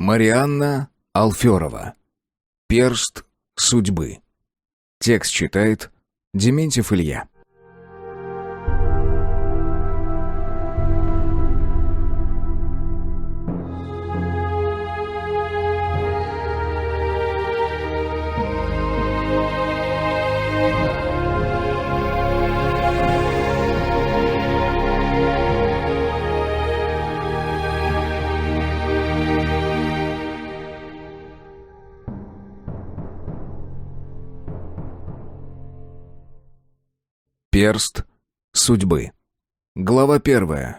Марианна Алферова. Перст судьбы. Текст читает Дементьев Илья. Перст судьбы. Глава 1.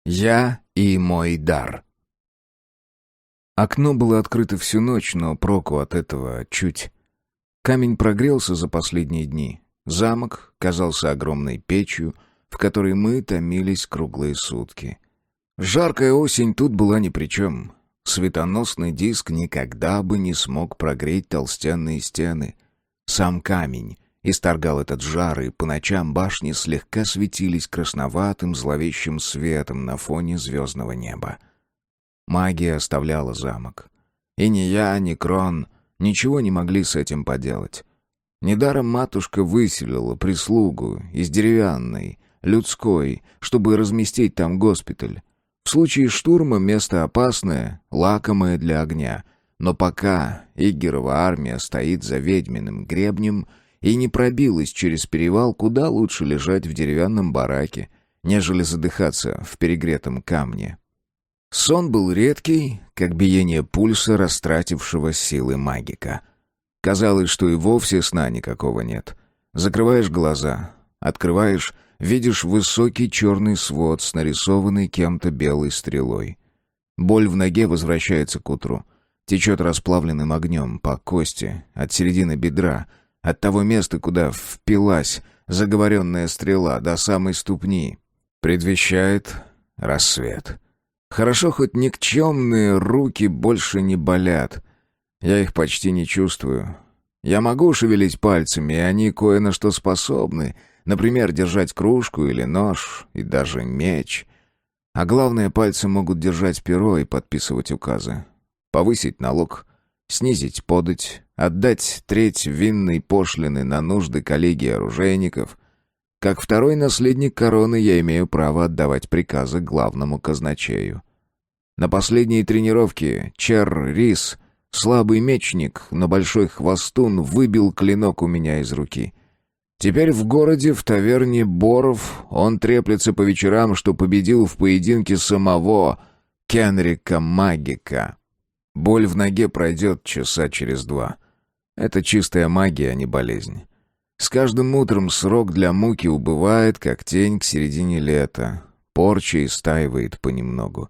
Я и мой дар. Окно было открыто всю ночь, но проку от этого чуть. Камень прогрелся за последние дни. Замок казался огромной печью, в которой мы томились круглые сутки. Жаркая осень тут была ни при чем. Светоносный диск никогда бы не смог прогреть толстенные стены. Сам камень исторгал этот жар, и по ночам башни слегка светились красноватым зловещим светом на фоне звездного неба. Магия оставляла замок. И ни я, ни Крон ничего не могли с этим поделать. Недаром матушка выселила прислугу из деревянной, людской, чтобы разместить там госпиталь. В случае штурма место опасное, лакомое для огня. Но пока Иггерова армия стоит за ведьминым гребнем и не пробилась через перевал, куда лучше лежать в деревянном бараке, нежели задыхаться в перегретом камне. Сон был редкий, как биение пульса растратившего силы магика. Казалось, что и вовсе сна никакого нет. Закрываешь глаза, открываешь, видишь высокий черный свод с нарисованной кем-то белой стрелой. Боль в ноге возвращается к утру. Течет расплавленным огнем по кости, от середины бедра, от того места, куда впилась заговоренная стрела, до самой ступни. Предвещает рассвет. Хорошо, хоть никчемные руки больше не болят. Я их почти не чувствую. Я могу шевелить пальцами, и они кое на что способны. Например, держать кружку или нож, и даже меч. А главное, пальцы могут держать перо и подписывать указы. Повысить налог, снизить подать, отдать треть винной пошлины на нужды коллегии оружейников. Как второй наследник короны я имею право отдавать приказы главному казначею. На последней тренировке Чер Рис, слабый мечник, но большой хвостун, выбил клинок у меня из руки. Теперь в городе, в таверне Боров, он треплется по вечерам, что победил в поединке самого Кенрика Магика. Боль в ноге пройдет часа через 2. Это чистая магия, а не болезнь. С каждым утром срок для муки убывает, как тень к середине лета. Порча истаивает понемногу.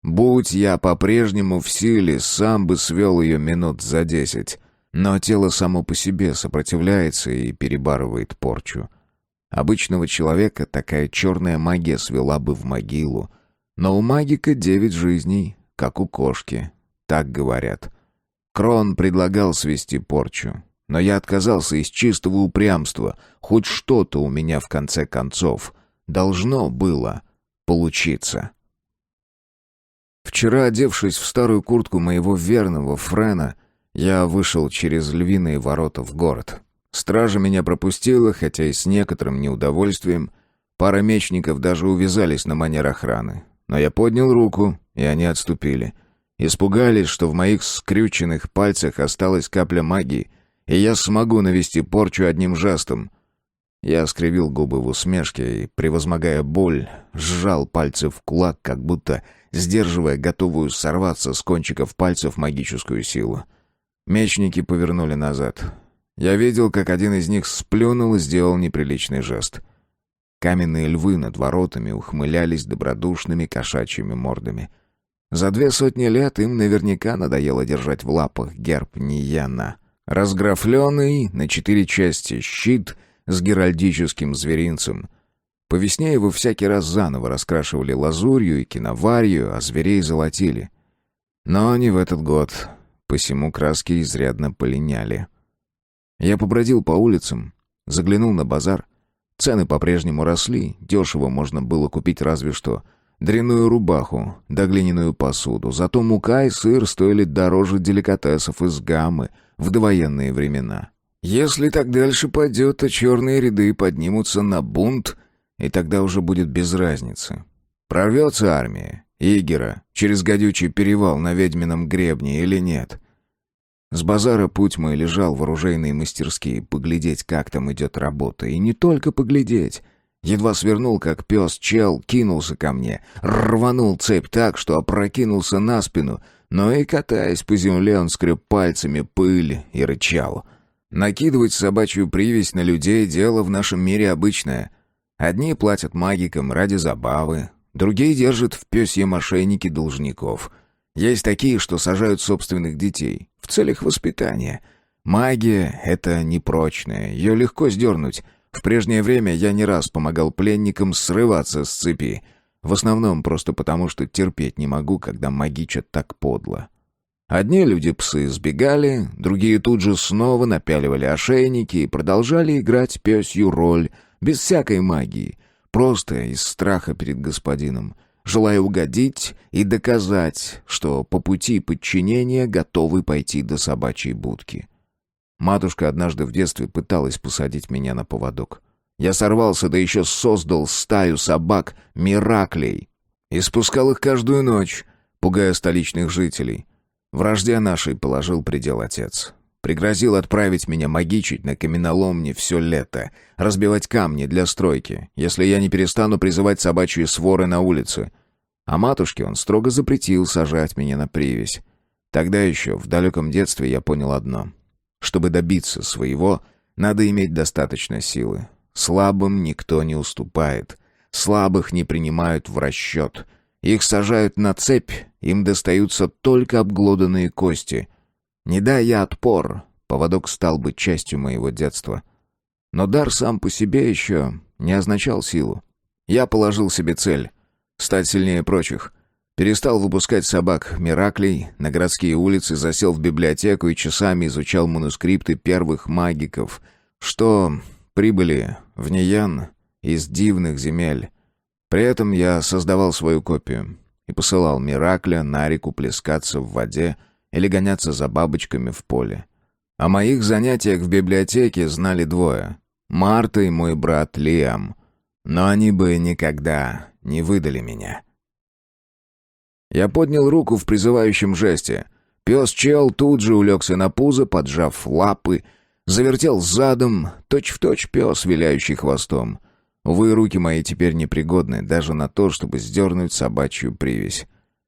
Будь я по-прежнему в силе, сам бы свел ее минут за 10. Но тело само по себе сопротивляется и перебарывает порчу. Обычного человека такая черная магия свела бы в могилу. Но у магика 9 жизней, как у кошки. Так говорят. Крон предлагал свести порчу, но я отказался из чистого упрямства. Хоть что-то у меня в конце концов должно было получиться. Вчера, одевшись в старую куртку моего верного Френа, я вышел через львиные ворота в город. Стража меня пропустила, хотя и с некоторым неудовольствием. Пара мечников даже увязались на манер охраны. Но я поднял руку, и они отступили. Испугались, что в моих скрюченных пальцах осталась капля магии, и я смогу навести порчу одним жестом. Я скривил губы в усмешке и, превозмогая боль, сжал пальцы в кулак, как будто сдерживая готовую сорваться с кончиков пальцев магическую силу. Мечники повернули назад. Я видел, как один из них сплюнул и сделал неприличный жест. Каменные львы над воротами ухмылялись добродушными кошачьими мордами. За 200 лет им наверняка надоело держать в лапах герб Нияна. Разграфленный на 4 части щит с геральдическим зверинцем. По весне его всякий раз заново раскрашивали лазурью и киноварью, а зверей золотили. Но не в этот год, посему краски изрядно полиняли. Я побродил по улицам, заглянул на базар. Цены по-прежнему росли, дешево можно было купить разве что дрянную рубаху да глиняную посуду. Зато мука и сыр стоили дороже деликатесов из Гаммы в довоенные времена. Если так дальше пойдет, то черные ряды поднимутся на бунт, и тогда уже будет без разницы. Прорвется армия Игера через гадючий перевал на Ведьмином гребне или нет? С базара путь мой лежал в оружейные мастерские, поглядеть, как там идет работа. И не только поглядеть. Едва свернул, как пес, чел кинулся ко мне, рванул цепь так, что опрокинулся на спину, но и, катаясь по земле, он скреб пальцами пыль и рычал. Накидывать собачью привязь на людей — дело в нашем мире обычное. Одни платят магикам ради забавы, другие держат в пёсьем ошейнике должников. Есть такие, что сажают собственных детей в целях воспитания. Магия — это непрочная, ее легко сдернуть. В прежнее время я не раз помогал пленникам срываться с цепи. В основном просто потому, что терпеть не могу, когда магичат так подло. Одни люди-псы сбегали, другие тут же снова напяливали ошейники и продолжали играть пёсью роль, без всякой магии, просто из страха перед господином, желая угодить и доказать, что по пути подчинения готовы пойти до собачьей будки. Матушка однажды в детстве пыталась посадить меня на поводок. Я сорвался, да еще создал стаю собак Мираклей и спускал их каждую ночь, пугая столичных жителей. Вражде нашей положил предел отец. Пригрозил отправить меня магичить на каменоломне все лето, разбивать камни для стройки, если я не перестану призывать собачьи своры на улице. А матушке он строго запретил сажать меня на привязь. Тогда еще, в далеком детстве, я понял одно. Чтобы добиться своего, надо иметь достаточно силы. Слабым никто не уступает. Слабых не принимают в расчет. Их сажают на цепь, им достаются только обглоданные кости. Не дай я отпор, поводок стал бы частью моего детства. Но дар сам по себе еще не означал силу. Я положил себе цель — стать сильнее прочих. Перестал выпускать собак Мираклей, на городские улицы засел в библиотеку и часами изучал манускрипты первых магиков, что прибыли в Ниян из дивных земель. При этом я создавал свою копию и посылал Миракля на реку плескаться в воде или гоняться за бабочками в поле. О моих занятиях в библиотеке знали двое — Марта и мой брат Лиам, но они бы никогда не выдали меня. Я поднял руку в призывающем жесте. Пес-чел тут же улегся на пузо, поджав лапы, завертел задом, точь-в-точь пес, виляющий хвостом. Увы, руки мои теперь непригодны даже на то, чтобы сдернуть собачью привязь.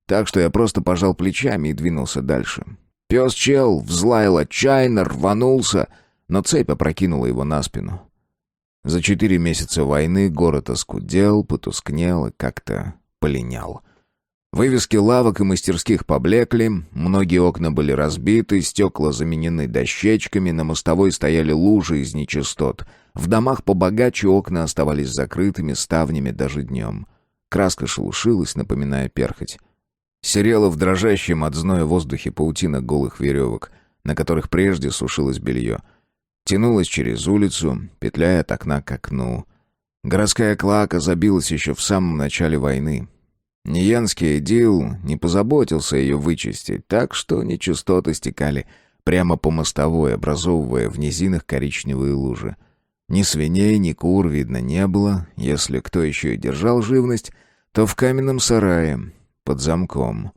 Так что я просто пожал плечами и двинулся дальше. Пес-чел взлаял отчаянно, рванулся, но цепь опрокинула его на спину. За 4 месяца войны город оскудел, потускнел и как-то полинял. Вывески лавок и мастерских поблекли, многие окна были разбиты, стекла заменены дощечками, на мостовой стояли лужи из нечистот. В домах побогаче окна оставались закрытыми ставнями даже днем. Краска шелушилась, напоминая перхоть. Серела в дрожащем от зноя воздухе паутина голых веревок, на которых прежде сушилось белье. Тянулась через улицу, петляя от окна к окну. Городская клоака забилась еще в самом начале войны. Ниянский эдил не позаботился ее вычистить, так что нечистоты стекали прямо по мостовой, образовывая в низинах коричневые лужи. Ни свиней, ни кур видно не было. Если кто еще и держал живность, то в каменном сарае, под замком.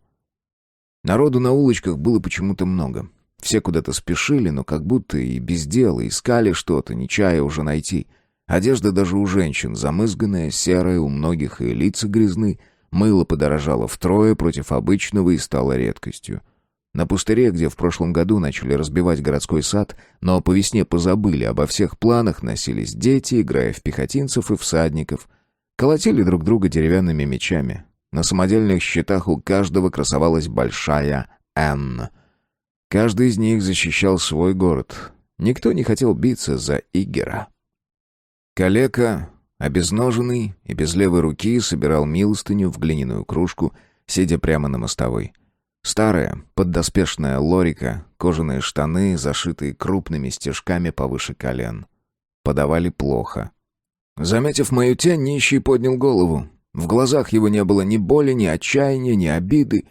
Народу на улочках было почему-то много. Все куда-то спешили, но как будто и без дела, искали что-то, не чая уже найти. Одежда даже у женщин замызганная, серая, у многих и лица грязны. Мыло подорожало втрое против обычного и стало редкостью. На пустыре, где в прошлом году начали разбивать городской сад, но по весне позабыли обо всех планах, носились дети, играя в пехотинцев и всадников. Колотили друг друга деревянными мечами. На самодельных щитах у каждого красовалась большая «Н». Каждый из них защищал свой город. Никто не хотел биться за Игера. Калека, обезноженный и без левой руки, собирал милостыню в глиняную кружку, сидя прямо на мостовой. Старая, поддоспешная лорика, кожаные штаны, зашитые крупными стежками повыше колен. Подавали плохо. Заметив мою тень, нищий поднял голову. В глазах его не было ни боли, ни отчаяния, ни обиды.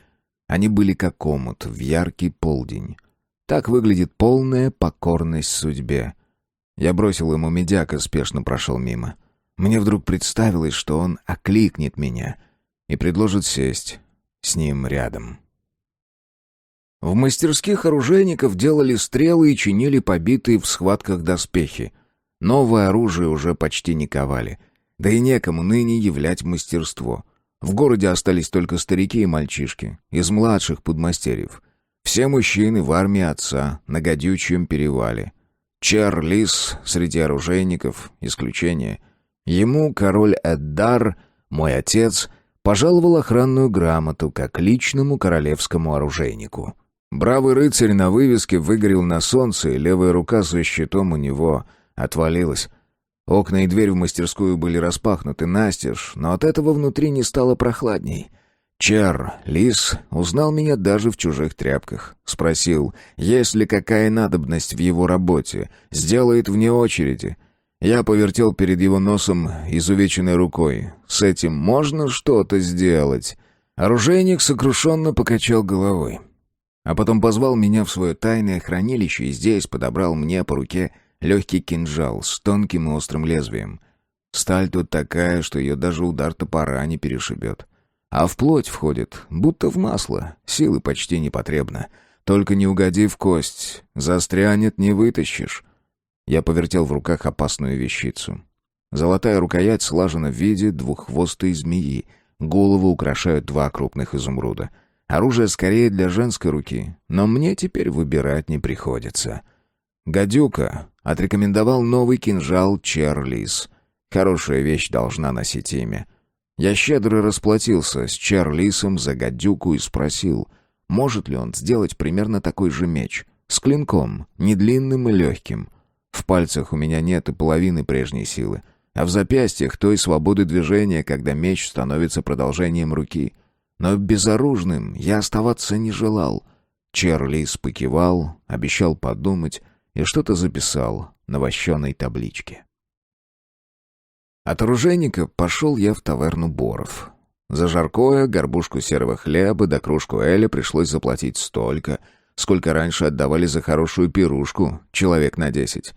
Они были как омут в яркий полдень. Так выглядит полная покорность судьбе. Я бросил ему медяк и спешно прошел мимо. Мне вдруг представилось, что он окликнет меня и предложит сесть с ним рядом. В мастерских оружейников делали стрелы и чинили побитые в схватках доспехи. Новое оружие уже почти не ковали. Да и некому ныне являть мастерство. В городе остались только старики и мальчишки, из младших подмастерьев. Все мужчины в армии отца, на Гадючьем перевале. Чер Лис среди оружейников — исключение. Ему король Эддар, мой отец, пожаловал охранную грамоту как личному королевскому оружейнику. Бравый рыцарь на вывеске выгорел на солнце, и левая рука со щитом у него отвалилась. Окна и дверь в мастерскую были распахнуты настежь, но от этого внутри не стало прохладней. Чер Лис узнал меня даже в чужих тряпках. Спросил, есть ли какая надобность в его работе, сделает вне очереди. Я повертел перед его носом изувеченной рукой. С этим можно что-то сделать? Оружейник сокрушенно покачал головой. А потом позвал меня в свое тайное хранилище и здесь подобрал мне по руке легкий кинжал с тонким и острым лезвием. Сталь тут такая, что ее даже удар топора не перешибет. А в плоть входит, будто в масло, силы почти не потребно. Только не угоди в кость, застрянет, не вытащишь. Я повертел в руках опасную вещицу. Золотая рукоять слажена в виде двуххвостой змеи, голову украшают два крупных изумруда. Оружие скорее для женской руки, но мне теперь выбирать не приходится. Гадюка отрекомендовал новый кинжал Чер Лис. Хорошая вещь должна носить имя. Я щедро расплатился с Чер Лисом за гадюку и спросил, может ли он сделать примерно такой же меч, с клинком, не длинным и легким. В пальцах у меня нет и половины прежней силы, а в запястьях той свободы движения, когда меч становится продолжением руки. Но безоружным я оставаться не желал. Чер Лис покивал, обещал подумать и что-то записал на вощеной табличке. От оружейника пошел я в таверну Боров. За жаркое, горбушку серого хлеба да кружку эля пришлось заплатить столько, сколько раньше отдавали за хорошую пирушку, человек на 10.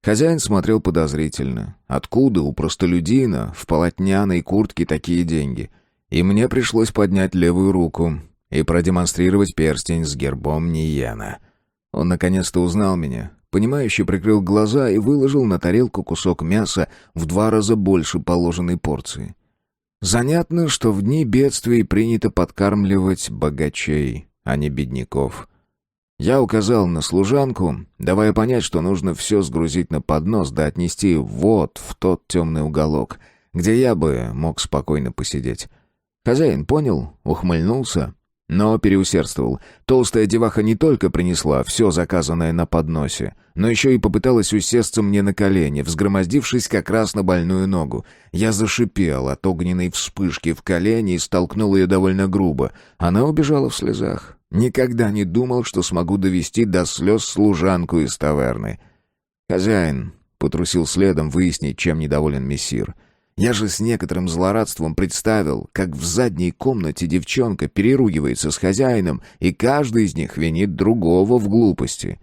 Хозяин смотрел подозрительно. Откуда у простолюдина в полотняной куртке такие деньги? И мне пришлось поднять левую руку и продемонстрировать перстень с гербом Ниена. Он наконец-то узнал меня. Понимающе прикрыл глаза и выложил на тарелку кусок мяса в 2 раза больше положенной порции. Занятно, что в дни бедствий принято подкармливать богачей, а не бедняков. Я указал на служанку, давая понять, что нужно все сгрузить на поднос да отнести вот в тот темный уголок, где я бы мог спокойно посидеть. Хозяин понял, ухмыльнулся, но переусердствовал. Толстая деваха не только принесла все заказанное на подносе, но еще и попыталась усесться мне на колени, взгромоздившись как раз на больную ногу. Я зашипел от огненной вспышки в колене и столкнул ее довольно грубо. Она убежала в слезах. Никогда не думал, что смогу довести до слез служанку из таверны. Хозяин потрусил следом выяснить, чем недоволен мессир. Я же с некоторым злорадством представил, как в задней комнате девчонка переругивается с хозяином, и каждый из них винит другого в глупости.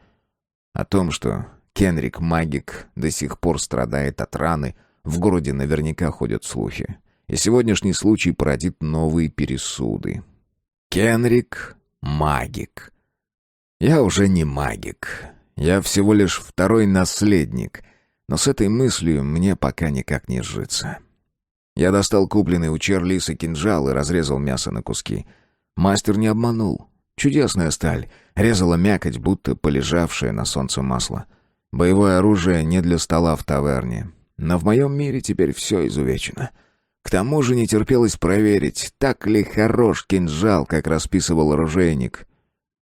О том, что Кенрик Магик до сих пор страдает от раны, в городе наверняка ходят слухи. И сегодняшний случай породит новые пересуды. Кенрик Магик. Я уже не магик. Я всего лишь второй наследник. Но с этой мыслью мне пока никак не сжиться. Я достал купленный у Чер Лиса кинжал и разрезал мясо на куски. Мастер не обманул. Чудесная сталь. Резала мякоть, будто полежавшее на солнце масло. Боевое оружие не для стола в таверне. Но в моем мире теперь все изувечено. К тому же не терпелось проверить, так ли хорош кинжал, как расписывал оружейник.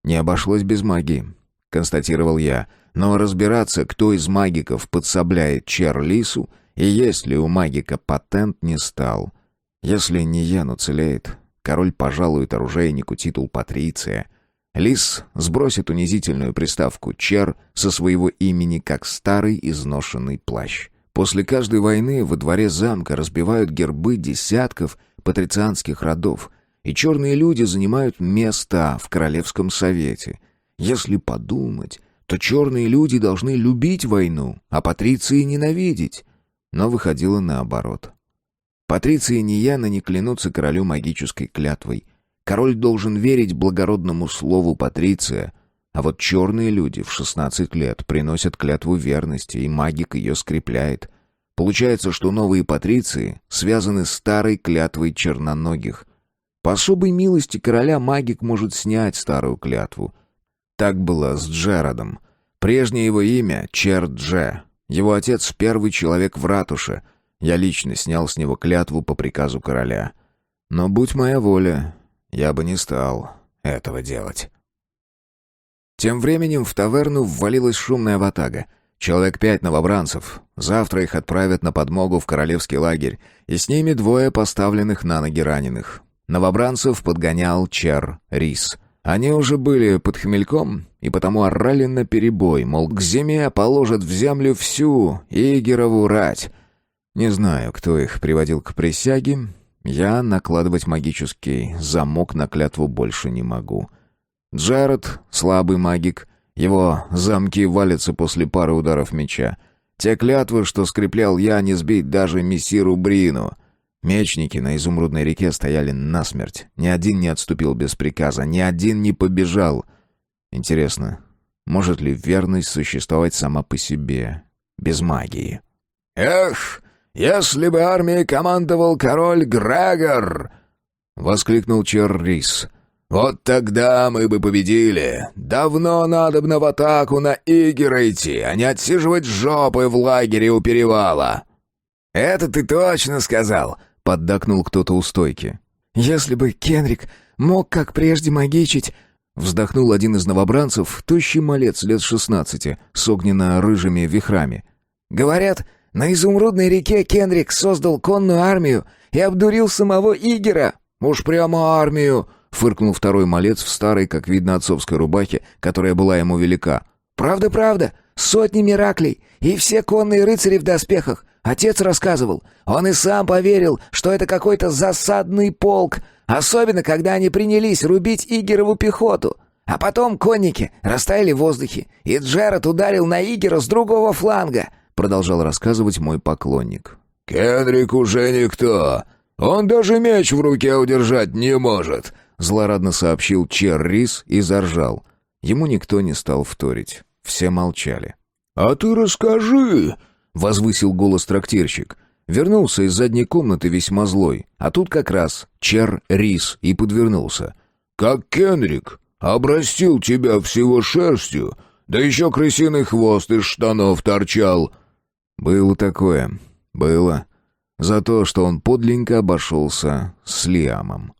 «Не обошлось без магии», — констатировал я. Но разбираться, кто из магиков подсобляет Чер Лису и есть ли у магика патент, не стал. Если Ниен уцелеет, король пожалует оружейнику титул патриция. Лис сбросит унизительную приставку «Чер» со своего имени, как старый изношенный плащ. После каждой войны во дворе замка разбивают гербы десятков патрицианских родов, и черные люди занимают места в Королевском совете. Если подумать, то черные люди должны любить войну, а патриции ненавидеть. Но выходило наоборот. Патриции Нияна не клянутся королю магической клятвой. Король должен верить благородному слову патриция, а вот черные люди в 16 лет приносят клятву верности, и магик ее скрепляет. Получается, что новые патриции связаны с старой клятвой черноногих. По особой милости короля магик может снять старую клятву. Так было с Джеродом. Прежнее его имя — Чер-Дже. Его отец — первый человек в ратуше. Я лично снял с него клятву по приказу короля. Но будь моя воля, я бы не стал этого делать. Тем временем в таверну ввалилась шумная ватага. Человек 5 новобранцев. Завтра их отправят на подмогу в королевский лагерь, и с ними 2 поставленных на ноги раненых. Новобранцев подгонял Чер-Рис. Они уже были под хмельком и потому орали наперебой, мол, к зиме положат в землю всю Игерову рать. Не знаю, кто их приводил к присяге. Я накладывать магический замок на клятву больше не могу. Джеред — слабый магик. Его замки валятся после пары ударов меча. Те клятвы, что скреплял я, не сбить даже мессиру Брину. Мечники на Изумрудной реке стояли насмерть. Ни один не отступил без приказа, ни один не побежал. Интересно, может ли верность существовать сама по себе, без магии? «Эх, если бы армией командовал король Грегор!» — воскликнул Чер-Рис. «Вот тогда мы бы победили. Давно надобно в атаку на Игера идти, а не отсиживать жопы в лагере у перевала». «Это ты точно сказал», — поддакнул кто-то у стойки. «Если бы Кенрик мог, как прежде, магичить...» Вздохнул один из новобранцев, тощий малец лет 16, с огненно-рыжими вихрами. «Говорят, на Изумрудной реке Кенрик создал конную армию и обдурил самого Игера». «Уж прямо армию!» — фыркнул второй малец в старой, как видно, отцовской рубахе, которая была ему велика. «Правда, сотни мираклей, и все конные рыцари в доспехах. Отец рассказывал. Он и сам поверил, что это какой-то засадный полк, особенно когда они принялись рубить Игерову пехоту. А потом конники растаяли в воздухе, и Джеред ударил на Игера с другого фланга», — продолжал рассказывать мой поклонник. «Кенрик уже никто. Он даже меч в руке удержать не может», — злорадно сообщил Чер-Рис и заржал. Ему никто не стал вторить. Все молчали. «А ты расскажи», — возвысил голос трактирщик. Вернулся из задней комнаты весьма злой. А тут как раз Чер-Рис и подвернулся. «Как Кенрик обрастил тебя всего шерстью, да еще крысиный хвост из штанов торчал». «Было такое. Было. За то, что он подленько обошелся с Лиамом».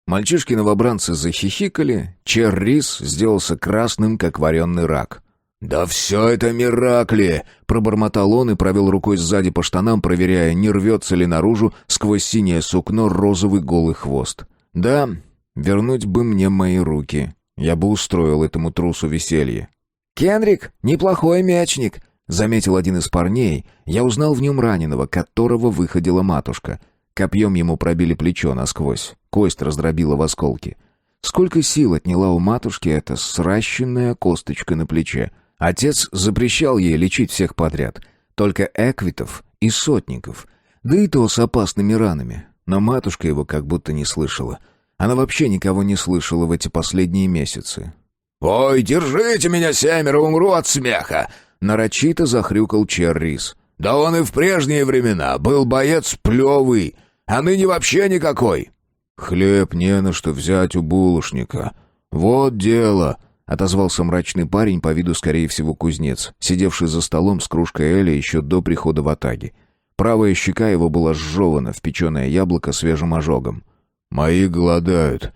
Мальчишки-новобранцы захихикали. Чер-Рис сделался красным, как вареный рак. «Да все это миракли!» — пробормотал он и провел рукой сзади по штанам, проверяя, не рвется ли наружу сквозь синее сукно розовый голый хвост. «Да, вернуть бы мне мои руки. Я бы устроил этому трусу веселье». «Кенрик — неплохой мячник», — заметил один из парней. Я узнал в нем раненого, которого выходила матушка. Копьем ему пробили плечо насквозь. Кость раздробила в осколки. Сколько сил отняла у матушки эта сращенная косточка на плече. Отец запрещал ей лечить всех подряд. Только эквитов и сотников. Да и то с опасными ранами. Но матушка его как будто не слышала. Она вообще никого не слышала в эти последние месяцы. «Ой, держите меня, 7, умру от смеха!» Нарочито захрюкал Чер-Рис. «Да он и в прежние времена был боец плевый, а ныне вообще никакой». «Хлеб не на что взять у булочника. Вот дело», — отозвался мрачный парень, по виду, скорее всего, кузнец, сидевший за столом с кружкой эля еще до прихода ватаги. Правая щека его была сжевана в печеное яблоко свежим ожогом. «Мои голодают,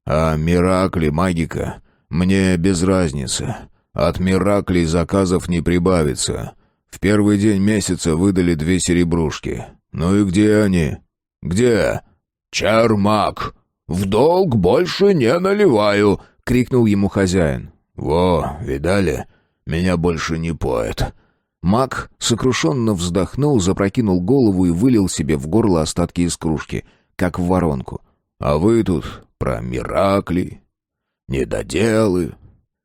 а миракли, магика, мне без разницы. От мираклей заказов не прибавится. В первый день месяца выдали 2 серебрушки. Ну и где они? Где?» «Чармак! В долг больше не наливаю!» — крикнул ему хозяин. «Во, видали? Меня больше не поет». Маг сокрушенно вздохнул, запрокинул голову и вылил себе в горло остатки из кружки. как в воронку. «А вы тут про Миракли, недоделы.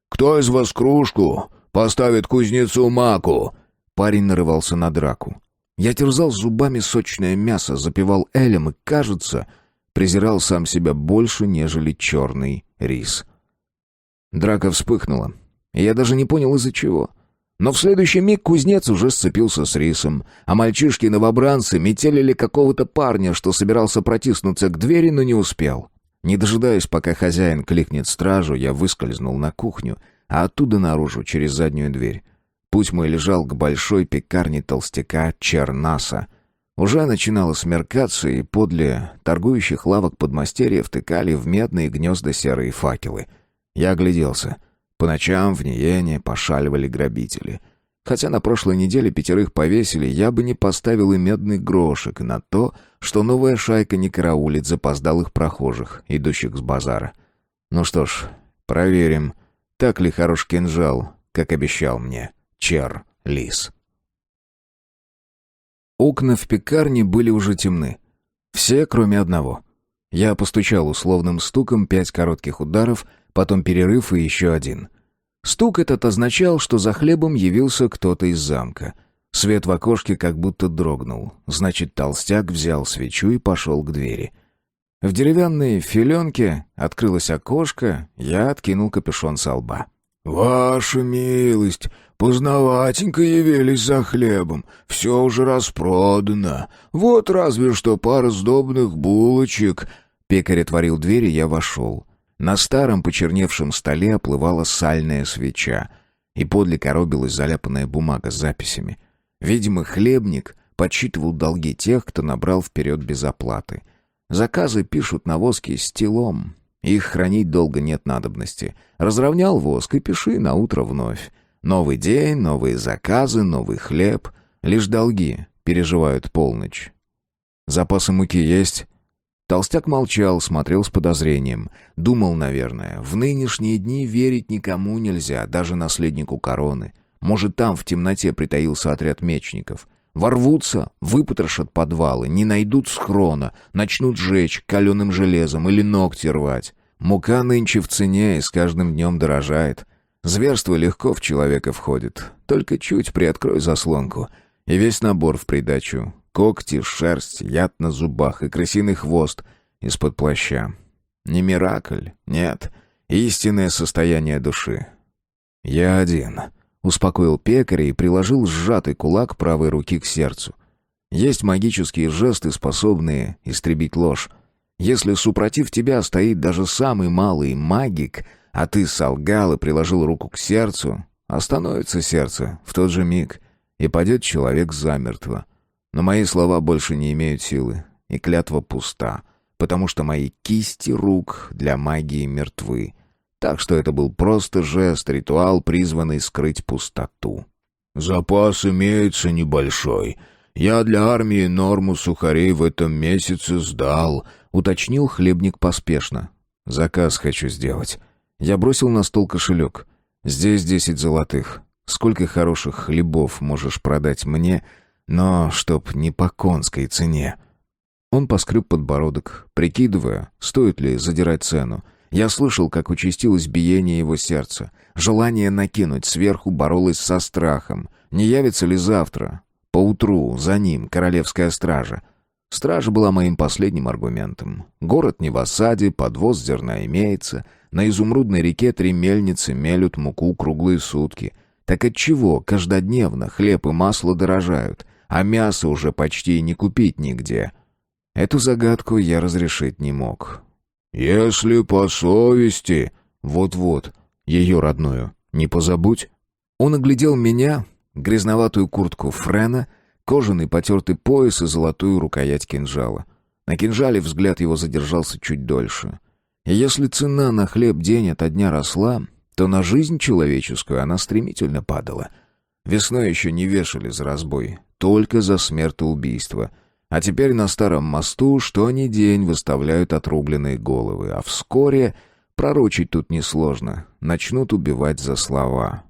Кто из вас кружку поставит кузнецу Маку?» Парень нарывался на драку. Я терзал зубами сочное мясо, запивал элем и, кажется, презирал сам себя больше, нежели черный рис. Драка вспыхнула, и я даже не понял, из-за чего. Но в следующий миг кузнец уже сцепился с рисом, а мальчишки-новобранцы метелили какого-то парня, что собирался протиснуться к двери, но не успел. Не дожидаясь, пока хозяин кликнет стражу, я выскользнул на кухню, а оттуда наружу, через заднюю дверь. Путь мой лежал к большой пекарне толстяка Чернаса. Уже начинало смеркаться, и подле торгующих лавок подмастерьев втыкали в медные гнезда серые факелы. Я огляделся. По ночам в Ниене пошаливали грабители. Хотя на прошлой неделе 5 повесили, я бы не поставил и медный грошек на то, что новая шайка не караулит запоздалых прохожих, идущих с базара. Ну что ж, проверим, так ли хорош кинжал, как обещал мне Чер-Лис. Окна в пекарне были уже темны. Все, кроме одного. Я постучал условным стуком 5 коротких ударов, потом перерыв и еще один. Стук этот означал, что за хлебом явился кто-то из замка. Свет в окошке как будто дрогнул. Значит, толстяк взял свечу и пошел к двери. В деревянной филенке открылось окошко, я откинул капюшон со лба. «Ваша милость, поздноватенько явились за хлебом, все уже распродано. Вот разве что пара сдобных булочек». Пекарь отворил дверь, и я вошел. На старом почерневшем столе оплывала сальная свеча, и подле коробилась заляпанная бумага с записями. Видимо, хлебник подсчитывал долги тех, кто набрал вперед без оплаты. Заказы пишут на воске стилом. Их хранить долго нет надобности. Разровнял воск и пиши на утро вновь. Новый день, новые заказы, новый хлеб. Лишь долги переживают полночь. «Запасы муки есть?» Толстяк молчал, смотрел с подозрением. Думал, наверное, в нынешние дни верить никому нельзя, даже наследнику короны. Может, там в темноте притаился отряд мечников. Ворвутся, выпотрошат подвалы, не найдут схрона, начнут жечь каленым железом или ногти рвать. Мука нынче в цене и с каждым днем дорожает. Зверство легко в человека входит. Только чуть приоткрой заслонку, и весь набор в придачу. Когти, шерсть, яд на зубах и крысиный хвост из-под плаща. Не миракль, нет, истинное состояние души. «Я один», — успокоил пекаря и приложил сжатый кулак правой руки к сердцу. Есть магические жесты, способные истребить ложь. Если супротив тебя стоит даже самый малый магик, а ты солгал и приложил руку к сердцу, остановится сердце в тот же миг, и падет человек замертво. Но мои слова больше не имеют силы, и клятва пуста, потому что мои кисти рук для магии мертвы. Так что это был просто жест, ритуал, призванный скрыть пустоту. «Запас имеется небольшой. Я для армии норму сухарей в этом месяце сдал», — уточнил хлебник поспешно. «Заказ хочу сделать». Я бросил на стол кошелек. «Здесь 10 золотых. Сколько хороших хлебов можешь продать мне, но чтоб не по конской цене?» Он поскреб подбородок, прикидывая, стоит ли задирать цену. Я слышал, как участилось биение его сердца. Желание накинуть сверху боролось со страхом. Не явится ли завтра, поутру, за ним королевская стража? Стража была моим последним аргументом. Город не в осаде, подвоз зерна имеется. На Изумрудной реке 3 мельницы мелют муку круглые сутки. Так отчего каждодневно хлеб и масло дорожают, а мясо уже почти и не купить нигде? Эту загадку я разрешить не мог. «Если по совести...» «Вот-вот, ее родную, не позабудь». Он оглядел меня, грязноватую куртку френа, кожаный потертый пояс и золотую рукоять кинжала. На кинжале взгляд его задержался чуть дольше. И если цена на хлеб день ото дня росла, то на жизнь человеческую она стремительно падала. Весной еще не вешали за разбой, только за смертоубийство. А теперь на старом мосту что ни день выставляют отрубленные головы, а вскоре, пророчить тут несложно, начнут убивать за слова.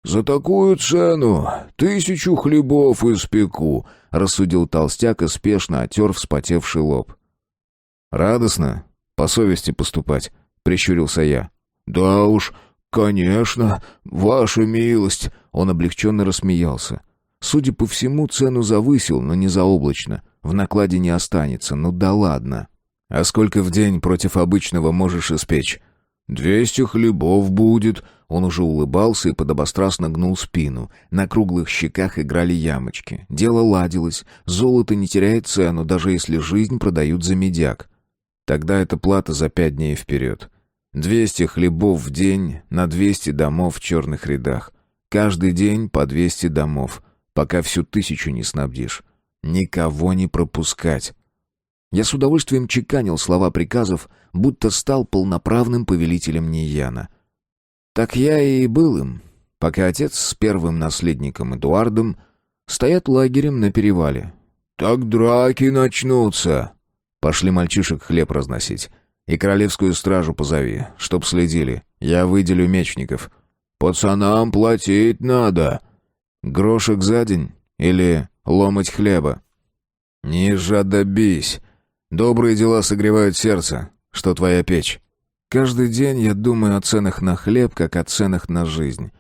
«За такую цену 1000 хлебов испеку», — рассудил толстяк и спешно отер вспотевший лоб. «Радостно по совести поступать», — прищурился я. «Да уж, конечно, ваша милость», — он облегченно рассмеялся. Судя по всему, цену завысил, но не заоблачно. В накладе не останется, ну да ладно. «А сколько в день против обычного можешь испечь?» 200 хлебов будет». Он уже улыбался и подобострастно гнул спину. На круглых щеках играли ямочки. Дело ладилось. Золото не теряет цену, даже если жизнь продают за медяк. Тогда это плата за 5 дней вперед. 200 хлебов в день на 200 домов в черных рядах. Каждый день по 200 домов, пока всю 1000 не снабдишь. Никого не пропускать. Я с удовольствием чеканил слова приказов, будто стал полноправным повелителем Нияна. Так я и был им, пока отец с первым наследником Эдуардом стоят лагерем на перевале. «Так драки начнутся!» Пошли мальчишек хлеб разносить. И королевскую стражу позови, чтоб следили. Я выделю мечников. «Пацанам платить надо!» Грошек за день или ломоть хлеба? Не жадобись. Добрые дела согревают сердце, что твоя печь. Каждый день я думаю о ценах на хлеб, как о ценах на жизнь.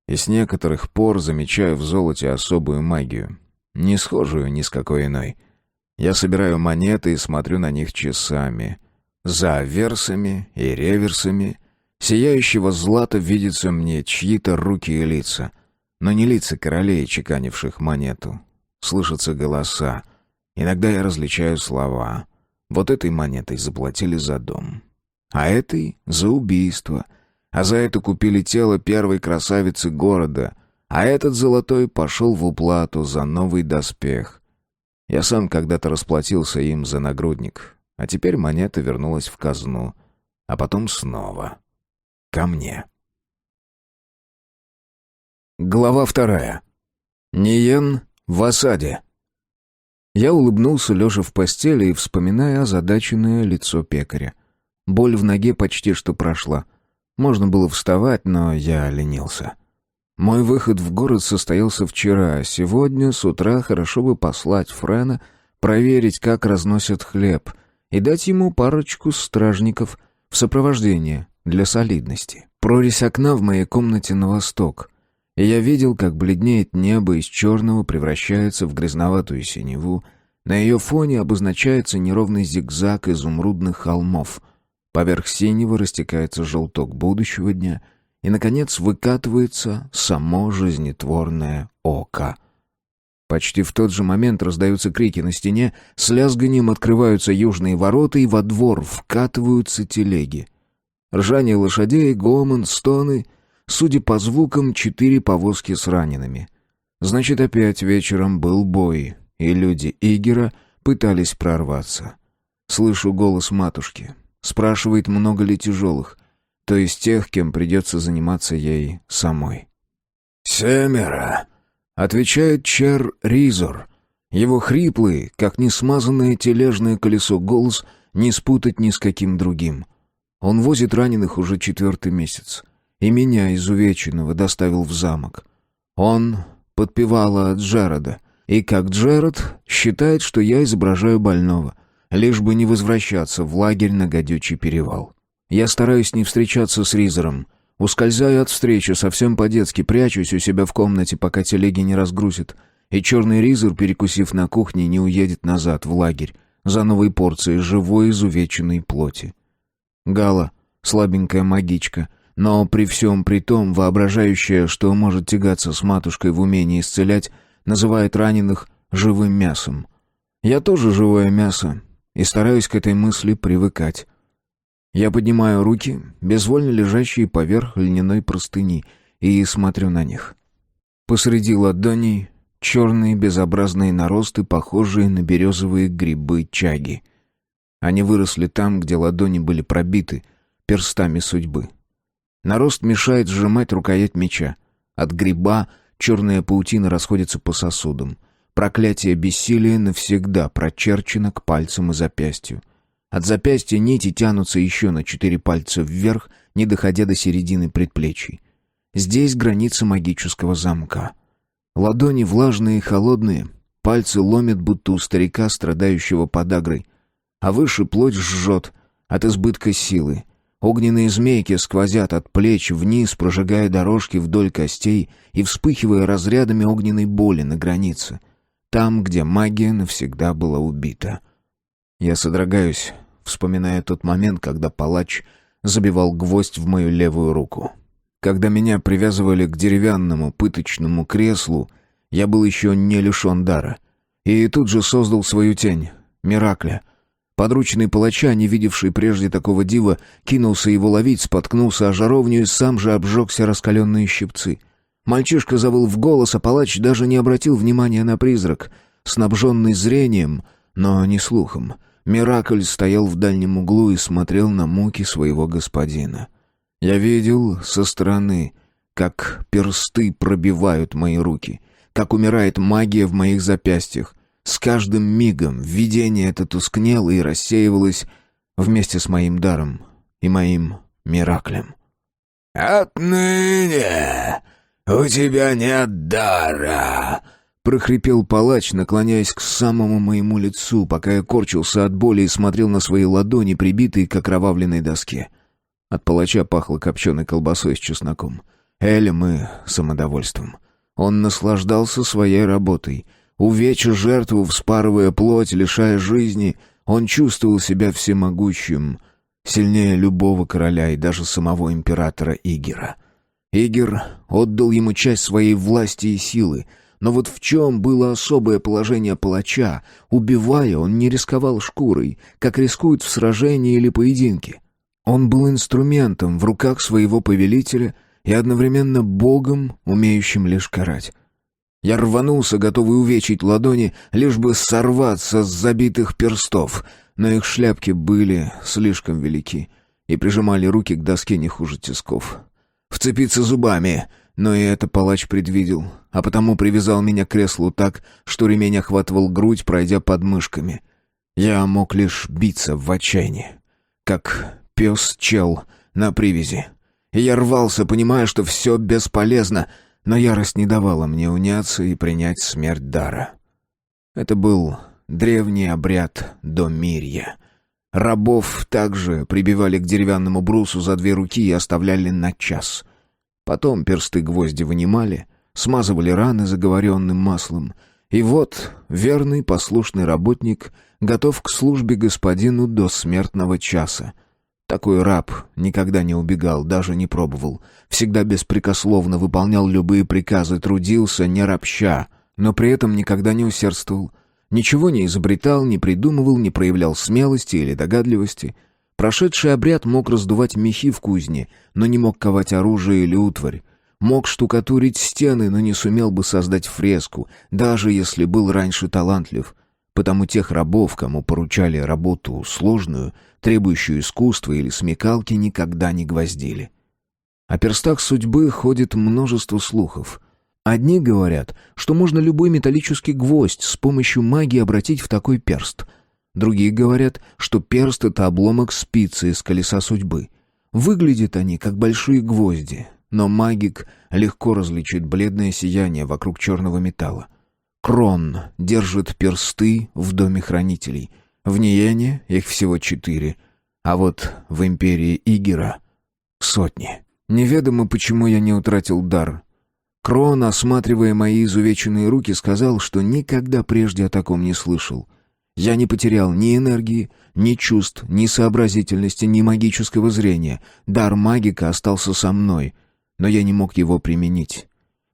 И с некоторых пор замечаю в золоте особую магию, не схожую ни с какой иной. Я собираю монеты и смотрю на них часами. За аверсами и реверсами сияющего злата видятся мне чьи-то руки и лица, но не лица королей, чеканивших монету. Слышатся голоса. Иногда я различаю слова. Вот этой монетой заплатили за дом, а этой — за убийство, а за это купили тело первой красавицы города, а этот золотой пошел в уплату за новый доспех. Я сам когда-то расплатился им за нагрудник, а теперь монета вернулась в казну, а потом снова ко мне. Глава 2. Ниен в осаде. Я улыбнулся, лежа в постели и вспоминая озадаченное лицо пекаря. Боль в ноге почти что прошла. Можно было вставать, но я ленился. Мой выход в город состоялся вчера, а сегодня с утра хорошо бы послать Френа проверить, как разносят хлеб, и дать ему парочку стражников в сопровождение для солидности. Прорезь окна в моей комнате на восток, и я видел, как бледнеет небо, из черного превращается в грязноватую синеву. На ее фоне обозначается неровный зигзаг изумрудных холмов. Поверх синего растекается желток будущего дня, и, наконец, выкатывается само жизнетворное око. Почти в тот же момент раздаются крики на стене, с лязганием открываются южные ворота, и во двор вкатываются телеги. Ржание лошадей, гомон, стоны. Судя по звукам, 4 повозки с ранеными. Значит, опять вечером был бой, и люди Игера пытались прорваться. Слышу голос матушки. Спрашивает, много ли тяжелых, то есть тех, кем придется заниматься ей самой. 7, — отвечает Чер Ризор. Его хриплый, как несмазанное тележное колесо, голос не спутать ни с каким другим. Он возит раненых уже 4-й месяц. И меня, изувеченного, доставил в замок. Он подпевала Джерода, и как Джерод считает, что я изображаю больного, лишь бы не возвращаться в лагерь на гадючий перевал. Я стараюсь не встречаться с Ризером, ускользаю от встречи, совсем по-детски прячусь у себя в комнате, пока телеги не разгрузят, и черный Ризер, перекусив на кухне, не уедет назад в лагерь за новой порцией живой изувеченной плоти. Гала, слабенькая магичка, но при всем при том воображающая, что может тягаться с матушкой в умении исцелять, называет раненых живым мясом. Я тоже живое мясо, и стараюсь к этой мысли привыкать. Я поднимаю руки, безвольно лежащие поверх льняной простыни, и смотрю на них. Посреди ладоней черные безобразные наросты, похожие на березовые грибы чаги. Они выросли там, где ладони были пробиты перстами судьбы. Нарост мешает сжимать рукоять меча. От гриба черная паутина расходится по сосудам. Проклятие бессилия навсегда прочерчено к пальцам и запястью. От запястья нити тянутся еще на 4 пальца вверх, не доходя до середины предплечий. Здесь граница магического замка. Ладони влажные и холодные, пальцы ломят, будто у старика, страдающего подагрой. а выше плоть жжет от избытка силы. Огненные змейки сквозят от плеч вниз, прожигая дорожки вдоль костей и вспыхивая разрядами огненной боли на границе. Там, где магия навсегда была убита. Я содрогаюсь, вспоминая тот момент, когда палач забивал гвоздь в мою левую руку. Когда меня привязывали к деревянному пыточному креслу, я был еще не лишен дара. И тут же создал свою тень, Миракля. Подручный палача, не видевший прежде такого дива, кинулся его ловить, споткнулся о жаровню и сам же обжегся раскаленные щипцы. Мальчишка завыл в голос, а палач даже не обратил внимания на призрак. Снабженный зрением, но не слухом, Миракль стоял в дальнем углу и смотрел на муки своего господина. Я видел со стороны, как персты пробивают мои руки, как умирает магия в моих запястьях. С каждым мигом видение это тускнело и рассеивалось вместе с моим даром и моим Мираклем. «Отныне у тебя нет дара!» — прохрипел палач, наклоняясь к самому моему лицу, пока я корчился от боли и смотрел на свои ладони, прибитые к окровавленной доске. От палача пахло копченой колбасой с чесноком, элем и самодовольством. Он наслаждался своей работой. Увеча жертву, вспарывая плоть, лишая жизни, он чувствовал себя всемогущим, сильнее любого короля и даже самого императора Игера. Игер отдал ему часть своей власти и силы, но вот в чем было особое положение палача? Убивая, он не рисковал шкурой, как рискует в сражении или поединке. Он был инструментом в руках своего повелителя и одновременно богом, умеющим лишь карать. Я рванулся, готовый увечить ладони, лишь бы сорваться с забитых перстов, но их шляпки были слишком велики и прижимали руки к доске не хуже тисков. Вцепиться зубами, но и это палач предвидел, а потому привязал меня к креслу так, что ремень охватывал грудь, пройдя под мышками. Я мог лишь биться в отчаянии, как пес-чел на привязи. И я рвался, понимая, что все бесполезно, но ярость не давала мне уняться и принять смерть дара. Это был древний обряд домирья. Рабов также прибивали к деревянному брусу за 2 руки и оставляли на час. Потом персты гвозди вынимали, смазывали раны заговоренным маслом. И вот верный послушный работник готов к службе господину до смертного часа. Такой раб никогда не убегал, даже не пробовал. Всегда беспрекословно выполнял любые приказы, трудился, не ропща, но при этом никогда не усердствовал. Ничего не изобретал, не придумывал, не проявлял смелости или догадливости. Прошедший обряд мог раздувать мехи в кузне, но не мог ковать оружие или утварь. Мог штукатурить стены, но не сумел бы создать фреску, даже если был раньше талантлив. Потому тех рабов, кому поручали работу сложную, требующую искусства или смекалки, никогда не гвоздили. О перстах судьбы ходит множество слухов. Одни говорят, что можно любой металлический гвоздь с помощью магии обратить в такой перст. Другие говорят, что перст — это обломок спицы из колеса судьбы. Выглядят они, как большие гвозди, но магик легко различит бледное сияние вокруг черного металла. Крон держит персты в доме хранителей. В Ниене их всего 4, а вот в империи Игера — сотни. Неведомо, почему я не утратил дар. Крон, осматривая мои изувеченные руки, сказал, что никогда прежде о таком не слышал. Я не потерял ни энергии, ни чувств, ни сообразительности, ни магического зрения. Дар магика остался со мной, но я не мог его применить.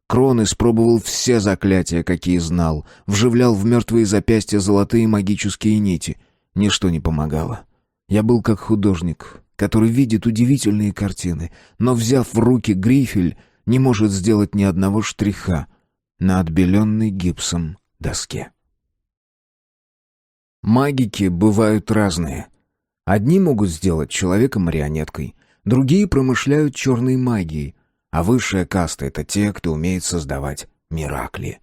Крон испробовал все заклятия, какие знал, вживлял в мертвые запястья золотые магические нити. Ничто не помогало. Я был как художник, который видит удивительные картины, но, взяв в руки грифель, не может сделать ни одного штриха на отбеленной гипсом доске. Магики бывают разные. Одни могут сделать человека марионеткой, другие промышляют черной магией, а высшая каста — это те, кто умеет создавать миракли.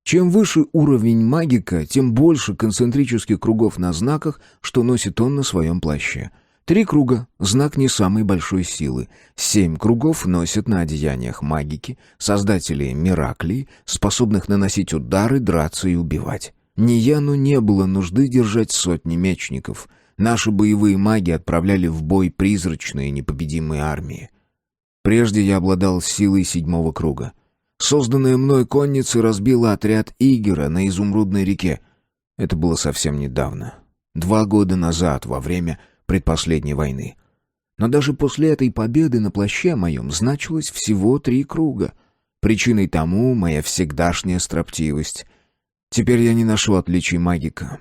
Чем выше уровень магика, тем больше концентрических кругов на знаках, что носит он на своем плаще. 3 круга — знак не самой большой силы. 7 кругов носят на одеяниях магики, создатели мираклей, способных наносить удары, драться и убивать. Нияну не было нужды держать сотни мечников. Наши боевые маги отправляли в бой призрачные непобедимые армии. Прежде я обладал силой 7-го круга. Созданная мной конница разбила отряд Игера на Изумрудной реке. Это было совсем недавно. 2 года назад, во время предпоследней войны. Но даже после этой победы на плаще моем значилось всего 3 круга. Причиной тому моя всегдашняя строптивость. Теперь я не ношу отличий магика.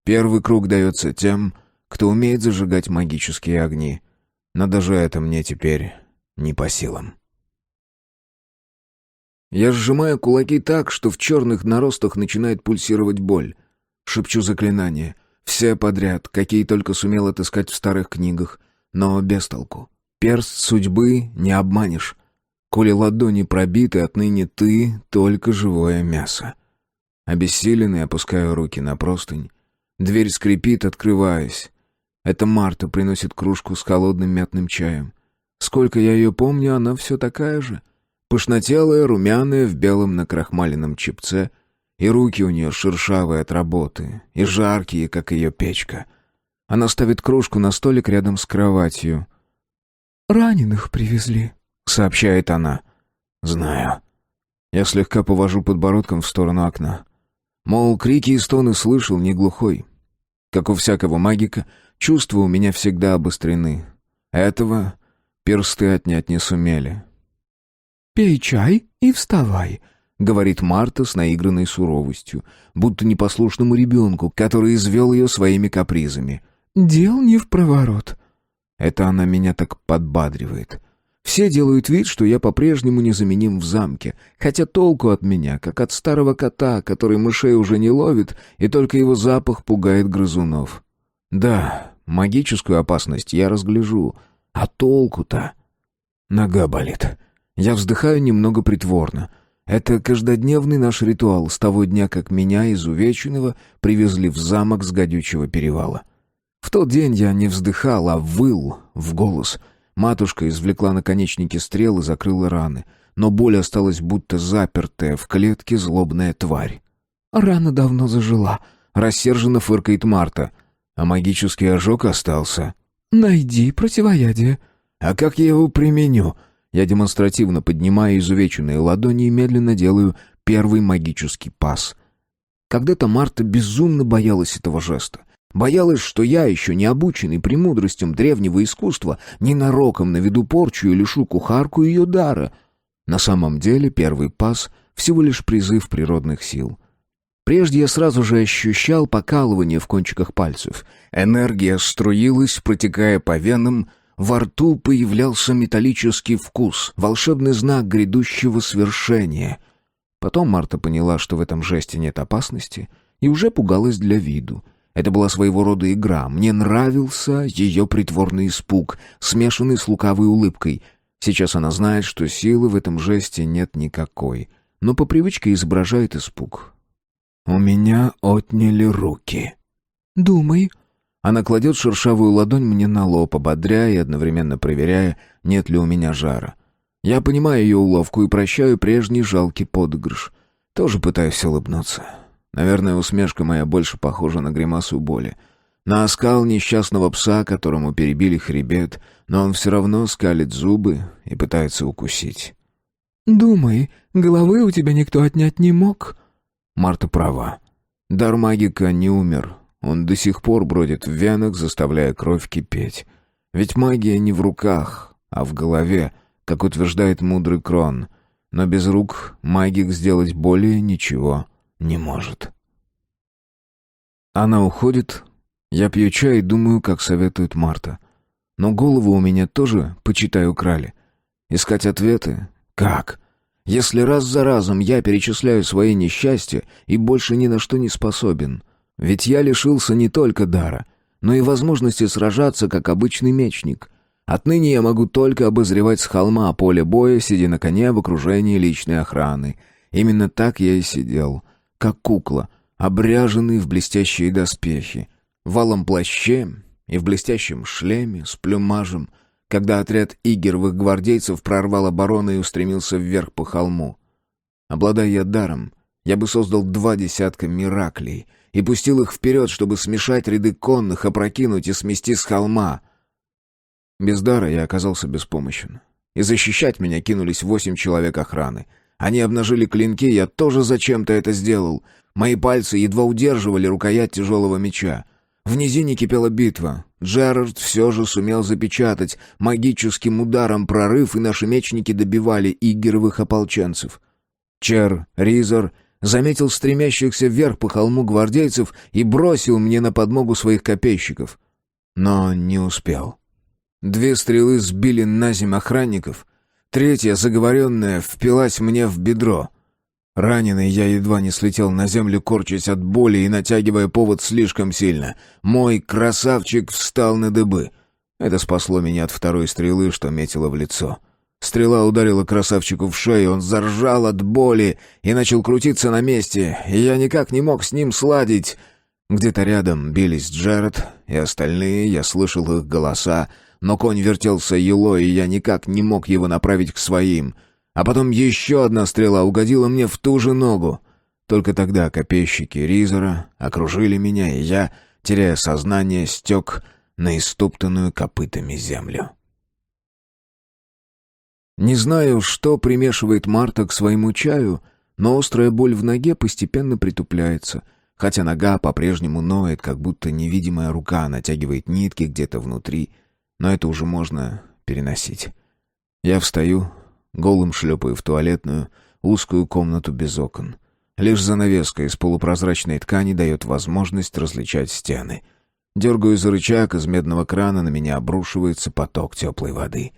1 круг дается тем, кто умеет зажигать магические огни. Но даже это мне теперь не по силам. Я сжимаю кулаки так, что в черных наростах начинает пульсировать боль. Шепчу заклинания. Все подряд, какие только сумел отыскать в старых книгах. Но без толку. Перст судьбы не обманешь. Коли ладони пробиты, отныне ты только живое мясо. Обессиленный опускаю руки на простынь. Дверь скрипит, открываясь. Это Марта приносит кружку с холодным мятным чаем. Сколько я ее помню, она все такая же. Пышнотелая, румяная, в белом накрахмаленном чепце, и руки у нее шершавые от работы, и жаркие, как ее печка. Она ставит кружку на столик рядом с кроватью. «Раненых привезли», — сообщает она. «Знаю». Я слегка повожу подбородком в сторону окна. Мол, крики и стоны слышал, не глухой. Как у всякого магика, чувства у меня всегда обострены. Этого персты отнять не сумели. «Пей чай и вставай», — говорит Марта с наигранной суровостью, будто непослушному ребенку, который извел ее своими капризами. «Дел не впроворот». Это она меня так подбадривает. Все делают вид, что я по-прежнему незаменим в замке, хотя толку от меня, как от старого кота, который мышей уже не ловит, и только его запах пугает грызунов. Да, магическую опасность я разгляжу, а толку-то? Нога болит. Я вздыхаю немного притворно. Это каждодневный наш ритуал с того дня, как меня, изувеченного, привезли в замок с Гадючего перевала. В тот день я не вздыхал, а выл в голос. Матушка извлекла наконечники стрел и закрыла раны, но боль осталась будто запертая в клетке злобная тварь. «Рана давно зажила», — рассерженно фыркает Марта. «А магический ожог остался». «Найди противоядие». «А как я его применю?» Я демонстративно поднимаю изувеченные ладони и медленно делаю первый магический пас. Когда-то Марта безумно боялась этого жеста. Боялась, что я, еще не обученный премудростям древнего искусства, ненароком наведу порчу и лишу кухарку ее дара. На самом деле первый пас — всего лишь призыв природных сил. Прежде я сразу же ощущал покалывание в кончиках пальцев. Энергия струилась, протекая по венам. Во рту появлялся металлический вкус, волшебный знак грядущего свершения. Потом Марта поняла, что в этом жесте нет опасности, и уже пугалась для виду. Это была своего рода игра. Мне нравился ее притворный испуг, смешанный с лукавой улыбкой. Сейчас она знает, что силы в этом жесте нет никакой, но по привычке изображает испуг. «У меня отняли руки». «Думай». Она кладет шершавую ладонь мне на лоб, ободряя и одновременно проверяя, нет ли у меня жара. Я понимаю ее уловку и прощаю прежний жалкий подыгрыш. Тоже пытаюсь улыбнуться. Наверное, усмешка моя больше похожа на гримасу боли. На оскал несчастного пса, которому перебили хребет, но он все равно скалит зубы и пытается укусить. «Думай, головы у тебя никто отнять не мог». Марта права. Дар магика не умер. Он до сих пор бродит в венах, заставляя кровь кипеть. Ведь магия не в руках, а в голове, как утверждает мудрый Крон. Но без рук магик сделать более ничего не может. Она уходит. Я пью чай и думаю, как советует Марта. Но голову у меня тоже, почитай, украли. Искать ответы? Как? Если раз за разом я перечисляю свои несчастья и больше ни на что не способен. Ведь я лишился не только дара, но и возможности сражаться, как обычный мечник. Отныне я могу только обозревать с холма поле боя, сидя на коне в окружении личной охраны. Именно так я и сидел, как кукла, обряженный в блестящие доспехи, в алом плаще и в блестящем шлеме с плюмажем, когда отряд игеровых гвардейцев прорвал оборону и устремился вверх по холму. Обладая я даром, я бы создал 20 мираклей, и пустил их вперед, чтобы смешать ряды конных, опрокинуть и смести с холма. Без дара я оказался беспомощен. И защищать меня кинулись 8 человек охраны. Они обнажили клинки, я тоже зачем-то это сделал. Мои пальцы едва удерживали рукоять тяжелого меча. В низине кипела битва. Джерард все же сумел запечатать магическим ударом прорыв, и наши мечники добивали игеровых ополченцев. Чер Ризор заметил стремящихся вверх по холму гвардейцев и бросил мне на подмогу своих копейщиков. Но не успел. 2 стрелы сбили наземь охранников, 3-я, заговоренная, впилась мне в бедро. Раненый, я едва не слетел на землю, корчась от боли и натягивая повод слишком сильно. Мой красавчик встал на дыбы. Это спасло меня от 2-й стрелы, что метила в лицо. Стрела ударила красавчику в шею, он заржал от боли и начал крутиться на месте, и я никак не мог с ним сладить. Где-то рядом бились Джерард и остальные, я слышал их голоса, но конь вертелся юлой, и я никак не мог его направить к своим. А потом еще одна стрела угодила мне в ту же ногу. Только тогда копейщики Ризора окружили меня, и я, теряя сознание, стек на истоптанную копытами землю. Не знаю, что примешивает Марта к своему чаю, но острая боль в ноге постепенно притупляется, хотя нога по-прежнему ноет, как будто невидимая рука натягивает нитки где-то внутри, но это уже можно переносить. Я встаю, голым шлепаю в туалетную, узкую комнату без окон. Лишь занавеска из полупрозрачной ткани дает возможность различать стены. Дергаю за рычаг, из медного крана на меня обрушивается поток теплой воды.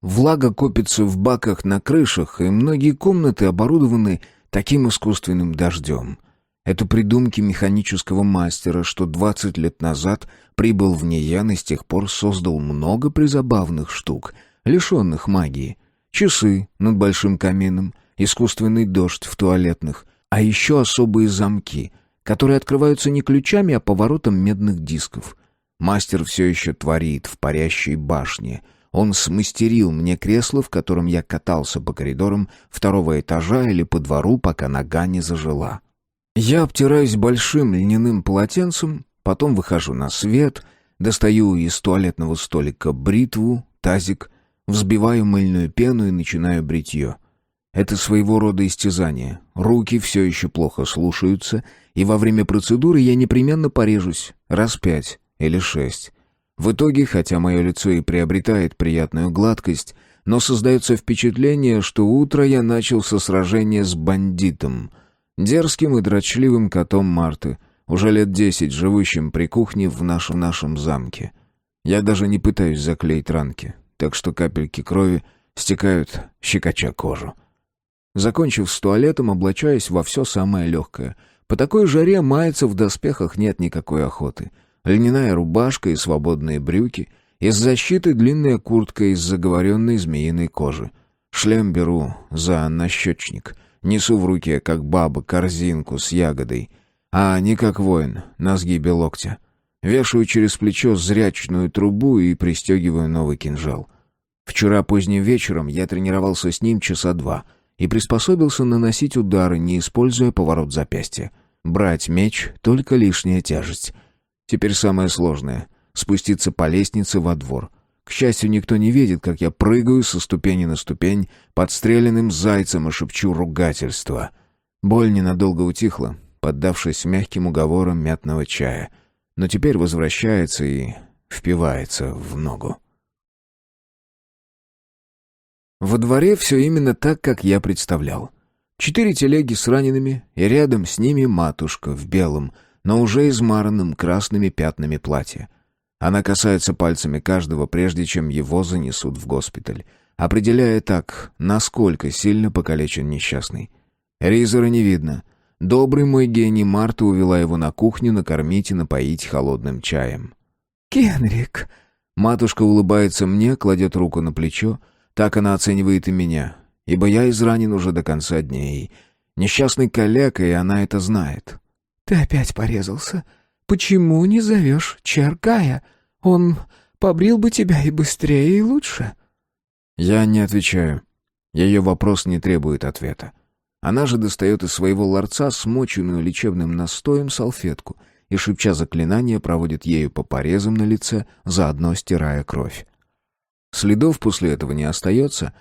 Влага копится в баках на крышах, и многие комнаты оборудованы таким искусственным дождем. Это придумки механического мастера, что 20 лет назад прибыл в Ниен и с тех пор создал много призабавных штук, лишенных магии. Часы над большим камином, искусственный дождь в туалетных, а еще особые замки, которые открываются не ключами, а поворотом медных дисков. Мастер все еще творит в парящей башне. Он смастерил мне кресло, в котором я катался по коридорам 2-го этажа или по двору, пока нога не зажила. Я обтираюсь большим льняным полотенцем, потом выхожу на свет, достаю из туалетного столика бритву, тазик, взбиваю мыльную пену и начинаю бритье. Это своего рода истязание. Руки все еще плохо слушаются, и во время процедуры я непременно порежусь раз 5 или 6. В итоге, хотя мое лицо и приобретает приятную гладкость, но создается впечатление, что утро я начал со сражения с бандитом, дерзким и дрочливым котом Марты, уже лет 10 живущим при кухне в нашем замке. Я даже не пытаюсь заклеить ранки, так что капельки крови стекают, щекоча кожу. Закончив с туалетом, облачаюсь во все самое легкое. По такой жаре маяться в доспехах нет никакой охоты. Льняная рубашка и свободные брюки, из защиты длинная куртка из заговоренной змеиной кожи. Шлем беру за нащечник, несу в руке, как баба, корзинку с ягодой, а не как воин, на сгибе локтя. Вешаю через плечо зрячную трубу и пристегиваю новый кинжал. Вчера поздним вечером я тренировался с ним часа 2 и приспособился наносить удары, не используя поворот запястья. Брать меч — только лишняя тяжесть. Теперь самое сложное — спуститься по лестнице во двор. К счастью, никто не видит, как я прыгаю со ступени на ступень подстреленным зайцем и шепчу ругательства. Боль ненадолго утихла, поддавшись мягким уговорам мятного чая, но теперь возвращается и впивается в ногу. Во дворе все именно так, как я представлял. 4 телеги с ранеными, и рядом с ними матушка в белом, но уже измаранном красными пятнами платья. Она касается пальцами каждого, прежде чем его занесут в госпиталь, определяя так, насколько сильно покалечен несчастный. Ризора не видно. Добрый мой гений Марта увела его на кухню накормить и напоить холодным чаем. «Генрик!» Матушка улыбается мне, кладет руку на плечо. Так она оценивает и меня, ибо я изранен уже до конца дней. Несчастный калека, и она это знает. «Ты опять порезался? Почему не зовешь Чаркая? Он побрил бы тебя и быстрее, и лучше». Я не отвечаю. Ее вопрос не требует ответа. Она же достает из своего ларца смоченную лечебным настоем салфетку и, шепча заклинание, проводит ею по порезам на лице, заодно стирая кровь. Следов после этого не остается.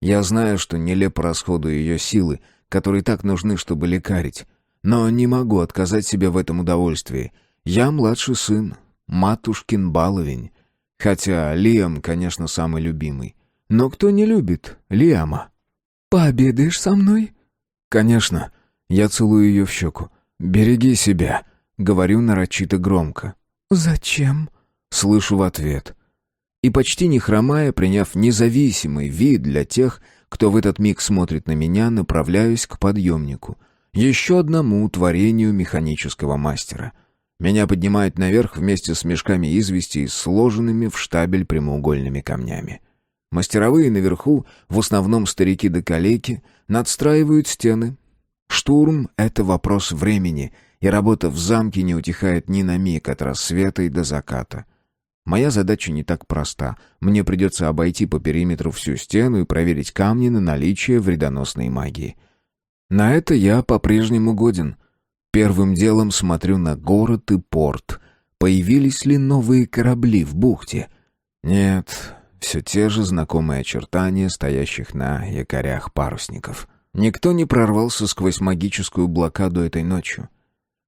Я знаю, что нелепо расходую ее силы, которые так нужны, чтобы лекарить, но не могу отказать себе в этом удовольствии. Я младший сын, матушкин баловень. Хотя Лиам, конечно, самый любимый. Но кто не любит Лиама? «Пообедаешь со мной?» «Конечно». Я целую ее в щеку. «Береги себя», — говорю нарочито громко. «Зачем?» — слышу в ответ. И почти не хромая, приняв независимый вид для тех, кто в этот миг смотрит на меня, направляюсь к подъемнику. Еще одному творению механического мастера. Меня поднимают наверх вместе с мешками извести и сложенными в штабель прямоугольными камнями. Мастеровые наверху, в основном старики да калеки, надстраивают стены. Штурм — это вопрос времени, и работа в замке не утихает ни на миг от рассвета и до заката. Моя задача не так проста. Мне придется обойти по периметру всю стену и проверить камни на наличие вредоносной магии. На это я по-прежнему годен. Первым делом смотрю на город и порт. Появились ли новые корабли в бухте? Нет, все те же знакомые очертания стоящих на якорях парусников. Никто не прорвался сквозь магическую блокаду этой ночью.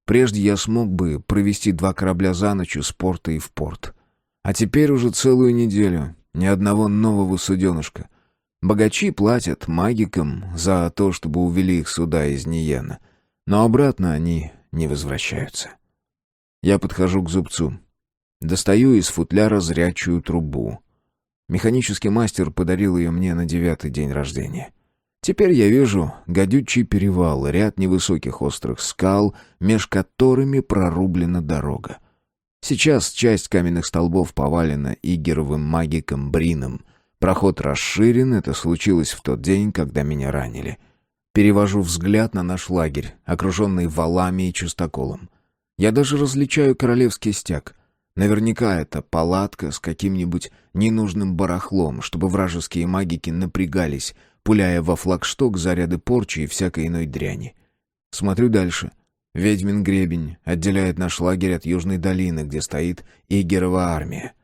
Прежде я смог бы провести 2 корабля за ночь из порта и в порт. А теперь уже целую неделю ни одного нового суденышка. Богачи платят магикам за то, чтобы увели их сюда из Ниена, но обратно они не возвращаются. Я подхожу к зубцу. Достаю из футляра зрячую трубу. Механический мастер подарил ее мне на 9-й день рождения. Теперь я вижу гадючий перевал, ряд невысоких острых скал, меж которыми прорублена дорога. Сейчас часть каменных столбов повалена игеровым магиком Брином. Проход расширен, это случилось в тот день, когда меня ранили. Перевожу взгляд на наш лагерь, окруженный валами и чистоколом. Я даже различаю королевский стяг. Наверняка это палатка с каким-нибудь ненужным барахлом, чтобы вражеские магики напрягались, пуляя во флагшток заряды порчи и всякой иной дряни. Смотрю дальше. Ведьмин гребень отделяет наш лагерь от южной долины, где стоит Игерова армия.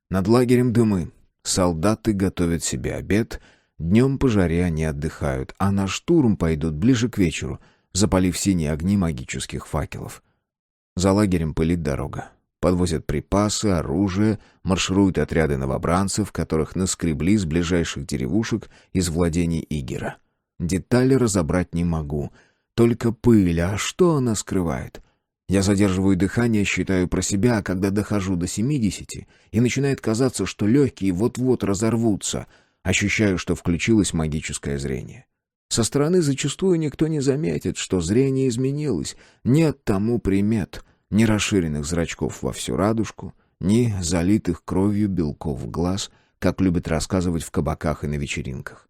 Над лагерем дымы. Солдаты готовят себе обед. Днем по жаре они отдыхают, а на штурм пойдут ближе к вечеру, запалив синие огни магических факелов. За лагерем пылит дорога. Подвозят припасы, оружие, маршируют отряды новобранцев, которых наскребли с ближайших деревушек из владений Игера. Детали разобрать не могу. Только пыль, а что она скрывает? Я задерживаю дыхание, считаю про себя, а когда дохожу до 70, и начинает казаться, что легкие вот-вот разорвутся, ощущаю, что включилось магическое зрение. Со стороны зачастую никто не заметит, что зрение изменилось, нет тому примет, ни расширенных зрачков во всю радужку, ни залитых кровью белков глаз, как любят рассказывать в кабаках и на вечеринках.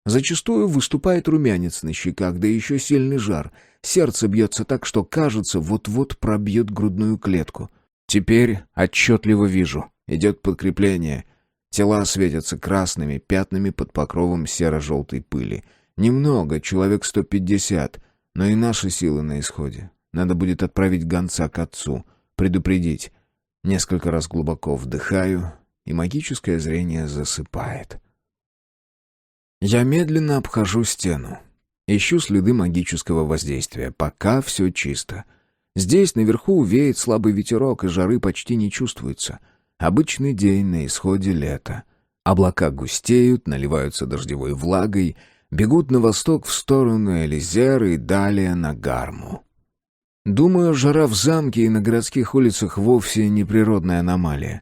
Зачастую выступает румянец на щеках, да еще сильный жар. Сердце бьется так, что, кажется, вот-вот пробьет грудную клетку. Теперь отчетливо вижу. Идет подкрепление. Тела светятся красными пятнами под покровом серо-желтой пыли. Немного, человек 150, но и наши силы на исходе. Надо будет отправить гонца к отцу, предупредить. Несколько раз глубоко вдыхаю, и магическое зрение засыпает. Я медленно обхожу стену. Ищу следы магического воздействия. Пока все чисто. Здесь наверху веет слабый ветерок, и жары почти не чувствуется. Обычный день на исходе лета. Облака густеют, наливаются дождевой влагой, бегут на восток в сторону Элизера и далее на Гарму. Думаю, жара в замке и на городских улицах вовсе не природная аномалия.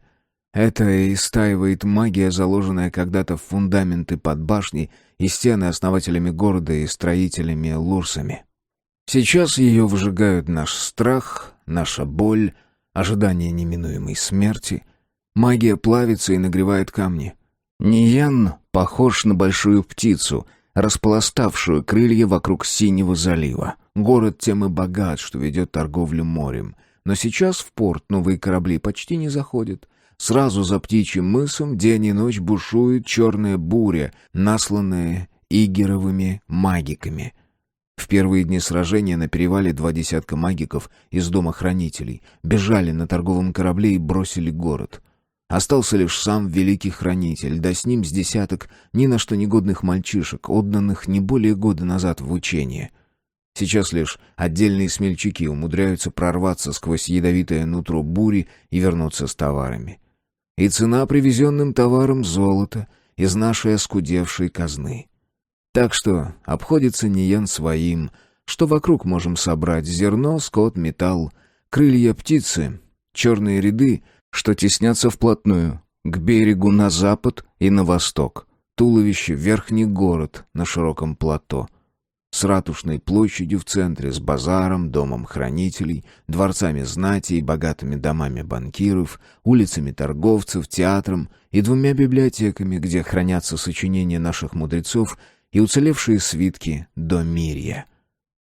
Это истаивает магия, заложенная когда-то в фундаменты под башней и стены основателями города и строителями Лурсами. Сейчас ее выжигают наш страх, наша боль, ожидание неминуемой смерти. Магия плавится и нагревает камни. Ниен похож на большую птицу, распластавшую крылья вокруг Синего залива. Город тем и богат, что ведет торговлю морем. Но сейчас в порт новые корабли почти не заходят. Сразу за птичьим мысом день и ночь бушует черная буря, насланная игеровыми магиками. В первые дни сражения на перевале 20 магиков из дома хранителей бежали на торговом корабле и бросили город. Остался лишь сам великий хранитель, да с ним с десяток ни на что негодных мальчишек, отданных не более года назад в учение. Сейчас лишь отдельные смельчаки умудряются прорваться сквозь ядовитое нутро бури и вернуться с товарами. И цена привезенным товарам — золото из нашей оскудевшей казны. Так что обходится Ниен своим, что вокруг можем собрать: зерно, скот, металл, крылья птицы, черные ряды, что теснятся вплотную, к берегу на запад и на восток, туловище — верхний город на широком плато, с ратушной площадью в центре, с базаром, домом хранителей, дворцами знати и богатыми домами банкиров, улицами торговцев, театром и 2 библиотеками, где хранятся сочинения наших мудрецов и уцелевшие свитки домирья.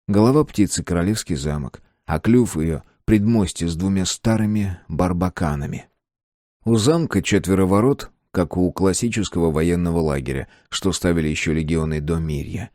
Голова птицы — королевский замок, а клюв ее — предмостье с 2 старыми барбаканами. У замка 4 ворот, как у классического военного лагеря, что ставили еще легионы домирья.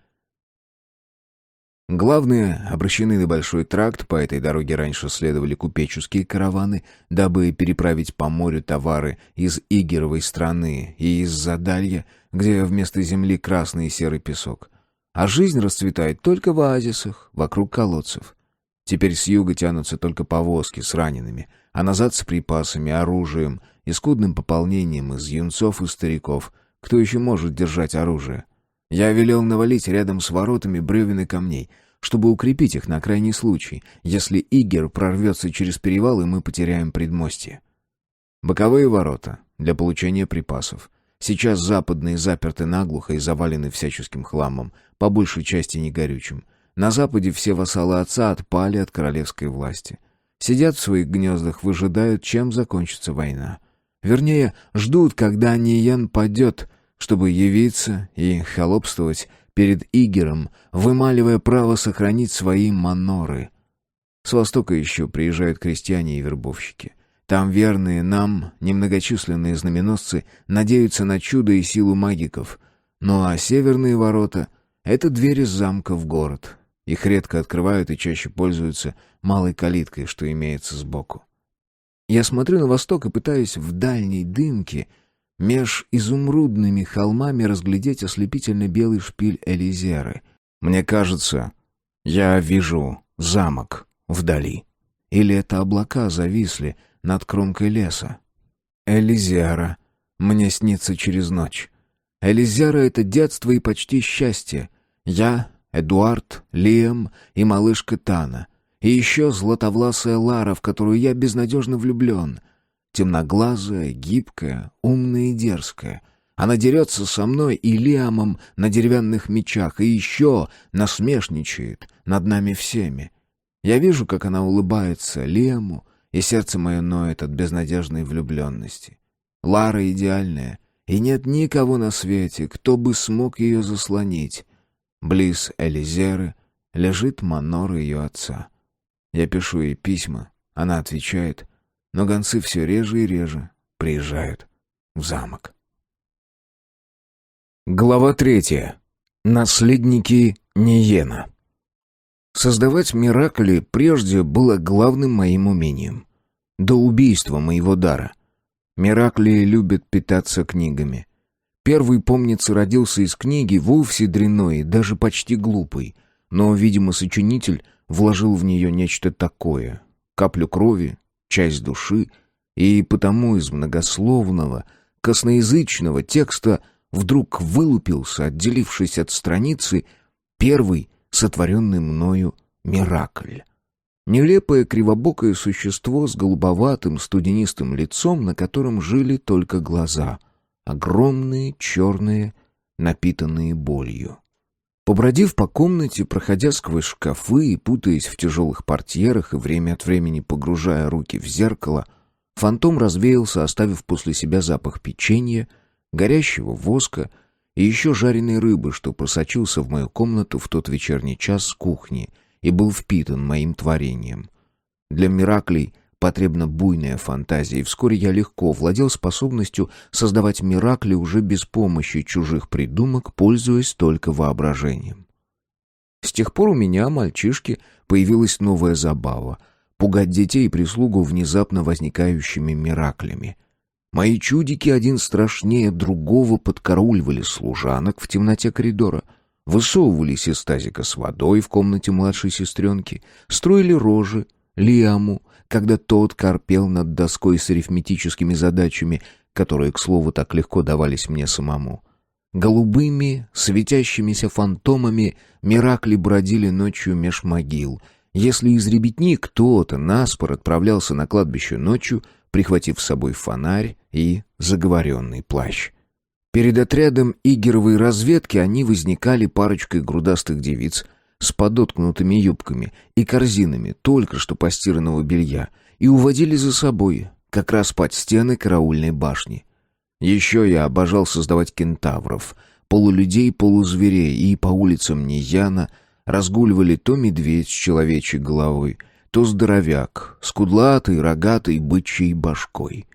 Главные обращены на большой тракт, по этой дороге раньше следовали купеческие караваны, дабы переправить по морю товары из Игеровой страны и из Задалья, где вместо земли красный и серый песок. А жизнь расцветает только в оазисах, вокруг колодцев. Теперь с юга тянутся только повозки с ранеными, а назад с припасами, оружием и скудным пополнением из юнцов и стариков. Кто еще может держать оружие? Я велел навалить рядом с воротами бревен и камней, чтобы укрепить их на крайний случай, если Игер прорвется через перевал, и мы потеряем предмостье. Боковые ворота для получения припасов. Сейчас западные заперты наглухо и завалены всяческим хламом, по большей части негорючим. На западе все вассалы отца отпали от королевской власти. Сидят в своих гнездах, выжидают, чем закончится война. Вернее, ждут, когда Ниен падет, чтобы явиться и холопствовать перед Игером, вымаливая право сохранить свои маноры. С востока еще приезжают крестьяне и вербовщики. Там верные нам немногочисленные знаменосцы надеются на чудо и силу магиков. Ну а северные ворота — это двери замка в город. Их редко открывают и чаще пользуются малой калиткой, что имеется сбоку. Я смотрю на восток и пытаюсь в дальней дымке меж изумрудными холмами разглядеть ослепительно белый шпиль Элизеры. Мне кажется, я вижу замок вдали. Или это облака зависли над кромкой леса? Элизера мне снится через ночь. Элизера — это детство и почти счастье. Я, Эдуард, Лиам и малышка Тана. И еще златовласая Лара, в которую я безнадежно влюблен. Темноглазая, гибкая, умная и дерзкая. Она дерется со мной и Лиамом на деревянных мечах, и еще насмешничает над нами всеми. Я вижу, как она улыбается Лиаму, и сердце мое ноет от безнадежной влюбленности. Лара идеальная, и нет никого на свете, кто бы смог ее заслонить. Близ Элизеры лежит манор ее отца. Я пишу ей письма, она отвечает, но гонцы все реже и реже приезжают в замок. Глава 3. Наследники Ниена. Создавать миракли прежде было главным моим умением. До убийства моего дара. Миракли любят питаться книгами. Первый, помнится, родился из книги, вовсе дрянной, даже почти глупый. Но, видимо, сочинитель вложил в нее нечто такое. Каплю крови, часть души, и потому из многословного, косноязычного текста вдруг вылупился, отделившись от страницы, первый, сотворенный мною, миракль. Нелепое кривобокое существо с голубоватым студенистым лицом, на котором жили только глаза, огромные, черные, напитанные болью. Побродив по комнате, проходя сквозь шкафы и путаясь в тяжелых портьерах и время от времени погружая руки в зеркало, фантом развеялся, оставив после себя запах печенья, горящего воска и еще жареной рыбы, что просочился в мою комнату в тот вечерний час с кухни и был впитан моим творением. Для мираклей потребна буйная фантазия, и вскоре я легко владел способностью создавать миракли уже без помощи чужих придумок, пользуясь только воображением. С тех пор у меня, мальчишки, появилась новая забава — пугать детей и прислугу внезапно возникающими мираклями. Мои чудики один страшнее другого подкарауливали служанок в темноте коридора, высовывались из тазика с водой в комнате младшей сестренки, строили рожи Лиаму, когда тот корпел над доской с арифметическими задачами, которые, к слову, так легко давались мне самому. Голубыми, светящимися фантомами миракли бродили ночью меж могил. Если из ребятни кто-то наспор отправлялся на кладбище ночью, прихватив с собой фонарь и заговоренный плащ. Перед отрядом игеровой разведки они возникали парочкой грудастых девиц с подоткнутыми юбками и корзинами только что постиранного белья и уводили за собой, как раз под стены караульной башни. Еще я обожал создавать кентавров, полулюдей, полузверей, и по улицам Нияна разгуливали то медведь с человечьей головой, то здоровяк с кудлатой, рогатой бычьей башкой.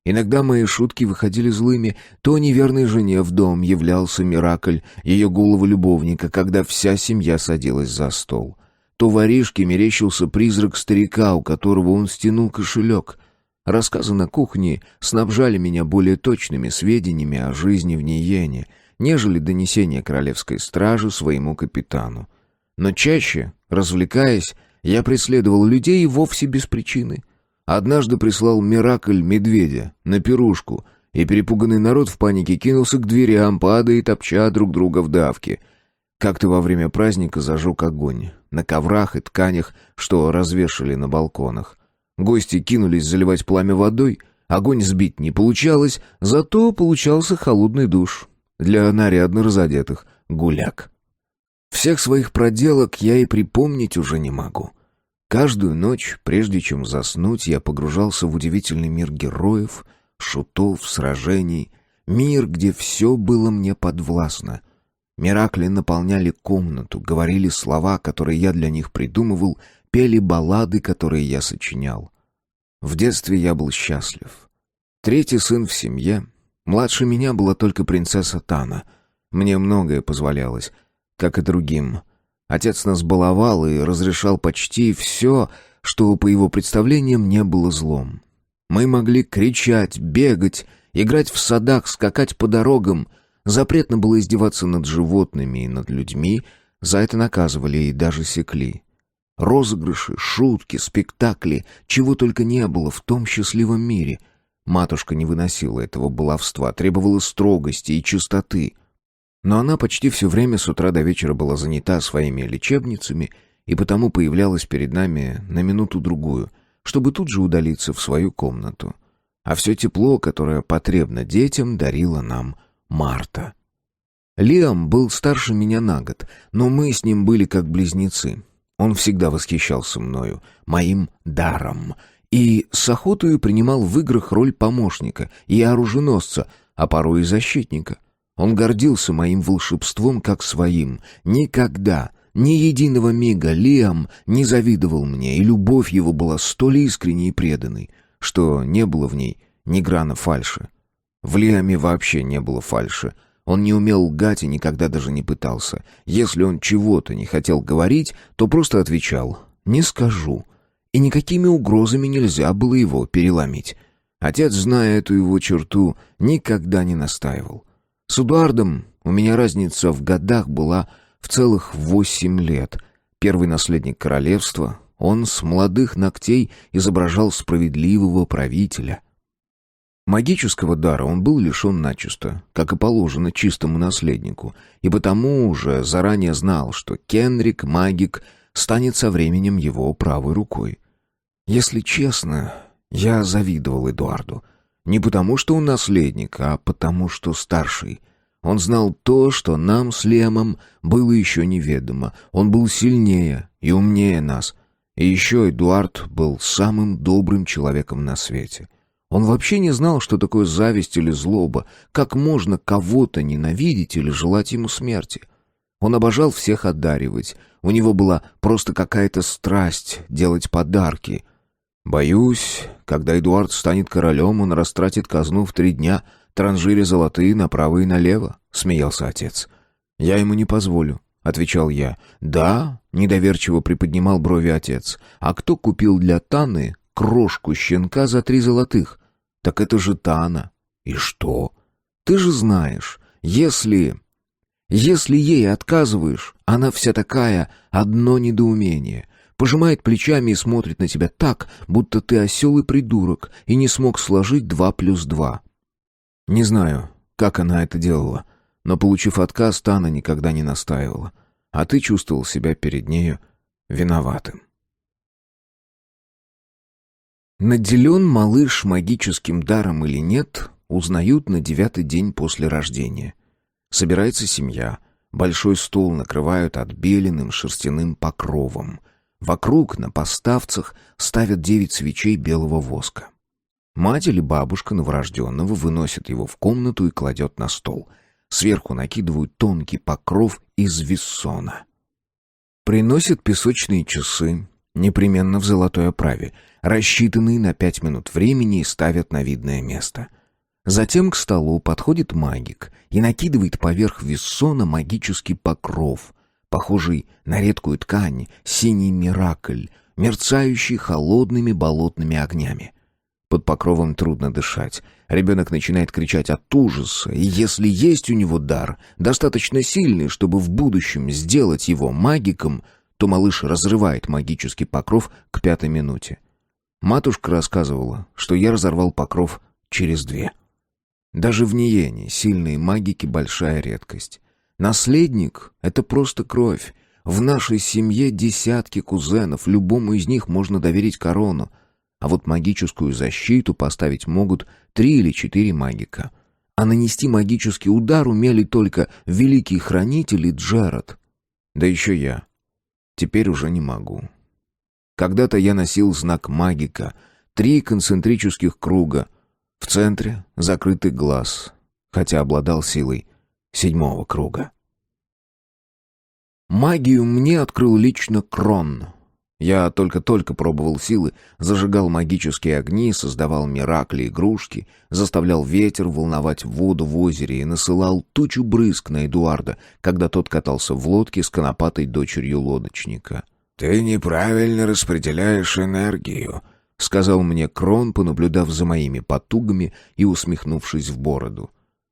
Иногда мои шутки выходили злыми, то неверной жене в дом являлся миракль ее голого любовника, когда вся семья садилась за стол. То воришке мерещился призрак старика, у которого он стянул кошелек. Рассказы на кухне снабжали меня более точными сведениями о жизни в Ниене, нежели донесения королевской стражи своему капитану. Но чаще, развлекаясь, я преследовал людей вовсе без причины. Однажды прислал миракль медведя на пирушку, и перепуганный народ в панике кинулся к дверям, падая и топча друг друга в давке. Как-то во время праздника зажег огонь на коврах и тканях, что развешали на балконах. Гости кинулись заливать пламя водой, огонь сбить не получалось, зато получался холодный душ для нарядно разодетых гуляк. Всех своих проделок я и припомнить уже не могу. Каждую ночь, прежде чем заснуть, я погружался в удивительный мир героев, шутов, сражений, мир, где все было мне подвластно. Миракли наполняли комнату, говорили слова, которые я для них придумывал, пели баллады, которые я сочинял. В детстве я был счастлив. Третий сын в семье. Младше меня была только принцесса Тана. Мне многое позволялось, как и другим. Отец нас баловал и разрешал почти все, что, по его представлениям, не было злом. Мы могли кричать, бегать, играть в садах, скакать по дорогам. Запретно было издеваться над животными и над людьми, за это наказывали и даже секли. Розыгрыши, шутки, спектакли, чего только не было в том счастливом мире. Матушка не выносила этого баловства, требовала строгости и чистоты. Но она почти все время с утра до вечера была занята своими лечебницами и потому появлялась перед нами на минуту-другую, чтобы тут же удалиться в свою комнату. А все тепло, которое потребно детям, дарила нам Марта. Лиам был старше меня на год, но мы с ним были как близнецы. Он всегда восхищался мною, моим даром, и с охотою принимал в играх роль помощника и оруженосца, а порой и защитника. Он гордился моим волшебством как своим. Никогда, ни единого мига Лиам не завидовал мне, и любовь его была столь искренней и преданной, что не было в ней ни грана фальши. В Лиаме вообще не было фальши. Он не умел лгать и никогда даже не пытался. Если он чего-то не хотел говорить, то просто отвечал «не скажу». И никакими угрозами нельзя было его переломить. Отец, зная эту его черту, никогда не настаивал. С Эдуардом у меня разница в годах была в целых 8 лет. Первый наследник королевства, он с молодых ногтей изображал справедливого правителя. Магического дара он был лишен начисто, как и положено чистому наследнику, и потому уже заранее знал, что Кенрик, магик, станет со временем его правой рукой. Если честно, я завидовал Эдуарду. Не потому, что он наследник, а потому, что старший. Он знал то, что нам с Лемом было еще неведомо. Он был сильнее и умнее нас. И еще Эдуард был самым добрым человеком на свете. Он вообще не знал, что такое зависть или злоба, как можно кого-то ненавидеть или желать ему смерти. Он обожал всех одаривать. У него была просто какая-то страсть делать подарки. Боюсь, когда Эдуард станет королем, он растратит казну в 3 дня, транжиря золотые направо и налево, — смеялся отец. Я ему не позволю. отвечал я. «Да», — недоверчиво приподнимал брови отец. «А кто купил для Таны крошку щенка за 3 золотых? Так это же Тана». «И что?» «Ты же знаешь, если ей отказываешь, она вся такая, одно недоумение. Пожимает плечами и смотрит на тебя так, будто ты осел и придурок, и не смог сложить 2 плюс 2. Не знаю, как она это делала, но, получив отказ, Тана никогда не настаивала. А ты чувствовал себя перед нею виноватым. Наделен малыш магическим даром или нет, узнают на 9-й день после рождения. Собирается семья, большой стол накрывают отбеленным шерстяным покровом. Вокруг на поставцах ставят 9 свечей белого воска. Мать или бабушка новорожденного выносит его в комнату и кладет на стол. Сверху накидывают тонкий покров из виссона. Приносят песочные часы, непременно в золотой оправе, рассчитанные на 5 минут времени, и ставят на видное место. Затем к столу подходит магик и накидывает поверх виссона магический покров, похожий на редкую ткань, синий миракль, мерцающий холодными болотными огнями. Под покровом трудно дышать. Ребенок начинает кричать от ужаса, и если есть у него дар, достаточно сильный, чтобы в будущем сделать его магиком, то малыш разрывает магический покров к 5-й минуте. Матушка рассказывала, что я разорвал покров через 2. Даже в Ниене сильные магики — большая редкость. Наследник — это просто кровь. В нашей семье десятки кузенов, любому из них можно доверить корону. А вот магическую защиту поставить могут 3 или 4 магика. А нанести магический удар умели только великий хранитель и Джеред. Да еще я. Теперь уже не могу. Когда-то я носил знак магика, 3 концентрических круга. В центре закрытый глаз, хотя обладал силой 7-го круга. Магию мне открыл лично Крон. Я только-только пробовал силы, зажигал магические огни, создавал миракли, игрушки, заставлял ветер волновать воду в озере и насылал тучу брызг на Эдуарда, когда тот катался в лодке с конопатой дочерью лодочника. «Ты неправильно распределяешь энергию», — сказал мне Крон, понаблюдав за моими потугами и усмехнувшись в бороду.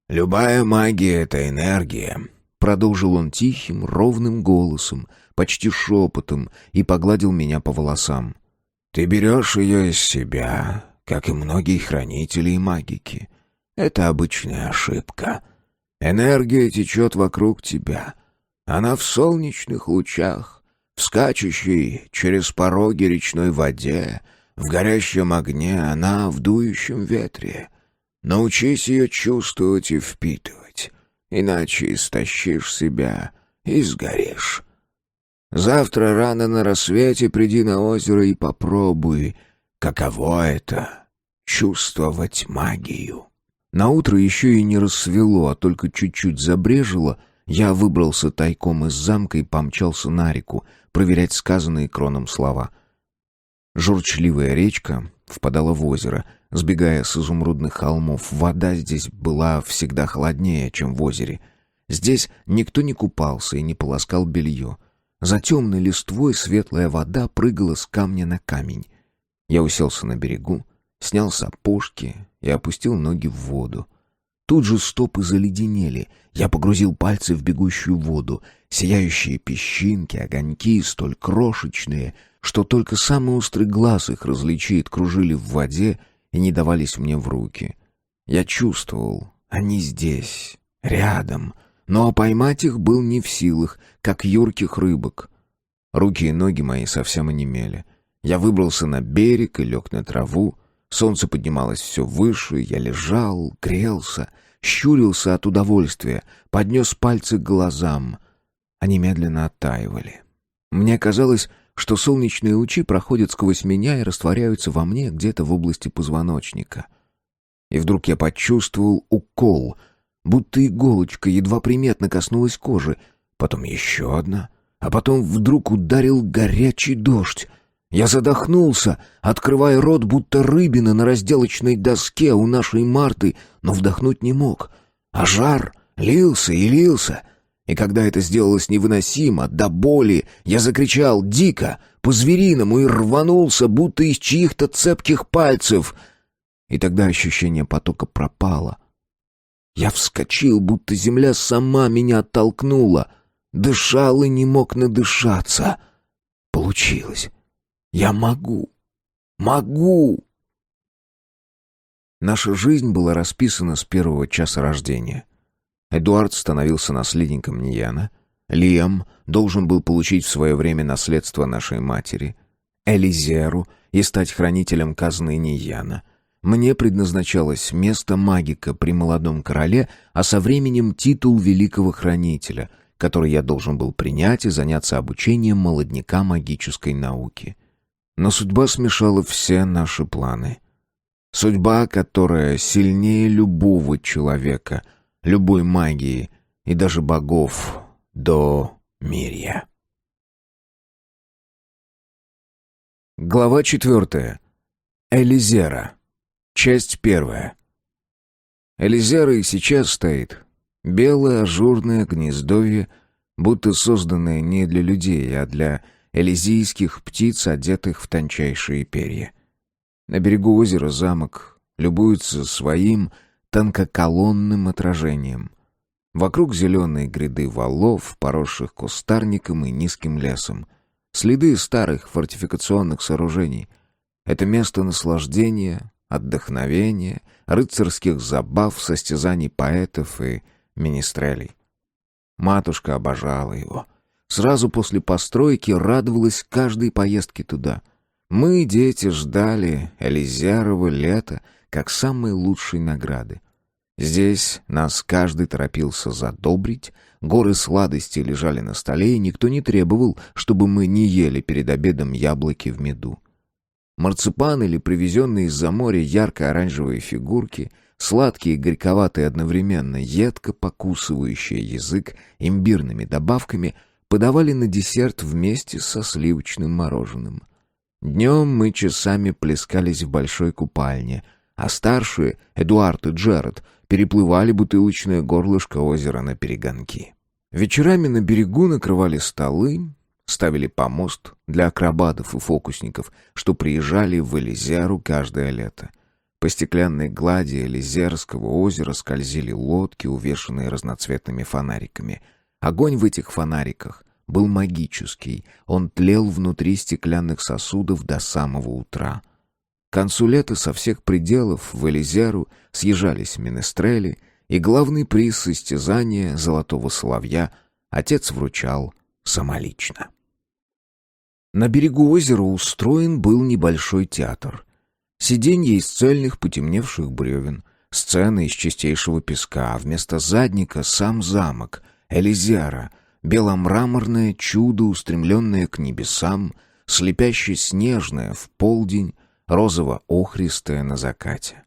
«Любая магия — это энергия», — продолжил он тихим, ровным голосом, почти шепотом, и погладил меня по волосам. «Ты берешь ее из себя, как и многие хранители и магики. Это обычная ошибка. Энергия течет вокруг тебя. Она в солнечных лучах, в скачущей через пороги речной воде, в горящем огне, она в дующем ветре. Научись ее чувствовать и впитывать, иначе истощишь себя и сгоришь. Завтра рано на рассвете приди на озеро и попробуй, каково это — чувствовать магию». Наутро еще и не рассвело, а только чуть-чуть забрежило. Я выбрался тайком из замка и помчался на реку, проверять сказанные Кроном слова. Журчливая речка впадала в озеро, сбегая с изумрудных холмов. Вода здесь была всегда холоднее, чем в озере. Здесь никто не купался и не полоскал белье. За темной листвой светлая вода прыгала с камня на камень. Я уселся на берегу, снял сапожки и опустил ноги в воду. Тут же стопы заледенели. Я погрузил пальцы в бегущую воду. Сияющие песчинки, огоньки, столь крошечные, что только самый острый глаз их различит, кружили в воде и не давались мне в руки. Я чувствовал, они здесь, рядом, но поймать их был не в силах, как юрких рыбок. Руки и ноги мои совсем онемели. Я выбрался на берег и лег на траву. Солнце поднималось все выше, я лежал, грелся, щурился от удовольствия, поднес пальцы к глазам. Они медленно оттаивали. Мне казалось, что солнечные лучи проходят сквозь меня и растворяются во мне где-то в области позвоночника. И вдруг я почувствовал укол, будто иголочка едва приметно коснулась кожи, потом еще одна, а потом вдруг ударил горячий дождь. Я задохнулся, открывая рот, будто рыбина на разделочной доске у нашей Марты, но вдохнуть не мог. А жар лился и лился. И когда это сделалось невыносимо, до боли, я закричал дико, по-звериному, и рванулся, будто из чьих-то цепких пальцев. И тогда ощущение потока пропало. Я вскочил, будто земля сама меня оттолкнула. Дышал и не мог надышаться. Получилось. Я могу. Могу. Наша жизнь была расписана с первого часа рождения. Эдуард становился наследником Нияна. Лиам должен был получить в свое время наследство нашей матери. Элизеру и стать хранителем казны Нияна. Мне предназначалось место магика при молодом короле, а со временем титул великого хранителя, который я должен был принять и заняться обучением молодняка магической науки. Но судьба смешала все наши планы. Судьба, которая сильнее любого человека, любой магии и даже богов до Мирья. Глава 4. Элизера. Часть 1. Элизера и сейчас стоит. Белое ажурное гнездовье, будто созданное не для людей, а для элизийских птиц, одетых в тончайшие перья. На берегу озера замок любуется своим тонкоколонным отражением. Вокруг зеленые гряды валов, поросших кустарником и низким лесом. Следы старых фортификационных сооружений. Это место наслаждения, отдохновения, рыцарских забав, состязаний поэтов и министрелей. Матушка обожала его. Сразу после постройки радовалась каждой поездке туда. Мы, дети, ждали Элизерово лето как самой лучшей награды. Здесь нас каждый торопился задобрить, горы сладостей лежали на столе, и никто не требовал, чтобы мы не ели перед обедом яблоки в меду. Марципан или привезенные из-за моря ярко-оранжевые фигурки, сладкие и горьковатые одновременно, едко покусывающие язык имбирными добавками, подавали на десерт вместе со сливочным мороженым. Днем мы часами плескались в большой купальне, а старшие, Эдуард и Джеред, переплывали бутылочное горлышко озера наперегонки. Вечерами на берегу накрывали столы, ставили помост для акробатов и фокусников, что приезжали в Элизеру каждое лето. По стеклянной глади Элизерского озера скользили лодки, увешанные разноцветными фонариками. Огонь в этих фонариках был магический, он тлел внутри стеклянных сосудов до самого утра. К концу лета со всех пределов в Элизеру съезжались менестрели, и главный приз состязания «Золотого соловья» отец вручал самолично. На берегу озера устроен был небольшой театр. Сиденья из цельных потемневших бревен, сцена из чистейшего песка, а вместо задника сам замок, Элизера, беломраморное чудо, устремленное к небесам, слепяще-снежное в полдень, розово-охристое на закате.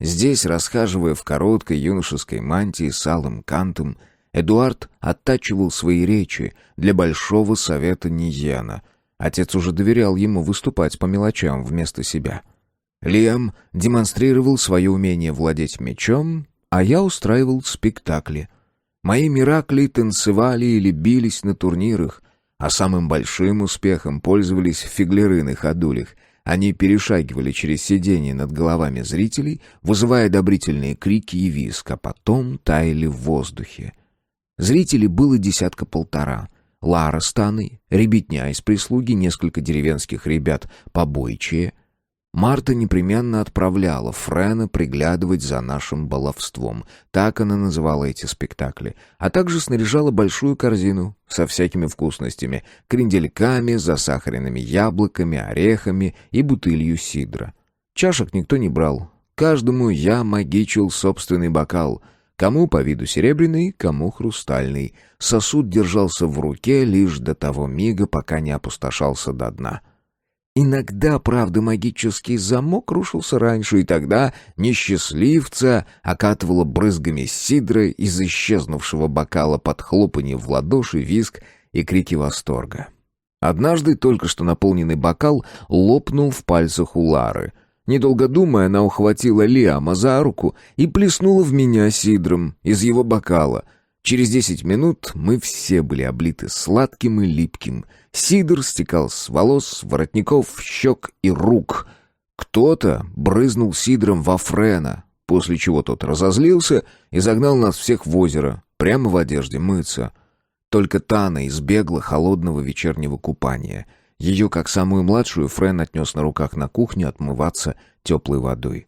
Здесь, расхаживая в короткой юношеской мантии с алым кантом, Эдуард оттачивал свои речи для Большого совета Нияна. Отец уже доверял ему выступать по мелочам вместо себя. Лиам демонстрировал свое умение владеть мечом, а я устраивал спектакли. Мои миракли танцевали или бились на турнирах, а самым большим успехом пользовались фигляры на ходулях. Они перешагивали через сиденье над головами зрителей, вызывая одобрительные крики и визг, а потом таяли в воздухе. Зрителей было 10-полтора. Лара с Таной, ребятня из прислуги, несколько деревенских ребят побойчее. Марта непременно отправляла Френа приглядывать за нашим баловством, так она называла эти спектакли, а также снаряжала большую корзину со всякими вкусностями, крендельками, засахаренными яблоками, орехами и бутылью сидра. Чашек никто не брал, каждому я магичил собственный бокал, кому по виду серебряный, кому хрустальный. Сосуд держался в руке лишь до того мига, пока не опустошался до дна. Иногда, правда, магический замок рушился раньше, и тогда несчастливца окатывало брызгами сидра из исчезнувшего бокала под хлопанье в ладоши, визг и крики восторга. Однажды только что наполненный бокал лопнул в пальцах у Лары. Недолго думая, она ухватила Лиама за руку и плеснула в меня сидром из его бокала. Через 10 минут мы все были облиты сладким и липким. Сидр стекал с волос, воротников, щек и рук. Кто-то брызнул сидром во Френа, после чего тот разозлился и загнал нас всех в озеро, прямо в одежде, мыться. Только Тана избегла холодного вечернего купания. Ее, как самую младшую, Френ отнес на руках на кухню отмываться теплой водой.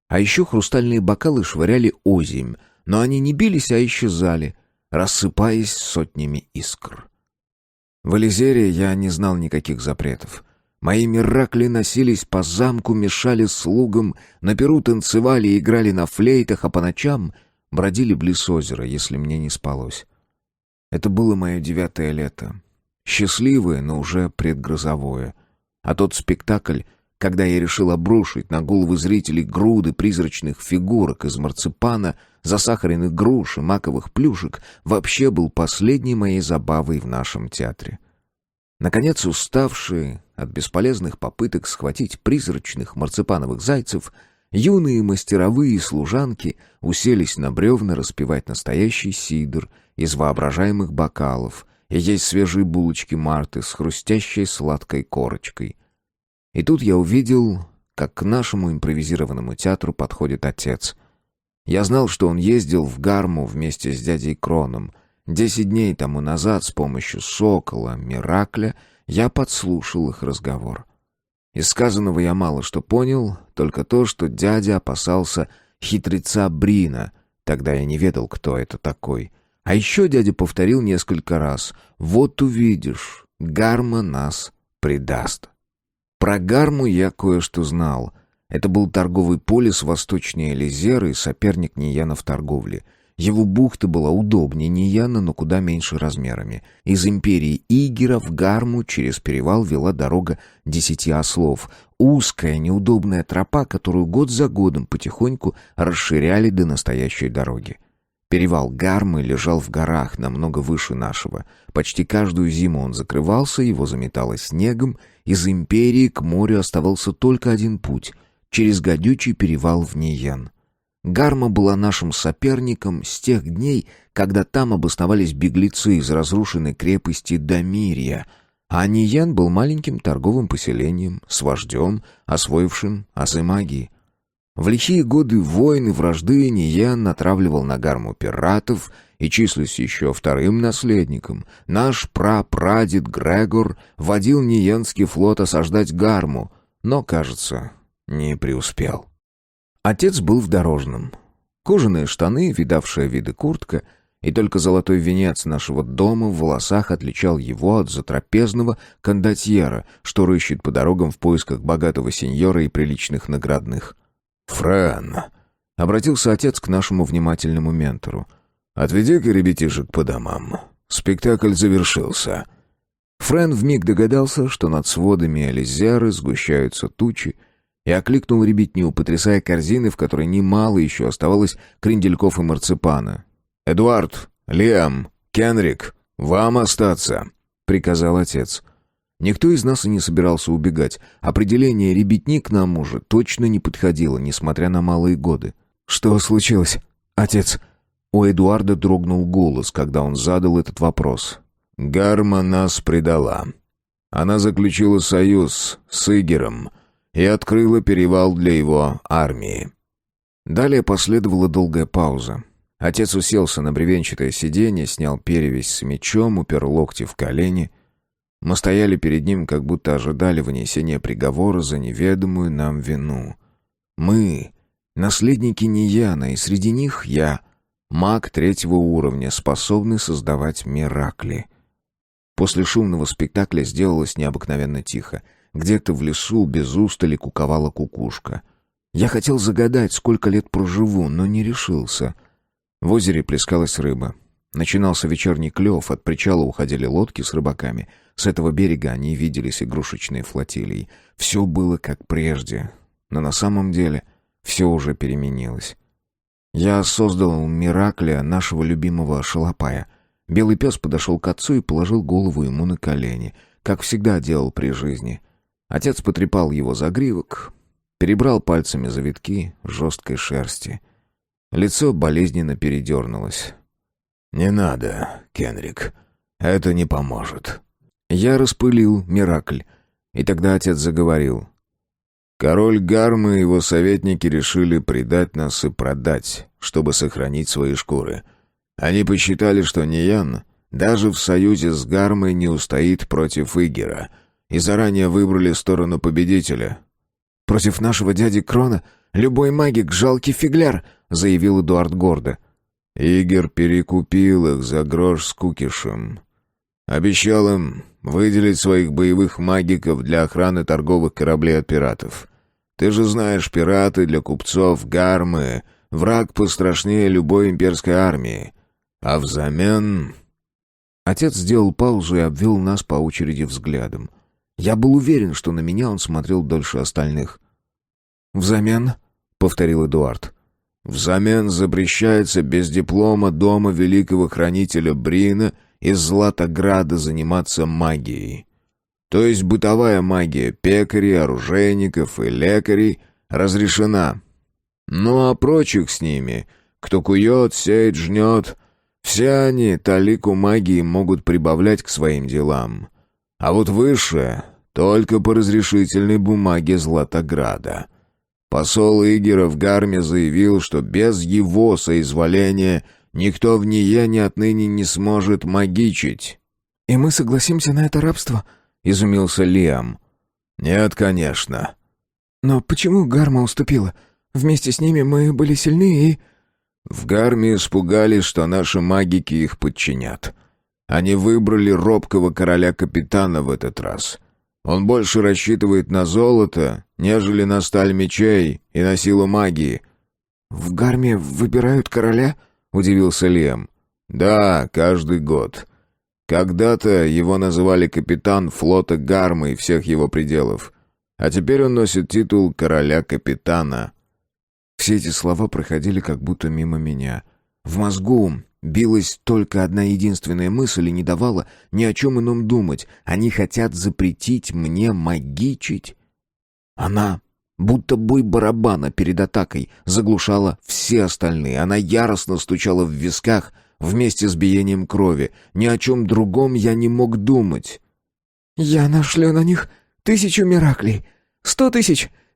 А еще хрустальные бокалы швыряли озимь, но они не бились, а исчезали, рассыпаясь сотнями искр. В Элизере я не знал никаких запретов. Мои миракли носились по замку, мешали слугам, на перу танцевали и играли на флейтах, а по ночам бродили близ озера, если мне не спалось. Это было мое 9-е лето. Счастливое, но уже предгрозовое. А тот спектакль, когда я решил обрушить на головы зрителей груды призрачных фигурок из марципана, засахаренных груш и маковых плюшек, вообще был последней моей забавой в нашем театре. Наконец, уставшие от бесполезных попыток схватить призрачных марципановых зайцев, юные мастеровые служанки уселись на бревна распивать настоящий сидр из воображаемых бокалов и есть свежие булочки Марты с хрустящей сладкой корочкой. И тут я увидел, как к нашему импровизированному театру подходит отец. Я знал, что он ездил в Гарму вместе с дядей Кроном. 10 дней тому назад с помощью сокола Миракля я подслушал их разговор. Из сказанного я мало что понял, только то, что дядя опасался хитреца Брина. Тогда я не ведал, кто это такой. А еще дядя повторил несколько раз: «Вот увидишь, Гарма нас предаст». Про Гарму я кое-что знал. Это был торговый полис восточнее Элизеры и соперник Нияна в торговле. Его бухта была удобнее Нияна, но куда меньше размерами. Из империи Игера в Гарму через перевал вела дорога 10 ослов. Узкая, неудобная тропа, которую год за годом потихоньку расширяли до настоящей дороги. Перевал Гармы лежал в горах, намного выше нашего. Почти каждую зиму он закрывался, его заметало снегом. Из империи к морю оставался только один путь — через гадючий перевал в Ниян. Гарма была нашим соперником с тех дней, когда там обосновались беглецы из разрушенной крепости Дамирья, а Ниян был маленьким торговым поселением с вождем, освоившим азы магии. В лихие годы войн и вражды Ниян натравливал на Гарму пиратов и, числясь еще вторым наследником, наш прапрадед Грегор водил Ниянский флот осаждать Гарму, но, кажется, не преуспел. Отец был в дорожном. Кожаные штаны, видавшая виды куртка, и только золотой венец нашего дома в волосах отличал его от затрапезного кондотьера, что рыщет по дорогам в поисках богатого сеньора и приличных наградных. «Френ», — обратился отец к нашему внимательному ментору, — «отведи-ка ребятишек по домам. Спектакль завершился». Френ вмиг догадался, что над сводами Элизеры сгущаются тучи, и окликнул ребятню, потрясая корзины, в которой немало еще оставалось крендельков и марципана. «Эдуард, Лиам, Кенрик, вам остаться», — приказал отец. Никто из нас и не собирался убегать. Определение «ребятни» к нам уже точно не подходило, несмотря на малые годы. «Что случилось, отец?» У Эдуарда дрогнул голос, когда он задал этот вопрос. «Гарма нас предала. Она заключила союз с Игером и открыла перевал для его армии». Далее последовала долгая пауза. Отец уселся на бревенчатое сиденье, снял перевязь с мечом, упер локти в колени. Мы стояли перед ним, как будто ожидали вынесения приговора за неведомую нам вину. Мы — наследники Нияна, и среди них я — маг 3-го уровня, способный создавать миракли. После шумного спектакля сделалось необыкновенно тихо. Где-то в лесу без устали куковала кукушка. Я хотел загадать, сколько лет проживу, но не решился. В озере плескалась рыба. Начинался вечерний клев, от причала уходили лодки с рыбаками. С этого берега они виделись игрушечной флотилией. Все было как прежде, но на самом деле все уже переменилось. Я создал Миракля, нашего любимого шалопая. Белый пес подошел к отцу и положил голову ему на колени, как всегда делал при жизни. Отец потрепал его загривок, перебрал пальцами завитки жесткой шерсти. Лицо болезненно передернулось. «Не надо, Кенрик. Это не поможет». Я распылил Миракль, и тогда отец заговорил. Король Гармы и его советники решили предать нас и продать, чтобы сохранить свои шкуры. Они посчитали, что Ниян даже в союзе с Гармой не устоит против Игера, и заранее выбрали сторону победителя. «Против нашего дяди Крона любой магик — жалкий фигляр», — заявил Эдуард гордо. Игер перекупил их за грош с кукишем. Обещал им выделить своих боевых магиков для охраны торговых кораблей от пиратов. Ты же знаешь, пираты для купцов Гармы — враг пострашнее любой имперской армии. А взамен... Отец сделал паузу и обвел нас по очереди взглядом. Я был уверен, что на меня он смотрел дольше остальных. «Взамен?» — повторил Эдуард. «Взамен запрещается без диплома дома великого хранителя Брина из Златограда заниматься магией. То есть бытовая магия пекарей, оружейников и лекарей разрешена. Ну а прочих с ними, кто кует, сеет, жнет, все они талику магии могут прибавлять к своим делам. А вот высшее только по разрешительной бумаге Златограда. Посол Игера в Гарме заявил, что без его соизволения никто в Ниене отныне не сможет магичить». «И мы согласимся на это рабство?» — изумился Лиам. «Нет, конечно». «Но почему Гарма уступила? Вместе с ними мы были сильны и...» «В Гарме испугались, что наши магики их подчинят. Они выбрали робкого короля-капитана в этот раз. Он больше рассчитывает на золото, нежели на сталь мечей и на силу магии». «В Гарме выбирают короля?» — удивился Лиам. «Да, каждый год. Когда-то его называли капитан флота Гармы и всех его пределов. А теперь он носит титул короля-капитана». Все эти слова проходили как будто мимо меня. В мозгу билась только одна единственная мысль и не давала ни о чем ином думать. Они хотят запретить мне магичить. Она, будто бой барабана перед атакой, заглушала все остальные. Она яростно стучала в висках вместе с биением крови. Ни о чем другом я не мог думать. «Я нашлю на них 1000 мираклей. 100 000.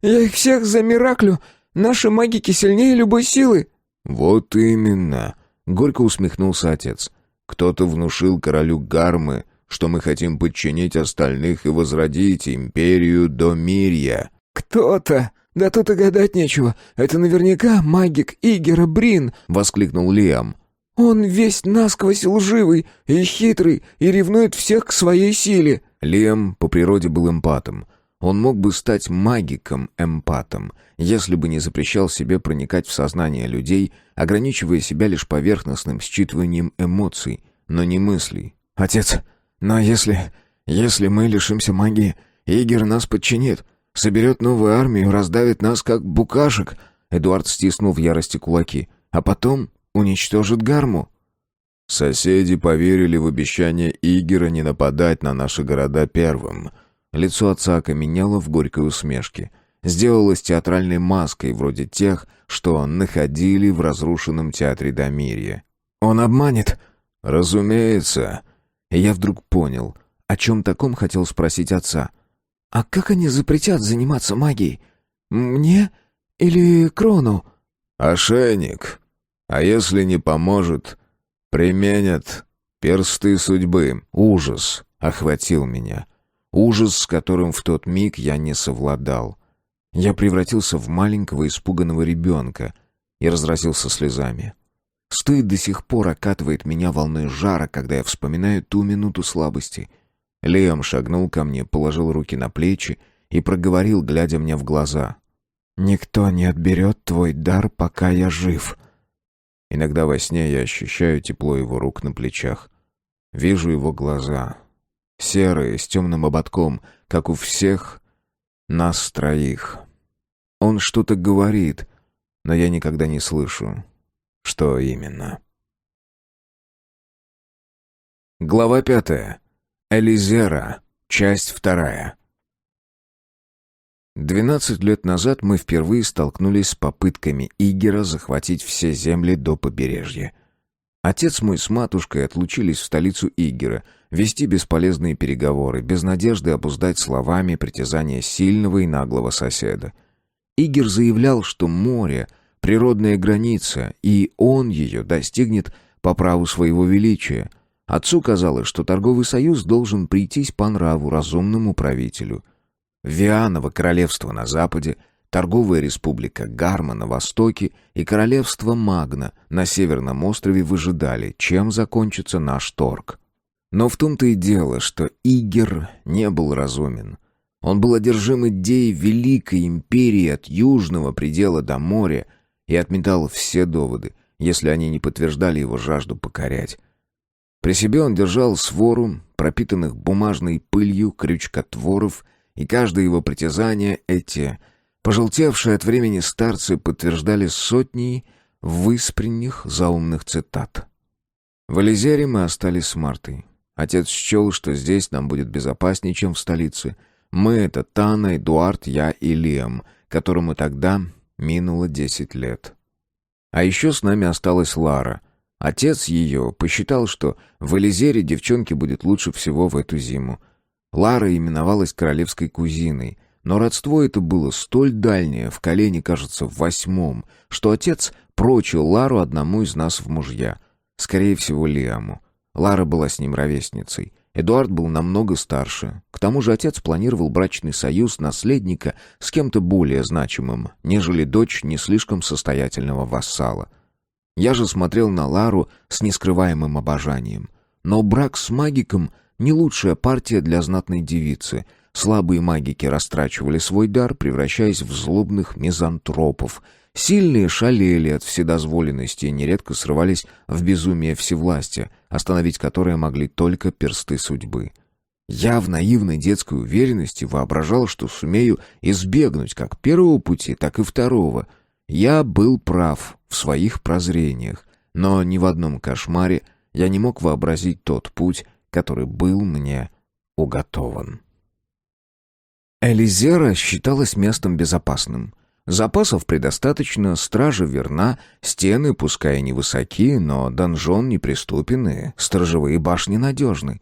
Я их всех за мираклю. Наши магики сильнее любой силы». «Вот именно», — горько усмехнулся отец. «Кто-то внушил королю Гармы, что мы хотим подчинить остальных и возродить империю Домирья». «Кто-то? Да тут и гадать нечего. Это наверняка магик Игера Брин», — воскликнул Лиам. «Он весь насквозь лживый и хитрый и ревнует всех к своей силе». Лиам по природе был эмпатом. Он мог бы стать магиком-эмпатом, если бы не запрещал себе проникать в сознание людей, ограничивая себя лишь поверхностным считыванием эмоций, но не мыслей. «Отец, но если мы лишимся магии, Игер нас подчинит, соберет новую армию, раздавит нас как букашек», — Эдуард стиснул в ярости кулаки, «а потом уничтожит Гарму». «Соседи поверили в обещание Игера не нападать на наши города первым». Лицо отца окаменело в горькой усмешке. Сделалось театральной маской, вроде тех, что находили в разрушенном театре Домирья. «Он обманет!» «Разумеется!» И я вдруг понял, о чем таком хотел спросить отца. «А как они запретят заниматься магией? Мне или Крону?» «Ошейник. А если не поможет, применят персты судьбы». Ужас охватил меня. Ужас, с которым в тот миг я не совладал. Я превратился в маленького испуганного ребенка и разразился слезами. Стыд до сих пор окатывает меня волной жара, когда я вспоминаю ту минуту слабости. Лиам шагнул ко мне, положил руки на плечи и проговорил, глядя мне в глаза. «Никто не отберет твой дар, пока я жив». Иногда во сне я ощущаю тепло его рук на плечах. Вижу его глаза. Серые, с темным ободком, как у всех нас троих. Он что-то говорит, но я никогда не слышу, что именно. Глава 5. Элизера. Часть 2. 12 лет назад мы впервые столкнулись с попытками Игера захватить все земли до побережья. Отец мой с матушкой отлучились в столицу Игера, вести бесполезные переговоры, без надежды обуздать словами притязания сильного и наглого соседа. Игер заявлял, что море — природная граница, и он ее достигнет по праву своего величия. Отцу казалось, что торговый союз должен прийтись по нраву разумному правителю. Вианово королевство на западе, торговая республика Гарма на востоке и королевство Магна на северном острове выжидали, чем закончится наш торг. Но в том-то и дело, что Игер не был разумен. Он был одержим идеей великой империи от южного предела до моря и отметал все доводы, если они не подтверждали его жажду покорять. При себе он держал свору пропитанных бумажной пылью крючкотворов, и каждое его притязание эти, пожелтевшие от времени старцы, подтверждали сотней выспренних заумных цитат. В Элизере мы остались с Мартой. Отец счел, что здесь нам будет безопаснее, чем в столице. Мы — это Тана, Эдуард, я и Лиам, которому тогда минуло 10 лет. А еще с нами осталась Лара. Отец ее посчитал, что в Элизере девчонке будет лучше всего в эту зиму. Лара именовалась королевской кузиной, но родство это было столь дальнее, в колене, кажется, в 8-м, что отец прочил Лару одному из нас в мужья, скорее всего, Лиаму. Лара была с ним ровесницей. Эдуард был намного старше. К тому же отец планировал брачный союз наследника с кем-то более значимым, нежели дочь не слишком состоятельного вассала. Я же смотрел на Лару с нескрываемым обожанием. Но брак с магиком — не лучшая партия для знатной девицы. Слабые магики растрачивали свой дар, превращаясь в злобных мизантропов. Сильные шалели от вседозволенности и нередко срывались в безумие всевластия, остановить которое могли только персты судьбы. Я в наивной детской уверенности воображал, что сумею избегнуть как первого пути, так и второго. Я был прав в своих прозрениях, но ни в одном кошмаре я не мог вообразить тот путь, который был мне уготован. Элизера считалась местом безопасным. Запасов предостаточно, стража верна, стены, пускай и невысоки, но донжон неприступен и сторожевые башни надежны.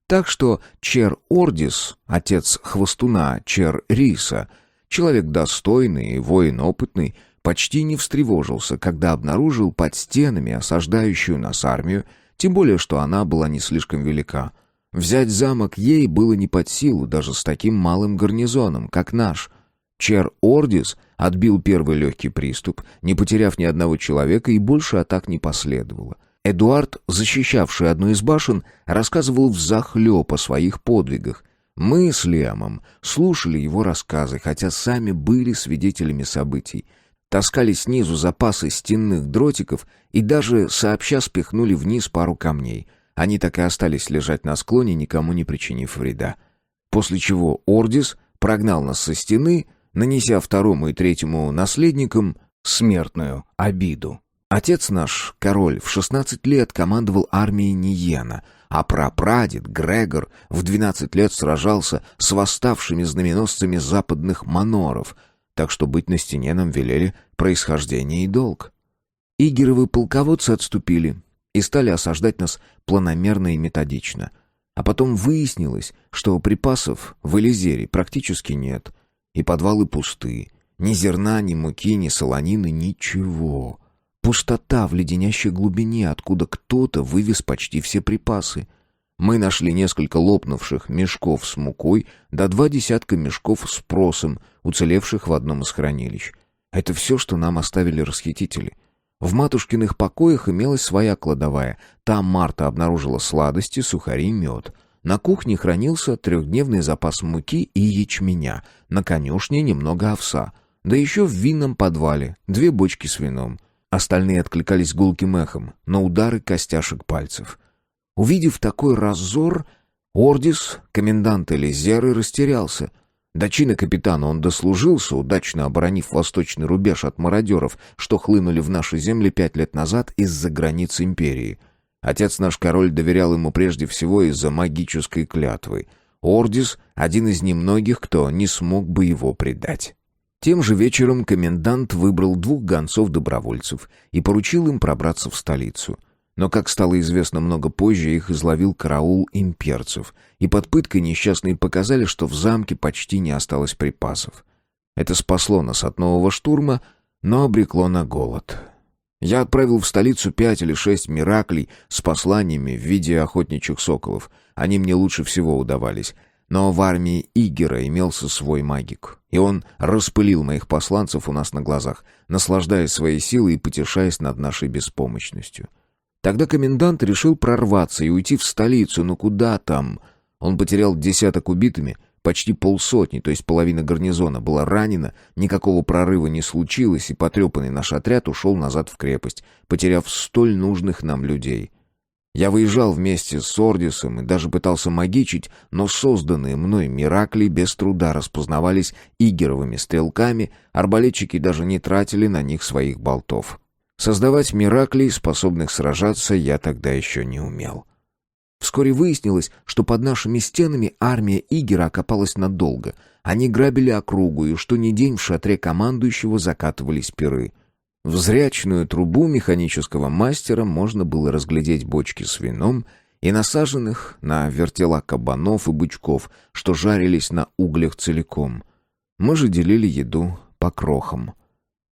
Так что Чер Ордис, отец хвостуна Чер Риса, человек достойный и воин опытный, почти не встревожился, когда обнаружил под стенами осаждающую нас армию, тем более что она была не слишком велика. Взять замок ей было не под силу даже с таким малым гарнизоном, как наш. Чер Ордис отбил первый легкий приступ, не потеряв ни одного человека, и больше атак не последовало. Эдуард, защищавший одну из башен, рассказывал взахлеб о своих подвигах. Мы с Лиамом слушали его рассказы, хотя сами были свидетелями событий. Таскали снизу запасы стенных дротиков и даже сообща спихнули вниз пару камней. Они так и остались лежать на склоне, никому не причинив вреда. После чего Ордис прогнал нас со стены, нанеся второму и третьему наследникам смертную обиду. Отец наш, король, в 16 лет командовал армией Ниена, а прапрадед Грегор в 12 лет сражался с восставшими знаменосцами западных маноров, так что быть на стене нам велели происхождение и долг. Игеровы полководцы отступили и стали осаждать нас планомерно и методично. А потом выяснилось, что припасов в Элизере практически нет, и подвалы пусты. Ни зерна, ни муки, ни солонины, ничего. Пустота в леденящей глубине, откуда кто-то вывез почти все припасы. Мы нашли несколько лопнувших мешков с мукой, да 20 мешков с просом, уцелевших в одном из хранилищ. Это все, что нам оставили расхитители. В матушкиных покоях имелась своя кладовая. Там Марта обнаружила сладости, сухари, мед. На кухне хранился 3-дневный запас муки и ячменя, на конюшне немного овса. Да еще в винном подвале 2 бочки с вином. Остальные откликались гулким эхом на удары костяшек пальцев. Увидев такой разор, Ордис, комендант Элизеры, растерялся. До чина капитана он дослужился, удачно оборонив восточный рубеж от мародеров, что хлынули в наши земли 5 лет назад из-за границ империи. Отец наш король доверял ему прежде всего из-за магической клятвы. Ордис — один из немногих, кто не смог бы его предать. Тем же вечером комендант выбрал 2 гонцов-добровольцев и поручил им пробраться в столицу. Но, как стало известно много позже, их изловил караул имперцев, и под пыткой несчастные показали, что в замке почти не осталось припасов. Это спасло нас от нового штурма, но обрекло на голод. Я отправил в столицу 5 или 6 мираклей с посланиями в виде охотничьих соколов. Они мне лучше всего удавались. Но в армии Игера имелся свой магик, и он распылил моих посланцев у нас на глазах, наслаждаясь своей силой и потешаясь над нашей беспомощностью. Тогда комендант решил прорваться и уйти в столицу, но куда там? Он потерял 10 убитыми, почти 50, то есть половина гарнизона, была ранена, никакого прорыва не случилось, и потрепанный наш отряд ушел назад в крепость, потеряв столь нужных нам людей. Я выезжал вместе с Ордисом и даже пытался магичить, но созданные мной миракли без труда распознавались игеровыми стрелками, арбалетчики даже не тратили на них своих болтов. Создавать мираклей, способных сражаться, я тогда еще не умел. Вскоре выяснилось, что под нашими стенами армия Игера окопалась надолго. Они грабили округу, и что ни день в шатре командующего закатывались пиры. В зрячную трубу механического мастера можно было разглядеть бочки с вином и насаженных на вертела кабанов и бычков, что жарились на углях целиком. Мы же делили еду по крохам.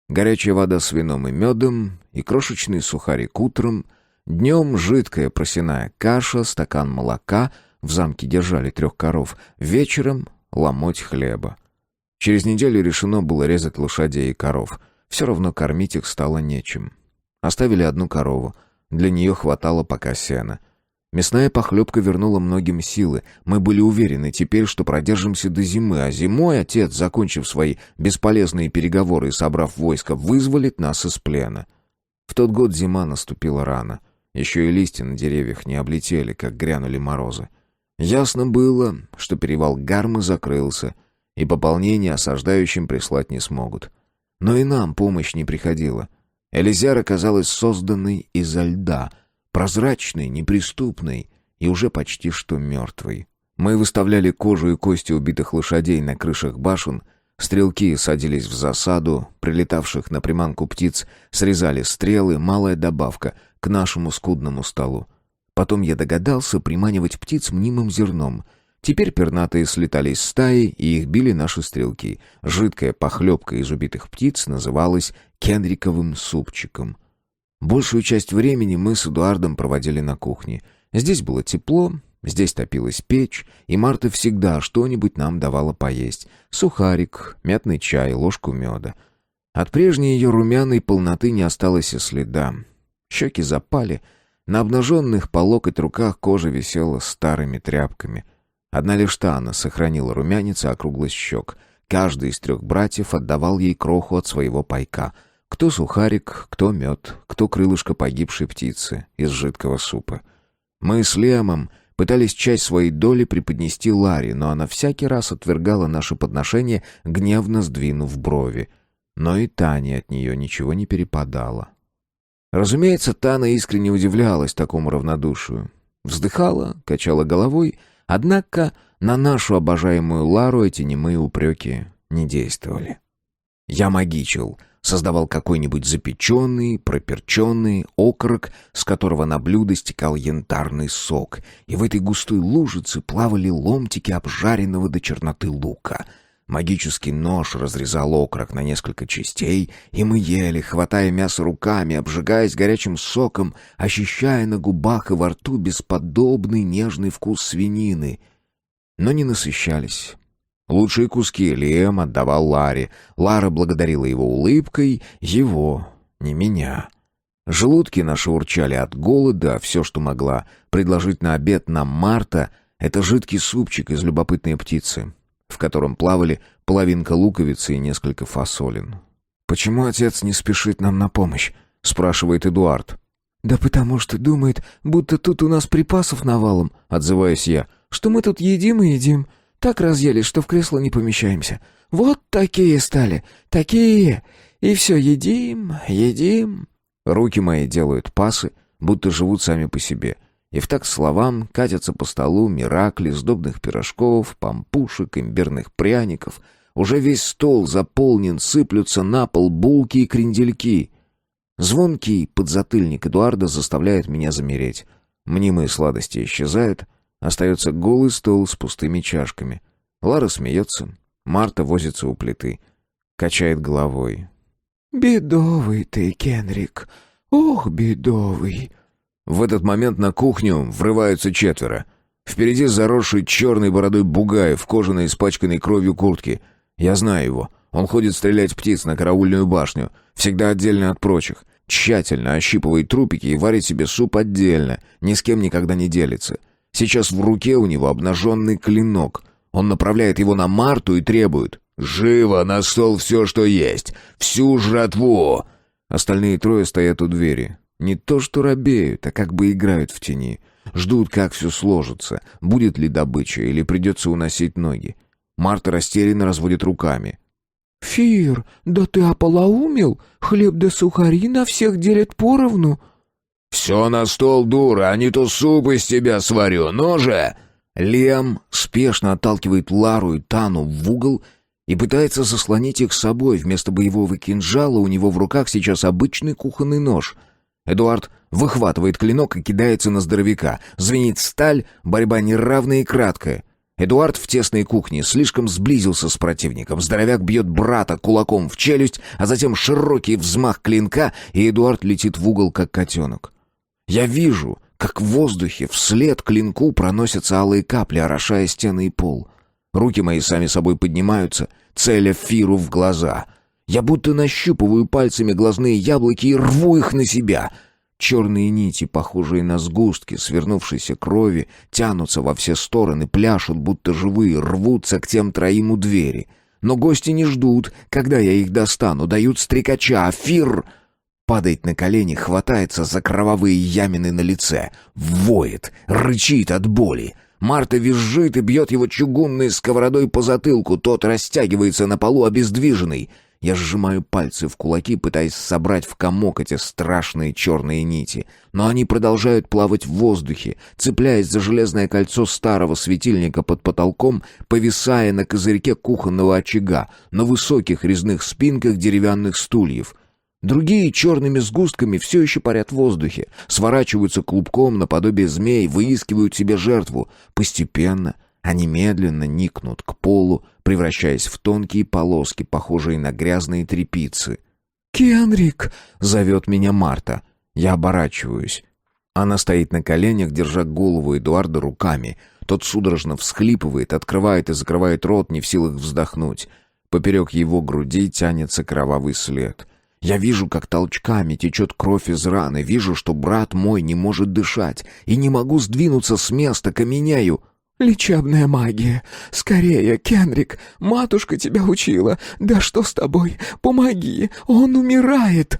Горячая вода с вином и медом, и крошечный сухарик утром, днем жидкая просяная каша, стакан молока, в замке держали 3 коров, вечером ломоть хлеба. Через неделю решено было резать лошадей и коров. Все равно кормить их стало нечем. Оставили 1 корову, для нее хватало пока сена. Мясная похлебка вернула многим силы. Мы были уверены теперь, что продержимся до зимы, а зимой отец, закончив свои бесполезные переговоры и собрав войско, вызволит нас из плена. В тот год зима наступила рано. Еще и листья на деревьях не облетели, как грянули морозы. Ясно было, что перевал Гармы закрылся, и пополнение осаждающим прислать не смогут. Но и нам помощь не приходила. Элизар оказалась созданной изо льда, прозрачной, неприступной и уже почти что мертвой. Мы выставляли кожу и кости убитых лошадей на крышах башен, стрелки садились в засаду, прилетавших на приманку птиц срезали стрелы, малая добавка к нашему скудному столу. Потом я догадался приманивать птиц мнимым зерном. Теперь пернатые слетались стаи, и их били наши стрелки. Жидкая похлебка из убитых птиц называлась кенриковым супчиком. Большую часть времени мы с Эдуардом проводили на кухне. Здесь было тепло, здесь топилась печь, и Марта всегда что-нибудь нам давала поесть. Сухарик, мятный чай, ложку меда. От прежней ее румяной полноты не осталось и следа. Щеки запали, на обнаженных по локоть руках кожа висела старыми тряпками. Одна лишь Тана сохранила румянец и округлость щек. Каждый из 3 братьев отдавал ей кроху от своего пайка. Кто сухарик, кто мед, кто крылышко погибшей птицы из жидкого супа. Мы с Лиамом пытались часть своей доли преподнести Ларе, но она всякий раз отвергала наше подношение, гневно сдвинув брови. Но и Тане от нее ничего не перепадало. Разумеется, Тана искренне удивлялась такому равнодушию. Вздыхала, качала головой, однако на нашу обожаемую Лару эти немые упреки не действовали. Я магичил, создавал какой-нибудь запеченный, проперченный окорок, с которого на блюдо стекал янтарный сок, и в этой густой лужице плавали ломтики обжаренного до черноты лука. Магический нож разрезал окорок на несколько частей, и мы ели, хватая мясо руками, обжигаясь горячим соком, ощущая на губах и во рту бесподобный нежный вкус свинины. Но не насыщались. Лучшие куски Лиэм отдавал Ларе. Лара благодарила его улыбкой, его, не меня. Желудки наши урчали от голода, а все, что могла предложить на обед нам Марта, это жидкий супчик из любопытной птицы, в котором плавали половинка луковицы и несколько фасолин. «Почему отец не спешит нам на помощь?» — спрашивает Эдуард. «Да потому что думает, будто тут у нас припасов навалом», — отзываюсь я, «что мы тут едим и едим. Так разъелись, что в кресло не помещаемся. Вот такие стали, такие, и все едим, едим». Руки мои делают пасы, будто живут сами по себе. И в такт словам катятся по столу миракли, сдобных пирожков, пампушек, имбирных пряников. Уже весь стол заполнен, сыплются на пол булки и крендельки. Звонкий подзатыльник Эдуарда заставляет меня замереть. Мнимые сладости исчезают, остается голый стол с пустыми чашками. Лара смеется, Марта возится у плиты, качает головой. «Бедовый ты, Кенрик, ох, бедовый!» В этот момент на кухню врываются 4. Впереди заросший черной бородой бугай в кожаной испачканной кровью куртке. Я знаю его. Он ходит стрелять птиц на караульную башню, всегда отдельно от прочих. Тщательно ощипывает трупики и варит себе суп отдельно, ни с кем никогда не делится. Сейчас в руке у него обнаженный клинок. Он направляет его на Марту и требует: «Живо на стол все, что есть! Всю жратву!» Остальные 3 стоят у двери. Не то что робеют, а как бы играют в тени. Ждут, как все сложится, будет ли добыча или придется уносить ноги. Марта растерянно разводит руками. «Фир, да ты ополоумел? Хлеб да сухари на всех делят поровну». «Все на стол, дура, а не то суп из тебя сварю, ну же!» Лиам спешно отталкивает Лару и Тану в угол и пытается заслонить их с собой. Вместо боевого кинжала у него в руках сейчас обычный кухонный нож. Эдуард выхватывает клинок и кидается на здоровяка. Звенит сталь, борьба неравная и краткая. Эдуард в тесной кухне слишком сблизился с противником. Здоровяк бьет брата кулаком в челюсть, а затем широкий взмах клинка, и Эдуард летит в угол, как котенок. Я вижу, как в воздухе вслед клинку проносятся алые капли, орошая стены и пол. Руки мои сами собой поднимаются, целя Фиру в глаза. Я будто нащупываю пальцами глазные яблоки и рву их на себя. Черные нити, похожие на сгустки свернувшейся крови, тянутся во все стороны, пляшут, будто живые, рвутся к тем 3 у двери. Но гости не ждут, когда я их достану, дают стрекача, а Фир падает на колени, хватается за кровавые ямины на лице, воет, рычит от боли. Марта визжит и бьет его чугунной сковородой по затылку, тот растягивается на полу обездвиженный. Я сжимаю пальцы в кулаки, пытаясь собрать в комок эти страшные черные нити. Но они продолжают плавать в воздухе, цепляясь за железное кольцо старого светильника под потолком, повисая на козырьке кухонного очага, на высоких резных спинках деревянных стульев. Другие черными сгустками все еще парят в воздухе, сворачиваются клубком наподобие змей, выискивают себе жертву. Постепенно они медленно никнут к полу, превращаясь в тонкие полоски, похожие на грязные тряпицы. «Кенрик!» — зовет меня Марта. Я оборачиваюсь. Она стоит на коленях, держа голову Эдуарда руками. Тот судорожно всхлипывает, открывает и закрывает рот, не в силах вздохнуть. Поперек его груди тянется кровавый след. Я вижу, как толчками течет кровь из раны, вижу, что брат мой не может дышать, и не могу сдвинуться с места, каменею. «Лечебная магия! Скорее, Кенрик! Матушка тебя учила! Да что с тобой? Помоги! Он умирает!»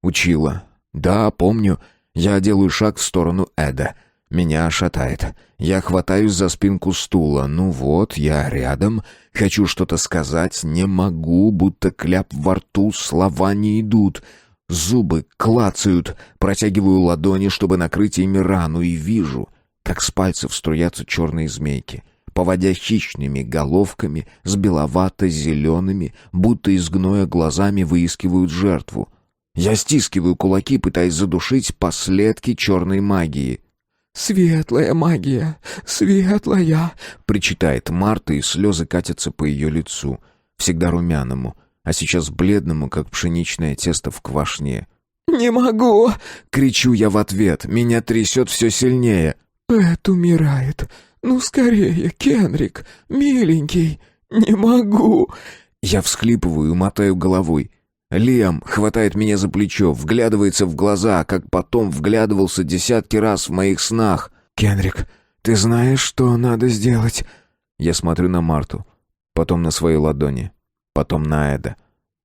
Учила. Да, помню. Я делаю шаг в сторону Эда. Меня шатает. Я хватаюсь за спинку стула. Ну вот, я рядом. Хочу что-то сказать. Не могу, будто кляп во рту, слова не идут. Зубы клацают. Протягиваю ладони, чтобы накрыть ими рану, и вижу, как с пальцев струятся черные змейки, поводя хищными головками с беловато-зелеными, будто из гноя глазами выискивают жертву. Я стискиваю кулаки, пытаясь задушить последки черной магии. «Светлая магия! Светлая!» — причитает Марта, и слезы катятся по ее лицу, всегда румяному, а сейчас бледному, как пшеничное тесто в квашне. «Не могу!» — кричу я в ответ, меня трясет все сильнее. «Эд умирает! Ну скорее, Кенрик, миленький! Не могу!» Я всхлипываю и мотаю головой. Лиам хватает меня за плечо, вглядывается в глаза, как потом вглядывался десятки раз в моих снах. «Кенрик, ты знаешь, что надо сделать?» Я смотрю на Марту, потом на свои ладони, потом на Эда.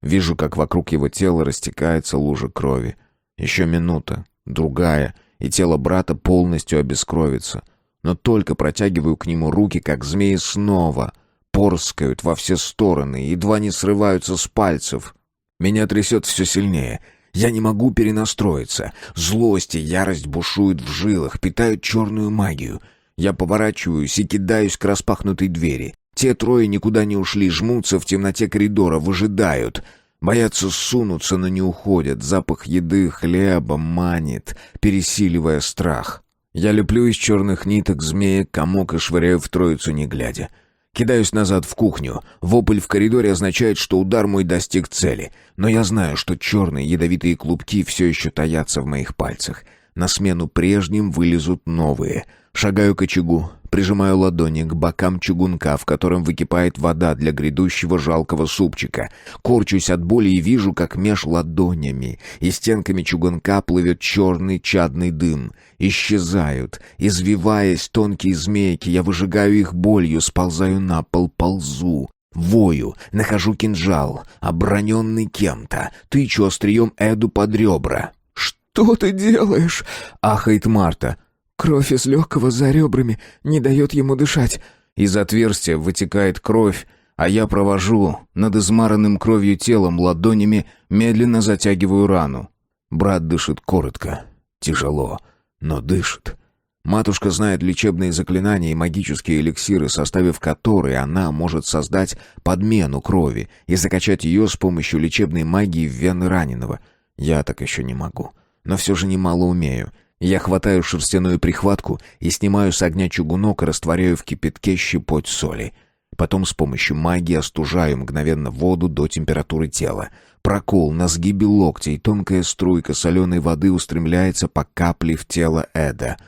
Вижу, как вокруг его тела растекается лужа крови. Еще минута, другая, и тело брата полностью обескровится. Но только протягиваю к нему руки, как змеи снова порскают во все стороны, едва не срываются с пальцев. Меня трясет все сильнее. Я не могу перенастроиться. Злость и ярость бушуют в жилах, питают черную магию. Я поворачиваюсь и кидаюсь к распахнутой двери. Те 3 никуда не ушли, жмутся в темноте коридора, выжидают. Боятся сунуться, но не уходят. Запах еды, хлеба манит, пересиливая страх. Я леплю из черных ниток змеек комок и швыряю в троицу, не глядя. Кидаюсь назад в кухню. Вопль в коридоре означает, что удар мой достиг цели. Но я знаю, что черные ядовитые клубки все еще таятся в моих пальцах. На смену прежним вылезут новые. Шагаю к очагу, прижимаю ладони к бокам чугунка, в котором выкипает вода для грядущего жалкого супчика. Корчусь от боли и вижу, как меж ладонями и стенками чугунка плывет черный чадный дым. Исчезают, извиваясь тонкие змейки, я выжигаю их болью, сползаю на пол, ползу. Вою, нахожу кинжал, оброненный кем-то, тычу острием Эду под ребра. «Что ты делаешь?» — ахает Марта. «Кровь из легкого за ребрами не дает ему дышать». Из отверстия вытекает кровь, а я провожу над измаранным кровью телом ладонями, медленно затягиваю рану. Брат дышит коротко, тяжело, но дышит. Матушка знает лечебные заклинания и магические эликсиры, составив которые она может создать подмену крови и закачать ее с помощью лечебной магии в вены раненого. Я так еще не могу, но все же немало умею. Я хватаю шерстяную прихватку и снимаю с огня чугунок и растворяю в кипятке щепоть соли. Потом с помощью магии остужаю мгновенно воду до температуры тела. Прокол на сгибе локтя, и тонкая струйка соленой воды устремляется по капле в тело Эда.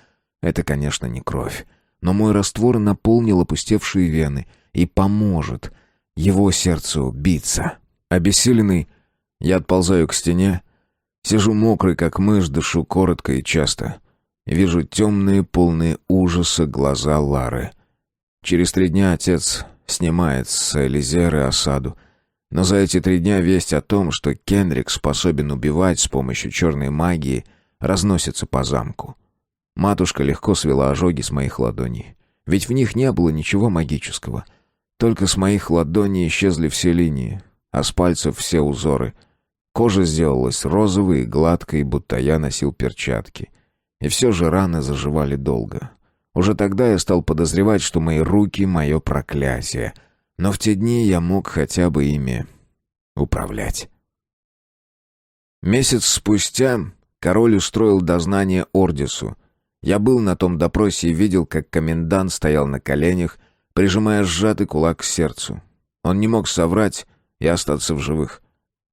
Это, конечно, не кровь, но мой раствор наполнил опустевшие вены и поможет его сердцу биться. Обессиленный, я отползаю к стене, сижу мокрый, как мышь, дышу коротко и часто. Вижу темные, полные ужаса глаза Лары. Через 3 дня отец снимает с Элизеры осаду. Но за эти 3 дня весть о том, что Кенрик способен убивать с помощью черной магии, разносится по замку. Матушка легко свела ожоги с моих ладоней. Ведь в них не было ничего магического. Только с моих ладоней исчезли все линии, а с пальцев все узоры. Кожа сделалась розовой и гладкой, будто я носил перчатки. И все же раны заживали долго. Уже тогда я стал подозревать, что мои руки — мое проклятие. Но в те дни я мог хотя бы ими управлять. Месяц спустя король устроил дознание Ордису. Я был на том допросе и видел, как комендант стоял на коленях, прижимая сжатый кулак к сердцу. Он не мог соврать и остаться в живых.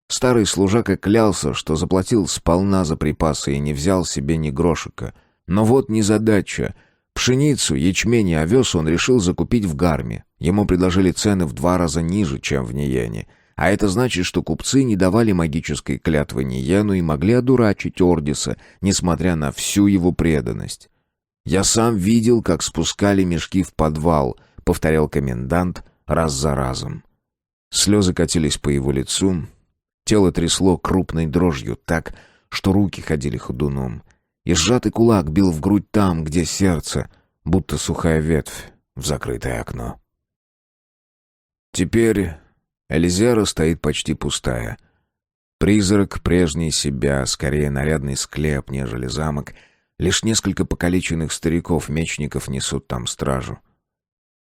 Старый служака клялся, что заплатил сполна за припасы и не взял себе ни грошика. Но вот незадача. Пшеницу, ячмень и овес он решил закупить в Гарме. Ему предложили цены в 2 раза ниже, чем в Ниене. А это значит, что купцы не давали магической клятвы Ниену и могли одурачить Ордиса, несмотря на всю его преданность. «Я сам видел, как спускали мешки в подвал», — повторял комендант раз за разом. Слезы катились по его лицу, тело трясло крупной дрожью так, что руки ходили ходуном. И сжатый кулак бил в грудь там, где сердце, будто сухая ветвь в закрытое окно. Теперь Элизера стоит почти пустая. Призрак прежней себя, скорее нарядный склеп, нежели замок. Лишь несколько покалеченных стариков-мечников несут там стражу.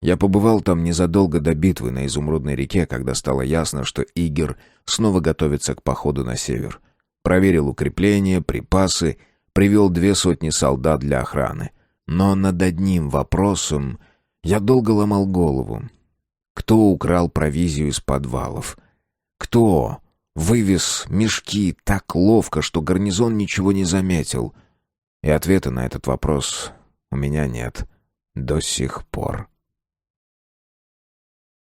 Я побывал там незадолго до битвы на Изумрудной реке, когда стало ясно, что Игер снова готовится к походу на север. Проверил укрепления, припасы, привел 200 солдат для охраны. Но над одним вопросом я долго ломал голову. Кто украл провизию из подвалов? Кто вывез мешки так ловко, что гарнизон ничего не заметил? И ответа на этот вопрос у меня нет до сих пор.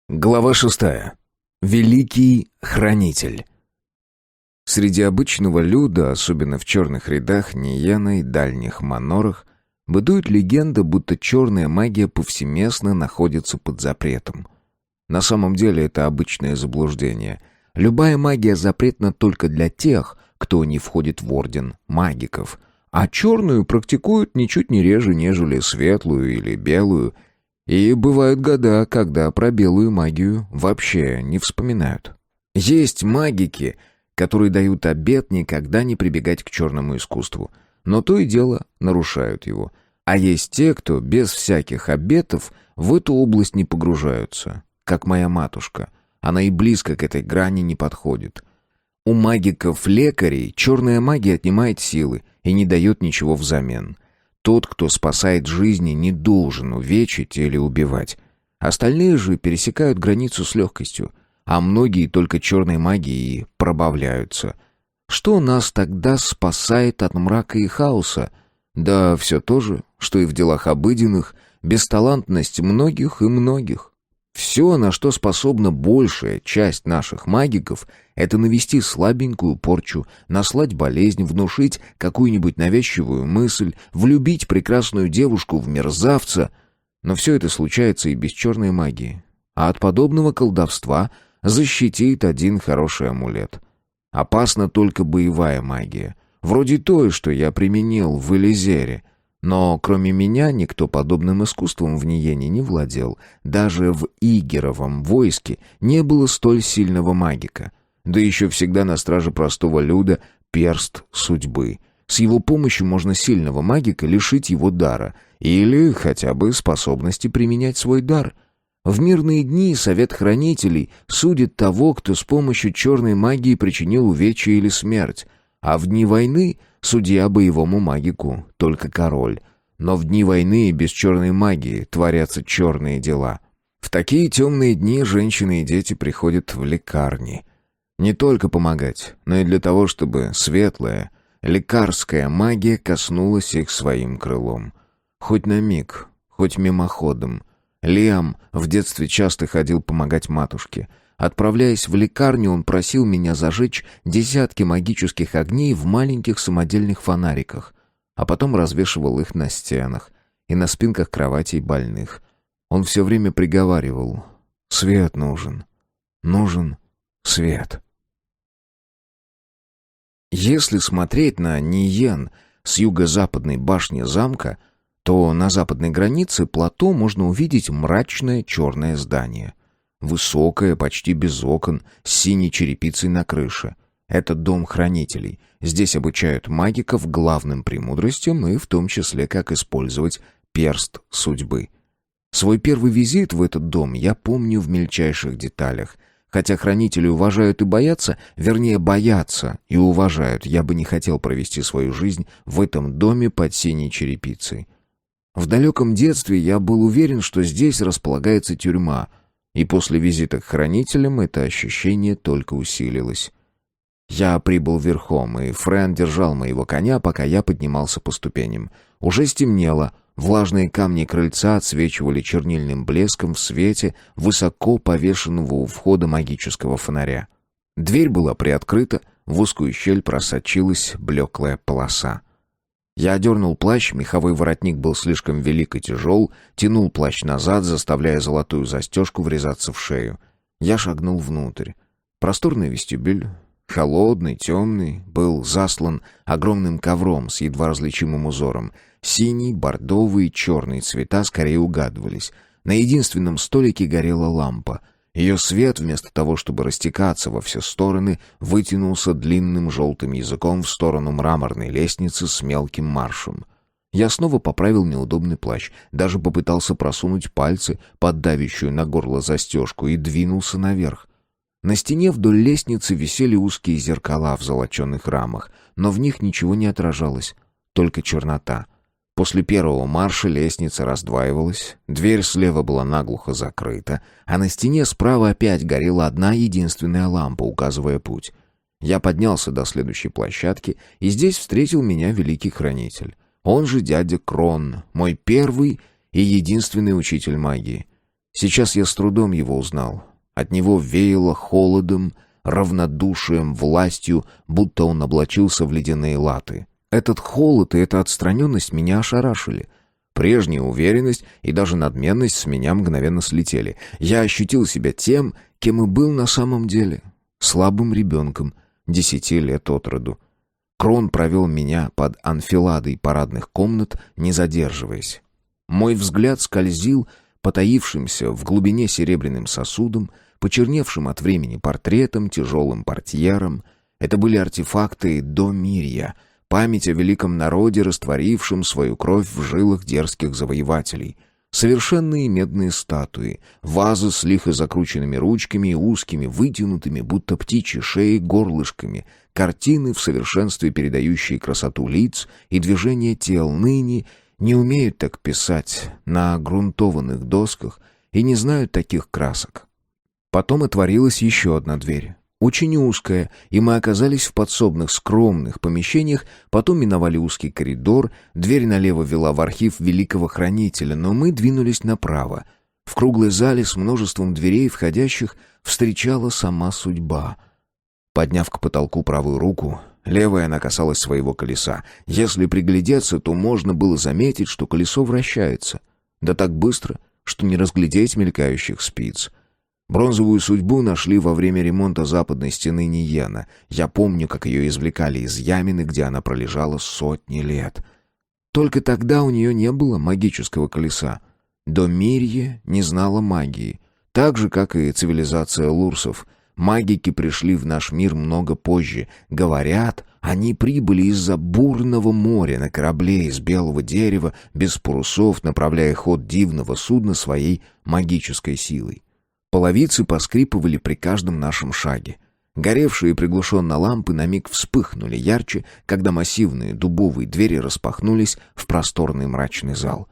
Глава 6. Великий хранитель. Среди обычного люда, особенно в черных рядах Ниена и дальних манорах, бытует легенда, будто черная магия повсеместно находится под запретом. На самом деле это обычное заблуждение. Любая магия запретна только для тех, кто не входит в орден магиков, а черную практикуют ничуть не реже, нежели светлую или белую. И бывают года, когда про белую магию вообще не вспоминают. Есть магики, которые дают обет никогда не прибегать к черному искусству, но то и дело нарушают его. А есть те, кто без всяких обетов в эту область не погружаются, как моя матушка. Она и близко к этой грани не подходит. У магиков-лекарей черная магия отнимает силы и не дает ничего взамен. Тот, кто спасает жизни, не должен увечить или убивать. Остальные же пересекают границу с легкостью, а многие только черной магией и пробавляются. Что нас тогда спасает от мрака и хаоса? Да все то же, что и в делах обыденных, бесталантность многих и многих. Все, на что способна большая часть наших магиков, это навести слабенькую порчу, наслать болезнь, внушить какую-нибудь навязчивую мысль, влюбить прекрасную девушку в мерзавца. Но все это случается и без черной магии. А от подобного колдовства защитит один хороший амулет. Опасна только боевая магия, вроде той, что я применил в Элизере. Но кроме меня никто подобным искусством в Ниене не владел. Даже в Игеровом войске не было столь сильного магика. Да еще всегда на страже простого люда перст судьбы. С его помощью можно сильного магика лишить его дара или хотя бы способности применять свой дар. В мирные дни совет хранителей судит того, кто с помощью черной магии причинил увечья или смерть, а в дни войны судья боевому магику только король. Но в дни войны без черной магии творятся черные дела. В такие темные дни женщины и дети приходят в лекарни. Не только помогать, но и для того, чтобы светлая, лекарская магия коснулась их своим крылом. Хоть на миг, хоть мимоходом. Лиам в детстве часто ходил помогать матушке. Отправляясь в лекарню, он просил меня зажечь десятки магических огней в маленьких самодельных фонариках, а потом развешивал их на стенах и на спинках кроватей больных. Он все время приговаривал: «Свет нужен, нужен свет». Если смотреть на Ниен с юго-западной башни замка, то на западной границе плато можно увидеть мрачное черное здание. Высокое, почти без окон, с синей черепицей на крыше. Это дом хранителей. Здесь обучают магиков главным премудростям и в том числе, как использовать перст судьбы. Свой первый визит в этот дом я помню в мельчайших деталях. Хотя хранители уважают и боятся, вернее, боятся и уважают, я бы не хотел провести свою жизнь в этом доме под синей черепицей. В далеком детстве я был уверен, что здесь располагается тюрьма, и после визита к хранителям это ощущение только усилилось. Я прибыл верхом, и Френ держал моего коня, пока я поднимался по ступеням. Уже стемнело, влажные камни крыльца отсвечивали чернильным блеском в свете высоко повешенного у входа магического фонаря. Дверь была приоткрыта, в узкую щель просочилась блеклая полоса. Я одернул плащ, меховой воротник был слишком велик и тяжел, тянул плащ назад, заставляя золотую застежку врезаться в шею. Я шагнул внутрь. Просторный вестибюль, холодный, темный, был заслан огромным ковром с едва различимым узором. Синий, бордовый, черный цвета скорее угадывались. На единственном столике горела лампа. Ее свет, вместо того, чтобы растекаться во все стороны, вытянулся длинным желтым языком в сторону мраморной лестницы с мелким маршем. Я снова поправил неудобный плащ, даже попытался просунуть пальцы под давящую на горло застежку и двинулся наверх. На стене вдоль лестницы висели узкие зеркала в золоченых рамах, но в них ничего не отражалось, только чернота. После первого марша лестница раздваивалась, дверь слева была наглухо закрыта, а на стене справа опять горела одна единственная лампа, указывая путь. Я поднялся до следующей площадки, и здесь встретил меня великий хранитель. Он же дядя Крон, мой первый и единственный учитель магии. Сейчас я с трудом его узнал. От него веяло холодом, равнодушием, властью, будто он облачился в ледяные латы. Этот холод и эта отстраненность меня ошарашили. Прежняя уверенность и даже надменность с меня мгновенно слетели. Я ощутил себя тем, кем и был на самом деле. Слабым ребенком, 10 лет от роду. Крон провел меня под анфиладой парадных комнат, не задерживаясь. Мой взгляд скользил потаившимся в глубине серебряным сосудом, почерневшим от времени портретом, тяжелым портьером. Это были артефакты домирья, память о великом народе, растворившем свою кровь в жилах дерзких завоевателей. Совершенные медные статуи, вазы с лихо закрученными ручками и узкими, вытянутыми, будто птичьи шеи, горлышками, картины, в совершенстве передающие красоту лиц и движение тел, ныне не умеют так писать на грунтованных досках и не знают таких красок. Потом отворилась еще одна дверь. Очень узкая, и мы оказались в подсобных скромных помещениях, потом миновали узкий коридор, дверь налево вела в архив великого хранителя, но мы двинулись направо. В круглой зале с множеством дверей, входящих, встречала сама судьба. Подняв к потолку правую руку, левая она касалась своего колеса. Если приглядеться, то можно было заметить, что колесо вращается. Да так быстро, что не разглядеть мелькающих спиц. Бронзовую судьбу нашли во время ремонта западной стены Ниена. Я помню, как ее извлекали из ямины, где она пролежала сотни лет. Только тогда у нее не было магического колеса. Домирье не знала магии, так же, как и цивилизация лурсов. Магики пришли в наш мир много позже. Говорят, они прибыли из-за бурного моря на корабле из белого дерева, без парусов, направляя ход дивного судна своей магической силой. Половицы поскрипывали при каждом нашем шаге. Горевшие приглушенно лампы на миг вспыхнули ярче, когда массивные дубовые двери распахнулись в просторный мрачный зал.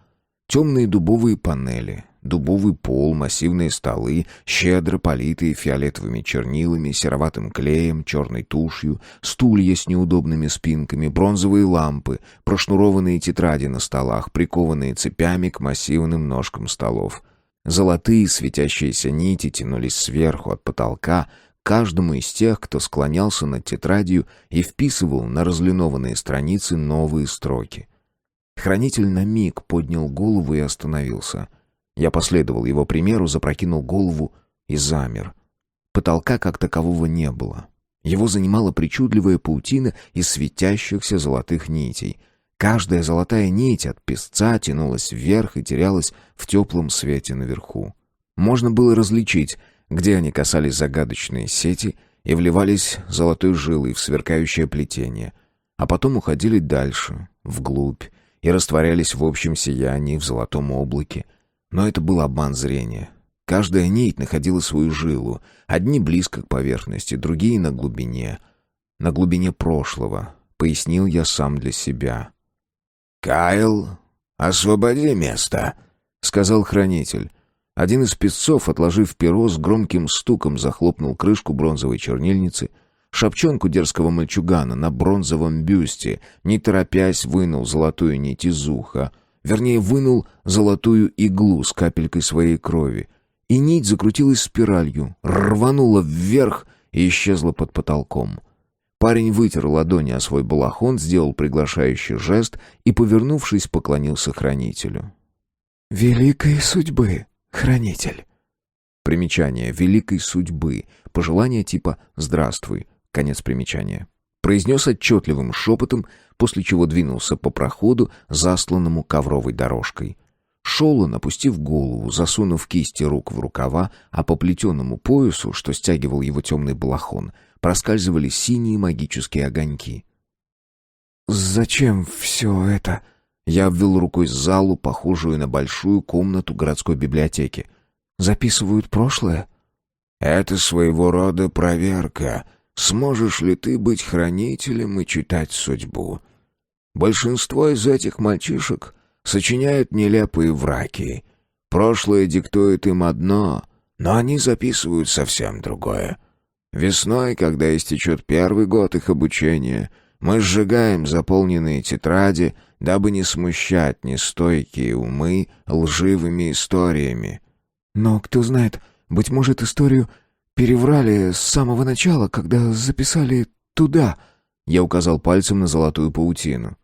Темные дубовые панели, дубовый пол, массивные столы, щедро политые фиолетовыми чернилами, сероватым клеем, черной тушью, стулья с неудобными спинками, бронзовые лампы, прошнурованные тетради на столах, прикованные цепями к массивным ножкам столов. Золотые светящиеся нити тянулись сверху от потолка к каждому из тех, кто склонялся над тетрадью и вписывал на разлинованные страницы новые строки. Хранитель на миг поднял голову и остановился. Я последовал его примеру, запрокинул голову и замер. Потолка как такового не было. Его занимала причудливая паутина из светящихся золотых нитей. Каждая золотая нить от песца тянулась вверх и терялась в теплом свете наверху. Можно было различить, где они касались загадочные сети и вливались золотой жилой в сверкающее плетение, а потом уходили дальше, вглубь, и растворялись в общем сиянии в золотом облаке. Но это был обман зрения. Каждая нить находила свою жилу, одни близко к поверхности, другие на глубине прошлого, пояснил я сам для себя. «Кайл, освободи место», — сказал хранитель. Один из песцов, отложив перо, с громким стуком захлопнул крышку бронзовой чернильницы. Шапчонку дерзкого мальчугана на бронзовом бюсте, не торопясь, вынул золотую нить из уха. Вернее, вынул золотую иглу с капелькой своей крови. И нить закрутилась спиралью, рванула вверх и исчезла под потолком. Парень вытер ладони о свой балахон, сделал приглашающий жест и, повернувшись, поклонился хранителю. «Великой судьбы, хранитель». Примечание «великой судьбы», пожелание типа «здравствуй», конец примечания. Произнес отчетливым шепотом, после чего двинулся по проходу, засланному ковровой дорожкой. Шел он, опустив голову, засунув кисти рук в рукава, а по плетеному поясу, что стягивал его темный балахон, проскальзывали синие магические огоньки. «Зачем все это?» Я обвел рукой залу, похожую на большую комнату городской библиотеки. «Записывают прошлое?» «Это своего рода проверка. Сможешь ли ты быть хранителем и читать судьбу? Большинство из этих мальчишек сочиняют нелепые враки. Прошлое диктует им одно, но они записывают совсем другое. Весной, когда истечет первый год их обучения, мы сжигаем заполненные тетради, дабы не смущать нестойкие умы лживыми историями». «Но кто знает, быть может, историю переврали с самого начала, когда записали туда». Я указал пальцем на золотую паутину.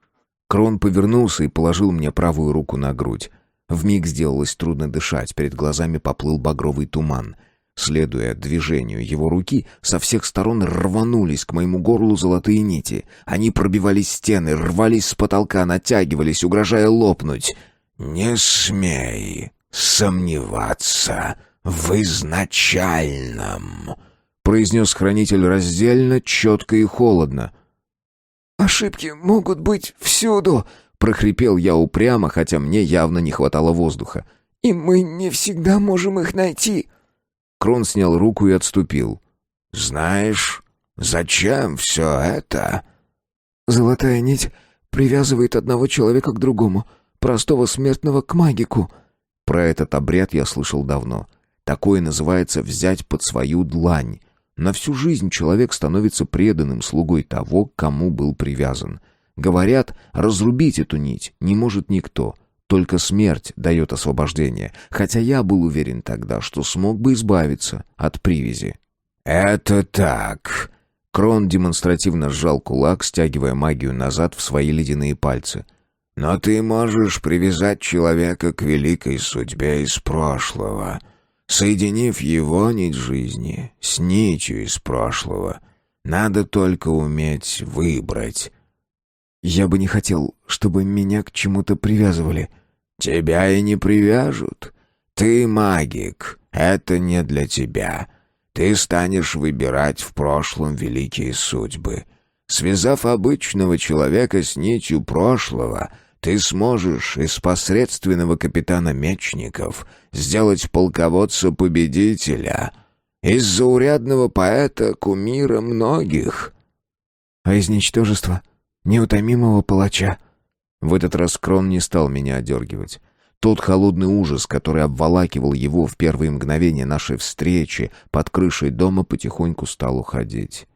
Крон повернулся и положил мне правую руку на грудь. Вмиг сделалось трудно дышать, перед глазами поплыл багровый туман. Следуя движению его руки, со всех сторон рванулись к моему горлу золотые нити. Они пробивали стены, рвались с потолка, натягивались, угрожая лопнуть. «Не смей сомневаться в изначальном», — произнес хранитель раздельно, четко и холодно. «Ошибки могут быть всюду», — прохрипел я упрямо, хотя мне явно не хватало воздуха. и мы не всегда можем их найти». Крон снял руку и отступил. «Знаешь, зачем все это?» «Золотая нить привязывает одного человека к другому, простого смертного к магику». Про этот обряд я слышал давно. Такое называется «взять под свою длань». На всю жизнь человек становится преданным слугой того, к кому был привязан. Говорят, разрубить эту нить не может никто. Только смерть дает освобождение, хотя я был уверен тогда, что смог бы избавиться от привязи. «Это так». Крон демонстративно сжал кулак, стягивая магию назад в свои ледяные пальцы. «Но ты можешь привязать человека к великой судьбе из прошлого, соединив его нить жизни с нитью из прошлого. Надо только уметь выбрать». «Я бы не хотел, чтобы меня к чему-то привязывали». «Тебя и не привяжут. Ты магик. Это не для тебя. Ты станешь выбирать в прошлом великие судьбы. Связав обычного человека с нитью прошлого, ты сможешь из посредственного капитана мечников сделать полководца-победителя, из заурядного поэта кумира многих». «А из ничтожества неутомимого палача?» В этот раз Крон не стал меня одергивать. Тот холодный ужас, который обволакивал его в первые мгновения нашей встречи под крышей дома, потихоньку стал уходить.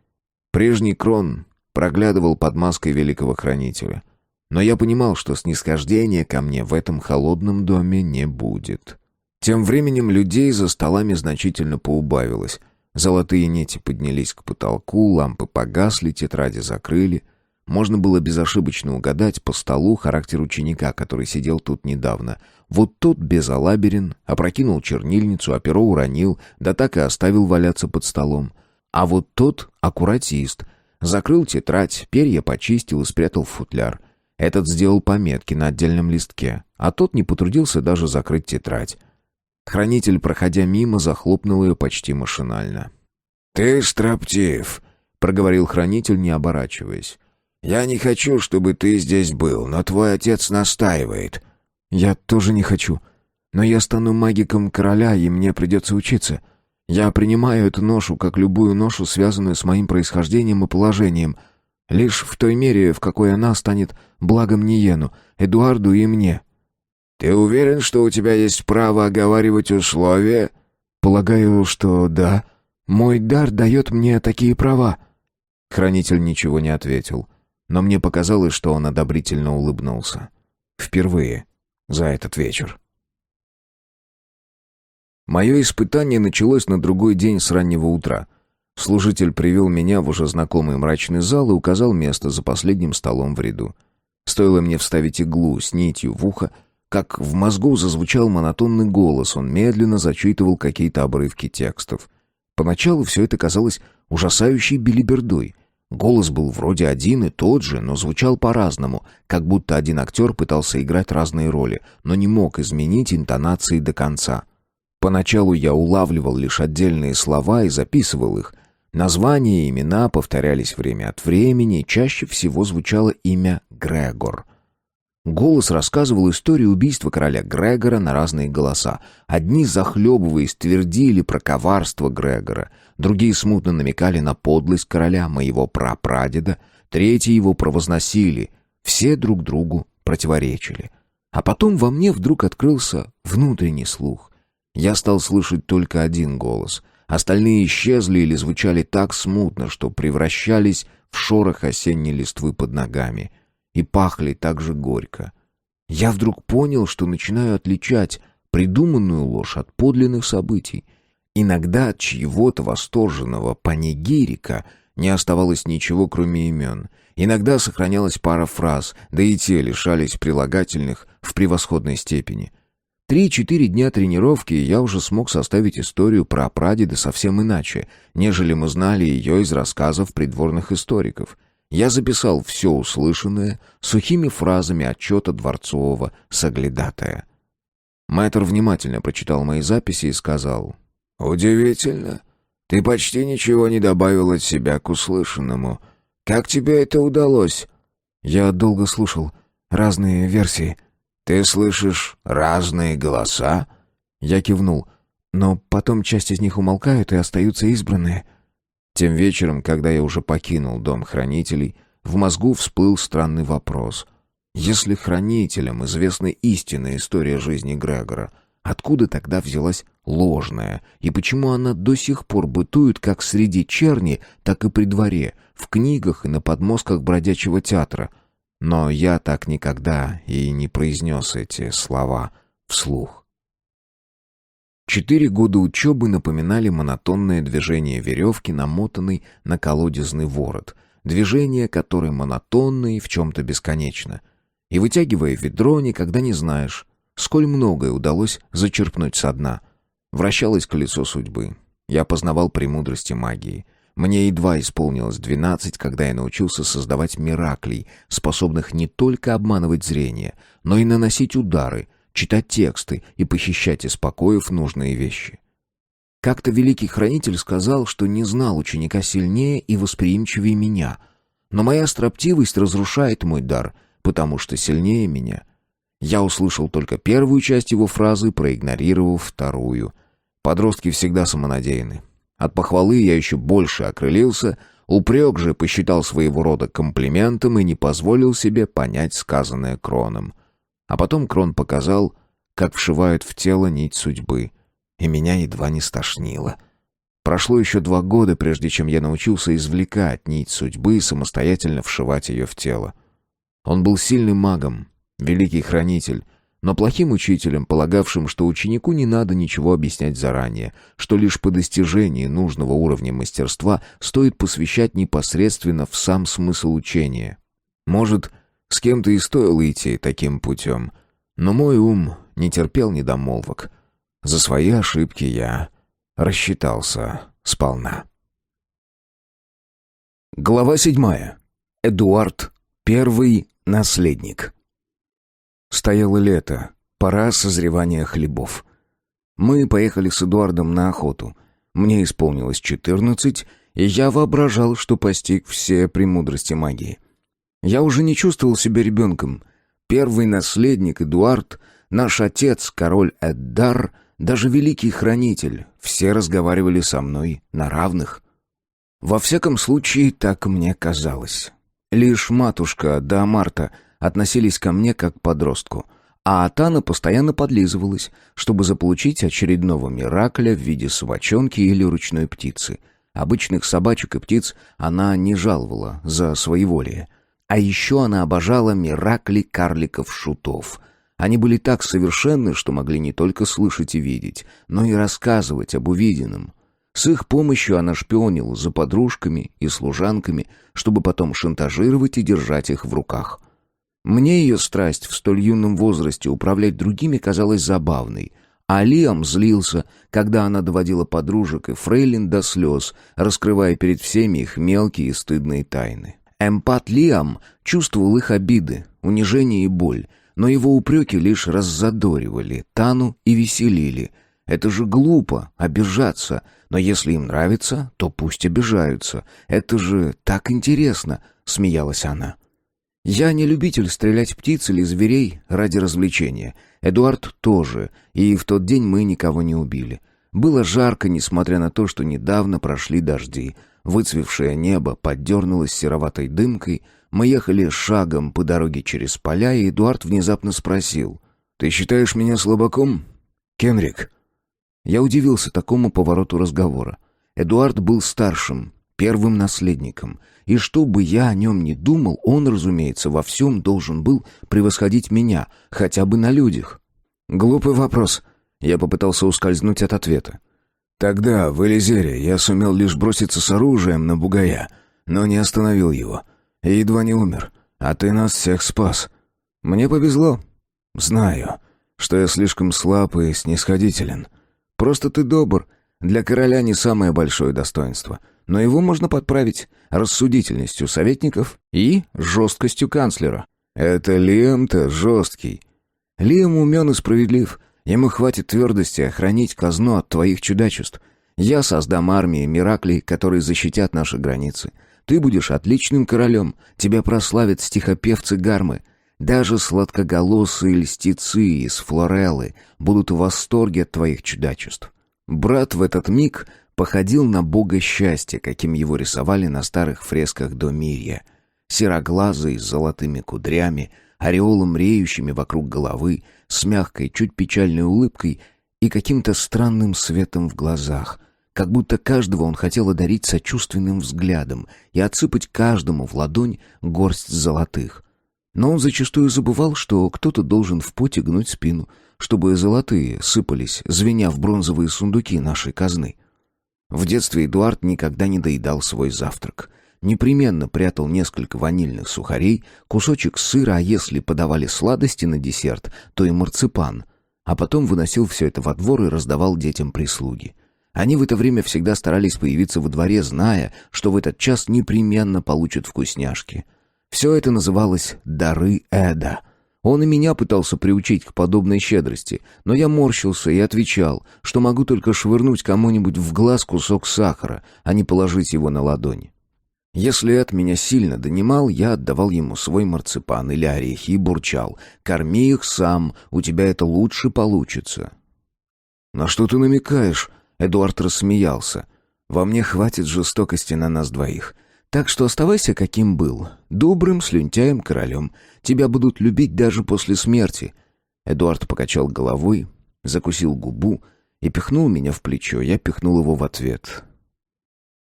Прежний Крон проглядывал под маской великого хранителя. Но я понимал, что снисхождения ко мне в этом холодном доме не будет. Тем временем людей за столами значительно поубавилось. Золотые нити поднялись к потолку, лампы погасли, тетради закрыли. Можно было безошибочно угадать по столу характер ученика, который сидел тут недавно. Вот тот безалаберен, опрокинул чернильницу, а перо уронил, да так и оставил валяться под столом. А вот тот аккуратист. Закрыл тетрадь, перья почистил и спрятал в футляр. Этот сделал пометки на отдельном листке, а тот не потрудился даже закрыть тетрадь. Хранитель, проходя мимо, захлопнул ее почти машинально. «Ты строптив», — проговорил хранитель, не оборачиваясь. «Я не хочу, чтобы ты здесь был, но твой отец настаивает». «Я тоже не хочу. Но я стану магиком короля, и мне придется учиться. Я принимаю эту ношу, как любую ношу, связанную с моим происхождением и положением, лишь в той мере, в какой она станет благом Ниену, Эдуарду и мне». «Ты уверен, что у тебя есть право оговаривать условия?» «Полагаю, что да. Мой дар дает мне такие права». Хранитель ничего не ответил. Но мне показалось, что он одобрительно улыбнулся. Впервые за этот вечер. Мое испытание началось на другой день с раннего утра. Служитель привел меня в уже знакомый мрачный зал и указал место за последним столом в ряду. Стоило мне вставить иглу с нитью в ухо, как в мозгу зазвучал монотонный голос, он медленно зачитывал какие-то обрывки текстов. Поначалу все это казалось ужасающей белибердой. Голос был вроде один и тот же, но звучал по-разному, как будто один актер пытался играть разные роли, но не мог изменить интонации до конца. Поначалу я улавливал лишь отдельные слова и записывал их. Названия и имена повторялись время от времени, и чаще всего звучало имя Грегор. Голос рассказывал историю убийства короля Грегора на разные голоса. Одни, захлебываясь, твердили про коварство Грегора, другие смутно намекали на подлость короля, моего прапрадеда, третьи его провозносили, все друг другу противоречили. А потом во мне вдруг открылся внутренний слух. Я стал слышать только один голос. Остальные исчезли или звучали так смутно, что превращались в шорох осенней листвы под ногами. И пахли так же горько. Я вдруг понял, что начинаю отличать придуманную ложь от подлинных событий. Иногда от чьего-то восторженного панегирика не оставалось ничего, кроме имен. Иногда сохранялась пара фраз, да и те лишались прилагательных в превосходной степени. 3-4 дня тренировки, и я уже смог составить историю про прадеда совсем иначе, нежели мы знали ее из рассказов придворных историков. Я записал все услышанное сухими фразами отчета дворцового соглядатая. Мэтр внимательно прочитал мои записи и сказал: «Удивительно. Ты почти ничего не добавил от себя к услышанному. Как тебе это удалось?» Я долго слушал разные версии. Ты слышишь разные голоса?» Я кивнул. «Но потом часть из них умолкают, и остаются избранные». Тем вечером, когда я уже покинул дом хранителей, в мозгу всплыл странный вопрос. Если хранителям известна истинная история жизни Грегора, откуда тогда взялась ложная, и почему она до сих пор бытует как среди черни, так и при дворе, в книгах и на подмостках бродячего театра? Но я так никогда и не произнес эти слова вслух. 4 года учебы напоминали монотонное движение веревки, намотанной на колодезный ворот. Движение, которое монотонно и в чем-то бесконечно. И вытягивая ведро, никогда не знаешь, сколь многое удалось зачерпнуть со дна. Вращалось колесо судьбы. Я познавал премудрости магии. Мне едва исполнилось 12, когда я научился создавать мираклей, способных не только обманывать зрение, но и наносить удары, читать тексты и похищать из покоев нужные вещи. Как-то великий хранитель сказал, что не знал ученика сильнее и восприимчивее меня, но моя строптивость разрушает мой дар, потому что сильнее меня. Я услышал только первую часть его фразы, проигнорировав вторую. Подростки всегда самонадеянны. От похвалы я еще больше окрылился, упрек же посчитал своего рода комплиментом и не позволил себе понять сказанное Кроном. А потом Крон показал, как вшивают в тело нить судьбы, и меня едва не стошнило. Прошло еще 2 года, прежде чем я научился извлекать нить судьбы и самостоятельно вшивать ее в тело. Он был сильным магом, великий хранитель, но плохим учителем, полагавшим, что ученику не надо ничего объяснять заранее, что лишь по достижении нужного уровня мастерства стоит посвящать непосредственно в сам смысл учения. Может, с кем-то и стоило идти таким путем, но мой ум не терпел недомолвок. За свои ошибки я рассчитался сполна. Глава 7. Эдуард, первый наследник. Стояло лето, пора созревания хлебов. Мы поехали с Эдуардом на охоту. Мне исполнилось 14, и я воображал, что постиг все премудрости магии. Я уже не чувствовал себя ребенком. Первый наследник Эдуард, наш отец, король Эддар, даже великий хранитель, все разговаривали со мной на равных. Во всяком случае, так мне казалось. Лишь матушка да Марта относились ко мне как к подростку, а Атана постоянно подлизывалась, чтобы заполучить очередного миракля в виде собачонки или ручной птицы. Обычных собачек и птиц она не жаловала за своеволие. А еще она обожала миракли карликов-шутов. Они были так совершенны, что могли не только слышать и видеть, но и рассказывать об увиденном. С их помощью она шпионила за подружками и служанками, чтобы потом шантажировать и держать их в руках. Мне ее страсть в столь юном возрасте управлять другими казалась забавной, а Лиам злился, когда она доводила подружек и фрейлин до слез, раскрывая перед всеми их мелкие и стыдные тайны. Эмпат Лиам чувствовал их обиды, унижение и боль, но его упреки лишь раззадоривали Тану и веселили. Это же глупо — обижаться, но если им нравится, то пусть обижаются. Это же так интересно, — смеялась она. Я не любитель стрелять птиц или зверей ради развлечения. Эдуард тоже, и в тот день мы никого не убили. Было жарко, несмотря на то, что недавно прошли дожди. Выцвевшее небо поддернулось сероватой дымкой. Мы ехали шагом по дороге через поля, и Эдуард внезапно спросил: «Ты считаешь меня слабаком, Кенрик?» Я удивился такому повороту разговора. Эдуард был старшим, первым наследником, и что бы я о нем ни думал, он, разумеется, во всем должен был превосходить меня, хотя бы на людях. Глупый вопрос. Я попытался ускользнуть от ответа. Тогда, в Элизере, я сумел лишь броситься с оружием на бугая, но не остановил его. И едва не умер, а ты нас всех спас. Мне повезло. Знаю, что я слишком слаб и снисходителен. Просто ты добр. Для короля не самое большое достоинство, но его можно подправить рассудительностью советников и жесткостью канцлера. Это Лиам-то жесткий. Лиам умен и справедлив. Ему хватит твердости охранить казну от твоих чудачеств. Я создам армии мираклей, которые защитят наши границы. Ты будешь отличным королем. Тебя прославят стихопевцы Гармы. Даже сладкоголосые льстецы из Флореллы будут в восторге от твоих чудачеств. Брат в этот миг походил на бога счастья, каким его рисовали на старых фресках Домирья. Сероглазый, с золотыми кудрями, ореолом реющими вокруг головы, с мягкой, чуть печальной улыбкой и каким-то странным светом в глазах, как будто каждого он хотел одарить сочувственным взглядом и отсыпать каждому в ладонь горсть золотых. Но он зачастую забывал, что кто-то должен в поте гнуть спину, чтобы золотые сыпались, звеня в бронзовые сундуки нашей казны. В детстве Эдуард никогда не доедал свой завтрак. Непременно прятал несколько ванильных сухарей, кусочек сыра, а если подавали сладости на десерт, то и марципан. А потом выносил все это во двор и раздавал детям прислуги. Они в это время всегда старались появиться во дворе, зная, что в этот час непременно получат вкусняшки. Все это называлось «дары Эда». Он и меня пытался приучить к подобной щедрости, но я морщился и отвечал, что могу только швырнуть кому-нибудь в глаз кусок сахара, а не положить его на ладонь. Если Эд меня сильно донимал, я отдавал ему свой марципан или орехи и бурчал: «Корми их сам, у тебя это лучше получится». «На что ты намекаешь?» Эдуард рассмеялся. «Во мне хватит жестокости на нас двоих. Так что оставайся каким был, добрым, слюнтяем, королем. Тебя будут любить даже после смерти». Эдуард покачал головой, закусил губу и пихнул меня в плечо. Я пихнул его в ответ.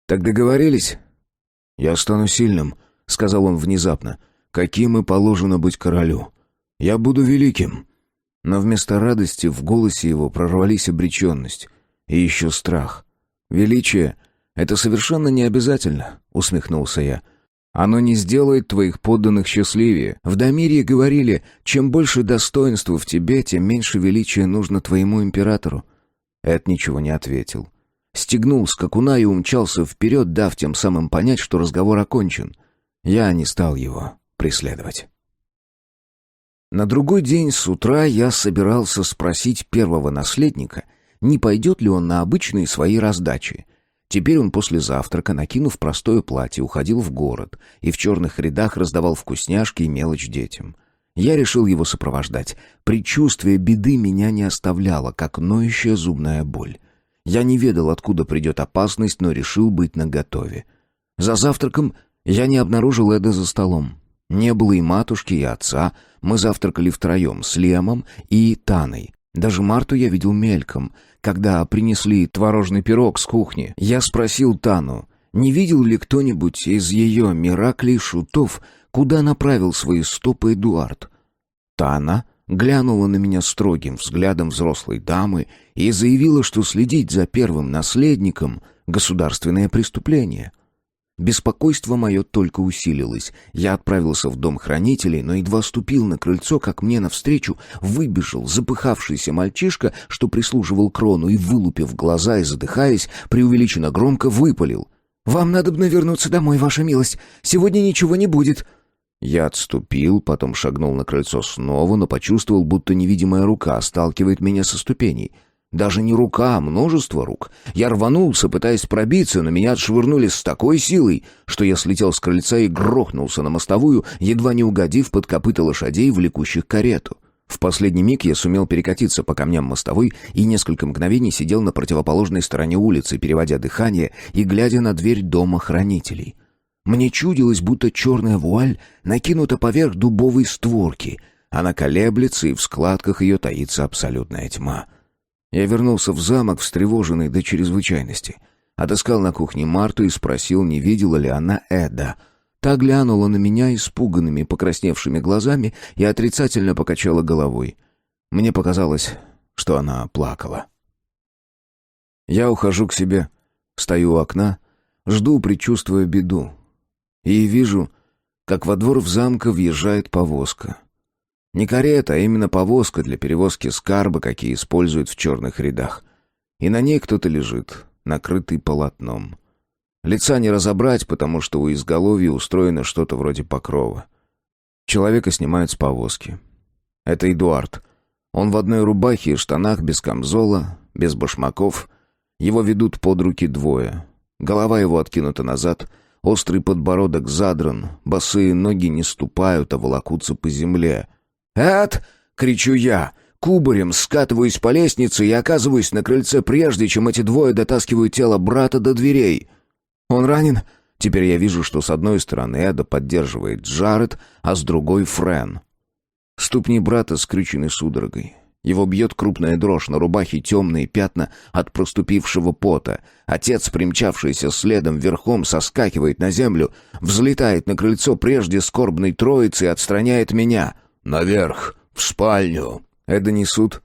«Так договорились?» «Я стану сильным», — сказал он внезапно. «Каким и положено быть королю. Я буду великим». Но вместо радости в голосе его прорвались обреченность и еще страх. «Величие — это совершенно не обязательно», — усмехнулся я. «Оно не сделает твоих подданных счастливее. В Домирье говорили, чем больше достоинства в тебе, тем меньше величия нужно твоему императору». Эд ничего не ответил. Стегнул скакуна и умчался вперед, дав тем самым понять, что разговор окончен. Я не стал его преследовать. На другой день с утра я собирался спросить первого наследника, не пойдет ли он на обычные свои раздачи. Теперь он после завтрака, накинув простое платье, уходил в город и в черных рядах раздавал вкусняшки и мелочь детям. Я решил его сопровождать. Предчувствие беды меня не оставляло, как ноющая зубная боль. Я не ведал, откуда придет опасность, но решил быть наготове. За завтраком я не обнаружил Эда за столом. Не было и матушки, и отца. Мы завтракали втроем, с Лемом и Таной. Даже Марту я видел мельком. Когда принесли творожный пирог с кухни, я спросил Тану, не видел ли кто-нибудь из ее Мираклей шутов, куда направил свои стопы Эдуард. Тана глянула на меня строгим взглядом взрослой дамы и заявила, что следить за первым наследником — государственное преступление. Беспокойство мое только усилилось. Я отправился в дом хранителей, но едва ступил на крыльцо, как мне навстречу выбежал запыхавшийся мальчишка, что прислуживал Крону, и, вылупив глаза и задыхаясь, преувеличенно громко выпалил: «Вам надобно вернуться домой, ваша милость. Сегодня ничего не будет». Я отступил, потом шагнул на крыльцо снова, но почувствовал, будто невидимая рука сталкивает меня со ступеней. Даже не рука, а множество рук. Я рванулся, пытаясь пробиться, но меня отшвырнули с такой силой, что я слетел с крыльца и грохнулся на мостовую, едва не угодив под копыта лошадей, влекущих карету. В последний миг я сумел перекатиться по камням мостовой и несколько мгновений сидел на противоположной стороне улицы, переводя дыхание и глядя на дверь дома хранителей. Мне чудилось, будто черная вуаль накинута поверх дубовой створки. Она колеблется, и в складках ее таится абсолютная тьма. Я вернулся в замок, встревоженный до чрезвычайности. Отыскал на кухне Марту и спросил, не видела ли она Эда. Та глянула на меня испуганными, покрасневшими глазами и отрицательно покачала головой. Мне показалось, что она плакала. Я ухожу к себе, стою у окна, жду, предчувствуя беду. И вижу, как во двор в замка въезжает повозка. Не карета, а именно повозка для перевозки скарба, какие используют в черных рядах. И на ней кто-то лежит, накрытый полотном. Лица не разобрать, потому что у изголовья устроено что-то вроде покрова. Человека снимают с повозки. Это Эдуард. Он в одной рубахе и штанах, без камзола, без башмаков. Его ведут под руки двое. Голова его откинута назад. Острый подбородок задран, босые ноги не ступают, а волокутся по земле. «Эд!» — кричу я. Кубарем скатываюсь по лестнице и оказываюсь на крыльце, прежде чем эти двое дотаскивают тело брата до дверей. «Он ранен?» Теперь я вижу, что с одной стороны Эда поддерживает Джаред, а с другой — Френ. Ступни брата скрючены судорогой. Его бьет крупная дрожь, на рубахе темные пятна от проступившего пота. Отец, примчавшийся следом верхом, соскакивает на землю, взлетает на крыльцо прежде скорбной троицы и отстраняет меня. «Наверх, в спальню!» Эда несут,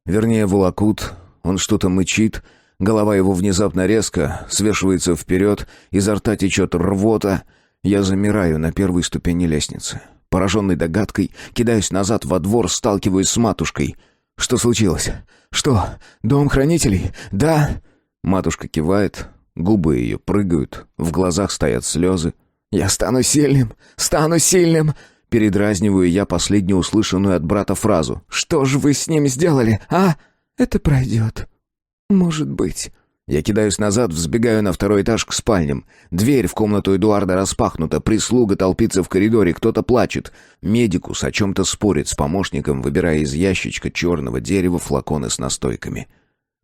вернее, волокут. Он что-то мычит, голова его внезапно резко свешивается вперед, изо рта течет рвота. Я замираю на первой ступени лестницы. Пораженный догадкой, кидаюсь назад во двор, сталкиваюсь с матушкой. «Что случилось? Что, дом хранителей? Да?» Матушка кивает, губы ее прыгают, в глазах стоят слезы. «Я стану сильным! Стану сильным!» Передразниваю я последнюю услышанную от брата фразу. «Что же вы с ним сделали, а?» «Это пройдет. Может быть». Я кидаюсь назад, взбегаю на второй этаж к спальням. Дверь в комнату Эдуарда распахнута, прислуга толпится в коридоре, кто-то плачет. Медикус о чем-то спорит с помощником, выбирая из ящичка черного дерева флаконы с настойками.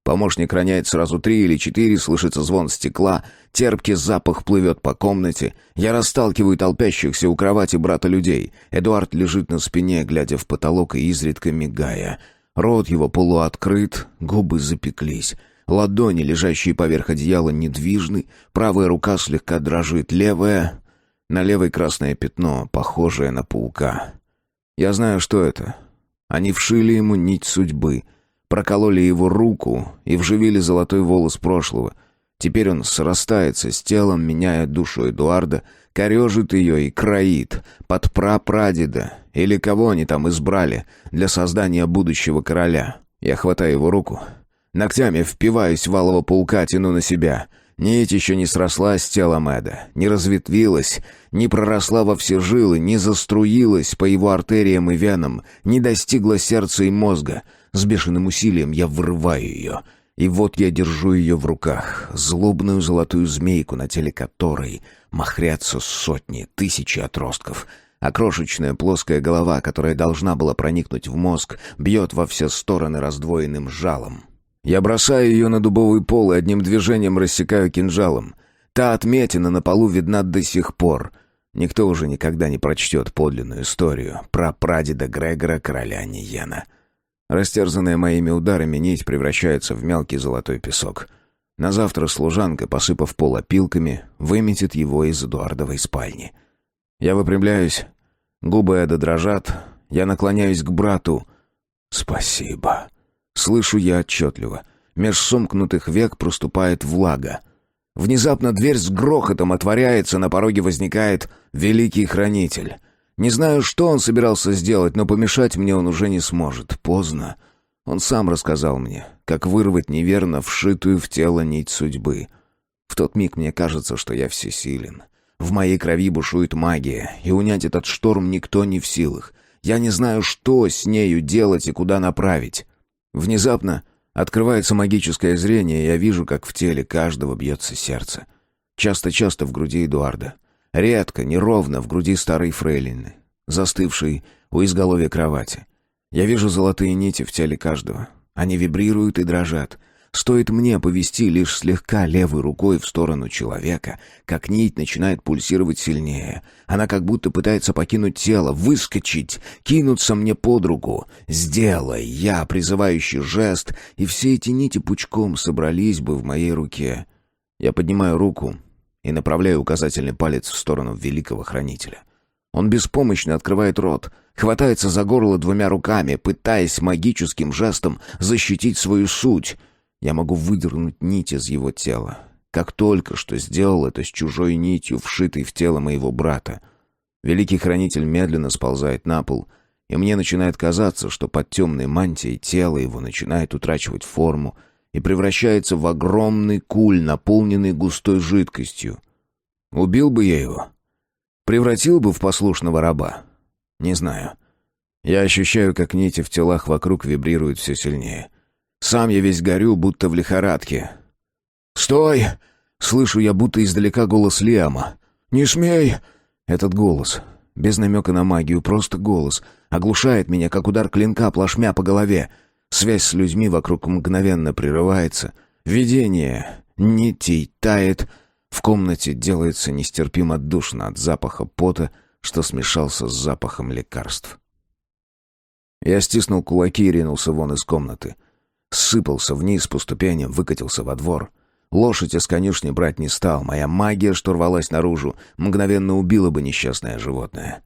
Помощник роняет сразу 3 или 4, слышится звон стекла, терпкий запах плывет по комнате. Я расталкиваю толпящихся у кровати брата людей. Эдуард лежит на спине, глядя в потолок и изредка мигая. Рот его полуоткрыт, губы запеклись. Ладони, лежащие поверх одеяла, недвижны, правая рука слегка дрожит, левая... На левой красное пятно, похожее на паука. Я знаю, что это. Они вшили ему нить судьбы, прокололи его руку и вживили золотой волос прошлого. Теперь он срастается с телом, меняя душу Эдуарда, корежит ее и кроит под прапрадеда, или кого они там избрали, для создания будущего короля. Я хватаю его руку... Ногтями впиваюсь в алого паука, тяну на себя. Нить еще не срослась с телом Эда, не разветвилась, не проросла во все жилы, не заструилась по его артериям и венам, не достигла сердца и мозга. С бешеным усилием я вырываю ее. И вот я держу ее в руках, злобную золотую змейку, на теле которой махрятся сотни, тысячи отростков. А крошечная плоская голова, которая должна была проникнуть в мозг, бьет во все стороны раздвоенным жалом. Я бросаю ее на дубовый пол и одним движением рассекаю кинжалом. Та отметина на полу видна до сих пор. Никто уже никогда не прочтет подлинную историю про прадеда Грегора, короля Ниена. Растерзанная моими ударами, нить превращается в мелкий золотой песок. На завтра служанка, посыпав пол опилками, выметит его из Эдуардовой спальни. Я выпрямляюсь, губы Эда дрожат, я наклоняюсь к брату. «Спасибо». Слышу я отчетливо. Меж сомкнутых век проступает влага. Внезапно дверь с грохотом отворяется, на пороге возникает великий хранитель. Не знаю, что он собирался сделать, но помешать мне он уже не сможет. Поздно. Он сам рассказал мне, как вырвать неверно вшитую в тело нить судьбы. В тот миг мне кажется, что я всесилен. В моей крови бушует магия, и унять этот шторм никто не в силах. Я не знаю, что с нею делать и куда направить. Внезапно открывается магическое зрение, и я вижу, как в теле каждого бьется сердце. Часто-часто в груди Эдуарда. Редко, неровно в груди старой фрейлины, застывшей у изголовья кровати. Я вижу золотые нити в теле каждого. Они вибрируют и дрожат. Стоит мне повести лишь слегка левой рукой в сторону человека, как нить начинает пульсировать сильнее. Она как будто пытается покинуть тело, выскочить, кинуться мне под руку. «Сделай!» Я, призывающий жест, и все эти нити пучком собрались бы в моей руке. Я поднимаю руку и направляю указательный палец в сторону великого хранителя. Он беспомощно открывает рот, хватается за горло двумя руками, пытаясь магическим жестом защитить свою суть. Я могу выдернуть нить из его тела, как только что сделал это с чужой нитью, вшитой в тело моего брата. Великий хранитель медленно сползает на пол, и мне начинает казаться, что под темной мантией тело его начинает утрачивать форму и превращается в огромный куль, наполненный густой жидкостью. Убил бы я его? Превратил бы в послушного раба? Не знаю. Я ощущаю, как нити в телах вокруг вибрируют все сильнее. Сам я весь горю, будто в лихорадке. «Стой!» — слышу я будто издалека голос Лиама. «Не смей!» Этот голос, без намека на магию, просто голос, оглушает меня, как удар клинка плашмя по голове. Связь с людьми вокруг мгновенно прерывается. Видение нитей тает. В комнате делается нестерпимо душно от запаха пота, что смешался с запахом лекарств. Я стиснул кулаки и ринулся вон из комнаты. Сыпался вниз по ступеням, выкатился во двор. Лошадь из конюшни брать не стал. Моя магия, что рвалась наружу, мгновенно убила бы несчастное животное.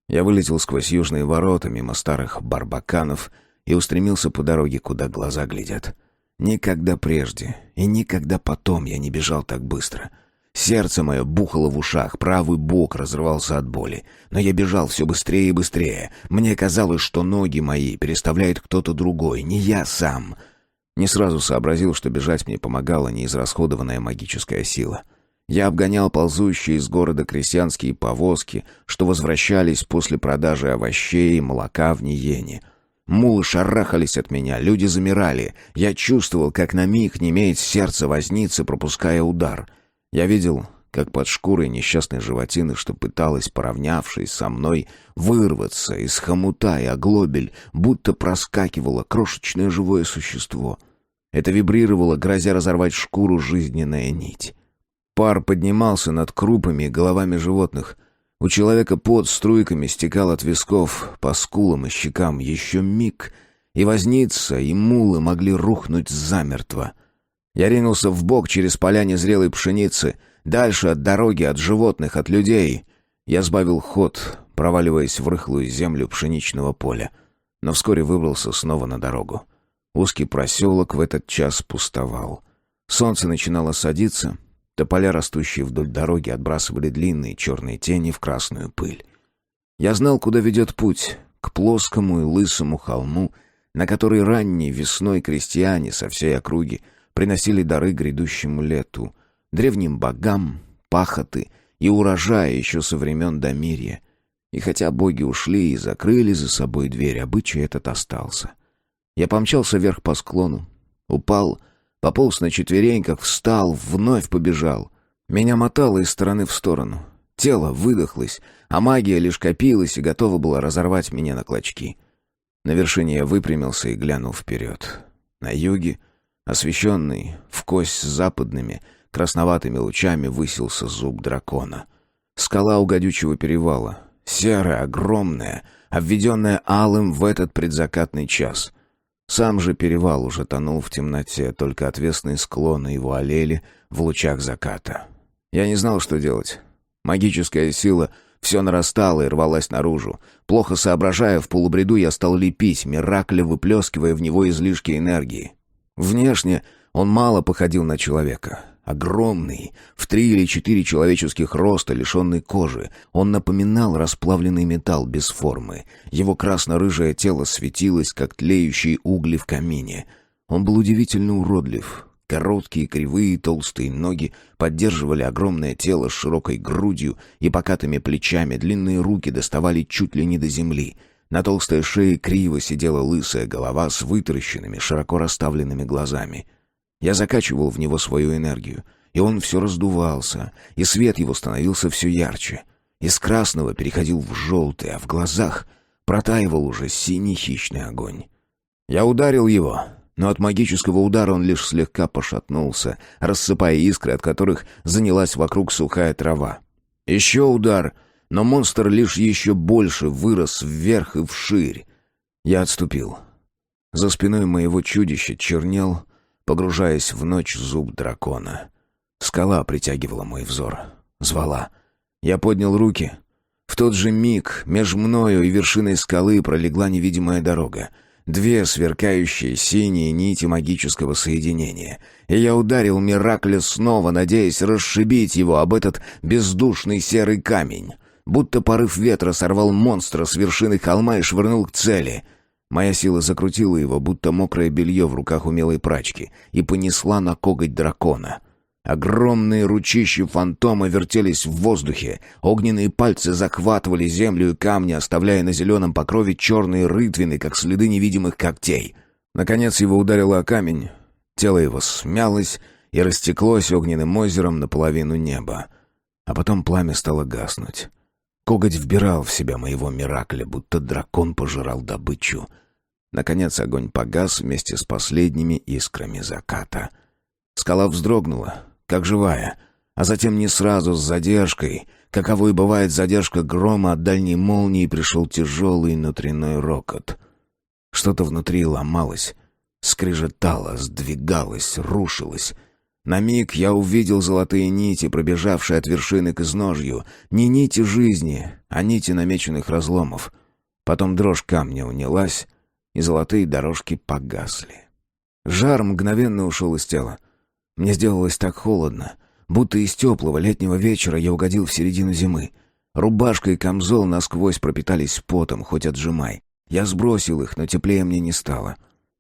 Я вылетел сквозь южные ворота, мимо старых барбаканов, и устремился по дороге, куда глаза глядят. Никогда прежде и никогда потом я не бежал так быстро. Сердце мое бухало в ушах, правый бок разрывался от боли. Но я бежал все быстрее и быстрее. Мне казалось, что ноги мои переставляет кто-то другой, не я сам. Не сразу сообразил, что бежать мне помогала неизрасходованная магическая сила. Я обгонял ползущие из города крестьянские повозки, что возвращались после продажи овощей и молока в Ниене. Мулы шарахались от меня, люди замирали. Я чувствовал, как на миг немеет сердце возницы, пропуская удар. Я видел, как под шкурой несчастной животины, что пыталась, поравнявшись со мной, вырваться из хомута и оглобель, будто проскакивало крошечное живое существо. Это вибрировало, грозя разорвать шкуру, жизненная нить. Пар поднимался над крупами и головами животных. У человека пот струйками стекал от висков по скулам и щекам. Еще миг, и возница, и мулы могли рухнуть замертво. Я ринулся вбок через поля незрелой пшеницы, дальше от дороги, от животных, от людей. Я сбавил ход, проваливаясь в рыхлую землю пшеничного поля, но вскоре выбрался снова на дорогу. Узкий проселок в этот час пустовал. Солнце начинало садиться, тополя, растущие вдоль дороги, отбрасывали длинные черные тени в красную пыль. Я знал, куда ведет путь, к плоскому и лысому холму, на который ранней весной крестьяне со всей округи приносили дары грядущему лету, древним богам, пахоты и урожая еще со времен Домирья. И хотя боги ушли и закрыли за собой дверь, обычай этот остался. Я помчался вверх по склону, упал, пополз на четвереньках, встал, вновь побежал. Меня мотало из стороны в сторону. Тело выдохлось, а магия лишь копилась и готова была разорвать меня на клочки. На вершине я выпрямился и глянул вперед. На юге, освещенный вкось западными, красноватыми лучами, высился зуб дракона. Скала у гадючего перевала, серая, огромная, обведенная алым в этот предзакатный час. Сам же перевал уже тонул в темноте, только отвесные склоны его олели в лучах заката. Я не знал, что делать. Магическая сила все нарастала и рвалась наружу. Плохо соображая, в полубреду я стал лепить Миракля, выплескивая в него излишки энергии. Внешне он мало походил на человека. Огромный, в 3 или 4 человеческих роста, лишенный кожи. Он напоминал расплавленный металл без формы. Его красно-рыжее тело светилось, как тлеющие угли в камине. Он был удивительно уродлив. Короткие, кривые, толстые ноги поддерживали огромное тело с широкой грудью и покатыми плечами, длинные руки доставали чуть ли не до земли. На толстой шее криво сидела лысая голова с вытаращенными, широко расставленными глазами. Я закачивал в него свою энергию, и он все раздувался, и свет его становился все ярче. Из красного переходил в желтый, а в глазах протаивал уже синий хищный огонь. Я ударил его, но от магического удара он лишь слегка пошатнулся, рассыпая искры, от которых занялась вокруг сухая трава. Еще удар, но монстр лишь еще больше вырос вверх и вширь. Я отступил. За спиной моего чудища чернел, погружаясь в ночь, зуб дракона. Скала притягивала мой взор, звала. Я поднял руки. В тот же миг меж мною и вершиной скалы пролегла невидимая дорога. 2 сверкающие синие нити магического соединения. И я ударил Миракля снова, надеясь расшибить его об этот бездушный серый камень. Будто порыв ветра сорвал монстра с вершины холма и швырнул к цели. Моя сила закрутила его, будто мокрое белье в руках умелой прачки, и понесла на коготь дракона. Огромные ручища фантома вертелись в воздухе, огненные пальцы захватывали землю и камни, оставляя на зеленом покрове черные рытвины, как следы невидимых когтей. Наконец его ударило о камень, тело его смялось и растеклось огненным озером наполовину неба. А потом пламя стало гаснуть. Коготь вбирал в себя моего Миракля, будто дракон пожирал добычу. Наконец огонь погас вместе с последними искрами заката. Скала вздрогнула, как живая, а затем не сразу, с задержкой, каковой бывает задержка грома от дальней молнии, пришел тяжелый внутренний рокот. Что-то внутри ломалось, скрежетало, сдвигалось, рушилось. На миг я увидел золотые нити, пробежавшие от вершины к изножью. Не нити жизни, а нити намеченных разломов. Потом дрожь камня унялась, и золотые дорожки погасли. Жар мгновенно ушел из тела. Мне сделалось так холодно, будто из теплого летнего вечера я угодил в середину зимы. Рубашка и камзол насквозь пропитались потом, хоть отжимай. Я сбросил их, но теплее мне не стало.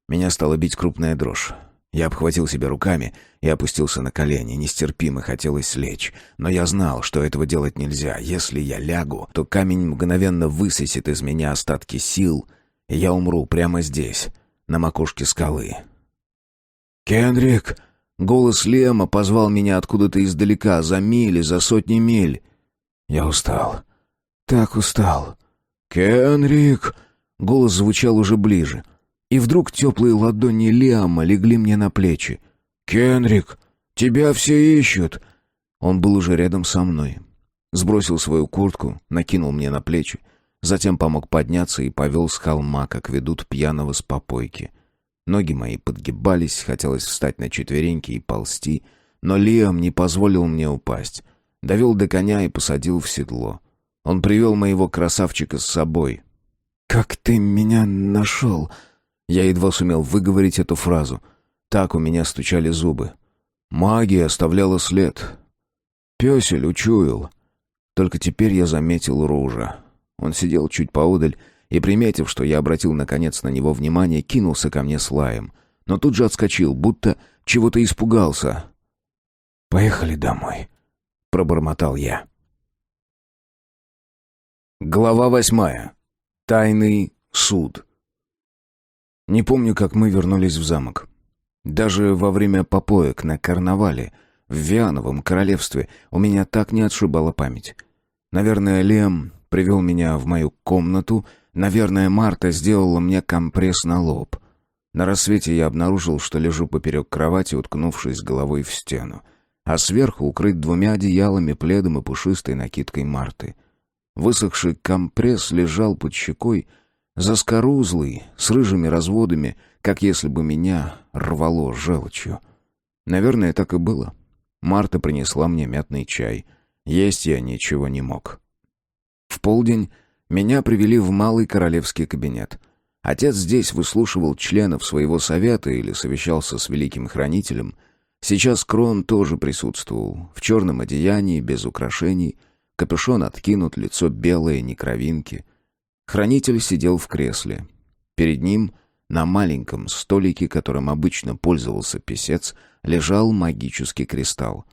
Меня стала бить крупная дрожь. Я обхватил себя руками и опустился на колени. Нестерпимо хотелось лечь. Но я знал, что этого делать нельзя. Если я лягу, то камень мгновенно высосет из меня остатки сил, и я умру прямо здесь, на макушке скалы. «Кендрик!» Голос Лема позвал меня откуда-то издалека, за мили, за сотни миль. Я устал. Так устал. «Кенрик!» Голос звучал уже ближе. И вдруг теплые ладони Лиама легли мне на плечи. «Кенрик, тебя все ищут!» Он был уже рядом со мной. Сбросил свою куртку, накинул мне на плечи, затем помог подняться и повел с холма, как ведут пьяного с попойки. Ноги мои подгибались, хотелось встать на четвереньки и ползти, но Лиам не позволил мне упасть. Довел до коня и посадил в седло. Он привел моего красавчика с собой. «Как ты меня нашел?» Я едва сумел выговорить эту фразу. Так у меня стучали зубы. Магия оставляла след. Пёсель учуял. Только теперь я заметил Ружа. Он сидел чуть поодаль и, приметив, что я обратил наконец на него внимание, кинулся ко мне с лаем. Но тут же отскочил, будто чего-то испугался. «Поехали домой», — пробормотал я. Глава 8. Тайный суд. Не помню, как мы вернулись в замок. Даже во время попоек на карнавале в Виановом королевстве у меня так не отшибала память. Наверное, Лем привел меня в мою комнату, наверное, Марта сделала мне компресс на лоб. На рассвете я обнаружил, что лежу поперек кровати, уткнувшись головой в стену, а сверху укрыт 2 одеялами, пледом и пушистой накидкой Марты. Высохший компресс лежал под щекой, заскорузлый, с рыжими разводами, как если бы меня рвало желчью. Наверное, так и было. Марта принесла мне мятный чай. Есть я ничего не мог. В полдень меня привели в малый королевский кабинет. Отец здесь выслушивал членов своего совета или совещался с великим хранителем. Сейчас Крон тоже присутствовал, в черном одеянии, без украшений, капюшон откинут, лицо белое, не кровинки. Хранитель сидел в кресле. Перед ним, на маленьком столике, которым обычно пользовался писец, лежал магический кристалл.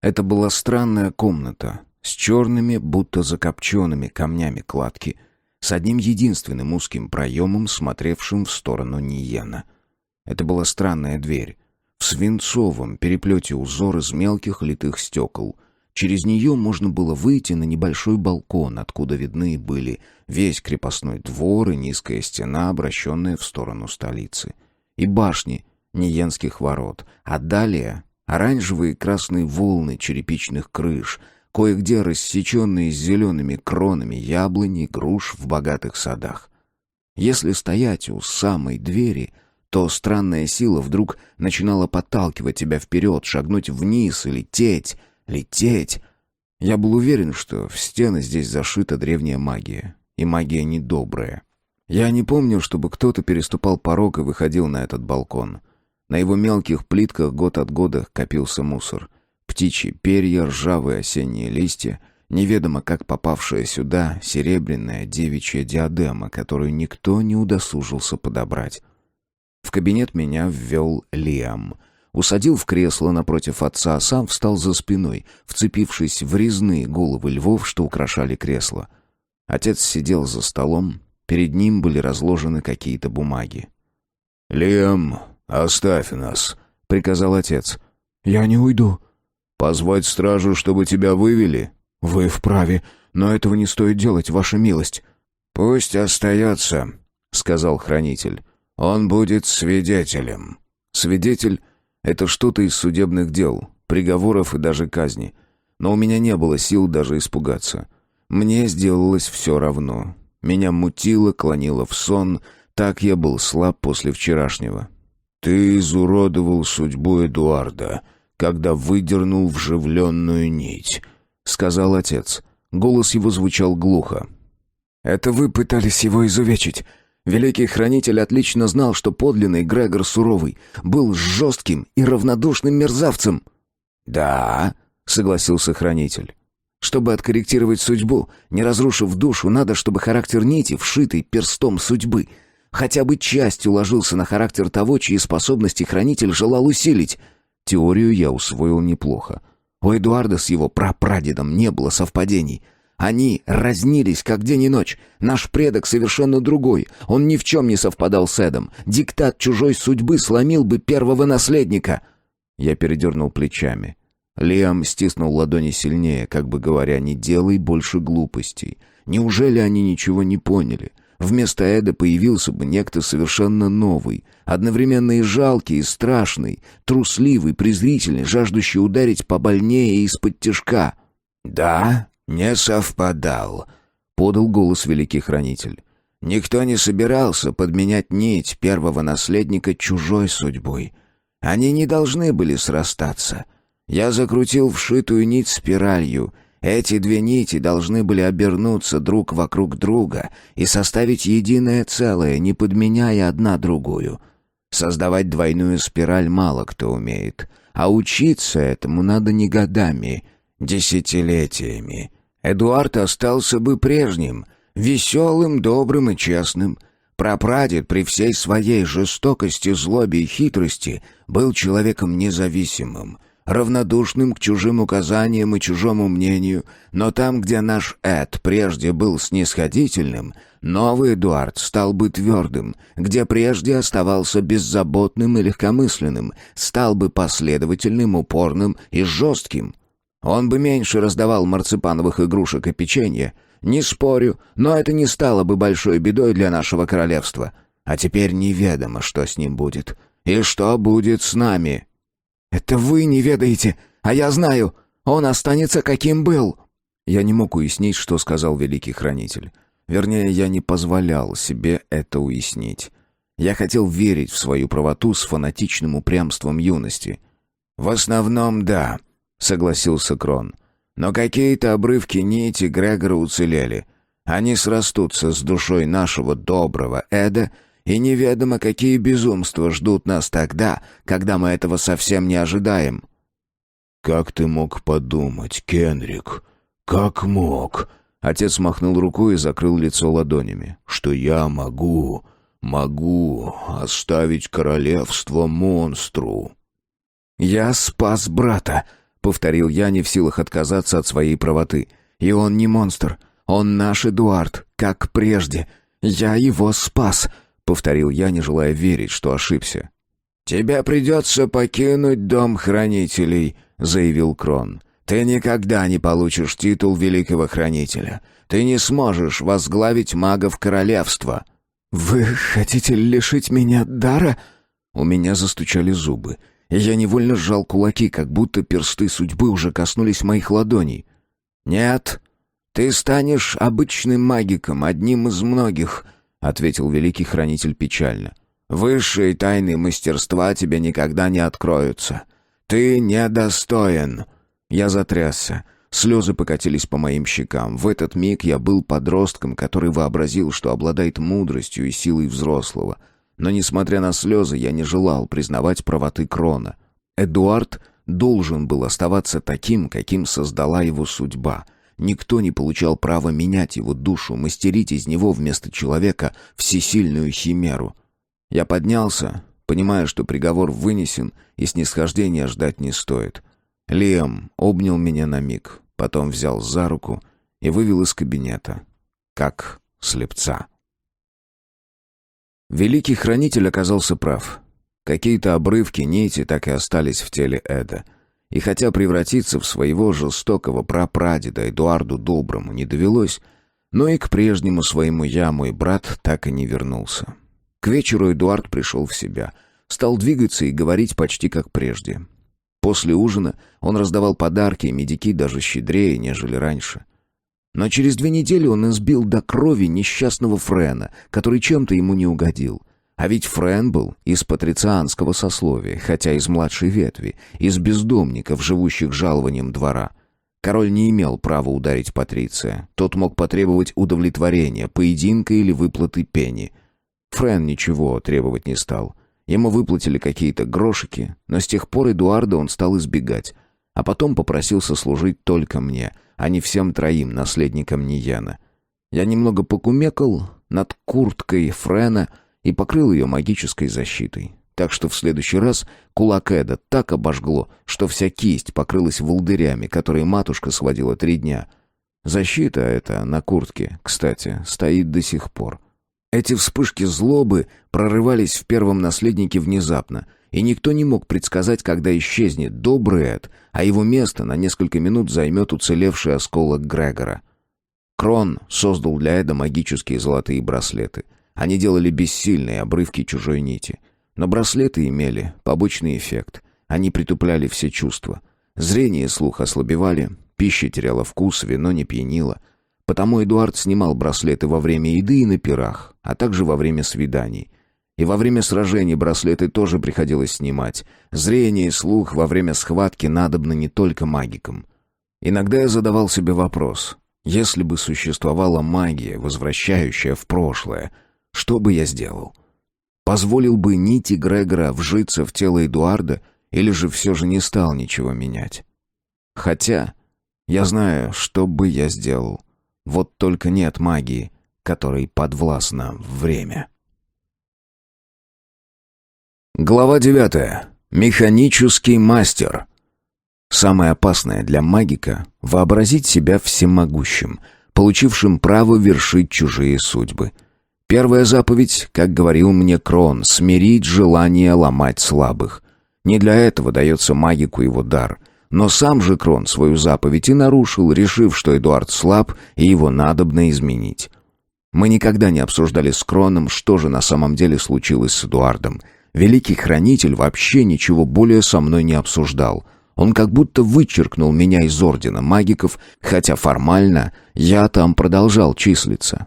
Это была странная комната с черными, будто закопченными камнями кладки, с одним единственным узким проемом, смотревшим в сторону Ниена. Это была странная дверь. В свинцовом переплете узор из мелких литых стекол. Через нее можно было выйти на небольшой балкон, откуда видны были весь крепостной двор и низкая стена, обращенная в сторону столицы, и башни Ниенских ворот, а далее оранжевые и красные волны черепичных крыш, кое-где рассеченные с зелеными кронами яблони и груш в богатых садах. Если стоять у самой двери, то странная сила вдруг начинала подталкивать тебя вперед, шагнуть вниз и лететь. Я был уверен, что в стены здесь зашита древняя магия, и магия недобрая. Я не помню, чтобы кто-то переступал порог и выходил на этот балкон. На его мелких плитках год от года копился мусор. Птичьи перья, ржавые осенние листья, неведомо как попавшая сюда серебряная девичья диадема, которую никто не удосужился подобрать. В кабинет меня ввел Лиам. Усадил в кресло напротив отца, а сам встал за спиной, вцепившись в резные головы львов, что украшали кресло. Отец сидел за столом, перед ним были разложены какие-то бумаги. «Лиам, оставь нас», — приказал отец. «Я не уйду». Позвать стражу, чтобы тебя вывели?» «Вы вправе, но этого не стоит делать, ваша милость». «Пусть остается», — сказал хранитель. «Он будет свидетелем». Свидетель — это что-то из судебных дел, приговоров и даже казни. Но у меня не было сил даже испугаться. Мне сделалось все равно. Меня мутило, клонило в сон, так я был слаб после вчерашнего. «Ты изуродовал судьбу Эдуарда, когда выдернул вживленную нить», — сказал отец. Голос его звучал глухо. «Это вы пытались его изувечить. Великий хранитель отлично знал, что подлинный Грегор Суровый был жестким и равнодушным мерзавцем». «Да», — согласился хранитель. «Чтобы откорректировать судьбу, не разрушив душу, надо, чтобы характер нити, вшитый перстом судьбы, хотя бы частью ложился на характер того, чьи способности хранитель желал усилить». Теорию я усвоил неплохо. У Эдуарда с его прапрадедом не было совпадений. Они разнились, как день и ночь. Наш предок совершенно другой. Он ни в чем не совпадал с Эдом. Диктат чужой судьбы сломил бы первого наследника. Я передернул плечами. Лиам стиснул ладони сильнее, как бы говоря, не делай больше глупостей. Неужели они ничего не поняли? Вместо Эда появился бы некто совершенно новый, одновременно и жалкий, и страшный, трусливый, презрительный, жаждущий ударить побольнее и из-под тишка. «Да, не совпадал», — подал голос великий хранитель. «Никто не собирался подменять нить первого наследника чужой судьбой. Они не должны были срастаться. Я закрутил вшитую нить спиралью. Эти две нити должны были обернуться друг вокруг друга и составить единое целое, не подменяя одна другую. Создавать двойную спираль мало кто умеет, а учиться этому надо не годами, десятилетиями. Эдуард остался бы прежним, веселым, добрым и честным. Прапрадед при всей своей жестокости, злобе и хитрости был человеком независимым, равнодушным к чужим указаниям и чужому мнению, но там, где наш Эд прежде был снисходительным, новый Эдуард стал бы твердым, где прежде оставался беззаботным и легкомысленным, стал бы последовательным, упорным и жестким. Он бы меньше раздавал марципановых игрушек и печенья, не спорю, но это не стало бы большой бедой для нашего королевства. А теперь неведомо, что с ним будет, и что будет с нами». «Это вы не ведаете, а я знаю. Он останется, каким был». Я не мог уяснить, что сказал великий хранитель. Вернее, я не позволял себе это уяснить. Я хотел верить в свою правоту с фанатичным упрямством юности. «В основном, да», — согласился Крон. «Но какие-то обрывки нити Грегора уцелели. Они срастутся с душой нашего доброго Эда, и неведомо, какие безумства ждут нас тогда, когда мы этого совсем не ожидаем». «Как ты мог подумать, Кенрик? Как мог?» Отец махнул рукой и закрыл лицо ладонями. «Что я могу оставить королевство монстру». «Я спас брата», — повторил я, не в силах отказаться от своей правоты. «И он не монстр. Он наш Эдуард, как прежде. Я его спас», — повторил я, не желая верить, что ошибся. «Тебе придется покинуть дом хранителей», — заявил Крон. «Ты никогда не получишь титул великого хранителя. Ты не сможешь возглавить магов королевства». «Вы хотите лишить меня дара?» У меня застучали зубы, и я невольно сжал кулаки, как будто персты судьбы уже коснулись моих ладоней. «Нет, ты станешь обычным магиком, одним из многих», — ответил великий хранитель печально. «Высшие тайны мастерства тебе никогда не откроются. Ты недостоин». Я затрясся. Слезы покатились по моим щекам. В этот миг я был подростком, который вообразил, что обладает мудростью и силой взрослого. Но, несмотря на слезы, я не желал признавать правоты Крона. Эдуард должен был оставаться таким, каким создала его судьба. Никто не получал права менять его душу, мастерить из него вместо человека всесильную химеру. Я поднялся, понимая, что приговор вынесен и снисхождения ждать не стоит. Лиам обнял меня на миг, потом взял за руку и вывел из кабинета, как слепца. Великий хранитель оказался прав. Какие-то обрывки нити так и остались в теле Эда. И хотя превратиться в своего жестокого прапрадеда Эдуарду Доброму не довелось, но и к прежнему своему я, мой брат, так и не вернулся. К вечеру Эдуард пришел в себя, стал двигаться и говорить почти как прежде. После ужина он раздавал подарки и медики даже щедрее, нежели раньше. Но через 2 недели он избил до крови несчастного Френа, который чем-то ему не угодил. А ведь Френ был из патрицианского сословия, хотя из младшей ветви, из бездомников, живущих жалованием двора. Король не имел права ударить патриция. Тот мог потребовать удовлетворения, поединка или выплаты пени. Френ ничего требовать не стал. Ему выплатили какие-то грошики, но с тех пор Эдуарда он стал избегать. А потом попросился служить только мне, а не всем 3 наследникам Ниена. Я немного покумекал над курткой Френа и покрыл ее магической защитой. Так что в следующий раз кулак Эда так обожгло, что вся кисть покрылась волдырями, которые матушка сводила 3 дня. Защита эта на куртке, кстати, стоит до сих пор. Эти вспышки злобы прорывались в первом наследнике внезапно, и никто не мог предсказать, когда исчезнет добрый Эд, а его место на несколько минут займет уцелевший осколок Грегора. Крон создал для Эда магические золотые браслеты. Они делали бессильные обрывки чужой нити. Но браслеты имели побочный эффект. Они притупляли все чувства. Зрение и слух ослабевали, пища теряла вкус, вино не пьянило. Потому Эдуард снимал браслеты во время еды и на пирах, а также во время свиданий. И во время сражений браслеты тоже приходилось снимать. Зрение и слух во время схватки надобны не только магикам. Иногда я задавал себе вопрос: если бы существовала магия, возвращающая в прошлое, что бы я сделал? Позволил бы нити Грегора вжиться в тело Эдуарда, или же все же не стал ничего менять? Хотя я знаю, что бы я сделал. Вот только нет магии, которой подвластно время. Глава 9. Механический мастер. Самое опасное для магика — вообразить себя всемогущим, получившим право вершить чужие судьбы. Первая заповедь, как говорил мне Крон, смирить желание ломать слабых. Не для этого дается магику его дар. Но сам же Крон свою заповедь и нарушил, решив, что Эдуард слаб и его надобно изменить. Мы никогда не обсуждали с Кроном, что же на самом деле случилось с Эдуардом. Великий Хранитель вообще ничего более со мной не обсуждал. Он как будто вычеркнул меня из Ордена Магиков, хотя формально я там продолжал числиться.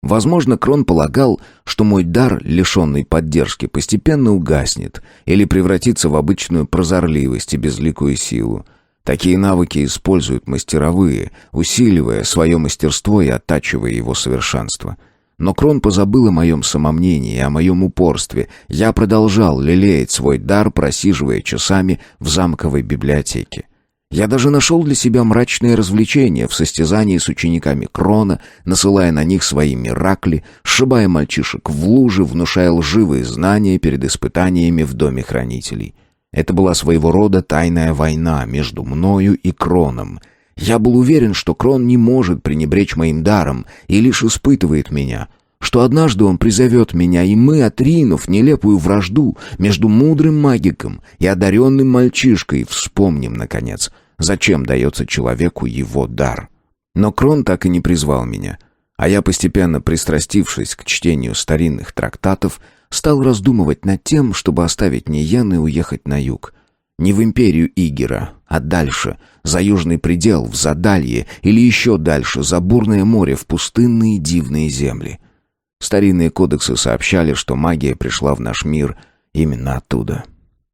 Возможно, Крон полагал, что мой дар, лишенный поддержки, постепенно угаснет или превратится в обычную прозорливость и безликую силу. Такие навыки используют мастеровые, усиливая свое мастерство и оттачивая его совершенство. Но Крон позабыл о моем самомнении и о моем упорстве. Я продолжал лелеять свой дар, просиживая часами в замковой библиотеке. Я даже нашел для себя мрачные развлечения в состязании с учениками Крона, насылая на них свои миракли, сшибая мальчишек в лужи, внушая лживые знания перед испытаниями в Доме Хранителей. Это была своего рода тайная война между мною и Кроном. Я был уверен, что Крон не может пренебречь моим даром и лишь испытывает меня, что однажды он призовет меня, и мы, отринув нелепую вражду между мудрым магиком и одаренным мальчишкой, вспомним, наконец, зачем дается человеку его дар. Но Крон так и не призвал меня, а я, постепенно пристрастившись к чтению старинных трактатов, стал раздумывать над тем, чтобы оставить Ниен и уехать на юг. Не в империю Игера, а дальше, за южный предел, в Задалье, или еще дальше, за бурное море, в пустынные дивные земли. Старинные кодексы сообщали, что магия пришла в наш мир именно оттуда.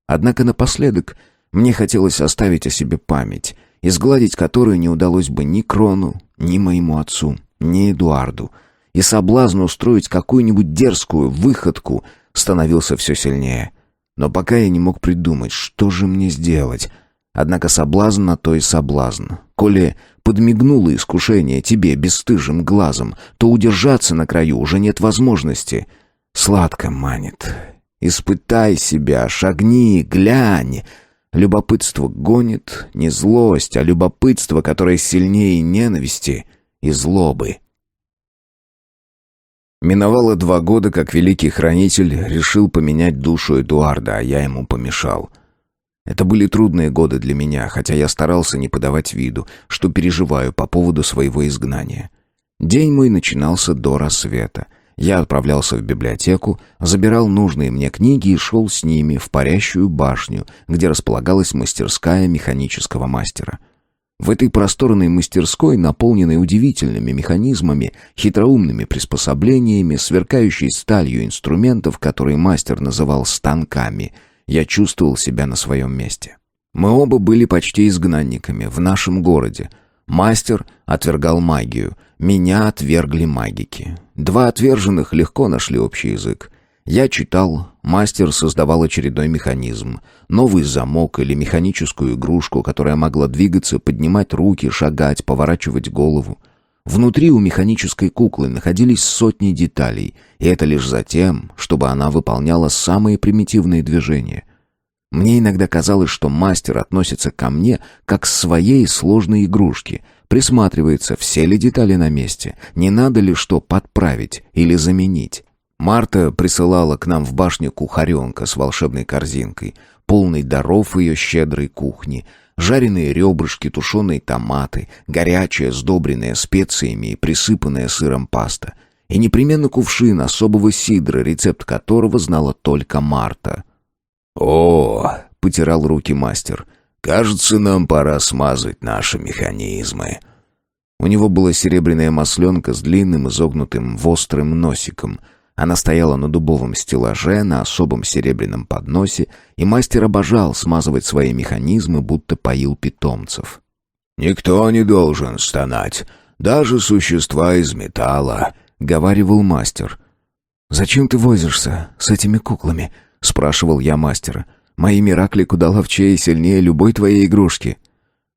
Однако напоследок мне хотелось оставить о себе память, изгладить которую не удалось бы ни Крону, ни моему отцу, ни Эдуарду. И соблазн устроить какую-нибудь дерзкую выходку становился все сильнее. Но пока я не мог придумать, что же мне сделать. Однако соблазн на то и соблазн. Коли подмигнуло искушение тебе бесстыжим глазом, то удержаться на краю уже нет возможности. Сладко манит. Испытай себя, шагни, глянь. Любопытство гонит не злость, а любопытство, которое сильнее ненависти и злобы. Миновало 2 года, как Великий Хранитель решил поменять душу Эдуарда, а я ему помешал. Это были трудные годы для меня, хотя я старался не подавать виду, что переживаю по поводу своего изгнания. День мой начинался до рассвета. Я отправлялся в библиотеку, забирал нужные мне книги и шел с ними в парящую башню, где располагалась мастерская механического мастера. В этой просторной мастерской, наполненной удивительными механизмами, хитроумными приспособлениями, сверкающей сталью инструментов, которые мастер называл станками, я чувствовал себя на своем месте. Мы оба были почти изгнанниками в нашем городе. Мастер отвергал магию, меня отвергли магики. Два отверженных легко нашли общий язык. Я читал, мастер создавал очередной механизм, новый замок или механическую игрушку, которая могла двигаться, поднимать руки, шагать, поворачивать голову. Внутри у механической куклы находились сотни деталей, и это лишь за тем, чтобы она выполняла самые примитивные движения. Мне иногда казалось, что мастер относится ко мне как к своей сложной игрушке, присматривается, все ли детали на месте, не надо ли что подправить или заменить. Марта присылала к нам в башню кухаренка с волшебной корзинкой, полной даров ее щедрой кухни, жареные ребрышки, тушеные томаты, горячая, сдобренная специями и присыпанная сыром паста. И непременно кувшин особого сидра, рецепт которого знала только Марта. «О!» — потирал руки мастер. «Кажется, нам пора смазать наши механизмы». У него была серебряная масленка с длинным изогнутым вострым носиком. Она стояла на дубовом стеллаже, на особом серебряном подносе, и мастер обожал смазывать свои механизмы, будто поил питомцев. «Никто не должен стонать, даже существа из металла», — говаривал мастер. «Зачем ты возишься с этими куклами?» — спрашивал я мастера. «Мои Миракли куда ловчее и сильнее любой твоей игрушки».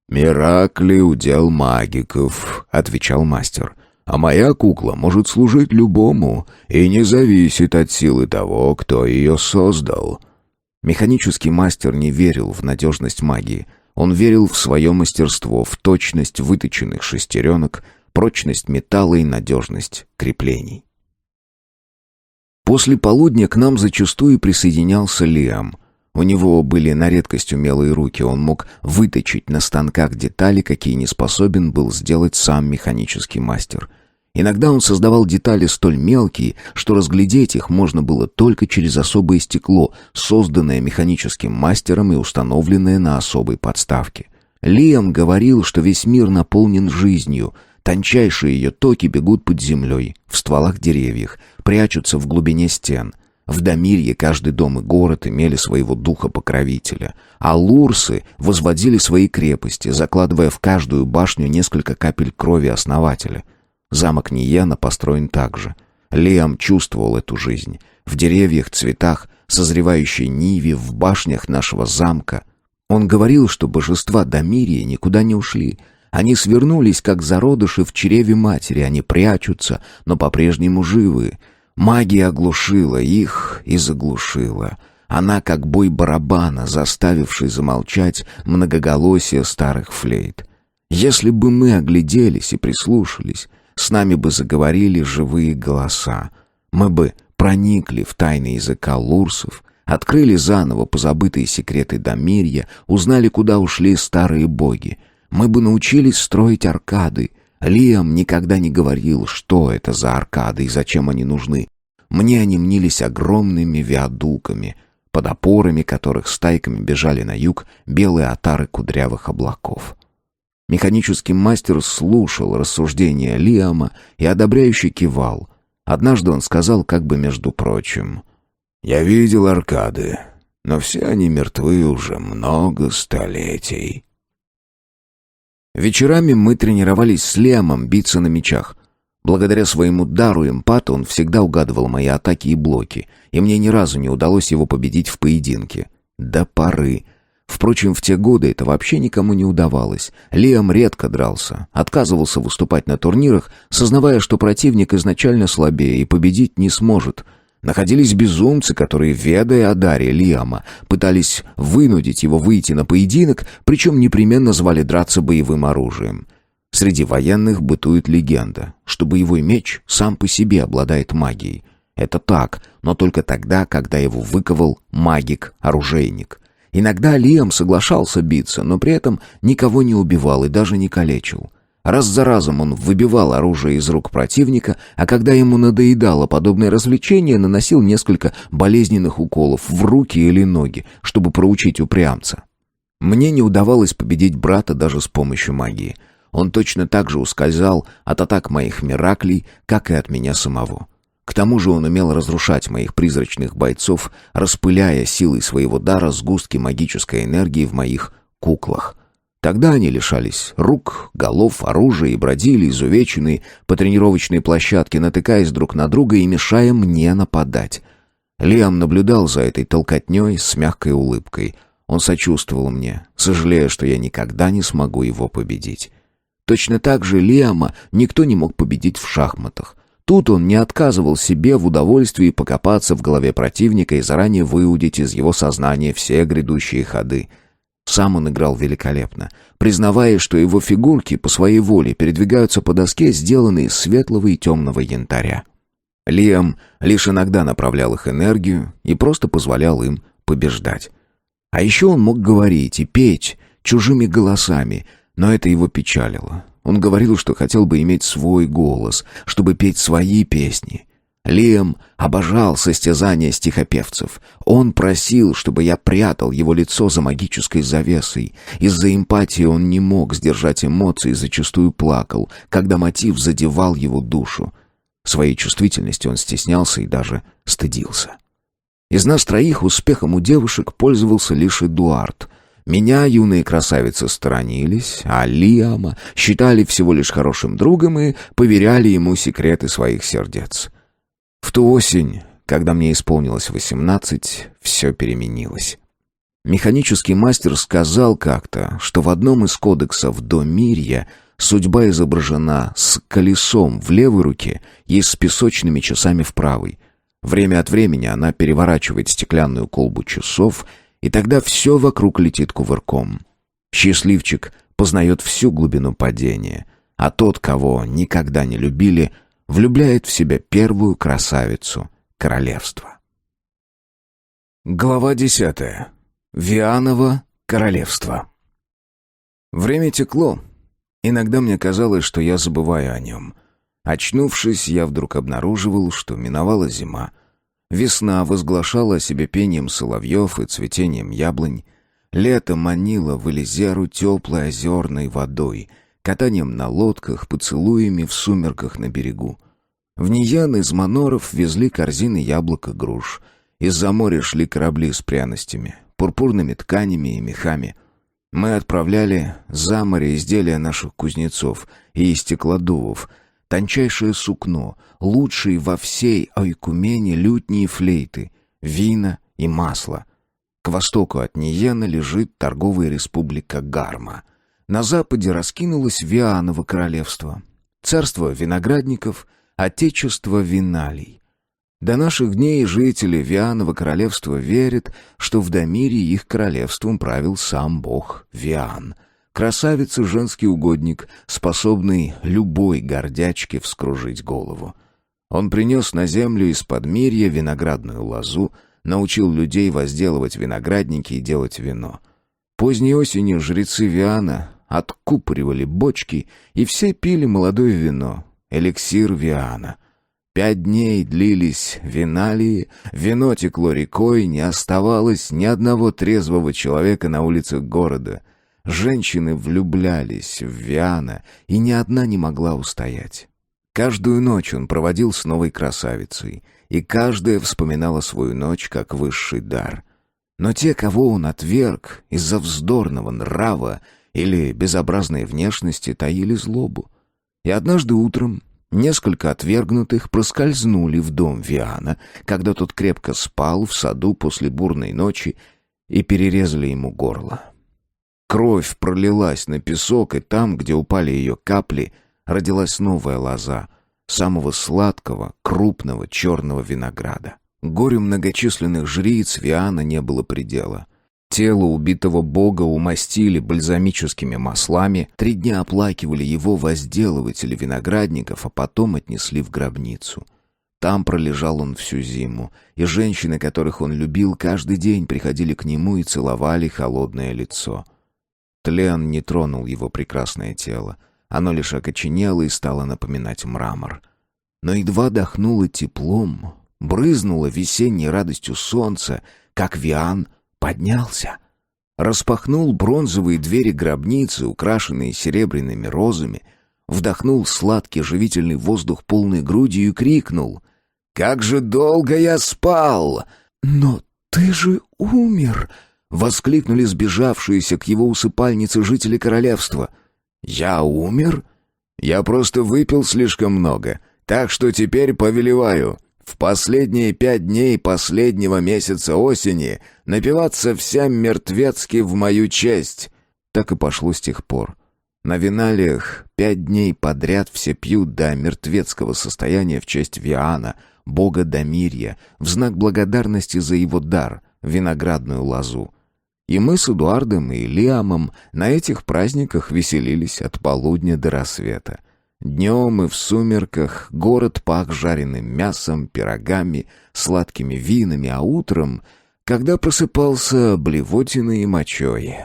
«Миракли — удел магиков», — отвечал мастер. «А моя кукла может служить любому и не зависит от силы того, кто ее создал». Механический мастер не верил в надежность магии. Он верил в свое мастерство, в точность выточенных шестеренок, прочность металла и надежность креплений. После полудня к нам зачастую присоединялся Лиам. У него были на редкость умелые руки, он мог выточить на станках детали, какие не способен был сделать сам механический мастер. Иногда он создавал детали столь мелкие, что разглядеть их можно было только через особое стекло, созданное механическим мастером и установленное на особой подставке. Лиам говорил, что весь мир наполнен жизнью. Тончайшие ее токи бегут под землей, в стволах деревьев, прячутся в глубине стен. В Дамирье каждый дом и город имели своего духа-покровителя, а лурсы возводили свои крепости, закладывая в каждую башню несколько капель крови основателя. Замок Ниена построен так же. Лиам чувствовал эту жизнь. В деревьях, цветах, созревающей ниве, в башнях нашего замка. Он говорил, что божества Дамирья никуда не ушли. Они свернулись, как зародыши в чреве матери. Они прячутся, но по-прежнему живы. Магия оглушила их и заглушила. Она, как бой барабана, заставивший замолчать многоголосие старых флейт. Если бы мы огляделись и прислушались, с нами бы заговорили живые голоса. Мы бы проникли в тайны языка лурсов, открыли заново позабытые секреты Дамирья, узнали, куда ушли старые боги. Мы бы научились строить аркады. Лиам никогда не говорил, что это за аркады и зачем они нужны. Мне они мнились огромными виадуками, под опорами которых стайками бежали на юг белые отары кудрявых облаков. Механический мастер слушал рассуждения Лиама и одобряюще кивал. Однажды он сказал, как бы между прочим: «Я видел аркады, но все они мертвы уже много столетий». Вечерами мы тренировались с Лиамом биться на мечах. Благодаря своему дару эмпата он всегда угадывал мои атаки и блоки, и мне ни разу не удалось его победить в поединке. До поры. Впрочем, в те годы это вообще никому не удавалось. Лиам редко дрался, отказывался выступать на турнирах, сознавая, что противник изначально слабее и победить не сможет. Находились безумцы, которые, ведая о даре Лиама, пытались вынудить его выйти на поединок, причем непременно звали драться боевым оружием. Среди военных бытует легенда, что боевой меч сам по себе обладает магией. Это так, но только тогда, когда его выковал магик-оружейник. Иногда Лиам соглашался биться, но при этом никого не убивал и даже не калечил. Раз за разом он выбивал оружие из рук противника, а когда ему надоедало подобное развлечение, наносил несколько болезненных уколов в руки или ноги, чтобы проучить упрямца. Мне не удавалось победить брата даже с помощью магии. Он точно так же ускользал от атак моих мираклей, как и от меня самого. К тому же он умел разрушать моих призрачных бойцов, распыляя силой своего дара сгустки магической энергии в моих куклах. Тогда они лишались рук, голов, оружия и бродили изувеченные по тренировочной площадке, натыкаясь друг на друга и мешая мне нападать. Лиам наблюдал за этой толкотней с мягкой улыбкой. Он сочувствовал мне, сожалея, что я никогда не смогу его победить. Точно так же Лиама никто не мог победить в шахматах. Тут он не отказывал себе в удовольствии покопаться в голове противника и заранее выудить из его сознания все грядущие ходы. Сам он играл великолепно, признавая, что его фигурки по своей воле передвигаются по доске, сделанной из светлого и темного янтаря. Лиам лишь иногда направлял их энергию и просто позволял им побеждать. А еще он мог говорить и петь чужими голосами, но это его печалило. Он говорил, что хотел бы иметь свой голос, чтобы петь свои песни. Лиам обожал состязания стихопевцев. Он просил, чтобы я прятал его лицо за магической завесой. Из-за эмпатии он не мог сдержать эмоции и зачастую плакал, когда мотив задевал его душу. Своей чувствительности он стеснялся и даже стыдился. Из нас троих успехом у девушек пользовался лишь Эдуард. Меня юные красавицы сторонились, а Лиама считали всего лишь хорошим другом и поверяли ему секреты своих сердец. В ту осень, когда мне исполнилось 18, все переменилось. Механический мастер сказал как-то, что в одном из кодексов Домирья судьба изображена с колесом в левой руке и с песочными часами в правой. Время от времени она переворачивает стеклянную колбу часов, и тогда все вокруг летит кувырком. Счастливчик познает всю глубину падения, а тот, кого никогда не любили, влюбляет в себя первую красавицу королевства. Глава 10. Вианово королевство. Время текло. Иногда мне казалось, что я забываю о нем. Очнувшись, я вдруг обнаруживал, что миновала зима. Весна возглашала о себе пением соловьев и цветением яблонь. Лето манило в Элизеру теплой озерной водой, катанием на лодках, поцелуями в сумерках на берегу. В Ниян из маноров везли корзины яблок и груш. Из-за моря шли корабли с пряностями, пурпурными тканями и мехами. Мы отправляли за море изделия наших кузнецов и стеклодувов, тончайшее сукно, лучшие во всей Ойкумене лютни и флейты, вина и масло. К востоку от Нияна лежит торговая республика Гарма. На западе раскинулось Вианово королевство, царство виноградников, отечество виналий. До наших дней жители Вианова королевства верят, что в Домирье их королевством правил сам бог Виан, красавец и женский угодник, способный любой гордячке вскружить голову. Он принес на землю из подмирья виноградную лозу, научил людей возделывать виноградники и делать вино. Поздней осенью жрецы Виана откупоривали бочки, и все пили молодое вино, эликсир Виана. 5 дней длились виналии, вино текло рекой, не оставалось ни одного трезвого человека на улицах города. Женщины влюблялись в Виана, и ни одна не могла устоять. Каждую ночь он проводил с новой красавицей, и каждая вспоминала свою ночь как высший дар. Но те, кого он отверг из-за вздорного нрава или безобразной внешности, таили злобу. И однажды утром несколько отвергнутых проскользнули в дом Виана, когда тот крепко спал в саду после бурной ночи, и перерезали ему горло. Кровь пролилась на песок, и там, где упали ее капли, родилась новая лоза самого сладкого, крупного черного винограда. Горю многочисленных жриц Виана не было предела. Тело убитого бога умастили бальзамическими маслами, 3 дня оплакивали его возделыватели виноградников, а потом отнесли в гробницу. Там пролежал он всю зиму, и женщины, которых он любил, каждый день приходили к нему и целовали холодное лицо. Тлен не тронул его прекрасное тело. Оно лишь окоченело и стало напоминать мрамор. Но едва дохнуло теплом, брызнуло весенней радостью солнца, как Виан поднялся. Распахнул бронзовые двери гробницы, украшенные серебряными розами, вдохнул сладкий живительный воздух полной грудью и крикнул: «Как же долго я спал!» «Но ты же умер!» — воскликнули сбежавшиеся к его усыпальнице жители королевства. «Я умер? Я просто выпил слишком много, так что теперь повелеваю в последние 5 дней последнего месяца осени напиваться всем мертвецки в мою честь». Так и пошло с тех пор. На Виналиях 5 дней подряд все пьют до мертвецкого состояния в честь Виана, бога Домирья, в знак благодарности за его дар — виноградную лозу. И мы с Эдуардом и Лиамом на этих праздниках веселились от полудня до рассвета. Днем и в сумерках город пах жареным мясом, пирогами, сладкими винами, а утром, когда просыпался, блевотиной и мочой.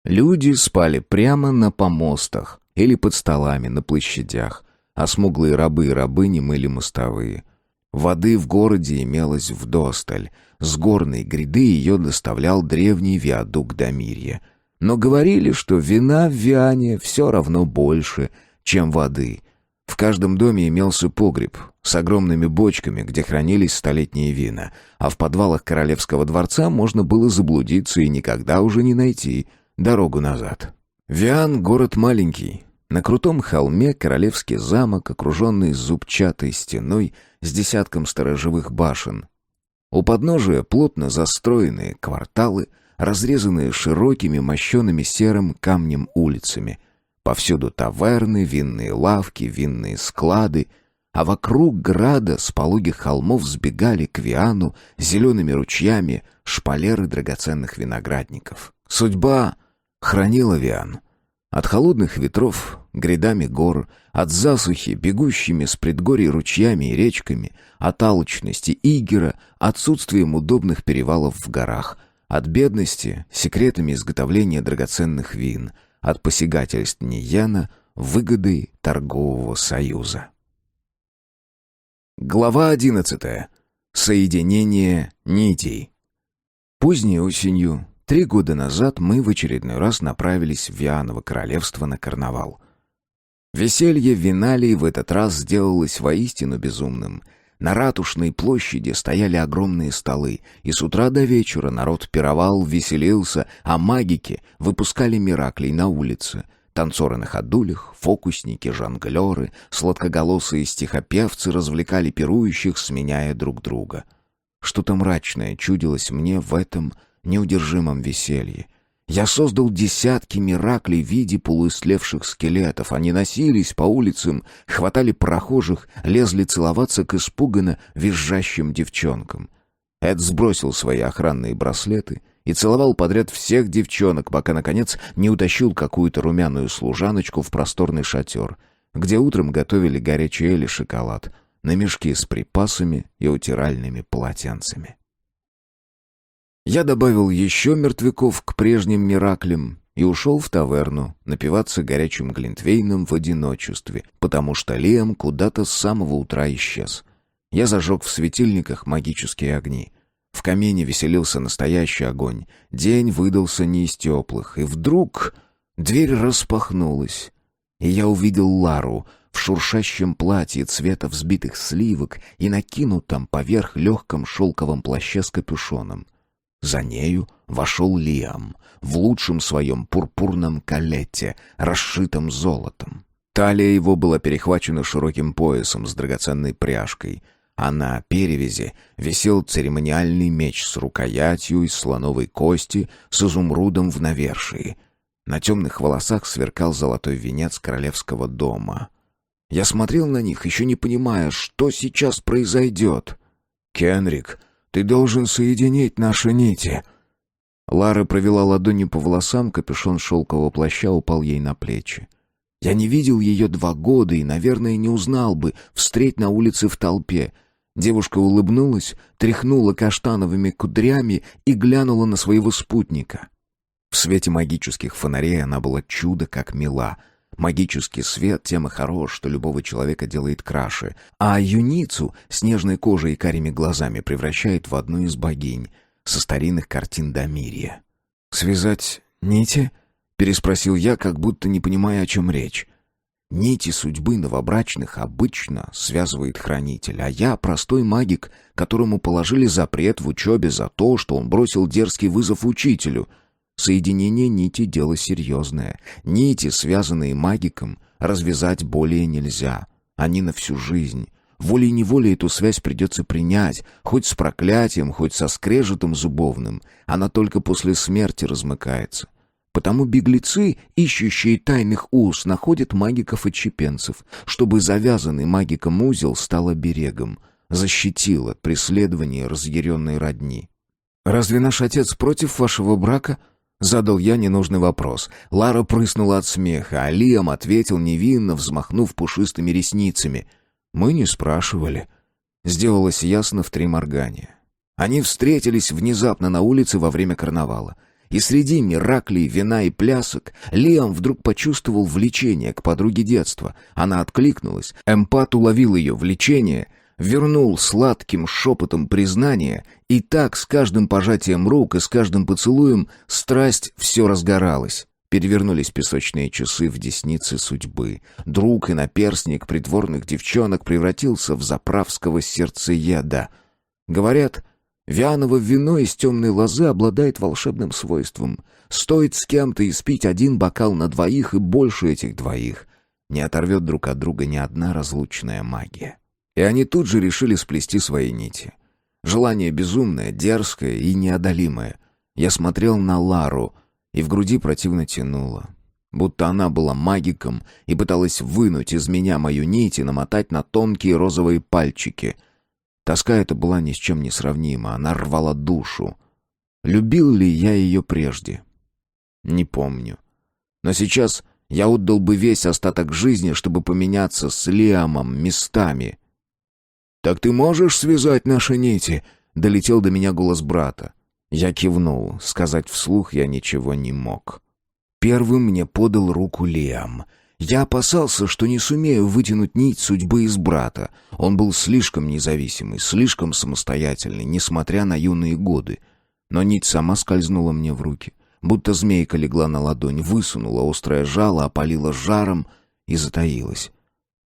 Люди спали прямо на помостах или под столами на площадях, а смуглые рабы и рабыни мыли мостовые. Воды в городе имелось вдосталь. С горной гряды ее доставлял древний виадук Домирья. Но говорили, что вина в Виане все равно больше, чем воды. В каждом доме имелся погреб с огромными бочками, где хранились столетние вина, а в подвалах королевского дворца можно было заблудиться и никогда уже не найти дорогу назад. Виан — город маленький. На крутом холме королевский замок, окруженный зубчатой стеной с десятком сторожевых башен. У подножия плотно застроенные кварталы, разрезанные широкими мощеными серым камнем улицами. Повсюду таверны, винные лавки, винные склады, а вокруг града с пологих холмов сбегали к Виану зелеными ручьями шпалеры драгоценных виноградников. Судьба хранила Виан. От холодных ветров, грядами гор, от засухи, бегущими с предгорий ручьями и речками, от алчности Игера, отсутствием удобных перевалов в горах, от бедности, секретами изготовления драгоценных вин, от посягательств Нияна, выгодой торгового союза. Глава 11. Соединение нитей. Поздней осенью, 3 года назад, мы в очередной раз направились в Вианово королевство на карнавал. Веселье в Виналии в этот раз сделалось воистину безумным. На Ратушной площади стояли огромные столы, и с утра до вечера народ пировал, веселился, а магики выпускали мираклей на улице. Танцоры на ходулях, фокусники, жонглеры, сладкоголосые стихопевцы развлекали пирующих, сменяя друг друга. Что-то мрачное чудилось мне в этом неудержимом веселье. Я создал десятки мираклей в виде полуистлевших скелетов. Они носились по улицам, хватали прохожих, лезли целоваться к испуганно визжащим девчонкам. Эд сбросил свои охранные браслеты и целовал подряд всех девчонок, пока, наконец, не утащил какую-то румяную служаночку в просторный шатер, где утром готовили горячий эль и шоколад, на мешки с припасами и утиральными полотенцами. Я добавил еще мертвяков к прежним мираклям и ушел в таверну напиваться горячим глинтвейном в одиночестве, потому что Лиам куда-то с самого утра исчез. Я зажег в светильниках магические огни. В камине веселился настоящий огонь. День выдался не из теплых, и вдруг дверь распахнулась, и я увидел Лару в шуршащем платье цвета взбитых сливок и накинутом поверх легком шелковом плаще с капюшоном. За нею вошел Лиам в лучшем своем пурпурном калете, расшитом золотом. Талия его была перехвачена широким поясом с драгоценной пряжкой, а на перевязи висел церемониальный меч с рукоятью из слоновой кости с изумрудом в навершии. На темных волосах сверкал золотой венец королевского дома. Я смотрел на них, еще не понимая, что сейчас произойдет. «Кенрик, ты должен соединить наши нити». Лара провела ладонью по волосам, капюшон шелкового плаща упал ей на плечи. Я не видел ее 2 года и, наверное, не узнал бы, встреть на улице в толпе. Девушка улыбнулась, тряхнула каштановыми кудрями и глянула на своего спутника. В свете магических фонарей она была чудо как мила. Магический свет тем и хорош, что любого человека делает краше, а юницу с нежной кожей и карими глазами превращает в одну из богинь со старинных картин Домирия. «Связать нити?» — переспросил я, как будто не понимая, о чем речь. Нити судьбы новобрачных обычно связывает хранитель, а я простой магик, которому положили запрет в учебе за то, что он бросил дерзкий вызов учителю. Соединение нити — дело серьезное. Нити, связанные магиком, развязать более нельзя. Они на всю жизнь. Волей-неволей эту связь придется принять, хоть с проклятием, хоть со скрежетом зубовным. Она только после смерти размыкается. Потому беглецы, ищущие тайных уз, находят магиков-отщепенцев, чтобы завязанный магиком узел стал оберегом, защитил от преследования разъяренной родни. «Разве наш отец против вашего брака?» — задал я ненужный вопрос. Лара прыснула от смеха, а Лиам ответил невинно, взмахнув пушистыми ресницами. «Мы не спрашивали». Сделалось ясно в 3 моргания. Они встретились внезапно на улице во время карнавала. И среди мираклей, вина и плясок Лиам вдруг почувствовал влечение к подруге детства. Она откликнулась, эмпат уловил ее влечение, вернул сладким шепотом признание, и так с каждым пожатием рук и с каждым поцелуем страсть все разгоралась. Перевернулись песочные часы в деснице судьбы. Друг и наперстник придворных девчонок превратился в заправского сердцееда. Говорят, вианово вино из темной лозы обладает волшебным свойством. Стоит с кем-то испить 1 бокал на 2, и больше этих 2 не оторвет друг от друга ни одна разлучная магия. И они тут же решили сплести свои нити. Желание безумное, дерзкое и неодолимое. Я смотрел на Лару, и в груди противно тянуло. Будто она была магиком и пыталась вынуть из меня мою нить и намотать на тонкие розовые пальчики. Тоска эта была ни с чем не сравнима, она рвала душу. Любил ли я ее прежде? Не помню. Но сейчас я отдал бы весь остаток жизни, чтобы поменяться с Лиамом местами. «Так ты можешь связать наши нити?» — долетел до меня голос брата. Я кивнул, сказать вслух я ничего не мог. Первым мне подал руку Лиам. Я опасался, что не сумею вытянуть нить судьбы из брата. Он был слишком независимый, слишком самостоятельный, несмотря на юные годы. Но нить сама скользнула мне в руки. Будто змейка легла на ладонь, высунула острое жало, опалила жаром и затаилась.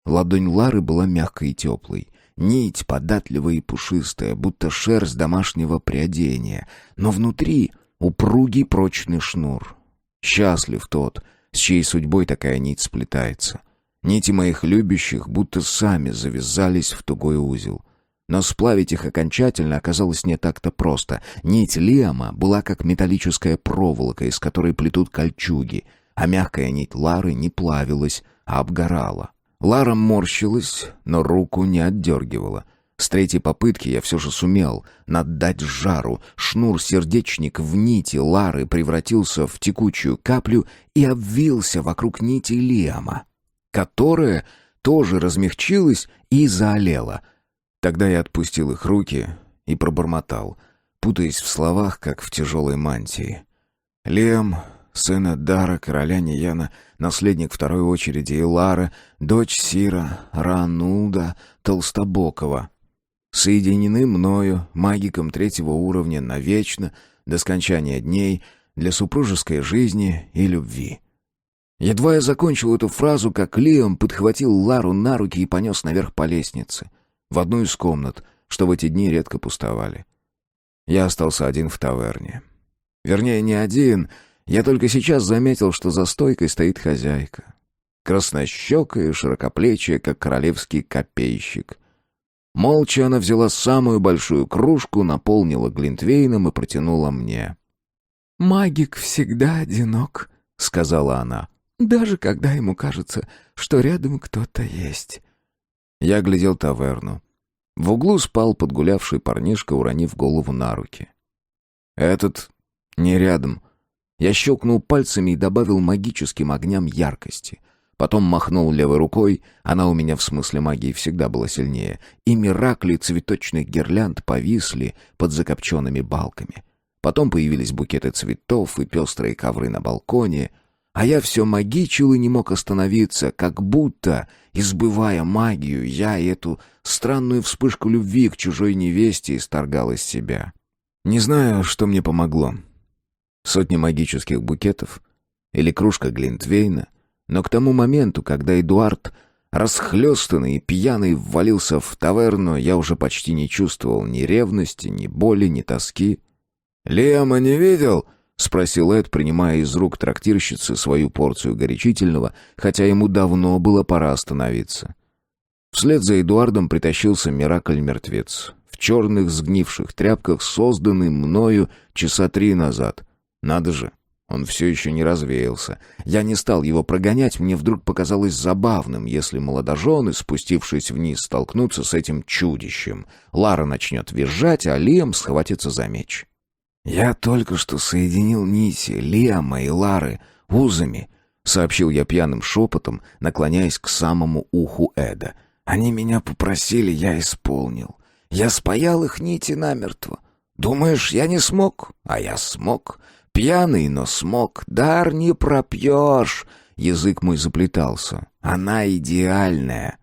Ладонь Лары была мягкой и теплой. Нить податливая и пушистая, будто шерсть домашнего приодеяния. Но внутри упругий прочный шнур. Счастлив тот, с чьей судьбой такая нить сплетается. Нити моих любящих будто сами завязались в тугой узел. Но сплавить их окончательно оказалось не так-то просто. Нить Лиама была как металлическая проволока, из которой плетут кольчуги, а мягкая нить Лары не плавилась, а обгорала. Лара морщилась, но руку не отдергивала. С 3-й попытки я все же сумел наддать жару. Шнур-сердечник в нити Лары превратился в текучую каплю и обвился вокруг нити Лиама, которая тоже размягчилась и заолела. Тогда я отпустил их руки и пробормотал, путаясь в словах, как в тяжелой мантии. «Лиам, сын Эддара, короля Нияна, наследник 2-й очереди, и Лара, дочь Сира, Рануда, Толстобокова, соединены мною, магиком 3-го уровня, навечно, до скончания дней, для супружеской жизни и любви». Едва я закончил эту фразу, как Лиам подхватил Лару на руки и понес наверх по лестнице, в одну из комнат, что в эти дни редко пустовали. Я остался один в таверне. Вернее, не один. Я только сейчас заметил, что за стойкой стоит хозяйка. Краснощекая, широкоплечья, как королевский копейщик. Молча она взяла самую большую кружку, наполнила глинтвейном и протянула мне. «Магик всегда одинок», — сказала она, «даже когда ему кажется, что рядом кто-то есть». Я глядел таверну. В углу спал подгулявший парнишка, уронив голову на руки. Этот не рядом. Я щелкнул пальцами и добавил магическим огням яркости. Потом махнул левой рукой, она у меня в смысле магии всегда была сильнее, и миракли цветочных гирлянд повисли под закопченными балками. Потом появились букеты цветов и пестрые ковры на балконе, а я все магичил и не мог остановиться, как будто, избывая магию, я эту странную вспышку любви к чужой невесте исторгал из себя. Не знаю, что мне помогло. Сотни магических букетов или кружка глинтвейна, но к тому моменту, когда Эдуард, расхлёстанный и пьяный, ввалился в таверну, я уже почти не чувствовал ни ревности, ни боли, ни тоски. «Лиама не видел?» — спросил Эд, принимая из рук трактирщицы свою порцию горячительного, хотя ему давно было пора остановиться. Вслед за Эдуардом притащился Миракль-мертвец, в черных сгнивших тряпках, созданный мною часа 3 назад. Надо же, он все еще не развеялся. Я не стал его прогонять, мне вдруг показалось забавным, если молодожены, спустившись вниз, столкнутся с этим чудищем. Лара начнет визжать, а Лиам схватится за меч. «Я только что соединил нити Лиама и Лары узами», — сообщил я пьяным шепотом, наклоняясь к самому уху Эда. «Они меня попросили, я исполнил. Я спаял их нити намертво. Думаешь, я не смог? А я смог. Пьяный, но смог. Дар не пропьешь». Язык мой заплетался. «Она идеальная».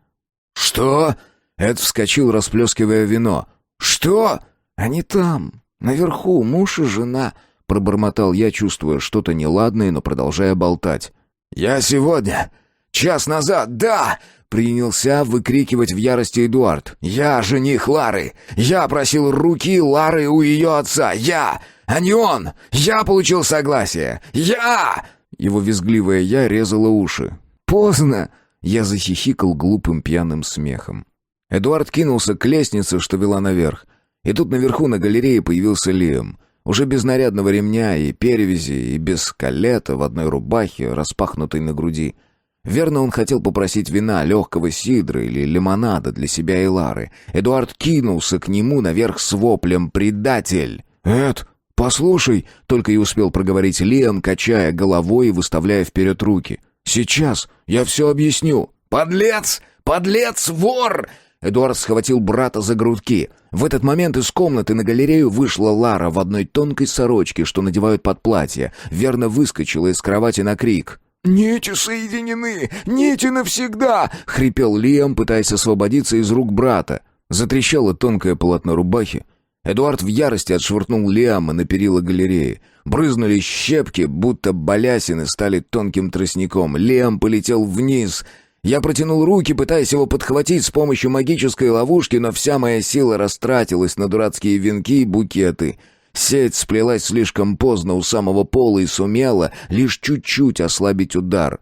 «Что?» — Эд вскочил, расплескивая вино. «Что?» «Они там, наверху, муж и жена», — пробормотал я, чувствуя что-то неладное, но продолжая болтать. «Я сегодня, час назад, да!» — принялся выкрикивать в ярости Эдуард. «Я жених Лары! Я просил руки Лары у ее отца! Я! А не он! Я получил согласие! Я!» Его визгливое «я» резало уши. «Поздно!» — я захихикал глупым пьяным смехом. Эдуард кинулся к лестнице, что вела наверх. И тут наверху на галерее появился Лиам. Уже без нарядного ремня и перевязи, и без калета, в одной рубахе, распахнутой на груди. Верно, он хотел попросить вина, легкого сидра или лимонада для себя и Лары. Эдуард кинулся к нему наверх с воплем «Предатель!» «Эд, послушай!» — только и успел проговорить Лиам, качая головой и выставляя вперед руки. «Сейчас! Я все объясню!» «Подлец! Подлец! Вор!» Эдуард схватил брата за грудки. В этот момент из комнаты на галерею вышла Лара в одной тонкой сорочке, что надевают под платье. Верно выскочила из кровати на крик. «Нити соединены! Нити навсегда!» — хрипел Лиам, пытаясь освободиться из рук брата. Затрещало тонкое полотно рубахи. Эдуард в ярости отшвырнул Лиама на перила галереи. Брызнули щепки, будто балясины стали тонким тростником. Лиам полетел вниз. Я протянул руки, пытаясь его подхватить с помощью магической ловушки, но вся моя сила растратилась на дурацкие венки и букеты. Сеть сплелась слишком поздно у самого пола и сумела лишь чуть-чуть ослабить удар.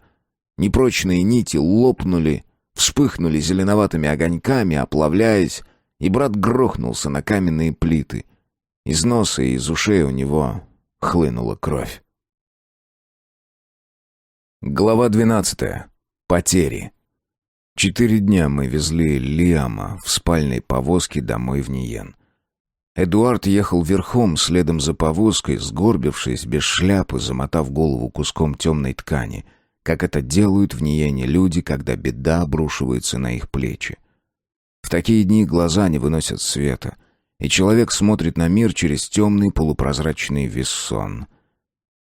Непрочные нити лопнули, вспыхнули зеленоватыми огоньками, оплавляясь, и брат грохнулся на каменные плиты. Из носа и из ушей у него хлынула кровь. Глава 12. Потери. 4 дня мы везли Лиама в спальной повозке домой в Ниен. Эдуард ехал верхом, следом за повозкой, сгорбившись, без шляпы, замотав голову куском темной ткани, как это делают в Ниене люди, когда беда обрушивается на их плечи. В такие дни глаза не выносят света, и человек смотрит на мир через темный полупрозрачный виссон.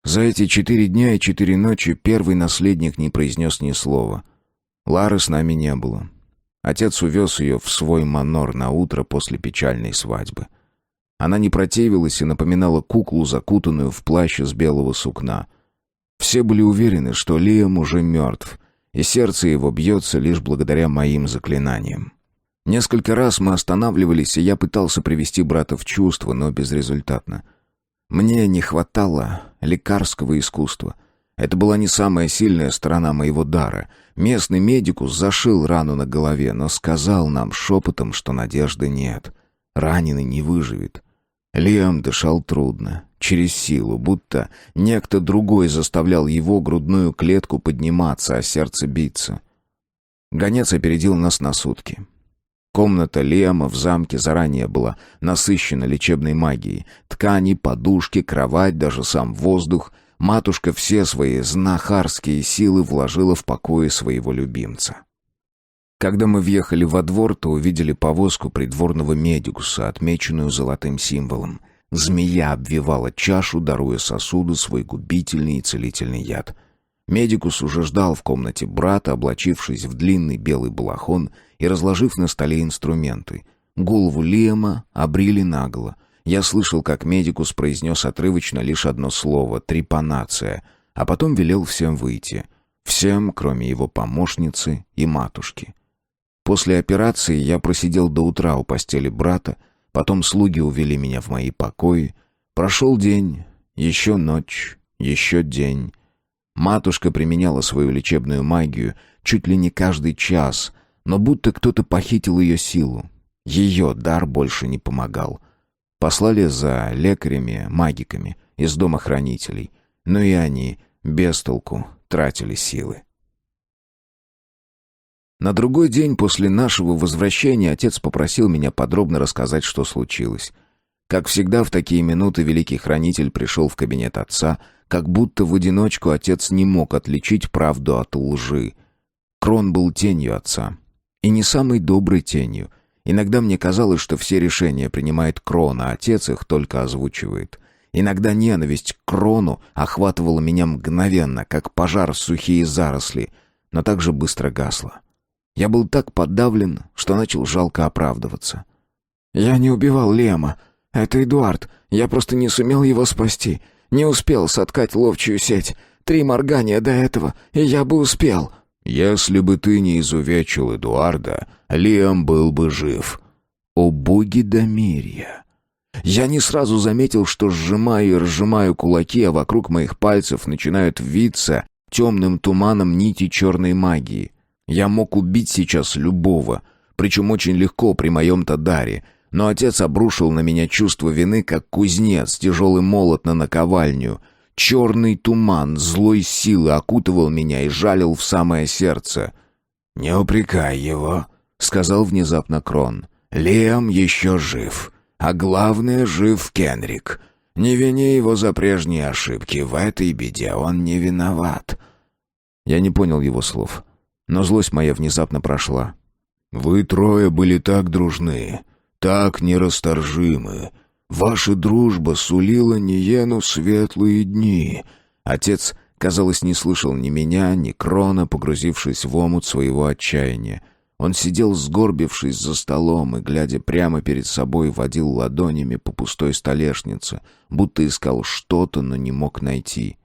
За эти 4 дня и 4 ночи первый наследник не произнес ни слова. Лары с нами не было. Отец увез ее в свой манор на утро после печальной свадьбы. Она не противилась и напоминала куклу, закутанную в плащ из белого сукна. Все были уверены, что Лиам уже мертв, и сердце его бьется лишь благодаря моим заклинаниям. Несколько раз мы останавливались, и я пытался привести брата в чувство, но безрезультатно. Мне не хватало лекарского искусства. Это была не самая сильная сторона моего дара. Местный медикус зашил рану на голове, но сказал нам шепотом, что надежды нет. Раненый не выживет. Лиам дышал трудно, через силу, будто некто другой заставлял его грудную клетку подниматься, а сердце биться. Гонец опередил нас на сутки. Комната Лиама в замке заранее была насыщена лечебной магией. Ткани, подушки, кровать, даже сам воздух Матушка все свои знахарские силы вложила в покое своего любимца. Когда мы въехали во двор, то увидели повозку придворного медикуса, отмеченную золотым символом. Змея обвивала чашу, даруя сосуду свой губительный и целительный яд. Медикус уже ждал в комнате брата, облачившись в длинный белый балахон и разложив на столе инструменты. Голову Лиама обрили наголо. Я слышал, как медикус произнес отрывочно лишь одно слово — трепанация, а потом велел всем выйти. Всем, кроме его помощницы и матушки. После операции я просидел до утра у постели брата, потом слуги увели меня в мои покои. Прошел день, еще ночь, еще день. Матушка применяла свою лечебную магию чуть ли не каждый час, но будто кто-то похитил ее силу. Ее дар больше не помогал. Послали за лекарями-магиками из дома хранителей, но и они без толку тратили силы. На другой день после нашего возвращения отец попросил меня подробно рассказать, что случилось. Как всегда, в такие минуты великий хранитель пришел в кабинет отца, как будто в одиночку отец не мог отличить правду от лжи. Крон был тенью отца. И не самой доброй тенью. Иногда мне казалось, что все решения принимает Крон, а отец их только озвучивает. Иногда ненависть к Крону охватывала меня мгновенно, как пожар в сухие заросли, но также быстро гасла. Я был так подавлен, что начал жалко оправдываться. «Я не убивал Лиама. Это Эдуард. Я просто не сумел его спасти. Не успел соткать ловчую сеть. 3 моргания до этого, и я бы успел». «Если бы ты не изувечил Эдуарда, Лиам был бы жив». О боги Домирья! Я не сразу заметил, что сжимаю и разжимаю кулаки, а вокруг моих пальцев начинают виться темным туманом нити черной магии. Я мог убить сейчас любого, причем очень легко при моем-то даре, но отец обрушил на меня чувство вины, как кузнец тяжелый молот на наковальню. Черный туман злой силы окутывал меня и жалил в самое сердце. «Не упрекай его», — сказал внезапно Крон. «Лиам еще жив, а главное, жив Кенрик. Не вини его за прежние ошибки, в этой беде он не виноват». Я не понял его слов, но злость моя внезапно прошла. «Вы трое были так дружны, так нерасторжимы. Ваша дружба сулила Ниену светлые дни». Отец, казалось, не слышал ни меня, ни Крона, погрузившись в омут своего отчаяния. Он сидел, сгорбившись за столом, и, глядя прямо перед собой, водил ладонями по пустой столешнице, будто искал что-то, но не мог найти.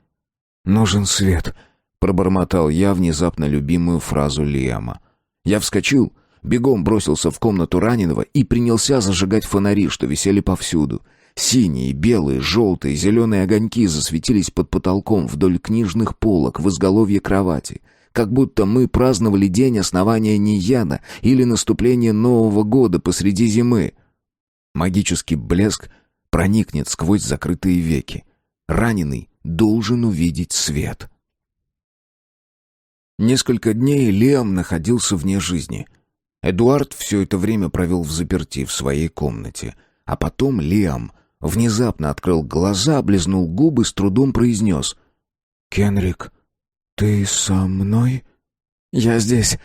«Нужен свет», — пробормотал я внезапно любимую фразу Лиама. Я вскочил, бегом бросился в комнату раненого и принялся зажигать фонари, что висели повсюду. Синие, белые, желтые, зеленые огоньки засветились под потолком вдоль книжных полок в изголовье кровати, как будто мы праздновали день основания Нияна или наступление Нового года посреди зимы. Магический блеск проникнет сквозь закрытые веки. Раненый должен увидеть свет. Несколько дней Лиам находился вне жизни. Эдуард все это время провел взаперти в своей комнате. А потом Лиам внезапно открыл глаза, облизнул губы, с трудом произнес: «Кенрик, ты со мной?» «Я здесь».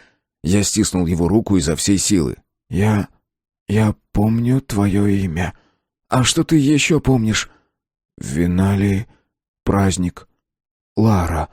Я стиснул его руку изо всей силы. Я помню твое имя. А что ты еще помнишь?» «Винали, праздник, Лара».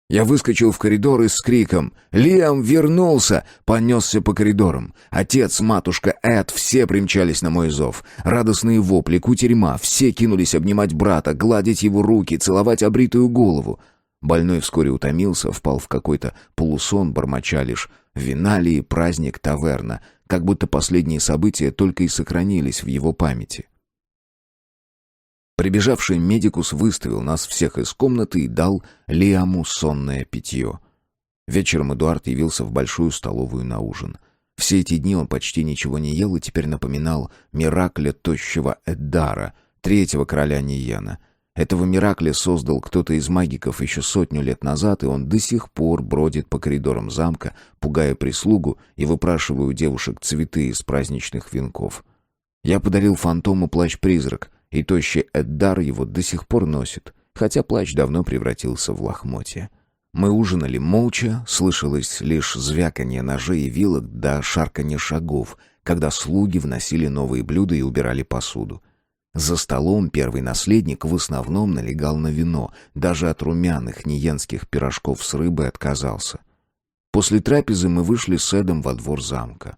Я выскочил в коридор и с криком «Лиам вернулся!» понесся по коридорам. Отец, матушка, Эд, все примчались на мой зов. Радостные вопли, кутерьма, все кинулись обнимать брата, гладить его руки, целовать обритую голову. Больной вскоре утомился, впал в какой-то полусон, бормоча лишь «Виналии, праздник, таверна», как будто последние события только и сохранились в его памяти. Прибежавший медикус выставил нас всех из комнаты и дал Лиаму сонное питье. Вечером Эдуард явился в большую столовую на ужин. Все эти дни он почти ничего не ел и теперь напоминал Миракля тощего Эддара, 3-го короля Нияна. Этого Миракля создал кто-то из магиков еще 100 лет назад, и он до сих пор бродит по коридорам замка, пугая прислугу и выпрашивая у девушек цветы из праздничных венков. Я подарил фантому плащ-призрак, и тощий Эддар его до сих пор носит, хотя плащ давно превратился в лохмотья. Мы ужинали молча, слышалось лишь звяканье ножей и вилок да шарканье шагов, когда слуги вносили новые блюда и убирали посуду. За столом первый наследник в основном налегал на вино, даже от румяных ниенских пирожков с рыбой отказался. После трапезы мы вышли с Эдом во двор замка.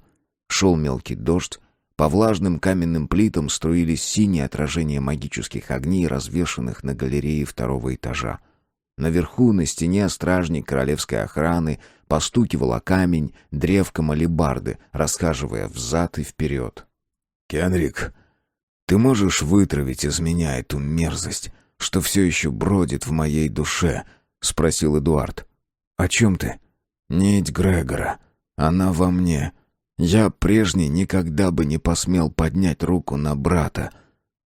Шел мелкий дождь, по влажным каменным плитам струились синие отражения магических огней, развешанных на галерее второго этажа. Наверху на стене стражник королевской охраны постукивал о камень древком алебарды, расхаживая взад и вперед. «Кенрик, ты можешь вытравить из меня эту мерзость, что все еще бродит в моей душе?» — спросил Эдуард. «О чем ты?» «Нить Грегора. Она во мне. Я прежний никогда бы не посмел поднять руку на брата».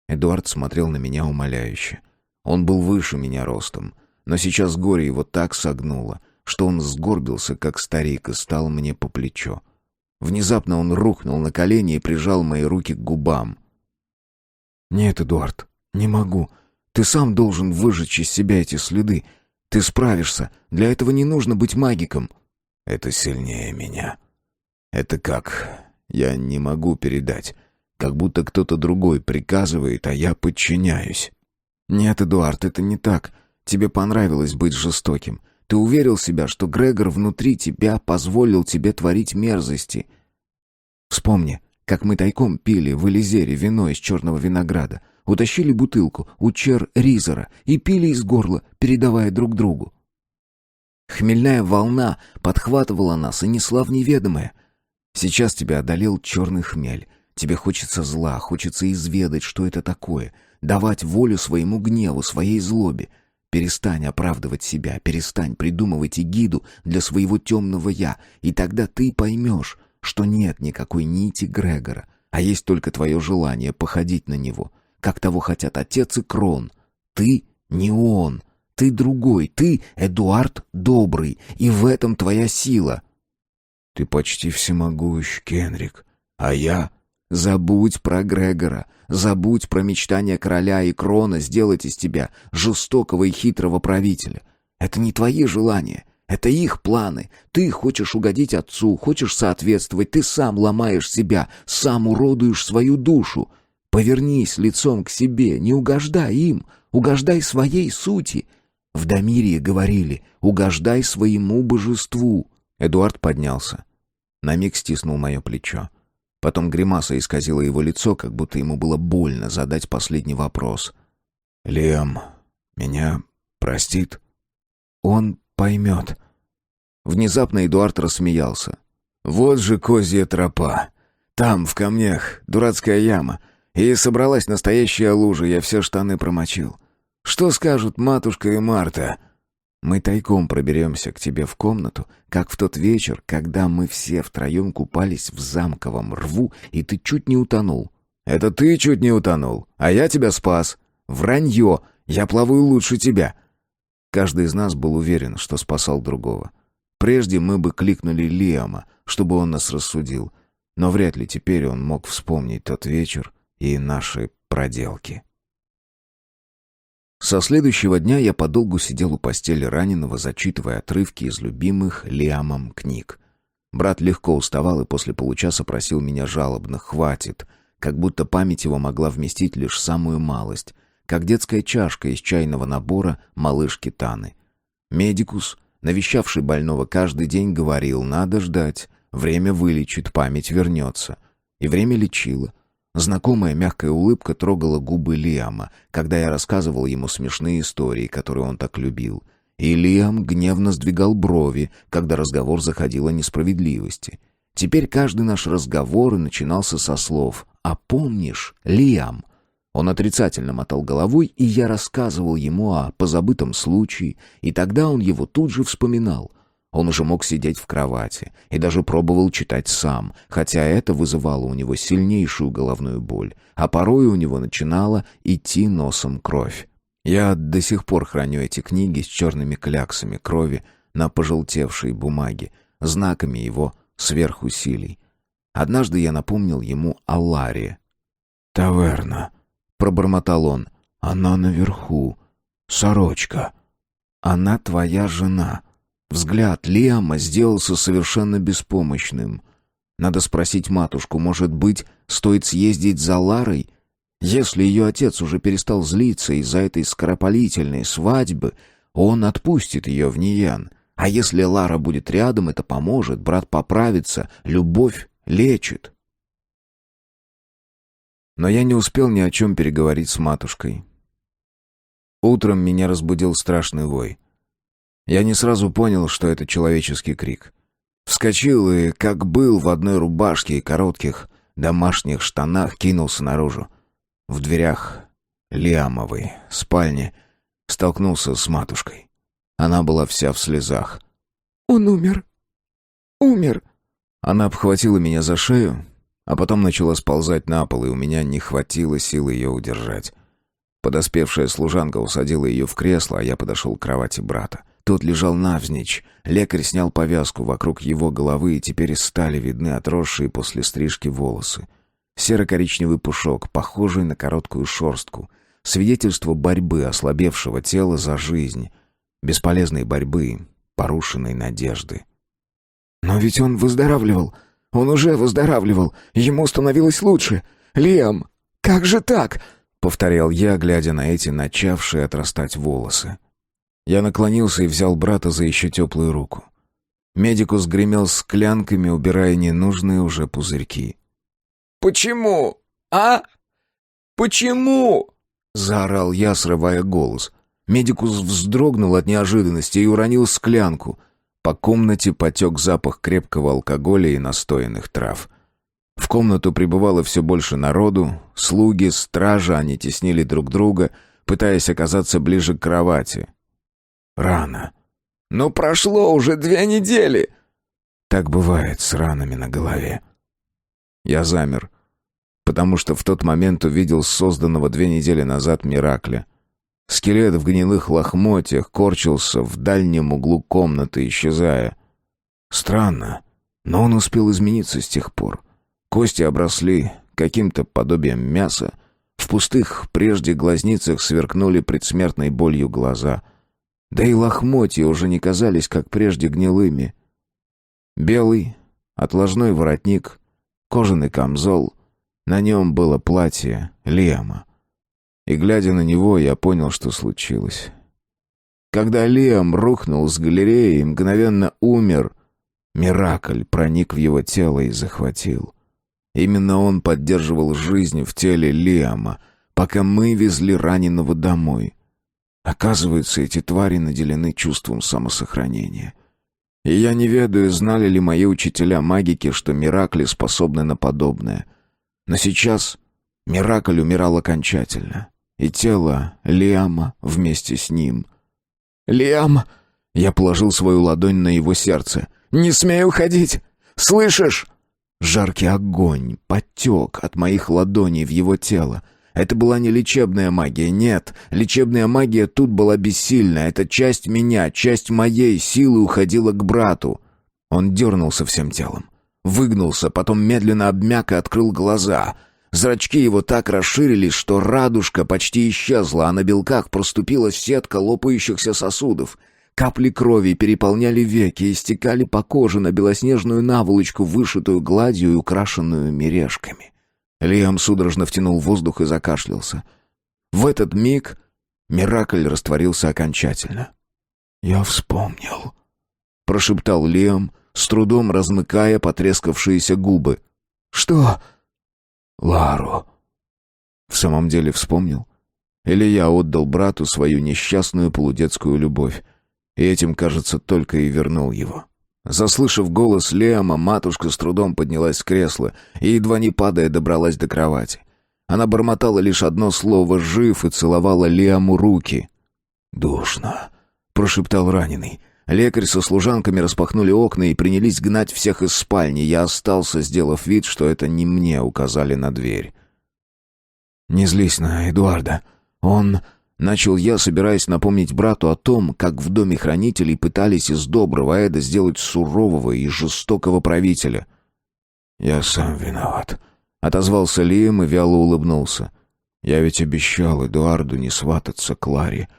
Эдуард смотрел на меня умоляюще. Он был выше меня ростом. Но сейчас горе его так согнуло, что он сгорбился, как старик, и стал мне по плечо. Внезапно он рухнул на колени и прижал мои руки к губам. «Нет, Эдуард, не могу. Ты сам должен выжечь из себя эти следы. Ты справишься. Для этого не нужно быть магиком». «Это сильнее меня. Это как? Я не могу передать. Как будто кто-то другой приказывает, а я подчиняюсь». «Нет, Эдуард, это не так. Тебе понравилось быть жестоким. Ты уверил себя, что Грегор внутри тебя позволил тебе творить мерзости. Вспомни, как мы тайком пили в Элизере вино из черного винограда, утащили бутылку у Чер-Ризера и пили из горла, передавая друг другу. Хмельная волна подхватывала нас и несла в неведомое. Сейчас тебя одолел черный хмель. Тебе хочется зла, хочется изведать, что это такое, давать волю своему гневу, своей злобе. Перестань оправдывать себя, перестань придумывать эгиду для своего темного «я», и тогда ты поймешь, что нет никакой нити Грегора, а есть только твое желание походить на него, как того хотят отец и Крон. Ты не он, ты другой, ты Эдуард Добрый, и в этом твоя сила. «Ты почти всемогущ, Кенрик, а я...» Забудь про Грегора, забудь про мечтания короля и Крона сделать из тебя жестокого и хитрого правителя. Это не твои желания, это их планы. Ты хочешь угодить отцу, хочешь соответствовать, ты сам ломаешь себя, сам уродуешь свою душу. Повернись лицом к себе, не угождай им, угождай своей сути. В Дамирии говорили: угождай своему божеству. Эдуард поднялся. На миг стиснул мое плечо. Потом гримаса исказила его лицо, как будто ему было больно задать последний вопрос. «Лиам меня простит?» «Он поймет». Внезапно Эдуард рассмеялся. «Вот же козья тропа. Там, в камнях, дурацкая яма. И собралась настоящая лужа, я все штаны промочил. Что скажут матушка и Марта?» «Мы тайком проберемся к тебе в комнату, как в тот вечер, когда мы все втроем купались в замковом рву, и ты чуть не утонул». «Это ты чуть не утонул, а я тебя спас. Вранье, я плаваю лучше тебя». Каждый из нас был уверен, что спасал другого. Прежде мы бы кликнули Лиама, чтобы он нас рассудил, но вряд ли теперь он мог вспомнить тот вечер и наши проделки. Со следующего дня я подолгу сидел у постели раненого, зачитывая отрывки из любимых Лиамом книг. Брат легко уставал и после получаса просил меня жалобно: «Хватит», как будто память его могла вместить лишь самую малость, как детская чашка из чайного набора малышки Таны. Медикус, навещавший больного каждый день, говорил: «Надо ждать, время вылечит, память вернется». И время лечило. Знакомая мягкая улыбка трогала губы Лиама, когда я рассказывал ему смешные истории, которые он так любил. И Лиам гневно сдвигал брови, когда разговор заходил о несправедливости. Теперь каждый наш разговор начинался со слов: «А помнишь, Лиам?» Он отрицательно мотал головой, и я рассказывал ему о позабытом случае, и тогда он его тут же вспоминал. Он уже мог сидеть в кровати и даже пробовал читать сам, хотя это вызывало у него сильнейшую головную боль, а порой у него начинала идти носом кровь. Я до сих пор храню эти книги с черными кляксами крови на пожелтевшей бумаге, знаками его сверхусилий. Однажды я напомнил ему о Ларе. «Таверна», — пробормотал он, — «она наверху». Сорочка». «Она твоя жена». Взгляд Лиама сделался совершенно беспомощным. Надо спросить матушку, может быть, стоит съездить за Ларой? Если ее отец уже перестал злиться из-за этой скоропалительной свадьбы, он отпустит ее в Ниян. А если Лара будет рядом, это поможет, брат поправится, любовь лечит. Но я не успел ни о чем переговорить с матушкой. Утром меня разбудил страшный вой. Я не сразу понял, что это человеческий крик. Вскочил и, как был, в одной рубашке и коротких домашних штанах кинулся наружу. В дверях Лиамовой спальни столкнулся с матушкой. Она была вся в слезах. «Он умер. Умер». Она обхватила меня за шею, а потом начала сползать на пол, и у меня не хватило сил ее удержать. Подоспевшая служанка усадила ее в кресло, а я подошел к кровати брата. Тот лежал навзничь. Лекарь снял повязку вокруг его головы, и теперь стали видны отросшие после стрижки волосы. Серо-коричневый пушок, похожий на короткую шерстку. Свидетельство борьбы ослабевшего тела за жизнь. Бесполезной борьбы, порушенной надежды. «Но ведь он выздоравливал. Он уже выздоравливал. Ему становилось лучше. Лиам, как же так?» — повторял я, глядя на эти начавшие отрастать волосы. Я наклонился и взял брата за еще теплую руку. Медикус гремел склянками, убирая ненужные уже пузырьки. «Почему? А? Почему?» — заорал я, срывая голос. Медикус вздрогнул от неожиданности и уронил склянку. По комнате потек запах крепкого алкоголя и настоянных трав. В комнату прибывало все больше народу, слуги, стража, они теснили друг друга, пытаясь оказаться ближе к кровати. Рана. «Но прошло уже 2 недели!» Так бывает с ранами на голове. Я замер, потому что в тот момент увидел созданного 2 недели назад Миракля. Скелет в гнилых лохмотьях корчился в дальнем углу комнаты, исчезая. Странно, но он успел измениться с тех пор. Кости обросли каким-то подобием мяса. В пустых прежде глазницах сверкнули предсмертной болью глаза. Да и лохмотья уже не казались, как прежде, гнилыми. Белый, отложной воротник, кожаный камзол. На нем было платье Лиама. И, глядя на него, я понял, что случилось. Когда Лиам рухнул с галереи и мгновенно умер, Миракль проник в его тело и захватил. Именно он поддерживал жизнь в теле Лиама, пока мы везли раненого домой. Оказывается, эти твари наделены чувством самосохранения. И я не ведаю, знали ли мои учителя магики, что Миракли способны на подобное. Но сейчас Миракль умирал окончательно, и тело Лиама вместе с ним. «Лиам!» Я положил свою ладонь на его сердце. «Не смей уходить! Слышишь?» Жаркий огонь потек от моих ладоней в его тело. Это была не лечебная магия, нет. Лечебная магия тут была бессильна. Эта часть меня, часть моей силы уходила к брату. Он дернулся всем телом. Выгнулся, потом медленно обмяк и открыл глаза. Зрачки его так расширились, что радужка почти исчезла, а на белках проступила сетка лопающихся сосудов. Капли крови переполняли веки и стекали по коже на белоснежную наволочку, вышитую гладью и украшенную мережками. Лиам судорожно втянул воздух и закашлялся. В этот миг Миракль растворился окончательно. «Я вспомнил», — прошептал Лиам, с трудом размыкая потрескавшиеся губы. «Что?» «Лару». В самом деле вспомнил? Или я отдал брату свою несчастную полудетскую любовь, и этим, кажется, только и вернул его? Заслышав голос Лиама, матушка с трудом поднялась с кресла и, едва не падая, добралась до кровати. Она бормотала лишь одно слово «жив» и целовала Лиаму руки. «Душно», — прошептал раненый. Лекарь со служанками распахнули окна и принялись гнать всех из спальни. Я остался, сделав вид, что это не мне указали на дверь. «Не злись на Эдуарда. Он...» Начал я, собираясь напомнить брату о том, как в доме хранителей пытались из доброго Эда сделать сурового и жестокого правителя. «Я сам виноват», — отозвался Лиам и вяло улыбнулся. «Я ведь обещал Эдуарду не свататься к Ларе.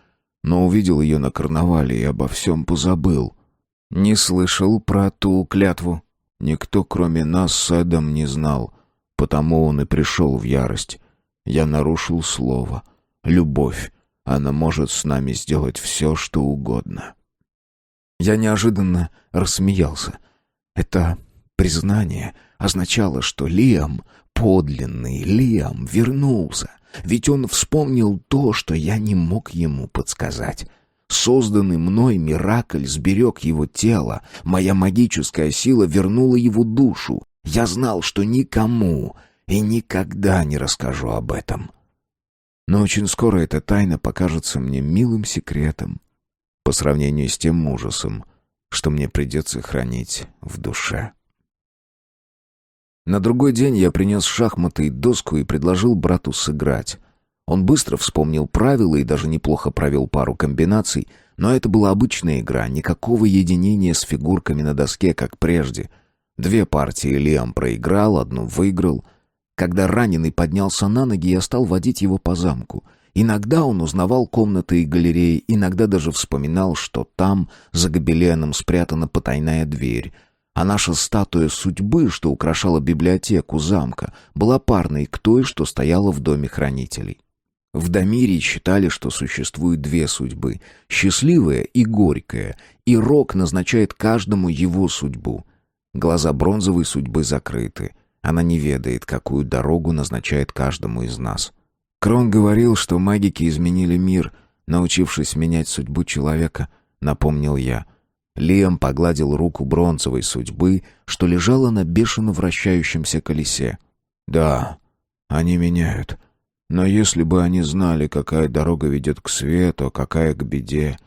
но увидел ее на карнавале и обо всем позабыл. Не слышал про ту клятву. Никто, кроме нас с Эдом, не знал, потому он и пришел в ярость. Я нарушил слово. Любовь. Она может с нами сделать все, что угодно. Я неожиданно рассмеялся. Это признание означало, что Лиам, подлинный Лиам, вернулся. Ведь он вспомнил то, что я не мог ему подсказать. Созданный мной Миракль сберег его тело. Моя магическая сила вернула его душу. Я знал, что никому и никогда не расскажу об этом. Но очень скоро эта тайна покажется мне милым секретом по сравнению с тем ужасом, что мне придется хранить в душе. На другой день я принес шахматы и доску и предложил брату сыграть. Он быстро вспомнил правила и даже неплохо провел пару комбинаций, но это была обычная игра, никакого единения с фигурками на доске, как прежде. 2 партии Лиам проиграл, 1 выиграл. Когда раненый поднялся на ноги, я стал водить его по замку. Иногда он узнавал комнаты и галереи, иногда даже вспоминал, что там, за гобеленом, спрятана потайная дверь. А наша статуя судьбы, что украшала библиотеку замка, была парной к той, что стояла в доме хранителей. В Дамирии считали, что существует 2 судьбы — счастливая и горькая, и Рок назначает каждому его судьбу. Глаза бронзовой судьбы закрыты. Она не ведает, какую дорогу назначает каждому из нас. Крон говорил, что магики изменили мир, научившись менять судьбу человека, напомнил я. Лиам погладил руку бронзовой судьбы, что лежала на бешено вращающемся колесе. «Да, они меняют. Но если бы они знали, какая дорога ведет к свету, а какая к беде,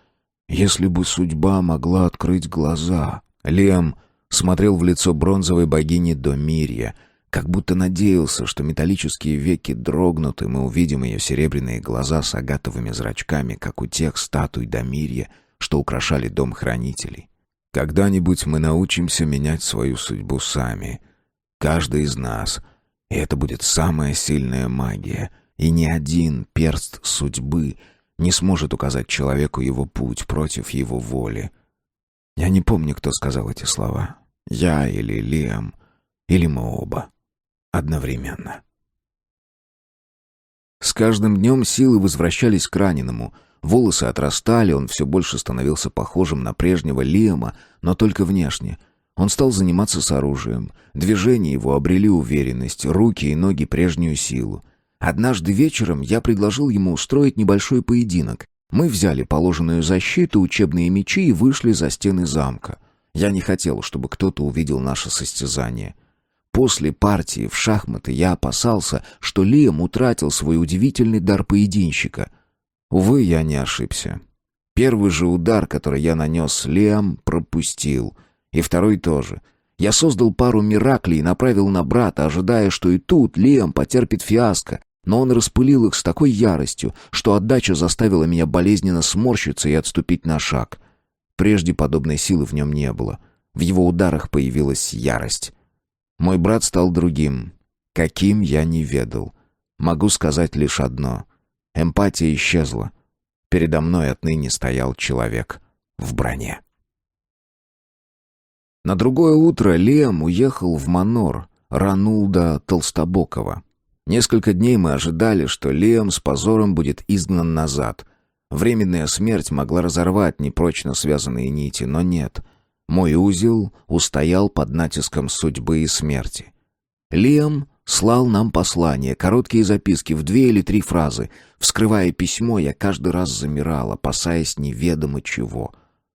если бы судьба могла открыть глаза...» Лиам смотрел в лицо бронзовой богини Домирья, как будто надеялся, что металлические веки дрогнут, и мы увидим ее серебряные глаза с агатовыми зрачками, как у тех статуй Домирья, что украшали дом хранителей. Когда-нибудь мы научимся менять свою судьбу сами. Каждый из нас. И это будет самая сильная магия. И ни один перст судьбы не сможет указать человеку его путь против его воли. Я не помню, кто сказал эти слова. Я или Лиам, или мы оба. Одновременно. С каждым днем силы возвращались к раненому. Волосы отрастали, он все больше становился похожим на прежнего Лиама, но только внешне. Он стал заниматься с оружием. Движения его обрели уверенность, руки и ноги прежнюю силу. Однажды вечером я предложил ему устроить небольшой поединок. Мы взяли положенную защиту, учебные мечи и вышли за стены замка. Я не хотел, чтобы кто-то увидел наше состязание. После партии в шахматы я опасался, что Лиам утратил свой удивительный дар поединщика. Увы, я не ошибся. Первый же удар, который я нанес, Лиам пропустил. И второй тоже. Я создал пару мираклей и направил на брата, ожидая, что и тут Лиам потерпит фиаско. Но он распылил их с такой яростью, что отдача заставила меня болезненно сморщиться и отступить на шаг. Прежде подобной силы в нем не было. В его ударах появилась ярость. Мой брат стал другим. Каким, я не ведал. Могу сказать лишь одно. Эмпатия исчезла. Передо мной отныне стоял человек в броне. На другое утро Лиам уехал в Манор, Ранулда Толстобокова. Несколько дней мы ожидали, что Лиам с позором будет изгнан назад. Временная смерть могла разорвать непрочно связанные нити, но нет. Мой узел устоял под натиском судьбы и смерти. Лиам слал нам послания, короткие записки в 2 или 3 фразы. Вскрывая письмо, я каждый раз замирал, опасаясь неведомо чего.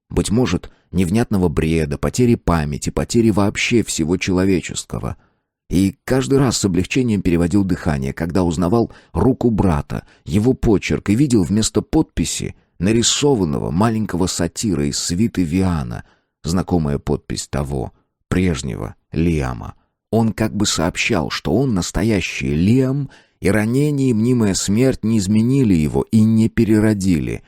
Быть может, невнятного бреда, потери памяти, потери вообще всего человеческого. И каждый раз с облегчением переводил дыхание, когда узнавал руку брата, его почерк, и видел вместо подписи нарисованного маленького сатира из свиты Виана, знакомая подпись того, прежнего Лиама. Он как бы сообщал, что он настоящий Лиам, и ранение и мнимая смерть не изменили его и не переродили.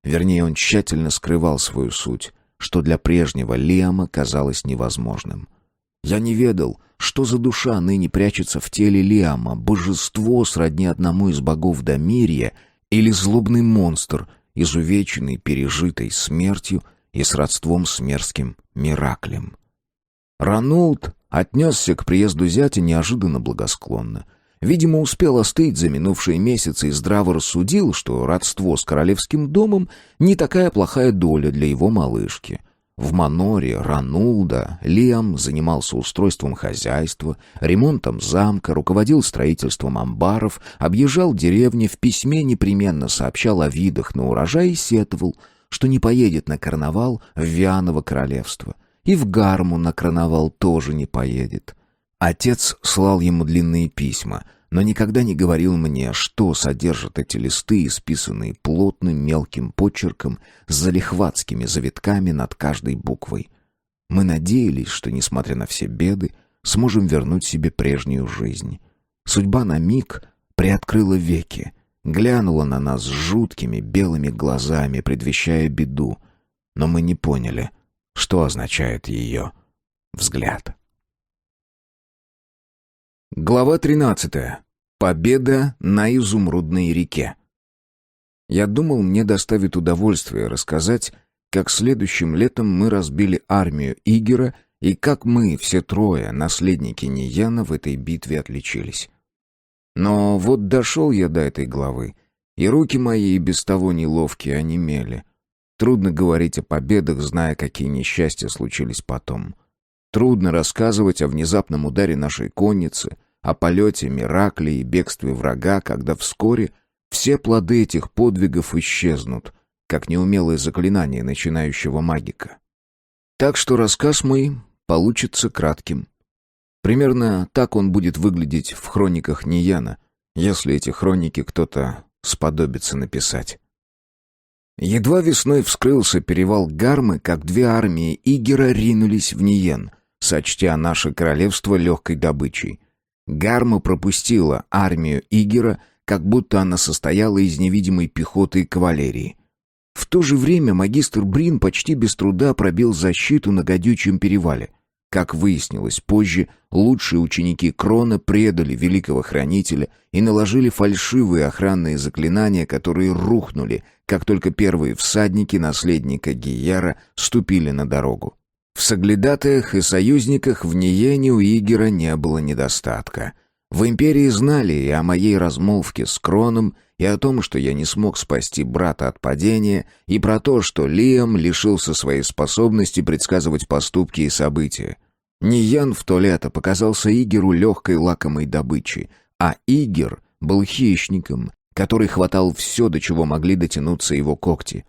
Вернее, он тщательно скрывал свою суть, что для прежнего Лиама казалось невозможным. Я не ведал, что за душа ныне прячется в теле Лиама, божество сродни одному из богов Домирья или злобный монстр изувеченный пережитой смертью и с родством с мерзким Мираклем. Ранулд отнесся к приезду зятя неожиданно благосклонно. Видимо, успел остыть за минувшие месяцы и здраво рассудил, что родство с королевским домом не такая плохая доля для его малышки. В маноре Ранулда Лиам занимался устройством хозяйства, ремонтом замка, руководил строительством амбаров, объезжал деревни, в письме непременно сообщал о видах на урожай и сетовал, что не поедет на карнавал в Вианово королевство. И в Гарму на карнавал тоже не поедет. Отец слал ему длинные письма, но никогда не говорил мне, что содержат эти листы, исписанные плотным мелким почерком с залихватскими завитками над каждой буквой. Мы надеялись, что, несмотря на все беды, сможем вернуть себе прежнюю жизнь. Судьба на миг приоткрыла веки, глянула на нас с жуткими белыми глазами, предвещая беду, но мы не поняли, что означает ее взгляд. Глава 13. Победа на Изумрудной реке. Я думал, мне доставит удовольствие рассказать, как следующим летом мы разбили армию Игера и как мы, все трое, наследники Нияна, в этой битве отличились. Но вот дошел я до этой главы, и руки мои и без того неловкие онемели. Трудно говорить о победах, зная, какие несчастья случились потом. Трудно рассказывать о внезапном ударе нашей конницы, о полете Миракли и бегстве врага, когда вскоре все плоды этих подвигов исчезнут, как неумелое заклинание начинающего магика. Так что рассказ мой получится кратким. Примерно так он будет выглядеть в хрониках Нияна, если эти хроники кто-то сподобится написать. Едва весной вскрылся перевал Гармы, как две армии Игера ринулись в Ниен, сочтя наше королевство легкой добычей. Гарма пропустила армию Игера, как будто она состояла из невидимой пехоты и кавалерии. В то же время магистр Брин почти без труда пробил защиту на Гадючем перевале. Как выяснилось позже, лучшие ученики Крона предали великого хранителя и наложили фальшивые охранные заклинания, которые рухнули, как только первые всадники наследника Гияра ступили на дорогу. В соглядатаях и союзниках в Ниене у Игера не было недостатка. В империи знали и о моей размолвке с Кроном, и о том, что я не смог спасти брата от падения, и про то, что Лиам лишился своей способности предсказывать поступки и события. Ниян в то лето показался Игеру легкой лакомой добычей, а Игер был хищником, который хватал все, до чего могли дотянуться его когти.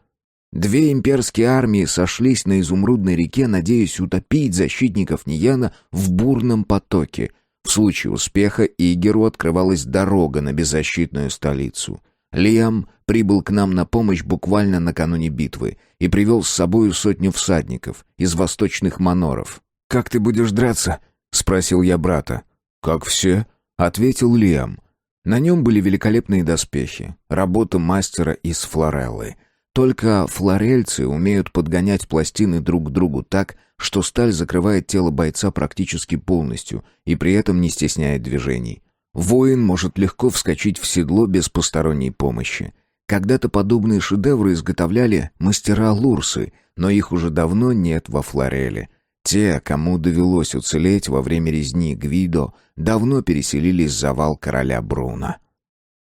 Две имперские армии сошлись на Изумрудной реке, надеясь утопить защитников Нияна в бурном потоке. В случае успеха Игеру открывалась дорога на беззащитную столицу. Лиам прибыл к нам на помощь буквально накануне битвы и привел с собою 100 всадников из восточных маноров. «Как ты будешь драться?» — спросил я брата. «Как все», — ответил Лиам. На нем были великолепные доспехи, работа мастера из флореллы. Только флорельцы умеют подгонять пластины друг к другу так, что сталь закрывает тело бойца практически полностью и при этом не стесняет движений. Воин может легко вскочить в седло без посторонней помощи. Когда-то подобные шедевры изготовляли мастера Лурсы, но их уже давно нет во Флореле. Те, кому довелось уцелеть во время резни Гвидо, давно переселились в завал короля Бруна.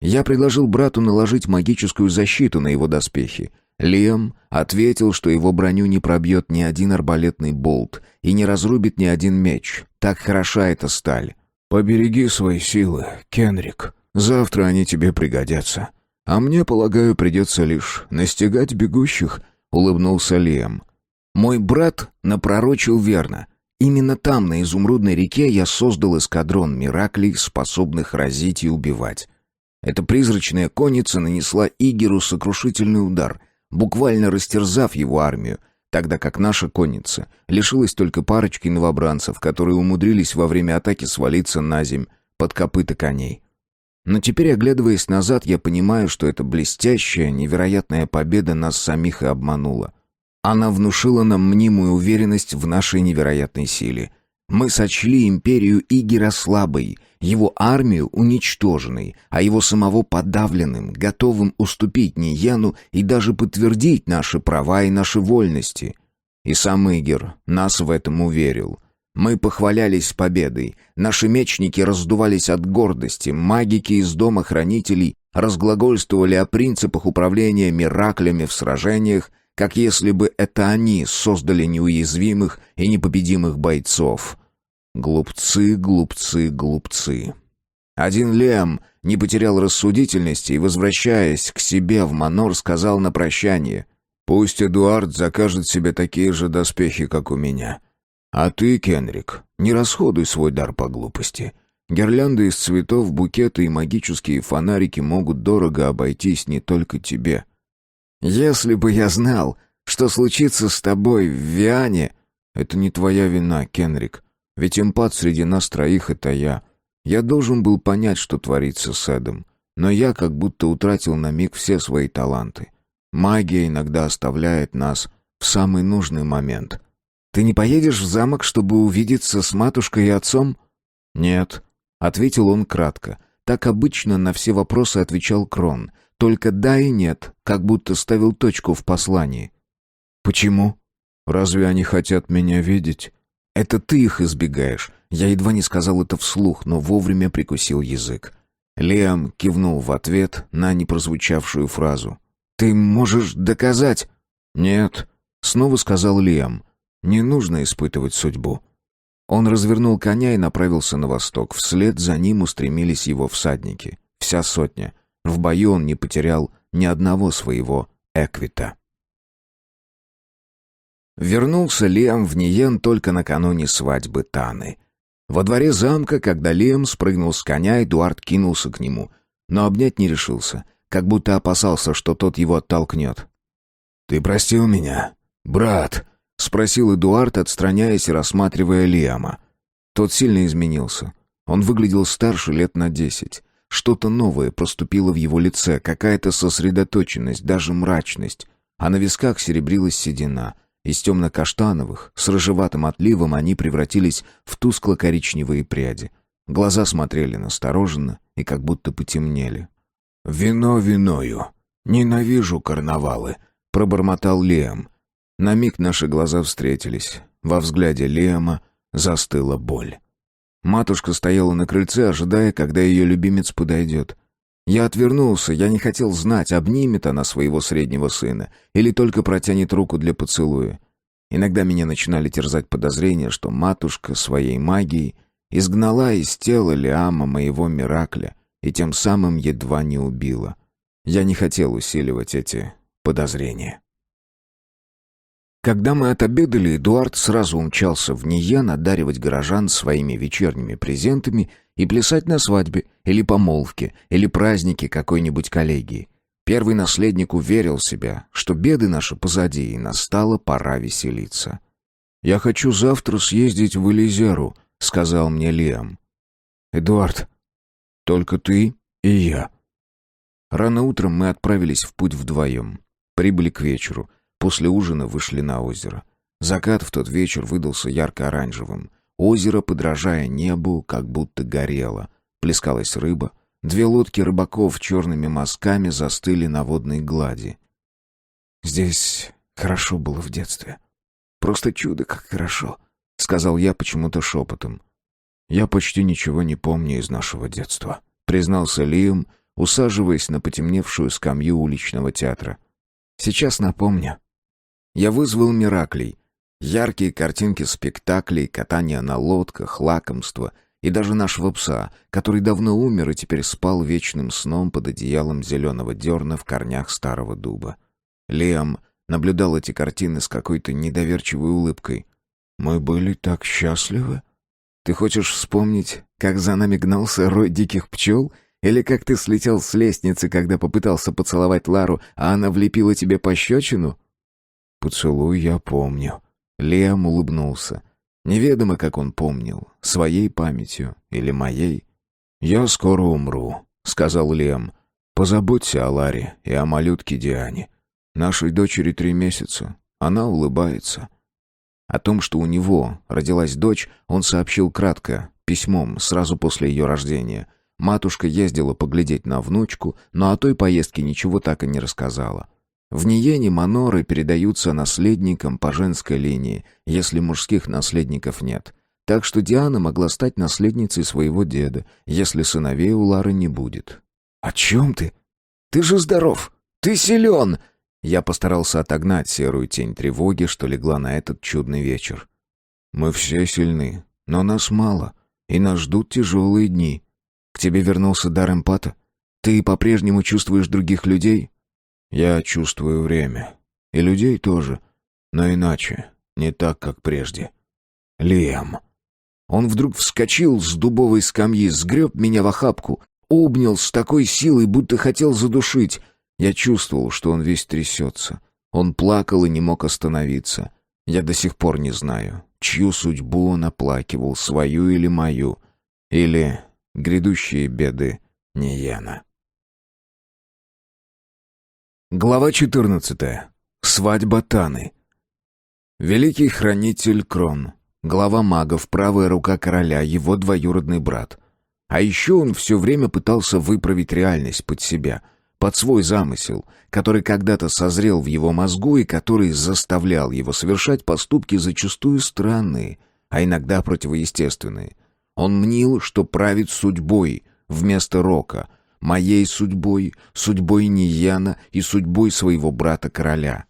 Я предложил брату наложить магическую защиту на его доспехи. Лиам ответил, что его броню не пробьет ни один арбалетный болт и не разрубит ни один меч. Так хороша эта сталь. «Побереги свои силы, Кенрик. Завтра они тебе пригодятся. А мне, полагаю, придется лишь настигать бегущих», — улыбнулся Лиам. Мой брат напророчил верно. Именно там, на Изумрудной реке, я создал эскадрон Мираклей, способных разить и убивать. Эта призрачная конница нанесла Игеру сокрушительный удар, буквально растерзав его армию, тогда как наша конница лишилась только парочки новобранцев, которые умудрились во время атаки свалиться на земь под копыта коней. Но теперь, оглядываясь назад, я понимаю, что эта блестящая, невероятная победа нас самих и обманула. Она внушила нам мнимую уверенность в нашей невероятной силе. Мы сочли империю Игера слабой, его армию уничтоженной, а его самого подавленным, готовым уступить Ниену и даже подтвердить наши права и наши вольности. И сам Игер нас в этом уверил. Мы похвалялись победой, наши мечники раздувались от гордости, магики из дома хранителей разглагольствовали о принципах управления мираклями в сражениях, как если бы это они создали неуязвимых и непобедимых бойцов. Глупцы, глупцы, глупцы. Один Лиам не потерял рассудительности и, возвращаясь к себе в Манор, сказал на прощание: «Пусть Эдуард закажет себе такие же доспехи, как у меня. А ты, Кенрик, не расходуй свой дар по глупости. Гирлянды из цветов, букеты и магические фонарики могут дорого обойтись не только тебе». «Если бы я знал, что случится с тобой в Виане...» «Это не твоя вина, Кенрик. Ведь эмпат среди нас троих — это я. Я должен был понять, что творится с Эдом. Но я как будто утратил на миг все свои таланты. Магия иногда оставляет нас в самый нужный момент». «Ты не поедешь в замок, чтобы увидеться с матушкой и отцом?» «Нет», — ответил он кратко. Так обычно на все вопросы отвечал Крон. Только да и нет, как будто ставил точку в послании. «Почему?» «Разве они хотят меня видеть?» «Это ты их избегаешь». Я едва не сказал это вслух, но вовремя прикусил язык. Лиам кивнул в ответ на непрозвучавшую фразу. «Ты можешь доказать?» «Нет», — снова сказал Лиам. «Не нужно испытывать судьбу». Он развернул коня и направился на восток. Вслед за ним устремились его всадники. Вся сотня. В бою он не потерял ни одного своего эквита. Вернулся Лиам в Ниен только накануне свадьбы Таны. Во дворе замка, когда Лиам спрыгнул с коня, Эдуард кинулся к нему, но обнять не решился, как будто опасался, что тот его оттолкнет. «Ты простил меня, брат?» — спросил Эдуард, отстраняясь и рассматривая Лиама. Тот сильно изменился. Он выглядел старше лет на 10. Что-то новое проступило в его лице, какая-то сосредоточенность, даже мрачность. А на висках серебрилась седина. Из темно-каштановых, с рыжеватым отливом, они превратились в тускло-коричневые пряди. Глаза смотрели настороженно и как будто потемнели. «Вино виною. Ненавижу карнавалы», — пробормотал Лиам. На миг наши глаза встретились. Во взгляде Лиама застыла боль. Матушка стояла на крыльце, ожидая, когда ее любимец подойдет. Я отвернулся, я не хотел знать, обнимет она своего среднего сына или только протянет руку для поцелуя. Иногда меня начинали терзать подозрения, что матушка своей магией изгнала из тела Лиама моего Миракля и тем самым едва не убила. Я не хотел усиливать эти подозрения. Когда мы отобедали, Эдуард сразу умчался в Ниен одаривать горожан своими вечерними презентами и плясать на свадьбе, или помолвке, или празднике какой-нибудь коллегии. Первый наследник уверил себя, что беды наши позади, и настала пора веселиться. «Я хочу завтра съездить в Элизеру», — сказал мне Лиам. «Эдуард, только ты и я». Рано утром мы отправились в путь вдвоем. Прибыли к вечеру. После ужина вышли на озеро. Закат в тот вечер выдался ярко-оранжевым. Озеро, подражая небу, как будто горело. Плескалась рыба. 2 лодки рыбаков черными мазками застыли на водной глади. «Здесь хорошо было в детстве. Просто чудо, как хорошо», — сказал я почему-то шепотом. «Я почти ничего не помню из нашего детства», — признался Лиам, усаживаясь на потемневшую скамью уличного театра. «Сейчас напомню». Я вызвал Мираклей. Яркие картинки спектаклей, катание на лодках, лакомства и даже нашего пса, который давно умер и теперь спал вечным сном под одеялом зеленого дерна в корнях старого дуба. Лиам наблюдал эти картины с какой-то недоверчивой улыбкой. «Мы были так счастливы? Ты хочешь вспомнить, как за нами гнался рой диких пчел? Или как ты слетел с лестницы, когда попытался поцеловать Лару, а она влепила тебе пощечину?» «Поцелуй я помню». Лиам улыбнулся. Неведомо, как он помнил, своей памятью или моей. «Я скоро умру», — сказал Лиам. «Позаботься о Ларе и о малютке Диане. Нашей дочери 3 месяца. Она улыбается». О том, что у него родилась дочь, он сообщил кратко, письмом, сразу после ее рождения. Матушка ездила поглядеть на внучку, но о той поездке ничего так и не рассказала. В Ниене маноры передаются наследникам по женской линии, если мужских наследников нет. Так что Диана могла стать наследницей своего деда, если сыновей у Лары не будет. «О чем ты? Ты же здоров! Ты силен!» Я постарался отогнать серую тень тревоги, что легла на этот чудный вечер. «Мы все сильны, но нас мало, и нас ждут тяжелые дни. К тебе вернулся дар эмпата? Ты по-прежнему чувствуешь других людей?» «Я чувствую время. И людей тоже. Но иначе, не так, как прежде. Лиам». Он вдруг вскочил с дубовой скамьи, сгреб меня в охапку, обнял с такой силой, будто хотел задушить. Я чувствовал, что он весь трясется. Он плакал и не мог остановиться. Я до сих пор не знаю, чью судьбу он оплакивал, свою или мою, или грядущие беды Ниена. Глава 14. Свадьба Таны. Великий хранитель Крон, глава магов, правая рука короля, его двоюродный брат. А еще он все время пытался выправить реальность под себя, под свой замысел, который когда-то созрел в его мозгу и который заставлял его совершать поступки зачастую странные, а иногда противоестественные. Он мнил, что правит судьбой вместо рока, моей судьбой, судьбой Ниена и судьбой своего брата-короля.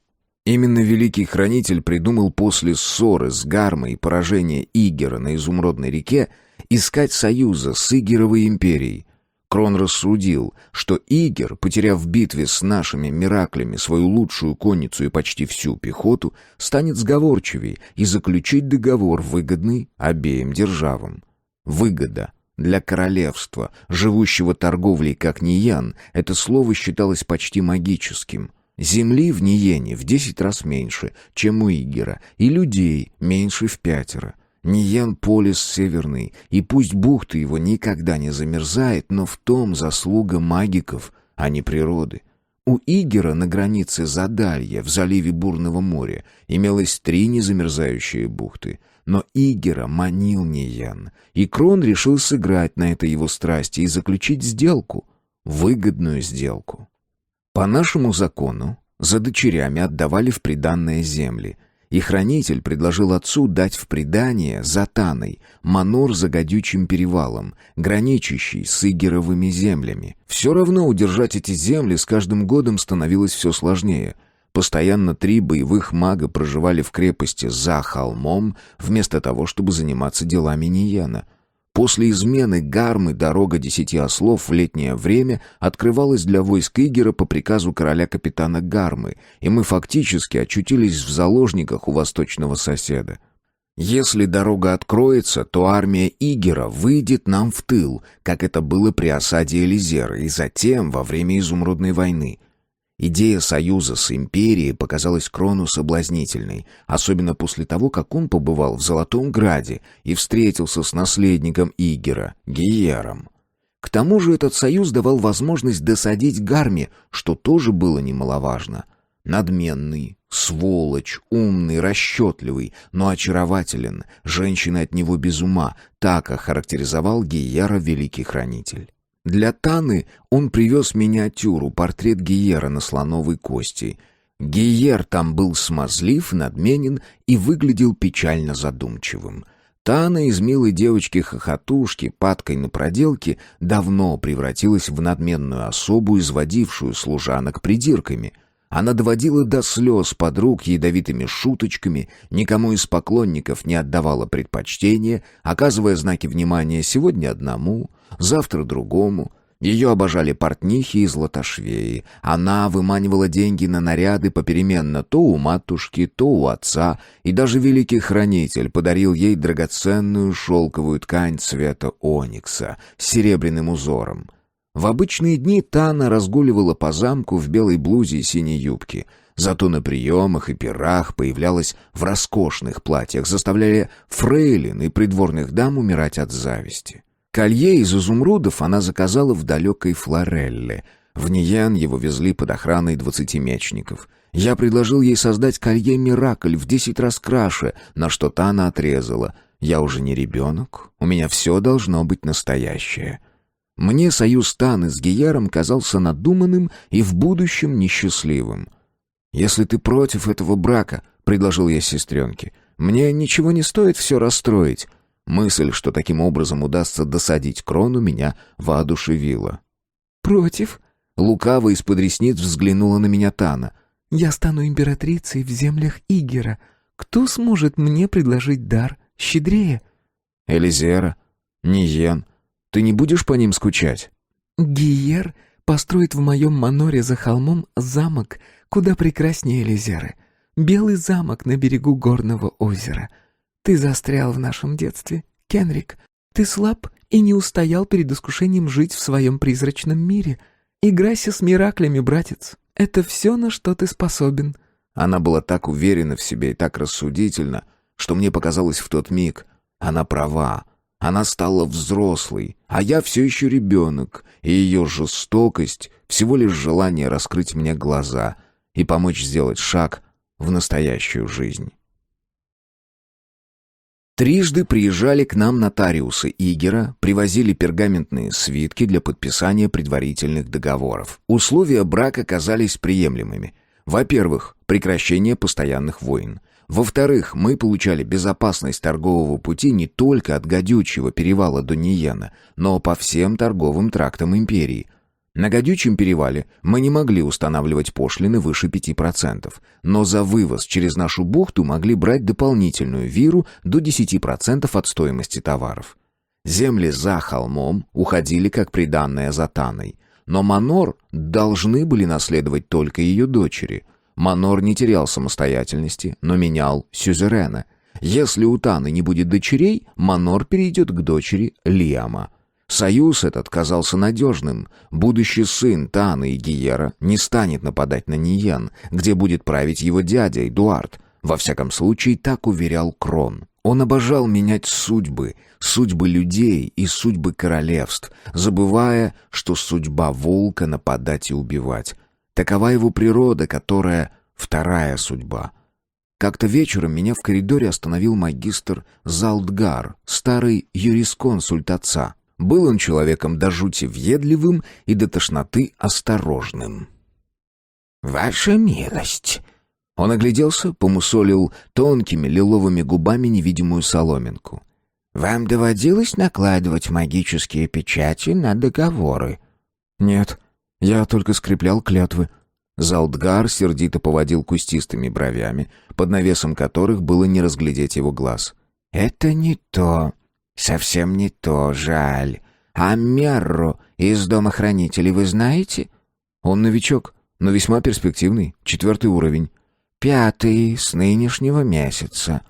Именно Великий Хранитель придумал после ссоры с Гармой и поражения Игера на Изумрудной реке искать союза с Игеровой империей. Крон рассудил, что Игер, потеряв в битве с нашими Мираклями свою лучшую конницу и почти всю пехоту, станет сговорчивей и заключить договор, выгодный обеим державам. Выгода для королевства, живущего торговлей как Ниен, это слово считалось почти магическим. Земли в Ниене в 10 раз меньше, чем у Игера, и людей меньше в 5. Ниен — полюс северный, и пусть бухта его никогда не замерзает, но в том заслуга магиков, а не природы. У Игера на границе Задалья, в заливе Бурного моря, имелось 3 незамерзающие бухты. Но Игера манил Ниен, и Крон решил сыграть на этой его страсти и заключить сделку, выгодную сделку. По нашему закону за дочерями отдавали в приданное земли, и хранитель предложил отцу дать в придание за Таной манор за Гадючим перевалом, граничащий с Игеровыми землями. Все равно удержать эти земли с каждым годом становилось все сложнее. Постоянно 3 боевых мага проживали в крепости за холмом, вместо того, чтобы заниматься делами Ниена. После измены Гармы дорога 10 ослов в летнее время открывалась для войск Игера по приказу короля-капитана Гармы, и мы фактически очутились в заложниках у восточного соседа. Если дорога откроется, то армия Игера выйдет нам в тыл, как это было при осаде Элизера и затем во время Изумрудной войны. Идея союза с империей показалась Крону соблазнительной, особенно после того, как он побывал в Золотом Граде и встретился с наследником Игера, Гиером. К тому же этот союз давал возможность досадить Гарме, что тоже было немаловажно. Надменный, сволочь, умный, расчетливый, но очарователен, женщины от него без ума, так охарактеризовал Гиера Великий Хранитель. Для Таны он привез миниатюру, портрет Гиера на слоновой кости. Гиер там был смазлив, надменен и выглядел печально задумчивым. Тана из милой девочки-хохотушки, падкой на проделки, давно превратилась в надменную особу, изводившую служанок придирками. Она доводила до слез подруг ядовитыми шуточками, никому из поклонников не отдавала предпочтения, оказывая знаки внимания сегодня одному, завтра другому. Ее обожали портнихи и златошвеи. Она выманивала деньги на наряды попеременно то у матушки, то у отца, и даже Великий Хранитель подарил ей драгоценную шелковую ткань цвета оникса с серебряным узором. В обычные дни Тана разгуливала по замку в белой блузе и синей юбке. Зато на приемах и пирах появлялась в роскошных платьях, заставляя фрейлин и придворных дам умирать от зависти. Колье из изумрудов она заказала в далекой Флорелле. В Ниен его везли под охраной 20 мечников. Я предложил ей создать колье «Миракль» в 10 раз краше, на что Тана отрезала. Я уже не ребенок, у меня все должно быть настоящее. Мне союз Таны с Гиером казался надуманным и в будущем несчастливым. «Если ты против этого брака», — предложил я сестренке, — «мне ничего не стоит все расстроить». Мысль, что таким образом удастся досадить крону, меня воодушевила. «Против?» — лукаво из-под ресниц взглянула на меня Тана. «Я стану императрицей в землях Игера. Кто сможет мне предложить дар щедрее?» «Элизера, Ниен, ты не будешь по ним скучать?» «Гиер построит в моем маноре за холмом замок, куда прекраснее Элизеры. Белый замок на берегу горного озера. Ты застрял в нашем детстве, Кенрик. Ты слаб и не устоял перед искушением жить в своем призрачном мире. Играйся с Мираклями, братец. Это все, на что ты способен». Она была так уверена в себе и так рассудительна, что мне показалось в тот миг. Она права. Она стала взрослой, а я все еще ребенок, и ее жестокость — всего лишь желание раскрыть мне глаза и помочь сделать шаг в настоящую жизнь. Трижды приезжали к нам нотариусы Игера, привозили пергаментные свитки для подписания предварительных договоров. Условия брака казались приемлемыми. Во-первых, прекращение постоянных войн. Во-вторых, мы получали безопасность торгового пути не только от Гадючего перевала до Ниена, но по всем торговым трактам империи. На Гадючем перевале мы не могли устанавливать пошлины выше 5%, но за вывоз через нашу бухту могли брать дополнительную виру до 10% от стоимости товаров. Земли за холмом уходили как приданное за Таной, но Манор должны были наследовать только ее дочери. Манор не терял самостоятельности, но менял сюзерена. Если у Таны не будет дочерей, Манор перейдет к дочери Лиама. Союз этот казался надежным. Будущий сын Таны и Гиера не станет нападать на Ниен, где будет править его дядя Эдуард. Во всяком случае, так уверял Крон. Он обожал менять судьбы людей и судьбы королевств, забывая, что судьба волка — нападать и убивать. Такова его природа, которая вторая судьба. Как-то вечером меня в коридоре остановил магистр Залдгар, старый юрисконсульт отца. Был он человеком до жути въедливым и до тошноты осторожным. «Ваша милость!» Он огляделся, помусолил тонкими лиловыми губами невидимую соломинку. «Вам доводилось накладывать магические печати на договоры?» «Нет, я только скреплял клятвы». Залдгар сердито поводил кустистыми бровями, под навесом которых было не разглядеть его глаз. «Это не то. Совсем не то, жаль. А Мерру из Дома Хранителей вы знаете?» «Он новичок, но весьма перспективный, 4 уровень». 5 с нынешнего месяца».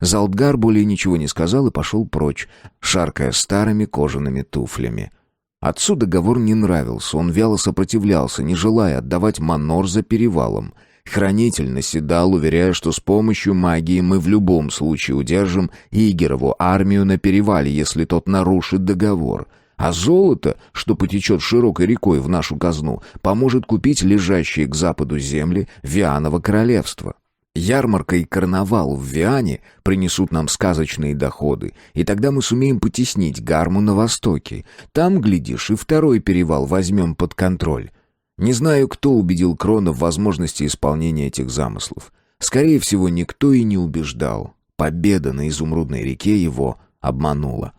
Залдгар более ничего не сказал и пошел прочь, шаркая старыми кожаными туфлями. Отцу договор не нравился, он вяло сопротивлялся, не желая отдавать Манор за перевалом. Хранитель наседал, уверяя, что с помощью магии мы в любом случае удержим Игерову армию на перевале, если тот нарушит договор. А золото, что потечет широкой рекой в нашу казну, поможет купить лежащие к западу земли Вианова королевства. Ярмарка и карнавал в Виане принесут нам сказочные доходы, и тогда мы сумеем потеснить Гарму на востоке. Там, глядишь, и второй перевал возьмем под контроль. Не знаю, кто убедил Крона в возможности исполнения этих замыслов. Скорее всего, никто и не убеждал. Победа на Изумрудной реке его обманула.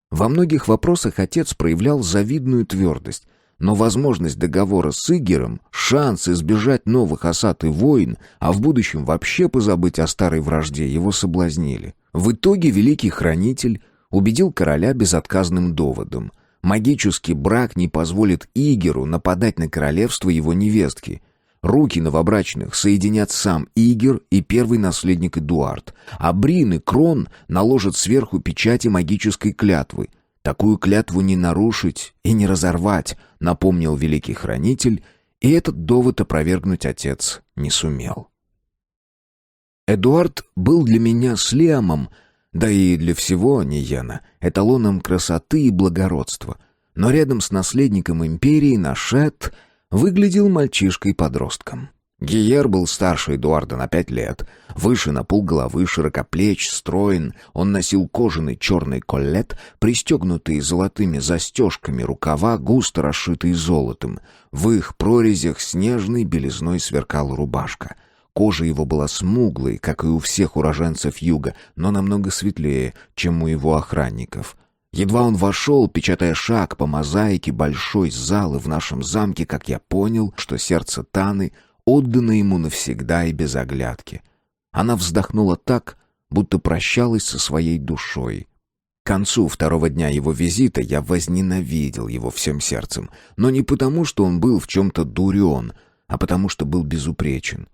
Во многих вопросах отец проявлял завидную твердость, но возможность договора с Игером, шанс избежать новых осад и войн, а в будущем вообще позабыть о старой вражде, его соблазнили. В итоге великий хранитель убедил короля безотказным доводом. Магический брак не позволит Игеру нападать на королевство его невестки. Руки новобрачных соединят сам Игер и первый наследник Эдуард, а Брин и Крон наложат сверху печати магической клятвы. Такую клятву не нарушить и не разорвать, напомнил великий хранитель, и этот довод опровергнуть отец не сумел. Эдуард был для меня с Лиамом, да и для всего Ниена, эталоном красоты и благородства, но рядом с наследником империи Нашет выглядел мальчишкой-подростком. Гийер был старше Эдуарда на 5 лет, выше на полголовы, широкоплеч, строен. Он носил кожаный черный коллет, пристегнутые золотыми застежками рукава, густо расшитые золотом. В их прорезях снежной белизной сверкала рубашка. Кожа его была смуглой, как и у всех уроженцев юга, но намного светлее, чем у его охранников. Едва он вошел, печатая шаг по мозаике большой залы в нашем замке, как я понял, что сердце Таны отдано ему навсегда и без оглядки. Она вздохнула так, будто прощалась со своей душой. К концу второго дня его визита я возненавидел его всем сердцем, но не потому, что он был в чем-то дурен, а потому, что был безупречен.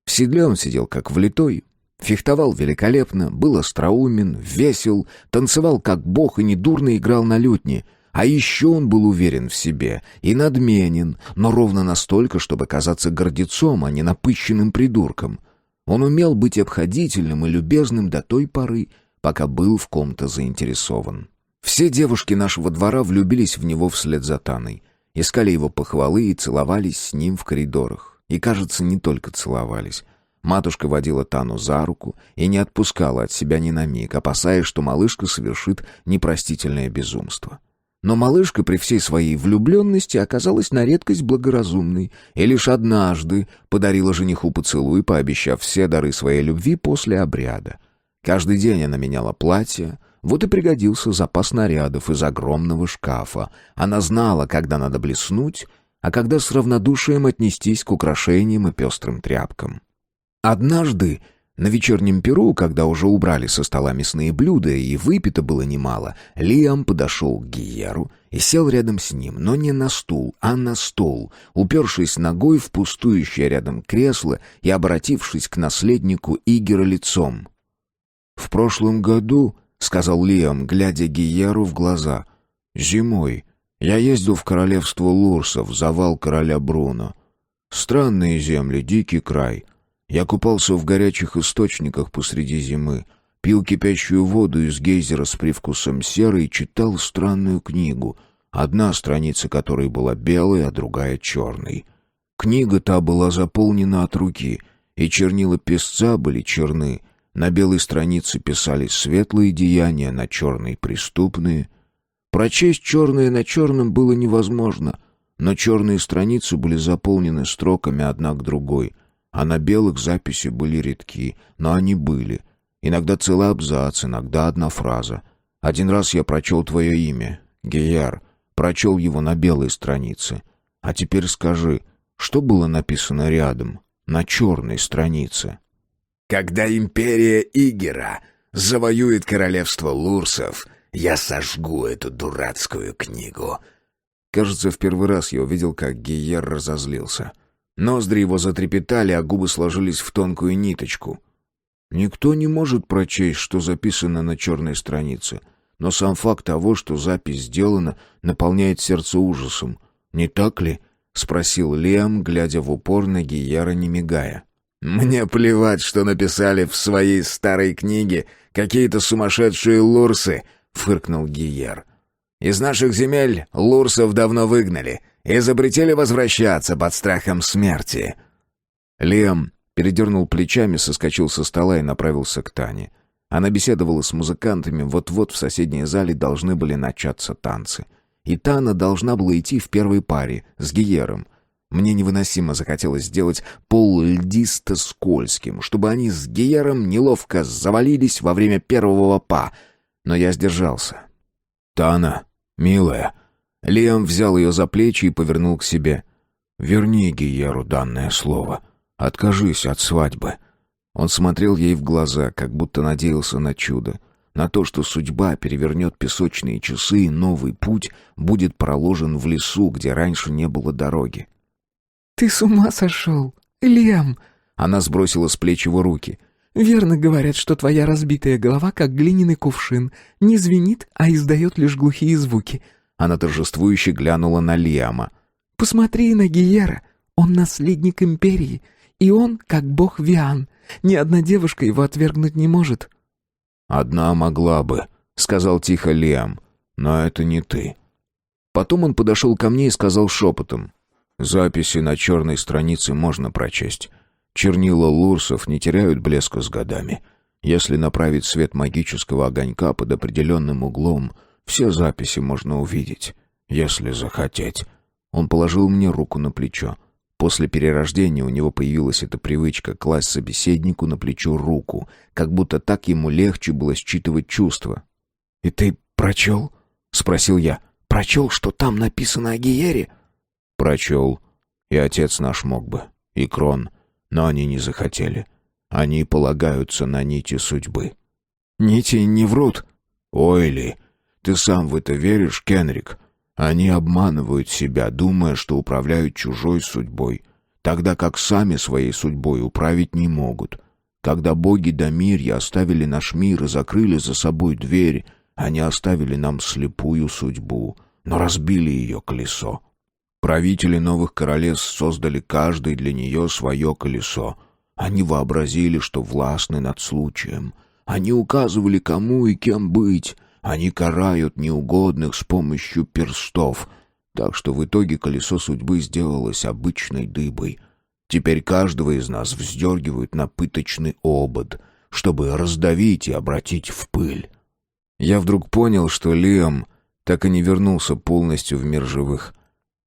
В седле он сидел как влитой, фехтовал великолепно, был остроумен, весел, танцевал как бог и недурно играл на лютне. А еще он был уверен в себе и надменен, но ровно настолько, чтобы казаться гордецом, а не напыщенным придурком. Он умел быть обходительным и любезным до той поры, пока был в ком-то заинтересован. Все девушки нашего двора влюбились в него вслед за Таной, искали его похвалы и целовались с ним в коридорах. И, кажется, не только целовались. Матушка водила Тану за руку и не отпускала от себя ни на миг, опасаясь, что малышка совершит непростительное безумство. Но малышка при всей своей влюбленности оказалась на редкость благоразумной и лишь однажды подарила жениху поцелуй, пообещав все дары своей любви после обряда. Каждый день она меняла платье, вот и пригодился запас нарядов из огромного шкафа. Она знала, когда надо блеснуть, а когда с равнодушием отнестись к украшениям и пестрым тряпкам. Однажды, на вечернем пиру, когда уже убрали со стола мясные блюда и выпито было немало, Лиам подошел к Гийеру и сел рядом с ним, но не на стул, а на стол, упершись ногой в пустующее рядом кресло и обратившись к наследнику Игера лицом. «В прошлом году, — сказал Лиам, глядя Гийеру в глаза, — зимой я ездил в королевство Лурсов, завал короля Бруно. Странные земли, дикий край. Я купался в горячих источниках посреди зимы, пил кипящую воду из гейзера с привкусом серы и читал странную книгу, одна страница которой была белой, а другая черной. Книга та была заполнена от руки, и чернила писца были черны. На белой странице писались светлые деяния, на черной — преступные. Прочесть черное на черном было невозможно, но черные страницы были заполнены строками одна к другой, а на белых записи были редки, но они были. Иногда целый абзац, иногда одна фраза. Один раз я прочел твое имя, Гийер, прочел его на белой странице. А теперь скажи, что было написано рядом, на черной странице? «Когда империя Игера завоюет королевство Лурсов, я сожгу эту дурацкую книгу». Кажется, в первый раз я увидел, как Гийер разозлился. Ноздри его затрепетали, а губы сложились в тонкую ниточку. Никто не может прочесть, что записано на черной странице, но сам факт того, что запись сделана, наполняет сердце ужасом. «Не так ли?» — спросил Лиам, глядя в упор на Гийера, не мигая. «Мне плевать, что написали в своей старой книге какие-то сумасшедшие лурсы», — фыркнул Гийер. «Из наших земель лурсов давно выгнали и запретили возвращаться под страхом смерти». Лиам передернул плечами, соскочил со стола и направился к Тане. Она беседовала с музыкантами, вот-вот в соседней зале должны были начаться танцы. И Тана должна была идти в первой паре с Гийером. Мне невыносимо захотелось сделать пол льдисто-скользким, чтобы они с Гийером неловко завалились во время первого па, но я сдержался. «Тана, милая». Лиам взял ее за плечи и повернул к себе. «Верни Гийеру данное слово. Откажись от свадьбы». Он смотрел ей в глаза, как будто надеялся на чудо, на то, что судьба перевернет песочные часы и новый путь будет проложен в лесу, где раньше не было дороги. «Ты с ума сошел, Лиам?» Она сбросила с плеч его руки. «Верно говорят, что твоя разбитая голова, как глиняный кувшин, не звенит, а издает лишь глухие звуки». Она торжествующе глянула на Лиама. «Посмотри на Гийера. Он наследник империи, и он, как бог Виан. Ни одна девушка его отвергнуть не может». «Одна могла бы», — сказал тихо Лиам, — «но это не ты». Потом он подошел ко мне и сказал шепотом: Записи на черной странице можно прочесть. Чернила лурсов не теряют блеска с годами. Если направить свет магического огонька под определенным углом, все записи можно увидеть, если захотеть. Он положил мне руку на плечо. После перерождения у него появилась эта привычка класть собеседнику на плечо руку, как будто так ему легче было считывать чувства. «И ты прочел?» — спросил я. «Прочел, что там написано о Гиере?» «Прочел. И отец наш мог бы, и Крон, но они не захотели. Они полагаются на нити судьбы». «Нити не врут». «Ойли, ты сам в это веришь, Кенрик? Они обманывают себя, думая, что управляют чужой судьбой, тогда как сами своей судьбой управить не могут. Когда боги Дамирья оставили наш мир и закрыли за собой дверь, они оставили нам слепую судьбу, но разбили ее колесо. Правители новых королевств создали каждый для нее свое колесо. Они вообразили, что властны над случаем. Они указывали, кому и кем быть. Они карают неугодных с помощью перстов. Так что в итоге колесо судьбы сделалось обычной дыбой. Теперь каждого из нас вздергивают на пыточный обод, чтобы раздавить и обратить в пыль». Я вдруг понял, что Лиам так и не вернулся полностью в мир живых.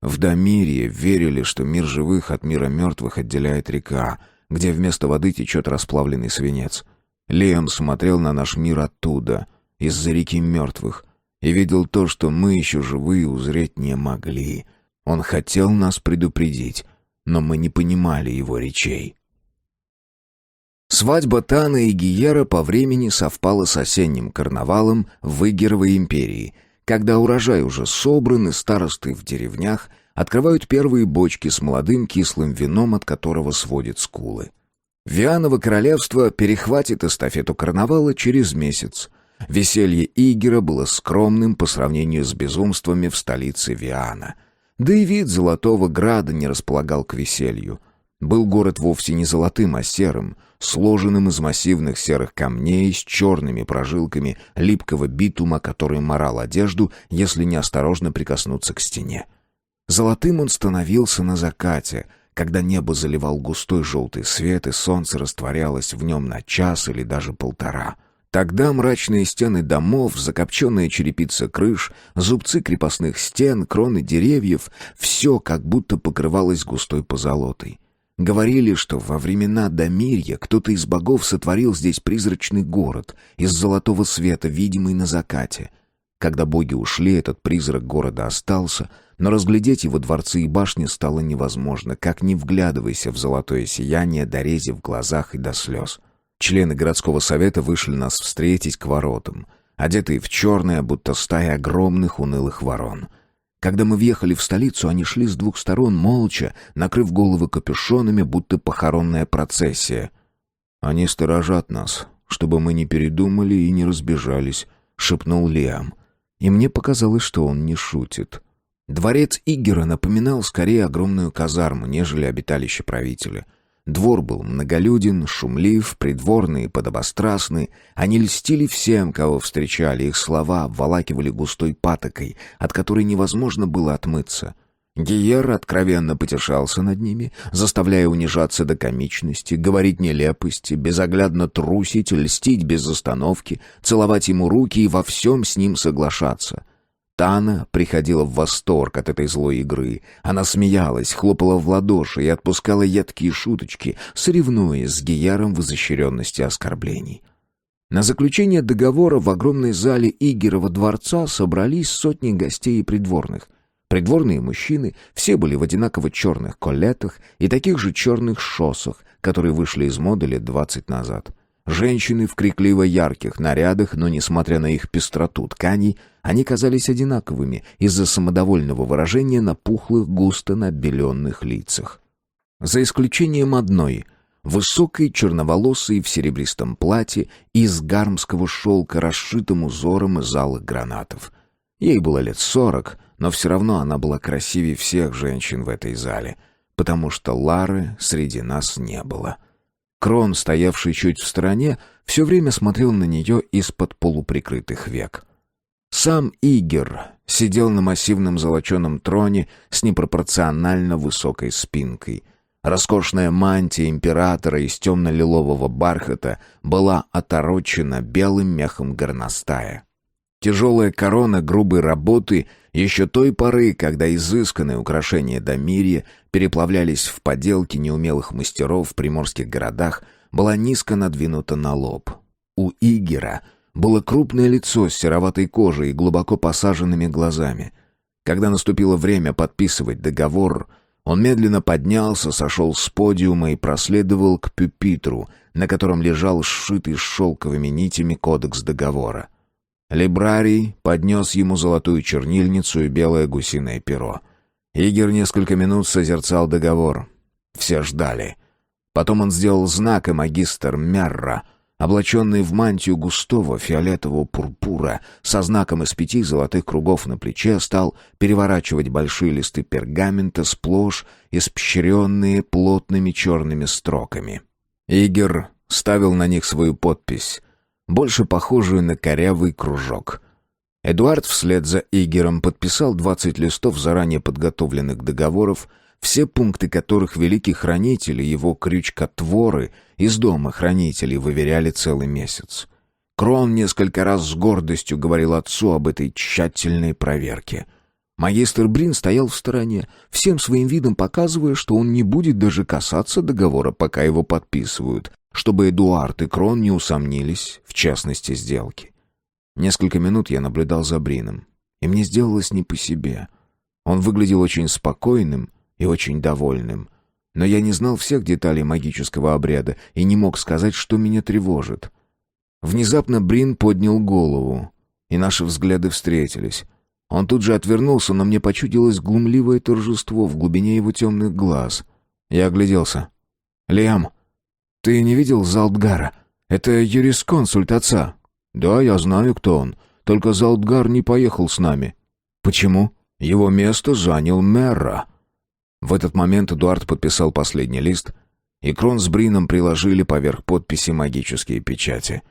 В Дамирье верили, что мир живых от мира мертвых отделяет река, где вместо воды течет расплавленный свинец. Лиам смотрел на наш мир оттуда, из-за реки мертвых, и видел то, что мы еще живые узреть не могли. Он хотел нас предупредить, но мы не понимали его речей. Свадьба Тана и Гиера по времени совпала с осенним карнавалом в Игеровой империи, когда урожай уже собран и старосты в деревнях открывают первые бочки с молодым кислым вином, от которого сводят скулы. Вианово королевство перехватит эстафету карнавала через месяц. Веселье Игера было скромным по сравнению с безумствами в столице Виана. Да и вид Золотого Града не располагал к веселью. Был город вовсе не золотым, а серым, сложенным из массивных серых камней с черными прожилками липкого битума, который морал одежду, если неосторожно прикоснуться к стене. Золотым он становился на закате, когда небо заливал густой желтый свет, и солнце растворялось в нем на час или даже полтора. Тогда мрачные стены домов, закопченная черепица крыш, зубцы крепостных стен, кроны деревьев — все как будто покрывалось густой позолотой. Говорили, что во времена Дамирья кто-то из богов сотворил здесь призрачный город из золотого света, видимый на закате. Когда боги ушли, этот призрак города остался, но разглядеть его дворцы и башни стало невозможно, как ни вглядывайся в золотое сияние до рези в глазах и до слез. Члены городского совета вышли нас встретить к воротам, одетые в черное, будто стая огромных унылых ворон. Когда мы въехали в столицу, они шли с двух сторон молча, накрыв головы капюшонами, будто похоронная процессия. «Они сторожат нас, чтобы мы не передумали и не разбежались», — шепнул Лиам. И мне показалось, что он не шутит. Дворец Игера напоминал скорее огромную казарму, нежели обиталище правителя. Двор был многолюден, шумлив, придворные подобострастны. Они льстили всем, кого встречали, их слова обволакивали густой патокой, от которой невозможно было отмыться. Гиер откровенно потешался над ними, заставляя унижаться до комичности, говорить нелепости, безоглядно трусить, льстить без остановки, целовать ему руки и во всем с ним соглашаться. Тана приходила в восторг от этой злой игры. Она смеялась, хлопала в ладоши и отпускала едкие шуточки, соревнуясь с Гияром в изощренности оскорблений. На заключение договора в огромной зале Игерова дворца собрались сотни гостей и придворных. Придворные мужчины все были в одинаково черных колетах и таких же черных шоссах, которые вышли из моды лет 20 назад. Женщины в крикливо ярких нарядах, но, несмотря на их пестроту тканей, они казались одинаковыми из-за самодовольного выражения на пухлых, густо набеленных лицах. За исключением одной — высокой, черноволосой в серебристом платье из гармского шелка, расшитым узором из алых гранатов. Ей было лет 40, но все равно она была красивее всех женщин в этой зале, потому что Лары среди нас не было. Крон, стоявший чуть в стороне, все время смотрел на нее из-под полуприкрытых век. Сам Игер сидел на массивном золоченом троне с непропорционально высокой спинкой. Роскошная мантия императора из темно-лилового бархата была оторочена белым мехом горностая. Тяжелая корона грубой работы еще той поры, когда изысканные украшения домирья переплавлялись в поделки неумелых мастеров в приморских городах, была низко надвинута на лоб. У Игера было крупное лицо с сероватой кожей и глубоко посаженными глазами. Когда наступило время подписывать договор, он медленно поднялся, сошел с подиума и проследовал к пюпитру, на котором лежал сшитый шелковыми нитями кодекс договора. Либрарий поднес ему золотую чернильницу и белое гусиное перо. Игер несколько минут созерцал договор. Все ждали. Потом он сделал знак, и магистр Мерра, облаченный в мантию густого фиолетового пурпура, со знаком из 5 золотых кругов на плече, стал переворачивать большие листы пергамента, сплошь испещренные плотными черными строками. Игер ставил на них свою подпись, больше похожую на корявый кружок. Эдуард вслед за Игером подписал 20 листов заранее подготовленных договоров, все пункты которых великий хранитель и его крючкотворы из дома хранителей выверяли целый месяц. Крон несколько раз с гордостью говорил отцу об этой тщательной проверке. Магистр Брин стоял в стороне, всем своим видом показывая, что он не будет даже касаться договора, пока его подписывают, чтобы Эдуард и Крон не усомнились в честности сделки. Несколько минут я наблюдал за Брином, и мне сделалось не по себе. Он выглядел очень спокойным и очень довольным, но я не знал всех деталей магического обряда и не мог сказать, что меня тревожит. Внезапно Брин поднял голову, и наши взгляды встретились. Он тут же отвернулся, но мне почудилось глумливое торжество в глубине его темных глаз. Я огляделся. «Лиам, ты не видел Залдгара? Это юрисконсульт отца». «Да, я знаю, кто он. Только Залдгар не поехал с нами». «Почему?» «Его место занял Мерра». В этот момент Эдуард подписал последний лист, и Крон с Брином приложили поверх подписи магические печати.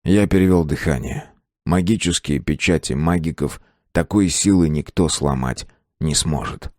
Я перевел дыхание. Магические печати магиков такой силы никто сломать не сможет.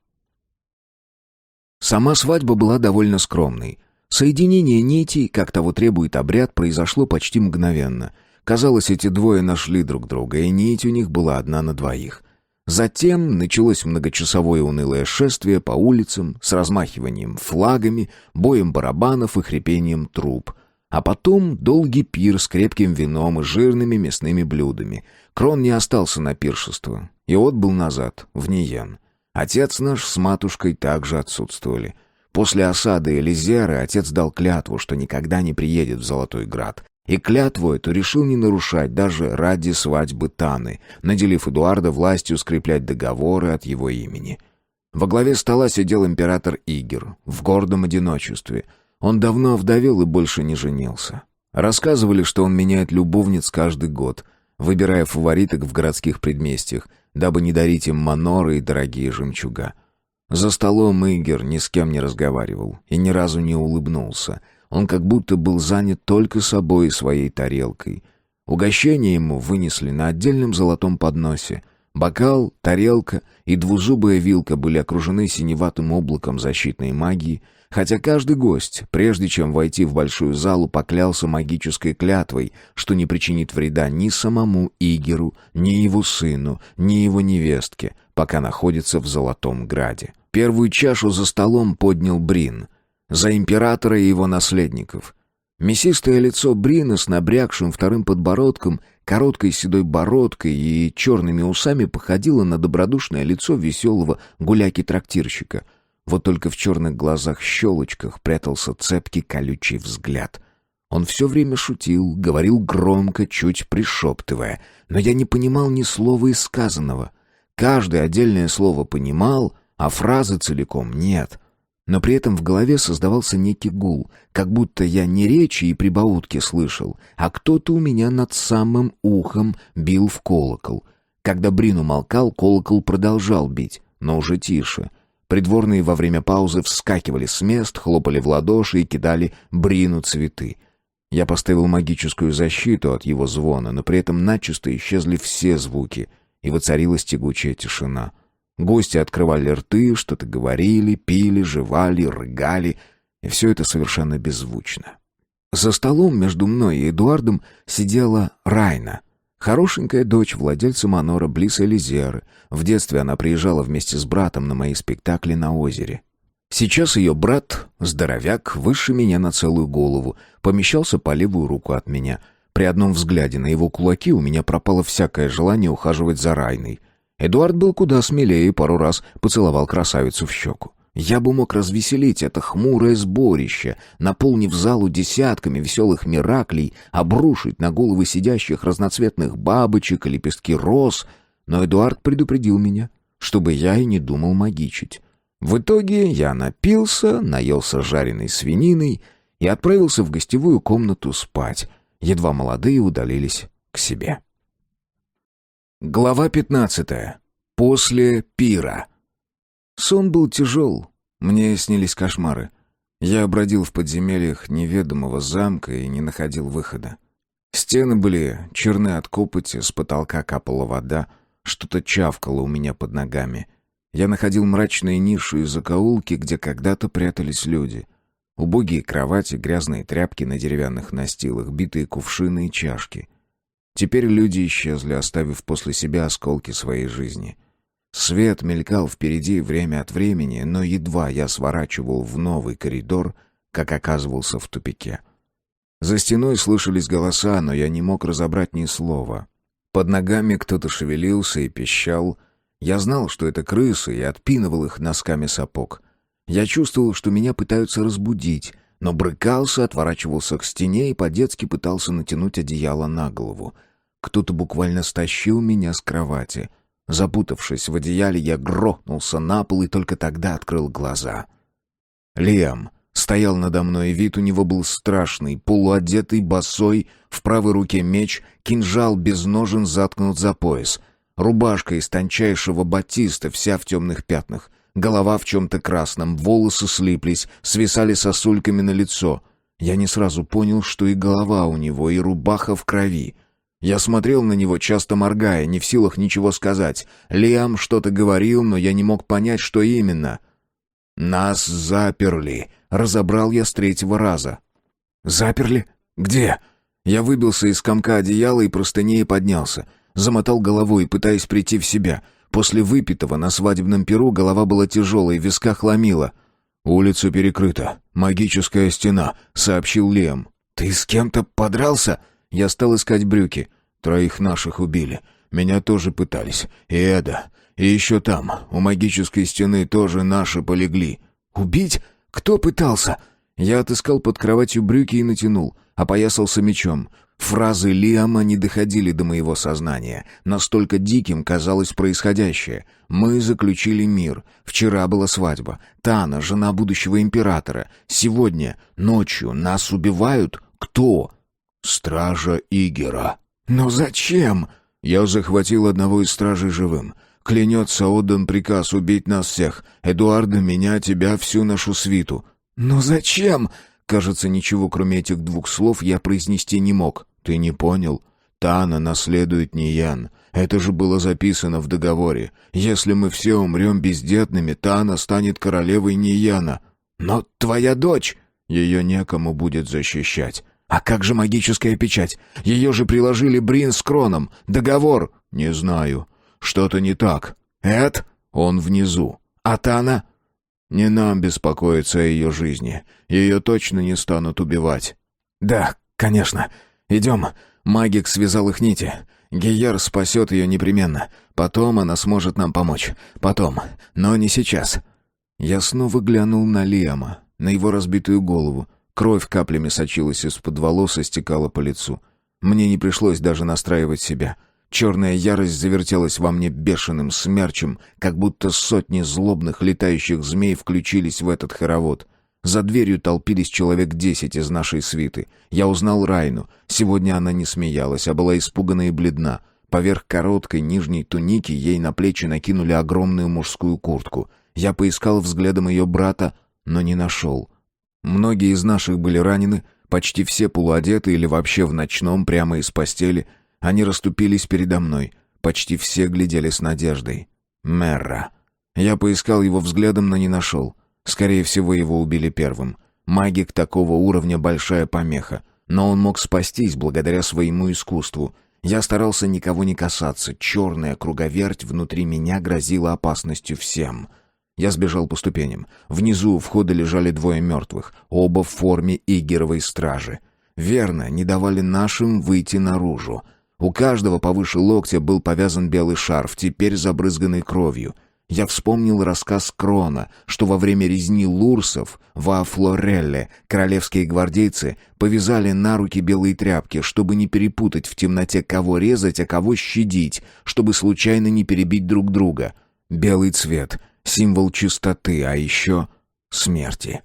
Сама свадьба была довольно скромной. Соединение нитей, как того требует обряд, произошло почти мгновенно. Казалось, эти двое нашли друг друга, и нить у них была одна на двоих. Затем началось многочасовое унылое шествие по улицам с размахиванием флагами, боем барабанов и хрипением труб. А потом долгий пир с крепким вином и жирными мясными блюдами. Крон не остался на пиршество и отбыл назад, в Ниен. Отец наш с матушкой также отсутствовали. После осады Элизеры отец дал клятву, что никогда не приедет в Золотой Град. И клятву эту решил не нарушать даже ради свадьбы Таны, наделив Эдуарда властью скреплять договоры от его имени. Во главе стола сидел император Игер в гордом одиночестве. Он давно овдовел и больше не женился. Рассказывали, что он меняет любовниц каждый год, выбирая фавориток в городских предместьях, дабы не дарить им маноры и дорогие жемчуга. За столом Игер ни с кем не разговаривал и ни разу не улыбнулся. Он как будто был занят только собой и своей тарелкой. Угощение ему вынесли на отдельном золотом подносе. Бокал, тарелка и двузубая вилка были окружены синеватым облаком защитной магии, хотя каждый гость, прежде чем войти в большую залу, поклялся магической клятвой, что не причинит вреда ни самому Игеру, ни его сыну, ни его невестке, пока находится в Золотом Граде. Первую чашу за столом поднял Брин. За императора и его наследников. Мясистое лицо Брина с набрякшим вторым подбородком, короткой седой бородкой и черными усами походило на добродушное лицо веселого гуляки-трактирщика. Вот только в черных глазах-щелочках прятался цепкий колючий взгляд. Он все время шутил, говорил громко, чуть пришептывая, но я не понимал ни слова из сказанного. Каждое отдельное слово понимал, а фразы целиком нет. Но при этом в голове создавался некий гул, как будто я не речи и прибаутки слышал, а кто-то у меня над самым ухом бил в колокол. Когда Брин умолкал, колокол продолжал бить, но уже тише. Придворные во время паузы вскакивали с мест, хлопали в ладоши и кидали Брину цветы. Я поставил магическую защиту от его звона, но при этом начисто исчезли все звуки. и воцарилась тягучая тишина. Гости открывали рты, что-то говорили, пили, жевали, рыгали, и все это совершенно беззвучно. За столом между мной и Эдуардом сидела Райна, хорошенькая дочь владельца манора близ Элизеры. В детстве она приезжала вместе с братом на мои спектакли на озере. Сейчас ее брат, здоровяк, выше меня на целую голову, помещался по левую руку от меня. При одном взгляде на его кулаки у меня пропало всякое желание ухаживать за Райной. Эдуард был куда смелее и пару раз поцеловал красавицу в щеку. Я бы мог развеселить это хмурое сборище, наполнив залу десятками веселых мираклей, обрушить на головы сидящих разноцветных бабочек и лепестки роз, но Эдуард предупредил меня, чтобы я и не думал магичить. В итоге я напился, наелся жареной свининой и отправился в гостевую комнату спать. Едва молодые удалились к себе. Глава 15. После пира. Сон был тяжел. Мне снились кошмары. Я бродил в подземельях неведомого замка и не находил выхода. Стены были черны от копоти, с потолка капала вода, что-то чавкало у меня под ногами. Я находил мрачные ниши и закоулки, где когда-то прятались люди. Убогие кровати, грязные тряпки на деревянных настилах, битые кувшины и чашки. Теперь люди исчезли, оставив после себя осколки своей жизни. Свет мелькал впереди время от времени, но едва я сворачивал в новый коридор, как оказывался в тупике. За стеной слышались голоса, но я не мог разобрать ни слова. Под ногами кто-то шевелился и пищал. Я знал, что это крысы, и отпинывал их носками сапог. Я чувствовал, что меня пытаются разбудить, но брыкался, отворачивался к стене и по-детски пытался натянуть одеяло на голову. Кто-то буквально стащил меня с кровати. Запутавшись в одеяле, я грохнулся на пол и только тогда открыл глаза. Лиам стоял надо мной, и вид у него был страшный, полуодетый, босой, в правой руке меч, кинжал без ножен заткнут за пояс. Рубашка из тончайшего батиста, вся в темных пятнах. Голова в чем-то красном, волосы слиплись, свисали сосульками на лицо. Я не сразу понял, что и голова у него, и рубаха в крови. Я смотрел на него, часто моргая, не в силах ничего сказать. Лиам что-то говорил, но я не мог понять, что именно. «Нас заперли», — разобрал я с третьего раза. «Заперли? Где?» Я выбился из комка одеяла и простыней поднялся. Замотал головой, пытаясь прийти в себя. После выпитого на свадебном пиру голова была тяжелой, в висках ломила. «Улица перекрыта. Магическая стена», — сообщил Лиам. «Ты с кем-то подрался?» Я стал искать брюки. 3 наших убили. Меня тоже пытались. И Эда. И еще там, у магической стены, тоже наши полегли. «Убить? Кто пытался?» Я отыскал под кроватью брюки и натянул. Опоясался мечом. Фразы Лиама не доходили до моего сознания. Настолько диким казалось происходящее. Мы заключили мир. Вчера была свадьба. Тана, жена будущего императора. Сегодня, ночью, нас убивают? Кто? «Стража Игера». «Но зачем?» «Я захватил одного из стражей живым. Клянется, отдан приказ убить нас всех. Эдуарда, меня, тебя, всю нашу свиту». «Но зачем?» Кажется, ничего, кроме этих 2 слов, я произнести не мог. «Ты не понял? Тана наследует Ниян. Это же было записано в договоре. Если мы все умрем бездетными, Тана станет королевой Нияна». «Но твоя дочь...» «Ее некому будет защищать». «А как же магическая печать? Ее же приложили Брин с Кроном. Договор?» «Не знаю. Что-то не так». «Эд?» «Он внизу». «А Тана?» «Не нам беспокоиться о ее жизни. Ее точно не станут убивать». «Да, конечно. Идем». Магик связал их нити. Гийер спасет ее непременно. Потом она сможет нам помочь. Потом. Но не сейчас. Я снова глянул на Лиама, на его разбитую голову. Кровь каплями сочилась из-под волос и стекала по лицу. Мне не пришлось даже настраивать себя. Черная ярость завертелась во мне бешеным смерчем, как будто сотни злобных летающих змей включились в этот хоровод. За дверью толпились человек 10 из нашей свиты. Я узнал Райну. Сегодня она не смеялась, а была испугана и бледна. Поверх короткой нижней туники ей на плечи накинули огромную мужскую куртку. Я поискал взглядом ее брата, но не нашел. Многие из наших были ранены, почти все полуодеты или вообще в ночном, прямо из постели. Они расступились передо мной. Почти все глядели с надеждой. Мерра. Я поискал его взглядом, но не нашел. Скорее всего, его убили первым. Магик такого уровня — большая помеха. Но он мог спастись благодаря своему искусству. Я старался никого не касаться. Черная круговерть внутри меня грозила опасностью всем. Я сбежал по ступеням. Внизу у входа лежали двое мертвых, оба в форме игеровой стражи. Верно, не давали нашим выйти наружу. У каждого повыше локтя был повязан белый шарф, теперь забрызганный кровью. Я вспомнил рассказ Крона, что во время резни лурсов во Флорелле королевские гвардейцы повязали на руки белые тряпки, чтобы не перепутать в темноте, кого резать, а кого щадить, чтобы случайно не перебить друг друга. Белый цвет — символ чистоты, а еще смерти.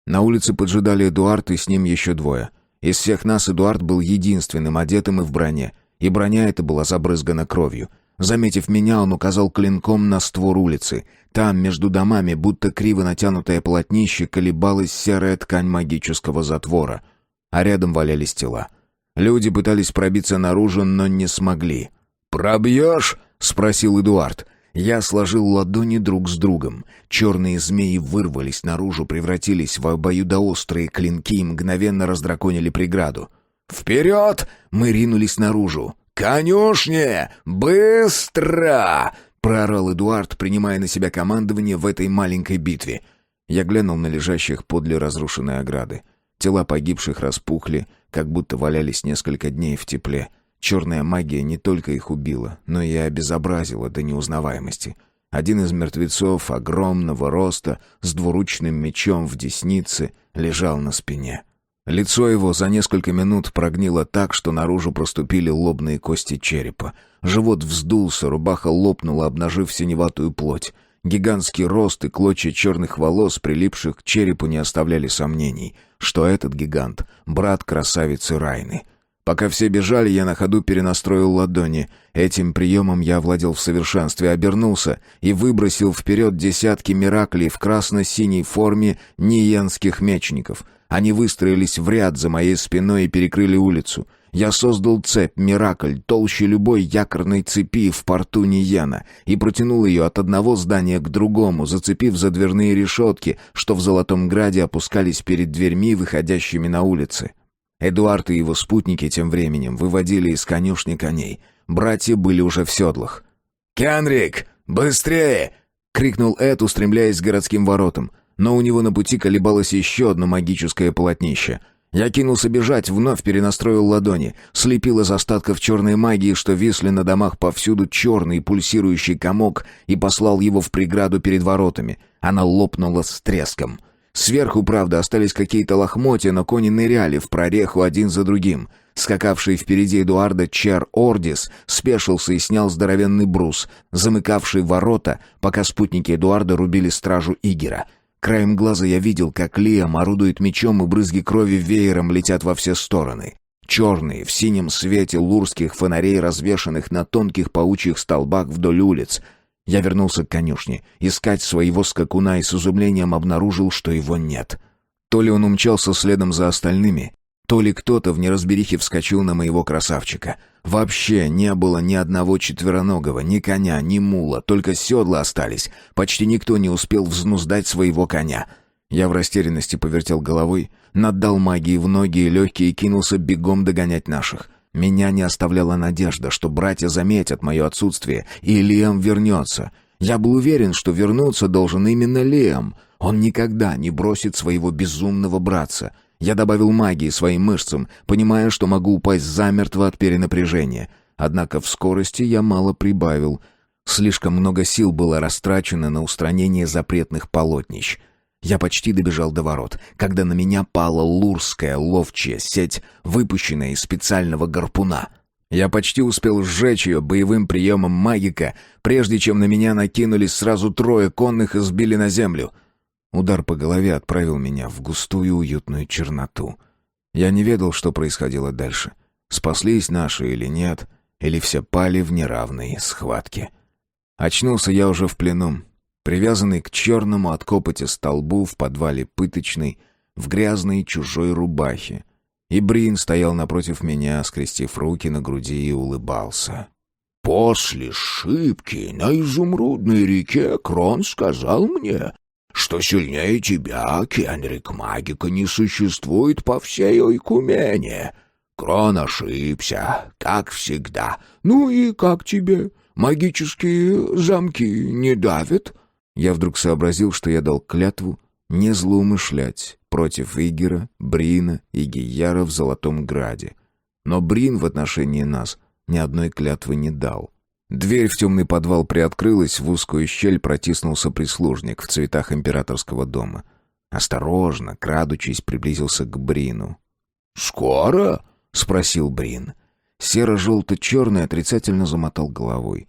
На улице поджидали Эдуард и с ним еще двое. Из всех нас Эдуард был единственным одетым и в броне, и броня эта была забрызгана кровью. Заметив меня, он указал клинком на створ улицы. Там, между домами, будто криво натянутое полотнище, колебалась серая ткань магического затвора. А рядом валялись тела. Люди пытались пробиться наружу, но не смогли. «Пробьешь?» — спросил Эдуард. Я сложил ладони друг с другом. Черные змеи вырвались наружу, превратились в обоюдоострые клинки и мгновенно раздраконили преграду. «Вперед!» — мы ринулись наружу. «Конюшне! Быстро!» — проорал Эдуард, принимая на себя командование в этой маленькой битве. Я глянул на лежащих подле разрушенной ограды. Тела погибших распухли, как будто валялись несколько дней в тепле. Черная магия не только их убила, но и обезобразила до неузнаваемости. Один из мертвецов, огромного роста, с двуручным мечом в деснице, лежал на спине. Лицо его за несколько минут прогнило так, что наружу проступили лобные кости черепа. Живот вздулся, рубаха лопнула, обнажив синеватую плоть. Гигантский рост и клочья черных волос, прилипших к черепу, не оставляли сомнений, что этот гигант — брат красавицы Райны. Пока все бежали, я на ходу перенастроил ладони. Этим приемом я овладел в совершенстве, обернулся и выбросил вперед десятки мираклей в красно-синей форме ниенских мечников. Они выстроились в ряд за моей спиной и перекрыли улицу. Я создал цепь миракль толще любой якорной цепи в порту Ниена и протянул ее от одного здания к другому, зацепив за дверные решетки, что в Золотом Граде опускались перед дверьми, выходящими на улицы. Эдуард и его спутники тем временем выводили из конюшни коней. Братья были уже в седлах. «Кенрик, быстрее!» — крикнул Эд, устремляясь к городским воротам. Но у него на пути колебалось еще одно магическое полотнище. Я кинулся бежать, вновь перенастроил ладони, слепил из остатков черной магии, что висли на домах повсюду, черный пульсирующий комок и послал его в преграду перед воротами. Она лопнула с треском. Сверху, правда, остались какие-то лохмотья, но кони ныряли в прореху один за другим. Скакавший впереди Эдуарда Чер Ордис спешился и снял здоровенный брус, замыкавший ворота, пока спутники Эдуарда рубили стражу Игера. Краем глаза я видел, как Лиам орудует мечом, и брызги крови веером летят во все стороны. Черные, в синем свете лурских фонарей, развешанных на тонких паучьих столбах вдоль улиц. Я вернулся к конюшне, искать своего скакуна, и с изумлением обнаружил, что его нет. То ли он умчался следом за остальными, то ли кто-то в неразберихе вскочил на моего красавчика. Вообще не было ни одного четвероногого, ни коня, ни мула, только седла остались. Почти никто не успел взнуздать своего коня. Я в растерянности повертел головой, наддал магии в ноги и легкие и кинулся бегом догонять наших. Меня не оставляла надежда, что братья заметят мое отсутствие, и Лиам вернется. Я был уверен, что вернуться должен именно Лиам. Он никогда не бросит своего безумного братца. Я добавил магии своим мышцам, понимая, что могу упасть замертво от перенапряжения. Однако в скорости я мало прибавил. Слишком много сил было растрачено на устранение запретных полотнищ. Я почти добежал до ворот, когда на меня пала лурская ловчая сеть, выпущенная из специального гарпуна. Я почти успел сжечь ее боевым приемом магика, прежде чем на меня накинулись сразу трое конных и сбили на землю. Удар по голове отправил меня в густую уютную черноту. Я не ведал, что происходило дальше. Спаслись наши или нет, или все пали в неравной схватке. Очнулся я уже в плену, привязанный к черному от копоти столбу в подвале пыточной, в грязной чужой рубахе. И Брин стоял напротив меня, скрестив руки на груди, и улыбался. После шибки на Изумрудной реке Крон сказал мне, что сильнее тебя, Кенрик Магика, не существует по всей Ойкумене. Крон ошибся, как всегда. Ну и как тебе? Магические замки не давят?» Я вдруг сообразил, что я дал клятву не злоумышлять против Игера, Брина и Гияра в Золотом Граде. Но Брин в отношении нас ни одной клятвы не дал. Дверь в темный подвал приоткрылась, в узкую щель протиснулся прислужник в цветах императорского дома. Осторожно, крадучись, приблизился к Брину. «Скоро?» — спросил Брин. Серо-желто-черный отрицательно замотал головой.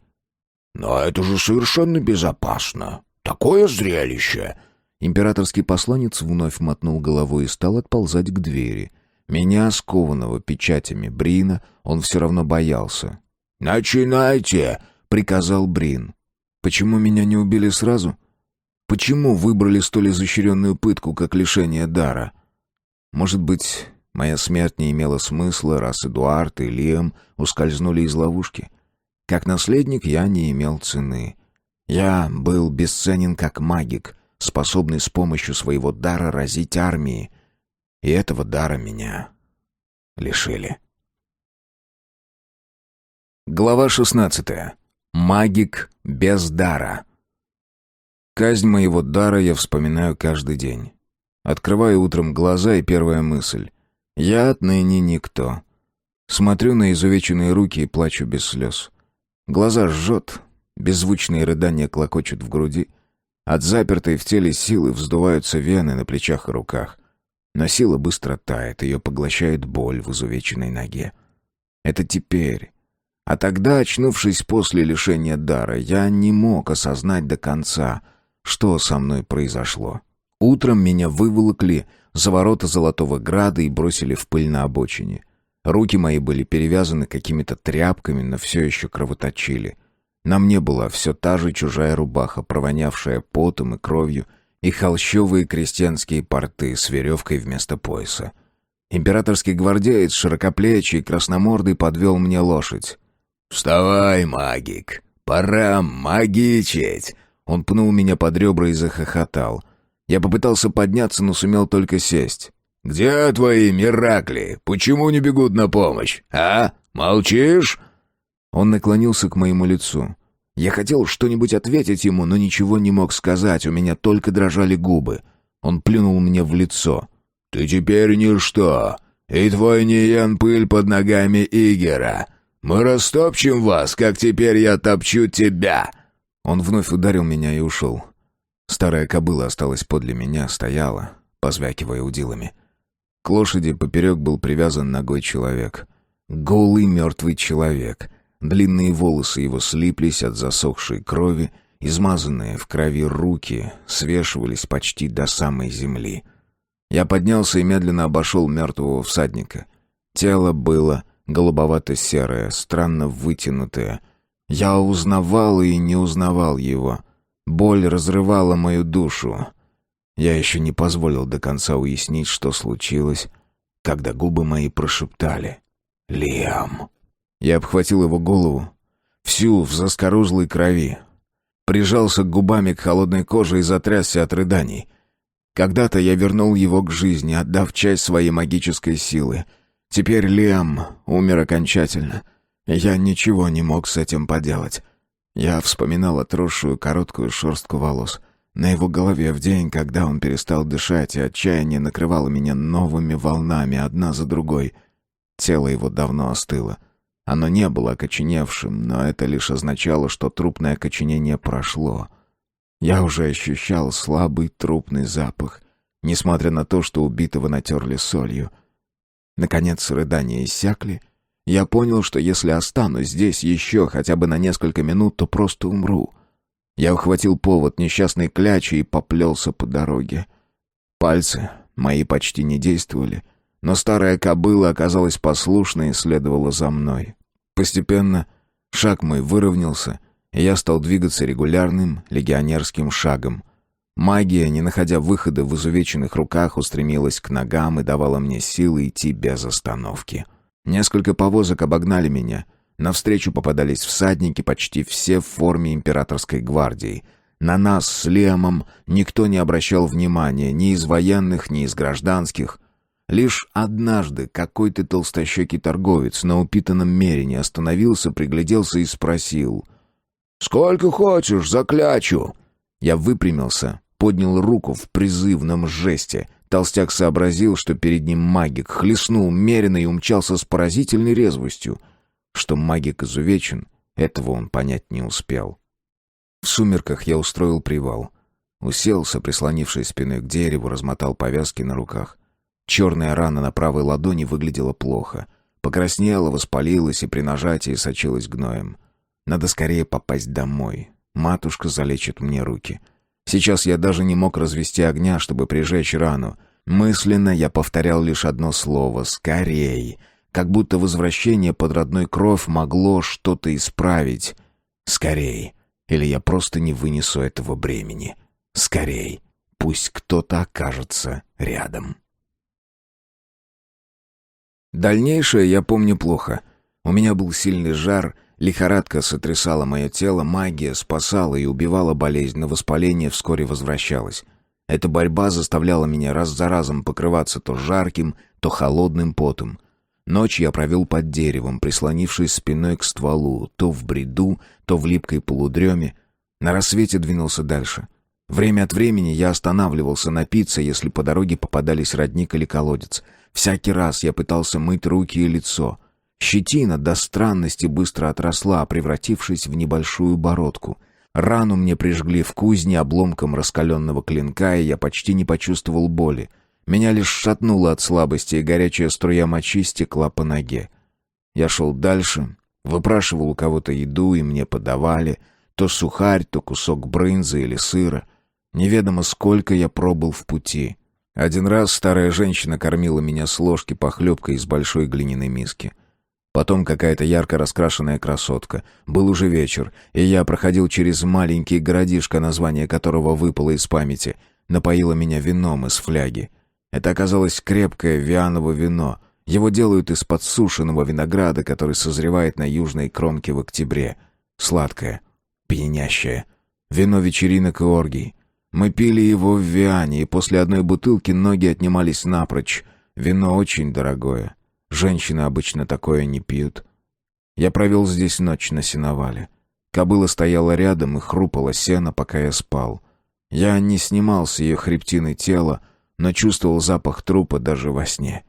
«Но это же совершенно безопасно. Такое зрелище!» Императорский посланец вновь мотнул головой и стал отползать к двери. Меня, скованного печатями Брина, он все равно боялся. «Начинайте!» — приказал Брин. «Почему меня не убили сразу? Почему выбрали столь изощренную пытку, как лишение дара? Может быть, моя смерть не имела смысла, раз Эдуард и Лиам ускользнули из ловушки? Как наследник я не имел цены. Я был бесценен как магик, способный с помощью своего дара разить армии. И этого дара меня лишили». Глава 16. Магик без дара. Казнь моего дара я вспоминаю каждый день. Открываю утром глаза, и первая мысль: я отныне никто. Смотрю на изувеченные руки и плачу без слез. Глаза жжет, беззвучные рыдания клокочут в груди. От запертой в теле силы вздуваются вены на плечах и руках. Но сила быстро тает, ее поглощает боль в изувеченной ноге. Это теперь. А тогда, очнувшись после лишения дара, я не мог осознать до конца, что со мной произошло. Утром меня выволокли за ворота Золотого Града и бросили в пыль на обочине. Руки мои были перевязаны какими-то тряпками, но все еще кровоточили. На мне была все та же чужая рубаха, провонявшая потом и кровью, и холщовые крестьянские порты с веревкой вместо пояса. Императорский гвардеец, широкоплечий и красномордый, подвел мне лошадь. «Вставай, магик, пора магичить!» Он пнул меня под ребра и захохотал. Я попытался подняться, но сумел только сесть. «Где твои Миракли? Почему не бегут на помощь? А? Молчишь?» Он наклонился к моему лицу. Я хотел что-нибудь ответить ему, но ничего не мог сказать, у меня только дрожали губы. Он плюнул мне в лицо. «Ты теперь ничто, и твой Ниен пыль под ногами Игера. Мы растопчем вас, как теперь я топчу тебя!» Он вновь ударил меня и ушел. Старая кобыла осталась подле меня, стояла, позвякивая удилами. К лошади поперек был привязан ногой человек. Голый мертвый человек. Длинные волосы его слиплись от засохшей крови, измазанные в крови руки свешивались почти до самой земли. Я поднялся и медленно обошел мертвого всадника. Тело было голубовато-серое, странно вытянутое. Я узнавал и не узнавал его. Боль разрывала мою душу. Я еще не позволил до конца уяснить, что случилось, когда губы мои прошептали «Лиам». Я обхватил его голову, всю в заскорузлой крови. Прижался губами к холодной коже и затрясся от рыданий. Когда-то я вернул его к жизни, отдав часть своей магической силы. Теперь Лиам умер окончательно. Я ничего не мог с этим поделать. Я вспоминал отросшую короткую шерстку волос на его голове в день, когда он перестал дышать, и отчаяние накрывало меня новыми волнами, одна за другой. Тело его давно остыло. Оно не было окоченевшим, но это лишь означало, что трупное окоченение прошло. Я уже ощущал слабый трупный запах, несмотря на то, что убитого натерли солью. Наконец рыдания иссякли. Я понял, что если останусь здесь еще хотя бы на несколько минут, то просто умру. Я ухватил повод несчастной клячи и поплелся по дороге. Пальцы мои почти не действовали, но старая кобыла оказалась послушной и следовала за мной. Постепенно шаг мой выровнялся, и я стал двигаться регулярным легионерским шагом. Магия, не находя выхода в изувеченных руках, устремилась к ногам и давала мне силы идти без остановки. Несколько повозок обогнали меня, Навстречу попадались всадники, почти все в форме императорской гвардии. На нас с Лиамом никто не обращал внимания, ни из военных, ни из гражданских. Лишь однажды какой-то толстощекий торговец на упитанном мерине остановился, пригляделся и спросил: «Сколько хочешь за клячу?» Я выпрямился, поднял руку в призывном жесте. Толстяк сообразил, что перед ним магик, хлестнул меренно и умчался с поразительной резвостью. Что магик изувечен, этого он понять не успел. В сумерках я устроил привал. Уселся, прислонившись спиной к дереву, размотал повязки на руках. Черная рана на правой ладони выглядела плохо. Покраснела, воспалилась и при нажатии сочилась гноем. Надо скорее попасть домой. Матушка залечит мне руки. Сейчас я даже не мог развести огня, чтобы прижечь рану. Мысленно я повторял лишь одно слово: «Скорей!», как будто возвращение под родной кровь могло что-то исправить. «Скорей!» Или я просто не вынесу этого бремени. «Скорей!» Пусть кто-то окажется рядом. Дальнейшее я помню плохо. У меня был сильный жар, лихорадка сотрясала мое тело, магия спасала и убивала болезнь, но воспаление вскоре возвращалось. Эта борьба заставляла меня раз за разом покрываться то жарким, то холодным потом. Ночь я провел под деревом, прислонившись спиной к стволу, то в бреду, то в липкой полудреме. На рассвете двинулся дальше. Время от времени я останавливался напиться, если по дороге попадались родник или колодец. Всякий раз я пытался мыть руки и лицо. Щетина до странности быстро отросла, превратившись в небольшую бородку. Рану мне прижгли в кузне обломком раскаленного клинка, и я почти не почувствовал боли. Меня лишь шатнуло от слабости, и горячая струя мочи стекла по ноге. Я шел дальше, выпрашивал у кого-то еду, и мне подавали то сухарь, то кусок брынзы или сыра. Неведомо сколько я пробыл в пути. Один раз старая женщина кормила меня с ложки похлебкой из большой глиняной миски. Потом какая-то ярко раскрашенная красотка. Был уже вечер, и я проходил через маленький городишко, название которого выпало из памяти. Напоила меня вином из фляги. Это оказалось крепкое вианово вино. Его делают из подсушенного винограда, который созревает на южной кромке в октябре. Сладкое, пьянящее. Вино вечеринок и оргий. Мы пили его в Виане, и после одной бутылки ноги отнимались напрочь. Вино очень дорогое. Женщины обычно такое не пьют. Я провел здесь ночь на сеновале. Кобыла стояла рядом и хрупала сено, пока я спал. Я не снимал с ее хребтины тела, но чувствовал запах трупа даже во сне.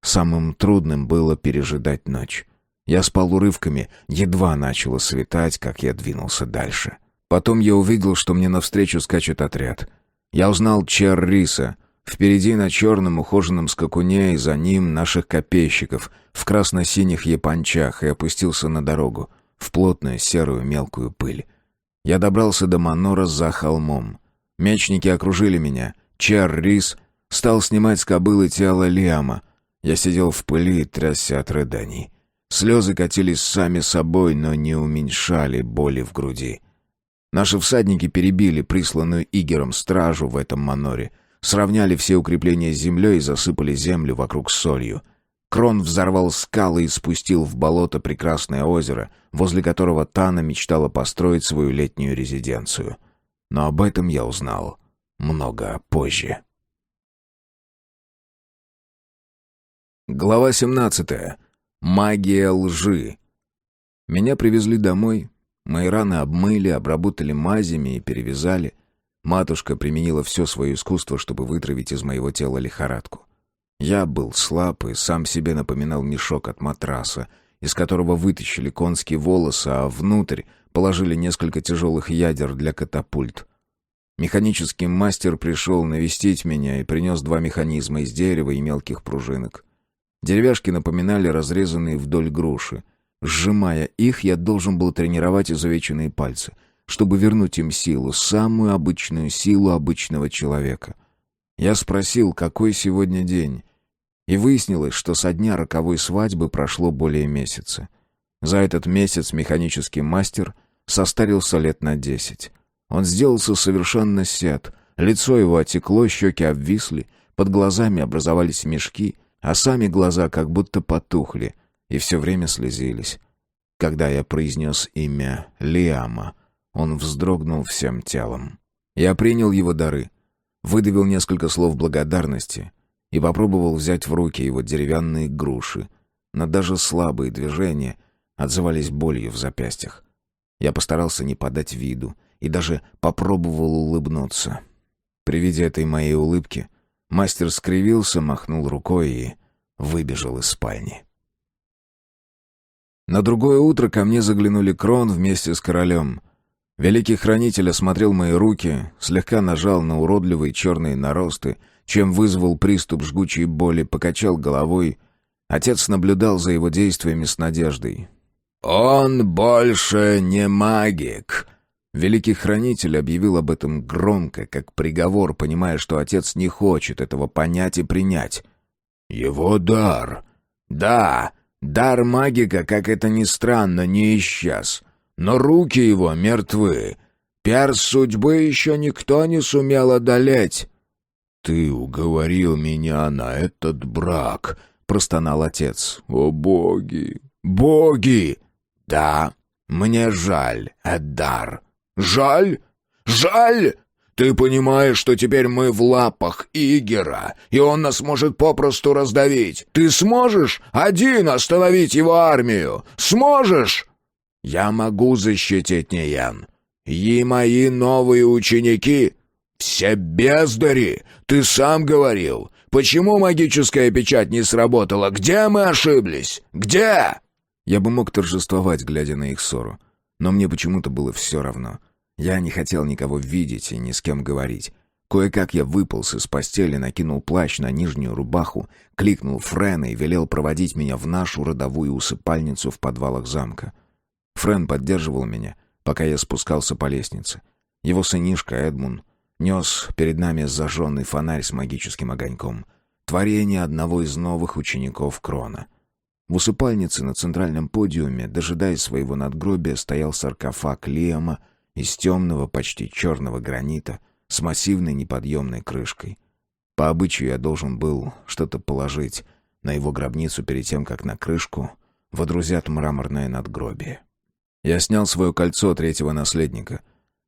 Самым трудным было пережидать ночь. Я спал урывками, едва начало светать, как я двинулся дальше. Потом я увидел, что мне навстречу скачет отряд. Я узнал Чер-Риса. Впереди на черном ухоженном скакуне, и за ним наших копейщиков в красно-синих япончах, и опустился на дорогу, в плотную серую мелкую пыль. Я добрался до манора за холмом. Мечники окружили меня. Чер-Рис стал снимать с кобылы тело Лиама. Я сидел в пыли и трясся от рыданий. Слезы катились сами собой, но не уменьшали боли в груди. Наши всадники перебили присланную Игером стражу в этом маноре, сравняли все укрепления с землей и засыпали землю вокруг солью. Крон взорвал скалы и спустил в болото прекрасное озеро, возле которого Тана мечтала построить свою летнюю резиденцию. Но об этом я узнал много позже. Глава 17. Магия лжи. Меня привезли домой. Мои раны обмыли, обработали мазями и перевязали. Матушка применила все свое искусство, чтобы вытравить из моего тела лихорадку. Я был слаб и сам себе напоминал мешок от матраса, из которого вытащили конские волосы, а внутрь положили несколько тяжелых ядер для катапульт. Механический мастер пришел навестить меня и принес 2 механизма из дерева и мелких пружинок. Деревяшки напоминали разрезанные вдоль груши. Сжимая их, я должен был тренировать изувеченные пальцы, чтобы вернуть им силу, самую обычную силу обычного человека. Я спросил, какой сегодня день, и выяснилось, что со дня роковой свадьбы прошло более месяца. За этот месяц механический мастер состарился лет на 10. Он сделался совершенно сед, лицо его отекло, щеки обвисли, под глазами образовались мешки, а сами глаза как будто потухли и все время слезились. Когда я произнес имя Лиама, он вздрогнул всем телом. Я принял его дары, выдавил несколько слов благодарности и попробовал взять в руки его деревянные груши, но даже слабые движения отзывались болью в запястьях. Я постарался не подать виду и даже попробовал улыбнуться. При виде этой моей улыбки мастер скривился, махнул рукой и выбежал из спальни. На другое утро ко мне заглянули Крон вместе с королем. Великий хранитель осмотрел мои руки, слегка нажал на уродливые черные наросты, чем вызвал приступ жгучей боли, покачал головой. Отец наблюдал за его действиями с надеждой. «Он больше не магик!» Великий хранитель объявил об этом громко, как приговор, понимая, что отец не хочет этого понять и принять. «Его дар!» «Да, дар магика, как это ни странно, не исчез. Но руки его мертвы. Перст судьбы еще никто не сумел одолеть». «Ты уговорил меня на этот брак», — простонал отец. «О боги! Боги! Да, мне жаль, Эддар. Жаль? Жаль? Ты понимаешь, что теперь мы в лапах Игера, и он нас может попросту раздавить? Ты сможешь один остановить его армию? Сможешь? Я могу защитить Ниен. И мои новые ученики все бездари. Ты сам говорил. Почему магическая печать не сработала? Где мы ошиблись? Где?» Я бы мог торжествовать, глядя на их ссору. Но мне почему-то было все равно. Я не хотел никого видеть и ни с кем говорить. Кое-как я выполз из постели, накинул плащ на нижнюю рубаху, кликнул Френа и велел проводить меня в нашу родовую усыпальницу в подвалах замка. Френ поддерживал меня, пока я спускался по лестнице. Его сынишка Эдмун нес перед нами зажженный фонарь с магическим огоньком. Творение одного из новых учеников Крона. В усыпальнице на центральном подиуме, дожидаясь своего надгробия, стоял саркофаг Лиама из темного, почти черного гранита с массивной неподъемной крышкой. По обычаю я должен был что-то положить на его гробницу перед тем, как на крышку водрузят мраморное надгробие. Я снял свое кольцо третьего наследника.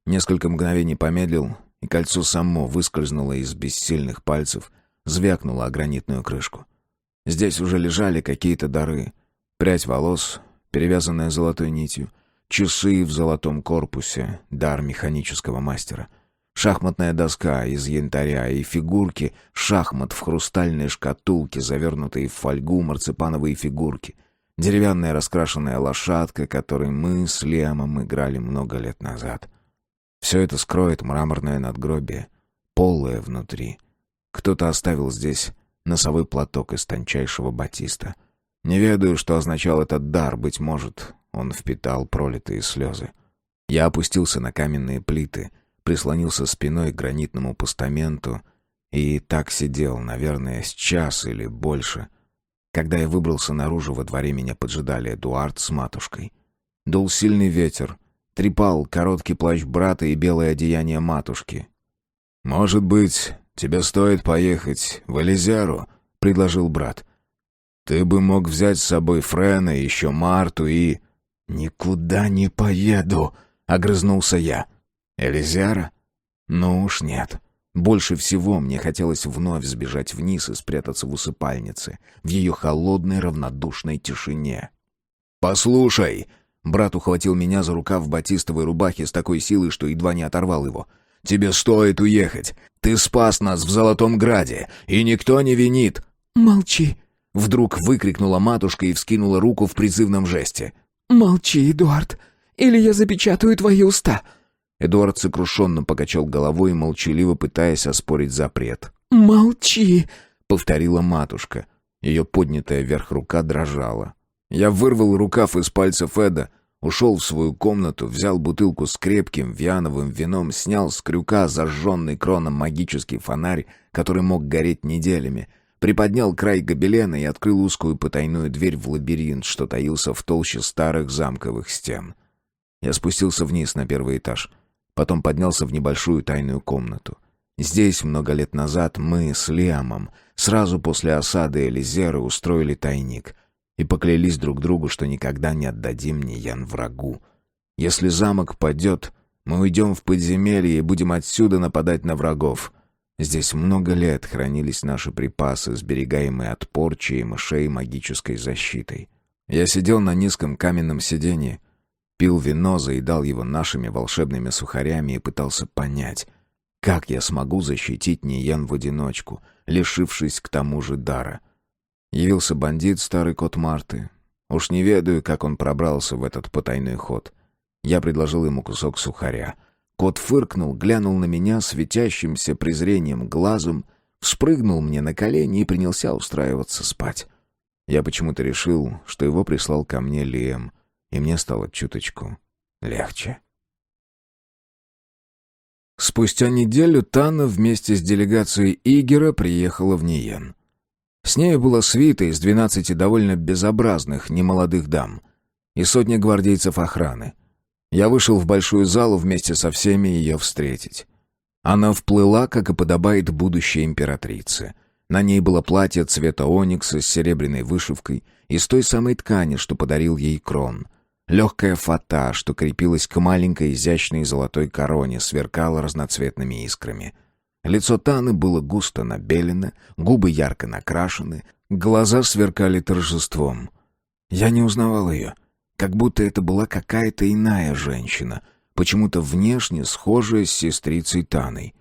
Несколько мгновений помедлил, и кольцо само выскользнуло из бессильных пальцев, звякнуло о гранитную крышку. Здесь уже лежали какие-то дары. Прядь волос, перевязанная золотой нитью, часы в золотом корпусе, дар механического мастера, шахматная доска из янтаря и фигурки шахмат в хрустальной шкатулке, завернутые в фольгу марципановые фигурки, деревянная раскрашенная лошадка, которой мы с Лиамом играли много лет назад. Все это скроет мраморное надгробие, полое внутри. Кто-то оставил здесь носовой платок из тончайшего батиста. Не ведаю, что означал этот дар, быть может, он впитал пролитые слезы. Я опустился на каменные плиты, прислонился спиной к гранитному постаменту и так сидел, наверное, с час или больше. Когда я выбрался наружу, во дворе меня поджидали Эдуард с матушкой. Дул сильный ветер, трепал короткий плащ брата и белое одеяние матушки. «Может быть, тебе стоит поехать в Элизеру?» — предложил брат. «Ты бы мог взять с собой Френа, еще Марту и...» «Никуда не поеду», — огрызнулся я. «Элизера? Ну уж нет. Больше всего мне хотелось вновь сбежать вниз и спрятаться в усыпальнице, в ее холодной равнодушной тишине. «Послушай!» — брат ухватил меня за рукав в батистовой рубахе с такой силой, что едва не оторвал его. «Тебе стоит уехать. Ты спас нас в Золотом Граде, и никто не винит». «Молчи!» — вдруг выкрикнула матушка и вскинула руку в призывном жесте. «Молчи, Эдуард, или я запечатаю твои уста!» Эдуард сокрушенно покачал головой, молчаливо пытаясь оспорить запрет. «Молчи!» — повторила матушка. Ее поднятая вверх рука дрожала. Я вырвал рукав из пальцев Эда, ушел в свою комнату, взял бутылку с крепким виановым вином, снял с крюка зажженный Кроном магический фонарь, который мог гореть неделями, приподнял край гобелена и открыл узкую потайную дверь в лабиринт, что таился в толще старых замковых стен. Я спустился вниз на первый этаж, потом поднялся в небольшую тайную комнату. Здесь много лет назад мы с Лиамом сразу после осады Элизеры устроили тайник. и поклялись друг другу, что никогда не отдадим Ниян врагу. Если замок падет, мы уйдем в подземелье и будем отсюда нападать на врагов. Здесь много лет хранились наши припасы, сберегаемые от порчи и мышей магической защитой. Я сидел на низком каменном сиденье, пил вино, заедал его нашими волшебными сухарями и пытался понять, как я смогу защитить Ниян в одиночку, лишившись к тому же дара. Явился бандит, старый кот Марты. Уж не ведаю, как он пробрался в этот потайной ход. Я предложил ему кусок сухаря. Кот фыркнул, глянул на меня светящимся презрением глазом, вспрыгнул мне на колени и принялся устраиваться спать. Я почему-то решил, что его прислал ко мне Лиэм, и мне стало чуточку легче. Спустя неделю Тана вместе с делегацией Игера приехала в Ниен. С нею была свита из 12 довольно безобразных немолодых дам и сотня гвардейцев охраны. Я вышел в большую залу вместе со всеми ее встретить. Она вплыла, как и подобает будущей императрице. На ней было платье цвета оникса с серебряной вышивкой из той самой ткани, что подарил ей Крон. Легкая фата, что крепилась к маленькой изящной золотой короне, сверкала разноцветными искрами. Лицо Таны было густо набелено, губы ярко накрашены, глаза сверкали торжеством. Я не узнавал ее, как будто это была какая-то иная женщина, почему-то внешне схожая с сестрицей Таной.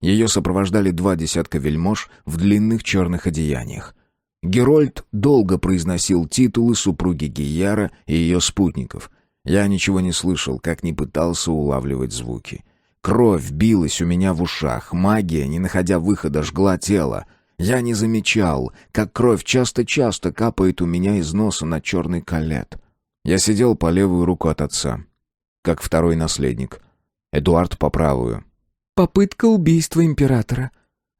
Ее сопровождали 20 вельмож в длинных черных одеяниях. Герольд долго произносил титулы супруги Гияра и ее спутников. Я ничего не слышал, как ни пытался улавливать звуки. Кровь билась у меня в ушах, магия, не находя выхода, жгла тело. Я не замечал, как кровь часто-часто капает у меня из носа на черный колет. Я сидел по левую руку от отца, как второй наследник. Эдуард по правую. «Попытка убийства императора.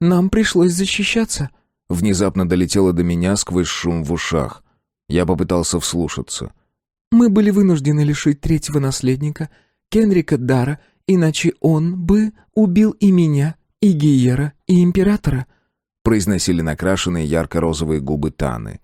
Нам пришлось защищаться». Внезапно долетело до меня сквозь шум в ушах. Я попытался вслушаться. «Мы были вынуждены лишить третьего наследника, Кенрика, дара, иначе он бы убил и меня, и Гиера, и императора», произносили накрашенные ярко-розовые губы Таны.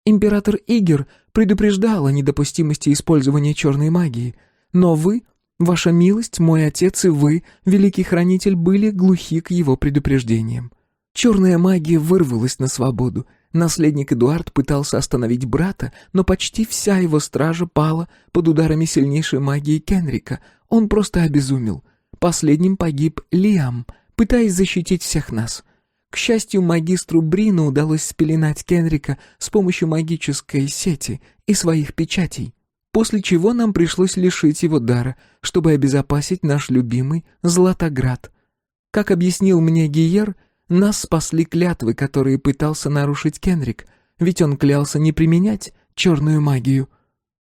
«Император Игер предупреждал о недопустимости использования черной магии, но вы, ваша милость, мой отец и вы, великий хранитель, были глухи к его предупреждениям. Черная магия вырвалась на свободу. Наследник Эдуард пытался остановить брата, но почти вся его стража пала под ударами сильнейшей магии Кенрика. Он просто обезумел. Последним погиб Лиам, пытаясь защитить всех нас. К счастью, магистру Брину удалось спеленать Кенрика с помощью магической сети и своих печатей, после чего нам пришлось лишить его дара, чтобы обезопасить наш любимый Златоград. Как объяснил мне Гиер, нас спасли клятвы, которые пытался нарушить Кенрик, ведь он клялся не применять черную магию».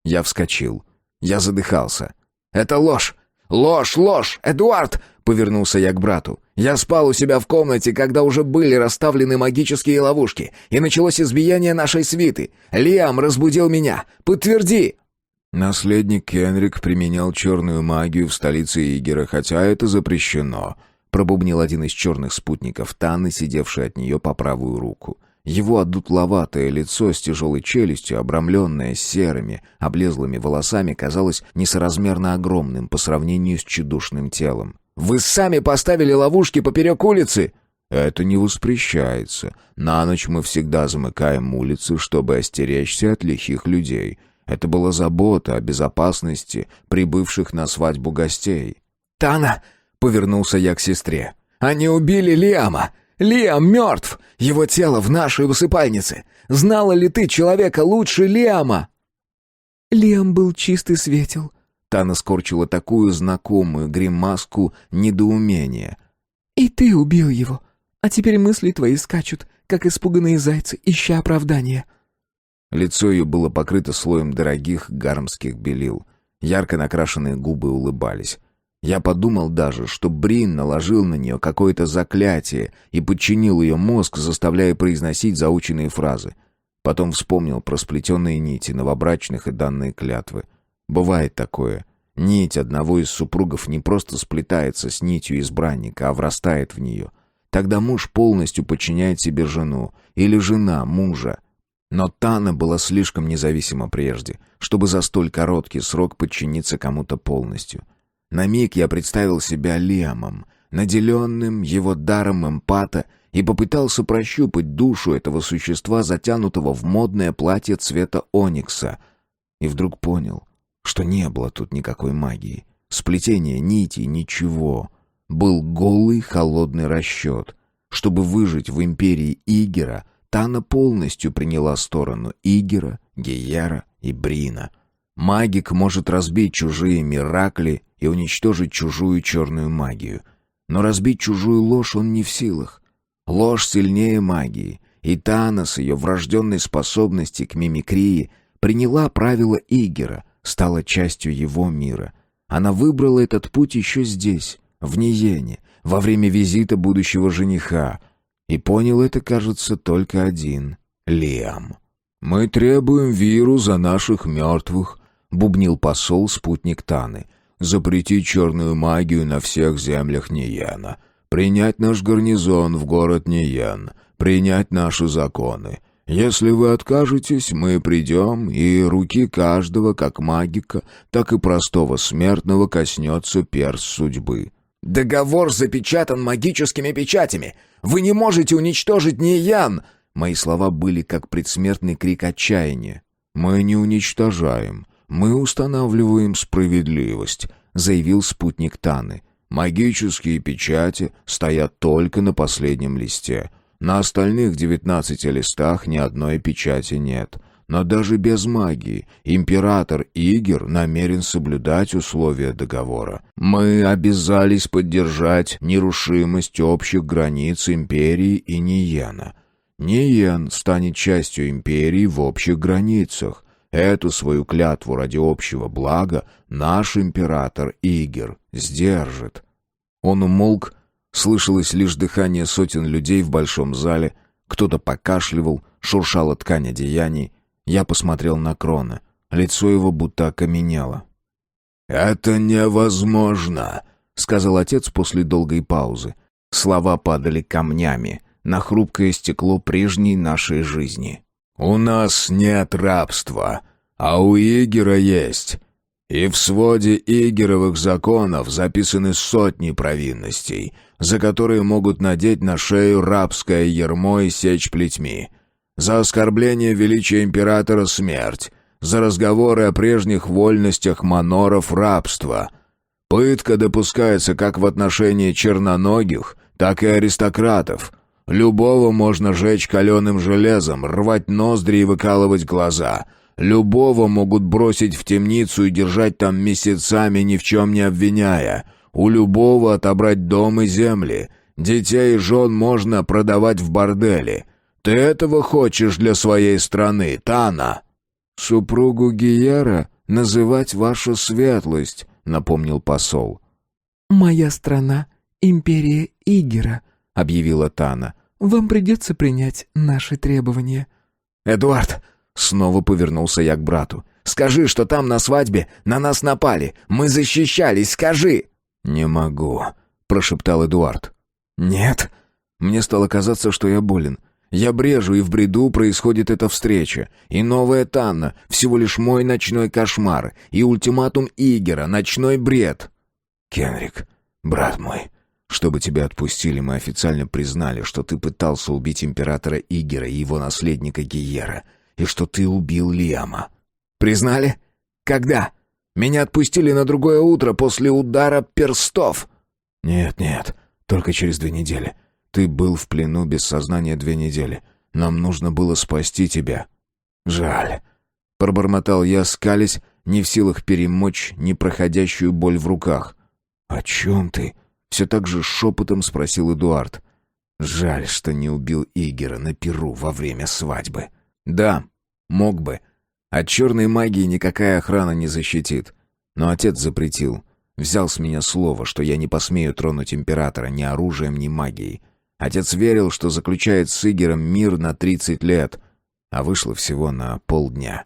Я вскочил. Я задыхался. «Это ложь! Ложь, ложь! Эдуард!» Повернулся я к брату. «Я спал у себя в комнате, когда уже были расставлены магические ловушки, и началось избиение нашей свиты. Лиам разбудил меня. Подтверди!» Наследник Кенрик применял черную магию в столице Игера, хотя это запрещено. Пробубнил один из черных спутников Таны, сидевший от нее по правую руку. Его одутловатое лицо с тяжелой челюстью, обрамленное серыми, облезлыми волосами, казалось несоразмерно огромным по сравнению с тщедушным телом. «Вы сами поставили ловушки поперек улицы!» «Это не воспрещается. На ночь мы всегда замыкаем улицы, чтобы остеречься от лихих людей. Это была забота о безопасности прибывших на свадьбу гостей». «Тана!» — повернулся я к сестре. «Они убили Лиама! Лиам мертв! Его тело в нашей усыпальнице! Знала ли ты человека лучше Лиама?» «Лиам был чист и светел». Тана скорчила такую знакомую гримаску недоумения. «И ты убил его. А теперь мысли твои скачут, как испуганные зайцы, ища оправдания». Лицо ее было покрыто слоем дорогих гармских белил. Ярко накрашенные губы улыбались. Я подумал даже, что Брин наложил на нее какое-то заклятие и подчинил ее мозг, заставляя произносить заученные фразы. Потом вспомнил про сплетенные нити новобрачных и данные клятвы. Бывает такое. Нить одного из супругов не просто сплетается с нитью избранника, а врастает в нее. Тогда муж полностью подчиняет себе жену, или жена мужа. Но Тана была слишком независима прежде, чтобы за столь короткий срок подчиниться кому-то полностью. На миг я представил себя Лиамом, наделенным его даром эмпата, и попытался прощупать душу этого существа, затянутого в модное платье цвета оникса. И вдруг понял, что не было тут никакой магии, сплетения нитей, ничего. Был голый холодный расчет. Чтобы выжить в империи Игера, Тана полностью приняла сторону Игера, Гейяра и Брина. Магик может разбить чужие миракли и уничтожить чужую черную магию. Но разбить чужую ложь он не в силах. Ложь сильнее магии, и Тана с ее врожденной способности к мимикрии приняла правила Игера, стала частью его мира. Она выбрала этот путь еще здесь, в Ниене, во время визита будущего жениха. И понял это, кажется, только один — Лиам. «Мы требуем виру за наших мертвых», — бубнил посол, спутник Таны. «Запретить черную магию на всех землях Ниена. Принять наш гарнизон в город Ниен. Принять наши законы. Если вы откажетесь, мы придем, и руки каждого, как магика, так и простого смертного, коснется перст судьбы». «Договор запечатан магическими печатями! Вы не можете уничтожить Ниен!» Мои слова были как предсмертный крик отчаяния. «Мы не уничтожаем, мы устанавливаем справедливость», — заявил спутник Таны. «Магические печати стоят только на последнем листе. На остальных 19 листах ни одной печати нет. Но даже без магии император Игер намерен соблюдать условия договора. Мы обязались поддержать нерушимость общих границ империи и Ниена. Ниен станет частью империи в общих границах. Эту свою клятву ради общего блага наш император Игер сдержит». Он умолк, слышалось лишь дыхание сотен людей в большом зале, кто-то покашливал, шуршала ткань одеяний. Я посмотрел на Крона. Лицо его будто окаменело. «Это невозможно», — сказал отец после долгой паузы. Слова падали камнями на хрупкое стекло прежней нашей жизни. «У нас нет рабства, а у Игера есть. И в своде Игеровых законов записаны сотни провинностей, за которые могут надеть на шею рабское ярмо и сечь плетьми. За оскорбление величия императора — смерть, за разговоры о прежних вольностях маноров — рабство. Пытка допускается как в отношении черноногих, так и аристократов. Любого можно жечь каленым железом, рвать ноздри и выкалывать глаза. Любого могут бросить в темницу и держать там месяцами, ни в чем не обвиняя. У любого отобрать дом и земли. Детей и жен можно продавать в борделе. Ты этого хочешь для своей страны, Тана?» «Супругу Гейяра называть ваша светлость», — напомнил посол. «Моя страна — империя Игера», — объявила Тана. «Вам придется принять наши требования». «Эдуард!» — снова повернулся я к брату. «Скажи, что там на свадьбе на нас напали. Мы защищались, скажи!» «Не могу», — прошептал Эдуард. «Нет». Мне стало казаться, что я болен. Я брежу, и в бреду происходит эта встреча. И новая Танна — всего лишь мой ночной кошмар. И ультиматум Игера — ночной бред. «Кенрик, брат мой, чтобы тебя отпустили, мы официально признали, что ты пытался убить императора Игера и его наследника Гейяра, и что ты убил Лиама». «Признали? Когда? Меня отпустили на другое утро после удара перстов». «Нет, только через 2 недели. Ты был в плену без сознания 2 недели. Нам нужно было спасти тебя». «Жаль», — пробормотал я, скалясь, не в силах перемочь непроходящую боль в руках. «О чем ты?» — все так же шепотом спросил Эдуард. «Жаль, что не убил Игера на пиру во время свадьбы. Да, мог бы. От черной магии никакая охрана не защитит. Но отец запретил. Взял с меня слово, что я не посмею тронуть императора ни оружием, ни магией. Отец верил, что заключает с Игером мир на 30 лет, а вышло всего на полдня».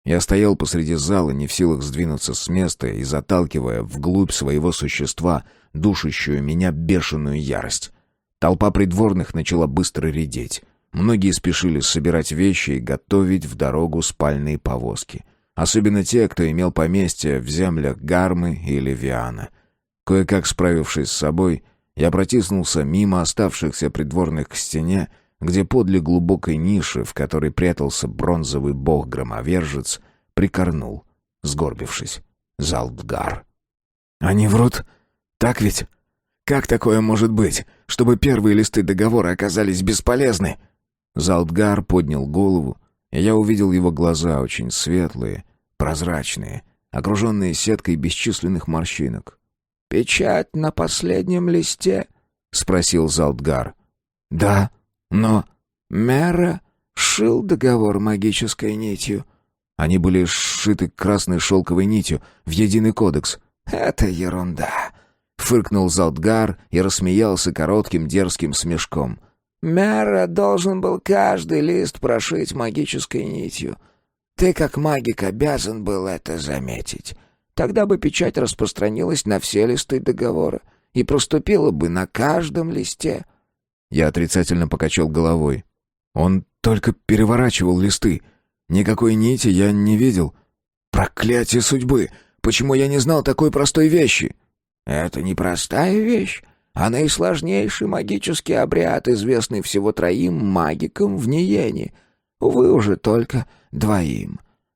Я стоял посреди зала, не в силах сдвинуться с места и заталкивая вглубь своего существа душащую меня бешеную ярость. Толпа придворных начала быстро редеть. Многие спешили собирать вещи и готовить в дорогу спальные повозки. Особенно те, кто имел поместье в землях Гармы или Виана. Кое-как справившись с собой, я протиснулся мимо оставшихся придворных к стене, где подле глубокой ниши, в которой прятался бронзовый бог-громовержец, прикорнул, сгорбившись, Залдгар. Они врут? Так ведь? Как такое может быть, чтобы первые листы договора оказались бесполезны? Залдгар поднял голову, и я увидел его глаза, очень светлые, прозрачные, окруженные сеткой бесчисленных морщинок. «Печать на последнем листе?» — спросил Залдгар. «Да, но...» «Мера сшил договор магической нитью». Они были сшиты красной шелковой нитью в единый кодекс. «Это ерунда», — фыркнул Залдгар и рассмеялся коротким дерзким смешком. «Мера должен был каждый лист прошить магической нитью. Ты, как магик, обязан был это заметить. Тогда бы печать распространилась на все листы договора и проступила бы на каждом листе». Я отрицательно покачал головой. Он только переворачивал листы. Никакой нити я не видел. Проклятие судьбы! Почему я не знал такой простой вещи? «Это не простая вещь, а наисложнейший магический обряд, известный всего 3 магикам в Ниене. Увы, уже только 2.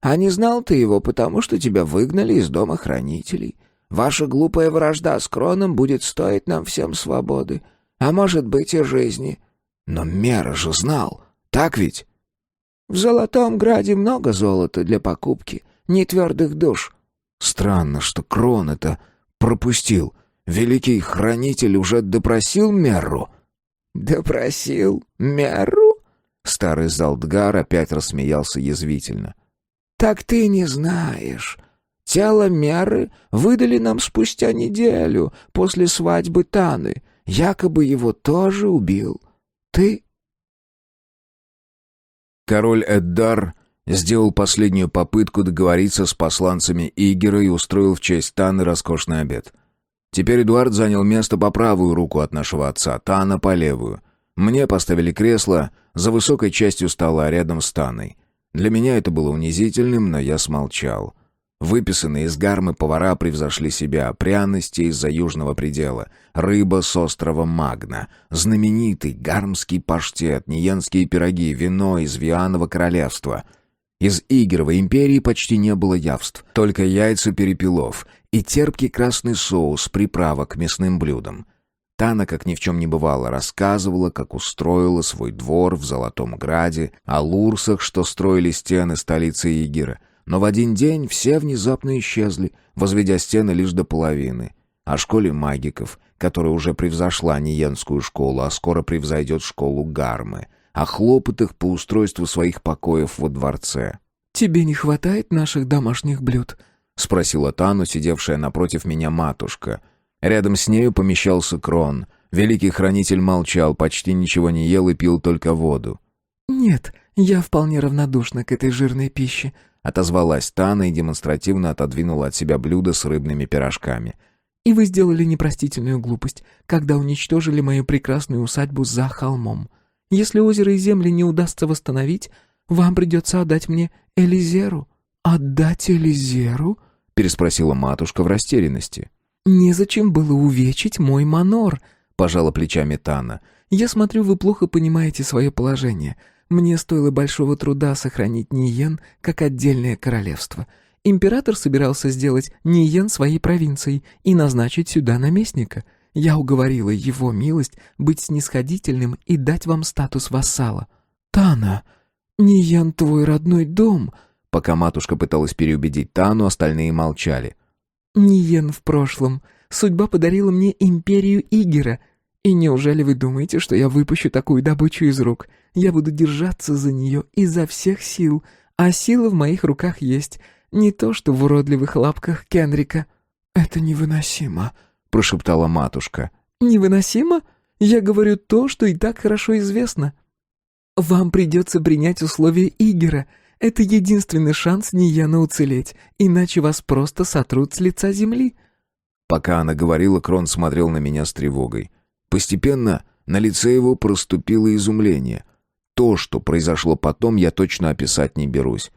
А не знал ты его, потому что тебя выгнали из дома хранителей. Ваша глупая вражда с Кроном будет стоить нам всем свободы, а может быть и жизни». Но Мера же знал, так ведь? «В Золотом Граде много золота для покупки нетвердых душ». Странно, что Крон это пропустил. Великий хранитель уже допросил Меру. «Допросил Меру?» Старый Залдгар опять рассмеялся язвительно. «Так ты не знаешь. Тело Меры выдали нам спустя неделю после свадьбы Таны. Якобы его тоже убил ты». Король Эддар сделал последнюю попытку договориться с посланцами Игера и устроил в честь Таны роскошный обед. Теперь Эдуард занял место по правую руку от нашего отца, Тана по левую. Мне поставили кресло за высокой частью стола рядом с Таной. Для меня это было унизительным, но я смолчал. Выписанные из Гармы повара превзошли себя. Пряности из-за южного предела, рыба с острова Магна, знаменитый гармский паштет, ниенские пироги, вино из Вианова королевства. Из Игеровой империи почти не было явств, только яйца перепелов и терпкий красный соус, приправа к мясным блюдам. Тана, как ни в чем не бывало, рассказывала, как устроила свой двор в Золотом Граде, о лурсах, что строили стены столицы Игера. Но в один день все внезапно исчезли, возведя стены лишь до половины. О школе магиков, которая уже превзошла Ниенскую школу, а скоро превзойдет школу Гармы. О хлопотах по устройству своих покоев во дворце. «Тебе не хватает наших домашних блюд?» — спросила Тану, сидевшая напротив меня матушка. Рядом с нею помещался Крон. Великий хранитель молчал, почти ничего не ел и пил только воду. «Нет, я вполне равнодушна к этой жирной пище», — отозвалась Тана и демонстративно отодвинула от себя блюдо с рыбными пирожками. «И вы сделали непростительную глупость, когда уничтожили мою прекрасную усадьбу за холмом. Если озеро и земли не удастся восстановить, вам придется отдать мне Элизеру». «Отдать Элизеру?» — переспросила матушка в растерянности. «Незачем было увечить мой манор», — пожала плечами Тана. «Я смотрю, вы плохо понимаете свое положение. Мне стоило большого труда сохранить Ниен как отдельное королевство. Император собирался сделать Ниен своей провинцией и назначить сюда наместника. Я уговорила его милость быть снисходительным и дать вам статус вассала». «Тана, Ниен твой родной дом», — пока матушка пыталась переубедить Тану, остальные молчали. «Ниен в прошлом. Судьба подарила мне империю Игера. И неужели вы думаете, что я выпущу такую добычу из рук? Я буду держаться за нее изо всех сил, а сила в моих руках есть, не то что в уродливых лапках Кенрика». «Это невыносимо», — прошептала матушка. «Невыносимо? Я говорю то, что и так хорошо известно. Вам придется принять условия Игера. Это единственный шанс Ниена уцелеть, иначе вас просто сотрут с лица земли». Пока она говорила, Крон смотрел на меня с тревогой. Постепенно на лице его проступило изумление. То, что произошло потом, я точно описать не берусь.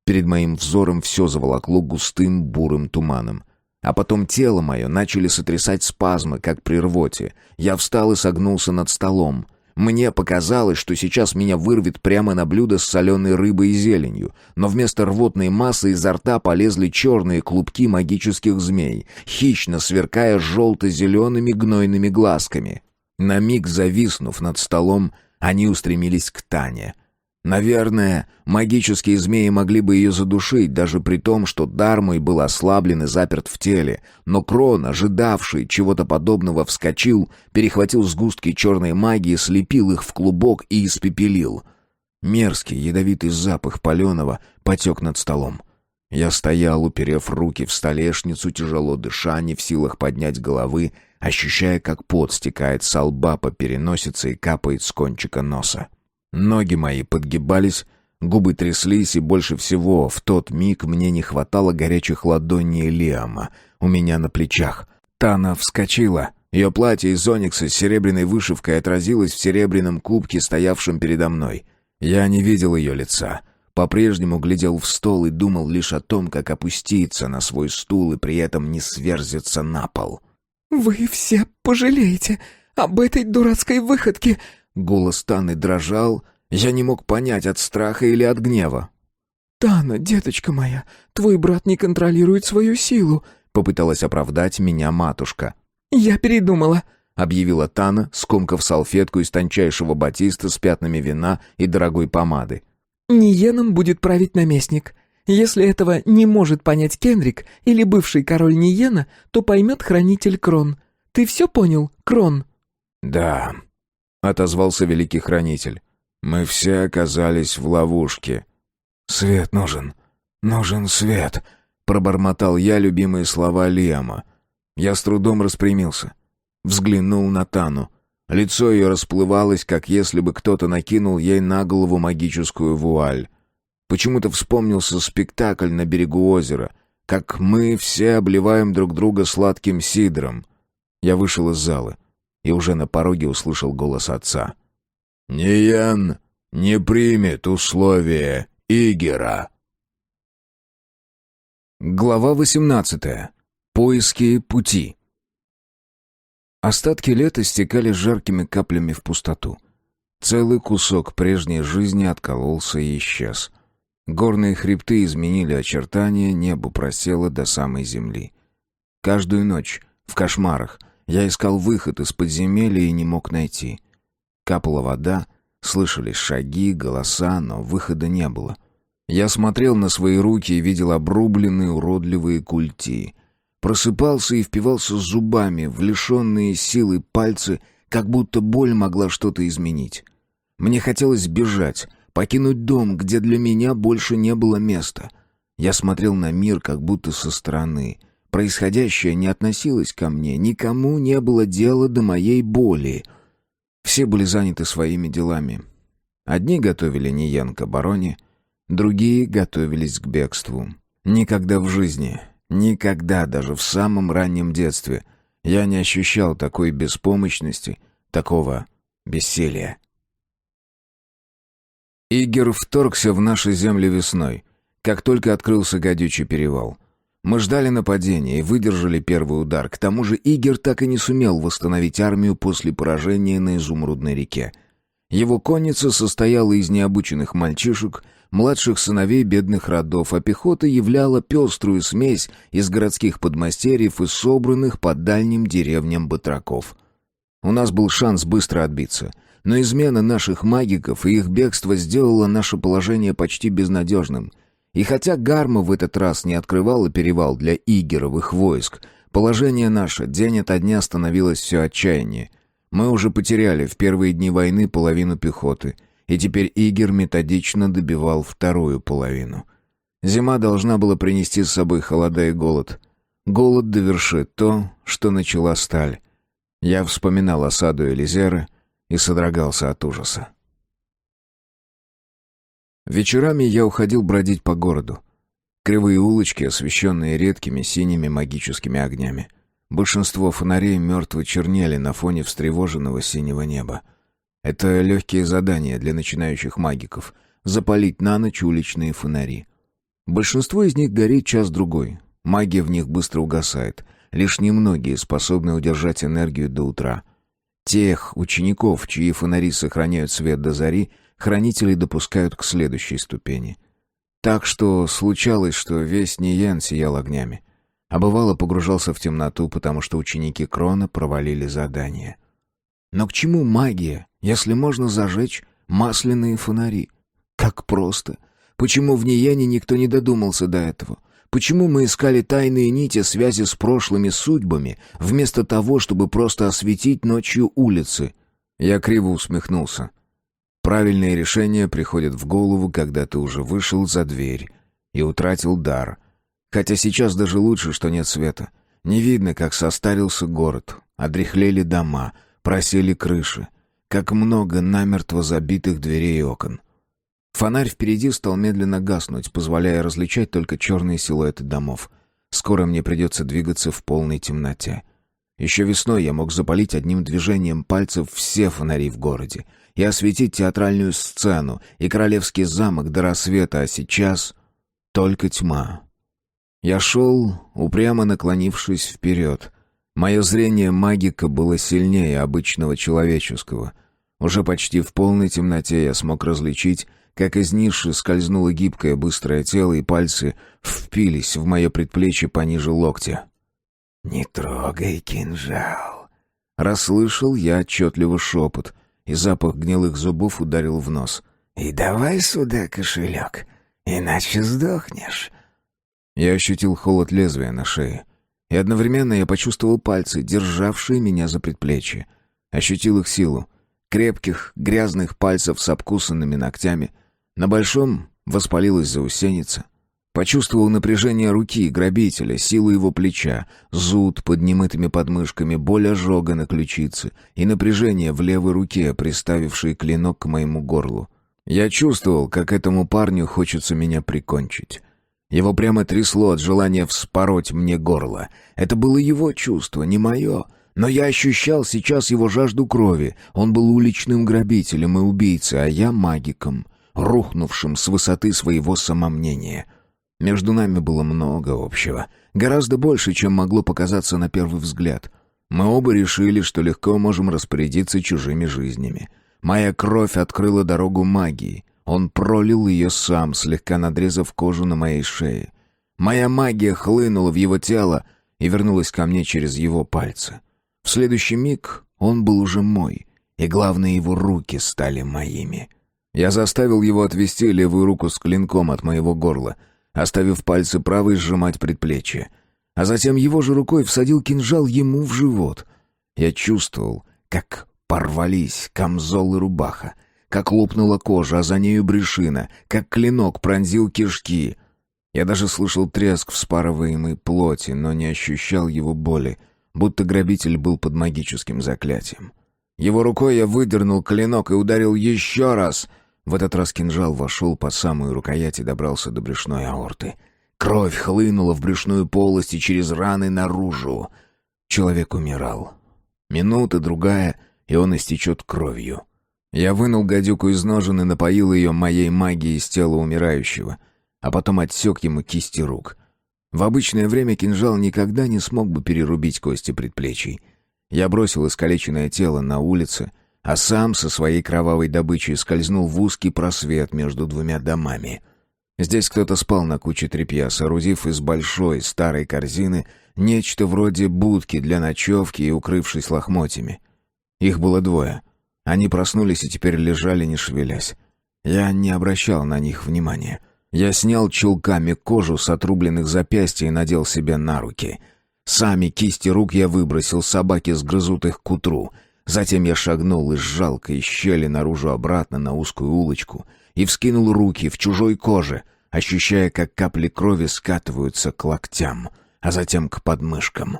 Перед моим взором все заволокло густым бурым туманом. А потом тело мое начали сотрясать спазмы, как при рвоте. Я встал и согнулся над столом. Мне показалось, что сейчас меня вырвет прямо на блюдо с соленой рыбой и зеленью, но вместо рвотной массы изо рта полезли черные клубки магических змей, хищно сверкая желто-зелеными гнойными глазками. На миг зависнув над столом, они устремились к Тане. Наверное, магические змеи могли бы ее задушить, даже при том, что дар мой был ослаблен и заперт в теле, но Крон, ожидавший чего-то подобного, вскочил, перехватил сгустки черной магии, слепил их в клубок и испепелил. Мерзкий ядовитый запах паленого потек над столом. Я стоял, уперев руки в столешницу, тяжело дыша, не в силах поднять головы, ощущая, как пот стекает со лба по переносице и капает с кончика носа. Ноги мои подгибались, губы тряслись, и больше всего в тот миг мне не хватало горячих ладоней Лиама у меня на плечах. Тана вскочила. Ее платье из оникса с серебряной вышивкой отразилось в серебряном кубке, стоявшем передо мной. Я не видел ее лица. По-прежнему глядел в стол и думал лишь о том, как опуститься на свой стул и при этом не сверзиться на пол. «Вы все пожалеете об этой дурацкой выходке!» Голос Таны дрожал, я не мог понять, от страха или от гнева. «Тана, деточка моя, твой брат не контролирует свою силу», — попыталась оправдать меня матушка. «Я передумала», — объявила Тана, скомкав салфетку из тончайшего батиста с пятнами вина и дорогой помады. «Ниеном будет править наместник. Если этого не может понять Кенрик или бывший король Ниена, то поймет хранитель Крон. Ты все понял, Крон?» «Да», — отозвался великий хранитель. «Мы все оказались в ловушке». «Свет нужен. Нужен свет», — пробормотал я любимые слова Лиама. Я с трудом распрямился. Взглянул на Тану. Лицо ее расплывалось, как если бы кто-то накинул ей на голову магическую вуаль. Почему-то вспомнился спектакль на берегу озера, как мы все обливаем друг друга сладким сидром. Я вышел из зала и уже на пороге услышал голос отца. «Ниен не примет условия Игера». Глава 18. Поиски пути. Остатки лета стекали жаркими каплями в пустоту. Целый кусок прежней жизни откололся и исчез. Горные хребты изменили очертания, небо просело до самой земли. Каждую ночь, в кошмарах, я искал выход из подземелья и не мог найти. Капала вода, слышались шаги, голоса, но выхода не было. Я смотрел на свои руки и видел обрубленные уродливые культи. Просыпался и впивался зубами в лишенные силы пальцы, как будто боль могла что-то изменить. Мне хотелось бежать, покинуть дом, где для меня больше не было места. Я смотрел на мир как будто со стороны. Происходящее не относилось ко мне, никому не было дела до моей боли. Все были заняты своими делами. Одни готовили Ниен к обороне, другие готовились к бегству. Никогда в жизни, никогда, даже в самом раннем детстве, я не ощущал такой беспомощности, такого бессилия. Игер вторгся в наши земли весной, как только открылся гадючий перевал. Мы ждали нападения и выдержали первый удар. К тому же Игер так и не сумел восстановить армию после поражения на Изумрудной реке. Его конница состояла из необученных мальчишек, младших сыновей бедных родов, а пехота являла пеструю смесь из городских подмастерьев и собранных по дальним деревням батраков. У нас был шанс быстро отбиться, но измена наших магиков и их бегство сделало наше положение почти безнадежным. И хотя Гарма в этот раз не открывала перевал для игеровых войск, положение наше день ото дня становилось все отчаяннее. Мы уже потеряли в первые дни войны половину пехоты, и теперь Игер методично добивал вторую половину. Зима должна была принести с собой холода и голод. Голод довершит то, что начала сталь. Я вспоминал осаду Элизеры и содрогался от ужаса. Вечерами я уходил бродить по городу. Кривые улочки, освещенные редкими синими магическими огнями. Большинство фонарей мертво чернели на фоне встревоженного синего неба. Это легкие задания для начинающих магиков — запалить на ночь уличные фонари. Большинство из них горит час-другой. Магия в них быстро угасает. Лишь немногие способны удержать энергию до утра. Тех учеников, чьи фонари сохраняют свет до зари, хранители допускают к следующей ступени. Так что случалось, что весь Ниен сиял огнями. А бывало погружался в темноту, потому что ученики Крона провалили задание. Но к чему магия, если можно зажечь масляные фонари? Как просто! Почему в Ниене никто не додумался до этого? Почему мы искали тайные нити связи с прошлыми судьбами, вместо того, чтобы просто осветить ночью улицы? Я криво усмехнулся. Правильные решения приходят в голову, когда ты уже вышел за дверь и утратил дар. Хотя сейчас даже лучше, что нет света. Не видно, как состарился город, одряхлели дома, просели крыши, как много намертво забитых дверей и окон. Фонарь впереди стал медленно гаснуть, позволяя различать только черные силуэты домов. Скоро мне придется двигаться в полной темноте. Еще весной я мог запалить одним движением пальцев все фонари в городе и осветить театральную сцену и королевский замок до рассвета, а сейчас только тьма. Я шел, упрямо наклонившись вперед. Мое зрение магика было сильнее обычного человеческого. Уже почти в полной темноте я смог различить, как из ниши скользнуло гибкое быстрое тело, и пальцы впились в мое предплечье пониже локтя. «Не трогай кинжал!» Расслышал я отчетливо шепот, и запах гнилых зубов ударил в нос. «И давай сюда кошелек, иначе сдохнешь!» Я ощутил холод лезвия на шее, и одновременно я почувствовал пальцы, державшие меня за предплечье. Ощутил их силу. Крепких, грязных пальцев с обкусанными ногтями. На большом воспалилась заусеница. Почувствовал напряжение руки грабителя, силу его плеча, зуд под немытыми подмышками, боль ожога на ключице и напряжение в левой руке, приставившей клинок к моему горлу. Я чувствовал, как этому парню хочется меня прикончить. Его прямо трясло от желания вспороть мне горло. Это было его чувство, не мое. Но я ощущал сейчас его жажду крови. Он был уличным грабителем и убийцей, а я магиком, рухнувшим с высоты своего самомнения. Между нами было много общего. Гораздо больше, чем могло показаться на первый взгляд. Мы оба решили, что легко можем распорядиться чужими жизнями. Моя кровь открыла дорогу магии. Он пролил ее сам, слегка надрезав кожу на моей шее. Моя магия хлынула в его тело и вернулась ко мне через его пальцы. В следующий миг он был уже мой, и, главное, его руки стали моими. Я заставил его отвести левую руку с клинком от моего горла, оставив пальцы правой сжимать предплечье, а затем его же рукой всадил кинжал ему в живот. Я чувствовал, как порвались камзол и рубаха, как лопнула кожа, а за нею брюшина, как клинок пронзил кишки. Я даже слышал треск вспарываемой плоти, но не ощущал его боли, будто грабитель был под магическим заклятием. Его рукой я выдернул клинок и ударил еще раз. В этот раз кинжал вошел под самую рукоять и добрался до брюшной аорты. Кровь хлынула в брюшную полость и через раны наружу. Человек умирал. Минута, другая, и он истечет кровью. Я вынул гадюку из ножен и напоил ее моей магией из тела умирающего, а потом отсек ему кисти рук. В обычное время кинжал никогда не смог бы перерубить кости предплечий. Я бросил искалеченное тело на улице, а сам со своей кровавой добычей скользнул в узкий просвет между двумя домами. Здесь кто-то спал на куче тряпья, соорудив из большой старой корзины нечто вроде будки для ночевки и укрывшись лохмотьями. Их было двое. Они проснулись и теперь лежали, не шевелясь. Я не обращал на них внимания. Я снял чулками кожу с отрубленных запястья и надел себе на руки. Сами кисти рук я выбросил, собаки сгрызут их к утру. Затем я шагнул из жалкой щели наружу обратно на узкую улочку и вскинул руки в чужой коже, ощущая, как капли крови скатываются к локтям, а затем к подмышкам.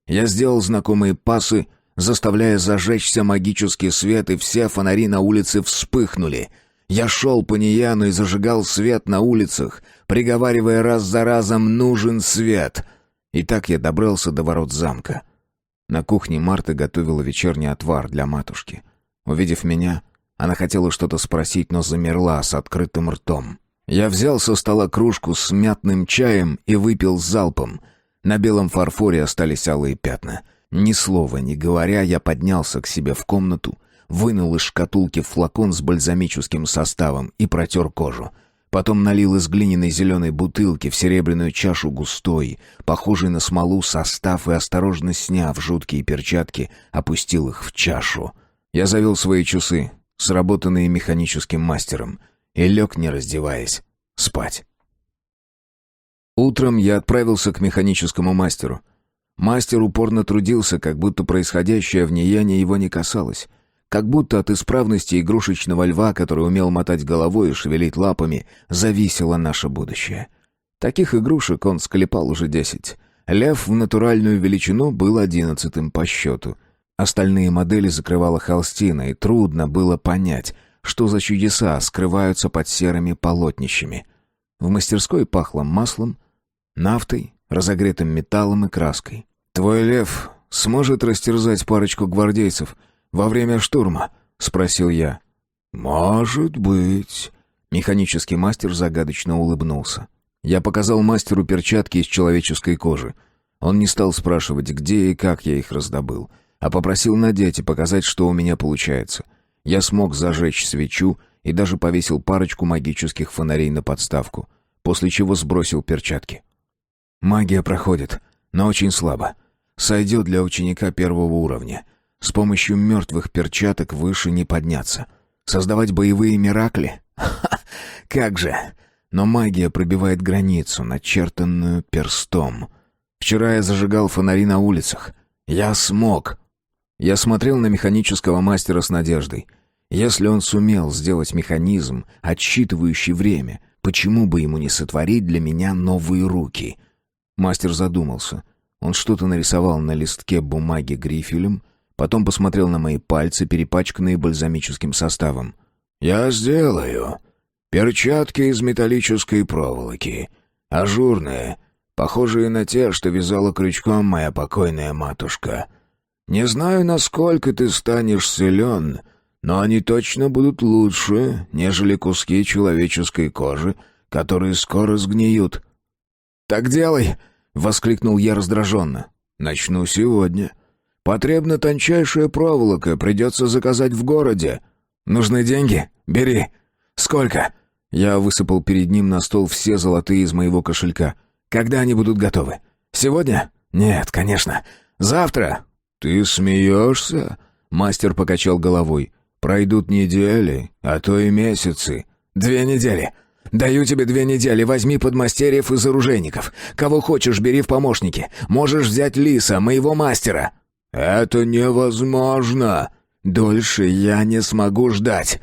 Я сделал знакомые пасы, заставляя зажечься магический свет, и все фонари на улице вспыхнули. Я шел по Нияну и зажигал свет на улицах, приговаривая раз за разом «нужен свет». И так я добрался до ворот замка. На кухне Марта готовила вечерний отвар для матушки. Увидев меня, она хотела что-то спросить, но замерла с открытым ртом. Я взял со стола кружку с мятным чаем и выпил залпом. На белом фарфоре остались алые пятна. Ни слова не говоря, я поднялся к себе в комнату, вынул из шкатулки флакон с бальзамическим составом и протер кожу. Потом налил из глиняной зеленой бутылки в серебряную чашу густой, похожий на смолу, состав и, осторожно сняв жуткие перчатки, опустил их в чашу. Я завел свои часы, сработанные механическим мастером, и лег, не раздеваясь, спать. Утром я отправился к механическому мастеру. Мастер упорно трудился, как будто происходящее в Нияне его не касалось. Как будто от исправности игрушечного льва, который умел мотать головой и шевелить лапами, зависело наше будущее. Таких игрушек он склепал уже 10. Лев в натуральную величину был 11-м по счету. Остальные модели закрывала холстина, и трудно было понять, что за чудеса скрываются под серыми полотнищами. В мастерской пахло маслом, нафтой, разогретым металлом и краской. «Твой лев сможет растерзать парочку гвардейцев во время штурма?» — спросил я. «Может быть». Механический мастер загадочно улыбнулся. Я показал мастеру перчатки из человеческой кожи. Он не стал спрашивать, где и как я их раздобыл, а попросил надеть и показать, что у меня получается. Я смог зажечь свечу и даже повесил парочку магических фонарей на подставку, после чего сбросил перчатки. Магия проходит, но очень слабо. Сойдет для ученика первого уровня. С помощью мертвых перчаток выше не подняться. Создавать боевые миракли? Ха! Как же! Но магия пробивает границу, начертанную перстом. Вчера я зажигал фонари на улицах. Я смог. Я смотрел на механического мастера с надеждой. Если он сумел сделать механизм, отсчитывающий время, почему бы ему не сотворить для меня новые руки? Мастер задумался. Он что-то нарисовал на листке бумаги грифелем, потом посмотрел на мои пальцы, перепачканные бальзамическим составом. «Я сделаю. Перчатки из металлической проволоки. Ажурные, похожие на те, что вязала крючком моя покойная матушка. Не знаю, насколько ты станешь силен, но они точно будут лучше, нежели куски человеческой кожи, которые скоро сгниют». «Так делай!» — воскликнул я раздраженно. «Начну сегодня. Потребна тончайшая проволока, придется заказать в городе». «Нужны деньги? Бери. Сколько?» Я высыпал перед ним на стол все золотые из моего кошелька. «Когда они будут готовы? Сегодня?» «Нет, конечно. Завтра?» «Ты смеешься?» — мастер покачал головой. «Пройдут недели, а то и месяцы». 2 недели. Даю тебе 2 недели, возьми подмастерьев из оружейников. Кого хочешь, бери в помощники. Можешь взять Лиса, моего мастера». «Это невозможно!» «Дольше я не смогу ждать».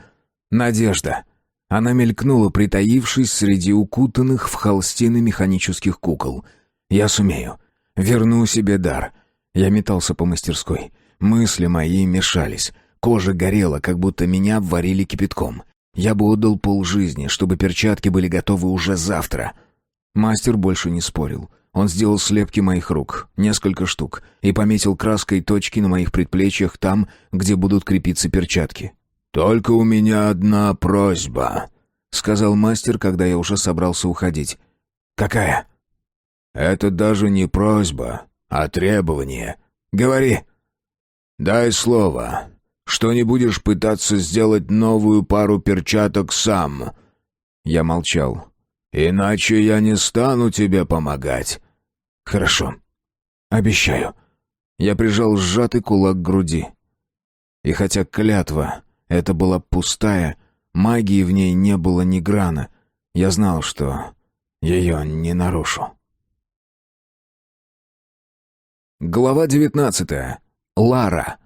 Надежда. Она мелькнула, притаившись среди укутанных в холстины механических кукол. «Я сумею. Верну себе дар». Я метался по мастерской. Мысли мои мешались. Кожа горела, как будто меня варили кипятком. Я бы отдал полжизни, чтобы перчатки были готовы уже завтра. Мастер больше не спорил. Он сделал слепки моих рук, несколько штук, и пометил краской точки на моих предплечьях там, где будут крепиться перчатки. «Только у меня одна просьба», — сказал мастер, когда я уже собрался уходить. «Какая?» «Это даже не просьба, а требование». «Говори». «Дай слово, что не будешь пытаться сделать новую пару перчаток сам». Я молчал. «Иначе я не стану тебе помогать». «Хорошо. Обещаю». Я прижал сжатый кулак к груди. И хотя клятва эта была пустая, магии в ней не было ни грана, я знал, что ее не нарушу. Глава 19. Лара.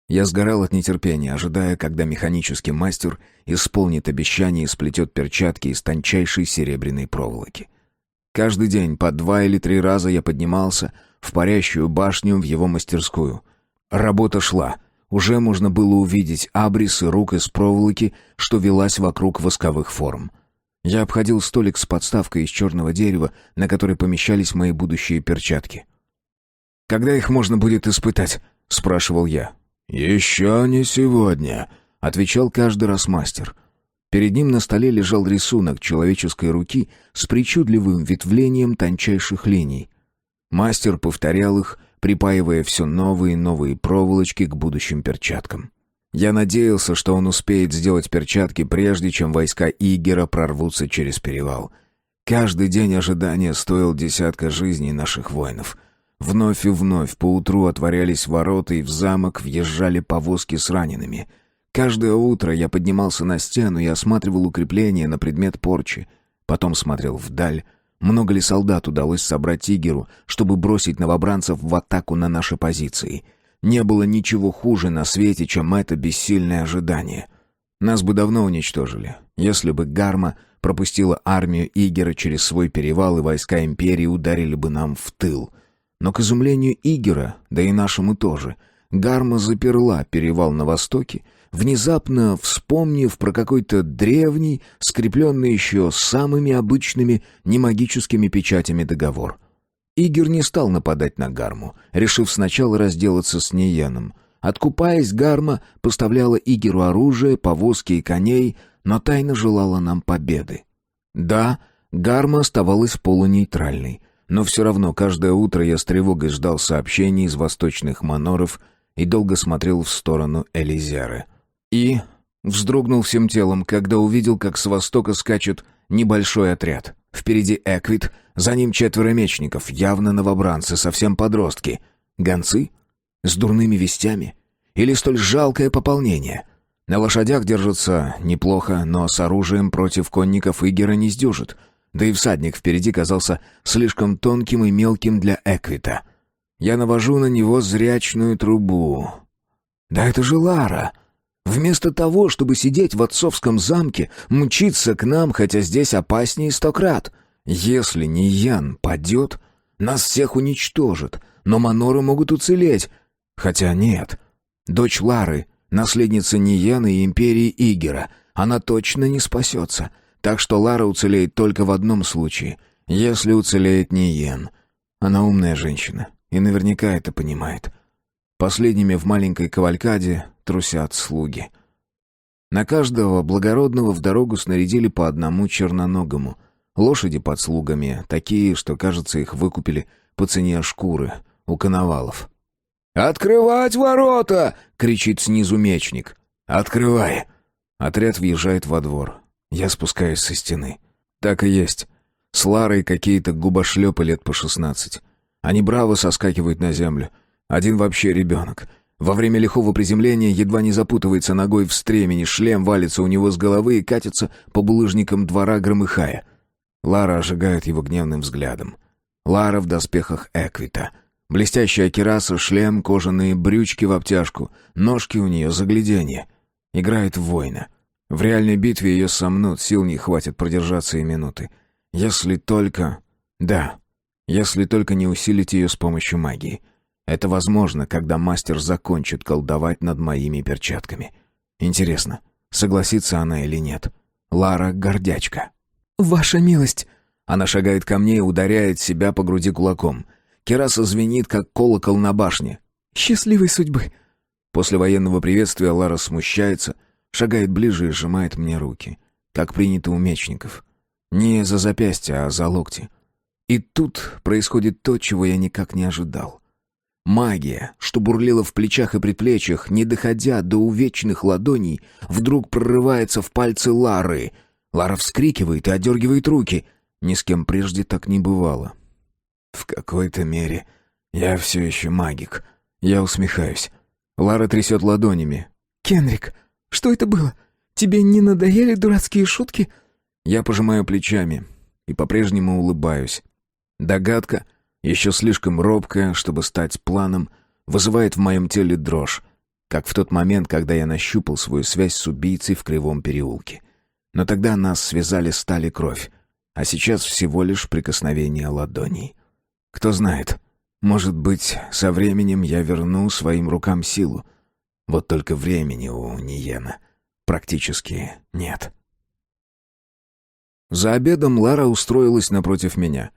Я сгорал от нетерпения, ожидая, когда механический мастер исполнит обещание и сплетет перчатки из тончайшей серебряной проволоки. Каждый день по 2 или 3 раза я поднимался в парящую башню в его мастерскую. Работа шла. Уже можно было увидеть абрисы рук из проволоки, что велась вокруг восковых форм. Я обходил столик с подставкой из черного дерева, на которой помещались мои будущие перчатки. «Когда их можно будет испытать?» — спрашивал я. «Еще не сегодня», — отвечал каждый раз мастер. Перед ним на столе лежал рисунок человеческой руки с причудливым ветвлением тончайших линий. Мастер повторял их, припаивая все новые и новые проволочки к будущим перчаткам. Я надеялся, что он успеет сделать перчатки, прежде чем войска Игера прорвутся через перевал. Каждый день ожидания стоил десятка жизней наших воинов. Вновь и вновь поутру отворялись ворота, и в замок въезжали повозки с ранеными. Каждое утро я поднимался на стену и осматривал укрепления на предмет порчи. Потом смотрел вдаль. Много ли солдат удалось собрать Игеру, чтобы бросить новобранцев в атаку на наши позиции? Не было ничего хуже на свете, чем это бессильное ожидание. Нас бы давно уничтожили, если бы Гарма пропустила армию Игера через свой перевал, и войска Империи ударили бы нам в тыл. Но, к изумлению Игера, да и нашему тоже, Гарма заперла перевал на востоке, внезапно вспомнив про какой-то древний, скрепленный еще самыми обычными немагическими печатями договор. Игер не стал нападать на Гарму, решив сначала разделаться с Ниеном. Откупаясь, Гарма поставляла Игеру оружие, повозки и коней, но тайно желала нам победы. Да, Гарма оставалась полунейтральной, но все равно каждое утро я с тревогой ждал сообщений из восточных маноров и долго смотрел в сторону Элизеры. И вздрогнул всем телом, когда увидел, как с востока скачет небольшой отряд. Впереди Эквит, за ним 4 мечников, явно новобранцы, совсем подростки. Гонцы? С дурными вестями? Или столь жалкое пополнение? На лошадях держатся неплохо, но с оружием против конников Игера не сдюжит. Да и всадник впереди казался слишком тонким и мелким для Эквита. Я навожу на него зрячную трубу. Да это же Лара! Вместо того, чтобы сидеть в отцовском замке, мчиться к нам, хотя здесь опаснее 100 крат. Если Ниен падет, нас всех уничтожит, но маноры могут уцелеть. Хотя нет. Дочь Лары, наследница Ниена и империи Игера, она точно не спасется. Так что Лара уцелеет только в одном случае, если уцелеет Ниен. Она умная женщина и наверняка это понимает. Последними в маленькой кавалькаде трусят слуги. На каждого благородного в дорогу снарядили по одному черноногому. Лошади под слугами такие, что, кажется, их выкупили по цене шкуры у коновалов. «Открывать ворота!» — кричит снизу мечник. «Открывай!» Отряд въезжает во двор. Я спускаюсь со стены. Так и есть. С Ларой какие-то губошлепы лет по 16. Они браво соскакивают на землю. Один вообще ребенок. Во время лихого приземления едва не запутывается ногой в стремени, шлем валится у него с головы и катится по булыжникам двора, громыхая. Лара ожигает его гневным взглядом. Лара в доспехах Эквита. Блестящая кираса, шлем, кожаные брючки в обтяжку, ножки у нее загляденье. Играет в воина. В реальной битве ее сомнут, сил не хватит продержаться и минуты. Если только... Да, если только не усилить ее с помощью магии. Это возможно, когда мастер закончит колдовать над моими перчатками. Интересно, согласится она или нет? Лара гордячка. «Ваша милость!» Она шагает ко мне и ударяет себя по груди кулаком. Кираса звенит, как колокол на башне. «Счастливой судьбы!» После военного приветствия Лара смущается, шагает ближе и сжимает мне руки, как принято у мечников. Не за запястья, а за локти. И тут происходит то, чего я никак не ожидал. Магия, что бурлила в плечах и предплечьях, не доходя до увечных ладоней, вдруг прорывается в пальцы Лары. Лара вскрикивает и отдергивает руки. Ни с кем прежде так не бывало. В какой-то мере я все еще магик. Я усмехаюсь. Лара трясет ладонями. «Кенрик, что это было? Тебе не надоели дурацкие шутки?» Я пожимаю плечами и по-прежнему улыбаюсь. Догадка, еще слишком робкая, чтобы стать планом, вызывает в моем теле дрожь, как в тот момент, когда я нащупал свою связь с убийцей в Кривом переулке. Но тогда нас связали сталь и кровь, а сейчас всего лишь прикосновение ладоней. Кто знает, может быть, со временем я верну своим рукам силу. Вот только времени у Ниена практически нет. За обедом Лара устроилась напротив меня.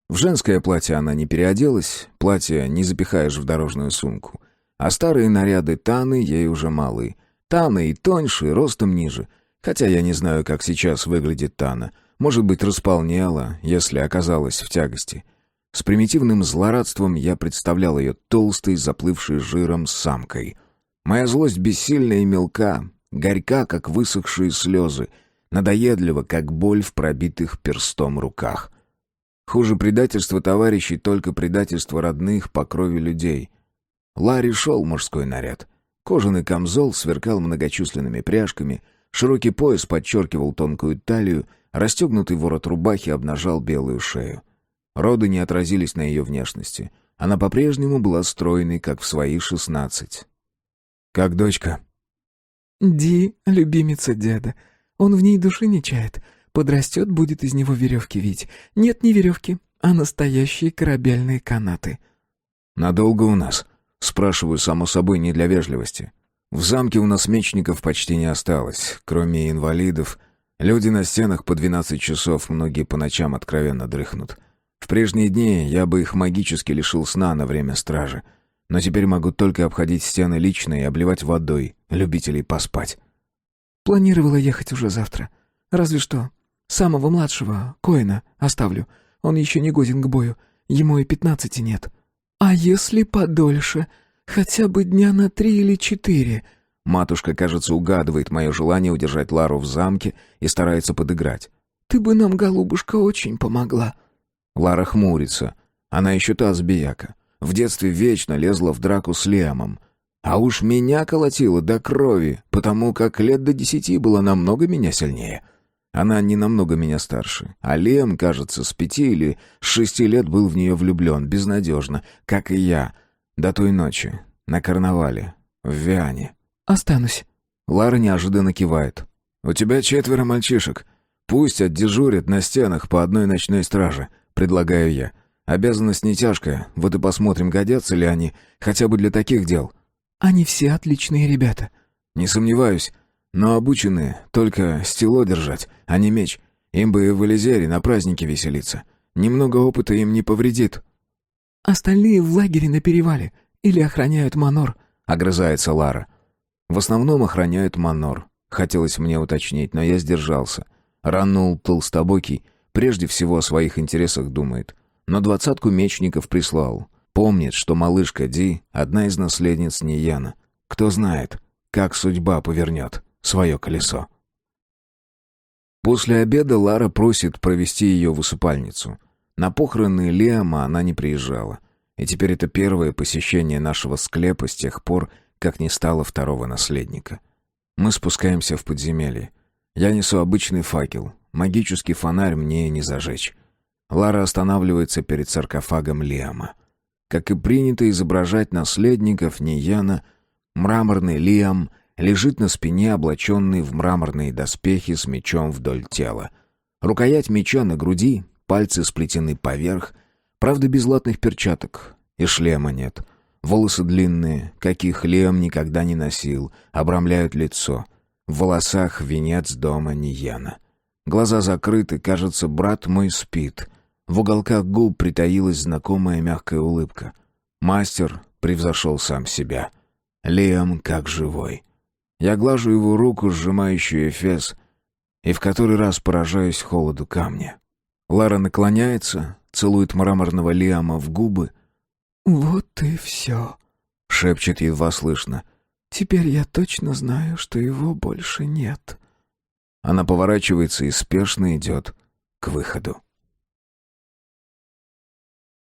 В женское платье она не переоделась, платье не запихаешь в дорожную сумку. А старые наряды Таны ей уже малы. Тана и тоньше, и ростом ниже. Хотя я не знаю, как сейчас выглядит Тана. Может быть, располнела, если оказалась в тягости. С примитивным злорадством я представлял ее толстой, заплывшей жиром самкой. Моя злость бессильна и мелка, горька, как высохшие слезы, надоедлива, как боль в пробитых перстом руках. Хуже предательства товарищей только предательство родных по крови людей. Ларе шел мужской наряд. Кожаный камзол сверкал многочисленными пряжками, широкий пояс подчеркивал тонкую талию, расстегнутый ворот рубахи обнажал белую шею. Роды не отразились на ее внешности. Она по-прежнему была стройной, как в свои 16. «Как дочка?» Ди — любимица деда. Он в ней души не чает. Подрастет, будет из него веревки вить. Нет, не веревки, а настоящие корабельные канаты». «Надолго у нас?» — спрашиваю, само собой, не для вежливости. В замке у нас мечников почти не осталось, кроме инвалидов. Люди на стенах по 12 часов, многие по ночам откровенно дрыхнут. В прежние дни я бы их магически лишил сна на время стражи. Но теперь могу только обходить стены лично и обливать водой любителей поспать. Планировала ехать уже завтра. Разве что самого младшего, Коэна, оставлю. Он еще не годен к бою. Ему и 15 нет. А если подольше? Хотя бы дня на 3 или 4. Матушка, кажется, угадывает мое желание удержать Лару в замке и старается подыграть. Ты бы нам, голубушка, очень помогла. Лара хмурится. Она еще та сбияка. В детстве вечно лезла в драку с Лиамом. А уж меня колотила до крови, потому как лет до 10 была намного меня сильнее. Она не намного меня старше. А Лиам, кажется, с 5 или 6 лет был в нее влюблен, безнадежно, как и я. До той ночи, на карнавале, в Виане. Останусь. Лара неожиданно кивает. «У тебя 4 мальчишек. Пусть отдежурят на стенах по одной ночной страже», — предлагаю я. «Обязанность не тяжкая, вот и посмотрим, годятся ли они, хотя бы для таких дел». Они все отличные ребята. «Не сомневаюсь, но обученные только стело держать, а не меч. Им бы в Элизере на празднике веселиться. Немного опыта им не повредит». Остальные в лагере на перевале или охраняют манор», — огрызается Лара. «В основном охраняют манор. Хотелось мне уточнить, но я сдержался. Ранул толстобокий, прежде всего о своих интересах думает. Но 20 мечников прислал. Помнит, что малышка Ди — одна из наследниц Нияна. Кто знает, как судьба повернет свое колесо». После обеда Лара просит провести ее в усыпальницу. На похороны Лиама она не приезжала. И теперь это первое посещение нашего склепа с тех пор, как не стало второго наследника. Мы спускаемся в подземелье. Я несу обычный факел. Магический фонарь мне не зажечь. Лара останавливается перед саркофагом Лиама. Как и принято изображать наследников Нияна, мраморный Лиам лежит на спине, облаченный в мраморные доспехи с мечом вдоль тела. Рукоять меча на груди, пальцы сплетены поверх, правда без латных перчаток, и шлема нет. Волосы длинные, каких Лиам никогда не носил, обрамляют лицо. В волосах венец дома Нияна. Глаза закрыты, кажется, брат мой спит. В уголках губ притаилась знакомая мягкая улыбка. Мастер превзошел сам себя. Лиам как живой. Я глажу его руку, сжимающую эфес, и в который раз поражаюсь холоду камня. Лара наклоняется, целует мраморного Лиама в губы. «Вот и все», — шепчет едва слышно. «Теперь я точно знаю, что его больше нет». Она поворачивается и спешно идет к выходу.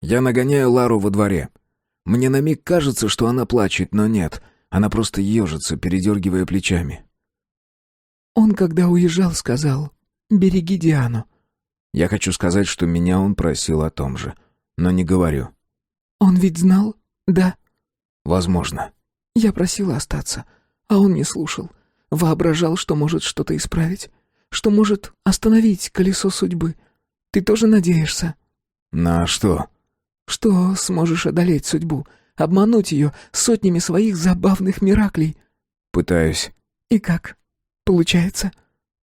Я нагоняю Лару во дворе. Мне на миг кажется, что она плачет, но нет. Она просто ежится, передергивая плечами. «Он, когда уезжал, сказал, береги Диану». Я хочу сказать, что меня он просил о том же, но не говорю. «Он ведь знал, да?» «Возможно». «Я просила остаться, а он не слушал. Воображал, что может что-то исправить, что может остановить колесо судьбы. Ты тоже надеешься?» «На что?» «Что сможешь одолеть судьбу, обмануть ее сотнями своих забавных мираклей». «Пытаюсь». «И как? Получается?»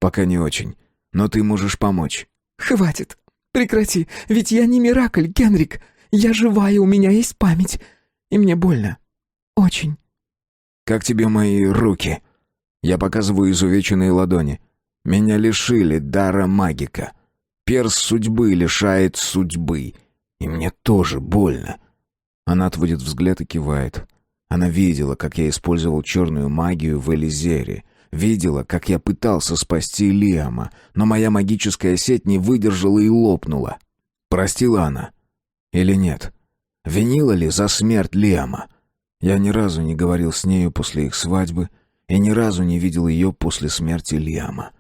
«Пока не очень, но ты можешь помочь». «Хватит! Прекрати! Ведь я не миракль, Генрик! Я живая, у меня есть память! И мне больно. Очень». «Как тебе мои руки?» Я показываю изувеченные ладони. «Меня лишили дара магика. Перс судьбы лишает судьбы. И мне тоже больно». Она отводит взгляд и кивает. Она видела, как я использовал черную магию в Элизере. Видела, как я пытался спасти Лиама, но моя магическая сеть не выдержала и лопнула. Простила она? Или нет? Винила ли за смерть Лиама? Я ни разу не говорил с нею после их свадьбы и ни разу не видел ее после смерти Лиама.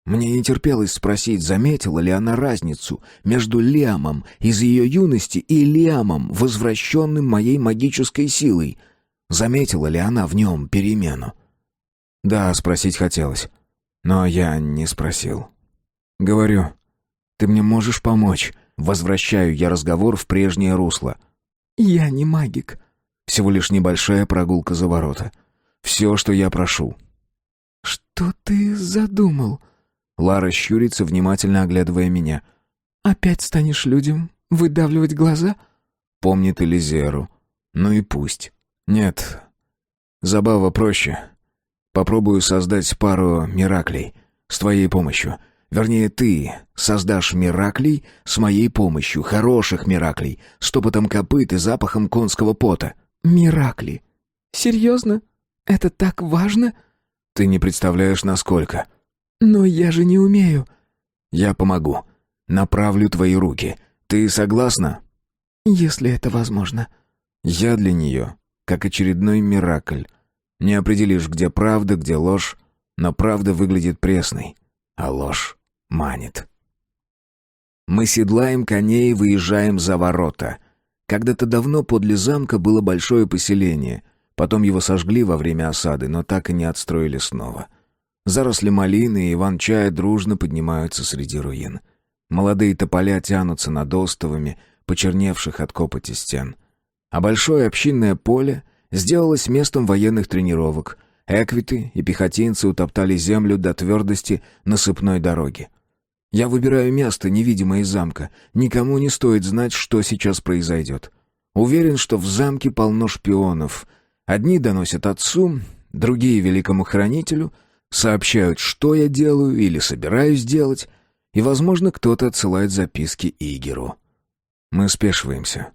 Мне не терпелось спросить, заметила ли она разницу между Лиамом из ее юности и Лиамом, возвращенным моей магической силой. Заметила ли она в нем перемену? Да, спросить хотелось, но я не спросил. Говорю, ты мне можешь помочь? Возвращаю я разговор в прежнее русло. «Я не магик». Всего лишь небольшая прогулка за ворота. Все, что я прошу. «Что ты задумал?» Лара щурится, внимательно оглядывая меня. «Опять станешь людям выдавливать глаза?» Помнит Элизеру. Ну и пусть. Нет, забава проще. Попробую создать пару мираклей с твоей помощью. Вернее, ты создашь мираклей с моей помощью, хороших мираклей, с топотом копыт и запахом конского пота. «Миракли? Серьезно? Это так важно?» Ты не представляешь, насколько. «Но я же не умею». Я помогу. Направлю твои руки. Ты согласна? «Если это возможно». Я для нее, как очередной миракль. Не определишь, где правда, где ложь, но правда выглядит пресной, а ложь манит. Мы седлаем коней и выезжаем за ворота. Когда-то давно подле замка было большое поселение. Потом его сожгли во время осады, но так и не отстроили снова. Заросли малины и иван-чая дружно поднимаются среди руин. Молодые тополя тянутся над остовами, почерневших от копоти стен. А большое общинное поле сделалось местом военных тренировок. Эквиты и пехотинцы утоптали землю до твердости насыпной дороги. Я выбираю место, невидимое из замка. Никому не стоит знать, что сейчас произойдет. Уверен, что в замке полно шпионов. Одни доносят отцу, другие — великому хранителю, сообщают, что я делаю или собираюсь делать, и, возможно, кто-то отсылает записки Игеру. Мы спешиваемся.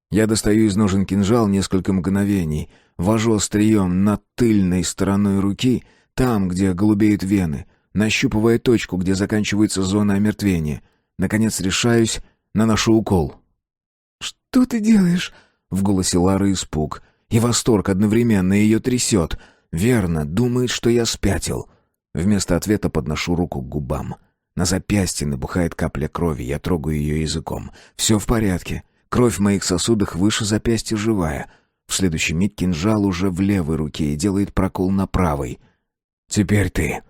Я достаю из ножен кинжал несколько мгновений, вожу острием над тыльной стороной руки, там, где голубеют вены, нащупывая точку, где заканчивается зона омертвения. Наконец решаюсь, наношу укол. «Что ты делаешь?» В голосе Лары испуг и восторг одновременно, ее трясет. Верно, думает, что я спятил. Вместо ответа подношу руку к губам. На запястье набухает капля крови, я трогаю ее языком. Все в порядке. Кровь в моих сосудах выше запястья живая. В следующий миг кинжал уже в левой руке и делает прокол на правой. «Теперь ты».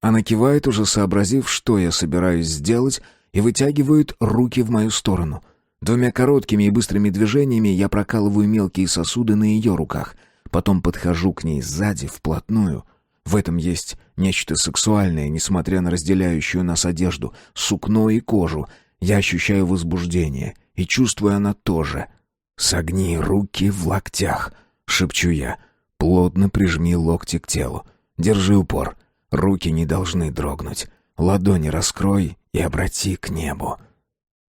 Она кивает, уже сообразив, что я собираюсь сделать, и вытягивает руки в мою сторону. Двумя короткими и быстрыми движениями я прокалываю мелкие сосуды на ее руках. Потом подхожу к ней сзади, вплотную. В этом есть нечто сексуальное, несмотря на разделяющую нас одежду, сукно и кожу. Я ощущаю возбуждение, и чувствую она тоже. «Согни руки в локтях», — шепчу я. «Плотно прижми локти к телу. Держи упор. Руки не должны дрогнуть. Ладони раскрой и обрати к небу».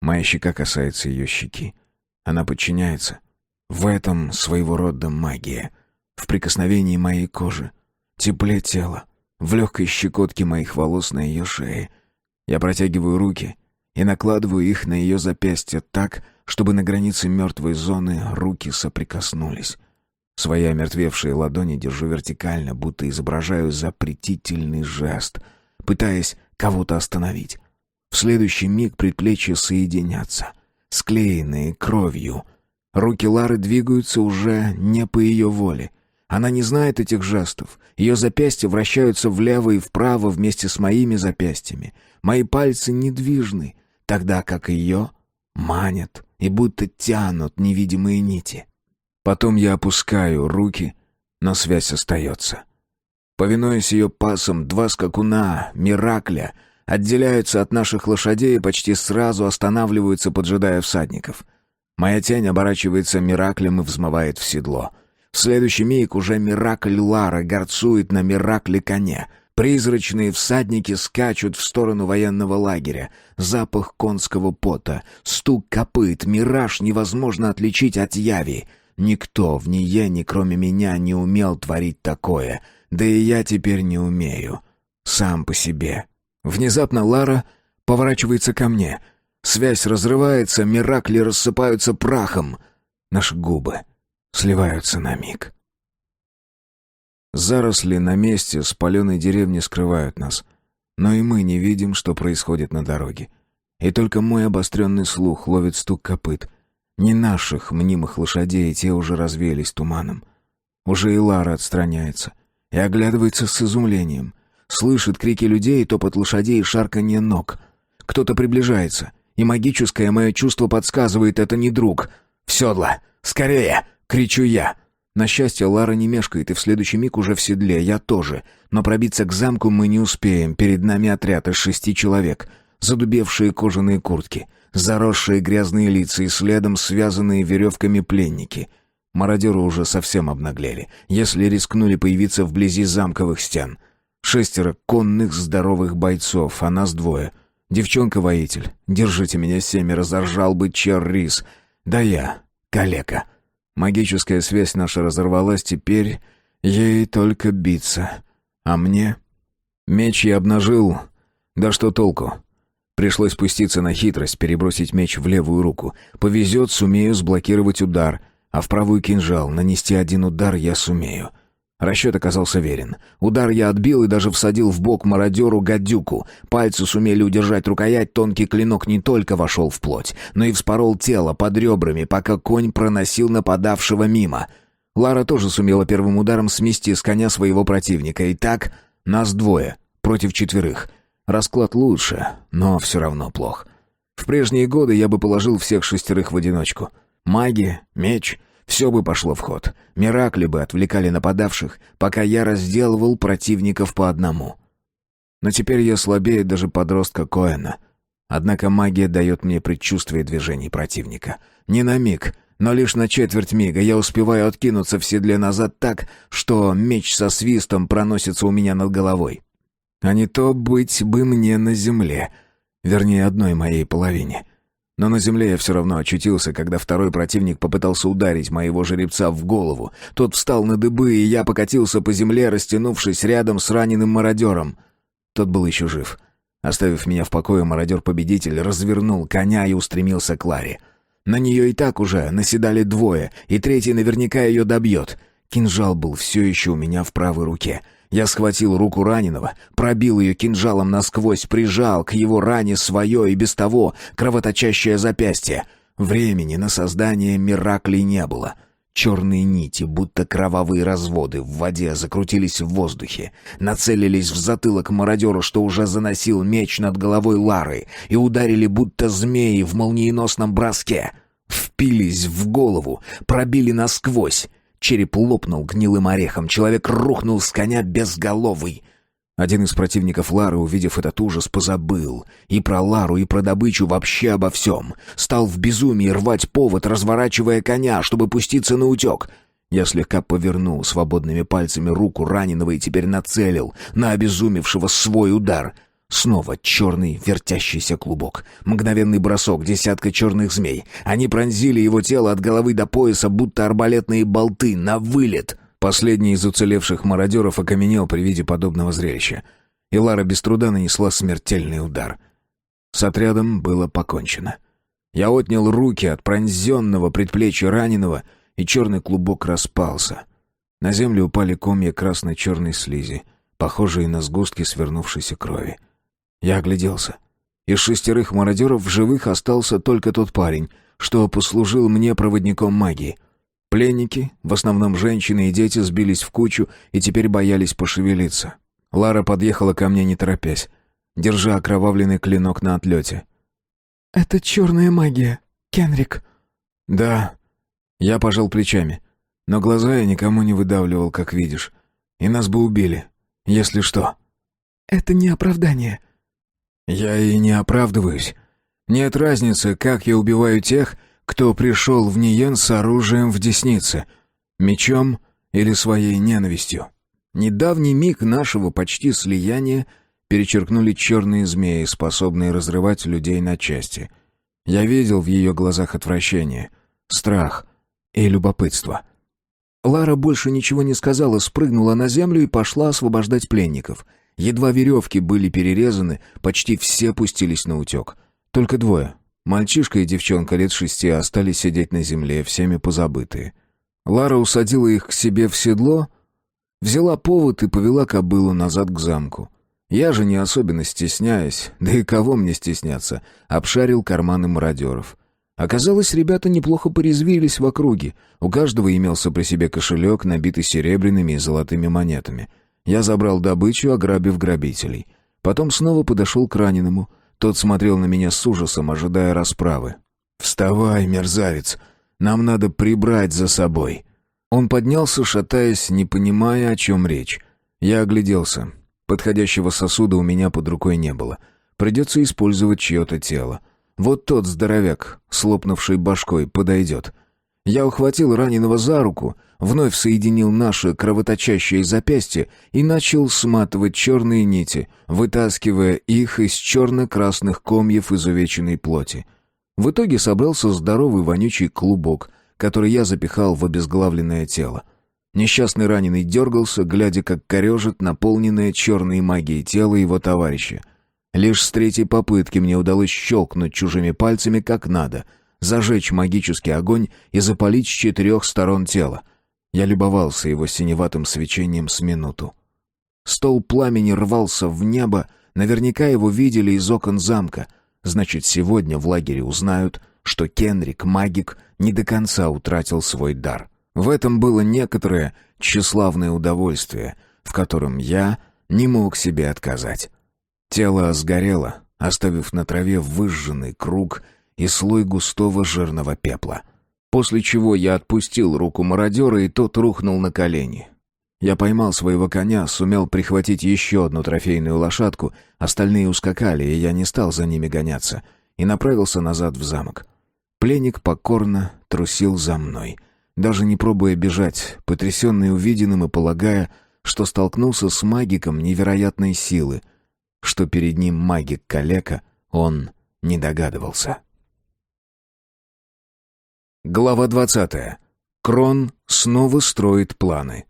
Моя щека касается ее щеки. Она подчиняется. В этом своего рода магия. В прикосновении моей кожи, тепле тела, в легкой щекотке моих волос на ее шее. Я протягиваю руки и накладываю их на ее запястье так, чтобы на границе мертвой зоны руки соприкоснулись. Свои омертвевшие ладони держу вертикально, будто изображаю запретительный жест, пытаясь кого-то остановить. В следующий миг предплечья соединятся, склеенные кровью. Руки Лары двигаются уже не по ее воле. Она не знает этих жестов. Ее запястья вращаются влево и вправо вместе с моими запястьями. Мои пальцы недвижны, тогда как ее манят и будто тянут невидимые нити. Потом я опускаю руки, но связь остается. Повинуясь ее пасам, два скакуна, Миракля, отделяются от наших лошадей и почти сразу останавливаются, поджидая всадников. Моя тень оборачивается Мираклем и взмывает в седло. В следующий миг уже Миракль Лара горцует на Миракле коне. Призрачные всадники скачут в сторону военного лагеря. Запах конского пота, стук копыт, мираж невозможно отличить от яви. Никто в Ниене, кроме меня, не умел творить такое. Да и я теперь не умею. Сам по себе. Внезапно Лара поворачивается ко мне. Связь разрывается, миракли рассыпаются прахом. Наши губы сливаются на миг. Заросли на месте спаленной деревни скрывают нас. Но и мы не видим, что происходит на дороге. И только мой обостренный слух ловит стук копыт. Не наших мнимых лошадей, те уже развеялись туманом. Уже и Лара отстраняется и оглядывается с изумлением. Слышит крики людей, топот лошадей и шарканье ног. Кто-то приближается, и магическое мое чувство подсказывает, это не друг. «В седло! Скорее!» — кричу я. На счастье, Лара не мешкает, и в следующий миг уже в седле, я тоже. Но пробиться к замку мы не успеем, перед нами отряд из 6 человек. Задубевшие кожаные куртки, заросшие грязные лица и следом связанные веревками пленники. Мародеры уже совсем обнаглели, если рискнули появиться вблизи замковых стен. 6 конных здоровых бойцов, а нас 2. Девчонка-воитель, держите меня 7, заржал бы Черрис. Да я, калека. Магическая связь наша разорвалась, теперь ей только биться. А мне? Меч я обнажил. Да что толку? Пришлось пуститься на хитрость, перебросить меч в левую руку. Повезет, сумею сблокировать удар, а в правую кинжал нанести 1 удар я сумею. Расчет оказался верен. Удар я отбил и даже всадил в бок мародеру гадюку. Пальцы сумели удержать рукоять, тонкий клинок не только вошел в плоть, но и вспорол тело под ребрами, пока конь проносил нападавшего мимо. Лара тоже сумела первым ударом смести с коня своего противника. И так нас 2 против 4. Расклад лучше, но все равно плох. В прежние годы я бы положил всех 6 в одиночку. Магия, меч — все бы пошло в ход. Миракли бы отвлекали нападавших, пока я разделывал противников по одному. Но теперь я слабее даже подростка Коэна. Однако магия дает мне предчувствие движений противника. Не на миг, но лишь на четверть мига я успеваю откинуться в седле назад так, что меч со свистом проносится у меня над головой. А не то быть бы мне на земле, вернее, одной моей половине. Но на земле я все равно очутился, когда второй противник попытался ударить моего жеребца в голову. Тот встал на дыбы, и я покатился по земле, растянувшись рядом с раненым мародером. Тот был еще жив. Оставив меня в покое, мародер-победитель развернул коня и устремился к Ларе. На нее и так уже наседали 2, и 3 наверняка ее добьет. Кинжал был все еще у меня в правой руке. Я схватил руку раненого, пробил ее кинжалом насквозь, прижал к его ране свое и без того кровоточащее запястье. Времени на создание мираклей не было. Черные нити, будто кровавые разводы, в воде закрутились в воздухе, нацелились в затылок мародеру, что уже заносил меч над головой Лары, и ударили, будто змеи в молниеносном броске. Впились в голову, пробили насквозь. Череп лопнул гнилым орехом, человек рухнул с коня безголовый. Один из противников Лары, увидев этот ужас, позабыл и про Лару, и про добычу, вообще обо всем. Стал в безумии рвать повод, разворачивая коня, чтобы пуститься на утек. Я слегка повернул свободными пальцами руку раненого и теперь нацелил на обезумевшего свой удар. Снова черный вертящийся клубок. Мгновенный бросок, десятка черных змей. Они пронзили его тело от головы до пояса, будто арбалетные болты, на вылет. Последний из уцелевших мародеров окаменел при виде подобного зрелища. И Лара без труда нанесла смертельный удар. С отрядом было покончено. Я отнял руки от пронзенного предплечья раненого, и черный клубок распался. На землю упали комья красно-черной слизи, похожие на сгустки свернувшейся крови. Я огляделся. Из 6 мародеров в живых остался только тот парень, что послужил мне проводником магии. Пленники, в основном женщины и дети, сбились в кучу и теперь боялись пошевелиться. Лара подъехала ко мне не торопясь, держа окровавленный клинок на отлете. «Это черная магия, Кенрик». «Да». Я пожал плечами. Но глаза я никому не выдавливал, как видишь. И нас бы убили, если что. «Это не оправдание». Я и не оправдываюсь. Нет разницы, как я убиваю тех, кто пришел в Ниен с оружием в деснице. Мечом или своей ненавистью? Недавний миг нашего почти слияния перечеркнули черные змеи, способные разрывать людей на части. Я видел в ее глазах отвращение, страх и любопытство. Лара больше ничего не сказала, спрыгнула на землю и пошла освобождать пленников. Едва веревки были перерезаны, почти все пустились на утек. Только двое, мальчишка и девчонка лет 6, остались сидеть на земле, всеми позабытые. Лара усадила их к себе в седло, взяла повод и повела кобылу назад к замку. Я же, не особенно стесняясь, да и кого мне стесняться, обшарил карманы мародеров. Оказалось, ребята неплохо порезвились в округе. У каждого имелся при себе кошелек, набитый серебряными и золотыми монетами. Я забрал добычу, ограбив грабителей. Потом снова подошел к раненому. Тот смотрел на меня с ужасом, ожидая расправы. «Вставай, мерзавец! Нам надо прибрать за собой!» Он поднялся, шатаясь, не понимая, о чем речь. Я огляделся. Подходящего сосуда у меня под рукой не было. Придется использовать чье-то тело. Вот тот здоровяк, с лопнувшей башкой, подойдет. Я ухватил раненого за руку, вновь соединил наши кровоточащие запястья и начал сматывать черные нити, вытаскивая их из черно-красных комьев изувеченной плоти. В итоге собрался здоровый вонючий клубок, который я запихал в обезглавленное тело. Несчастный раненый дергался, глядя, как корежит наполненное черной магией тело его товарища. Лишь с третьей попытки мне удалось щелкнуть чужими пальцами как надо, зажечь магический огонь и запалить с 4 сторон тела. Я любовался его синеватым свечением с минуту. Стол пламени рвался в небо, наверняка его видели из окон замка. Значит, сегодня в лагере узнают, что Кенрик, магик, не до конца утратил свой дар. В этом было некоторое тщеславное удовольствие, в котором я не мог себе отказать. Тело сгорело, оставив на траве выжженный круг и слой густого жирного пепла. После чего я отпустил руку мародера, и тот рухнул на колени. Я поймал своего коня, сумел прихватить еще одну трофейную лошадку, остальные ускакали, и я не стал за ними гоняться, и направился назад в замок. Пленник покорно трусил за мной, даже не пробуя бежать, потрясенный увиденным и полагая, что столкнулся с магиком невероятной силы. Что перед ним магик-калека, он не догадывался. Глава 20. Крон снова строит планы.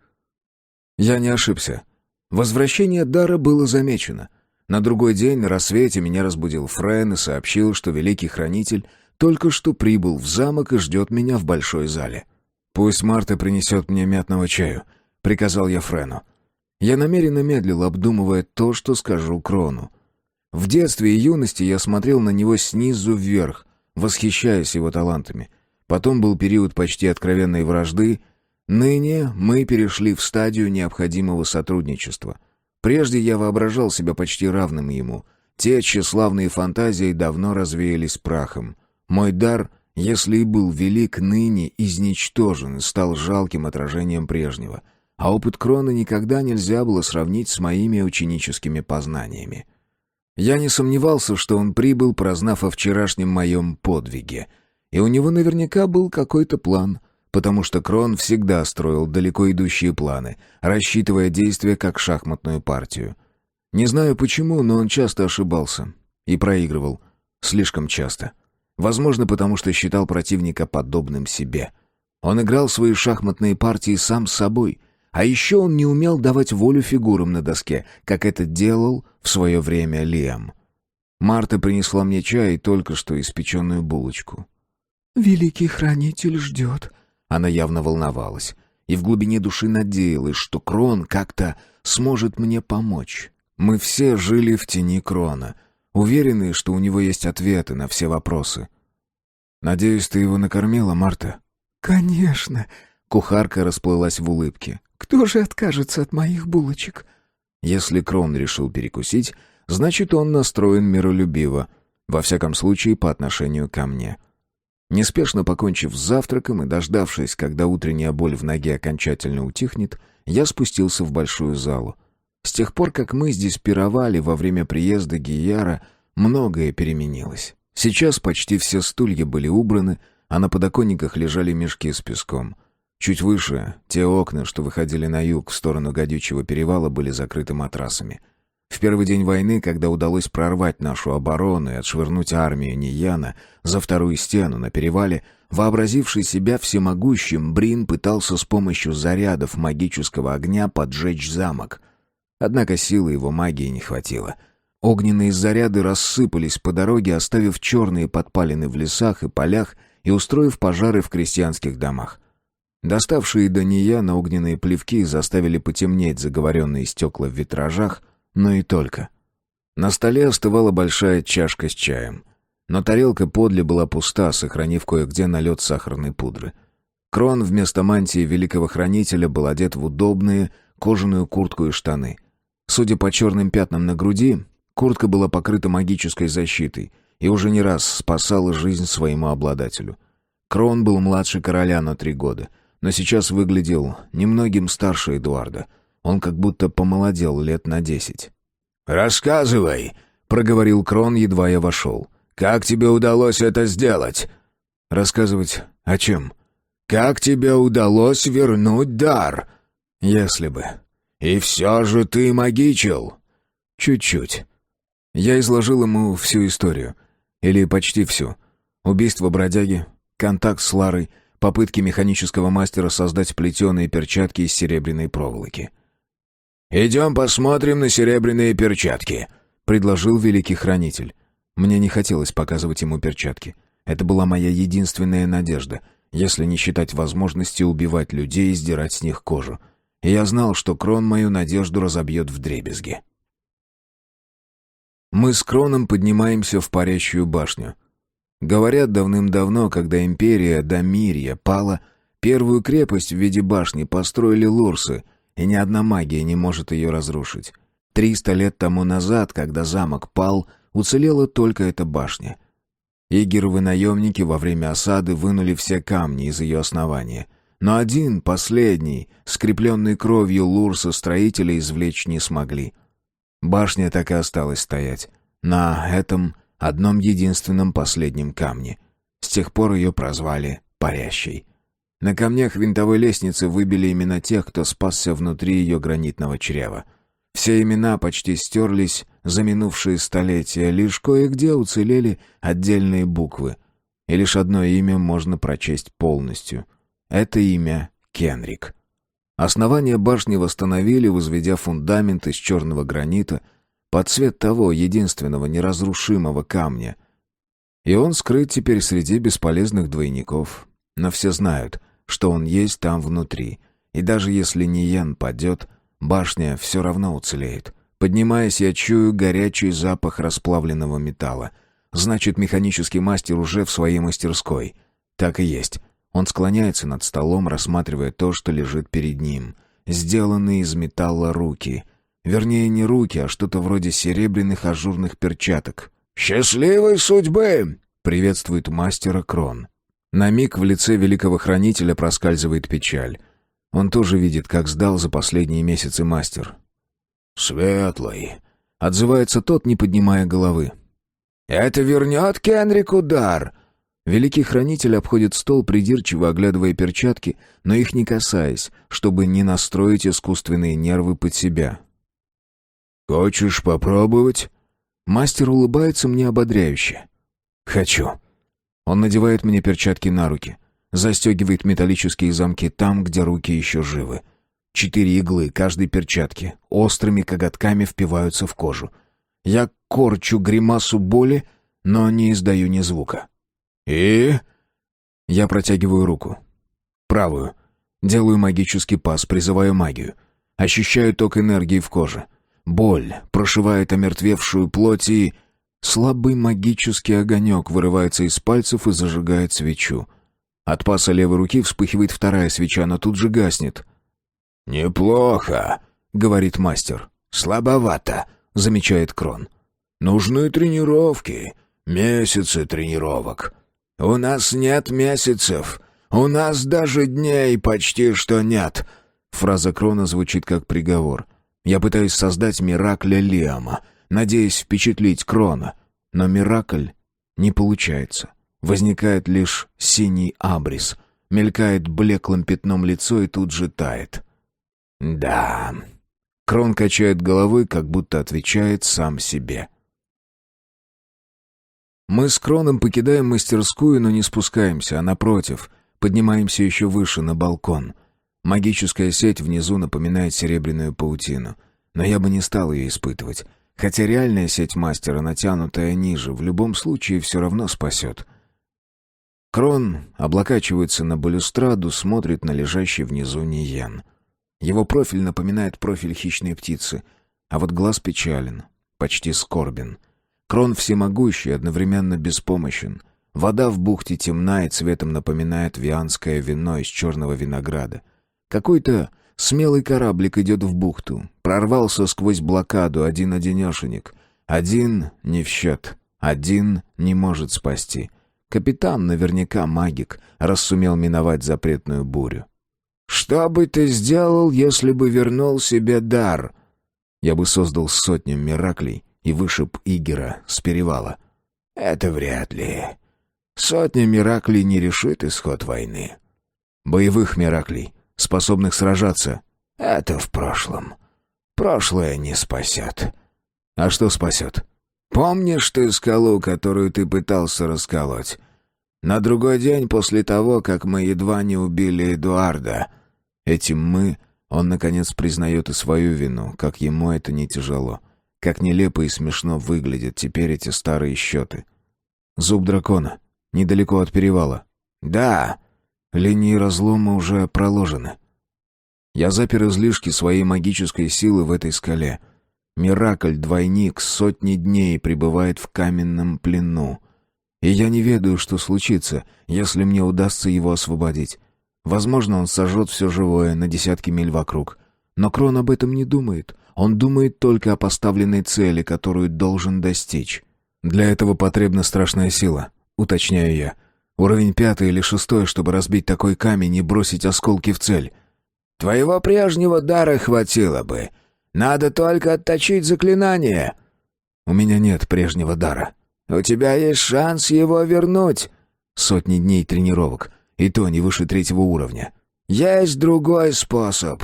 Я не ошибся. Возвращение дара было замечено. На другой день на рассвете меня разбудил Френ и сообщил, что великий хранитель только что прибыл в замок и ждет меня в большой зале. «Пусть Марта принесет мне мятного чаю», — приказал я Френу. Я намеренно медлил, обдумывая то, что скажу Крону. В детстве и юности я смотрел на него снизу вверх, восхищаясь его талантами. Потом был период почти откровенной вражды. Ныне мы перешли в стадию необходимого сотрудничества. Прежде я воображал себя почти равным ему. Те тщеславные фантазии давно развеялись прахом. Мой дар, если и был велик, ныне изничтожен и стал жалким отражением прежнего. А опыт Крона никогда нельзя было сравнить с моими ученическими познаниями. Я не сомневался, что он прибыл, прознав о вчерашнем моем подвиге. И у него наверняка был какой-то план, потому что Крон всегда строил далеко идущие планы, рассчитывая действия как шахматную партию. Не знаю почему, но он часто ошибался и проигрывал. Слишком часто. Возможно, потому что считал противника подобным себе. Он играл свои шахматные партии сам с собой, а еще он не умел давать волю фигурам на доске, как это делал в свое время Лиам. Марта принесла мне чай и только что испеченную булочку. «Великий хранитель ждет». Она явно волновалась и в глубине души надеялась, что Крон как-то сможет мне помочь. Мы все жили в тени Крона, уверенные, что у него есть ответы на все вопросы. «Надеюсь, ты его накормила, Марта?» «Конечно». Кухарка расплылась в улыбке. «Кто же откажется от моих булочек?» Если Крон решил перекусить, значит, он настроен миролюбиво, во всяком случае, по отношению ко мне. Неспешно покончив с завтраком и дождавшись, когда утренняя боль в ноге окончательно утихнет, я спустился в большую залу. С тех пор, как мы здесь пировали во время приезда Гияра, многое переменилось. Сейчас почти все стулья были убраны, а на подоконниках лежали мешки с песком. Чуть выше, те окна, что выходили на юг, в сторону Гадючего перевала, были закрыты матрасами. В первый день войны, когда удалось прорвать нашу оборону и отшвырнуть армию Нияна за вторую стену на перевале, вообразивший себя всемогущим, Брин пытался с помощью зарядов магического огня поджечь замок. Однако силы его магии не хватило. Огненные заряды рассыпались по дороге, оставив черные подпалины в лесах и полях и устроив пожары в крестьянских домах. Доставшие до Нияна огненные плевки заставили потемнеть заговоренные стекла в витражах, но и только. На столе остывала большая чашка с чаем. Но тарелка подле была пуста, сохранив кое-где налет сахарной пудры. Крон вместо мантии великого хранителя был одет в удобные кожаную куртку и штаны. Судя по черным пятнам на груди, куртка была покрыта магической защитой и уже не раз спасала жизнь своему обладателю. Крон был младше короля на 3 года, но сейчас выглядел немногим старше Эдуарда. Он как будто помолодел лет на 10. «Рассказывай», — проговорил Крон, едва я вошел. «Как тебе удалось это сделать?» «Рассказывать о чем?» «Как тебе удалось вернуть дар?» «Если бы». «И все же ты магичил?» «Чуть-чуть». Я изложил ему всю историю. Или почти всю. Убийство бродяги, контакт с Ларой, попытки механического мастера создать плетеные перчатки из серебряной проволоки. «Идем посмотрим на серебряные перчатки», — предложил великий хранитель. Мне не хотелось показывать ему перчатки. Это была моя единственная надежда, если не считать возможности убивать людей и сдирать с них кожу. И я знал, что Крон мою надежду разобьет вдребезги. Мы с Кроном поднимаемся в парящую башню. Говорят, давным-давно, когда империя Дамирья пала, первую крепость в виде башни построили лурсы, и ни одна магия не может ее разрушить. 300 лет тому назад, когда замок пал, уцелела только эта башня. Игеровы наемники во время осады вынули все камни из ее основания. Но один, последний, скрепленный кровью лурса строителя, извлечь не смогли. Башня так и осталась стоять. На этом одном единственном последнем камне. С тех пор ее прозвали «Парящей». На камнях винтовой лестницы выбили имена тех, кто спасся внутри ее гранитного чрева. Все имена почти стерлись за минувшие столетия, лишь кое-где уцелели отдельные буквы. И лишь одно имя можно прочесть полностью. Это имя Кенрик. Основание башни восстановили, возведя фундамент из черного гранита под цвет того единственного неразрушимого камня. И он скрыт теперь среди бесполезных двойников. Но все знают, что он есть там внутри. И даже если Ниян падет, башня все равно уцелеет. Поднимаясь, я чую горячий запах расплавленного металла. Значит, механический мастер уже в своей мастерской. Так и есть. Он склоняется над столом, рассматривая то, что лежит перед ним. Сделанные из металла руки. Вернее, не руки, а что-то вроде серебряных ажурных перчаток. «Счастливой судьбы!» — приветствует мастера Крон. На миг в лице великого хранителя проскальзывает печаль. Он тоже видит, как сдал за последние месяцы мастер. «Светлый!» — отзывается тот, не поднимая головы. «Это вернет Кенрику дар!» Великий хранитель обходит стол, придирчиво оглядывая перчатки, но их не касаясь, чтобы не настроить искусственные нервы под себя. «Хочешь попробовать?» Мастер улыбается мне ободряюще. «Хочу». Он надевает мне перчатки на руки, застегивает металлические замки там, где руки еще живы. 4 иглы каждой перчатки острыми коготками впиваются в кожу. Я корчу гримасу боли, но не издаю ни звука. «И?» Я протягиваю руку. Правую. Делаю магический пас, призываю магию. Ощущаю ток энергии в коже. Боль прошивает омертвевшую плоть, и слабый магический огонек вырывается из пальцев и зажигает свечу. От паса левой руки вспыхивает вторая свеча, но тут же гаснет. «Неплохо», — говорит мастер. «Слабовато», — замечает Крон. «Нужны тренировки, месяцы тренировок. У нас нет месяцев, у нас даже дней почти что нет». Фраза Крона звучит как приговор. Я пытаюсь создать Миракля Лиама, надеясь впечатлить Крона, но Миракль не получается. Возникает лишь синий абрис. Мелькает блеклым пятном лицо и тут же тает. «Да...» Крон качает головой, как будто отвечает сам себе. Мы с Кроном покидаем мастерскую, но не спускаемся, а напротив, поднимаемся еще выше, на балкон. Магическая сеть внизу напоминает серебряную паутину, но я бы не стал ее испытывать, хотя реальная сеть мастера, натянутая ниже, в любом случае все равно спасет. Крон облокачивается на балюстраду, смотрит на лежащий внизу Ниен. Его профиль напоминает профиль хищной птицы, а вот глаз печален, почти скорбен. Крон всемогущий, одновременно беспомощен. Вода в бухте темна и цветом напоминает вианское вино из черного винограда. Какой-то смелый кораблик идет в бухту, прорвался сквозь блокаду один-одинешенек. Один не в счет, один не может спасти. Капитан наверняка магик, раз сумел миновать запретную бурю. «Что бы ты сделал, если бы вернул себе дар?» Я бы создал сотню мираклей и вышиб Игера с перевала. «Это вряд ли. Сотня мираклей не решит исход войны. Боевых мираклей, способных сражаться, это в прошлом. Прошлое не спасет». «А что спасет?» «Помнишь ты скалу, которую ты пытался расколоть? На другой день после того, как мы едва не убили Эдуарда...» Этим «мы» он, наконец, признает и свою вину, как ему это не тяжело. Как нелепо и смешно выглядят теперь эти старые счеты. Зуб дракона. Недалеко от перевала. «Да, линии разлома уже проложены. Я запер излишки своей магической силы в этой скале. Миракль-двойник сотни дней пребывает в каменном плену. И я не ведаю, что случится, если мне удастся его освободить. Возможно, он сожжет все живое на десятки миль вокруг. Но Крон об этом не думает. Он думает только о поставленной цели, которую должен достичь. Для этого потребна страшная сила, уточняю я. Уровень 5 или 6, чтобы разбить такой камень и бросить осколки в цель. Твоего прежнего дара хватило бы. Надо только отточить заклинание. У меня нет прежнего дара. У тебя есть шанс его вернуть. Сотни дней тренировок. И то не выше 3 уровня. Есть другой способ.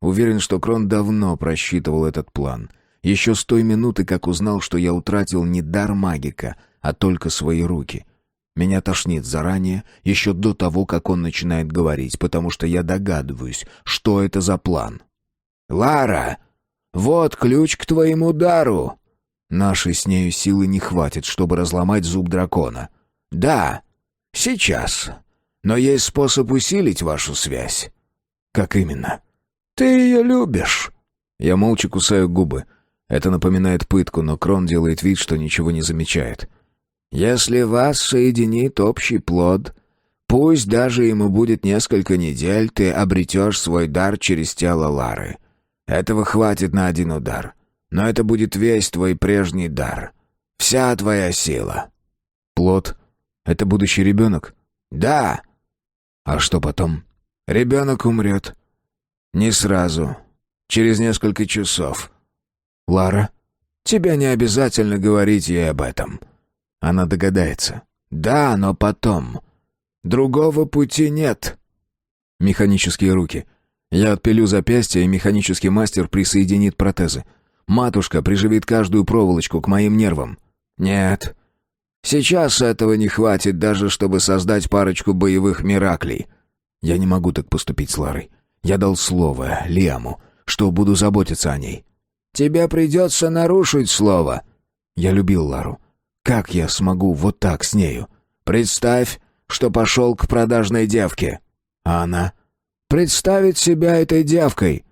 Уверен, что Крон давно просчитывал этот план. Еще с той минуты, как узнал, что я утратил не дар магика, а только свои руки. Меня тошнит заранее, еще до того, как он начинает говорить, потому что я догадываюсь, что это за план. «Лара, вот ключ к твоему дару!» Нашей с нею силы не хватит, чтобы разломать зуб дракона. «Да, сейчас. Но есть способ усилить вашу связь». «Как именно?» «Ты ее любишь». Я молча кусаю губы. Это напоминает пытку, но Крон делает вид, что ничего не замечает. «Если вас соединит общий плод, пусть даже ему будет несколько недель, ты обретешь свой дар через тело Лары. Этого хватит на один удар. Но это будет весь твой прежний дар. Вся твоя сила». «Плод? Это будущий ребенок?» «Да». «А что потом?» «Ребенок умрет. Не сразу. Через несколько часов». «Лара?» «Тебе не обязательно говорить ей об этом». «Она догадается». «Да, но потом. Другого пути нет». Механические руки. Я отпилю запястье, и механический мастер присоединит протезы. Матушка приживит каждую проволочку к моим нервам. «Нет. Сейчас этого не хватит даже, чтобы создать парочку боевых мираклей». Я не могу так поступить с Ларой. Я дал слово Лиаму, что буду заботиться о ней. «Тебе придется нарушить слово». Я любил Лару. Как я смогу вот так с нею? Представь, что пошел к продажной девке. А она? Представить себя этой девкой.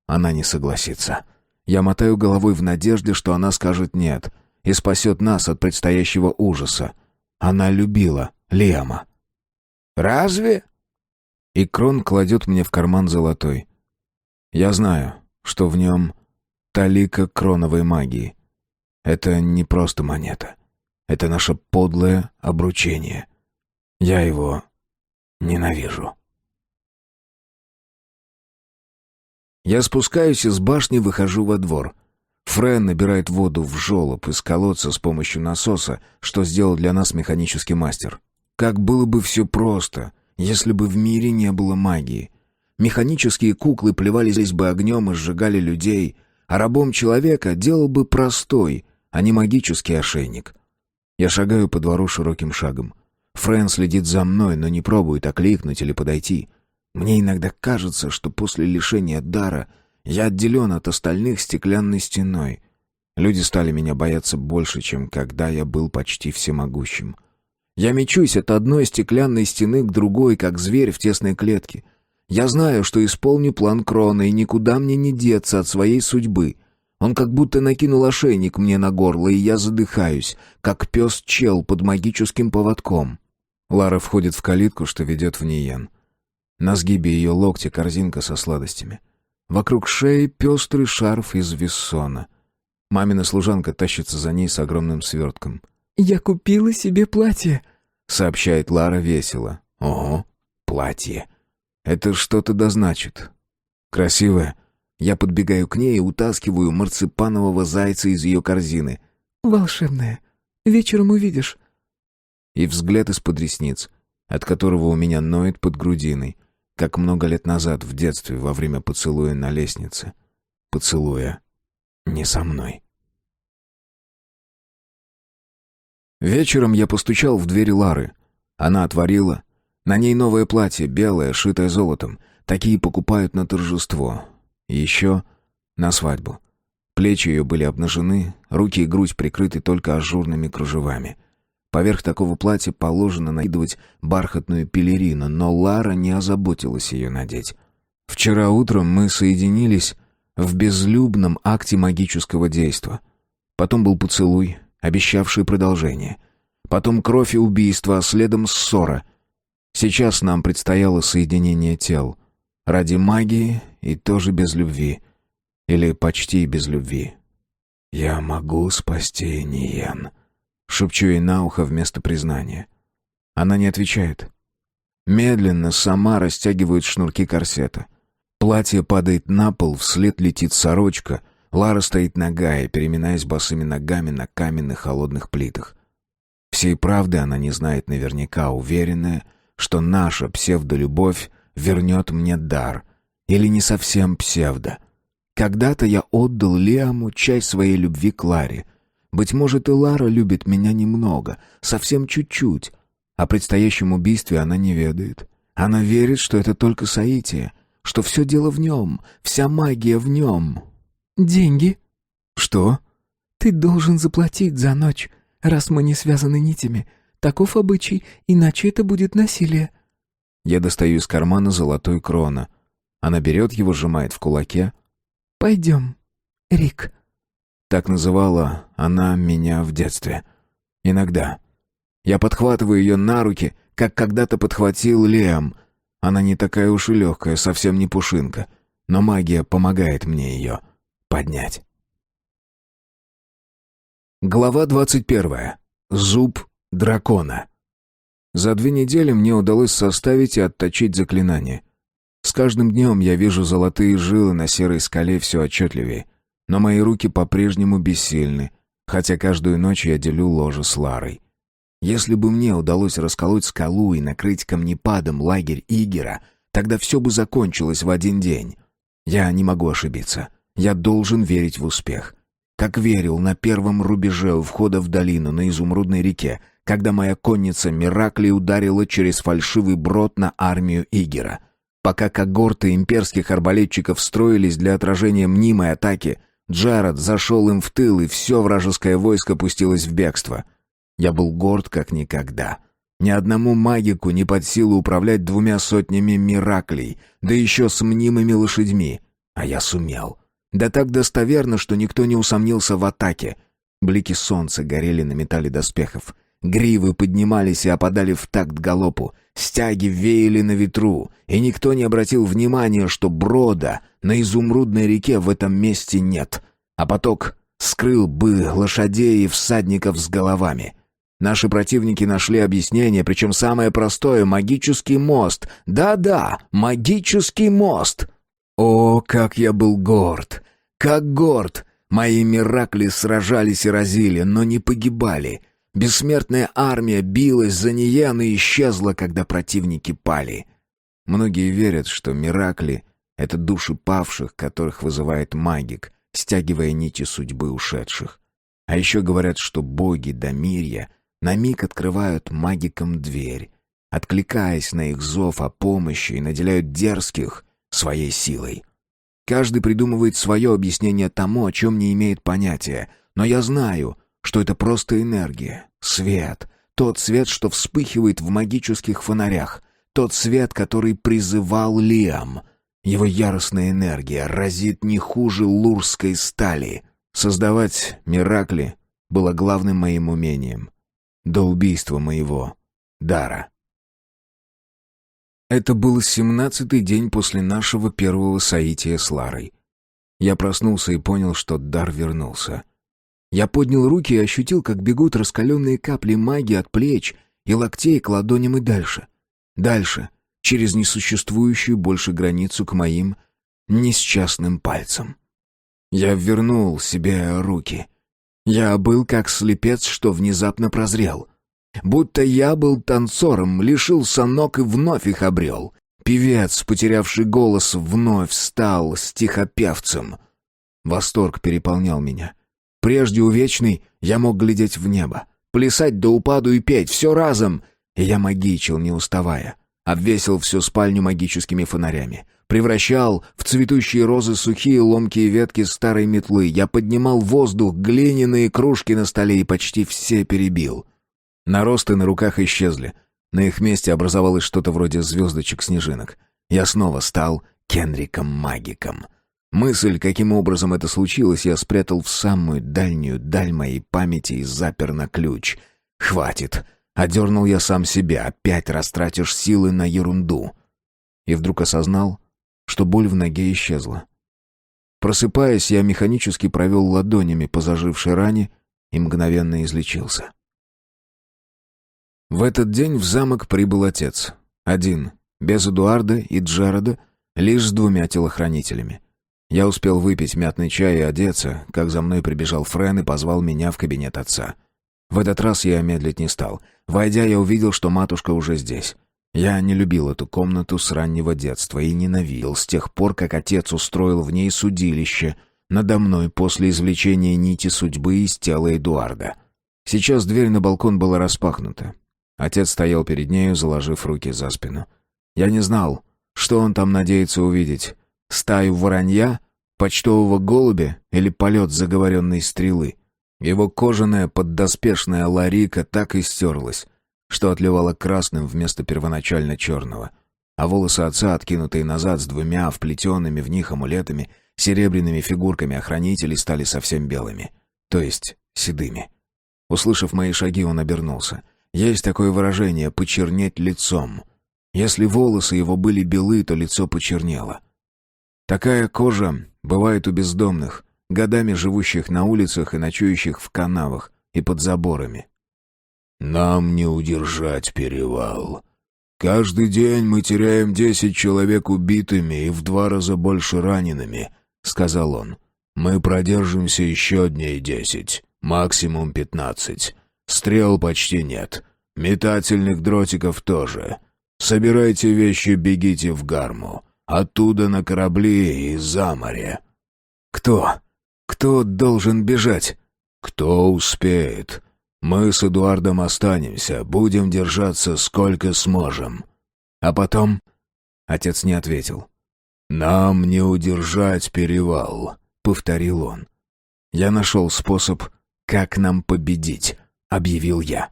Она не согласится. Я мотаю головой в надежде, что она скажет «нет» и спасет нас от предстоящего ужаса. Она любила Лиама. «Разве?» И Крон кладет мне в карман золотой. Я знаю, что в нем талика кроновой магии. Это не просто монета. Это наше подлое обручение. Я его ненавижу. Я спускаюсь из башни, выхожу во двор. Френ набирает воду в желоб из колодца с помощью насоса, что сделал для нас механический мастер. Как было бы все просто, если бы в мире не было магии. Механические куклы плевались бы огнем и сжигали людей, а рабом человека делал бы простой, а не магический ошейник. Я шагаю по двору широким шагом. Френ следит за мной, но не пробует окликнуть или подойти. Мне иногда кажется, что после лишения дара я отделен от остальных стеклянной стеной. Люди стали меня бояться больше, чем когда я был почти всемогущим. Я мечусь от одной стеклянной стены к другой, как зверь в тесной клетке. Я знаю, что исполню план Крона, и никуда мне не деться от своей судьбы. Он как будто накинул ошейник мне на горло, и я задыхаюсь, как пес-чел под магическим поводком. Лара входит в калитку, что ведет в Ниен. На сгибе ее локтя корзинка со сладостями. Вокруг шеи пестрый шарф из вессона. Мамина служанка тащится за ней с огромным свертком. «Я купила себе платье», — сообщает Лара весело. «Ого, платье. Это что-то да значит. Красивое». Я подбегаю к ней и утаскиваю марципанового зайца из ее корзины. «Волшебное. Вечером увидишь». И взгляд из-под ресниц, от которого у меня ноет под грудиной, как много лет назад в детстве во время поцелуя на лестнице. Поцелуя не со мной. Вечером я постучал в дверь Лары. Она отворила. На ней новое платье, белое, шитое золотом. Такие покупают на торжество. И еще на свадьбу. Плечи ее были обнажены, руки и грудь прикрыты только ажурными кружевами. Поверх такого платья положено накидывать бархатную пелерину, но Лара не озаботилась ее надеть. Вчера утром мы соединились в безлюбном акте магического действа. Потом был поцелуй, обещавший продолжение. Потом кровь и убийство, а следом ссора. Сейчас нам предстояло соединение тел. Ради магии и тоже без любви. Или почти без любви. «Я могу спасти Ниен», — шепчу ей на ухо вместо признания. Она не отвечает. Медленно сама растягивает шнурки корсета. Платье падает на пол, вслед летит сорочка. Лара стоит нагая, переминаясь босыми ногами на каменных холодных плитах. Всей правды она не знает наверняка, уверенная, что наша псевдолюбовь вернет мне дар. Или не совсем псевдо. Когда-то я отдал Лиаму часть своей любви к Ларе. Быть может, и Лара любит меня немного, совсем чуть-чуть. О предстоящем убийстве она не ведает. Она верит, что это только соитие, что все дело в нем, вся магия в нем. «Деньги?» «Что?» «Ты должен заплатить за ночь, раз мы не связаны нитями. Таков обычай, иначе это будет насилие». Я достаю из кармана золотой крона. Она берет его, сжимает в кулаке. «Пойдем, Рик». Так называла она меня в детстве. Иногда. Я подхватываю ее на руки, как когда-то подхватил Лиам. Она не такая уж и легкая, совсем не пушинка. Но магия помогает мне ее поднять. Глава 21. Зуб дракона. За 2 недели мне удалось составить и отточить заклинание. С каждым днем я вижу золотые жилы на серой скале все отчетливее. Но мои руки по-прежнему бессильны, хотя каждую ночь я делю ложе с Ларой. Если бы мне удалось расколоть скалу и накрыть камнепадом лагерь Игера, тогда все бы закончилось в один день. Я не могу ошибиться. Я должен верить в успех. Как верил на первом рубеже у входа в долину на Изумрудной реке, когда моя конница Миракли ударила через фальшивый брод на армию Игера. Пока когорты имперских арбалетчиков строились для отражения мнимой атаки, Джаред зашел им в тыл, и все вражеское войско пустилось в бегство. Я был горд как никогда. Ни одному магику не под силу управлять 200 Мираклей, да еще с мнимыми лошадьми. А я сумел. Да так достоверно, что никто не усомнился в атаке. Блики солнца горели на металле доспехов. Гривы поднимались и опадали в такт галопу. Стяги веяли на ветру, и никто не обратил внимания, что брода на Изумрудной реке в этом месте нет. А поток скрыл бы лошадей и всадников с головами. Наши противники нашли объяснение, причем самое простое — магический мост. Да-да, магический мост! О, как я был горд! Как горд! Мои Миракли сражались и разили, но не погибали. Бессмертная армия билась за Ниен и исчезла, когда противники пали. Многие верят, что миракли — это души павших, которых вызывает магик, стягивая нити судьбы ушедших. А еще говорят, что боги Домирья на миг открывают магикам дверь, откликаясь на их зов о помощи, и наделяют дерзких своей силой. Каждый придумывает свое объяснение тому, о чем не имеет понятия, но я знаю, что это просто энергия, свет, тот свет, что вспыхивает в магических фонарях, тот свет, который призывал Лиам. Его яростная энергия разит не хуже лурской стали. Создавать миракли было главным моим умением. До убийства моего дара. Это был 17-й день после нашего первого соития с Ларой. Я проснулся и понял, что дар вернулся. Я поднял руки и ощутил, как бегут раскаленные капли магии от плеч и локтей к ладоням и дальше. Дальше, через несуществующую больше границу к моим несчастным пальцам. Я вернул себе руки. Я был как слепец, что внезапно прозрел. Будто я был танцором, лишился ног и вновь их обрел. Певец, потерявший голос, вновь стал стихопевцем. Восторг переполнял меня. Прежде увечный я мог глядеть в небо, плясать до упаду и петь, все разом. И я магичил, не уставая. Обвесил всю спальню магическими фонарями. Превращал в цветущие розы сухие ломкие ветки старой метлы. Я поднимал в воздух глиняные кружки на столе и почти все перебил. Наросты на руках исчезли. На их месте образовалось что-то вроде звездочек-снежинок. Я снова стал Кенриком-магиком. Мысль, каким образом это случилось, я спрятал в самую дальнюю даль моей памяти и запер на ключ. «Хватит!» — одернул я сам себя. «Опять растратишь силы на ерунду!» И вдруг осознал, что боль в ноге исчезла. Просыпаясь, я механически провел ладонями по зажившей ране и мгновенно излечился. В этот день в замок прибыл отец. Один, без Эдуарда и Джареда, лишь с 2 телохранителями. Я успел выпить мятный чай и одеться, как за мной прибежал Френ и позвал меня в кабинет отца. В этот раз я медлить не стал. Войдя, я увидел, что матушка уже здесь. Я не любил эту комнату с раннего детства и ненавидел с тех пор, как отец устроил в ней судилище надо мной после извлечения нити судьбы из тела Эдуарда. Сейчас дверь на балкон была распахнута. Отец стоял перед нею, заложив руки за спину. Я не знал, что он там надеется увидеть. Стаю воронья, почтового голубя или полет заговоренной стрелы. Его кожаная поддоспешная ларика так и стерлась, что отливала красным вместо первоначально черного. А волосы отца, откинутые назад с 2 вплетенными в них амулетами, серебряными фигурками охранителей, стали совсем белыми, то есть седыми. Услышав мои шаги, он обернулся. Есть такое выражение «почернеть лицом». Если волосы его были белы, то лицо почернело. Такая кожа бывает у бездомных, годами живущих на улицах и ночующих в канавах и под заборами. «Нам не удержать перевал. Каждый день мы теряем 10 человек убитыми и в 2 раза больше ранеными», — сказал он. «Мы продержимся еще дней 10, максимум 15. Стрел почти нет. Метательных дротиков тоже. Собирайте вещи, бегите в Гарму. Оттуда на корабли и за море». «Кто? Кто должен бежать?» «Кто успеет. Мы с Эдуардом останемся, будем держаться сколько сможем». «А потом?» Отец не ответил. «Нам не удержать перевал», — повторил он. «Я нашел способ, как нам победить», — объявил я.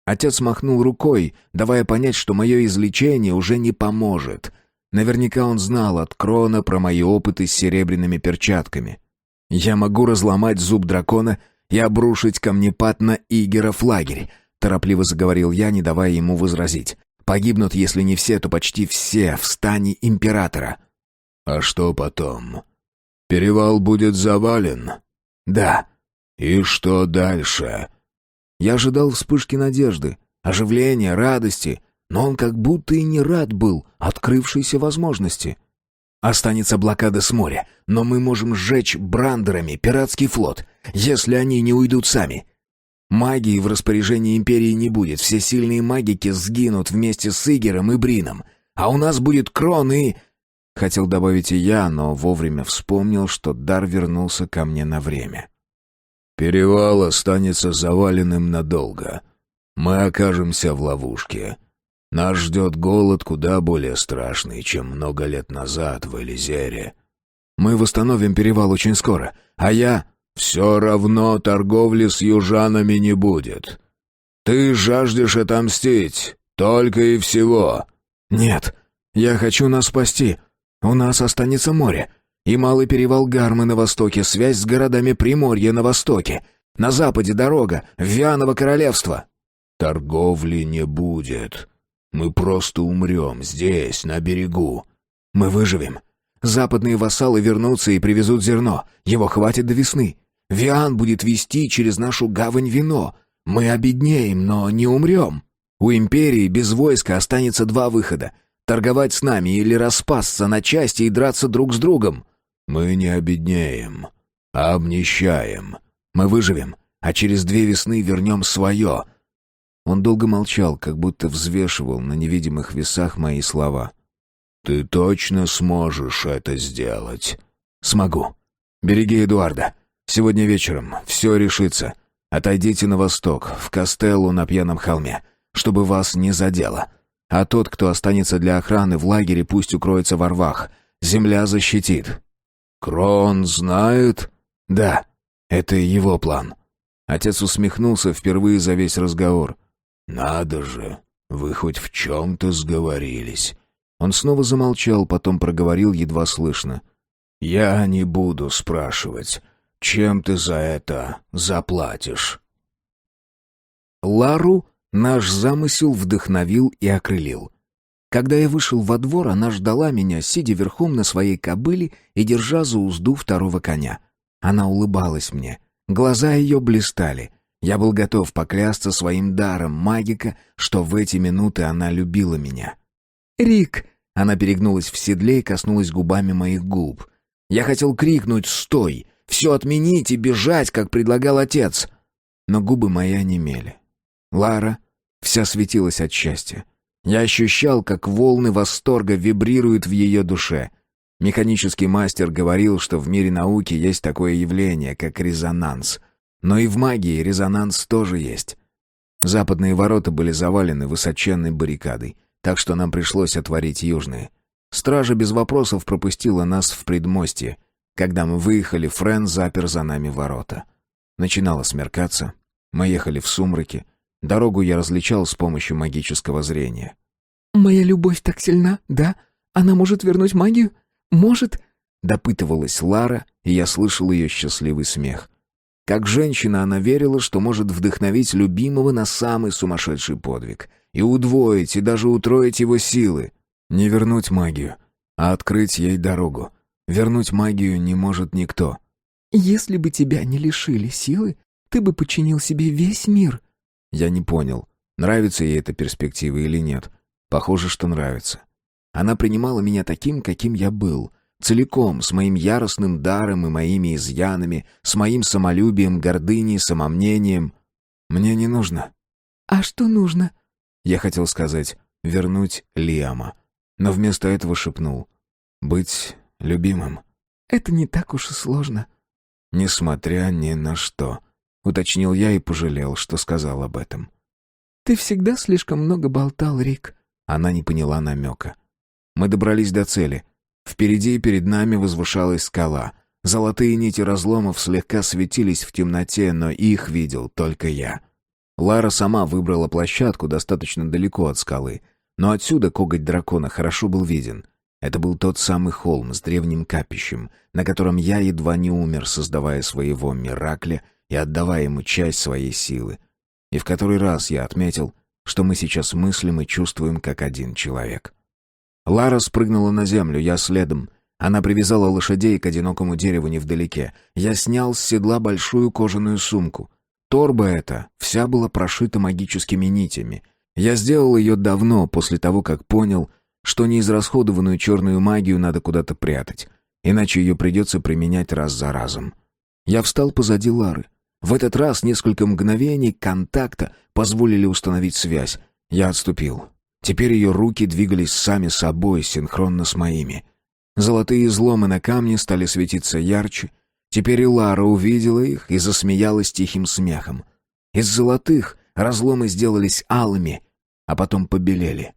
Отец махнул рукой, давая понять, что мое излечение уже не поможет. Наверняка он знал от Крона про мои опыты с серебряными перчатками. «Я могу разломать зуб дракона и обрушить камнепад на Игеров лагерь», — торопливо заговорил я, не давая ему возразить. «Погибнут, если не все, то почти все в стане императора». «А что потом? Перевал будет завален?» «Да». «И что дальше?» Я ожидал вспышки надежды, оживления, радости, но он как будто и не рад был открывшейся возможности. «Останется блокада с моря, но мы можем сжечь брандерами пиратский флот, если они не уйдут сами. Магии в распоряжении Империи не будет, все сильные магики сгинут вместе с Игером и Брином. А у нас будет Крон и...» Хотел добавить и я, но вовремя вспомнил, что дар вернулся ко мне на время. «Перевал останется заваленным надолго. Мы окажемся в ловушке. Нас ждет голод куда более страшный, чем много лет назад в Элизере. Мы восстановим перевал очень скоро, а я...» «Все равно торговли с южанами не будет. Ты жаждешь отомстить, только и всего». «Нет, я хочу нас спасти. У нас останется море. И малый перевал Гармы на востоке, связь с городами Приморья на востоке. На западе дорога, в Вианово королевство». «Торговли не будет. Мы просто умрем здесь, на берегу». «Мы выживем. Западные вассалы вернутся и привезут зерно. Его хватит до весны. Виан будет везти через нашу гавань вино. Мы обеднеем, но не умрем. У империи без войска останется два выхода. Торговать с нами или распасться на части и драться друг с другом». «Мы не обеднеем, а обнищаем». «Мы выживем, а через 2 весны вернем свое». Он долго молчал, как будто взвешивал на невидимых весах мои слова. «Ты точно сможешь это сделать?» «Смогу. Береги Эдуарда. Сегодня вечером все решится. Отойдите на восток, в Кастеллу на Пьяном холме, чтобы вас не задело. А тот, кто останется для охраны в лагере, пусть укроется во рвах. Земля защитит». «Крон знает?» «Да, это его план». Отец усмехнулся впервые за весь разговор. «Надо же, вы хоть в чем-то сговорились». Он снова замолчал, потом проговорил едва слышно. «Я не буду спрашивать, чем ты за это заплатишь?» Лару наш замысел вдохновил и окрылил. Когда я вышел во двор, она ждала меня, сидя верхом на своей кобыле и держа за узду второго коня. Она улыбалась мне. Глаза ее блистали. Я был готов поклясться своим даром магика, что в эти минуты она любила меня. «Рик!» Она перегнулась в седле и коснулась губами моих губ. Я хотел крикнуть «Стой!», все отменить и бежать, как предлагал отец. Но губы мои онемели. Лара вся светилась от счастья. Я ощущал, как волны восторга вибрируют в ее душе. Механический мастер говорил, что в мире науки есть такое явление, как резонанс. Но и в магии резонанс тоже есть. Западные ворота были завалены высоченной баррикадой, так что нам пришлось отворить южные. Стража без вопросов пропустила нас в предмостье. Когда мы выехали, Френ запер за нами ворота. Начинало смеркаться. Мы ехали в сумраке. Дорогу я различал с помощью магического зрения. «Моя любовь так сильна, да? Она может вернуть магию? Может?» Допытывалась Лара, и я слышал ее счастливый смех. Как женщина она верила, что может вдохновить любимого на самый сумасшедший подвиг. И удвоить, и даже утроить его силы. Не вернуть магию, а открыть ей дорогу. Вернуть магию не может никто. «Если бы тебя не лишили силы, ты бы подчинил себе весь мир». Я не понял, нравится ей эта перспектива или нет. Похоже, что нравится. Она принимала меня таким, каким я был. Целиком, с моим яростным даром и моими изъянами, с моим самолюбием, гордыней, самомнением. Мне не нужно. «А что нужно?» Я хотел сказать «вернуть Лиама», но вместо этого шепнул «быть любимым». «Это не так уж и сложно». «Несмотря ни на что», — уточнил я и пожалел, что сказал об этом. «Ты всегда слишком много болтал, Рик». Она не поняла намека. Мы добрались до цели. Впереди и перед нами возвышалась скала. Золотые нити разломов слегка светились в темноте, но их видел только я. Лара сама выбрала площадку достаточно далеко от скалы, но отсюда коготь дракона хорошо был виден. Это был тот самый холм с древним капищем, на котором я едва не умер, создавая своего Миракля и отдавая ему часть своей силы. И в который раз я отметил, что мы сейчас мыслим и чувствуем как один человек. Лара спрыгнула на землю, я следом. Она привязала лошадей к одинокому дереву невдалеке. Я снял с седла большую кожаную сумку. Торба эта вся была прошита магическими нитями. Я сделал ее давно, после того, как понял, что неизрасходованную черную магию надо куда-то прятать, иначе ее придется применять раз за разом. Я встал позади Лары. В этот раз несколько мгновений контакта позволили установить связь. Я отступил. Теперь ее руки двигались сами собой, синхронно с моими. Золотые изломы на камне стали светиться ярче. Теперь и Лара увидела их и засмеялась тихим смехом. Из золотых разломы сделались алыми, а потом побелели.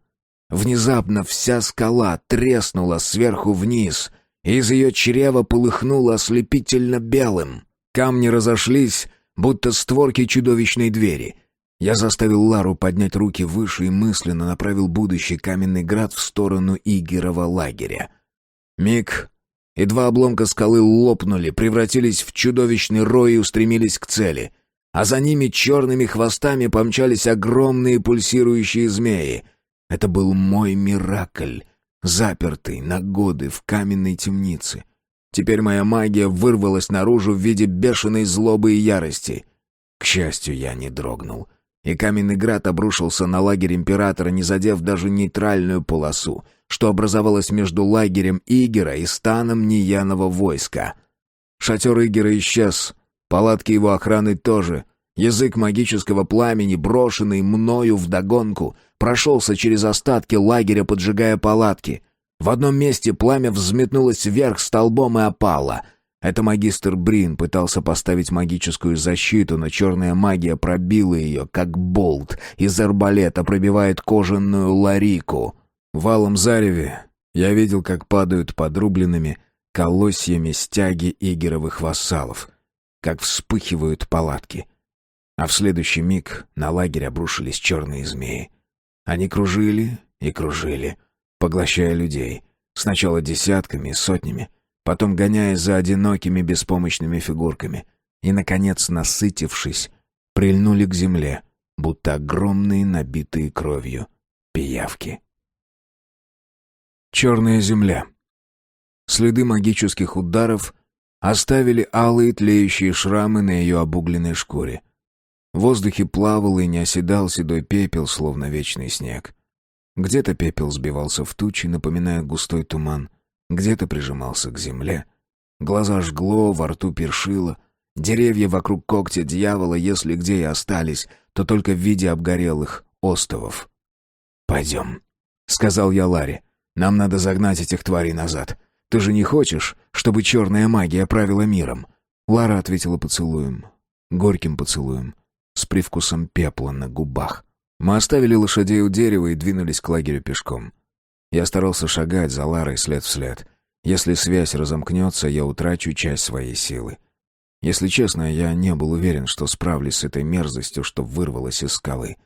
Внезапно вся скала треснула сверху вниз, и из ее чрева полыхнуло ослепительно белым. Камни разошлись, будто створки чудовищной двери. Я заставил Лару поднять руки выше и мысленно направил будущий каменный град в сторону Игерова лагеря. Миг, и два обломка скалы лопнули, превратились в чудовищный рой и устремились к цели. А за ними черными хвостами помчались огромные пульсирующие змеи. Это был мой Миракль, запертый на годы в каменной темнице. Теперь моя магия вырвалась наружу в виде бешеной злобы и ярости. К счастью, я не дрогнул, и каменный град обрушился на лагерь императора, не задев даже нейтральную полосу, что образовалось между лагерем Игера и станом Нияного войска. Шатер Игера исчез, палатки его охраны тоже. Язык магического пламени, брошенный мною вдогонку, прошелся через остатки лагеря, поджигая палатки. В одном месте пламя взметнулось вверх столбом и опало. Это магистр Брин пытался поставить магическую защиту, но черная магия пробила ее, как болт из арбалета пробивает кожаную ларику. В алом зареве я видел, как падают подрубленными колосьями стяги игеровых вассалов, как вспыхивают палатки. А в следующий миг на лагерь обрушились черные змеи. Они кружили и кружили, поглощая людей, сначала десятками и сотнями, потом гоняясь за одинокими беспомощными фигурками, и, наконец, насытившись, прильнули к земле, будто огромные, набитые кровью пиявки. Черная земля. Следы магических ударов оставили алые тлеющие шрамы на ее обугленной шкуре. В воздухе плавал и не оседал седой пепел, словно вечный снег. Где-то пепел сбивался в тучи, напоминая густой туман, где-то прижимался к земле. Глаза жгло, во рту першило. Деревья вокруг когтя дьявола, если где и остались, то только в виде обгорелых остовов. «Пойдем», — сказал я Ларе. «Нам надо загнать этих тварей назад. Ты же не хочешь, чтобы черная магия правила миром?» Лара ответила поцелуем. Горьким поцелуем, с привкусом пепла на губах. Мы оставили лошадей у дерева и двинулись к лагерю пешком. Я старался шагать за Ларой след в след. Если связь разомкнется, я утрачу часть своей силы. Если честно, я не был уверен, что справлюсь с этой мерзостью, что вырвалась из скалы.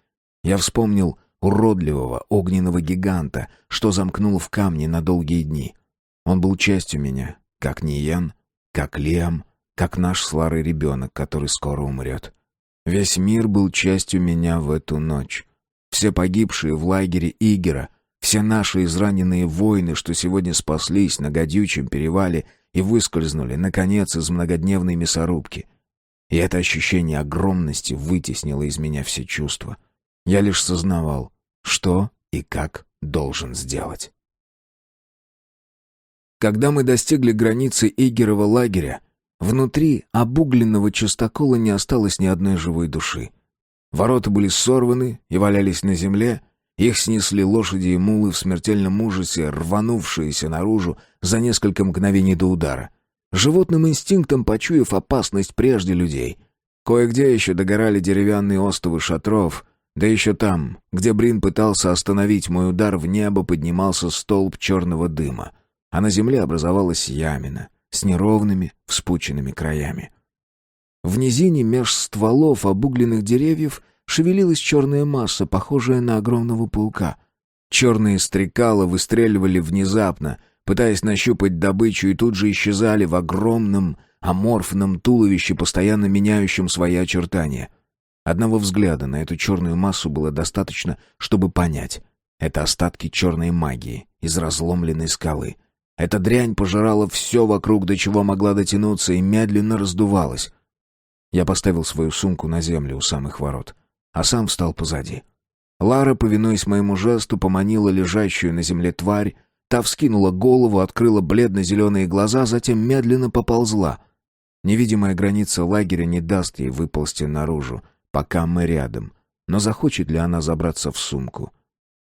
Я вспомнил уродливого огненного гиганта, что замкнул в камне на долгие дни. Он был частью меня, как Ниен, как Лиам, как наш с Ларой ребенок, который скоро умрет. Весь мир был частью меня в эту ночь. Все погибшие в лагере Игера, все наши израненные воины, что сегодня спаслись на гадючем перевале и выскользнули, наконец, из многодневной мясорубки. И это ощущение огромности вытеснило из меня все чувства. Я лишь сознавал, что и как должен сделать. Когда мы достигли границы Игерова лагеря, внутри обугленного частокола не осталось ни одной живой души. Ворота были сорваны и валялись на земле, их снесли лошади и мулы в смертельном ужасе, рванувшиеся наружу за несколько мгновений до удара. Животным инстинктом почуяв опасность прежде людей. Кое-где еще догорали деревянные остовы шатров, да еще там, где Брин пытался остановить мой удар, в небо поднимался столб черного дыма, а на земле образовалась ямина с неровными, вспученными краями. В низине меж стволов обугленных деревьев шевелилась черная масса, похожая на огромного паука. Черные стрекала выстреливали внезапно, пытаясь нащупать добычу, и тут же исчезали в огромном аморфном туловище, постоянно меняющем свои очертания. Одного взгляда на эту черную массу было достаточно, чтобы понять. Это остатки черной магии из разломленной скалы. Эта дрянь пожирала все вокруг, до чего могла дотянуться, и медленно раздувалась. Я поставил свою сумку на землю у самых ворот, а сам встал позади. Лара, повинуясь моему жесту, поманила лежащую на земле тварь. Та вскинула голову, открыла бледно-зеленые глаза, затем медленно поползла. Невидимая граница лагеря не даст ей выползти наружу, пока мы рядом. Но захочет ли она забраться в сумку?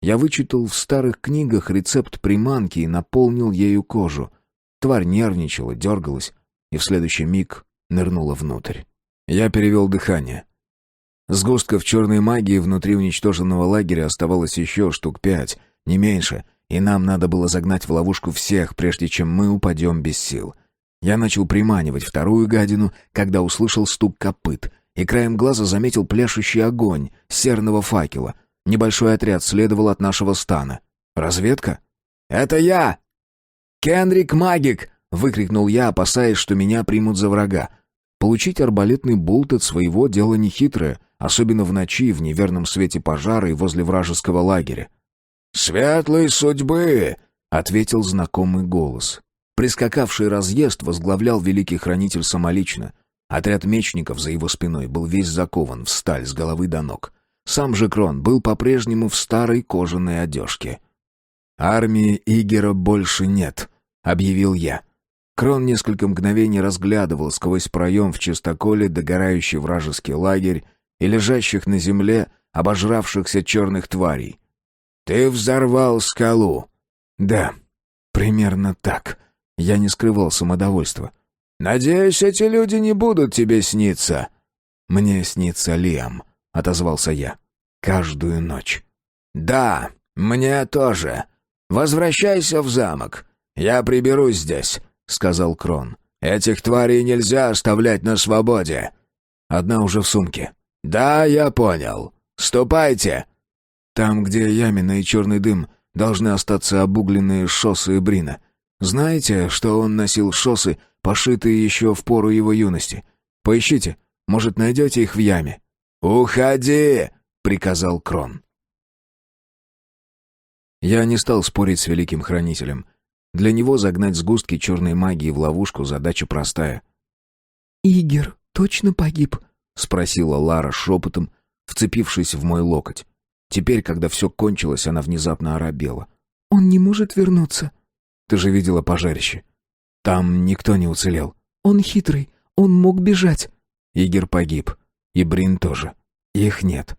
Я вычитал в старых книгах рецепт приманки и наполнил ею кожу. Тварь нервничала, дергалась и в следующий миг нырнула внутрь. Я перевел дыхание. Сгустков черной магии внутри уничтоженного лагеря оставалось еще штук 5, не меньше, и нам надо было загнать в ловушку всех, прежде чем мы упадем без сил. Я начал приманивать вторую гадину, когда услышал стук копыт, и краем глаза заметил пляшущий огонь серного факела. Небольшой отряд следовал от нашего стана. Разведка? «Это я! Кенрик Магик!» — выкрикнул я, опасаясь, что меня примут за врага. Получить арбалетный болт от своего — дело нехитрое, особенно в ночи, в неверном свете пожара и возле вражеского лагеря. «Светлой судьбы!» — ответил знакомый голос. Прискакавший разъезд возглавлял великий хранитель самолично. Отряд мечников за его спиной был весь закован в сталь с головы до ног. Сам же Крон был по-прежнему в старой кожаной одежке. «Армии Игера больше нет», — объявил я. Крон несколько мгновений разглядывал сквозь проем в чистоколе догорающий вражеский лагерь и лежащих на земле обожравшихся черных тварей. «Ты взорвал скалу!» «Да, примерно так». Я не скрывал самодовольства. «Надеюсь, эти люди не будут тебе сниться». «Мне снится Лиам», — отозвался я. «Каждую ночь». «Да, мне тоже. Возвращайся в замок. Я приберусь здесь», — сказал Крон. «Этих тварей нельзя оставлять на свободе». «Одна уже в сумке». «Да, я понял. Ступайте». «Там, где Ямина и черный дым, должны остаться обугленные шоссы и Брина. Знаете, что он носил шоссы, пошитые еще в пору его юности? Поищите, может, найдете их в яме». «Уходи!» — приказал Крон. Я не стал спорить с великим хранителем. Для него загнать сгустки черной магии в ловушку задача простая. «Игер точно погиб?» — спросила Лара шепотом, вцепившись в мой локоть. Теперь, когда все кончилось, она внезапно оробела. «Он не может вернуться». «Ты же видела пожарище. Там никто не уцелел». «Он хитрый, он мог бежать». Игер погиб. И Брин тоже. Их нет.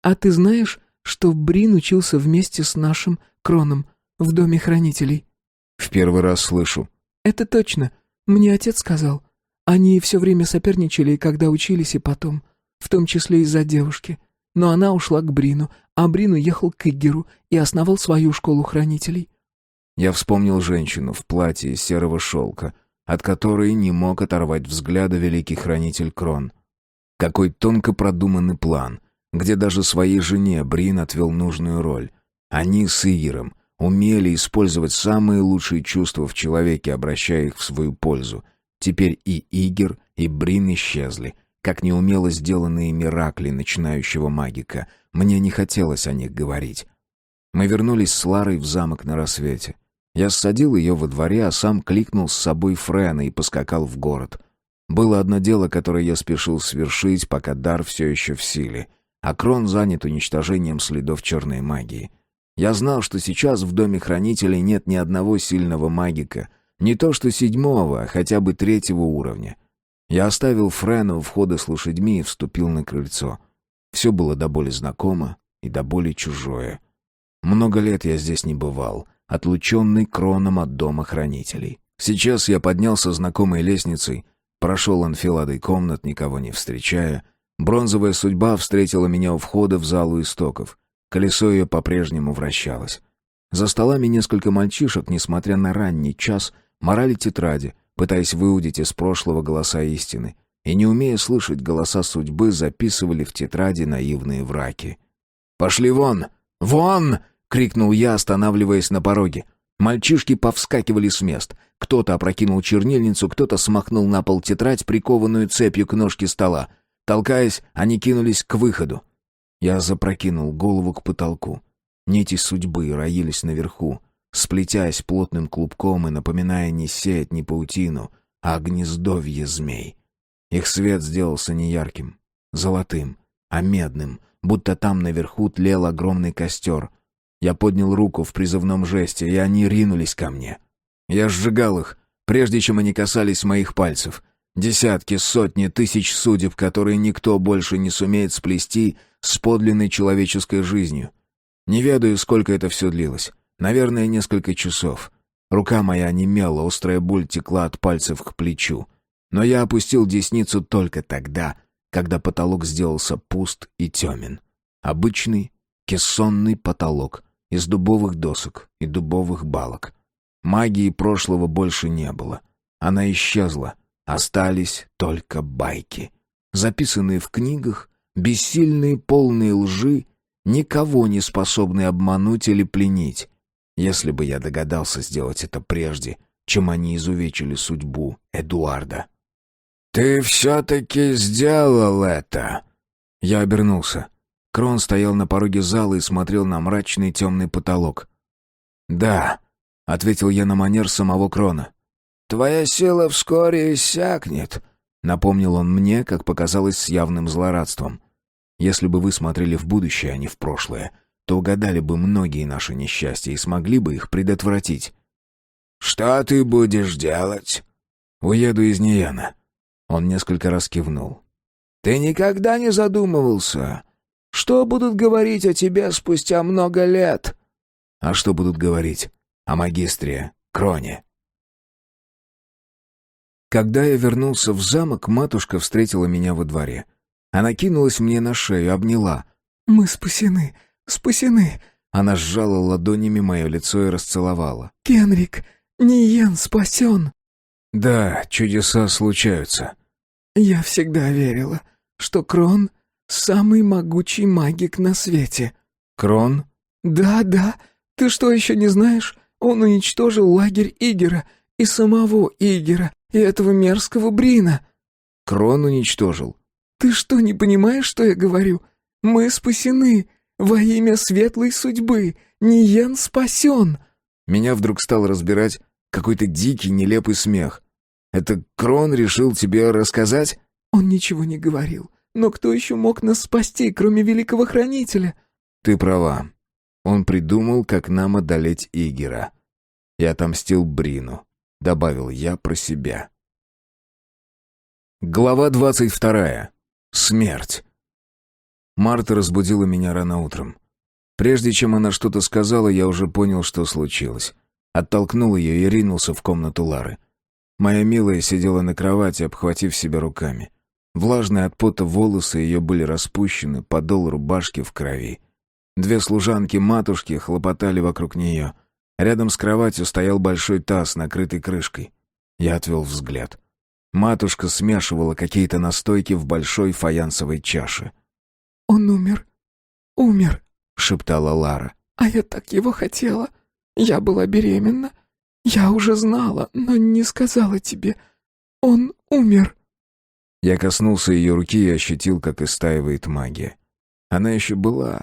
«А ты знаешь, что Брин учился вместе с нашим Кроном в Доме Хранителей?» В первый раз слышу. «Это точно. Мне отец сказал. Они все время соперничали, когда учились, и потом. В том числе из-за девушки. Но она ушла к Брину, а Брин уехал к Игеру и основал свою школу хранителей». Я вспомнил женщину в платье из серого шелка, от которой не мог оторвать взгляда великий хранитель Крон. Какой тонко продуманный план, где даже своей жене Брин отвел нужную роль. Они с Игером умели использовать самые лучшие чувства в человеке, обращая их в свою пользу. Теперь и Игер, и Брин исчезли, как неумело сделанные миракли начинающего магика. Мне не хотелось о них говорить. Мы вернулись с Ларой в замок на рассвете. Я ссадил ее во дворе, а сам кликнул с собой Френа и поскакал в город. Было одно дело, которое я спешил свершить, пока дар все еще в силе, а Крон занят уничтожением следов черной магии. Я знал, что сейчас в Доме Хранителей нет ни одного сильного магика, не то что 7-го, а хотя бы 3-го уровня. Я оставил Френа у входа с лошадьми и вступил на крыльцо. Все было до боли знакомо и до боли чужое. Много лет я здесь не бывал, отлученный Кроном от Дома Хранителей. Сейчас я поднялся знакомой лестницей, прошел анфиладой комнат, никого не встречая. Бронзовая судьба встретила меня у входа в залу истоков. Колесо ее по-прежнему вращалось. За столами несколько мальчишек, несмотря на ранний час, морали тетради, пытаясь выудить из прошлого голоса истины, и, не умея слышать голоса судьбы, записывали в тетради наивные враки. «Пошли вон! Вон!» — крикнул я, останавливаясь на пороге. Мальчишки повскакивали с мест. Кто-то опрокинул чернильницу, кто-то смахнул на пол тетрадь, прикованную цепью к ножке стола. Толкаясь, они кинулись к выходу. Я запрокинул голову к потолку. Нити судьбы роились наверху, сплетясь плотным клубком и напоминая не сеть, не паутину, а гнездовье змей. Их свет сделался не ярким, золотым, а медным, будто там наверху тлел огромный костер. Я поднял руку в призывном жесте, и они ринулись ко мне. Я сжигал их, прежде чем они касались моих пальцев. Десятки, сотни, тысяч судеб, которые никто больше не сумеет сплести с подлинной человеческой жизнью. Не ведаю, сколько это все длилось. Наверное, несколько часов. Рука моя онемела, острая боль текла от пальцев к плечу. Но я опустил десницу только тогда, когда потолок сделался пуст и темен. Обычный кессонный потолок из дубовых досок и дубовых балок. Магии прошлого больше не было. Она исчезла. Остались только байки. Записанные в книгах, бессильные, полные лжи, никого не способные обмануть или пленить. Если бы я догадался сделать это прежде, чем они изувечили судьбу Эдуарда. «Ты все-таки сделал это!» Я обернулся. Крон стоял на пороге зала и смотрел на мрачный темный потолок. «Да», — ответил я на манер самого Крона. «Твоя сила вскоре иссякнет», — напомнил он мне, как показалось, с явным злорадством. «Если бы вы смотрели в будущее, а не в прошлое, то угадали бы многие наши несчастья и смогли бы их предотвратить». «Что ты будешь делать?» «Уеду из Нияна». Он несколько раз кивнул. «Ты никогда не задумывался, что будут говорить о тебе спустя много лет?» «А что будут говорить о магистре Кроне?» Когда я вернулся в замок, матушка встретила меня во дворе. Она кинулась мне на шею, обняла. «Мы спасены, спасены!» Она сжала ладонями мое лицо и расцеловала. «Кенрик, Ниен спасен!» «Да, чудеса случаются». «Я всегда верила, что Крон — самый могучий магик на свете». «Крон?» «Да, да. Ты что, еще не знаешь? Он уничтожил лагерь Игера и самого Игера, и этого мерзкого Брина». «Крон уничтожил?» «Ты что, не понимаешь, что я говорю? Мы спасены. Во имя светлой судьбы. Ниен спасен». Меня вдруг стал разбирать какой-то дикий, нелепый смех. «Это Крон решил тебе рассказать?» «Он ничего не говорил. Но кто еще мог нас спасти, кроме великого хранителя?» «Ты права. Он придумал, как нам одолеть Игера. И отомстил Брину», — добавил я про себя. Глава 22. Смерть. Марта разбудила меня рано утром. Прежде чем она что-то сказала, я уже понял, что случилось. Оттолкнул ее и ринулся в комнату Лары. Моя милая сидела на кровати, обхватив себя руками. Влажные от пота волосы ее были распущены, подол рубашки в крови. Две служанки матушки хлопотали вокруг нее. Рядом с кроватью стоял большой таз, накрытый крышкой. Я отвел взгляд. Матушка смешивала какие-то настойки в большой фаянсовой чаше. «Он умер», — шептала Лара. «А я так его хотела. Я была беременна. Я уже знала, но не сказала тебе. Он умер». Я коснулся ее руки и ощутил, как истаивает магия. Она еще была.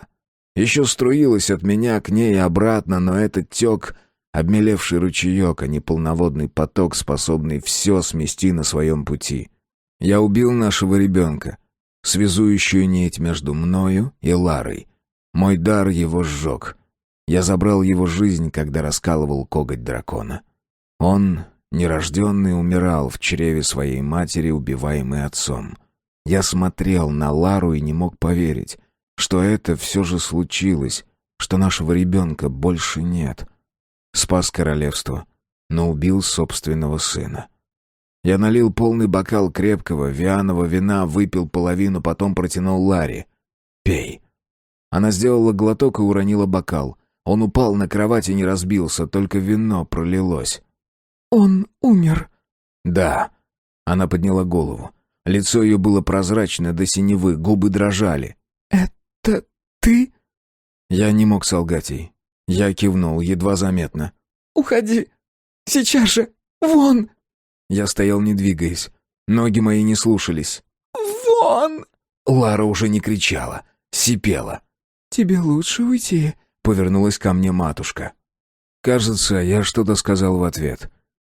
Еще струилась от меня к ней и обратно, но это тек обмелевший ручеек, а не полноводный поток, способный все смести на своем пути. Я убил нашего ребенка, связующую нить между мною и Ларой. Мой дар его сжег. Я забрал его жизнь, когда раскалывал коготь дракона. Он, нерожденный, умирал в чреве своей матери, убиваемый отцом. Я смотрел на Лару и не мог поверить, что это все же случилось, что нашего ребенка больше нет. Спас королевство, но убил собственного сына. Я налил полный бокал крепкого вианого вина, выпил половину, потом протянул Ларе. «Пей». Она сделала глоток и уронила бокал. Он упал на кровать и не разбился, только вино пролилось. «Он умер». «Да». Она подняла голову. Лицо ее было прозрачно до синевы, губы дрожали. «Это ты?» Я не мог солгать ей. Я кивнул, едва заметно. «Уходи! Сейчас же! Вон!» Я стоял, не двигаясь. Ноги мои не слушались. «Вон!» Лара уже не кричала, сипела. «Тебе лучше уйти», — повернулась ко мне матушка. Кажется, я что-то сказал в ответ.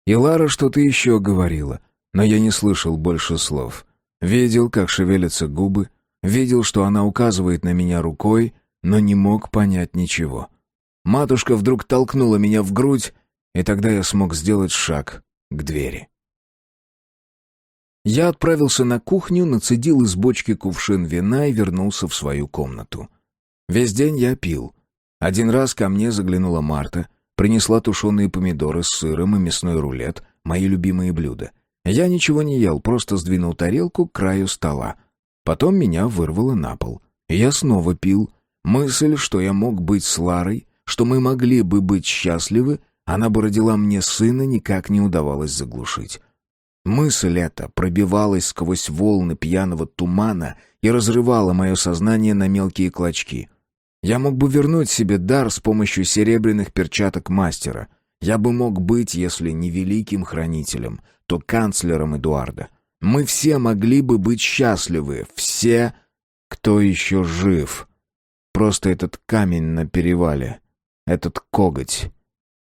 И Лара что-то еще говорила, но я не слышал больше слов. Видел, как шевелятся губы, видел, что она указывает на меня рукой, но не мог понять ничего. Матушка вдруг толкнула меня в грудь, и тогда я смог сделать шаг к двери. Я отправился на кухню, нацедил из бочки кувшин вина и вернулся в свою комнату. Весь день я пил. Один раз ко мне заглянула Марта, принесла тушеные помидоры с сыром и мясной рулет, мои любимые блюда. Я ничего не ел, просто сдвинул тарелку к краю стола. Потом меня вырвало на пол. Я снова пил. Мысль, что я мог быть с Ларой, что мы могли бы быть счастливы, она бы родила мне сына, никак не удавалось заглушить. Мысль эта пробивалась сквозь волны пьяного тумана и разрывала мое сознание на мелкие клочки. Я мог бы вернуть себе дар с помощью серебряных перчаток мастера. Я бы мог быть, если не великим хранителем, то канцлером Эдуарда. Мы все могли бы быть счастливы, все, кто еще жив. Просто этот камень на перевале, этот коготь.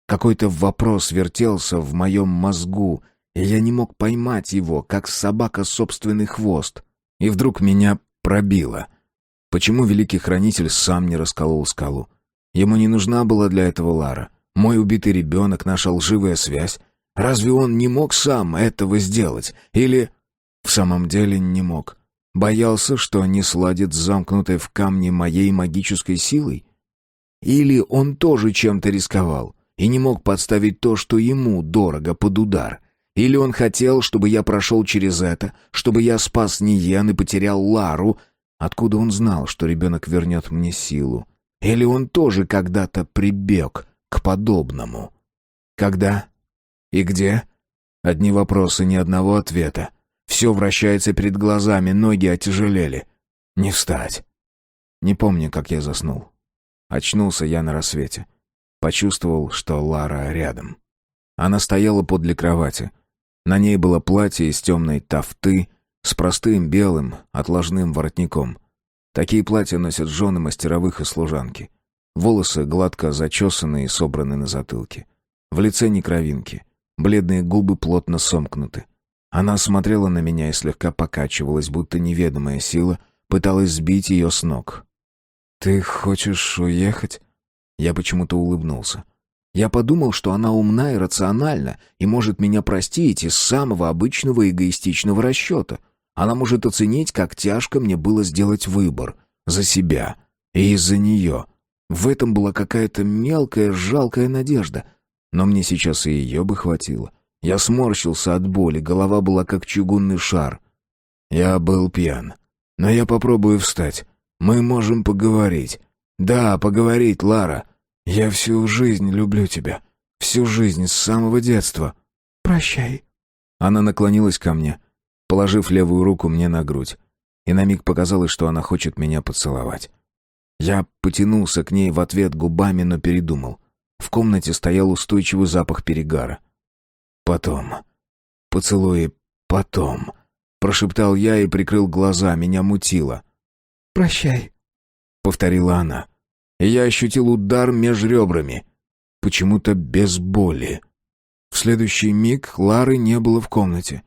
Какой-то вопрос вертелся в моем мозгу, и я не мог поймать его, как собака собственный хвост. И вдруг меня пробило. Почему великий хранитель сам не расколол скалу? Ему не нужна была для этого Лара. Мой убитый ребенок, наша лживая связь. Разве он не мог сам этого сделать? Или... В самом деле не мог. Боялся, что не сладит с замкнутой в камне моей магической силой? Или он тоже чем-то рисковал и не мог подставить то, что ему дорого, под удар? Или он хотел, чтобы я прошел через это, чтобы я спас Ниен и потерял Лару? Откуда он знал, что ребенок вернет мне силу? Или он тоже когда-то прибег к подобному? Когда? И где? Одни вопросы, ни одного ответа. Все вращается перед глазами, ноги отяжелели. Не встать. Не помню, как я заснул. Очнулся я на рассвете. Почувствовал, что Лара рядом. Она стояла подле кровати. На ней было платье из темной тафты с простым белым отложным воротником. Такие платья носят жены мастеровых и служанки. Волосы гладко зачесаны и собраны на затылке. В лице ни кровинки. Бледные губы плотно сомкнуты. Она смотрела на меня и слегка покачивалась, будто неведомая сила пыталась сбить ее с ног. «Ты хочешь уехать?» Я почему-то улыбнулся. Я подумал, что она умна и рациональна, и может меня простить из самого обычного эгоистичного расчета. Она может оценить, как тяжко мне было сделать выбор. За себя. И из-за нее. В этом была какая-то мелкая, жалкая надежда. Но мне сейчас и ее бы хватило. Я сморщился от боли, голова была как чугунный шар. Я был пьян. Но я попробую встать. Мы можем поговорить. Да, поговорить, Лара. Я всю жизнь люблю тебя. Всю жизнь, с самого детства. Прощай. Она наклонилась ко мне, положив левую руку мне на грудь. И на миг показалось, что она хочет меня поцеловать. Я потянулся к ней в ответ губами, но передумал. В комнате стоял устойчивый запах перегара. «Потом. Поцелуи потом», — прошептал я и прикрыл глаза, меня мутило. «Прощай», — повторила она. И я ощутил удар меж ребрами. Почему-то без боли. В следующий миг Лары не было в комнате.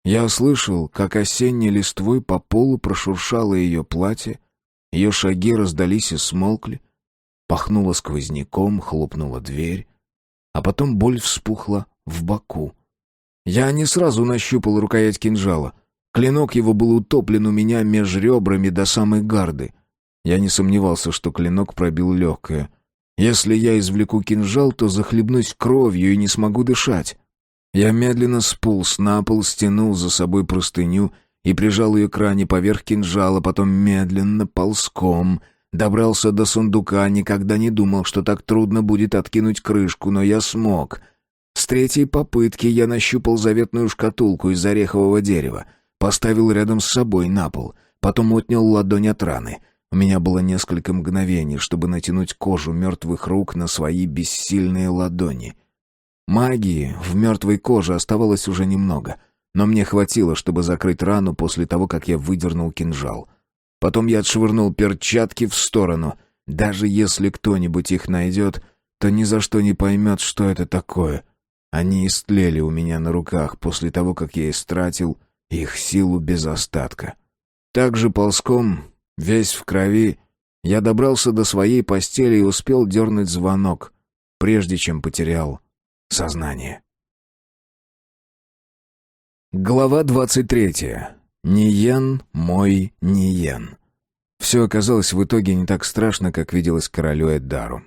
Я слышал, как осенней листвой по полу прошуршало ее платье, ее шаги раздались и смолкли, пахнуло сквозняком, хлопнула дверь, а потом боль вспухла в боку. Я не сразу нащупал рукоять кинжала. Клинок его был утоплен у меня меж ребрами до самой гарды. Я не сомневался, что клинок пробил легкое. Если я извлеку кинжал, то захлебнусь кровью и не смогу дышать. Я медленно сполз на пол, стянул за собой простыню и прижал ее к ране поверх кинжала, потом медленно, ползком, добрался до сундука, никогда не думал, что так трудно будет откинуть крышку, но я смог. С третьей попытки я нащупал заветную шкатулку из орехового дерева, поставил рядом с собой на пол, потом отнял ладонь от раны. У меня было несколько мгновений, чтобы натянуть кожу мертвых рук на свои бессильные ладони. Магии в мертвой коже оставалось уже немного, но мне хватило, чтобы закрыть рану после того, как я выдернул кинжал. Потом я отшвырнул перчатки в сторону. Даже если кто-нибудь их найдет, то ни за что не поймет, что это такое. Они истлели у меня на руках после того, как я истратил их силу без остатка. Также ползком, весь в крови, я добрался до своей постели и успел дернуть звонок, прежде чем потерял сознание. Глава 23. Ниен мой Ниен. Все оказалось в итоге не так страшно, как виделось королю Эддару.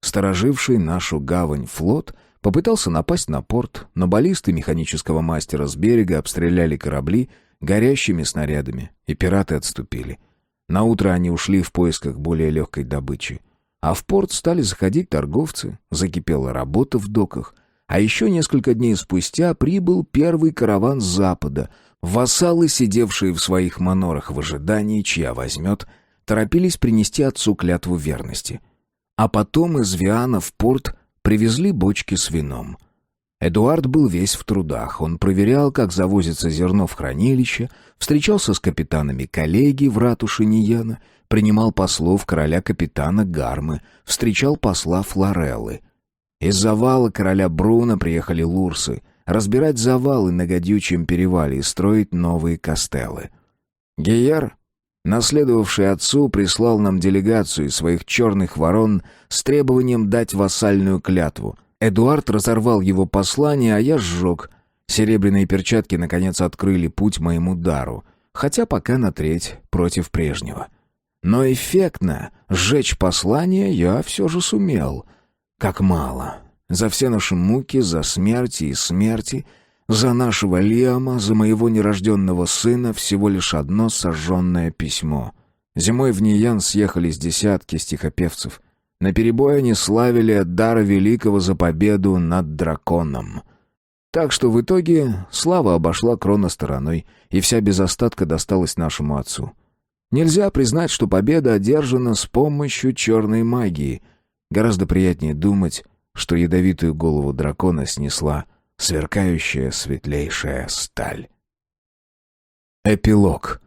Стороживший нашу гавань флот попытался напасть на порт, но баллисты механического мастера с берега обстреляли корабли горящими снарядами, и пираты отступили. Наутро они ушли в поисках более легкой добычи. А в порт стали заходить торговцы, закипела работа в доках, а еще несколько дней спустя прибыл первый караван с запада. Вассалы, сидевшие в своих манорах в ожидании, чья возьмет, торопились принести отцу клятву верности. А потом из Виана в порт привезли бочки с вином. Эдуард был весь в трудах. Он проверял, как завозится зерно в хранилище, встречался с капитанами коллегий в ратуше Ниена, принимал послов короля-капитана Гармы, встречал посла Флореллы. Из завала короля Бруна приехали лурсы разбирать завалы на Гадючем перевале и строить новые кастеллы. Гейер, наследовавший отцу, прислал нам делегацию из своих черных ворон с требованием дать вассальную клятву. Эдуард разорвал его послание, а я сжег. Серебряные перчатки наконец открыли путь моему дару, хотя пока на треть против прежнего. Но эффектно сжечь послание я все же сумел. Как мало. За все наши муки, за смерти и смерти, за нашего Лиама, за моего нерожденного сына всего лишь одно сожженное письмо. Зимой в Ниен съехались десятки стихопевцев. Наперебой они славили Эддара Великого за победу над драконом. Так что в итоге слава обошла Крона стороной, и вся без остатка досталась нашему отцу. Нельзя признать, что победа одержана с помощью черной магии. Гораздо приятнее думать, что ядовитую голову дракона снесла сверкающая светлейшая сталь. Эпилог.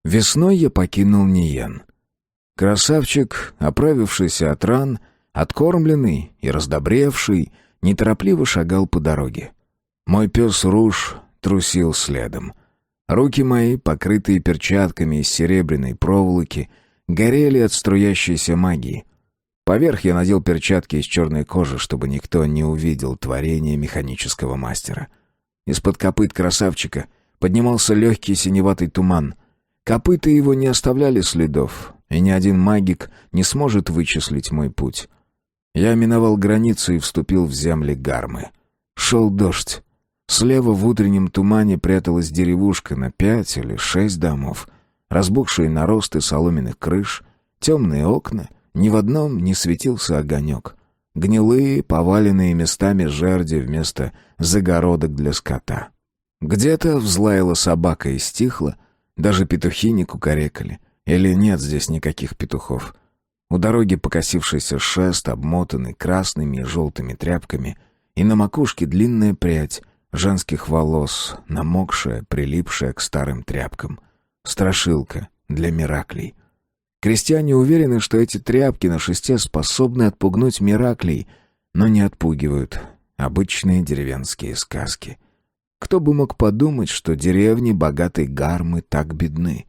Весной я покинул Ниен. Красавчик, оправившийся от ран, откормленный и раздобревший, неторопливо шагал по дороге. Мой пес Руж трусил следом. Руки мои, покрытые перчатками из серебряной проволоки, горели от струящейся магии. Поверх я надел перчатки из черной кожи, чтобы никто не увидел творение механического мастера. Из-под копыт красавчика поднимался легкий синеватый туман. Копыта его не оставляли следов, и ни один магик не сможет вычислить мой путь. Я миновал границу и вступил в земли Гармы. Шел дождь. Слева в утреннем тумане пряталась деревушка на 5 или 6 домов. Разбухшие наросты соломенных крыш, темные окна, ни в одном не светился огонек. Гнилые, поваленные местами жерди вместо загородок для скота. Где-то взлаяла собака и стихла, даже петухи не кукарекали. Или нет здесь никаких петухов. У дороги покосившийся шест, обмотанный красными и желтыми тряпками, и на макушке длинная прядь женских волос, намокшая, прилипшая к старым тряпкам. Страшилка для Мираклей. Крестьяне уверены, что эти тряпки на шесте способны отпугнуть Мираклей, но не отпугивают. Обычные деревенские сказки. Кто бы мог подумать, что деревни богатой Гармы так бедны?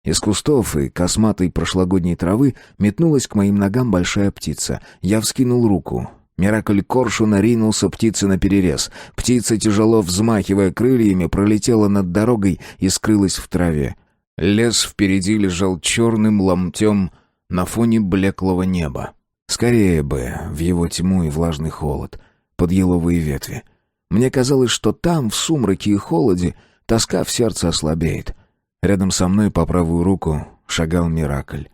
Из кустов и косматой прошлогодней травы метнулась к моим ногам большая птица. Я вскинул руку. Миракль коршуна ринулся птице наперерез. Птица, тяжело взмахивая крыльями, пролетела над дорогой и скрылась в траве. Лес впереди лежал черным ломтем на фоне блеклого неба. Скорее бы в его тьму и влажный холод, под еловые ветви. Мне казалось, что там, в сумраке и холоде, тоска в сердце ослабеет. Рядом со мной по правую руку шагал Миракль.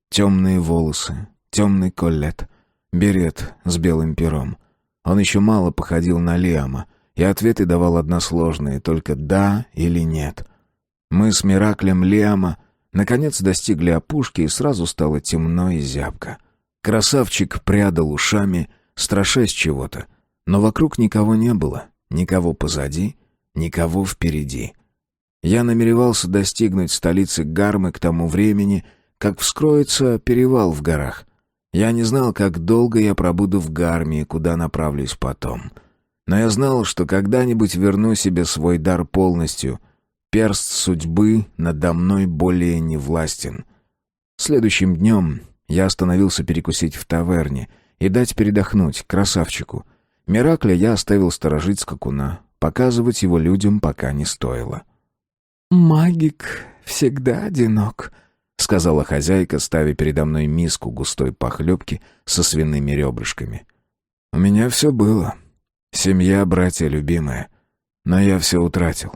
Темные волосы, темный коллет, берет с белым пером. Он еще мало походил на Лиама, и ответы давал односложные, только «да» или «нет». Мы с Мираклем Лиама наконец достигли опушки, и сразу стало темно и зябко. Красавчик прядал ушами, страшась чего-то, но вокруг никого не было, никого позади, никого впереди. Я намеревался достигнуть столицы Гармы к тому времени, как вскроется перевал в горах. Я не знал, как долго я пробуду в Гарме и куда направлюсь потом. Но я знал, что когда-нибудь верну себе свой дар полностью. Перст судьбы надо мной более не властен. Следующим днем я остановился перекусить в таверне и дать передохнуть красавчику. Миракля я оставил сторожить скакуна. Показывать его людям пока не стоило. «Магик всегда одинок», — сказала хозяйка, ставя передо мной миску густой похлебки со свиными ребрышками. «У меня все было. Семья, братья, любимая. Но я все утратил».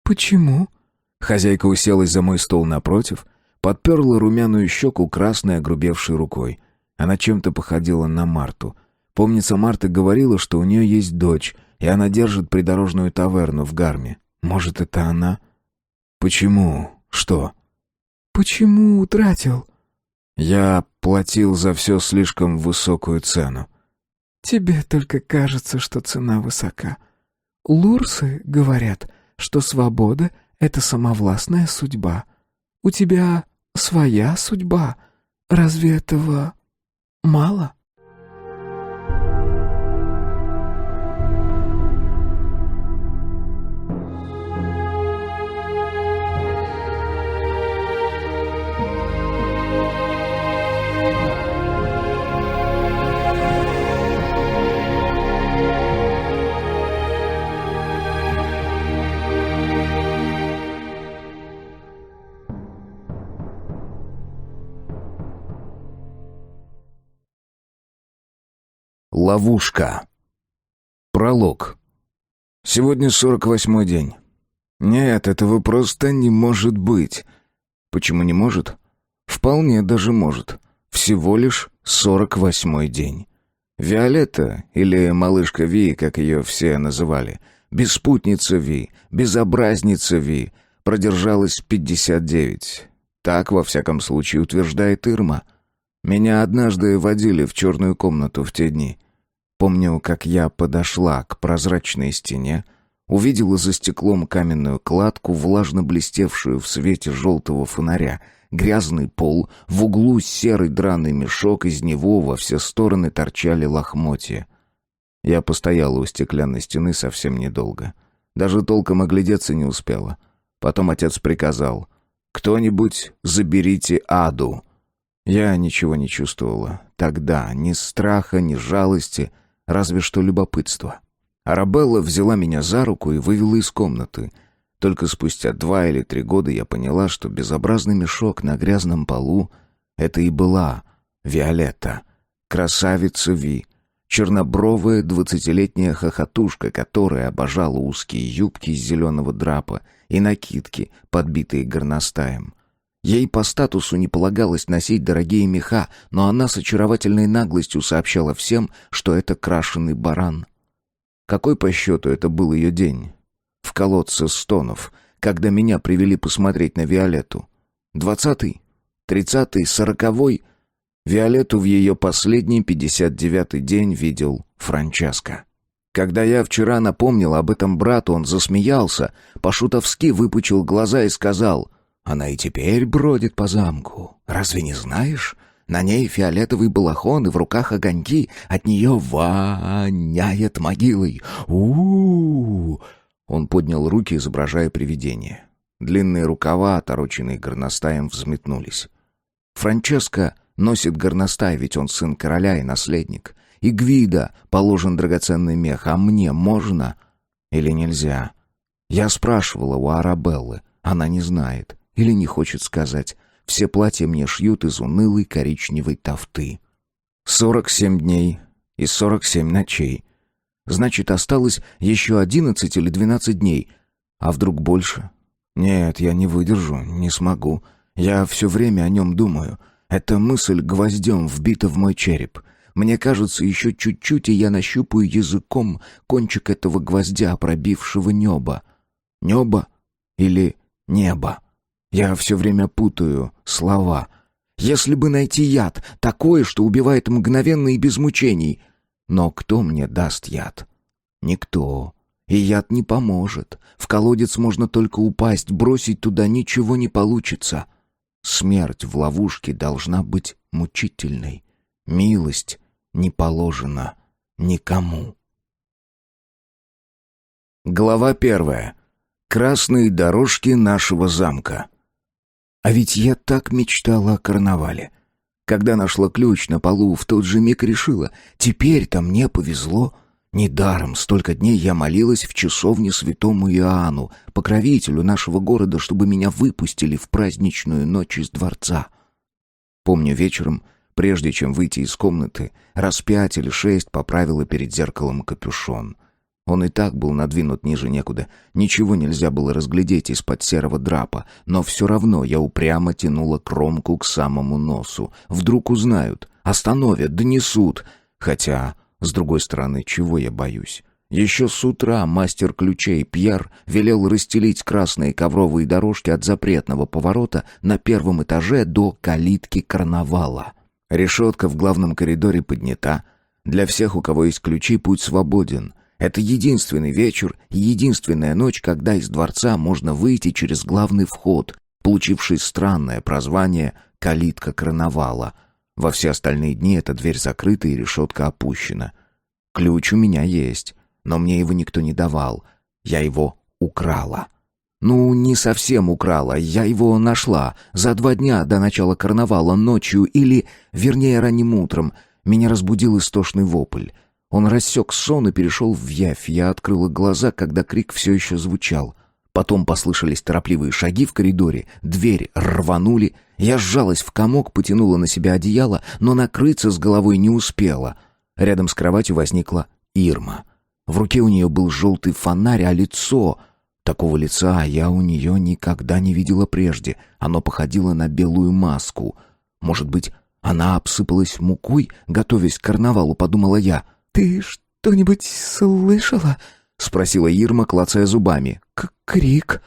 «Почему?» Хозяйка уселась за мой стол напротив, подперла румяную щеку красной огрубевшей рукой. Она чем-то походила на Марту. Помнится, Марта говорила, что у нее есть дочь, и она держит придорожную таверну в Гарме. Может, это она? Почему? Что? «Почему утратил?» Я платил за все слишком высокую цену. «Тебе только кажется, что цена высока. Лурсы говорят, что свобода — это самовластная судьба. У тебя своя судьба. Разве этого мало?» Ловушка. Пролог. Сегодня 48-й день. Нет, этого просто не может быть. Почему не может? Вполне даже может. Всего лишь 48-й день. Виолетта, или малышка Ви, как ее все называли, беспутница Ви, безобразница Ви, продержалась 59. Так, во всяком случае, утверждает Ирма. Меня однажды водили в черную комнату в те дни. Помню, как я подошла к прозрачной стене, увидела за стеклом каменную кладку, влажно блестевшую в свете желтого фонаря, грязный пол, в углу серый драный мешок, из него во все стороны торчали лохмотья. Я постояла у стеклянной стены совсем недолго. Даже толком оглядеться не успела. Потом отец приказал: «Кто-нибудь заберите Аду». Я ничего не чувствовала. Тогда ни страха, ни жалости, разве что любопытство. Арабелла взяла меня за руку и вывела из комнаты. Только спустя 2 или 3 года я поняла, что безобразный мешок на грязном полу — это и была Виолетта, красавица Ви, чернобровая 20-летняя хохотушка, которая обожала узкие юбки из зеленого драпа и накидки, подбитые горностаем. Ей по статусу не полагалось носить дорогие меха, но она с очаровательной наглостью сообщала всем, что это крашеный баран. Какой по счету это был ее день? В колодце стонов, когда меня привели посмотреть на Виолетту. 20-й? 30-й? 40-й? Виолетту в ее последний 59-й день видел Франческо. Когда я вчера напомнил об этом брату, он засмеялся, по-шутовски выпучил глаза и сказал: «Она и теперь бродит по замку. Разве не знаешь? На ней фиолетовый балахон и в руках огоньки. От нее воняет могилой. У-у-у!» Он поднял руки, изображая привидение. Длинные рукава, отороченные горностаем, взметнулись. Франческо носит горностай, ведь он сын короля и наследник. И Гвидо положен драгоценный мех, а мне можно или нельзя? Я спрашивала у Арабеллы, она не знает. Или не хочет сказать. Все платья мне шьют из унылой коричневой тафты. 47 дней и 47 ночей. Значит, осталось еще 11 или 12 дней. А вдруг больше? Нет, я не выдержу, не смогу. Я все время о нем думаю. Эта мысль гвоздем вбита в мой череп. Мне кажется, еще чуть-чуть, и я нащупаю языком кончик этого гвоздя, пробившего небо. Небо или небо? Я все время путаю слова. Если бы найти яд, такое, что убивает мгновенно и без мучений. Но кто мне даст яд? Никто. И яд не поможет. В колодец можно только упасть, бросить туда ничего не получится. Смерть в ловушке должна быть мучительной. Милость не положена никому. Глава 1. Красные дорожки нашего замка. А ведь я так мечтала о карнавале. Когда нашла ключ на полу, в тот же миг решила: теперь-то мне повезло. Недаром столько дней я молилась в часовне святому Иоанну, покровителю нашего города, чтобы меня выпустили в праздничную ночь из дворца. Помню, вечером, прежде чем выйти из комнаты, раз 5 или 6 поправила перед зеркалом капюшон. Он и так был надвинут ниже некуда, ничего нельзя было разглядеть из-под серого драпа, но все равно я упрямо тянула кромку к самому носу. Вдруг узнают, остановят, донесут. Хотя, с другой стороны, чего я боюсь? Еще с утра мастер ключей Пьер велел расстелить красные ковровые дорожки от запретного поворота на первом этаже до калитки карнавала. Решетка в главном коридоре поднята. Для всех, у кого есть ключи, путь свободен. Это единственный вечер и единственная ночь, когда из дворца можно выйти через главный вход, получивший странное прозвание «калитка карнавала». Во все остальные дни эта дверь закрыта и решетка опущена. Ключ у меня есть, но мне его никто не давал. Я его украла. Ну, не совсем украла, я его нашла. За 2 дня до начала карнавала ночью или, вернее, ранним утром, меня разбудил истошный вопль. Он рассек сон и перешел в явь. Я открыла глаза, когда крик все еще звучал. Потом послышались торопливые шаги в коридоре, дверь рванули. Я сжалась в комок, потянула на себя одеяло, но накрыться с головой не успела. Рядом с кроватью возникла Ирма. В руке у нее был желтый фонарь, а лицо... Такого лица я у нее никогда не видела прежде. Оно походило на белую маску. Может быть, она обсыпалась мукой, готовясь к карнавалу, подумала я. «Ты что-нибудь слышала?» — спросила Ирма, клацая зубами. «Крик.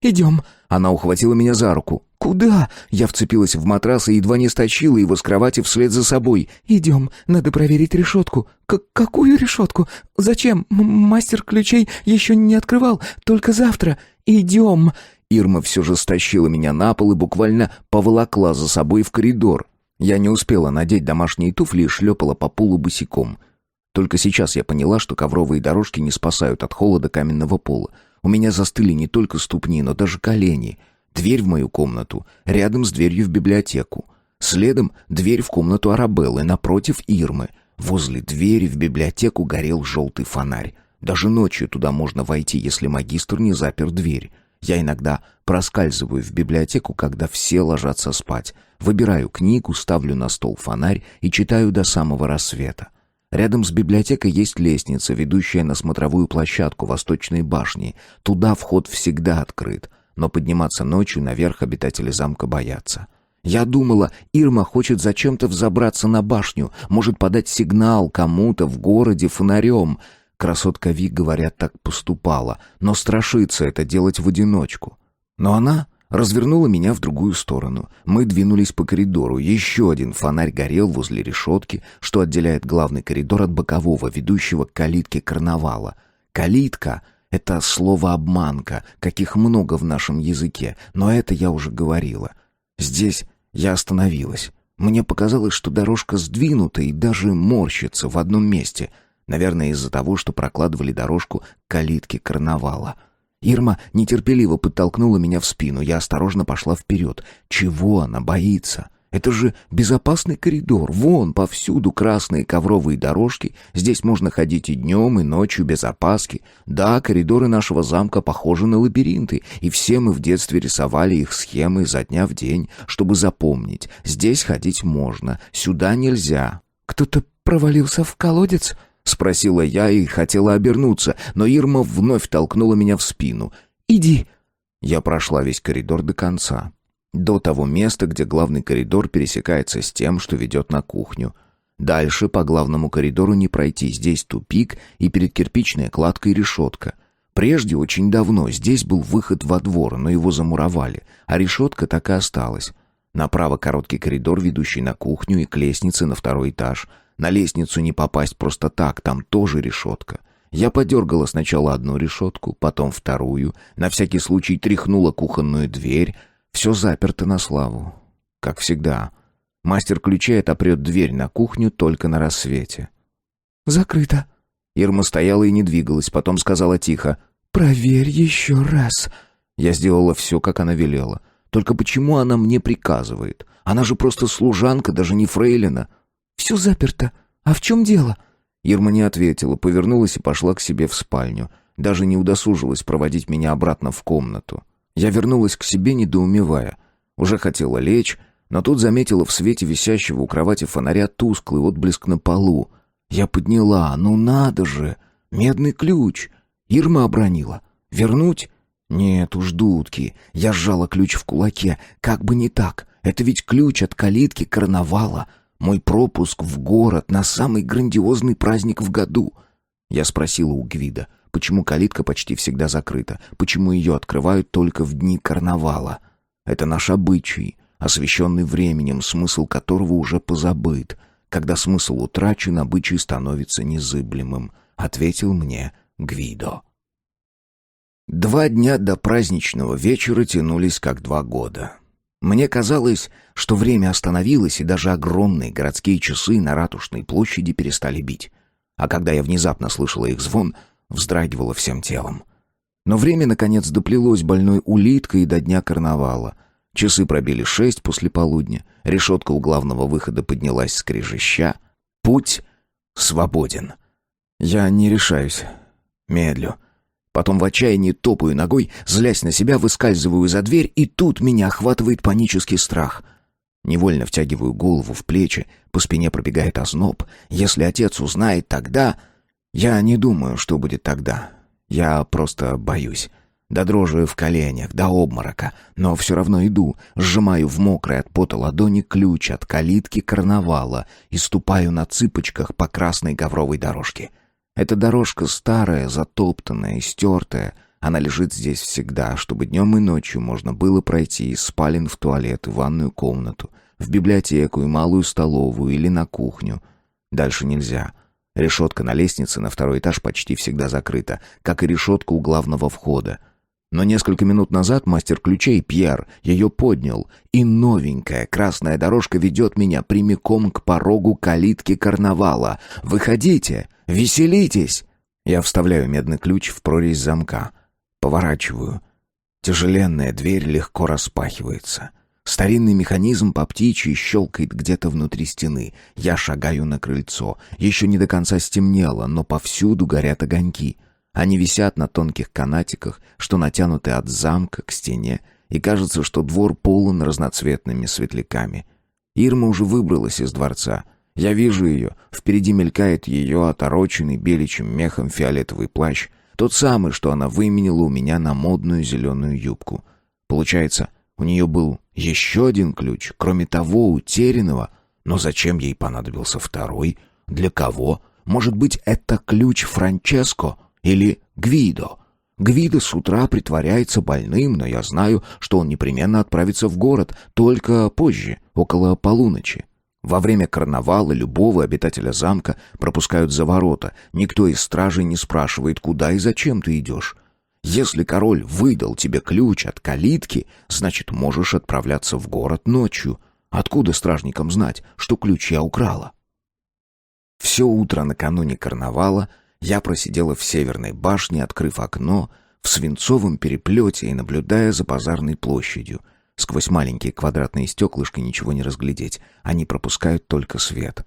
Идем». Она ухватила меня за руку. «Куда?» Я вцепилась в матрас и едва не стащила его с кровати вслед за собой. «Идем, надо проверить решетку». «Какую решетку? Зачем? Мастер ключей еще не открывал, только завтра. Идем». Ирма все же стащила меня на пол и буквально поволокла за собой в коридор. Я не успела надеть домашние туфли и шлепала по полу босиком. Только сейчас я поняла, что ковровые дорожки не спасают от холода каменного пола. У меня застыли не только ступни, но даже колени. Дверь в мою комнату, рядом с дверью в библиотеку. Следом дверь в комнату Арабеллы, напротив Ирмы. Возле двери в библиотеку горел желтый фонарь. Даже ночью туда можно войти, если магистр не запер дверь. Я иногда проскальзываю в библиотеку, когда все ложатся спать. Выбираю книгу, ставлю на стол фонарь и читаю до самого рассвета. Рядом с библиотекой есть лестница, ведущая на смотровую площадку Восточной башни. Туда вход всегда открыт, но подниматься ночью наверх обитатели замка боятся. Я думала, Ирма хочет зачем-то взобраться на башню, может подать сигнал кому-то в городе фонарем. Красотка Ви, говорят, так поступала, но страшится это делать в одиночку. Но она развернула меня в другую сторону. Мы двинулись по коридору. Еще один фонарь горел возле решетки, что отделяет главный коридор от бокового, ведущего к калитке карнавала. Калитка — это слово «обманка», каких много в нашем языке, но это я уже говорила. Здесь я остановилась. Мне показалось, что дорожка сдвинута и даже морщится в одном месте. Наверное, из-за того, что прокладывали дорожку к калитке карнавала. Ирма нетерпеливо подтолкнула меня в спину. Я осторожно пошла вперед. Чего она боится? Это же безопасный коридор. Вон, повсюду красные ковровые дорожки. Здесь можно ходить и днем, и ночью без опаски. Да, коридоры нашего замка похожи на лабиринты, и все мы в детстве рисовали их схемы изо дня в день, чтобы запомнить. Здесь ходить можно, сюда нельзя. «Кто-то провалился в колодец?» — спросила я и хотела обернуться, но Ирма вновь толкнула меня в спину. «Иди». Я прошла весь коридор до конца. До того места, где главный коридор пересекается с тем, что ведет на кухню. Дальше по главному коридору не пройти, здесь тупик и перед кирпичной кладкой решетка. Прежде, очень давно, здесь был выход во двор, но его замуровали, а решетка так и осталась. Направо короткий коридор, ведущий на кухню и к лестнице на 2-й этаж. На лестницу не попасть просто так, там тоже решетка. Я подергала сначала одну решетку, потом вторую, на всякий случай тряхнула кухонную дверь. Все заперто на славу. Как всегда. Мастер ключей отопрет дверь на кухню только на рассвете. «Закрыто». Ирма стояла и не двигалась, потом сказала тихо: «Проверь еще раз». Я сделала все, как она велела. Только почему она мне приказывает? Она же просто служанка, даже не фрейлина. «Все заперто. А в чем дело?» Ирма не ответила, повернулась и пошла к себе в спальню. Даже не удосужилась проводить меня обратно в комнату. Я вернулась к себе, недоумевая. Уже хотела лечь, но тут заметила в свете висящего у кровати фонаря тусклый отблеск на полу. Я подняла, ну надо же, медный ключ. Ирма обронила. Вернуть? Нет уж, дудки. Я сжала ключ в кулаке. Как бы не так. Это ведь ключ от калитки карнавала. Мой пропуск в город на самый грандиозный праздник в году. Я спросила у Гвида, почему калитка почти всегда закрыта, почему ее открывают только в дни карнавала. Это наш обычай, освященный временем, смысл которого уже позабыт. Когда смысл утрачен, обычай становится незыблемым, ответил мне Гвидо. 2 дня до праздничного вечера тянулись как 2 года. Мне казалось, что время остановилось, и даже огромные городские часы на Ратушной площади перестали бить. А когда я внезапно слышала их звон, вздрагивала всем телом. Но время, наконец, доплелось больной улиткой до дня карнавала. Часы пробили 6 после полудня, решетка у главного выхода поднялась скрежеща. Путь свободен. Я не решаюсь. Медлю. Потом в отчаянии топаю ногой, злясь на себя, выскальзываю за дверь, и тут меня охватывает панический страх. Невольно втягиваю голову в плечи, по спине пробегает озноб. Если отец узнает, тогда... Я не думаю, что будет тогда. Я просто боюсь. До дрожи в коленях, до обморока. Но все равно иду, сжимаю в мокрой от пота ладони ключ от калитки карнавала и ступаю на цыпочках по красной ковровой дорожке. Эта дорожка старая, затоптанная, истертая. Она лежит здесь всегда, чтобы днем и ночью можно было пройти из спален в туалет и ванную комнату, в библиотеку и малую столовую или на кухню. Дальше нельзя. Решетка на лестнице на 2-й этаж почти всегда закрыта, как и решетка у главного входа. Но несколько минут назад мастер ключей Пьер ее поднял, и новенькая красная дорожка ведет меня прямиком к порогу калитки карнавала. «Выходите! Веселитесь!» Я вставляю медный ключ в прорезь замка. Поворачиваю. Тяжеленная дверь легко распахивается. Старинный механизм по птичьи щелкает где-то внутри стены. Я шагаю на крыльцо. Еще не до конца стемнело, но повсюду горят огоньки. Они висят на тонких канатиках, что натянуты от замка к стене, и кажется, что двор полон разноцветными светляками. Ирма уже выбралась из дворца. Я вижу ее. Впереди мелькает ее отороченный беличьим мехом фиолетовый плащ. Тот самый, что она выменила у меня на модную зеленую юбку. Получается, у нее был еще один ключ, кроме того утерянного. Но зачем ей понадобился второй? Для кого? Может быть, это ключ Франческо или Гвидо? Гвидо с утра притворяется больным, но я знаю, что он непременно отправится в город, только позже, около полуночи. Во время карнавала любого обитателя замка пропускают за ворота. Никто из стражей не спрашивает, куда и зачем ты идешь. Если король выдал тебе ключ от калитки, значит, можешь отправляться в город ночью. Откуда стражникам знать, что ключ я украла? Все утро накануне карнавала я просидела в Северной башне, открыв окно, в свинцовом переплете и наблюдая за базарной площадью. Сквозь маленькие квадратные стеклышки ничего не разглядеть, они пропускают только свет.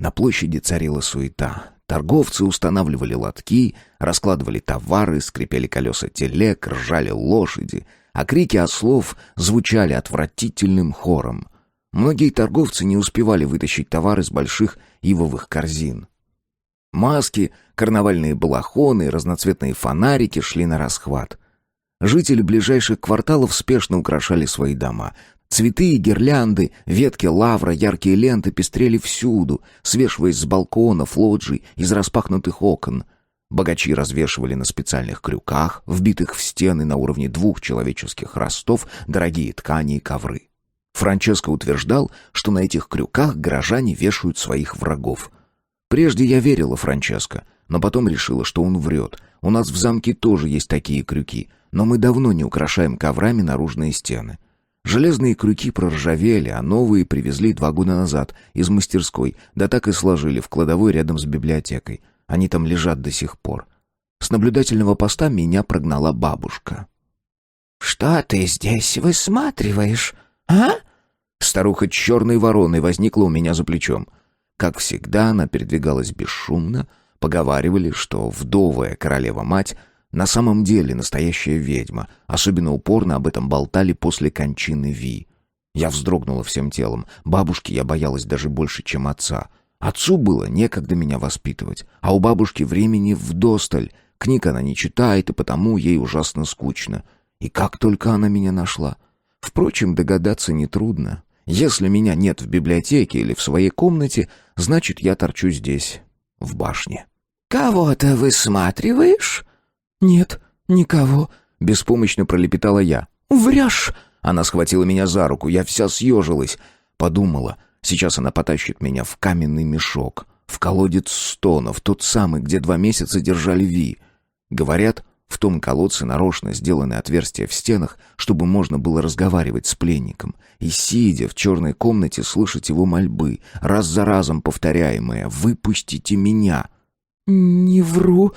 На площади царила суета. Торговцы устанавливали лотки, раскладывали товары, скрипели колеса телег, ржали лошади, а крики ослов звучали отвратительным хором. Многие торговцы не успевали вытащить товар из больших ивовых корзин. Маски, карнавальные балахоны и разноцветные фонарики шли на расхват. Жители ближайших кварталов спешно украшали свои дома. Цветы и гирлянды, ветки лавра, яркие ленты пестрели всюду, свешиваясь с балконов, лоджий, из распахнутых окон. Богачи развешивали на специальных крюках, вбитых в стены на уровне 2 человеческих ростов, дорогие ткани и ковры. Франческо утверждал, что на этих крюках горожане вешают своих врагов. Прежде я верила Франческо, но потом решила, что он врет. У нас в замке тоже есть такие крюки, но мы давно не украшаем коврами наружные стены. Железные крюки проржавели, а новые привезли 2 года назад из мастерской, да так и сложили в кладовой рядом с библиотекой. Они там лежат до сих пор. С наблюдательного поста меня прогнала бабушка. «Что ты здесь высматриваешь, а?» Старуха черной вороной возникла у меня за плечом. Как всегда, она передвигалась бесшумно. Поговаривали, что вдовая королева-мать на самом деле настоящая ведьма. Особенно упорно об этом болтали после кончины Ви. Я вздрогнула всем телом. Бабушки я боялась даже больше, чем отца. Отцу было некогда меня воспитывать, а у бабушки времени вдосталь. Книг она не читает, и потому ей ужасно скучно. И как только она меня нашла. Впрочем, догадаться нетрудно. Если меня нет в библиотеке или в своей комнате, значит, я торчу здесь, в башне. «Кого-то высматриваешь?» «Нет, никого», — беспомощно пролепетала я. «Врешь!» Она схватила меня за руку, я вся съежилась. Подумала, сейчас она потащит меня в каменный мешок, в колодец стонов, тот самый, где 2 месяца держали Ви. Говорят, в том колодце нарочно сделаны отверстия в стенах, чтобы можно было разговаривать с пленником. И, сидя в черной комнате, слышать его мольбы, раз за разом повторяемые «Выпустите меня!». «Не вру,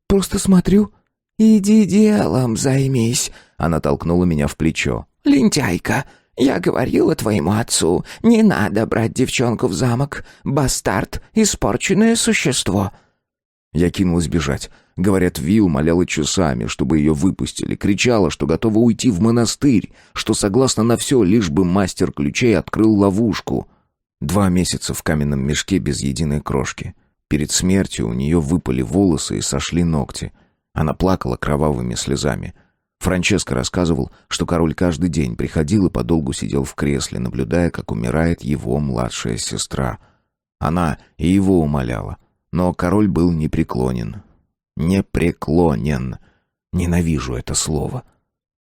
просто смотрю». «Иди делом займись», — Она толкнула меня в плечо. «Лентяйка, я говорила твоему отцу, не надо брать девчонку в замок. Бастард — испорченное существо». Я кинулась бежать. Говорят, Ви умоляла часами, чтобы ее выпустили. Кричала, что готова уйти в монастырь, что согласна на все, лишь бы мастер ключей открыл ловушку. 2 месяца в каменном мешке без единой крошки. Перед смертью у нее выпали волосы и сошли ногти. Она плакала кровавыми слезами. Франческо рассказывал, что король каждый день приходил и подолгу сидел в кресле, наблюдая, как умирает его младшая сестра. Она и его умоляла, но король был непреклонен. Непреклонен. Ненавижу это слово.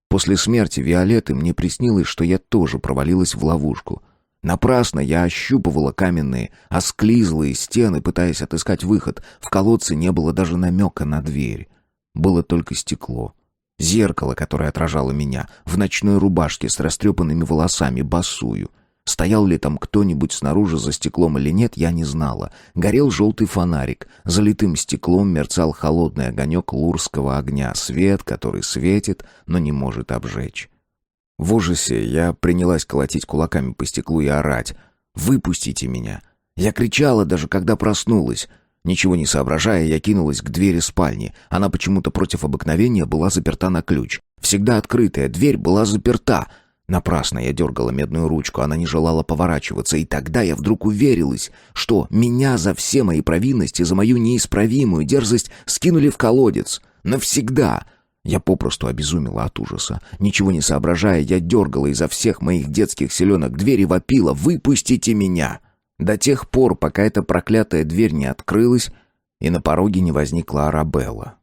После смерти Виолетты мне приснилось, что я тоже провалилась в ловушку. Напрасно я ощупывала каменные, осклизлые стены, пытаясь отыскать выход. В колодце не было даже намека на дверь. Было только стекло. Зеркало, которое отражало меня, в ночной рубашке с растрепанными волосами, босую. Стоял ли там кто-нибудь снаружи за стеклом или нет, я не знала. Горел желтый фонарик. За литым стеклом мерцал холодный огонек лурского огня, свет, который светит, но не может обжечь. В ужасе я принялась колотить кулаками по стеклу и орать: «Выпустите меня!». Я кричала, даже когда проснулась. Ничего не соображая, я кинулась к двери спальни. Она почему-то против обыкновения была заперта на ключ. Всегда открытая дверь была заперта. Напрасно я дергала медную ручку, она не желала поворачиваться, и тогда я вдруг уверилась, что меня за все мои провинности, за мою неисправимую дерзость скинули в колодец. Навсегда. Я попросту обезумела от ужаса. Ничего не соображая, я дергала изо всех моих детских силенок дверь и вопила: «Выпустите меня!». До тех пор, пока эта проклятая дверь не открылась, и на пороге не возникла Арабелла.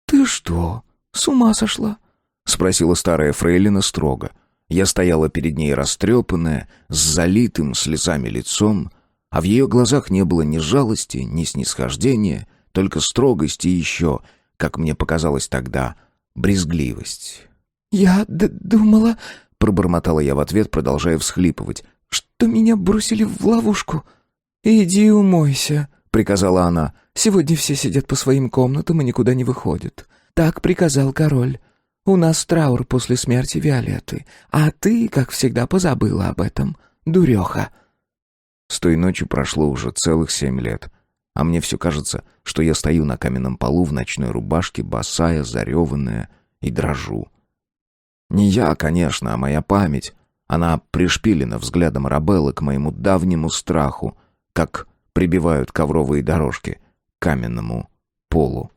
«Ты что, с ума сошла?» — спросила старая фрейлина строго. Я стояла перед ней растрепанная, с залитым слезами лицом, а в ее глазах не было ни жалости, ни снисхождения, только строгость и еще, как мне показалось тогда, брезгливость. «Я думала...» — пробормотала я в ответ, продолжая всхлипывать. «Что меня бросили в ловушку». «Иди умойся», — приказала она. «Сегодня все сидят по своим комнатам и никуда не выходят. Так приказал король. У нас траур после смерти Виолетты, а ты, как всегда, позабыла об этом, дуреха». С той ночи прошло уже целых 7 лет, а мне все кажется, что я стою на каменном полу в ночной рубашке, босая, зареванная, и дрожу. Не я, конечно, а моя память. Она пришпилена взглядом Арабеллы к моему давнему страху, как прибивают ковровые дорожки к каменному полу.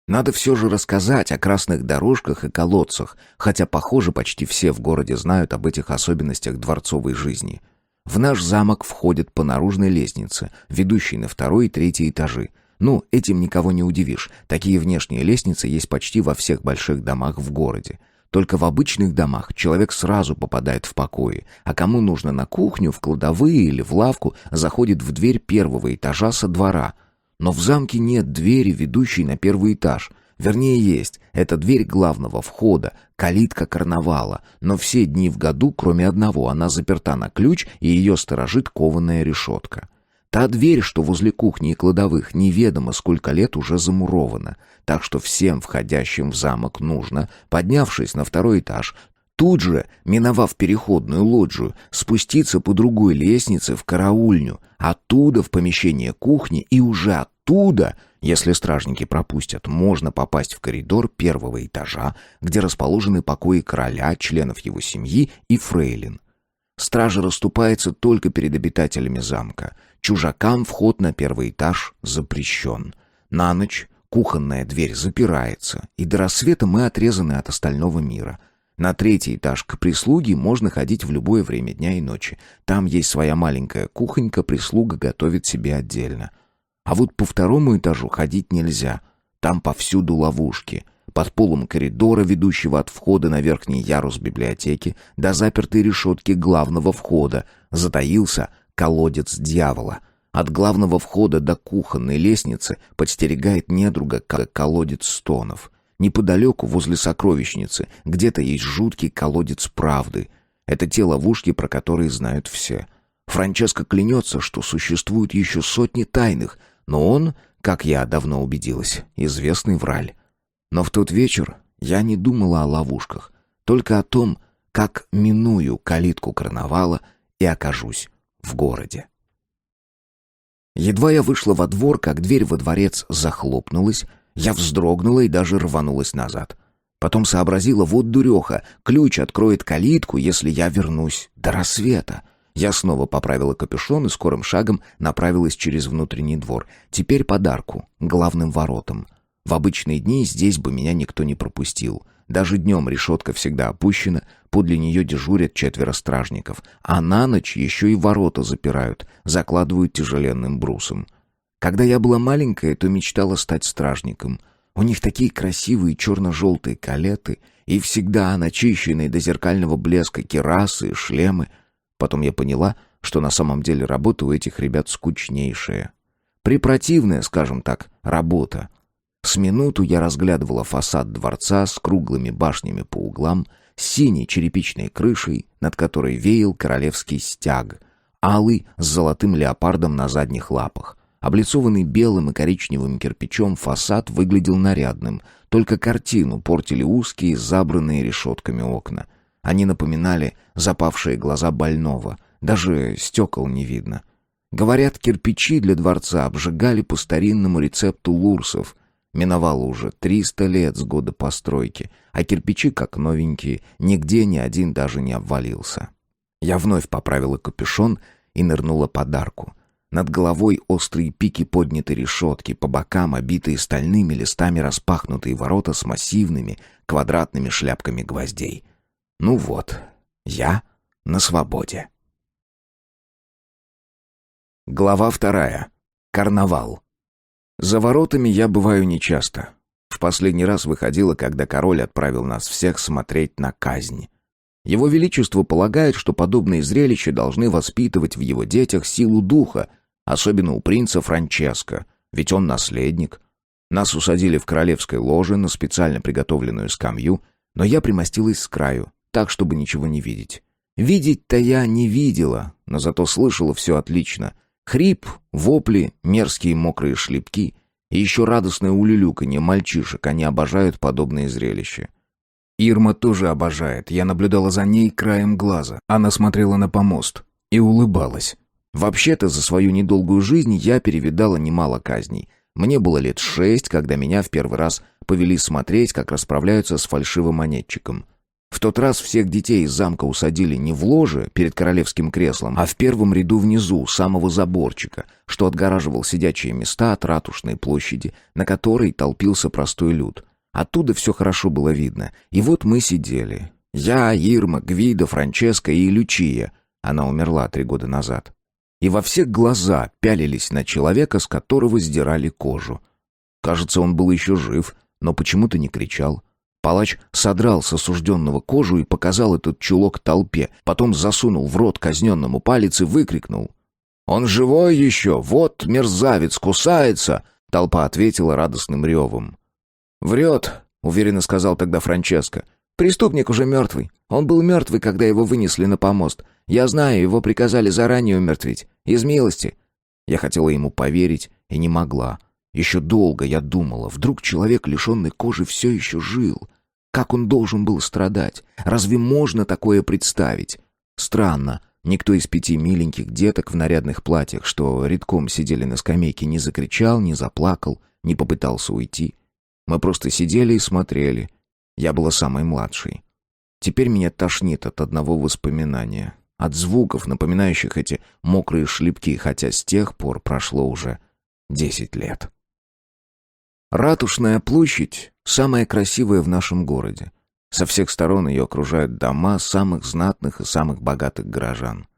Надо все же рассказать о красных дорожках и колодцах, хотя, похоже, почти все в городе знают об этих особенностях дворцовой жизни. В наш замок входят по наружной лестнице, ведущей на 2 и 3 этажи. Этим никого не удивишь. Такие внешние лестницы есть почти во всех больших домах в городе. Только в обычных домах человек сразу попадает в покои, а кому нужно на кухню, в кладовые или в лавку, заходит в дверь 1-го этажа со двора. Но в замке нет двери, ведущей на 1-й этаж. Вернее, есть. Это дверь главного входа, калитка карнавала. Но все дни в году, кроме одного, она заперта на ключ, и ее сторожит кованая решетка. Та дверь, что возле кухни и кладовых, неведомо сколько лет уже замурована. Так что всем входящим в замок нужно, поднявшись на 2-й этаж, Тут же, миновав переходную лоджию, спуститься по другой лестнице в караульню, оттуда в помещение кухни и уже оттуда, если стражники пропустят, можно попасть в коридор первого этажа, где расположены покои короля, членов его семьи и фрейлин. Стража расступается только перед обитателями замка. Чужакам вход на первый этаж запрещен. На ночь кухонная дверь запирается, и до рассвета мы отрезаны от остального мира. На третий этаж к прислуге можно ходить в любое время дня и ночи. Там есть своя маленькая кухонька, прислуга готовит себе отдельно. А вот по второму этажу ходить нельзя. Там повсюду ловушки. Под полом коридора, ведущего от входа на верхний ярус библиотеки, до запертой решетки главного входа, затаился колодец дьявола. От главного входа до кухонной лестницы подстерегает недруга колодец стонов. Неподалеку, возле сокровищницы, где-то есть жуткий колодец правды. Это те ловушки, про которые знают все. Франческо клянется, что существует еще сотни тайных, но он, как я давно убедилась, известный враль. Но в тот вечер я не думала о ловушках, только о том, как миную калитку карнавала и окажусь в городе. Едва я вышла во двор, как дверь во дворец захлопнулась, я вздрогнула и даже рванулась назад. Потом сообразила, вот дуреха, ключ откроет калитку, если я вернусь до рассвета. Я снова поправила капюшон и скорым шагом направилась через внутренний двор. Теперь подарку, главным воротам. В обычные дни здесь бы меня никто не пропустил. Даже днем решетка всегда опущена, подле нее дежурят 4 стражников, а на ночь еще и ворота запирают, закладывают тяжеленным брусом. Когда я была маленькая, то мечтала стать стражником. У них такие красивые черно-желтые калеты и всегда начищенные до зеркального блеска кирасы и шлемы. Потом я поняла, что на самом деле работа у этих ребят скучнейшая. Препротивная, скажем так, работа. С минуту я разглядывала фасад дворца с круглыми башнями по углам, с синей черепичной крышей, над которой веял королевский стяг, алый с золотым леопардом на задних лапах. Облицованный белым и коричневым кирпичом фасад выглядел нарядным, только картину портили узкие, забранные решетками окна. Они напоминали запавшие глаза больного, даже стекол не видно. Говорят, кирпичи для дворца обжигали по старинному рецепту лурсов. Миновало уже 300 лет с года постройки, а кирпичи, как новенькие, нигде ни один даже не обвалился. Я вновь поправила капюшон и нырнула под арку. Над головой острые пики поднятой решетки, по бокам обитые стальными листами распахнутые ворота с массивными квадратными шляпками гвоздей. Ну вот, я на свободе. Глава 2. Карнавал. За воротами я бываю нечасто. В последний раз выходила, когда король отправил нас всех смотреть на казнь. Его Величество полагает, что подобные зрелища должны воспитывать в его детях силу духа, особенно у принца Франческо, ведь он наследник. Нас усадили в королевской ложе на специально приготовленную скамью, но я примостилась с краю, так, чтобы ничего не видеть. Видеть-то я не видела, но зато слышала все отлично. Хрип, вопли, мерзкие мокрые шлепки и еще радостное улюлюканье мальчишек, они обожают подобные зрелища. Ирма тоже обожает, я наблюдала за ней краем глаза. Она смотрела на помост и улыбалась. Вообще-то за свою недолгую жизнь я перевидала немало казней. Мне было лет 6, когда меня в первый раз повели смотреть, как расправляются с фальшивомонетчиком. В тот раз всех детей из замка усадили не в ложе перед королевским креслом, а в первом ряду внизу, у самого заборчика, что отгораживал сидячие места от ратушной площади, на которой толпился простой люд. Оттуда все хорошо было видно. И вот мы сидели. Я, Ирма, Гвидо, Франческо и Лючия. Она умерла 3 года назад. И во все глаза пялились на человека, с которого сдирали кожу. Кажется, он был еще жив, но почему-то не кричал. Палач содрал с осужденного кожу и показал этот чулок толпе, потом засунул в рот казненному палец и выкрикнул: «Он живой еще! Вот мерзавец, кусается!» Толпа ответила радостным ревом. «Врет», — уверенно сказал тогда Франческо. «Преступник уже мертвый. Он был мертвый, когда его вынесли на помост. Я знаю, его приказали заранее умертвить. Из милости». Я хотела ему поверить и не могла. Еще долго я думала, вдруг человек, лишенный кожи, все еще жил. Как он должен был страдать? Разве можно такое представить? Странно, никто из 5 миленьких деток в нарядных платьях, что редком сидели на скамейке, не закричал, не заплакал, не попытался уйти. Мы просто сидели и смотрели. Я была самой младшей. Теперь меня тошнит от одного воспоминания. От звуков, напоминающих эти мокрые шлепки, хотя с тех пор прошло уже 10 лет. Ратушная площадь – самая красивая в нашем городе. Со всех сторон ее окружают дома самых знатных и самых богатых горожан.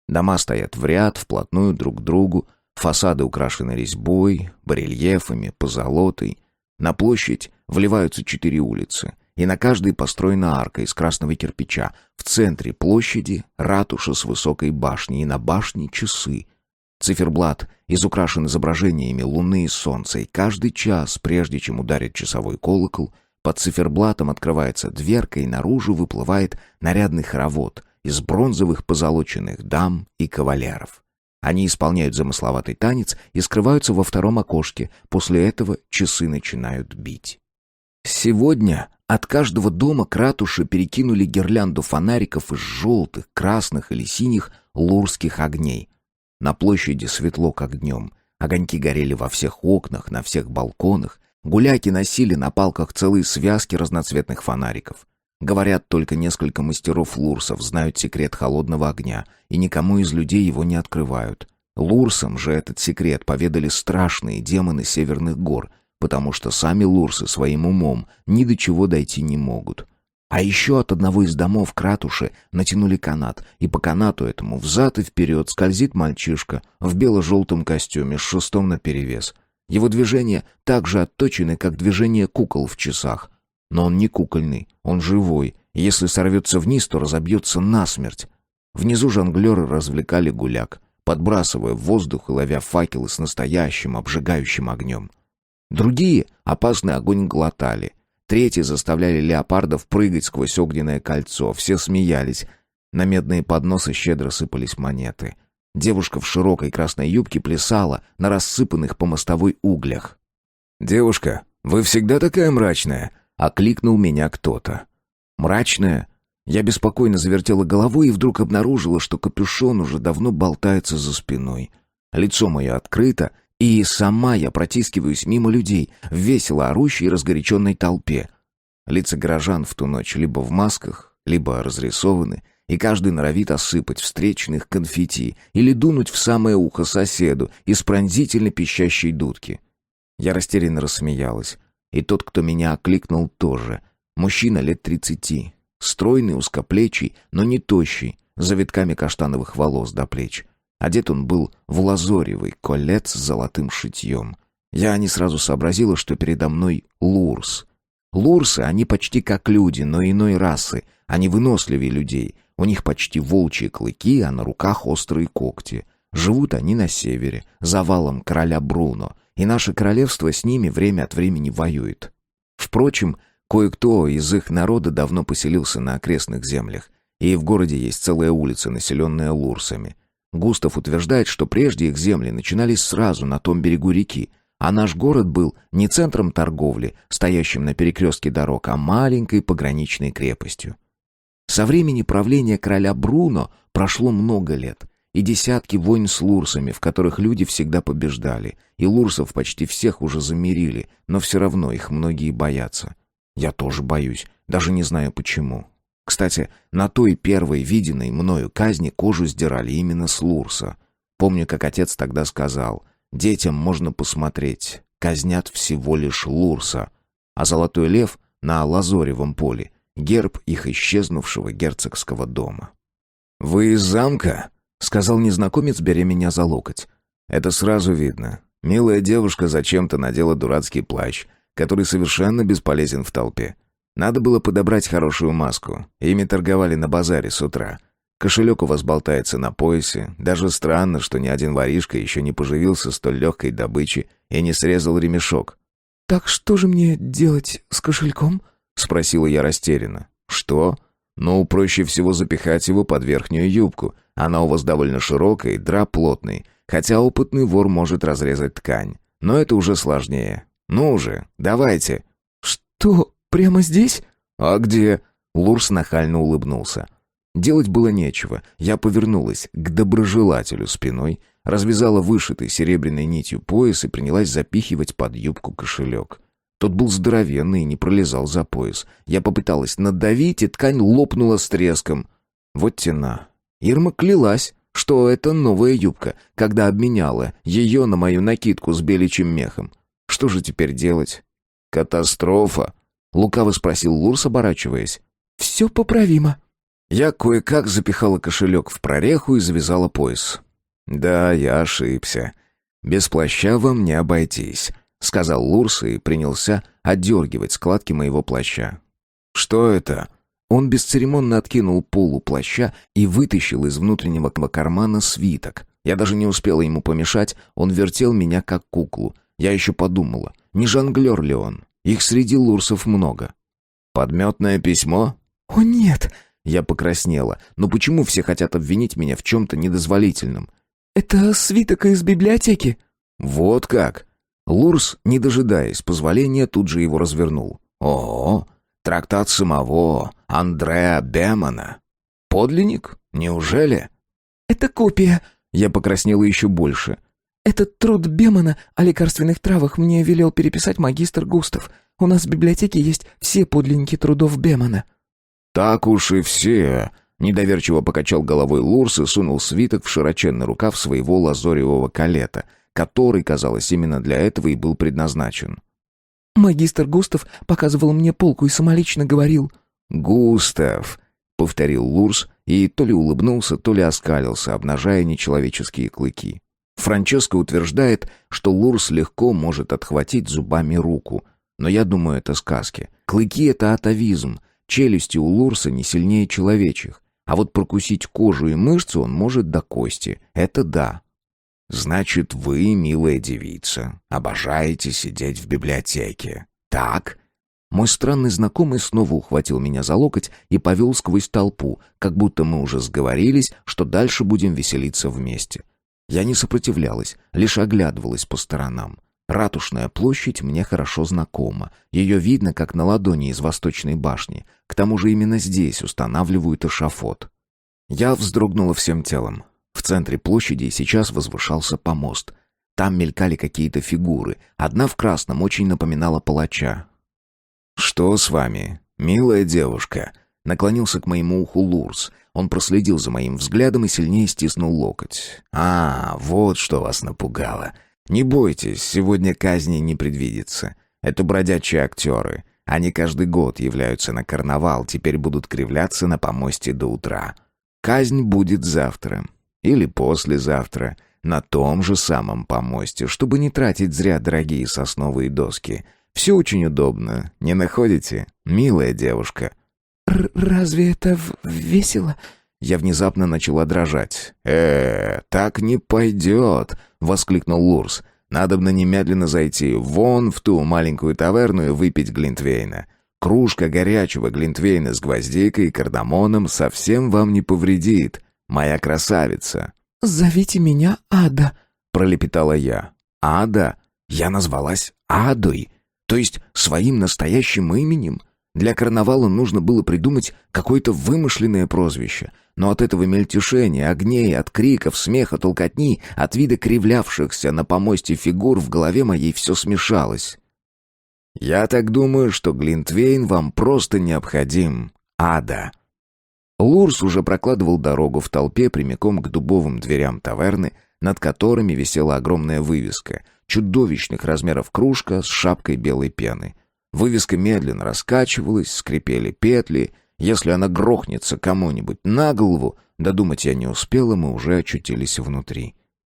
Дома стоят в ряд, вплотную друг к другу, фасады украшены резьбой, барельефами, позолотой. На площадь вливаются 4 улицы, и на каждой построена арка из красного кирпича. В центре площади ратуша с высокой башней, и на башне часы. Циферблат изукрашен изображениями луны и солнца, и каждый час, прежде чем ударит часовой колокол, под циферблатом открывается дверка, и наружу выплывает нарядный хоровод из бронзовых позолоченных дам и кавалеров. Они исполняют замысловатый танец и скрываются во втором окошке. После этого часы начинают бить. Сегодня от каждого дома к ратуше перекинули гирлянду фонариков из желтых, красных или синих лурских огней. На площади светло, как днем. Огоньки горели во всех окнах, на всех балконах. Гуляки носили на палках целые связки разноцветных фонариков. Говорят, только несколько мастеров-лурсов знают секрет холодного огня, и никому из людей его не открывают. Лурсам же этот секрет поведали страшные демоны северных гор, потому что сами лурсы своим умом ни до чего дойти не могут. А еще от одного из домов к ратуше натянули канат, и по канату этому взад и вперед скользит мальчишка в бело-желтом костюме с шестом наперевес. Его движения так же отточены, как движения кукол в часах. Но он не кукольный, он живой, и если сорвется вниз, то разобьется насмерть. Внизу жонглеры развлекали гуляк, подбрасывая в воздух и ловя факелы с настоящим обжигающим огнем. Другие опасный огонь глотали. Третьи заставляли леопардов прыгать сквозь огненное кольцо. Все смеялись. На медные подносы щедро сыпались монеты. Девушка в широкой красной юбке плясала на рассыпанных по мостовой углях. «Девушка, вы всегда такая мрачная?» — окликнул меня кто-то. «Мрачная?» Я беспокойно завертела головой и вдруг обнаружила, что капюшон уже давно болтается за спиной. Лицо мое открыто, и сама я протискиваюсь мимо людей в весело орущей и разгоряченной толпе. Лица горожан в ту ночь либо в масках, либо разрисованы, и каждый норовит осыпать встречных конфетти или дунуть в самое ухо соседу из пронзительно пищащей дудки. Я растерянно рассмеялась, и тот, кто меня окликнул, тоже. Мужчина лет 30, стройный, узкоплечий, но не тощий, с завитками каштановых волос до плеч. Одет он был в лазоревый колет с золотым шитьем. Я не сразу сообразила, что передо мной лурс. Лурсы, они почти как люди, но иной расы. Они выносливее людей. У них почти волчьи клыки, а на руках острые когти. Живут они на севере, за валом короля Бруно, и наше королевство с ними время от времени воюет. Впрочем, кое-кто из их народа давно поселился на окрестных землях, и в городе есть целая улица, населенная лурсами. Густав утверждает, что прежде их земли начинались сразу на том берегу реки, а наш город был не центром торговли, стоящим на перекрестке дорог, а маленькой пограничной крепостью. Со времени правления короля Бруно прошло много лет, и десятки войн с лурсами, в которых люди всегда побеждали, и лурсов почти всех уже замирили, но все равно их многие боятся. Я тоже боюсь, даже не знаю почему. Кстати, на той первой виденной мною казни кожу сдирали именно с лурса. Помню, как отец тогда сказал: «Детям можно посмотреть, казнят всего лишь лурса». А золотой лев на лазоревом поле — герб их исчезнувшего герцогского дома. «Вы из замка?» — сказал незнакомец, беря меня за локоть. «Это сразу видно. Милая девушка зачем-то надела дурацкий плащ, который совершенно бесполезен в толпе. Надо было подобрать хорошую маску. Ими торговали на базаре с утра. Кошелек у вас болтается на поясе. Даже странно, что ни один воришка еще не поживился столь легкой добычей и не срезал ремешок». «Так что же мне делать с кошельком?» — спросила я растерянно. «Что? Ну, проще всего запихать его под верхнюю юбку. Она у вас довольно широкая и драп плотный, хотя опытный вор может разрезать ткань. Но это уже сложнее. Ну уже, давайте». «Что, прямо здесь?» «А где?» Лурс нахально улыбнулся. Делать было нечего. Я повернулась к доброжелателю спиной, развязала вышитый серебряной нитью пояс и принялась запихивать под юбку кошелек. Тот был здоровенный и не пролезал за пояс. Я попыталась надавить, и ткань лопнула с треском. Вот тена. Ирма клялась, что это новая юбка, когда обменяла ее на мою накидку с беличьим мехом. Что же теперь делать? «Катастрофа?» — лукаво спросил Лурс, оборачиваясь. «Все поправимо». Я кое-как запихала кошелек в прореху и завязала пояс. «Да, я ошибся. Без плаща вам не обойтись», — сказал Лурс и принялся отдергивать складки моего плаща. «Что это?» Он бесцеремонно откинул полу плаща и вытащил из внутреннего кармана свиток. Я даже не успела ему помешать, он вертел меня как куклу. Я еще подумала, не жонглер ли он? Их среди лурсов много. «Подметное письмо?» «О, нет!» Я покраснела. «Но почему все хотят обвинить меня в чем-то недозволительном?» «Это свиток из библиотеки». «Вот как!» Лурс, не дожидаясь позволения, тут же его развернул. «О, трактат самого Андреа Бемана. Подлинник? Неужели?» «Это копия». Я покраснела еще больше. «Этот труд Бемана о лекарственных травах мне велел переписать магистр Густав. У нас в библиотеке есть все подлинники трудов Бемана». «Так уж и все», — недоверчиво покачал головой Лурс и сунул свиток в широченный рукав своего лазоревого калета, который, казалось, именно для этого и был предназначен. «Магистр Густав показывал мне полку и самолично говорил». «Густав», — повторил Лурс и то ли улыбнулся, то ли оскалился, обнажая нечеловеческие клыки. Франческо утверждает, что Лурс легко может отхватить зубами руку, но я думаю, это сказки. Клыки — это атавизм. Челюсти у Лурса не сильнее человечьих, а вот прокусить кожу и мышцы он может до кости. Это да. «Значит, вы, милая девица, обожаете сидеть в библиотеке, так?» Мой странный знакомый снова ухватил меня за локоть и повел сквозь толпу, как будто мы уже сговорились, что дальше будем веселиться вместе. Я не сопротивлялась, лишь оглядывалась по сторонам. Ратушная площадь мне хорошо знакома. Ее видно, как на ладони из восточной башни. К тому же именно здесь устанавливают эшафот. Я вздрогнула всем телом. В центре площади сейчас возвышался помост. Там мелькали какие-то фигуры. Одна в красном очень напоминала палача. «Что с вами, милая девушка?» Наклонился к моему уху Лурс. Он проследил за моим взглядом и сильнее стиснул локоть. «А, вот что вас напугало. Не бойтесь, сегодня казни не предвидится. Это бродячие актеры. Они каждый год являются на карнавал, теперь будут кривляться на помосте до утра. Казнь будет завтра. Или послезавтра. На том же самом помосте, чтобы не тратить зря дорогие сосновые доски. Все очень удобно, не находите, милая девушка?» «Разве это весело?» Я внезапно начала дрожать. Так не пойдет!» — воскликнул Лурс. «Надобно немедленно зайти вон в ту маленькую таверну и выпить глинтвейна. Кружка горячего глинтвейна с гвоздикой и кардамоном совсем вам не повредит, моя красавица». «Зовите меня Ада», — пролепетала я. «Ада? Я назвалась Адой, то есть своим настоящим именем?» Для карнавала нужно было придумать какое-то вымышленное прозвище, но от этого мельтешения, огней, от криков, смеха, толкотни, от вида кривлявшихся на помосте фигур в голове моей все смешалось. «Я так думаю, что глинтвейн вам просто необходим, Ада». Лурс уже прокладывал дорогу в толпе прямиком к дубовым дверям таверны, над которыми висела огромная вывеска, чудовищных размеров кружка с шапкой белой пены. Вывеска медленно раскачивалась, скрипели петли. Если она грохнется кому-нибудь на голову, додумать я не успела, мы уже очутились внутри.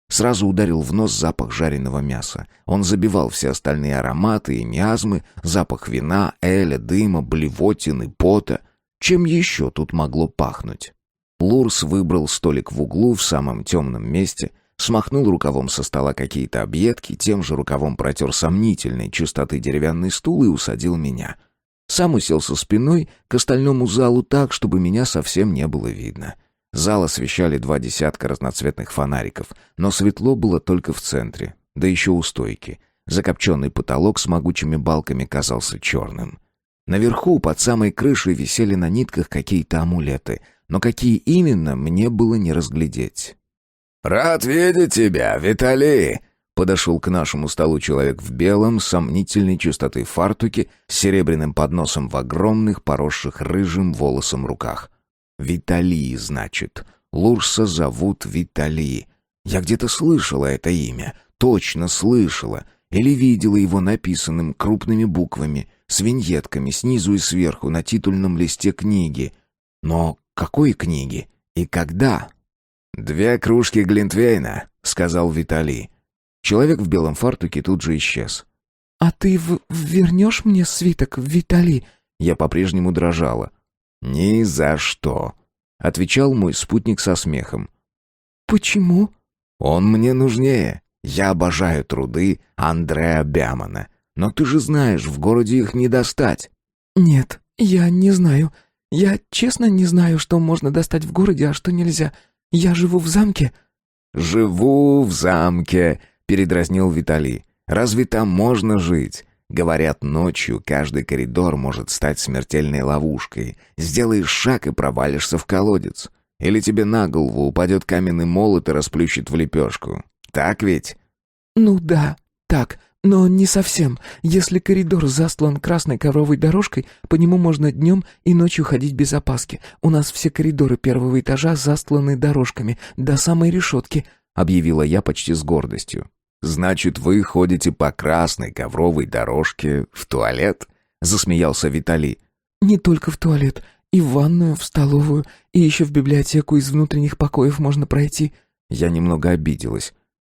Сразу ударил в нос запах жареного мяса. Он забивал все остальные ароматы и миазмы, запах вина, эля, дыма, блевотины, пота. Чем еще тут могло пахнуть? Лурс выбрал столик в углу в самом темном месте, смахнул рукавом со стола какие-то объедки, тем же рукавом протер сомнительной чистоты деревянный стул и усадил меня. Сам уселся спиной к остальному залу так, чтобы меня совсем не было видно. Зал освещали 20 разноцветных фонариков, но светло было только в центре, да еще у стойки. Закопченный потолок с могучими балками казался черным. Наверху, под самой крышей, висели на нитках какие-то амулеты, но какие именно, мне было не разглядеть. «Рад видеть тебя, Виталий!» Подошел к нашему столу человек в белом, сомнительной чистоты фартуке, с серебряным подносом в огромных, поросших рыжим волосом руках. «Виталий, значит. Лурса зовут Виталий. Я где-то слышала это имя, точно слышала, или видела его написанным крупными буквами, с виньетками снизу и сверху на титульном листе книги. Но какой книги? И когда?» «2 кружки глинтвейна», — сказал Виталий. Человек в белом фартуке тут же исчез. «А ты вернешь мне свиток, Виталий?» Я по-прежнему дрожала. «Ни за что», — отвечал мой спутник со смехом. «Почему?» «Он мне нужнее. Я обожаю труды Андреа Бямана. Но ты же знаешь, в городе их не достать». «Нет, я не знаю. Я честно не знаю, что можно достать в городе, а что нельзя. Я живу в замке». «Живу в замке», — передразнил Виталий. «Разве там можно жить? Говорят, ночью каждый коридор может стать смертельной ловушкой. Сделаешь шаг и провалишься в колодец. Или тебе на голову упадет каменный молот и расплющит в лепешку. Так ведь?» «Ну да, так, но не совсем. Если коридор застлан красной ковровой дорожкой, по нему можно днем и ночью ходить без опаски. У нас все коридоры 1-го этажа застланы дорожками, до самой решетки», — объявила я почти с гордостью. «Значит, вы ходите по красной ковровой дорожке в туалет?» — засмеялся Виталий. «Не только в туалет. И в ванную, в столовую, и еще в библиотеку из внутренних покоев можно пройти». Я немного обиделась.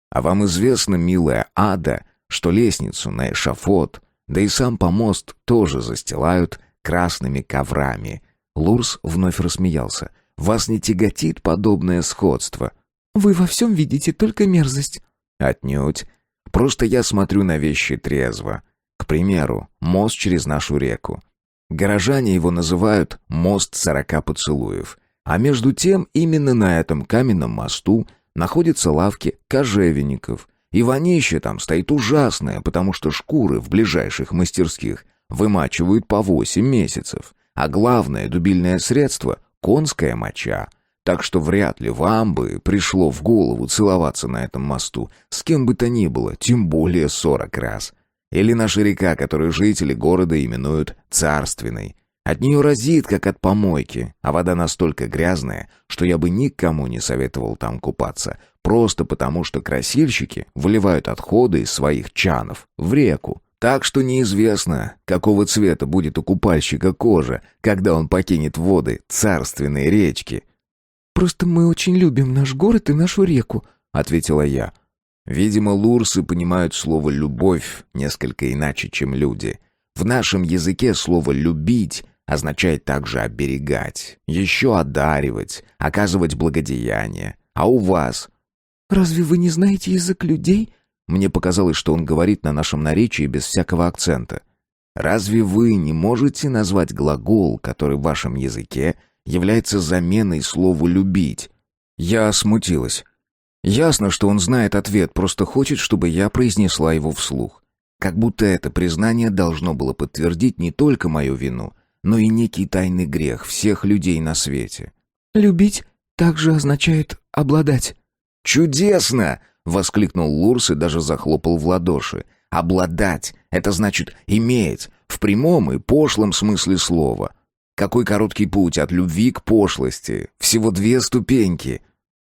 «А вам известно, милая Ада, что лестницу на эшафот, да и сам помост тоже застилают красными коврами?» Лурс вновь рассмеялся. «Вас не тяготит подобное сходство?» «Вы во всем видите только мерзость». «Отнюдь. Просто я смотрю на вещи трезво. К примеру, мост через нашу реку. Горожане его называют «мост 40 поцелуев». А между тем, именно на этом каменном мосту находятся лавки кожевенников. И вонище там стоит ужасное, потому что шкуры в ближайших мастерских вымачивают по 8 месяцев. А главное дубильное средство — конская моча. Так что вряд ли вам бы пришло в голову целоваться на этом мосту с кем бы то ни было, тем более 40 раз. Или наша река, которую жители города именуют Царственной. От нее разит, как от помойки, а вода настолько грязная, что я бы никому не советовал там купаться, просто потому что красильщики выливают отходы из своих чанов в реку. Так что неизвестно, какого цвета будет у купальщика кожа, когда он покинет воды Царственной речки. «Просто мы очень любим наш город и нашу реку», — ответила я. Видимо, лурсы понимают слово «любовь» несколько иначе, чем люди. В нашем языке слово «любить» означает также оберегать, еще одаривать, оказывать благодеяние. А у вас? «Разве вы не знаете язык людей?» Мне показалось, что он говорит на нашем наречии без всякого акцента. «Разве вы не можете назвать глагол, который в вашем языке является заменой слову «любить»?» Я смутилась. Ясно, что он знает ответ, просто хочет, чтобы я произнесла его вслух. Как будто это признание должно было подтвердить не только мою вину, но и некий тайный грех всех людей на свете. «Любить также означает обладать». «Чудесно!» — воскликнул Лурс и даже захлопал в ладоши. «Обладать — это значит иметь, в прямом и пошлом смысле слова. Какой короткий путь от любви к пошлости. Всего 2 ступеньки».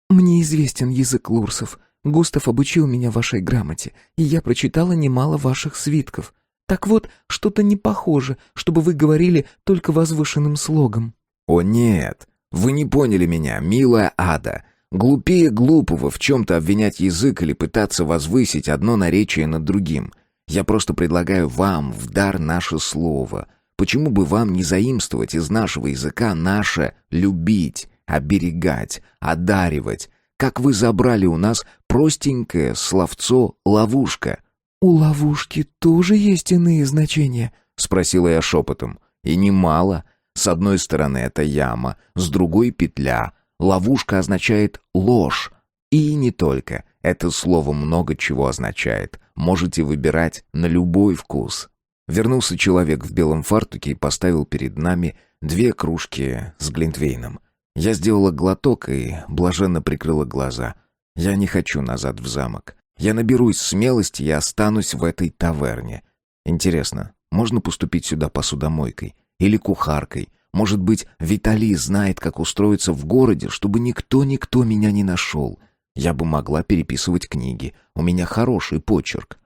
«Мне известен язык лурсов. Густав обучил меня вашей грамоте, и я прочитала немало ваших свитков. Так вот, что-то не похоже, чтобы вы говорили только возвышенным слогом». «О нет, вы не поняли меня, милая Ада. Глупее глупого в чем-то обвинять язык или пытаться возвысить одно наречие над другим. Я просто предлагаю вам в дар наше слово. Почему бы вам не заимствовать из нашего языка наше «любить», «оберегать», «одаривать», как вы забрали у нас простенькое словцо «ловушка»?» «У ловушки тоже есть иные значения?» — спросила я шепотом. «И немало. С одной стороны это яма, с другой — петля. Ловушка означает ложь. И не только. Это слово много чего означает. Можете выбирать на любой вкус». Вернулся человек в белом фартуке и поставил перед нами 2 кружки с глинтвейном. Я сделала глоток и блаженно прикрыла глаза. Я не хочу назад в замок. Я наберусь смелости и останусь в этой таверне. Интересно, можно поступить сюда посудомойкой? Или кухаркой? Может быть, Виталий знает, как устроиться в городе, чтобы никто меня не нашел? Я бы могла переписывать книги. У меня хороший почерк.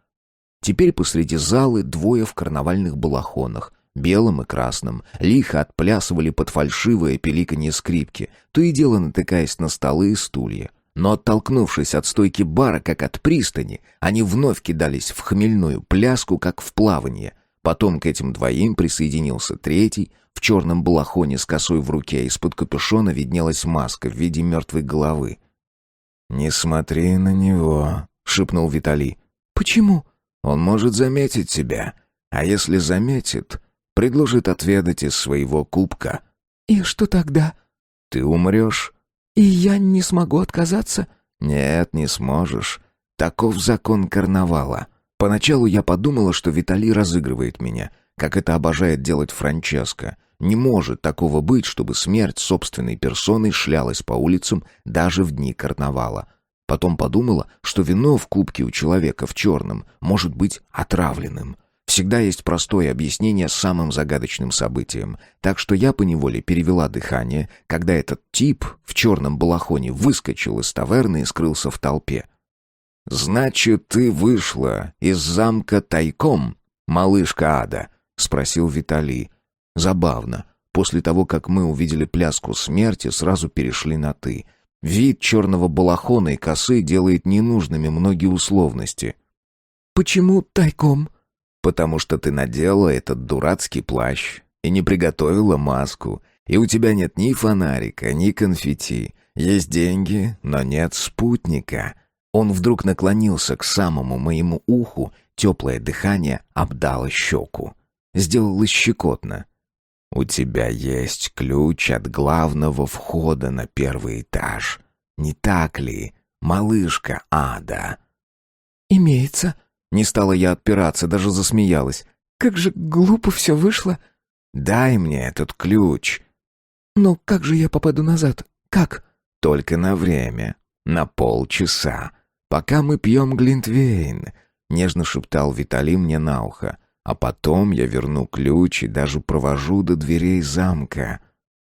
Теперь посреди залы 2 в карнавальных балахонах, белым и красным, лихо отплясывали под фальшивое пиликанье скрипки, то и дело натыкаясь на столы и стулья. Но оттолкнувшись от стойки бара, как от пристани, они вновь кидались в хмельную пляску, как в плавание. Потом к этим 2 присоединился 3 в черном балахоне с косой в руке, а из-под капюшона виднелась маска в виде мертвой головы. «Не смотри на него», — шепнул Виталий. «Почему?» «Он может заметить тебя, а если заметит, предложит отведать из своего кубка». «И что тогда?» «Ты умрешь». «И я не смогу отказаться?» «Нет, не сможешь. Таков закон карнавала». Поначалу я подумала, что Виталий разыгрывает меня, как это обожает делать Франческо. Не может такого быть, чтобы смерть собственной персоной шлялась по улицам даже в дни карнавала. Потом подумала, что вино в кубке у человека в черном может быть отравленным. Всегда есть простое объяснение самым загадочным событиям, так что я поневоле перевела дыхание, когда этот тип в черном балахоне выскочил из таверны и скрылся в толпе. «Значит, ты вышла из замка тайком, малышка Ада?» — спросил Виталий. Забавно. После того, как мы увидели пляску смерти, сразу перешли на «ты». Вид черного балахона и косы делает ненужными многие условности. «Почему тайком?» «Потому что ты надела этот дурацкий плащ и не приготовила маску, и у тебя нет ни фонарика, ни конфетти. Есть деньги, но нет спутника». Он вдруг наклонился к самому моему уху, теплое дыхание обдало щеку. Сделалось щекотно. «У тебя есть ключ от главного входа на 1 этаж. Не так ли, малышка Ада?» «Имеется». Не стала я отпираться, даже засмеялась. «Как же глупо все вышло». «Дай мне этот ключ». «Но как же я попаду назад? Как?» «Только на время. На полчаса. Пока мы пьем глинтвейн», — нежно шептал Виталий мне на ухо. «А потом я верну ключ и даже провожу до дверей замка».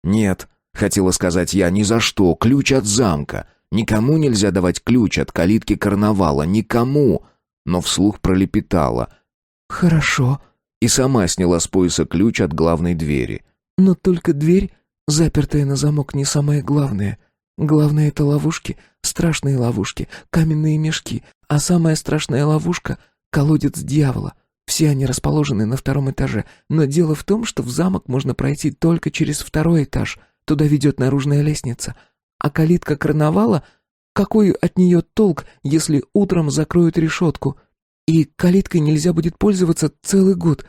«Нет», — хотела сказать я, — «ни за что. Ключ от замка. Никому нельзя давать ключ от калитки карнавала. Никому». Но вслух пролепетала. «Хорошо». И сама сняла с пояса ключ от главной двери. «Но только дверь, запертая на замок, не самое главное. Главное — это ловушки, страшные ловушки, каменные мешки. А самая страшная ловушка — колодец дьявола. Все они расположены на 2 этаже, но дело в том, что в замок можно пройти только через 2 этаж. Туда ведет наружная лестница. А калитка карнавала... Какой от нее толк, если утром закроют решетку? И калиткой нельзя будет пользоваться целый год».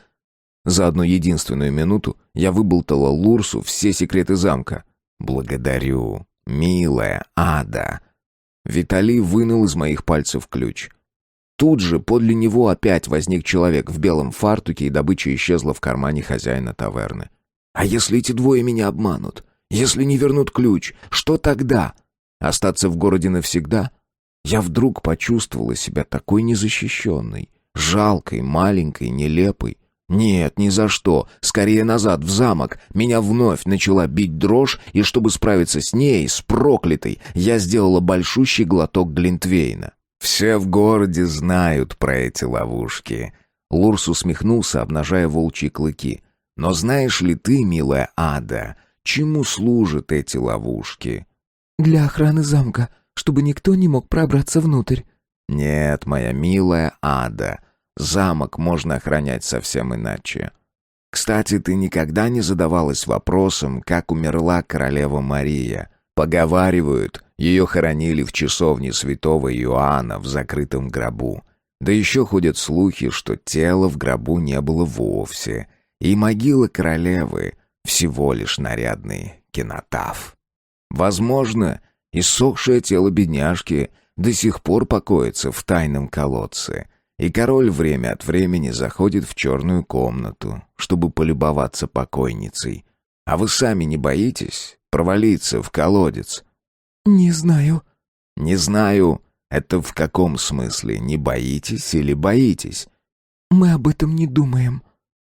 За одну единственную минуту я выболтала Лурсу все секреты замка. «Благодарю, милая Ада». Виталий вынул из моих пальцев ключ. Тут же подле него опять возник человек в белом фартуке, и добыча исчезла в кармане хозяина таверны. «А если эти 2 меня обманут? Если не вернут ключ, что тогда? Остаться в городе навсегда?» Я вдруг почувствовала себя такой незащищенной, жалкой, маленькой, нелепой. Нет, ни за что. Скорее назад, в замок. Меня вновь начала бить дрожь, и чтобы справиться с ней, с проклятой, я сделала большущий глоток глинтвейна. «Все в городе знают про эти ловушки». Лурс усмехнулся, обнажая волчьи клыки. «Но знаешь ли ты, милая Ада, чему служат эти ловушки?» «Для охраны замка, чтобы никто не мог пробраться внутрь». «Нет, моя милая Ада, замок можно охранять совсем иначе. Кстати, ты никогда не задавалась вопросом, как умерла королева Мария? Поговаривают, ее хоронили в часовне святого Иоанна в закрытом гробу. Да еще ходят слухи, что тела в гробу не было вовсе, и могила королевы всего лишь нарядный кинотаф. Возможно, иссохшее тело бедняжки до сих пор покоится в тайном колодце, И король время от времени заходит в черную комнату, чтобы полюбоваться покойницей. А вы сами не боитесь провалиться в колодец?» «Не знаю». «Не знаю. Это в каком смысле? Не боитесь или боитесь?» «Мы об этом не думаем».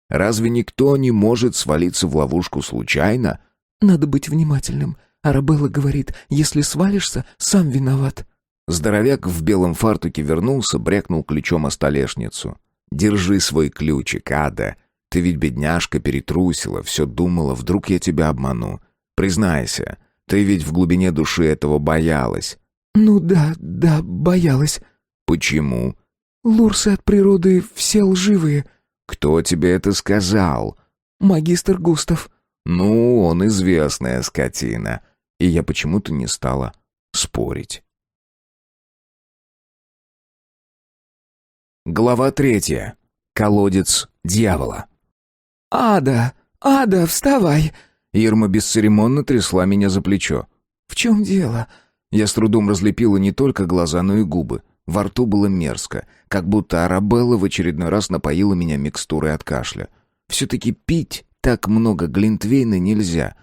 «Разве никто не может свалиться в ловушку случайно?» «Надо быть внимательным. Арабелла говорит, если свалишься, сам виноват». Здоровяк в белом фартуке вернулся, брякнул ключом о столешницу. «Держи свой ключик, Ада. Ты ведь, бедняжка, перетрусила, все думала, вдруг я тебя обману. Признайся, ты ведь в глубине души этого боялась». «Ну да, боялась». «Почему?» «Лурсы от природы все лживые». «Кто тебе это сказал?» «Магистр Густав». «Ну, он известная скотина». И я почему-то не стала спорить. Глава 3. Колодец дьявола. «Ада, вставай!» Ирма бесцеремонно трясла меня за плечо. «В чем дело?» Я с трудом разлепила не только глаза, но и губы. Во рту было мерзко, как будто Арабелла в очередной раз напоила меня микстурой от кашля. Все-таки пить так много глинтвейна нельзя.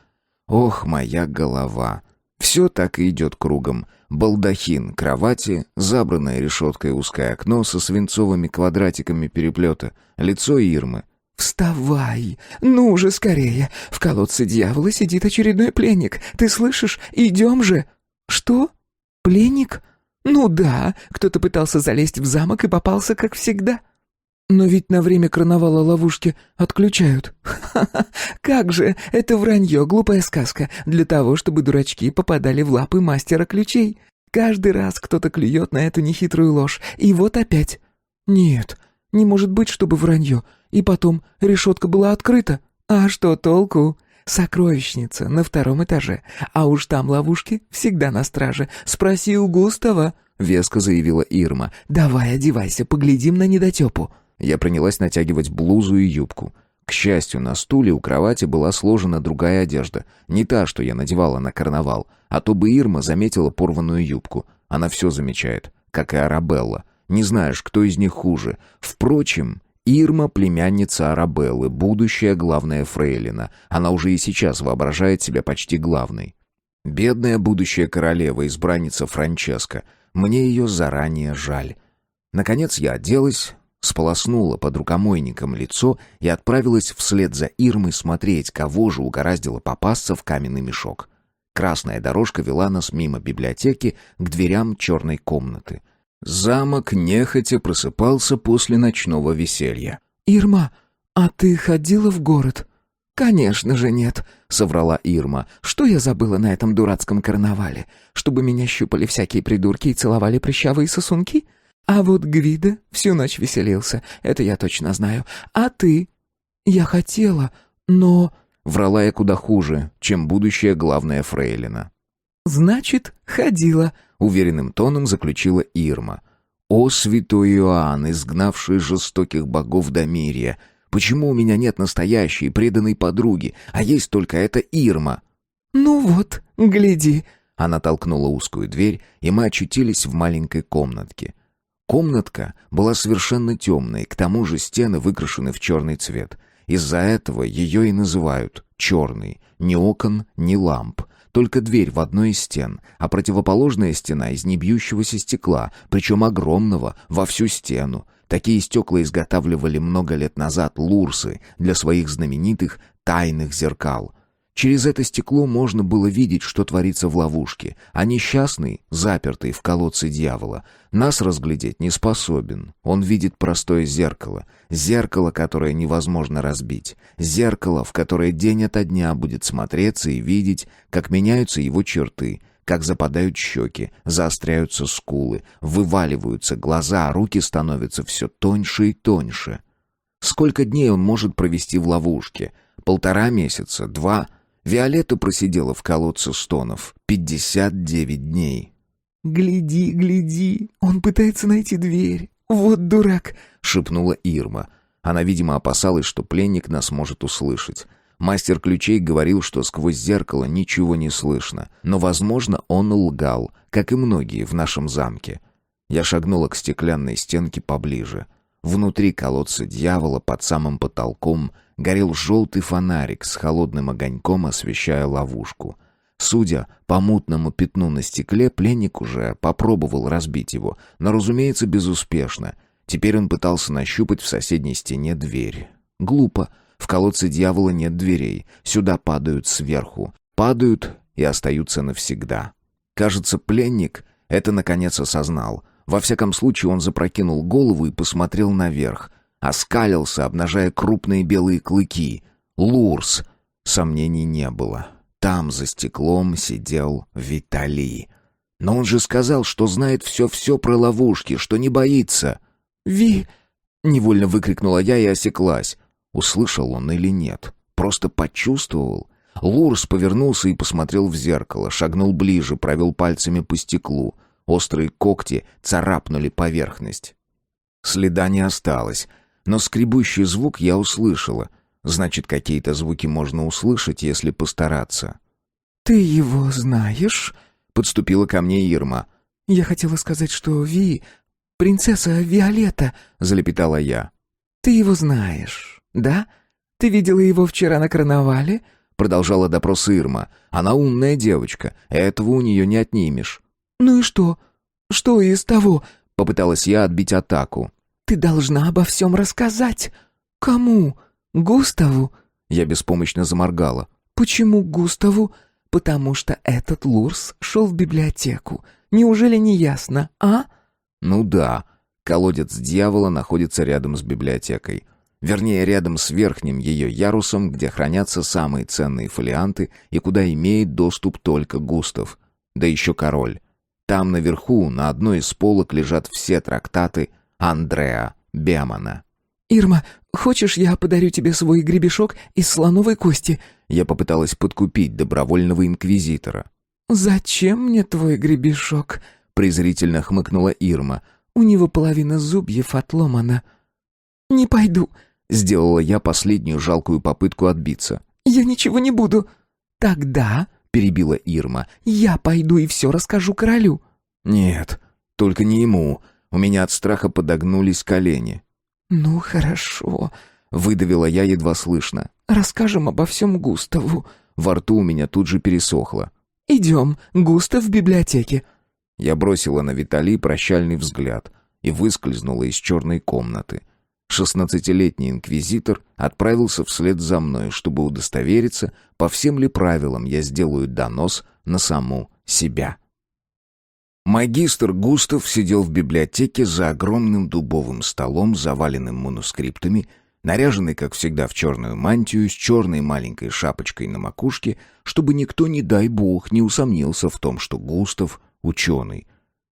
Ох, моя голова. Все так и идет кругом. Балдахин кровати, забранное решеткой узкое окно со свинцовыми квадратиками переплета, лицо Ирмы. «Вставай! Ну же, скорее! В колодце дьявола сидит очередной пленник. Ты слышишь? Идем же!» «Что? Пленник? Ну да, кто-то пытался залезть в замок и попался, как всегда». «Но ведь на время карнавала ловушки отключают». «Ха-ха! Как же! Это вранье, глупая сказка, для того, чтобы дурачки попадали в лапы мастера ключей. Каждый раз кто-то клюет на эту нехитрую ложь, и вот опять». «Нет, не может быть, чтобы вранье. И потом, решетка была открыта. А что толку? Сокровищница на 2 этаже, а уж там ловушки всегда на страже. Спроси у Густава», — веско заявила Ирма. «Давай одевайся, поглядим на недотепу». Я принялась натягивать блузу и юбку. К счастью, на стуле у кровати была сложена другая одежда. Не та, что я надевала на карнавал. А то бы Ирма заметила порванную юбку. Она все замечает, как и Арабелла. Не знаешь, кто из них хуже. Впрочем, Ирма — племянница Арабеллы, будущая главная фрейлина. Она уже и сейчас воображает себя почти главной. Бедная будущая королева, избранница Франческа. Мне ее заранее жаль. Наконец я оделась, сполоснула под рукомойником лицо и отправилась вслед за Ирмой смотреть, кого же угораздило попасться в каменный мешок. Красная дорожка вела нас мимо библиотеки к дверям черной комнаты. Замок нехотя просыпался после ночного веселья. «Ирма, а ты ходила в город?» «Конечно же нет», — соврала Ирма. «Что я забыла на этом дурацком карнавале? Чтобы меня щупали всякие придурки и целовали прыщавые сосунки? А вот Гвида всю ночь веселился, это я точно знаю. А ты?» «Я хотела, но...» Врала я куда хуже, чем будущая главная фрейлина. «Значит, ходила», — уверенным тоном заключила Ирма. «О, святой Иоанн, изгнавший жестоких богов Домирия! Почему у меня нет настоящей преданной подруги, а есть только эта Ирма?» «Ну вот, гляди». Она толкнула узкую дверь, и мы очутились в маленькой комнатке. Комнатка была совершенно темной, к тому же стены выкрашены в черный цвет. Из-за этого ее и называют черной. Ни окон, ни ламп. Только дверь в одной из стен, а противоположная стена из небьющегося стекла, причем огромного, во всю стену. Такие стекла изготавливали много лет назад лурсы для своих знаменитых тайных зеркал. Через это стекло можно было видеть, что творится в ловушке, а несчастный, запертый в колодце дьявола, нас разглядеть не способен. Он видит простое зеркало, зеркало, которое невозможно разбить, зеркало, в которое день ото дня будет смотреться и видеть, как меняются его черты, как западают щеки, заостряются скулы, вываливаются глаза, а руки становятся все тоньше и тоньше. Сколько дней он может провести в ловушке? 1,5 месяца, 2. Виолетта просидела в колодце стонов 59 дней. «Гляди, гляди, он пытается найти дверь. Вот дурак!» — шепнула Ирма. Она, видимо, опасалась, что пленник нас может услышать. Мастер ключей говорил, что сквозь зеркало ничего не слышно, но, возможно, он лгал, как и многие в нашем замке. Я шагнула к стеклянной стенке поближе. Внутри колодца дьявола под самым потолком горел желтый фонарик с холодным огоньком, освещая ловушку. Судя по мутному пятну на стекле, пленник уже попробовал разбить его, но, разумеется, безуспешно. Теперь он пытался нащупать в соседней стене дверь. Глупо. В колодце дьявола нет дверей. Сюда падают сверху. Падают и остаются навсегда. Кажется, пленник это наконец осознал. Во всяком случае, он запрокинул голову и посмотрел наверх. Оскалился, обнажая крупные белые клыки. Лурс. Сомнений не было. Там, за стеклом, сидел Виталий. Но он же сказал, что знает все-все про ловушки, что не боится. «Ви!» — невольно выкрикнула я и осеклась. Услышал он или нет? Просто почувствовал. Лурс повернулся и посмотрел в зеркало, шагнул ближе, провел пальцами по стеклу. Острые когти царапнули поверхность. Следа не осталось, но скребущий звук я услышала. Значит, какие-то звуки можно услышать, если постараться. «Ты его знаешь?» — подступила ко мне Ирма. «Я хотела сказать, что Ви... принцесса Виолетта», — залепетала я. «Ты его знаешь, да? Ты видела его вчера на карнавале?» — продолжала допрос Ирма. «Она умная девочка, этого у нее не отнимешь». «Ну и что? Что из того?» — попыталась я отбить атаку. «Ты должна обо всем рассказать. Кому? Густаву?» Я беспомощно заморгала. «Почему Густаву?» «Потому что этот Лурс шел в библиотеку. Неужели не ясно, а?» «Ну да, колодец дьявола находится рядом с библиотекой. Вернее, рядом с верхним ее ярусом, где хранятся самые ценные фолианты и куда имеет доступ только Густав. Да еще король. Там наверху, на одной из полок, лежат все трактаты Андреа Бемана». «Ирма, хочешь, я подарю тебе свой гребешок из слоновой кости?» Я попыталась подкупить добровольного инквизитора. «Зачем мне твой гребешок?» презрительно хмыкнула Ирма. «У него половина зубьев отломана». «Не пойду», — сделала я последнюю жалкую попытку отбиться. «Я ничего не буду». «Тогда», — перебила Ирма, — «я пойду и все расскажу королю». «Нет, только не ему». У меня от страха подогнулись колени. «Ну, хорошо», — выдавила я едва слышно. «Расскажем обо всем Густаву». Во рту у меня тут же пересохло. «Идем, Густав в библиотеке». Я бросила на Витали прощальный взгляд и выскользнула из черной комнаты. 16-летний инквизитор отправился вслед за мной, чтобы удостовериться, по всем ли правилам я сделаю донос на саму себя. Магистр Густав сидел в библиотеке за огромным дубовым столом, заваленным манускриптами, наряженный, как всегда, в черную мантию, с черной маленькой шапочкой на макушке, чтобы никто, не дай бог, не усомнился в том, что Густав — ученый.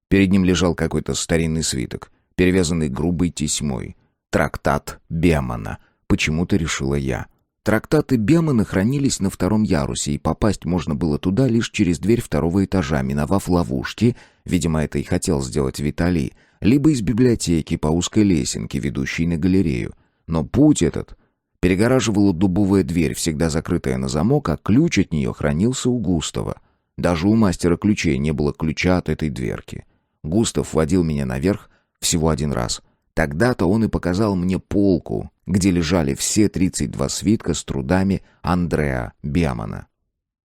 Перед ним лежал какой-то старинный свиток, перевязанный грубой тесьмой. Трактат Бемана, почему-то решила я. Трактаты Бемана хранились на втором ярусе, и попасть можно было туда лишь через дверь второго этажа, миновав ловушки, видимо, это и хотел сделать Виталий, либо из библиотеки по узкой лесенке, ведущей на галерею. Но путь этот перегораживала дубовая дверь, всегда закрытая на замок, а ключ от нее хранился у Густава. Даже у мастера ключей не было ключа от этой дверки. Густав водил меня наверх всего один раз. Тогда-то он и показал мне полку, где лежали все 32 свитка с трудами Андреа Бемана.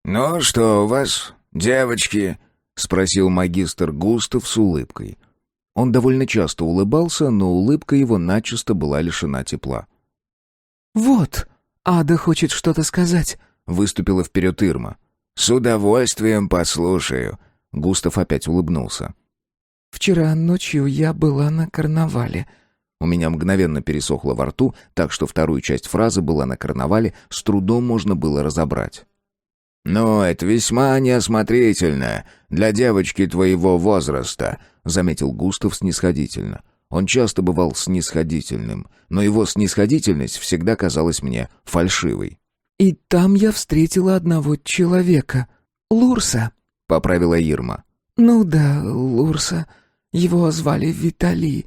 «Ну что у вас, девочки?» — спросил магистр Густав с улыбкой. Он довольно часто улыбался, но улыбка его начисто была лишена тепла. «Вот, Ада хочет что-то сказать», — выступила вперед Ирма. «С удовольствием послушаю». Густав опять улыбнулся. «Вчера ночью я была на карнавале». У меня мгновенно пересохло во рту, так что вторую часть фразы «была на карнавале» с трудом можно было разобрать. «Ну, это весьма неосмотрительно для девочки твоего возраста», — заметил Густав снисходительно. Он часто бывал снисходительным, но его снисходительность всегда казалась мне фальшивой. «И там я встретила одного человека. Лурса», — поправила Ирма. «Ну да, Лурса. Его звали Виталий.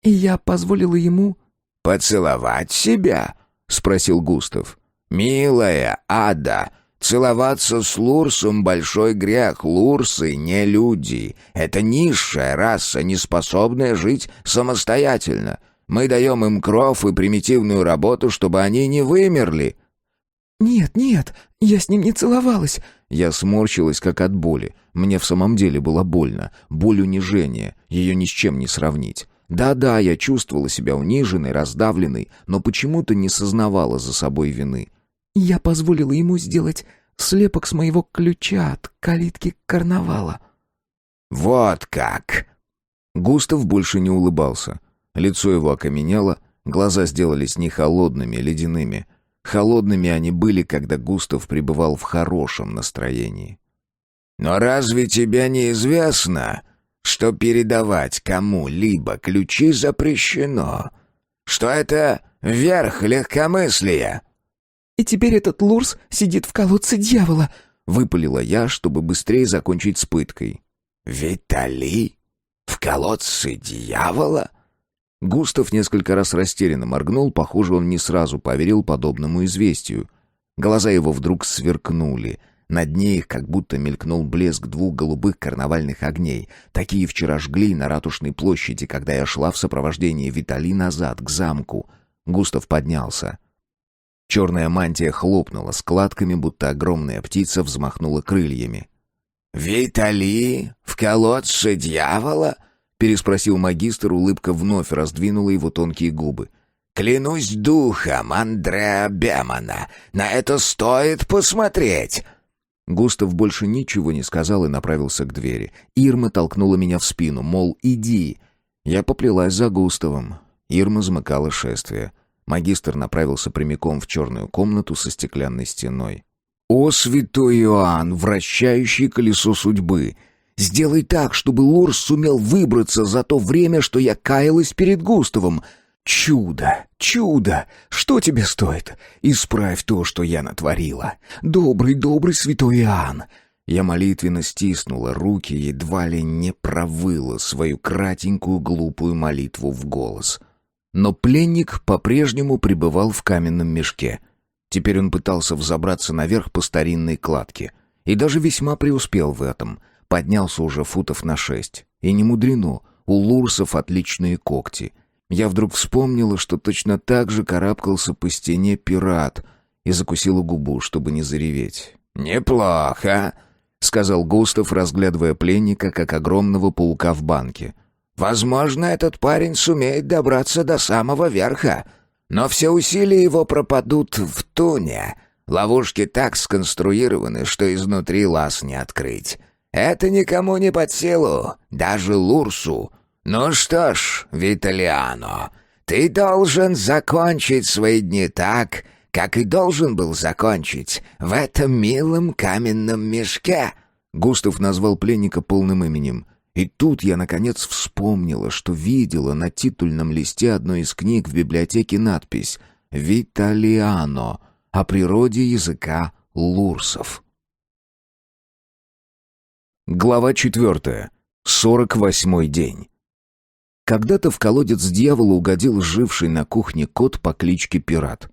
И я позволила ему...» «Поцеловать себя?» — спросил Густав. «Милая Ада, целоваться с Лурсом — большой грех. Лурсы не люди. Это низшая раса, не способная жить самостоятельно. Мы даем им кров и примитивную работу, чтобы они не вымерли». «Нет, нет, я с ним не целовалась». Я сморщилась, как от боли. Мне в самом деле было больно. Боль унижения. Ее ни с чем не сравнить. Да-да, я чувствовала себя униженной, раздавленной, но почему-то не сознавала за собой вины. «Я позволила ему сделать слепок с моего ключа от калитки карнавала». «Вот как!» Густав больше не улыбался. Лицо его окаменело, глаза сделались не холодными, ледяными. Холодными они были, когда Густав пребывал в хорошем настроении. «Но разве тебе не известно, что передавать кому-либо ключи запрещено? Что это верх легкомыслия?» «И теперь этот Лурс сидит в колодце дьявола», — выпалила я, чтобы быстрее закончить с пыткой. «Витали? В колодце дьявола?» Густав несколько раз растерянно моргнул, похоже, он не сразу поверил подобному известию. Глаза его вдруг сверкнули. На дне их как будто мелькнул блеск двух голубых карнавальных огней. Такие вчера жгли на Ратушной площади, когда я шла в сопровождении Витали назад, к замку. Густав поднялся. Черная мантия хлопнула складками, будто огромная птица взмахнула крыльями. «Витали? В колодце дьявола?» — переспросил магистр, улыбка вновь раздвинула его тонкие губы. «Клянусь духом Андреа Бемана, на это стоит посмотреть!» Густав больше ничего не сказал и направился к двери. Ирма толкнула меня в спину, мол, иди. Я поплелась за Густавом. Ирма замыкала шествие. Магистр направился прямиком в черную комнату со стеклянной стеной. «О, святой Иоанн, вращающий колесо судьбы! Сделай так, чтобы Лурс сумел выбраться за то время, что я каялась перед Густавом. Чудо, чудо! Что тебе стоит? Исправь то, что я натворила. Добрый, добрый святой Иоанн!» Я молитвенно стиснула руки, едва ли не провыла свою кратенькую глупую молитву в голос. Но пленник по-прежнему пребывал в каменном мешке. Теперь он пытался взобраться наверх по старинной кладке. И даже весьма преуспел в этом. Поднялся уже футов на 6. И не мудрено, у лурсов отличные когти. Я вдруг вспомнила, что точно так же карабкался по стене пират, и закусила губу, чтобы не зареветь. «Неплохо», — сказал Густав, разглядывая пленника, как огромного паука в банке. «Возможно, этот парень сумеет добраться до самого верха. Но все усилия его пропадут в туне. Ловушки так сконструированы, что изнутри лаз не открыть. Это никому не под силу, даже Лурсу. Ну что ж, Виталиано, ты должен закончить свои дни так, как и должен был закончить в этом милом каменном мешке». Густав назвал пленника полным именем. И тут я, наконец, вспомнила, что видела на титульном листе одной из книг в библиотеке надпись «Виталиано» о природе языка лурсов. Глава 4. 48-й день. Когда-то в колодец дьявола угодил живший на кухне кот по кличке Пират.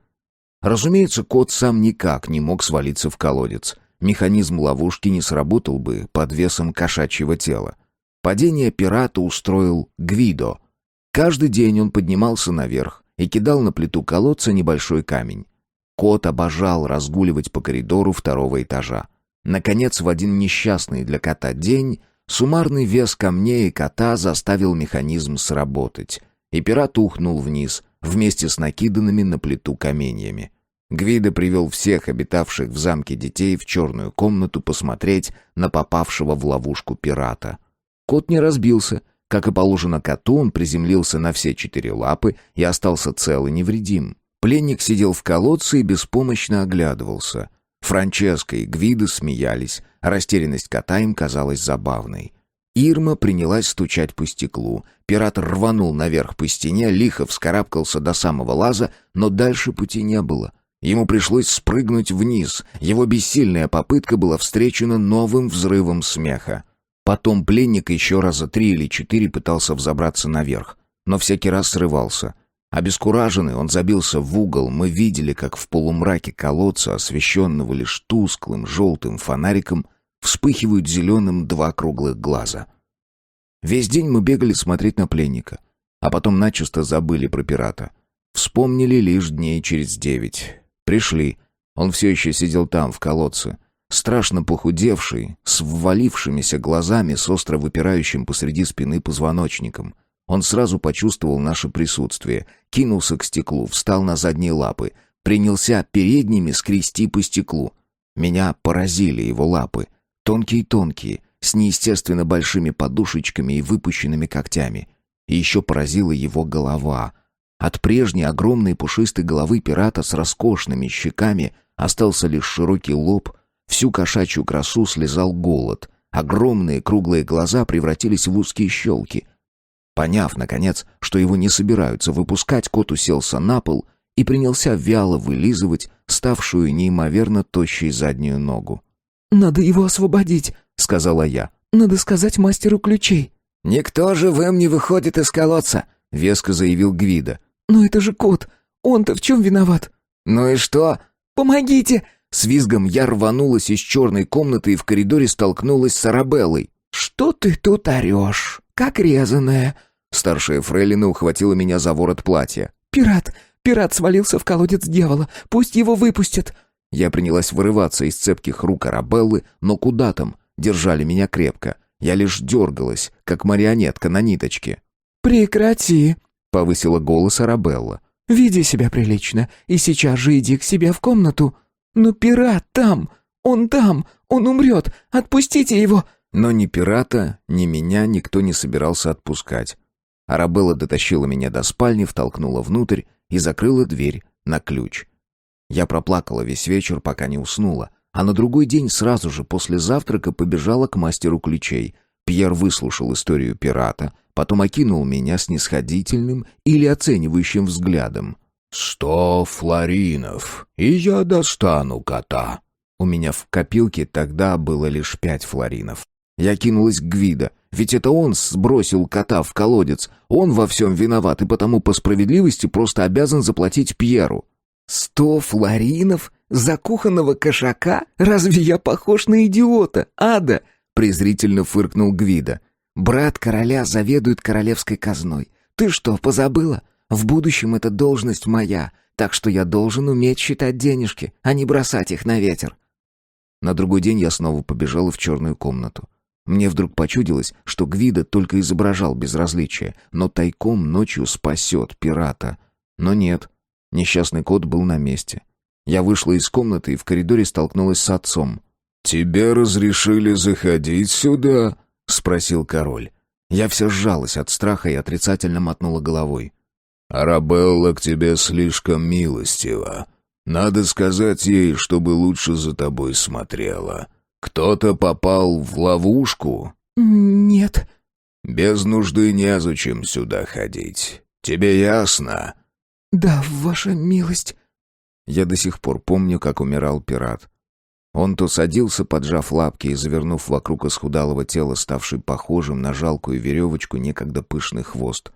Разумеется, кот сам никак не мог свалиться в колодец. Механизм ловушки не сработал бы под весом кошачьего тела. Падение пирата устроил Гвидо. Каждый день он поднимался наверх и кидал на плиту колодца небольшой камень. Кот обожал разгуливать по коридору 2-го этажа. Наконец, в один несчастный для кота день, суммарный вес камней и кота заставил механизм сработать, и пират ухнул вниз вместе с накиданными на плиту каменьями. Гвидо привел всех обитавших в замке детей в черную комнату посмотреть на попавшего в ловушку пирата. Кот не разбился. Как и положено коту, он приземлился на все 4 лапы и остался цел и невредим. Пленник сидел в колодце и беспомощно оглядывался. Франческа и Гвидо смеялись, а растерянность кота им казалась забавной. Ирма принялась стучать по стеклу. Пират рванул наверх по стене, лихо вскарабкался до самого лаза, но дальше пути не было. Ему пришлось спрыгнуть вниз. Его бессильная попытка была встречена новым взрывом смеха. Потом пленник еще раза 3 или 4 пытался взобраться наверх, но всякий раз срывался. Обескураженный, он забился в угол. Мы видели, как в полумраке колодца, освещенного лишь тусклым желтым фонариком, вспыхивают зеленым 2 круглых глаза. Весь день мы бегали смотреть на пленника. а потом начисто забыли про пирата. Вспомнили лишь дней через 9. Пришли. Он все еще сидел там, в колодце. Страшно похудевший, с ввалившимися глазами, с остро выпирающим посреди спины позвоночником. Он сразу почувствовал наше присутствие, кинулся к стеклу, встал на задние лапы, принялся передними скрести по стеклу. Меня поразили его лапы. Тонкие-тонкие, с неестественно большими подушечками и выпущенными когтями. И еще поразила его голова. От прежней огромной пушистой головы пирата с роскошными щеками остался лишь широкий лоб. Всю кошачью красу слезал голод. Огромные круглые глаза превратились в узкие щелки. Поняв, наконец, что его не собираются выпускать, кот уселся на пол и принялся вяло вылизывать ставшую неимоверно тощей заднюю ногу. «Надо его освободить», — сказала я. «Надо сказать мастеру ключей». «Никто живым не выходит из колодца», — веско заявил Гвидо. «Но это же кот. Он-то в чем виноват?» «Ну и что?» «Помогите!» С визгом я рванулась из черной комнаты и в коридоре столкнулась с Арабеллой. «Что ты тут орешь? Как резаная?» Старшая фрейлина ухватила меня за ворот платья. Пират свалился в колодец дьявола. Пусть его выпустят!» Я принялась вырываться из цепких рук Арабеллы, но куда там? Держали меня крепко. Я лишь дергалась, как марионетка на ниточке. «Прекрати!» — повысила голос Арабелла. «Веди себя прилично, и сейчас же иди к себе в комнату. Но пират там! Он умрет! Отпустите его!» Но ни пирата, ни меня никто не собирался отпускать. Арабелла дотащила меня до спальни, втолкнула внутрь и закрыла дверь на ключ. Я проплакала весь вечер, пока не уснула, а на другой день сразу же после завтрака побежала к мастеру ключей. Пьер выслушал историю пирата, потом окинул меня снисходительным или оценивающим взглядом. 100 флоринов, и я достану кота». У меня в копилке тогда было лишь 5 флоринов. Я кинулась к Гвидо, ведь это он сбросил кота в колодец. Он во всем виноват и потому по справедливости просто обязан заплатить Пьеру. 100 флоринов? За кухонного кошака? Разве я похож на идиота, Ада?» Презрительно фыркнул Гвидо. «Брат короля заведует королевской казной. Ты что, позабыла? В будущем эта должность моя, так что я должен уметь считать денежки, а не бросать их на ветер». На другой день я снова побежала в черную комнату. Мне вдруг почудилось, что Гвидо только изображал безразличие, но тайком ночью спасет пирата. Но нет, несчастный кот был на месте. Я вышла из комнаты и в коридоре столкнулась с отцом. «Тебе разрешили заходить сюда?» — спросил король. Я вся сжалась от страха и отрицательно мотнула головой. «Арабелла к тебе слишком милостива. Надо сказать ей, чтобы лучше за тобой смотрела. Кто-то попал в ловушку?» «Нет». «Без нужды незачем сюда ходить. Тебе ясно?» «Да, ваша милость». Я до сих пор помню, как умирал пират. Он то садился, поджав лапки и завернув вокруг исхудалого тела, ставший похожим на жалкую веревочку некогда пышный хвост,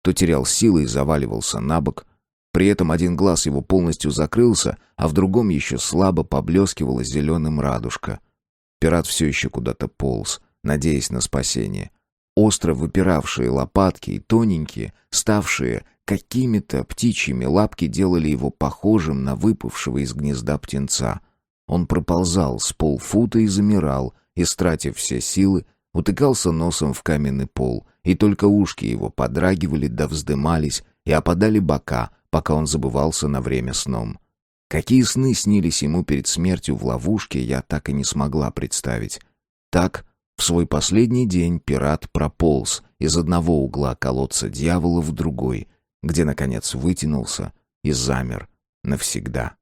то терял силы и заваливался на бок. При этом один глаз его полностью закрылся, а в другом еще слабо поблескивала зеленым радужка. Пират все еще куда-то полз, надеясь на спасение. Остро выпиравшие лопатки и тоненькие, ставшие какими-то птичьими лапки делали его похожим на выпавшего из гнезда птенца. Он проползал с полфута и замирал, истратив все силы, утыкался носом в каменный пол, и только ушки его подрагивали да вздымались и опадали бока, пока он забывался на время сном. Какие сны снились ему перед смертью в ловушке, я так и не смогла представить. Так, в свой последний день пират прополз из одного угла колодца дьявола в другой, где, наконец, вытянулся и замер навсегда.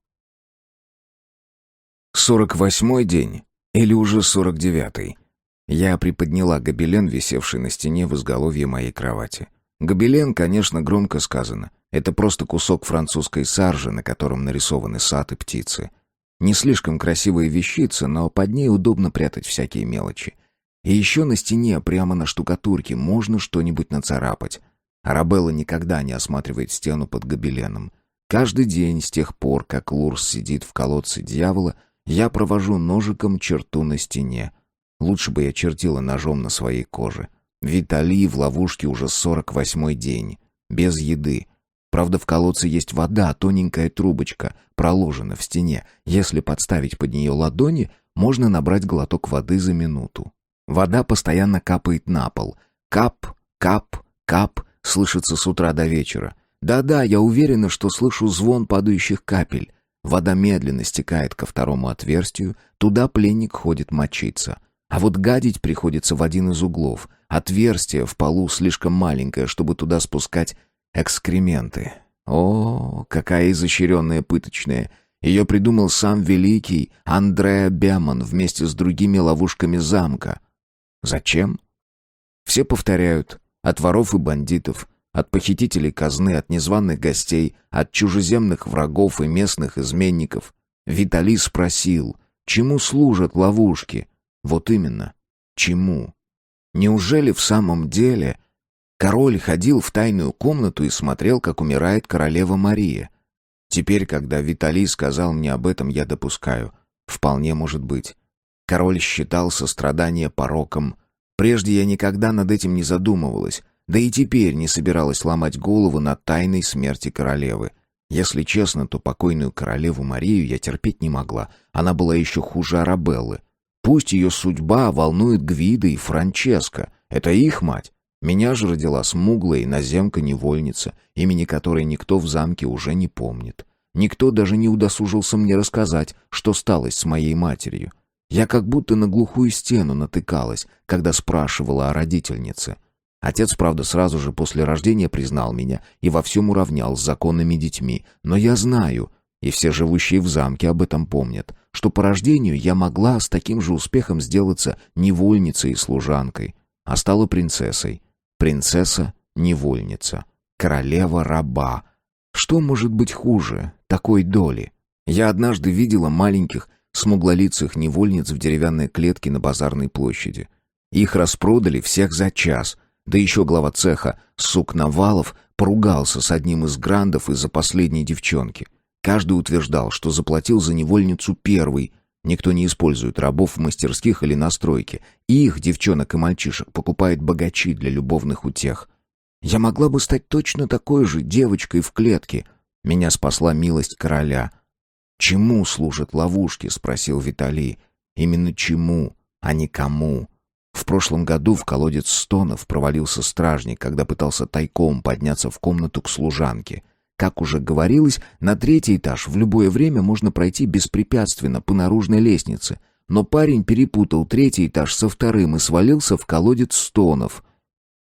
48-й день, или уже 49-й. Я приподняла гобелен, висевший на стене в изголовье моей кровати. Гобелен, конечно, громко сказано. Это просто кусок французской саржи, на котором нарисованы сад и птицы. Не слишком красивая вещица, но под ней удобно прятать всякие мелочи. И еще на стене, прямо на штукатурке, можно что-нибудь нацарапать. Арабелла никогда не осматривает стену под гобеленом. Каждый день с тех пор, как Лурс сидит в колодце дьявола, я провожу ножиком черту на стене. Лучше бы я чертила ножом на своей коже. Витали в ловушке уже 48-й день. без еды. Правда, в колодце есть вода, тоненькая трубочка, проложена в стене. Если подставить под нее ладони, можно набрать глоток воды за минуту. Вода постоянно капает на пол. Кап, кап, кап, слышится с утра до вечера. Да-да, я уверена, что слышу звон падающих капель. Вода медленно стекает ко второму отверстию, туда пленник ходит мочиться. А вот гадить приходится в один из углов. Отверстие в полу слишком маленькое, чтобы туда спускать экскременты. О, какая изощренная пыточная. Ее придумал сам великий Андреа Бемон вместе с другими ловушками замка. Зачем? Все повторяют. От воров и бандитов, от похитителей казны, от незваных гостей, от чужеземных врагов и местных изменников. Виталий спросил, чему служат ловушки? Вот именно, чему? Неужели в самом деле... Король ходил в тайную комнату и смотрел, как умирает королева Мария. Теперь, когда Виталий сказал мне об этом, я допускаю. Вполне может быть. Король считал сострадание пороком. Прежде я никогда над этим не задумывалась, да и теперь не собиралась ломать голову над тайной смерти королевы. Если честно, то покойную королеву Марию я терпеть не могла. Она была еще хуже Арабеллы. Пусть ее судьба волнует Гвида и Франческо. Это их мать. Меня же родила смуглая иноземка-невольница, имени которой никто в замке уже не помнит. Никто даже не удосужился мне рассказать, что сталось с моей матерью. Я как будто на глухую стену натыкалась, когда спрашивала о родительнице. Отец, правда, сразу же после рождения признал меня и во всем уравнял с законными детьми. Но я знаю, и все живущие в замке об этом помнят, что по рождению я могла с таким же успехом сделаться невольницей и служанкой, а стала принцессой. Принцесса-невольница, королева-раба. Что может быть хуже такой доли? Я однажды видела маленьких, смуглолицых невольниц в деревянной клетке на базарной площади. Их распродали всех за час, да еще глава цеха Сукновалов поругался с одним из грандов из-за последней девчонки. Каждый утверждал, что заплатил за невольницу первый. Никто не использует рабов в мастерских или на стройке. Их, девчонок и мальчишек, покупают богачи для любовных утех. Я могла бы стать точно такой же девочкой в клетке. Меня спасла милость короля. «Чему служат ловушки?» — спросил Виталий. «Именно чему, а не кому». В прошлом году в колодец Стонов провалился стражник, когда пытался тайком подняться в комнату к служанке. Как уже говорилось, на 3-й этаж в любое время можно пройти беспрепятственно по наружной лестнице. Но парень перепутал 3-й этаж со 2-м и свалился в колодец Стонов.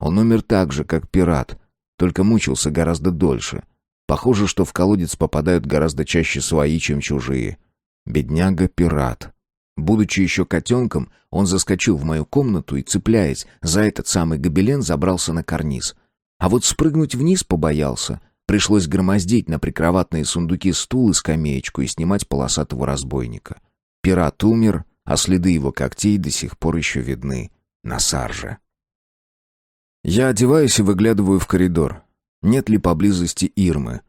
Он умер так же, как пират, только мучился гораздо дольше. Похоже, что в колодец попадают гораздо чаще свои, чем чужие. Бедняга-пират. Будучи еще котенком, он заскочил в мою комнату и, цепляясь за этот самый гобелен, забрался на карниз. А вот спрыгнуть вниз побоялся. Пришлось громоздить на прикроватные сундуки стул и скамеечку и снимать полосатого разбойника. Пират умер, а следы его когтей до сих пор еще видны на сарже. Я одеваюсь и выглядываю в коридор. Нет ли поблизости Ирмы?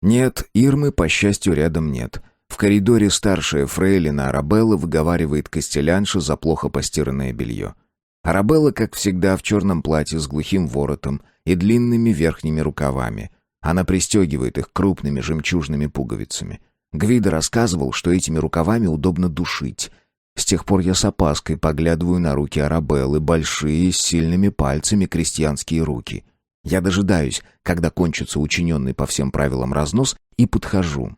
Нет, Ирмы, по счастью, рядом нет. В коридоре старшая фрейлина Арабелла выговаривает костелянше за плохо постиранное белье. Арабелла, как всегда, в черном платье с глухим воротом и длинными верхними рукавами. Она пристегивает их крупными жемчужными пуговицами. Гвидо рассказывал, что этими рукавами удобно душить. С тех пор я с опаской поглядываю на руки Арабеллы, большие, с сильными пальцами крестьянские руки. Я дожидаюсь, когда кончится учиненный по всем правилам разнос, и подхожу.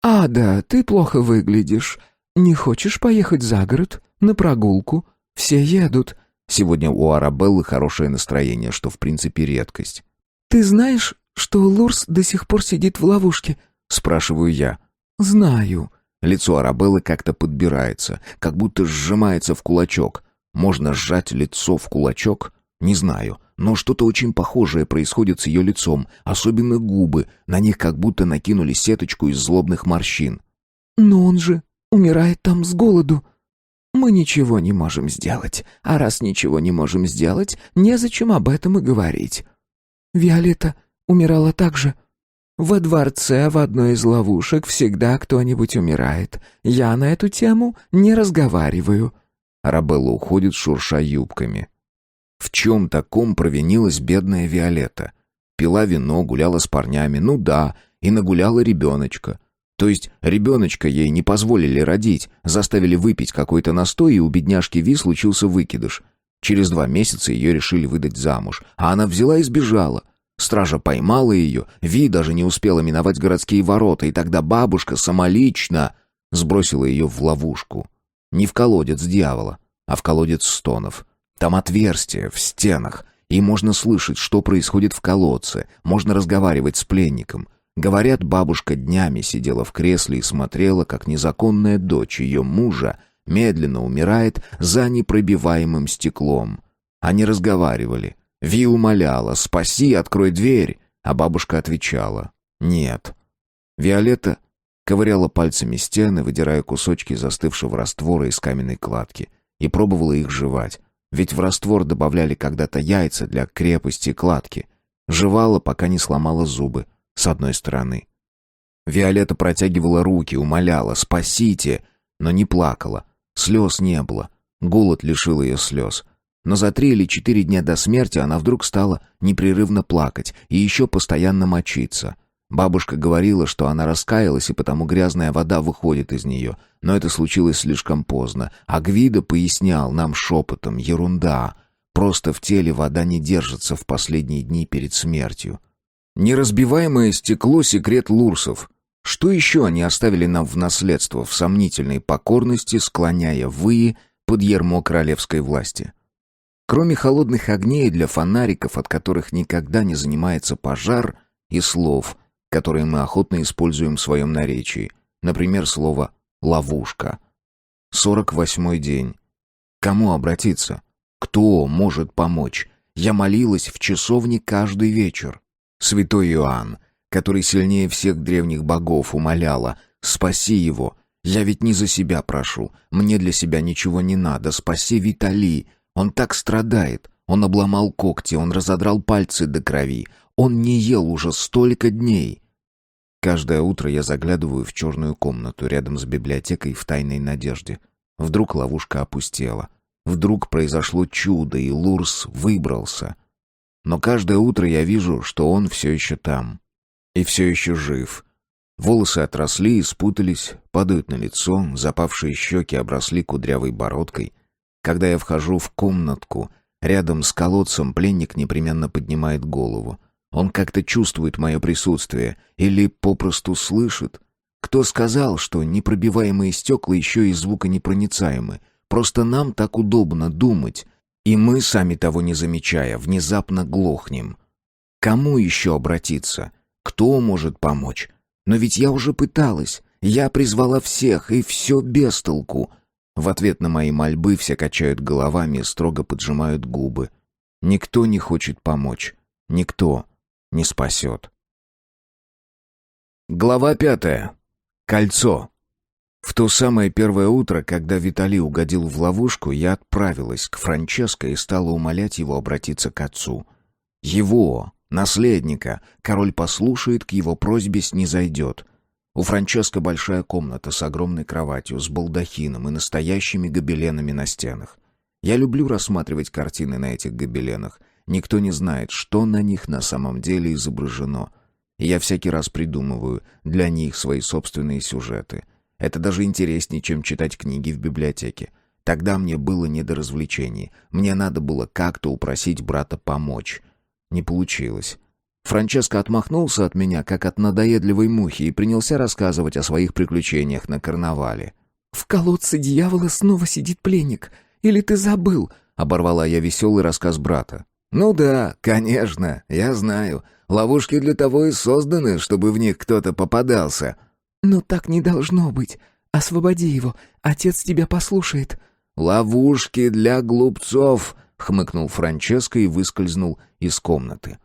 «Ада, ты плохо выглядишь. Не хочешь поехать за город, на прогулку? Все едут». Сегодня у Арабеллы хорошее настроение, что в принципе редкость. «Ты знаешь, что Лурс до сих пор сидит в ловушке?» — спрашиваю я. «Знаю». Лицо Арабеллы как-то подбирается, как будто сжимается в кулачок. Можно сжать лицо в кулачок? Не знаю, но что-то очень похожее происходит с ее лицом, особенно губы, на них как будто накинули сеточку из злобных морщин. «Но он же умирает там с голоду». «Мы ничего не можем сделать, а раз ничего не можем сделать, незачем об этом и говорить». «Виолетта умирала так же?» «Во дворце в одной из ловушек всегда кто-нибудь умирает. Я на эту тему не разговариваю». Арабелла уходит, шурша юбками. В чем таком провинилась бедная Виолетта? пила вино, гуляла с парнями, ну да, и нагуляла ребеночка. То есть ребеночка ей не позволили родить, заставили выпить какой-то настой, и у бедняжки Ви случился выкидыш. Через 2 месяца ее решили выдать замуж, а она взяла и сбежала. Стража поймала ее, Ви даже не успела миновать городские ворота, и тогда бабушка самолично сбросила ее в ловушку. Не в колодец дьявола, а в колодец стонов. Там отверстие в стенах, и можно слышать, что происходит в колодце, можно разговаривать с пленником. Говорят, бабушка днями сидела в кресле и смотрела, как незаконная дочь ее мужа медленно умирает за непробиваемым стеклом. Они разговаривали. Ви умоляла: «Спаси, открой дверь», а бабушка отвечала: «Нет». Виолетта ковыряла пальцами стены, выдирая кусочки застывшего раствора из каменной кладки, и пробовала их жевать, ведь в раствор добавляли когда-то яйца для крепости кладки. Жевала, пока не сломала зубы с одной стороны. Виолетта протягивала руки, умоляла: «Спасите», но не плакала. Слез не было. Голод лишил ее слез. Но за 3 или 4 дня до смерти она вдруг стала непрерывно плакать и еще постоянно мочиться. Бабушка говорила, что она раскаялась, и потому грязная вода выходит из нее. Но это случилось слишком поздно. А Гвидо пояснял нам шепотом: ерунда. Просто в теле вода не держится в последние дни перед смертью. Неразбиваемое стекло — секрет лурсов. Что еще они оставили нам в наследство в сомнительной покорности, склоняя выи под ярмо королевской власти? Кроме холодных огней для фонариков, от которых никогда не занимается пожар, и слов, которые мы охотно используем в своем наречии. Например, слово «ловушка». 48-й день. Кому обратиться? Кто может помочь? Я молилась в часовне каждый вечер. Святой Иоанн, который сильнее всех древних богов, умоляла: «Спаси его. Я ведь не за себя прошу. Мне для себя ничего не надо. Спаси Витали. Он так страдает. Он обломал когти, он разодрал пальцы до крови. Он не ел уже столько дней». Каждое утро я заглядываю в черную комнату рядом с библиотекой в тайной надежде. Вдруг ловушка опустела. Вдруг произошло чудо, и Лурс выбрался. Но каждое утро я вижу, что он все еще там. И все еще жив. Волосы отросли и спутались, падают на лицо, запавшие щеки обросли кудрявой бородкой. Когда я вхожу в комнатку, рядом с колодцем пленник непременно поднимает голову. Он как-то чувствует мое присутствие или попросту слышит. Кто сказал, что непробиваемые стекла еще и звуконепроницаемы? Просто нам так удобно думать, и мы, сами того не замечая, внезапно глохнем. Кому еще обратиться? Кто может помочь? Но ведь я уже пыталась. Я призвала всех, и все без толку. В ответ на мои мольбы все качают головами и строго поджимают губы. Никто не хочет помочь. Никто не спасет. Глава 5. Кольцо. В то самое первое утро, когда Витали угодил в ловушку, я отправилась к Франческо и стала умолять его обратиться к отцу. Его, наследника, король послушает, к его просьбе снизойдет. У Франческо большая комната с огромной кроватью, с балдахином и настоящими гобеленами на стенах. Я люблю рассматривать картины на этих гобеленах. Никто не знает, что на них на самом деле изображено. И я всякий раз придумываю для них свои собственные сюжеты. Это даже интереснее, чем читать книги в библиотеке. Тогда мне было не до развлечений. Мне надо было как-то упросить брата помочь. Не получилось. Франческо отмахнулся от меня, как от надоедливой мухи, и принялся рассказывать о своих приключениях на карнавале. «В колодце дьявола снова сидит пленник. Или ты забыл?» — оборвала я веселый рассказ брата. «Ну да, конечно, я знаю. Ловушки для того и созданы, чтобы в них кто-то попадался». «Но так не должно быть. Освободи его, отец тебя послушает». «Ловушки для глупцов», — хмыкнул Франческо и выскользнул из комнаты.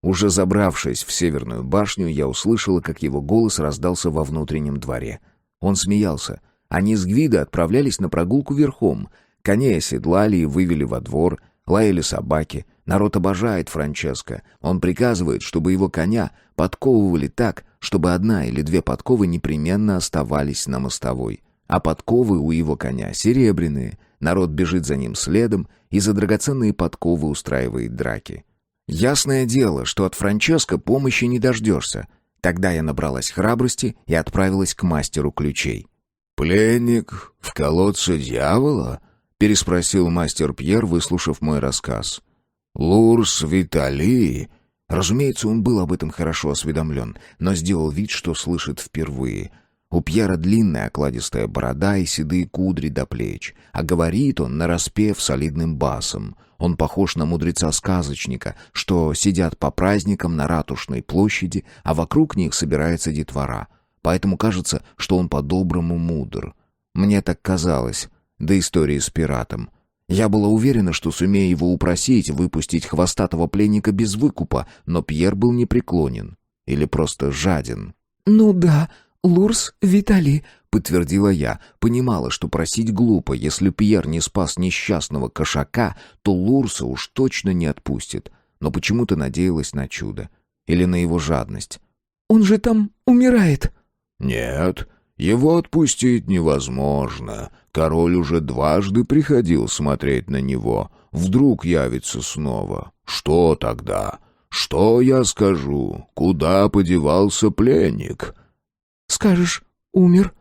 Уже забравшись в северную башню, я услышала, как его голос раздался во внутреннем дворе. Он смеялся. Они с Гвидо отправлялись на прогулку верхом. Коней оседлали и вывели во двор, лаяли собаки. Народ обожает Франческо. Он приказывает, чтобы его коня подковывали так, чтобы 1 или 2 подковы непременно оставались на мостовой. А подковы у его коня серебряные. Народ бежит за ним следом и за драгоценные подковы устраивает драки. Ясное дело, что от Франческо помощи не дождешься. Тогда я набралась храбрости и отправилась к мастеру ключей. «Пленник в колодце дьявола?» — переспросил мастер Пьер, выслушав мой рассказ. «Лурс Витали?» Разумеется, он был об этом хорошо осведомлен, но сделал вид, что слышит впервые. У Пьера длинная окладистая борода и седые кудри до плеч, а говорит он нараспев солидным басом. Он похож на мудреца-сказочника, что сидят по праздникам на Ратушной площади, а вокруг них собирается детвора. Поэтому кажется, что он по-доброму мудр. Мне так казалось, до истории с пиратом. Я была уверена, что сумею его упросить выпустить хвостатого пленника без выкупа, но Пьер был непреклонен. Или просто жаден. «Ну да, Лурс Витали», — подтвердила я. Понимала, что просить глупо. Если Пьер не спас несчастного кошака, то Лурса уж точно не отпустит. Но почему-то надеялась на чудо. Или на его жадность. «Он же там умирает». «Нет, его отпустить невозможно. Король уже дважды приходил смотреть на него. Вдруг явится снова. Что тогда? Что я скажу? Куда подевался пленник?» «Скажешь, умер».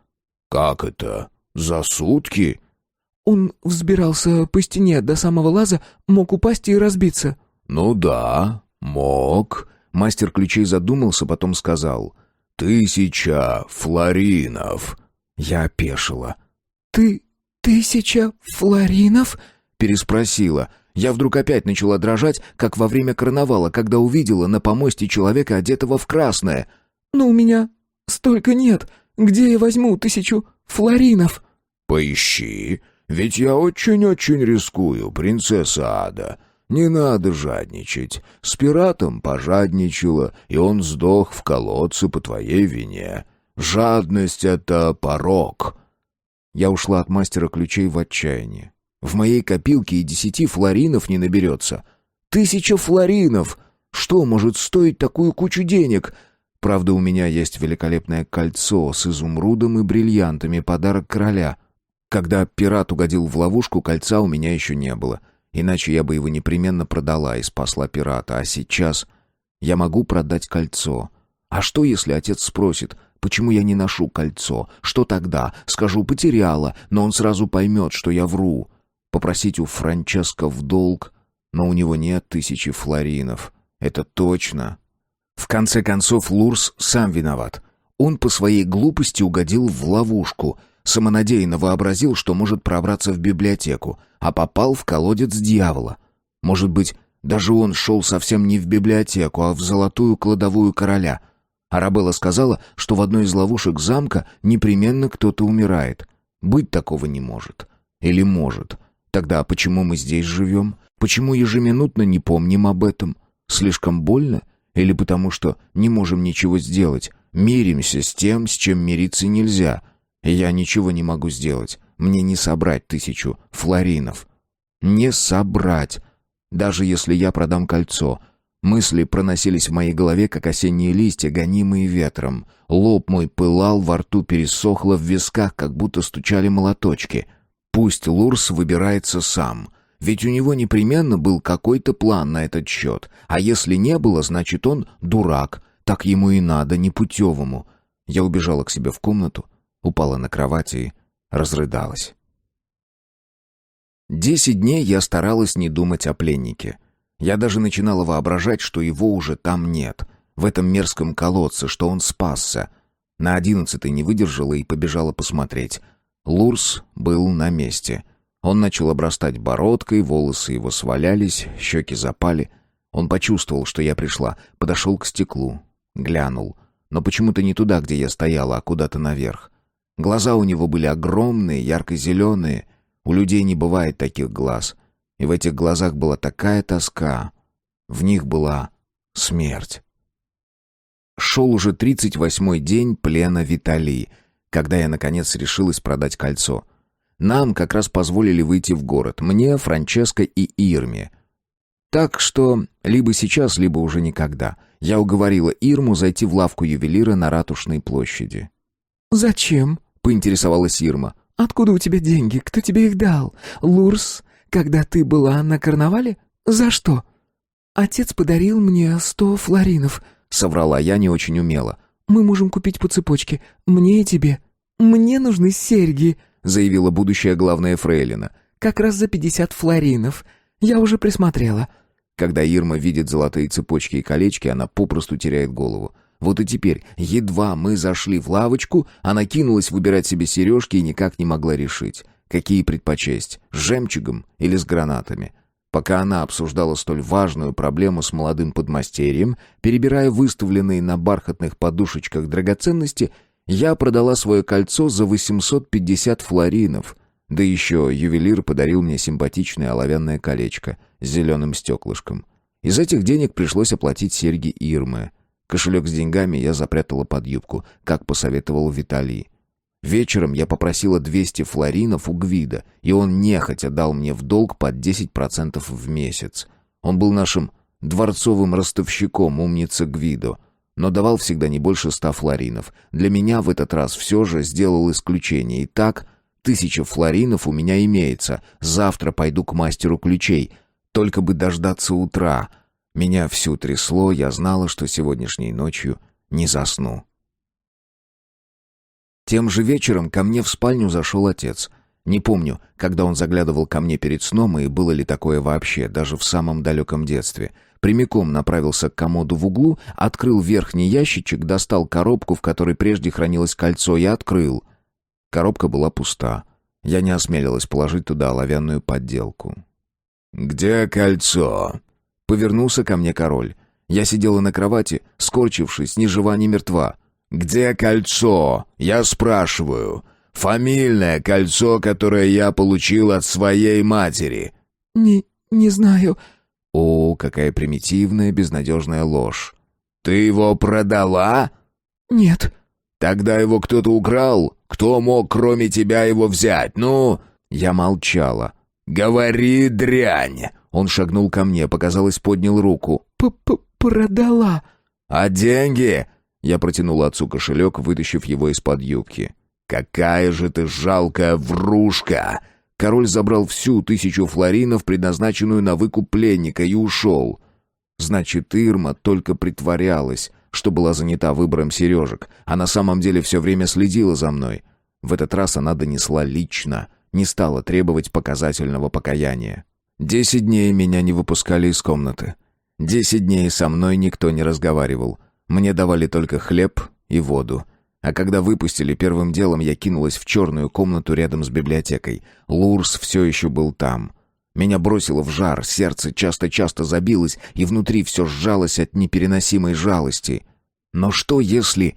«Как это? За сутки?» «Он взбирался по стене до самого лаза, мог упасть и разбиться». «Ну да, мог». Мастер ключей задумался, потом сказал: 1000 флоринов». Я опешила. «Ты 1000 флоринов?» — переспросила. Я вдруг опять начала дрожать, как во время карнавала, когда увидела на помосте человека, одетого в красное. «Но у меня столько нет. Где я возьму 1000 флоринов?» «Поищи, ведь я очень-очень рискую, принцесса Ада. Не надо жадничать. С пиратом пожадничала, и он сдох в колодце по твоей вине. Жадность — это порок». Я ушла от мастера ключей в отчаянии. В моей копилке и 10 флоринов не наберется. 1000 флоринов! Что может стоить такую кучу денег? Правда, у меня есть великолепное кольцо с изумрудом и бриллиантами, подарок короля. Когда пират угодил в ловушку, кольца у меня еще не было. Иначе я бы его непременно продала и спасла пирата. А сейчас я могу продать кольцо. А что, если отец спросит, почему я не ношу кольцо? Что тогда? Скажу, потеряла, но он сразу поймет, что я вру. Попросить у Франческо в долг, но у него нет 1000 флоринов. Это точно. В конце концов, Лурс сам виноват. Он по своей глупости угодил в ловушку, самонадеянно вообразил, что может пробраться в библиотеку, а попал в колодец дьявола. Может быть, даже он шел совсем не в библиотеку, а в золотую кладовую короля. Арабелла сказала, что в одной из ловушек замка непременно кто-то умирает. Быть такого не может. Или может. Тогда почему мы здесь живем? Почему ежеминутно не помним об этом? Слишком больно? Или потому что не можем ничего сделать? Миримся с тем, с чем мириться нельзя. И я ничего не могу сделать. Мне не собрать 1000 флоринов. Не собрать. Даже если я продам кольцо. Мысли проносились в моей голове, как осенние листья, гонимые ветром. Лоб мой пылал, во рту пересохло, в висках как будто стучали молоточки. Пусть Лурс выбирается сам. Ведь у него непременно был какой-то план на этот счет. А если не было, значит он дурак. Так ему и надо, непутевому. Я убежала к себе в комнату, упала на кровать и разрыдалась. 10 дней я старалась не думать о пленнике. Я даже начинала воображать, что его уже там нет, в этом мерзком колодце, что он спасся. На 11-й не выдержала и побежала посмотреть. Лурс был на месте. Он начал обрастать бородкой, волосы его свалялись, щеки запали. Он почувствовал, что я пришла, подошел к стеклу, глянул. Но почему-то не туда, где я стояла, а куда-то наверх. Глаза у него были огромные, ярко-зеленые. У людей не бывает таких глаз. И в этих глазах была такая тоска. В них была смерть. Шел уже 38-й день плена Витали, когда я, наконец, решилась продать кольцо. Нам как раз позволили выйти в город. Мне, Франческо и Ирме. Так что либо сейчас, либо уже никогда. Я уговорила Ирму зайти в лавку ювелира на Ратушной площади. «Зачем?» — поинтересовалась Ирма. «Откуда у тебя деньги? Кто тебе их дал? Лурс, когда ты была на карнавале? За что?» «Отец подарил мне 100 флоринов», — соврала я не очень умело. «Мы можем купить по цепочке. Мне и тебе. Мне нужны серьги», — заявила будущая главная фрейлина. «Как раз за 50 флоринов. Я уже присмотрела». Когда Ирма видит золотые цепочки и колечки, она попросту теряет голову. Вот и теперь, едва мы зашли в лавочку, она кинулась выбирать себе сережки и никак не могла решить, какие предпочесть, с жемчугом или с гранатами. Пока она обсуждала столь важную проблему с молодым подмастерьем, перебирая выставленные на бархатных подушечках драгоценности, я продала свое кольцо за 850 флоринов. Да еще ювелир подарил мне симпатичное оловянное колечко с зеленым стеклышком. Из этих денег пришлось оплатить серьги Ирмы. Кошелек с деньгами я запрятала под юбку, как посоветовал Виталий. Вечером я попросила 200 флоринов у Гвидо, и он нехотя дал мне в долг под 10% в месяц. Он был нашим дворцовым ростовщиком, умница Гвидо, но давал всегда не больше 100 флоринов. Для меня в этот раз все же сделал исключение. Итак, 1000 флоринов у меня имеется. Завтра пойду к мастеру ключей. Только бы дождаться утра. Меня всю трясло, я знала, что сегодняшней ночью не засну. Тем же вечером ко мне в спальню зашел отец. Не помню, когда он заглядывал ко мне перед сном, и было ли такое вообще, даже в самом далеком детстве. Прямиком направился к комоду в углу, открыл верхний ящичек, достал коробку, в которой прежде хранилось кольцо, и открыл. Коробка была пуста. Я не осмелилась положить туда оловянную подделку. «Где кольцо?» Повернулся ко мне король. Я сидела на кровати, скорчившись, ни жива, ни мертва. «Где кольцо? Я спрашиваю. Фамильное кольцо, которое я получил от своей матери». Не знаю». О, какая примитивная, безнадежная ложь. «Ты его продала?» «Нет». «Тогда его кто-то украл? Кто мог, кроме тебя, его взять? Ну?» Я молчала. «Говори, дрянь!» Он шагнул ко мне, показалось, поднял руку. «Продала». «А деньги?» Я протянула отцу кошелек, вытащив его из-под юбки. «Какая же ты жалкая врушка!» Король забрал всю 1000 флоринов, предназначенную на выкуп пленника, и ушел. Значит, Ирма только притворялась, что была занята выбором сережек, а на самом деле все время следила за мной. В этот раз она донесла лично, не стала требовать показательного покаяния. 10 дней меня не выпускали из комнаты. 10 дней со мной никто не разговаривал. Мне давали только хлеб и воду. А когда выпустили, первым делом я кинулась в черную комнату рядом с библиотекой. Лурс все еще был там. Меня бросило в жар, сердце часто-часто забилось, и внутри все сжалось от непереносимой жалости. Но что если...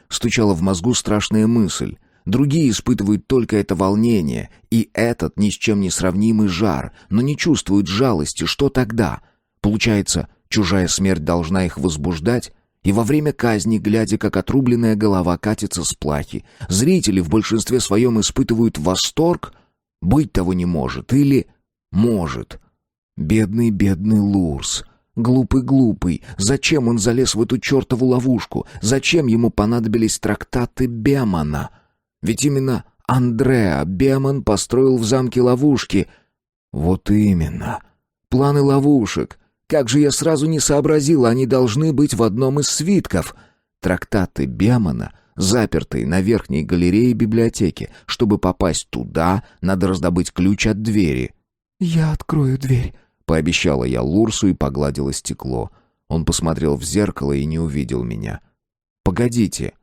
стучала в мозгу страшная мысль. Другие испытывают только это волнение, и этот ни с чем не сравнимый жар, но не чувствуют жалости. Что тогда? Получается, чужая смерть должна их возбуждать? И во время казни, глядя, как отрубленная голова катится с плахи, зрители в большинстве своем испытывают восторг? Быть того не может. Или может. Бедный Лурс. Глупый. Зачем он залез в эту чертову ловушку? Зачем ему понадобились трактаты Бемана? Ведь именно Андреа Беман построил в замке ловушки. Вот именно. Планы ловушек. Как же я сразу не сообразила, они должны быть в одном из свитков. Трактаты Бемана, запертые на верхней галерее библиотеки. Чтобы попасть туда, надо раздобыть ключ от двери. «Я открою дверь», — пообещала я Лурсу и погладила стекло. Он посмотрел в зеркало и не увидел меня. «Погодите.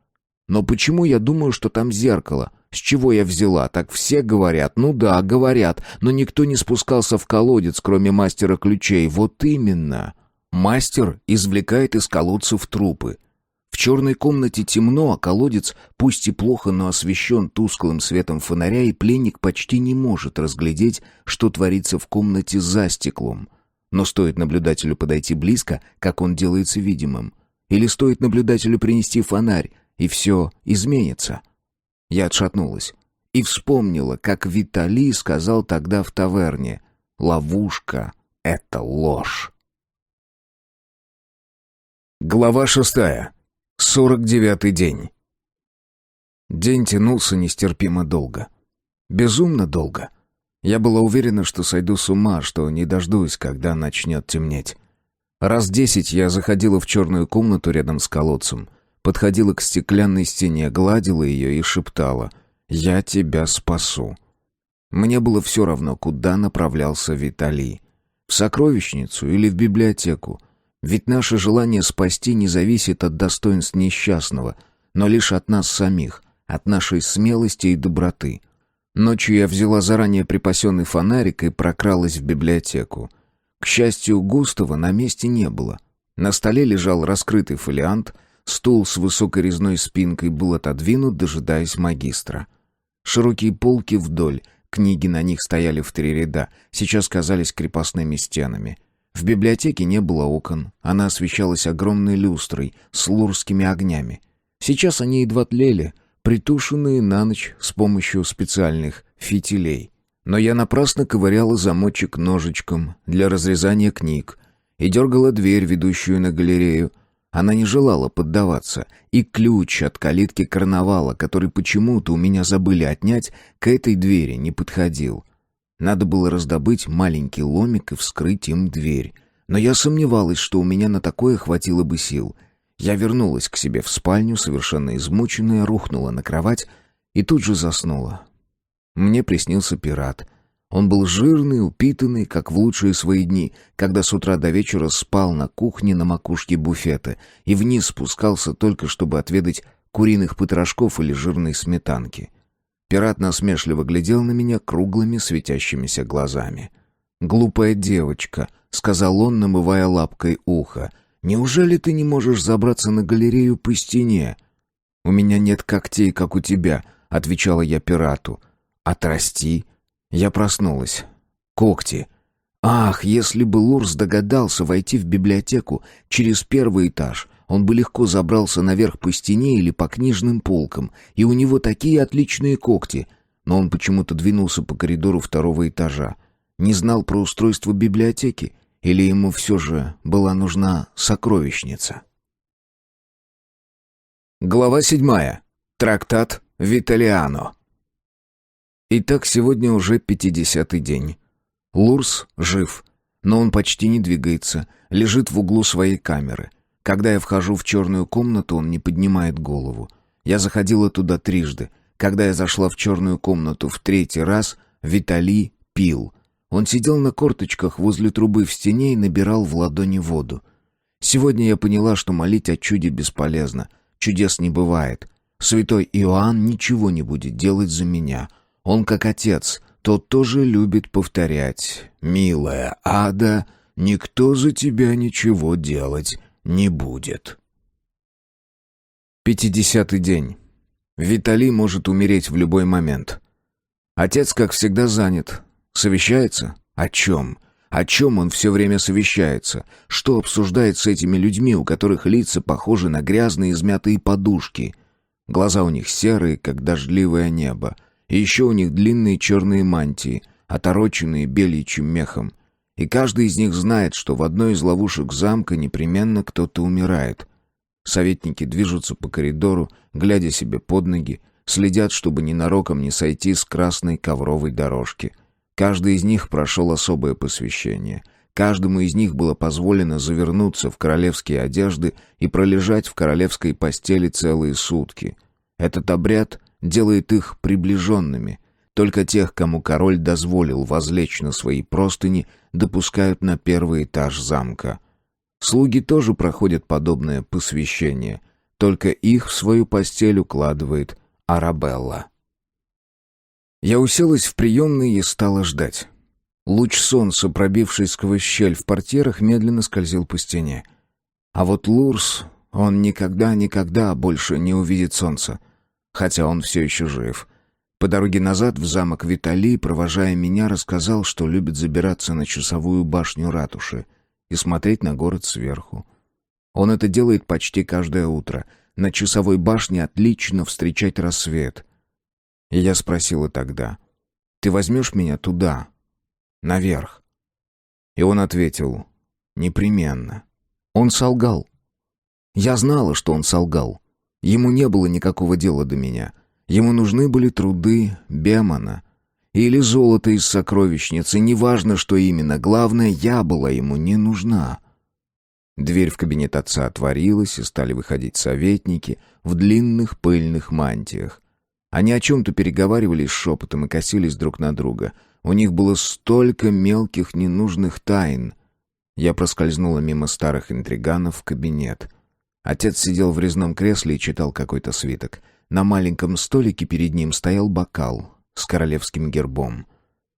Но почему я думаю, что там зеркало? С чего я взяла? Так все говорят. Ну да, говорят. Но никто не спускался в колодец, кроме мастера ключей. Вот именно. Мастер извлекает из колодцев трупы. В черной комнате темно, а колодец, пусть и плохо, но освещен тусклым светом фонаря, и пленник почти не может разглядеть, что творится в комнате за стеклом. Но стоит наблюдателю подойти близко, как он делается видимым. Или стоит наблюдателю принести фонарь, и все изменится. Я отшатнулась и вспомнила, как Виталий сказал тогда в таверне: «Ловушка — это ложь». Глава 6. 49-й день. День тянулся нестерпимо долго. Безумно долго. Я была уверена, что сойду с ума, что не дождусь, когда начнет темнеть. Раз 10 я заходила в черную комнату рядом с колодцем, подходила к стеклянной стене, гладила ее и шептала: «Я тебя спасу». Мне было все равно, куда направлялся Виталий. В сокровищницу или в библиотеку. Ведь наше желание спасти не зависит от достоинств несчастного, но лишь от нас самих, от нашей смелости и доброты. Ночью я взяла заранее припасенный фонарик и прокралась в библиотеку. К счастью, Густава на месте не было. На столе лежал раскрытый фолиант, стул с высокой резной спинкой был отодвинут, дожидаясь магистра. Широкие полки вдоль, книги на них стояли в 3 ряда, сейчас казались крепостными стенами. В библиотеке не было окон, она освещалась огромной люстрой с лурскими огнями. Сейчас они едва тлели, притушенные на ночь с помощью специальных фитилей. Но я напрасно ковыряла замочек ножичком для разрезания книг и дергала дверь, ведущую на галерею. Она не желала поддаваться, и ключ от калитки карнавала, который почему-то у меня забыли отнять, к этой двери не подходил. Надо было раздобыть маленький ломик и вскрыть им дверь. Но я сомневалась, что у меня на такое хватило бы сил. Я вернулась к себе в спальню, совершенно измученная, рухнула на кровать и тут же заснула. Мне приснился пират. Он был жирный, упитанный, как в лучшие свои дни, когда с утра до вечера спал на кухне на макушке буфета и вниз спускался только, чтобы отведать куриных потрошков или жирной сметанки. Пират насмешливо глядел на меня круглыми светящимися глазами. «Глупая девочка», — сказал он, намывая лапкой ухо, — «неужели ты не можешь забраться на галерею по стене?» «У меня нет когтей, как у тебя», — отвечала я пирату. «Отрасти». Я проснулась. Когти. Ах, если бы Лурс догадался войти в библиотеку через 1-й этаж, он бы легко забрался наверх по стене или по книжным полкам, и у него такие отличные когти. Но он почему-то двинулся по коридору 2-го этажа. Не знал про устройство библиотеки, или ему все же была нужна сокровищница. Глава 7. Трактат Виталиано. Итак, сегодня уже 50-й день. Лурс жив, но он почти не двигается, лежит в углу своей камеры. Когда я вхожу в черную комнату, он не поднимает голову. Я заходила туда 3. Когда я зашла в черную комнату в 3-й раз, Виталий пил. Он сидел на корточках возле трубы в стене и набирал в ладони воду. Сегодня я поняла, что молить о чуде бесполезно. Чудес не бывает. Святой Иоанн ничего не будет делать за меня. Он как отец, тот тоже любит повторять: «Милая Ада, никто за тебя ничего делать не будет». 50-й день. Виталий может умереть в любой момент. Отец, как всегда, занят. Совещается? О чем? О чем он все время совещается? Что обсуждает с этими людьми, у которых лица похожи на грязные измятые подушки? Глаза у них серые, как дождливое небо. И еще у них длинные черные мантии, отороченные беличьим мехом. И каждый из них знает, что в одной из ловушек замка непременно кто-то умирает. Советники движутся по коридору, глядя себе под ноги, следят, чтобы ненароком не сойти с красной ковровой дорожки. Каждый из них прошел особое посвящение. Каждому из них было позволено завернуться в королевские одежды и пролежать в королевской постели целые сутки. Этот обряд делает их приближенными. Только тех, кому король дозволил возлечь на свои простыни, допускают на 1-й этаж замка. Слуги тоже проходят подобное посвящение, только их в свою постель укладывает Арабелла. Я уселась в приемной и стала ждать. Луч солнца, пробившись сквозь щель в портьерах, медленно скользил по стене. А вот Лурс, он никогда больше не увидит солнца, хотя он все еще жив. По дороге назад в замок Виталий, провожая меня, рассказал, что любит забираться на часовую башню ратуши и смотреть на город сверху. Он это делает почти каждое утро. На часовой башне отлично встречать рассвет. И я спросила тогда: «Ты возьмешь меня туда, наверх?» И он ответил: «Непременно». Он солгал. Я знала, что он солгал. Ему не было никакого дела до меня. Ему нужны были труды Бемана. или золото из сокровищницы, неважно, что именно, главное, я была ему не нужна. Дверь в кабинет отца отворилась, и стали выходить советники в длинных пыльных мантиях. Они о чем-то переговаривались шепотом и косились друг на друга. У них было столько мелких ненужных тайн. Я проскользнула мимо старых интриганов в кабинет. Отец сидел в резном кресле и читал какой-то свиток. На маленьком столике перед ним стоял бокал с королевским гербом.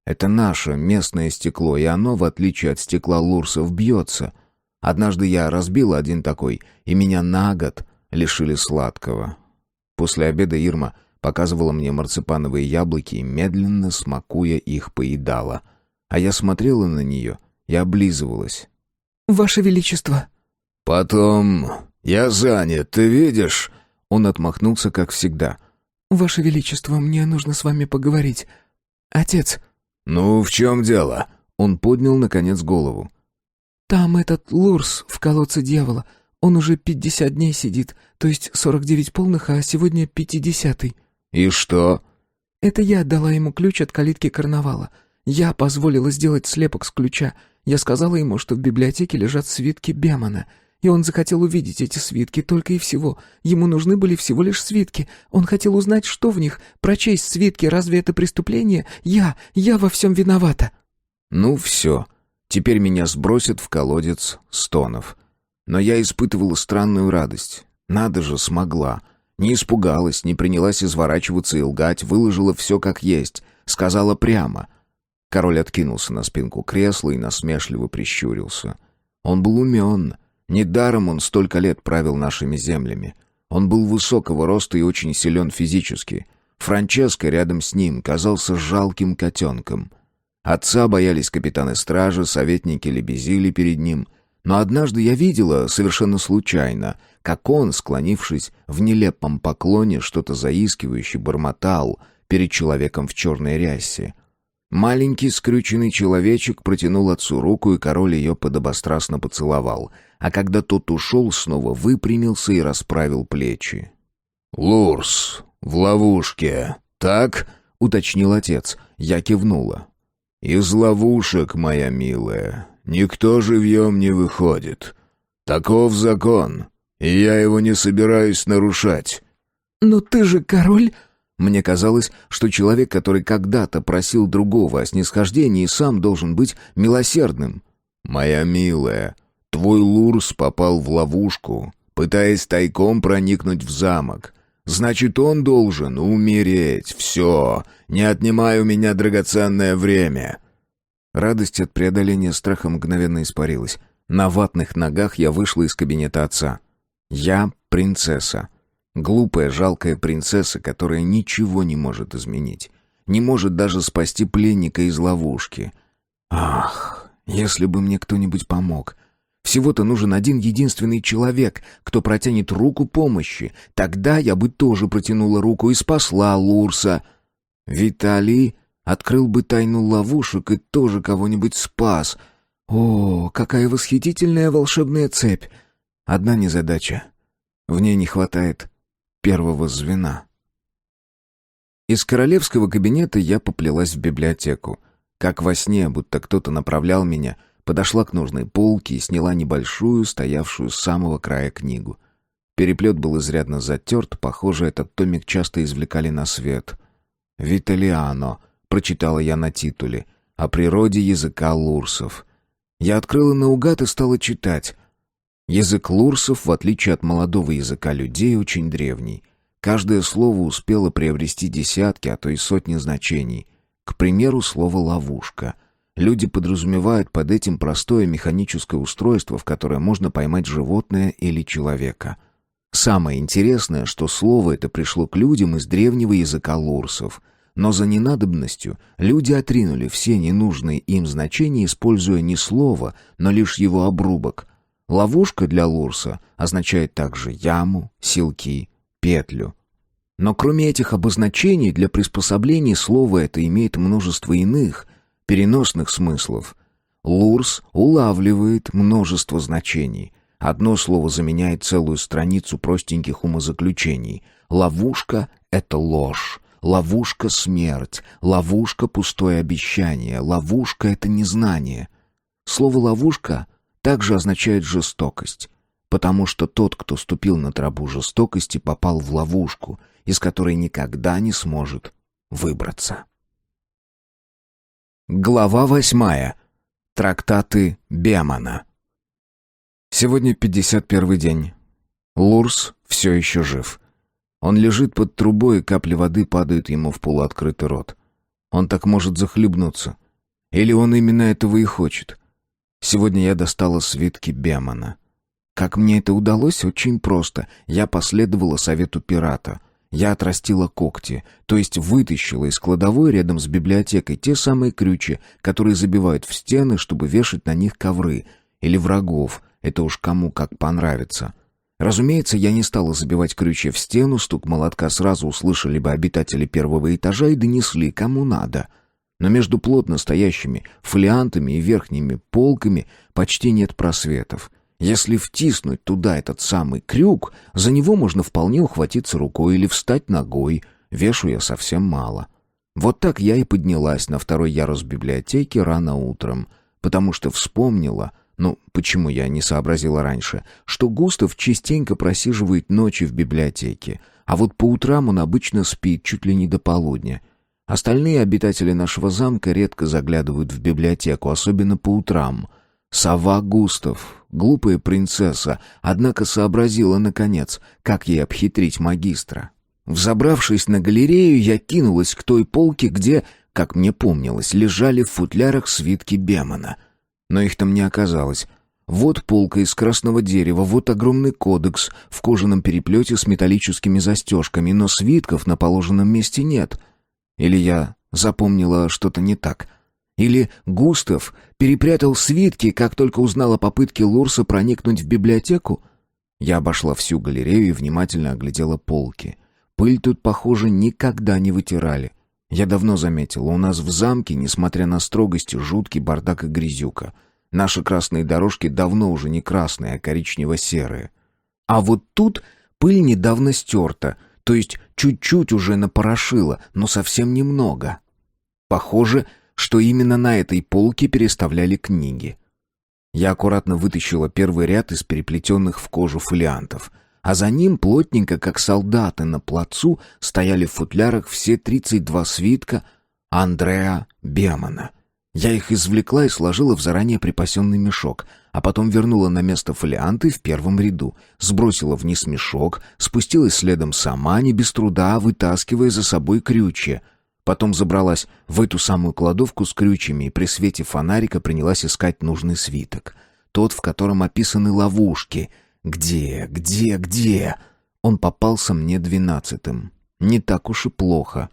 Это наше местное стекло, и оно, в отличие от стекла лурсов, бьется. Однажды я разбила один такой, и меня на год лишили сладкого. После обеда Ирма показывала мне марципановые яблоки и, медленно смакуя их, поедала. А я смотрела на нее и облизывалась. «Ваше Величество!» «Потом... я занят, ты видишь?» Он отмахнулся, как всегда. «Ваше Величество, мне нужно с вами поговорить. Отец!» «Ну, в чем дело?» Он поднял, наконец, голову. «Там этот Лурс в колодце дьявола. Он уже 50 дней сидит, то есть 49 полных, а сегодня 50-й». «И что?» «Это я отдала ему ключ от калитки карнавала. Я позволила сделать слепок с ключа. Я сказала ему, что в библиотеке лежат свитки Бемана. И он захотел увидеть эти свитки, только и всего. Ему нужны были всего лишь свитки. Он хотел узнать, что в них. Прочесть свитки, разве это преступление? Я во всем виновата». Ну все, теперь меня сбросят в колодец стонов. Но я испытывала странную радость. Надо же, смогла. Не испугалась, не принялась изворачиваться и лгать, выложила все как есть. Сказала прямо. Король откинулся на спинку кресла и насмешливо прищурился. Он был умен. Недаром он столько лет правил нашими землями. Он был высокого роста и очень силен физически. Франческо рядом с ним казался жалким котенком. Отца боялись капитаны стражи, советники лебезили перед ним. Но однажды я видела, совершенно случайно, как он, склонившись в нелепом поклоне, что-то заискивающе бормотал перед человеком в черной рясе. Маленький скрюченный человечек протянул отцу руку, и король ее подобострастно поцеловал, а когда тот ушел, снова выпрямился и расправил плечи. «Лурс, в ловушке, так?» — уточнил отец. Я кивнула. «Из ловушек, моя милая, никто живьем не выходит. Таков закон, и я его не собираюсь нарушать». «Но ты же король...» Мне казалось, что человек, который когда-то просил другого о снисхождении, сам должен быть милосердным. «Моя милая, твой Лурс попал в ловушку, пытаясь тайком проникнуть в замок. Значит, он должен умереть. Все, не отнимай у меня драгоценное время». Радость от преодоления страха мгновенно испарилась. На ватных ногах я вышла из кабинета отца. Я принцесса. Глупая, жалкая принцесса, которая ничего не может изменить. Не может даже спасти пленника из ловушки. Ах, если бы мне кто-нибудь помог. Всего-то нужен один единственный человек, кто протянет руку помощи. Тогда я бы тоже протянула руку и спасла Лурса. Виталий открыл бы тайну ловушек и тоже кого-нибудь спас. О, какая восхитительная волшебная цепь! Одна незадача. В ней не хватает первого звена. Из королевского кабинета я поплелась в библиотеку. Как во сне, будто кто-то направлял меня, подошла к нужной полке и сняла небольшую, стоявшую с самого края книгу. Переплет был изрядно затерт, похоже, этот томик часто извлекали на свет. «Виталиано», — прочитала я на титуле, «о природе языка лурсов». Я открыла наугад и стала читать. Язык лурсов, в отличие от молодого языка людей, очень древний. Каждое слово успело приобрести десятки, а то и сотни значений. К примеру, слово «ловушка». Люди подразумевают под этим простое механическое устройство, в которое можно поймать животное или человека. Самое интересное, что слово это пришло к людям из древнего языка лурсов. Но за ненадобностью люди отринули все ненужные им значения, используя не слово, но лишь его обрубок. Ловушка для лурса означает также яму, селки, петлю. Но кроме этих обозначений, для приспособлений слово это имеет множество иных, переносных смыслов. Лурс улавливает множество значений. Одно слово заменяет целую страницу простеньких умозаключений. Ловушка — это ложь. Ловушка — смерть. Ловушка — пустое обещание. Ловушка — это незнание. Слово «ловушка» также означает жестокость, потому что тот, кто ступил на тропу жестокости, попал в ловушку, из которой никогда не сможет выбраться. Глава 8. Трактаты Бемана. Сегодня 51-й день. Лурс все еще жив. Он лежит под трубой, и капли воды падают ему в полуоткрытый рот. Он так может захлебнуться. Или он именно этого и хочет. Сегодня я достала свитки Бемана. Как мне это удалось? Очень просто. Я последовала совету пирата. Я отрастила когти, то есть вытащила из кладовой рядом с библиотекой те самые крючья, которые забивают в стены, чтобы вешать на них ковры. Или врагов, это уж кому как понравится. Разумеется, я не стала забивать крючья в стену, стук молотка сразу услышали бы обитатели первого этажа и донесли, кому надо. Но между плотно стоящими фолиантами и верхними полками почти нет просветов. Если втиснуть туда этот самый крюк, за него можно вполне ухватиться рукой или встать ногой. Вешу я совсем мало. Вот так я и поднялась на второй ярус библиотеки рано утром, потому что вспомнила, почему я не сообразила раньше, что Густав частенько просиживает ночи в библиотеке, а вот по утрам он обычно спит чуть ли не до полудня. Остальные обитатели нашего замка редко заглядывают в библиотеку, особенно по утрам. Сова Густав, глупая принцесса, однако сообразила, наконец, как ей обхитрить магистра. Взобравшись на галерею, я кинулась к той полке, где, как мне помнилось, лежали в футлярах свитки Бемана. Но их там не оказалось. Вот полка из красного дерева, вот огромный кодекс в кожаном переплете с металлическими застежками, но свитков на положенном месте нет. Или я запомнила что-то не так. Или Густав перепрятал свитки, как только узнал о попытке Лурса проникнуть в библиотеку? Я обошла всю галерею и внимательно оглядела полки. Пыль тут, похоже, никогда не вытирали. Я давно заметила, у нас в замке, несмотря на строгость, жуткий бардак и грязюка. Наши красные дорожки давно уже не красные, а коричнево-серые. А вот тут пыль недавно стерта, то есть чуть-чуть уже напорошила, но совсем немного. Похоже, что именно на этой полке переставляли книги. Я аккуратно вытащила первый ряд из переплетенных в кожу фолиантов, а за ним плотненько, как солдаты на плацу, стояли в футлярах все 32 свитка Андреа Бемана. Я их извлекла и сложила в заранее припасенный мешок, а потом вернула на место фолианты в первом ряду, сбросила вниз мешок, спустилась следом сама, не без труда, вытаскивая за собой крючья. Потом забралась в эту самую кладовку с крючьями и при свете фонарика принялась искать нужный свиток. Тот, в котором описаны ловушки. Где? Он попался мне 12-м. Не так уж и плохо.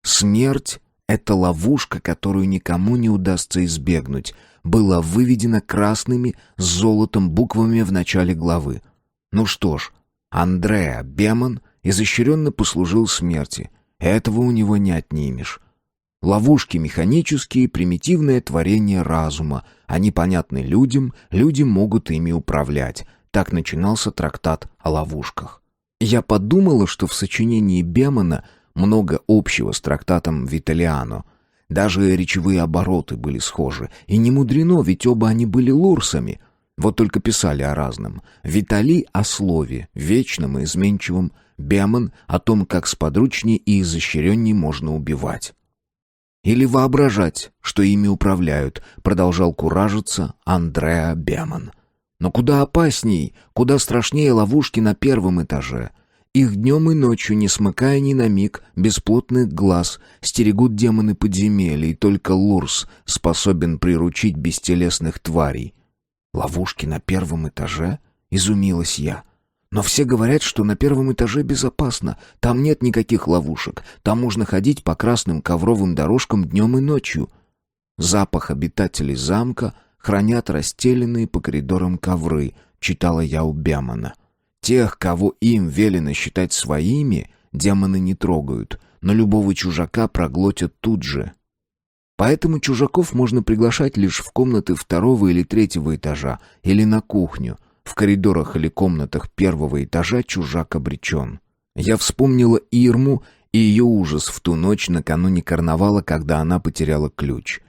Смерть — это ловушка, которую никому не удастся избегнуть. Была выведена красными с золотом буквами в начале главы. Ну что ж, Андреа Беман изощренно послужил смерти. Этого у него не отнимешь. Ловушки механические, примитивное творение разума. Они понятны людям, люди могут ими управлять. Так начинался трактат о ловушках. Я подумала, что в сочинении Бемана много общего с трактатом Виталиано. Даже речевые обороты были схожи. И не мудрено, ведь оба они были лурсами. Вот только писали о разном. Виталий о слове, вечном и изменчивом. Беман о том, как сподручнее и изощреннее можно убивать. Или воображать, что ими управляют, продолжал куражиться Андреа Беман. Но куда опасней, куда страшнее ловушки на первом этаже. Их днем и ночью, не смыкая ни на миг, бесплотных глаз, стерегут демоны подземелья, и только Лурс способен приручить бестелесных тварей. Ловушки на первом этаже? Изумилась я. Но все говорят, что на первом этаже безопасно, там нет никаких ловушек, там можно ходить по красным ковровым дорожкам днем и ночью. Запах обитателей замка хранят расстеленные по коридорам ковры, читала я у Бемана. Тех, кого им велено считать своими, демоны не трогают, но любого чужака проглотят тут же. Поэтому чужаков можно приглашать лишь в комнаты 2-го или 3-го этажа или на кухню. В коридорах или комнатах 1-го этажа чужак обречен. Я вспомнила Ирму и ее ужас в ту ночь накануне карнавала, когда она потеряла ключ.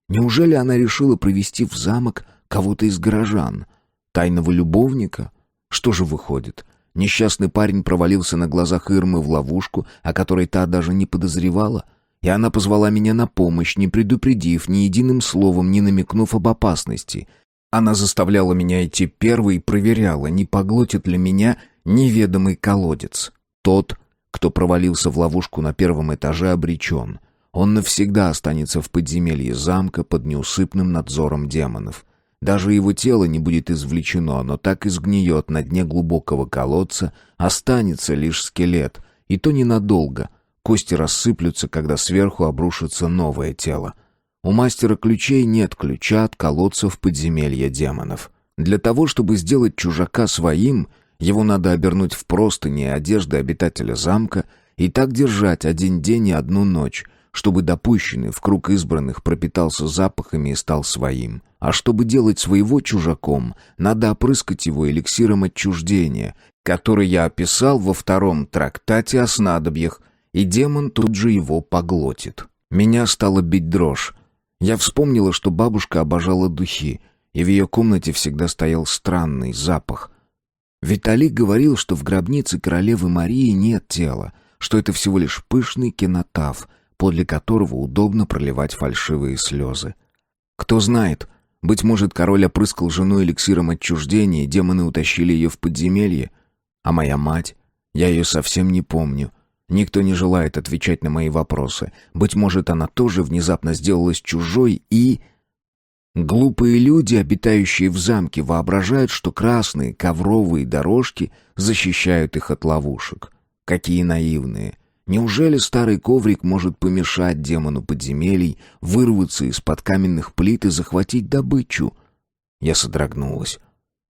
Неужели она решила провести в замок кого-то из горожан? Тайного любовника? Что же выходит? Несчастный парень провалился на глазах Ирмы в ловушку, о которой та даже не подозревала, и она позвала меня на помощь, не предупредив ни единым словом, не намекнув об опасности. Она заставляла меня идти первой и проверяла, не поглотит ли меня неведомый колодец. Тот, кто провалился в ловушку на первом этаже, обречен. Он навсегда останется в подземелье замка под неусыпным надзором демонов. Даже его тело не будет извлечено, но так и сгниет на дне глубокого колодца, останется лишь скелет, и то ненадолго. Кости рассыплются, когда сверху обрушится новое тело. У мастера ключей нет ключа от колодца в подземелье демонов. Для того, чтобы сделать чужака своим, его надо обернуть в простыни и одежды обитателя замка и так держать один день и одну ночь, чтобы допущенный в круг избранных пропитался запахами и стал своим. А чтобы делать своего чужаком, надо опрыскать его эликсиром отчуждения, который я описал во 2 трактате о снадобьях, и демон тут же его поглотит. Меня стала бить дрожь. Я вспомнила, что бабушка обожала духи, и в ее комнате всегда стоял странный запах. Виталий говорил, что в гробнице королевы Марии нет тела, что это всего лишь пышный кенотаф, подле которого удобно проливать фальшивые слезы. Кто знает, быть может, король опрыскал жену эликсиром отчуждения, и демоны утащили ее в подземелье. А моя мать? Я ее совсем не помню. Никто не желает отвечать на мои вопросы. Быть может, она тоже внезапно сделалась чужой и... Глупые люди, обитающие в замке, воображают, что красные ковровые дорожки защищают их от ловушек. Какие наивные! Неужели старый коврик может помешать демону подземелий вырваться из-под каменных плит и захватить добычу? Я содрогнулась.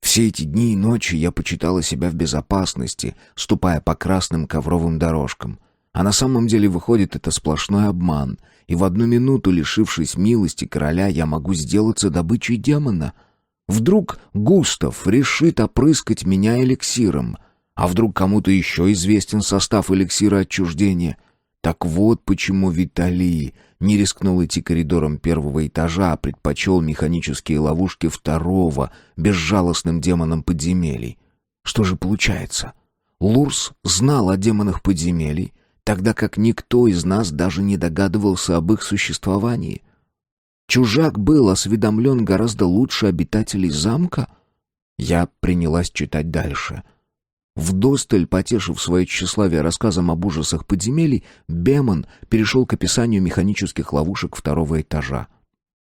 Все эти дни и ночи я почитала себя в безопасности, ступая по красным ковровым дорожкам. А на самом деле, выходит, это сплошной обман, и в одну минуту, лишившись милости короля, я могу сделаться добычей демона. Вдруг Густав решит опрыскать меня эликсиром, а вдруг кому-то еще известен состав эликсира отчуждения. Так вот почему Виталий не рискнул идти коридором 1 этажа, а предпочел механические ловушки 2 безжалостным демонам подземелий. Что же получается? Лурс знал о демонах подземелий, тогда как никто из нас даже не догадывался об их существовании. Чужак был осведомлен гораздо лучше обитателей замка? Я принялась читать дальше. Вдосталь потешив свое тщеславие рассказом об ужасах подземелий, Бемон перешел к описанию механических ловушек 2 этажа.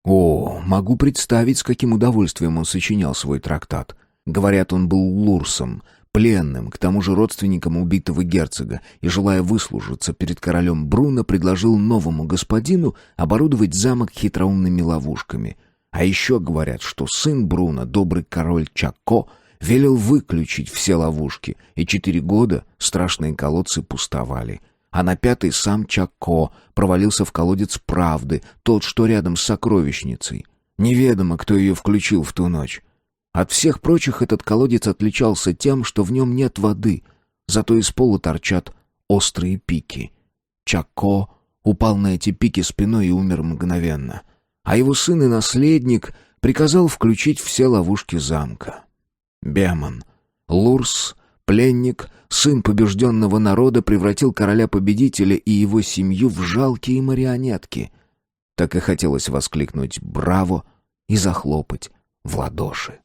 О, могу представить, с каким удовольствием он сочинял свой трактат. Говорят, он был лурсом, пленным, к тому же родственником убитого герцога, и, желая выслужиться перед королем Бруно, предложил новому господину оборудовать замок хитроумными ловушками. А еще говорят, что сын Бруно, добрый король Чакко, велел выключить все ловушки, и 4 года страшные колодцы пустовали. А на 5-й сам Чакко провалился в колодец правды, тот, что рядом с сокровищницей. Неведомо, кто ее включил в ту ночь. От всех прочих этот колодец отличался тем, что в нем нет воды, зато из пола торчат острые пики. Чакко упал на эти пики спиной и умер мгновенно, а его сын и наследник приказал включить все ловушки замка. Бемон, Лурс, пленник, сын побежденного народа, превратил короля-победителя и его семью в жалкие марионетки. Так и хотелось воскликнуть «Браво!» и захлопать в ладоши.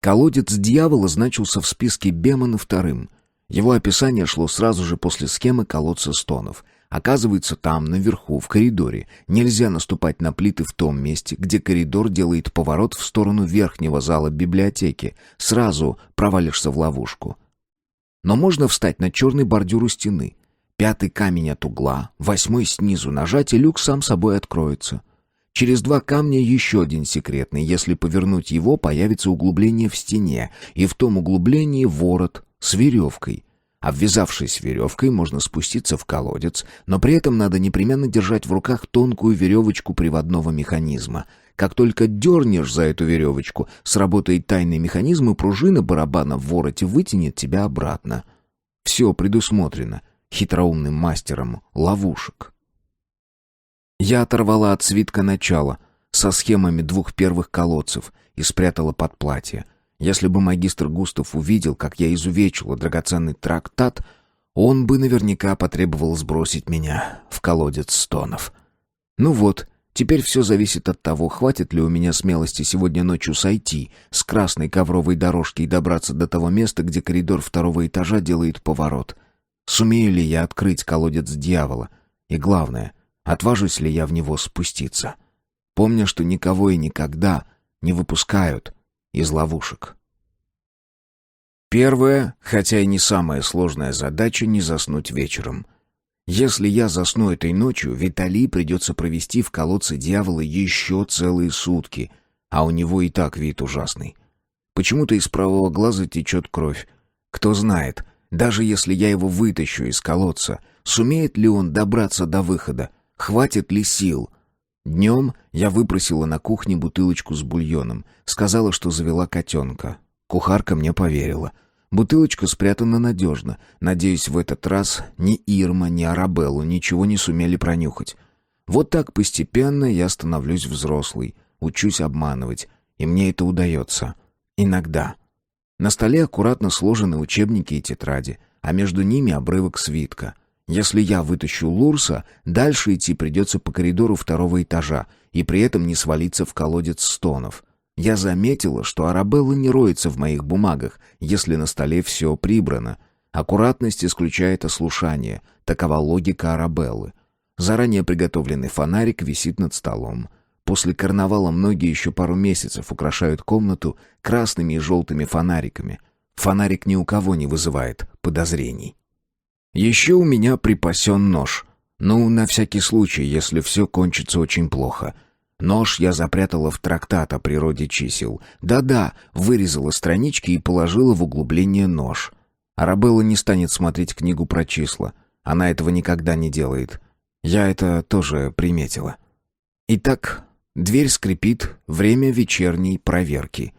Колодец дьявола значился в списке Бемона 2. Его описание шло сразу же после схемы колодца стонов. Оказывается, там, наверху, в коридоре, нельзя наступать на плиты в том месте, где коридор делает поворот в сторону верхнего зала библиотеки. Сразу провалишься в ловушку. Но можно встать на черный бордюр у стены. 5-й камень от угла, 8-й снизу нажать, и люк сам собой откроется. Через 2 камня еще один секретный. Если повернуть его, появится углубление в стене, и в том углублении ворот с веревкой. Обвязавшись веревкой, можно спуститься в колодец, но при этом надо непременно держать в руках тонкую веревочку приводного механизма. Как только дернешь за эту веревочку, сработает тайный механизм, и пружина барабана в вороте вытянет тебя обратно. Все предусмотрено хитроумным мастером ловушек. Я оторвала от свитка начало со схемами 2 первых колодцев и спрятала под платье. Если бы магистр Густав увидел, как я изувечила драгоценный трактат, он бы наверняка потребовал сбросить меня в колодец стонов. Ну вот, теперь все зависит от того, хватит ли у меня смелости сегодня ночью сойти с красной ковровой дорожки и добраться до того места, где коридор 2-го этажа делает поворот. Сумею ли я открыть колодец дьявола? И главное, отважусь ли я в него спуститься? Помня, что никого и никогда не выпускают из ловушек. Первая, хотя и не самая сложная задача — не заснуть вечером. Если я засну этой ночью, Виталий придется провести в колодце дьявола еще целые сутки, а у него и так вид ужасный. Почему-то из правого глаза течет кровь. Кто знает, даже если я его вытащу из колодца, сумеет ли он добраться до выхода, хватит ли сил? Днем я выпросила на кухне бутылочку с бульоном, сказала, что завела котенка. Кухарка мне поверила. Бутылочка спрятана надежно. Надеюсь, в этот раз ни Ирма, ни Арабеллу ничего не сумели пронюхать. Вот так постепенно я становлюсь взрослой, учусь обманывать, и мне это удается. Иногда. На столе аккуратно сложены учебники и тетради, а между ними обрывок свитка. Если я вытащу Лурса, дальше идти придется по коридору 2-го этажа и при этом не свалиться в колодец стонов. Я заметила, что Арабелла не роется в моих бумагах, если на столе все прибрано. Аккуратность исключает ослушание. Такова логика Арабеллы. Заранее приготовленный фонарик висит над столом. После карнавала многие еще пару месяцев украшают комнату красными и желтыми фонариками. Фонарик ни у кого не вызывает подозрений. Еще у меня припасен нож. Ну, на всякий случай, если все кончится очень плохо. Нож я запрятала в трактат о природе чисел. Да-да, вырезала странички и положила в углубление нож. Арабелла не станет смотреть книгу про числа. Она этого никогда не делает. Я это тоже приметила. Итак, дверь скрипит, время вечерней проверки.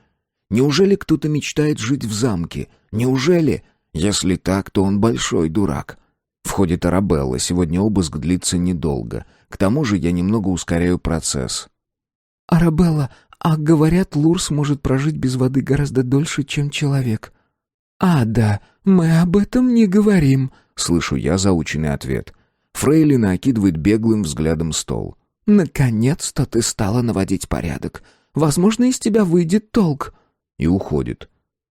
Неужели кто-то мечтает жить в замке? Неужели? Если так, то он большой дурак. Входит Арабелла, сегодня обыск длится недолго. К тому же я немного ускоряю процесс. «Арабелла, а говорят, Лурс может прожить без воды гораздо дольше, чем человек». «Да, мы об этом не говорим», — слышу я заученный ответ. Фрейлина окидывает беглым взглядом стол. «Наконец-то ты стала наводить порядок. Возможно, из тебя выйдет толк». И уходит.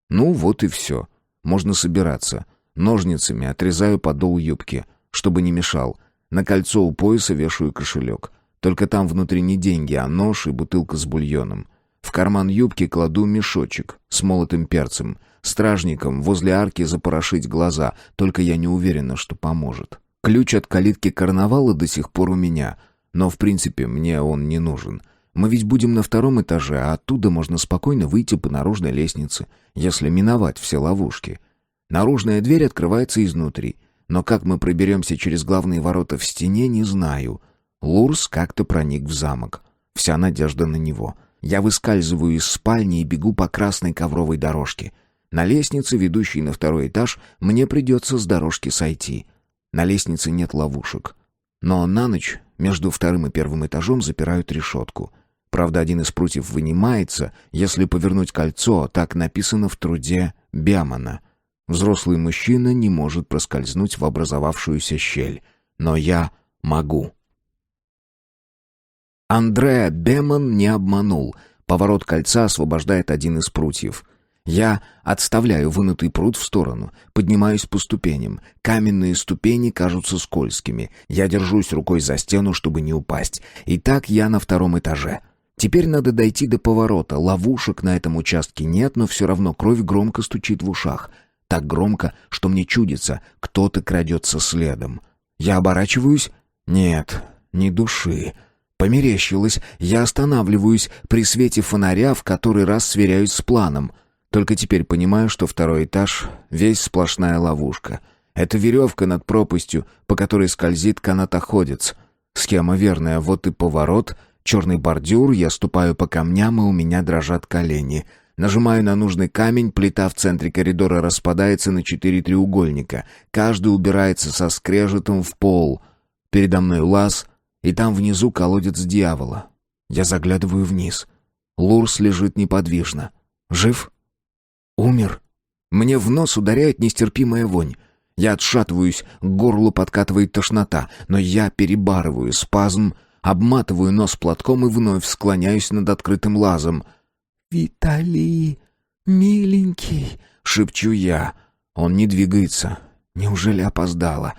Ну вот и все. Можно собираться. Ножницами отрезаю подол юбки, чтобы не мешал. На кольцо у пояса вешаю кошелек. Только там внутри не деньги, а нож и бутылка с бульоном. В карман юбки кладу мешочек с молотым перцем. Стражникам возле арки запорошить глаза, только я не уверена, что поможет. Ключ от калитки карнавала до сих пор у меня, но в принципе мне он не нужен. Мы ведь будем на 2-м этаже, а оттуда можно спокойно выйти по наружной лестнице, если миновать все ловушки. Наружная дверь открывается изнутри, но как мы проберемся через главные ворота в стене, не знаю. Лурс как-то проник в замок. Вся надежда на него. Я выскальзываю из спальни и бегу по красной ковровой дорожке. На лестнице, ведущей на 2-й этаж, мне придется с дорожки сойти. На лестнице нет ловушек. Но на ночь между 2-м и 1-м этажом запирают решетку. Правда, один из прутьев вынимается, если повернуть кольцо, так написано в труде Бемана. Взрослый мужчина не может проскользнуть в образовавшуюся щель. Но я могу. Андреа Беман не обманул. Поворот кольца освобождает один из прутьев. Я отставляю вынутый прут в сторону, поднимаюсь по ступеням. Каменные ступени кажутся скользкими. Я держусь рукой за стену, чтобы не упасть. Итак, я на 2-м этаже. Теперь надо дойти до поворота. Ловушек на этом участке нет, но все равно кровь громко стучит в ушах. Так громко, что мне чудится, кто-то крадется следом. Я оборачиваюсь. Нет, ни души. Померещилось. Я останавливаюсь при свете фонаря, в который раз сверяюсь с планом. Только теперь понимаю, что 2-й этаж — весь сплошная ловушка. Это веревка над пропастью, по которой скользит канатоходец. Схема верная, вот и поворот, черный бордюр, я ступаю по камням, и у меня дрожат колени. Нажимаю на нужный камень, плита в центре коридора распадается на 4 треугольника. Каждый убирается со скрежетом в пол. Передо мной лаз, и там внизу колодец дьявола. Я заглядываю вниз. Лурс лежит неподвижно. Жив? Умер? Мне в нос ударяет нестерпимая вонь. Я отшатываюсь, к горлу подкатывает тошнота, но я перебарываю спазм, обматываю нос платком и вновь склоняюсь над открытым лазом. «Виталий, миленький», — шепчу я. Он не двигается. Неужели опоздала?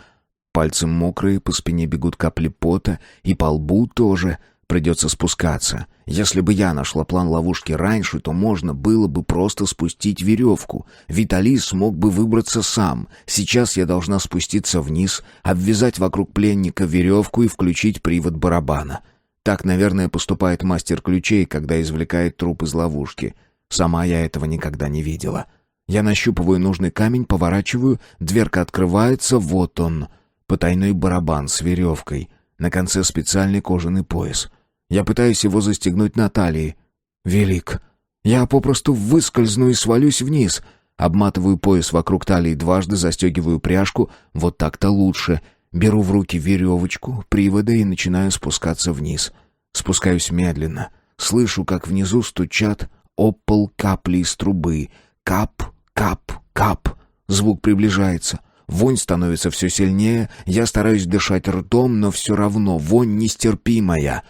Пальцы мокрые, по спине бегут капли пота, и по лбу тоже. Придется спускаться. Если бы я нашла план ловушки раньше, то можно было бы просто спустить веревку. Виталий смог бы выбраться сам. Сейчас я должна спуститься вниз, обвязать вокруг пленника веревку и включить привод барабана. Так, наверное, поступает мастер ключей, когда извлекает труп из ловушки. Сама я этого никогда не видела. Я нащупываю нужный камень, поворачиваю, дверка открывается, вот он. Потайной барабан с веревкой. На конце специальный кожаный пояс. Я пытаюсь его застегнуть на талии. Велик. Я попросту выскользну и свалюсь вниз. Обматываю пояс вокруг талии дважды, застегиваю пряжку. Вот так-то лучше. Беру в руки веревочку, приводы и начинаю спускаться вниз. Спускаюсь медленно. Слышу, как внизу стучат об пол капли из трубы. Кап, кап, кап. Звук приближается. Вонь становится все сильнее. Я стараюсь дышать ртом, но все равно вонь нестерпимая.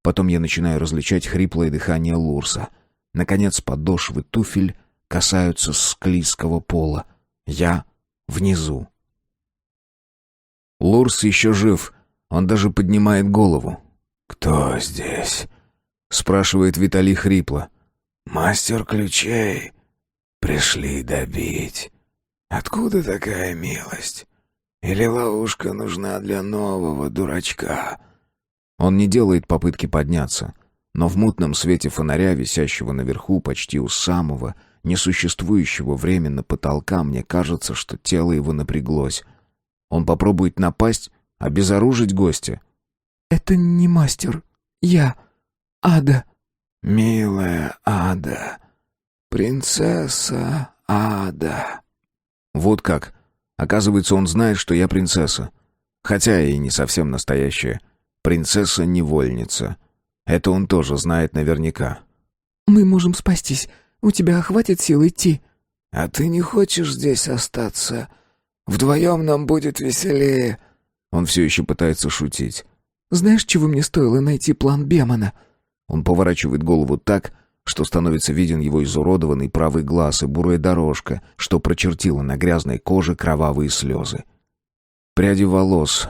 Потом я начинаю различать хриплое дыхание Лурса. Наконец подошвы туфель касаются склизкого пола. Я внизу. Лурс еще жив. Он даже поднимает голову. «Кто здесь?» — спрашивает Виталий хрипло. «Мастер ключей. Пришли добить. Откуда такая милость? Или ловушка нужна для нового дурачка?» Он не делает попытки подняться, но в мутном свете фонаря, висящего наверху почти у самого, несуществующего временно потолка, мне кажется, что тело его напряглось. Он попробует напасть, обезоружить гостя. «Это не мастер. Я. Ада». «Милая Ада. Принцесса Ада». Вот как. Оказывается, он знает, что я принцесса. Хотя и не совсем настоящая. Принцесса-невольница. Это он тоже знает наверняка. «Мы можем спастись. У тебя хватит сил идти?» «А ты не хочешь здесь остаться? Вдвоем нам будет веселее». Он все еще пытается шутить. «Знаешь, чего мне стоило найти план Бемана?» Он поворачивает голову так, что становится виден его изуродованный правый глаз и бурая дорожка, что прочертила на грязной коже кровавые слезы. Пряди волос,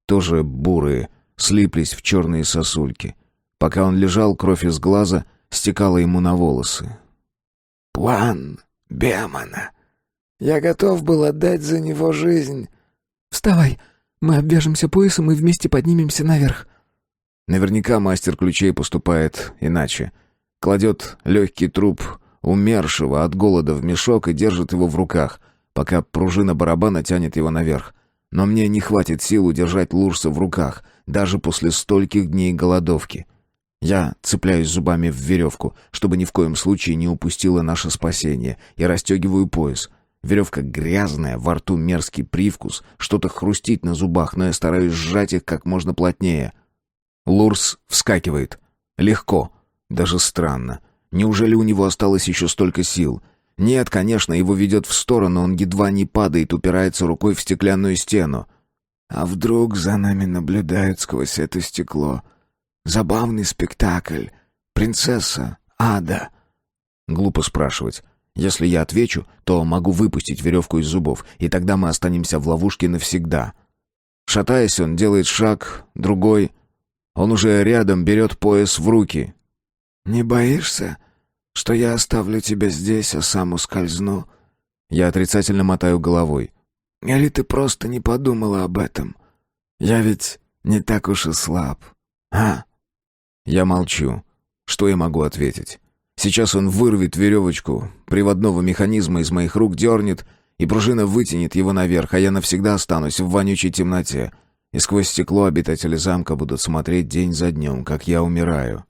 тоже бурые, слиплись в черные сосульки. Пока он лежал, кровь из глаза стекала ему на волосы. «План Бемана. Я готов был отдать за него жизнь». «Вставай, мы обвяжемся поясом и вместе поднимемся наверх». Наверняка мастер ключей поступает иначе. Кладет легкий труп умершего от голода в мешок и держит его в руках, пока пружина барабана тянет его наверх. Но мне не хватит сил удержать Лурса в руках, даже после стольких дней голодовки. Я цепляюсь зубами в веревку, чтобы ни в коем случае не упустила наше спасение, и расстегиваю пояс. Веревка грязная, во рту мерзкий привкус, что-то хрустит на зубах, но я стараюсь сжать их как можно плотнее. Лурс вскакивает. Легко. Даже странно. Неужели у него осталось еще столько сил? Нет, конечно, его ведет в сторону, он едва не падает, упирается рукой в стеклянную стену. А вдруг за нами наблюдают сквозь это стекло? Забавный спектакль. Принцесса Ада. Глупо спрашивать. Если я отвечу, то могу выпустить веревку из зубов, и тогда мы останемся в ловушке навсегда. Шатаясь, он делает шаг, другой. Он уже рядом берет пояс в руки. «Не боишься, что я оставлю тебя здесь, а сам ускользну?» Я отрицательно мотаю головой. «Или ты просто не подумала об этом? Я ведь не так уж и слаб, а?» Я молчу. Что я могу ответить? Сейчас он вырвет веревочку приводного механизма из моих рук, дернет, и пружина вытянет его наверх, а я навсегда останусь в вонючей темноте. И сквозь стекло обитатели замка будут смотреть день за днем, как я умираю.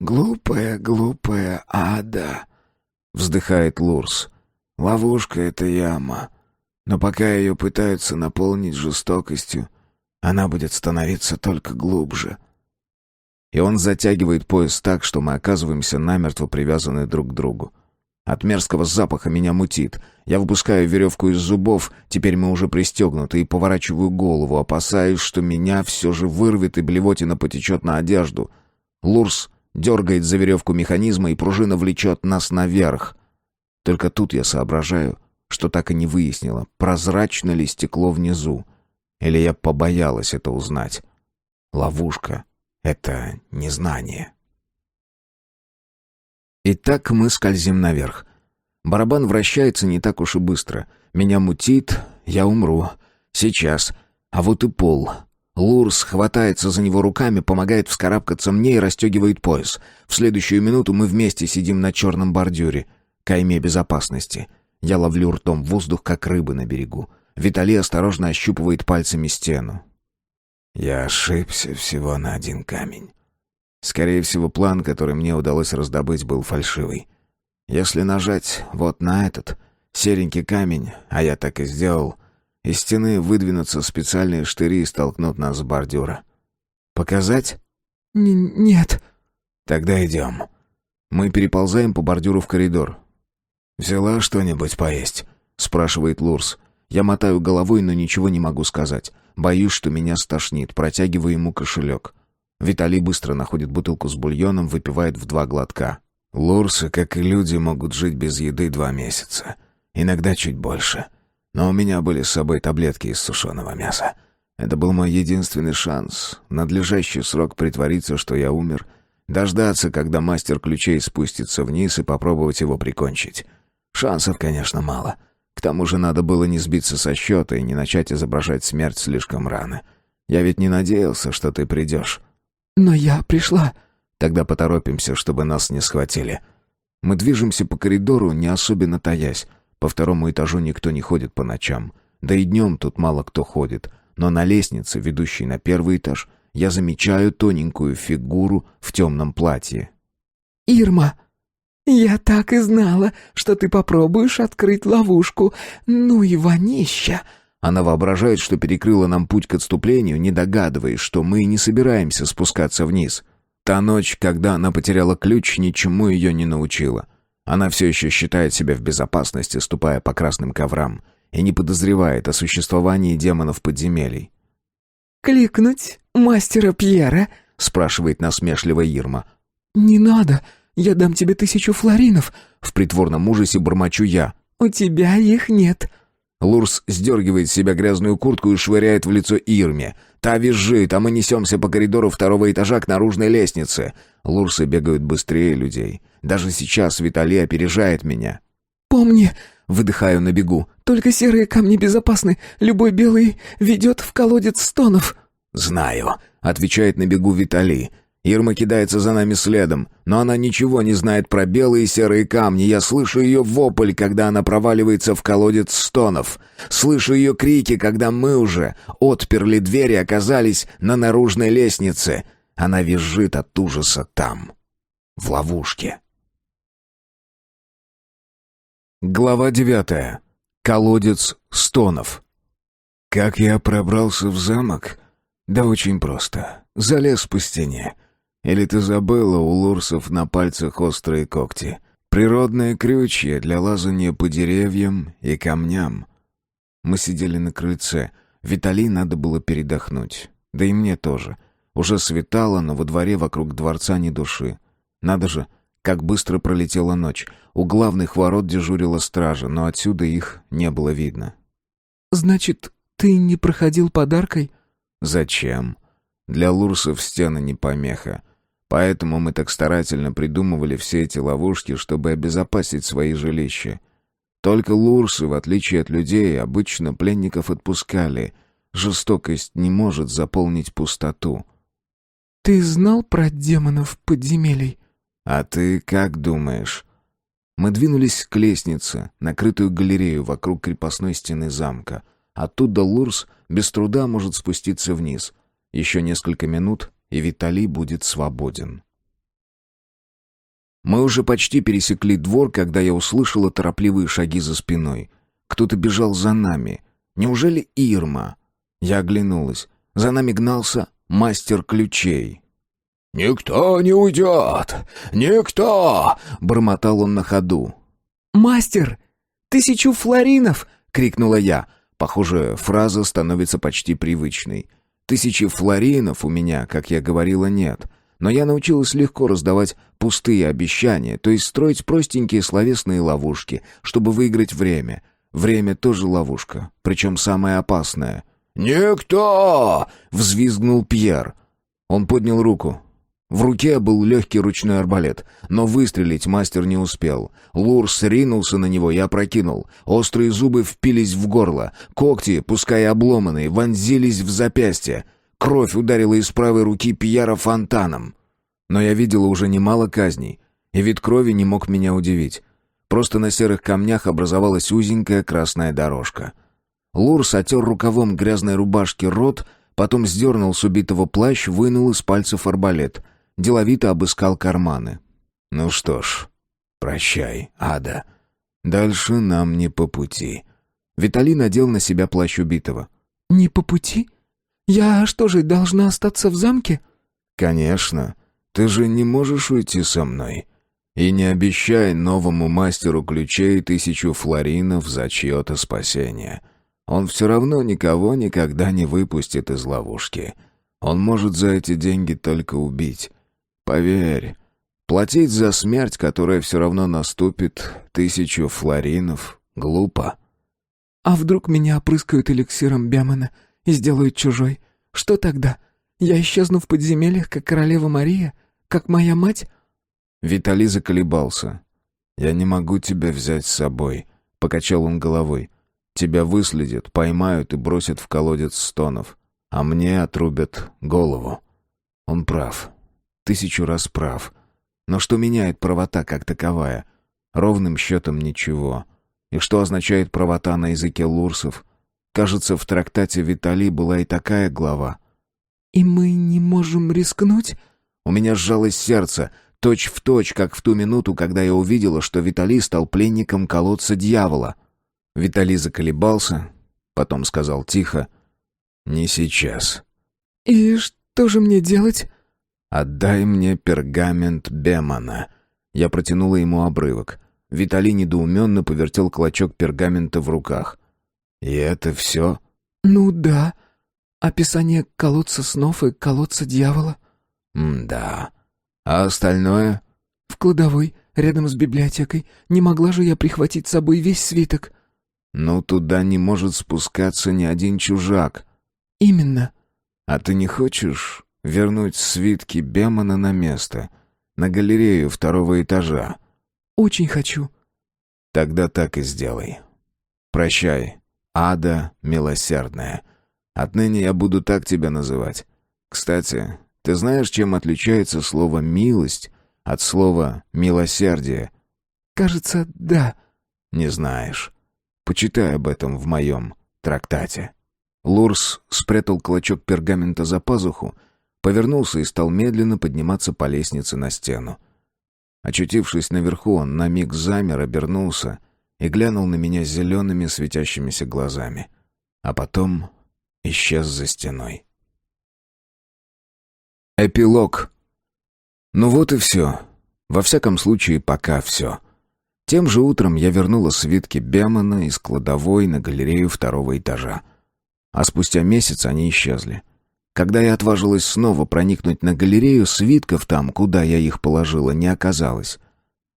«Глупая, глупая Ада. — вздыхает Лурс. Ловушка — это яма. Но пока ее пытаются наполнить жестокостью, она будет становиться только глубже. И он затягивает пояс так, что мы оказываемся намертво привязаны друг к другу. От мерзкого запаха меня мутит. Я выпускаю веревку из зубов, теперь мы уже пристегнуты, и поворачиваю голову, опасаясь, что меня все же вырвет и блевотина потечет на одежду. Лурс дергает за веревку механизма, и пружина влечет нас наверх. Только тут я соображаю, что так и не выяснила, прозрачно ли стекло внизу. Или я побоялась это узнать. Ловушка — это незнание. Итак, мы скользим наверх. Барабан вращается не так уж и быстро. Меня мутит, я умру. Сейчас. А вот и пол. Лурс хватается за него руками, помогает вскарабкаться мне и расстегивает пояс. В следующую минуту мы вместе сидим на черном бордюре, кайме безопасности. Я ловлю ртом воздух, как рыбы на берегу. Виталий осторожно ощупывает пальцами стену. Я ошибся всего на 1 камень. Скорее всего, план, который мне удалось раздобыть, был фальшивый. Если нажать вот на этот серенький камень, а я так и сделал, из стены выдвинутся специальные штыри и столкнут нас с бордюра. Показать? Нет. Тогда идем. Мы переползаем по бордюру в коридор. «Взяла что-нибудь поесть?» — спрашивает Лурс. Я мотаю головой, но ничего не могу сказать. Боюсь, что меня стошнит, протягиваю ему кошелек. Виталий быстро находит бутылку с бульоном, выпивает в 2 глотка. Лурсы, как и люди, могут жить без еды 2 месяца. Иногда чуть больше. Но у меня были с собой таблетки из сушеного мяса. Это был мой единственный шанс. В надлежащий срок притвориться, что я умер. Дождаться, когда мастер ключей спустится вниз, и попробовать его прикончить. Шансов, конечно, мало. К тому же надо было не сбиться со счета и не начать изображать смерть слишком рано. Я ведь не надеялся, что ты придешь. Но я пришла. Тогда поторопимся, чтобы нас не схватили. Мы движемся по коридору, не особенно таясь. По 2-му этажу никто не ходит по ночам. Да и днем тут мало кто ходит. Но на лестнице, ведущей на 1-й этаж, я замечаю тоненькую фигуру в темном платье. «Ирма, я так и знала, что ты попробуешь открыть ловушку. Ну и вонища!» Она воображает, что перекрыла нам путь к отступлению, не догадываясь, что мы не собираемся спускаться вниз. Та ночь, когда она потеряла ключ, ничему ее не научила. Она все еще считает себя в безопасности, ступая по красным коврам, и не подозревает о существовании демонов подземелий. «Кликнуть мастера Пьера?» — спрашивает насмешливо Ирма. «Не надо, я дам тебе 1000 флоринов». В притворном ужасе бормочу я. «У тебя их нет». Лурс сдергивает с себя грязную куртку и швыряет в лицо Ирме. Та визжит, а мы несемся по коридору 2-го этажа к наружной лестнице. Лурсы бегают быстрее людей. Даже сейчас Виталий опережает меня. «Помни», — выдыхаю на бегу, — «только серые камни безопасны. Любой белый ведет в колодец стонов». «Знаю», — отвечает на бегу Виталий. Ирма кидается за нами следом, но она ничего не знает про белые и серые камни. Я слышу ее вопль, когда она проваливается в колодец стонов. Слышу ее крики, когда мы уже отперли дверь и оказались на наружной лестнице. Она визжит от ужаса там, в ловушке. Глава 9. Колодец стонов. Как я пробрался в замок? Да очень просто. Залез по стене. Или ты забыла, у лурсов на пальцах острые когти? Природные крючья для лазания по деревьям и камням. Мы сидели на крыльце. Виталий надо было передохнуть. Да и мне тоже. Уже светало, но во дворе вокруг дворца ни души. Надо же, как быстро пролетела ночь. У главных ворот дежурила стража, но отсюда их не было видно. «Значит, ты не проходил подаркой?» «Зачем? Для лурсов стены не помеха. Поэтому мы так старательно придумывали все эти ловушки, чтобы обезопасить свои жилища. Только лурсы, в отличие от людей, обычно пленников отпускали. Жестокость не может заполнить пустоту». «Ты знал про демонов подземелий?» «А ты как думаешь?» Мы двинулись к лестнице, накрытую галерею вокруг крепостной стены замка. Оттуда Лурс без труда может спуститься вниз. Еще несколько минут, и Виталий будет свободен. Мы уже почти пересекли двор, когда я услышала торопливые шаги за спиной. Кто-то бежал за нами. Неужели Ирма? Я оглянулась. За нами гнался мастер ключей. «Никто не уйдет! Никто!» — бормотал он на ходу. «Мастер! 1000 флоринов!» — крикнула я. Похоже, фраза становится почти привычной. 1000 флоринов у меня, как я говорила, нет. Но я научилась легко раздавать пустые обещания, то есть строить простенькие словесные ловушки, чтобы выиграть время. Время тоже ловушка, причем самая опасная. «Никто!» — взвизгнул Пьер. Он поднял руку. В руке был легкий ручной арбалет, но выстрелить мастер не успел. Лурс ринулся на него и опрокинул. Острые зубы впились в горло. Когти, пускай обломанные, вонзились в запястье. Кровь ударила из правой руки Пьера фонтаном. Но я видела уже немало казней, и вид крови не мог меня удивить. Просто на серых камнях образовалась узенькая красная дорожка. Лурс отер рукавом грязной рубашки рот, потом сдернул с убитого плащ, вынул из пальцев арбалет. Деловито обыскал карманы. «Ну что ж, прощай, Ада. Дальше нам не по пути». Виталий надел на себя плащ убитого. «Не по пути? Я что же, должна остаться в замке?» «Конечно. Ты же не можешь уйти со мной. И не обещай новому мастеру ключей 1000 флоринов за чье-то спасение. Он все равно никого никогда не выпустит из ловушки. Он может за эти деньги только убить. Поверь, платить за смерть, которая все равно наступит, 1000 флоринов, глупо». «А вдруг меня опрыскают эликсиром Бемена и сделают чужой? Что тогда? Я исчезну в подземельях, как королева Мария? Как моя мать?» Виталий заколебался. «Я не могу тебя взять с собой», — покачал он головой. «Тебя выследят, поймают и бросят в колодец стонов, а мне отрубят голову». Он прав. 1000 раз прав. Но что меняет правота как таковая? Ровным счетом ничего. И что означает правота на языке лурсов? Кажется, в трактате Виталий была и такая глава. «И мы не можем рискнуть?» У меня сжалось сердце, точь-в-точь, как в ту минуту, когда я увидела, что Виталий стал пленником колодца дьявола. Виталий заколебался, потом сказал тихо: «Не сейчас». «И что же мне делать?» «Отдай мне пергамент Бемана». Я протянула ему обрывок. Виталий недоуменно повертел клочок пергамента в руках. «И это все?» «Ну да. Описание колодца снов и колодца дьявола». «Да. А остальное?» «В кладовой, рядом с библиотекой. Не могла же я прихватить с собой весь свиток?» «Ну, туда не может спускаться ни один чужак». «Именно». «А ты не хочешь вернуть свитки Бемана на место, на галерею 2-го этажа?» «Очень хочу». «Тогда так и сделай. Прощай, Ада милосердная. Отныне я буду так тебя называть. Кстати, ты знаешь, чем отличается слово «милость» от слова «милосердие»?» «Кажется, да». «Не знаешь. Почитай об этом в моем трактате». Лурс спрятал клочок пергамента за пазуху, повернулся и стал медленно подниматься по лестнице на стену. Очутившись наверху, он на миг замер, обернулся и глянул на меня зелеными светящимися глазами. А потом исчез за стеной. Эпилог. Ну вот и все. Во всяком случае, пока все. Тем же утром я вернула свитки Бемана из кладовой на галерею 2-го этажа. А спустя месяц они исчезли. Когда я отважилась снова проникнуть на галерею, свитков там, куда я их положила, не оказалось.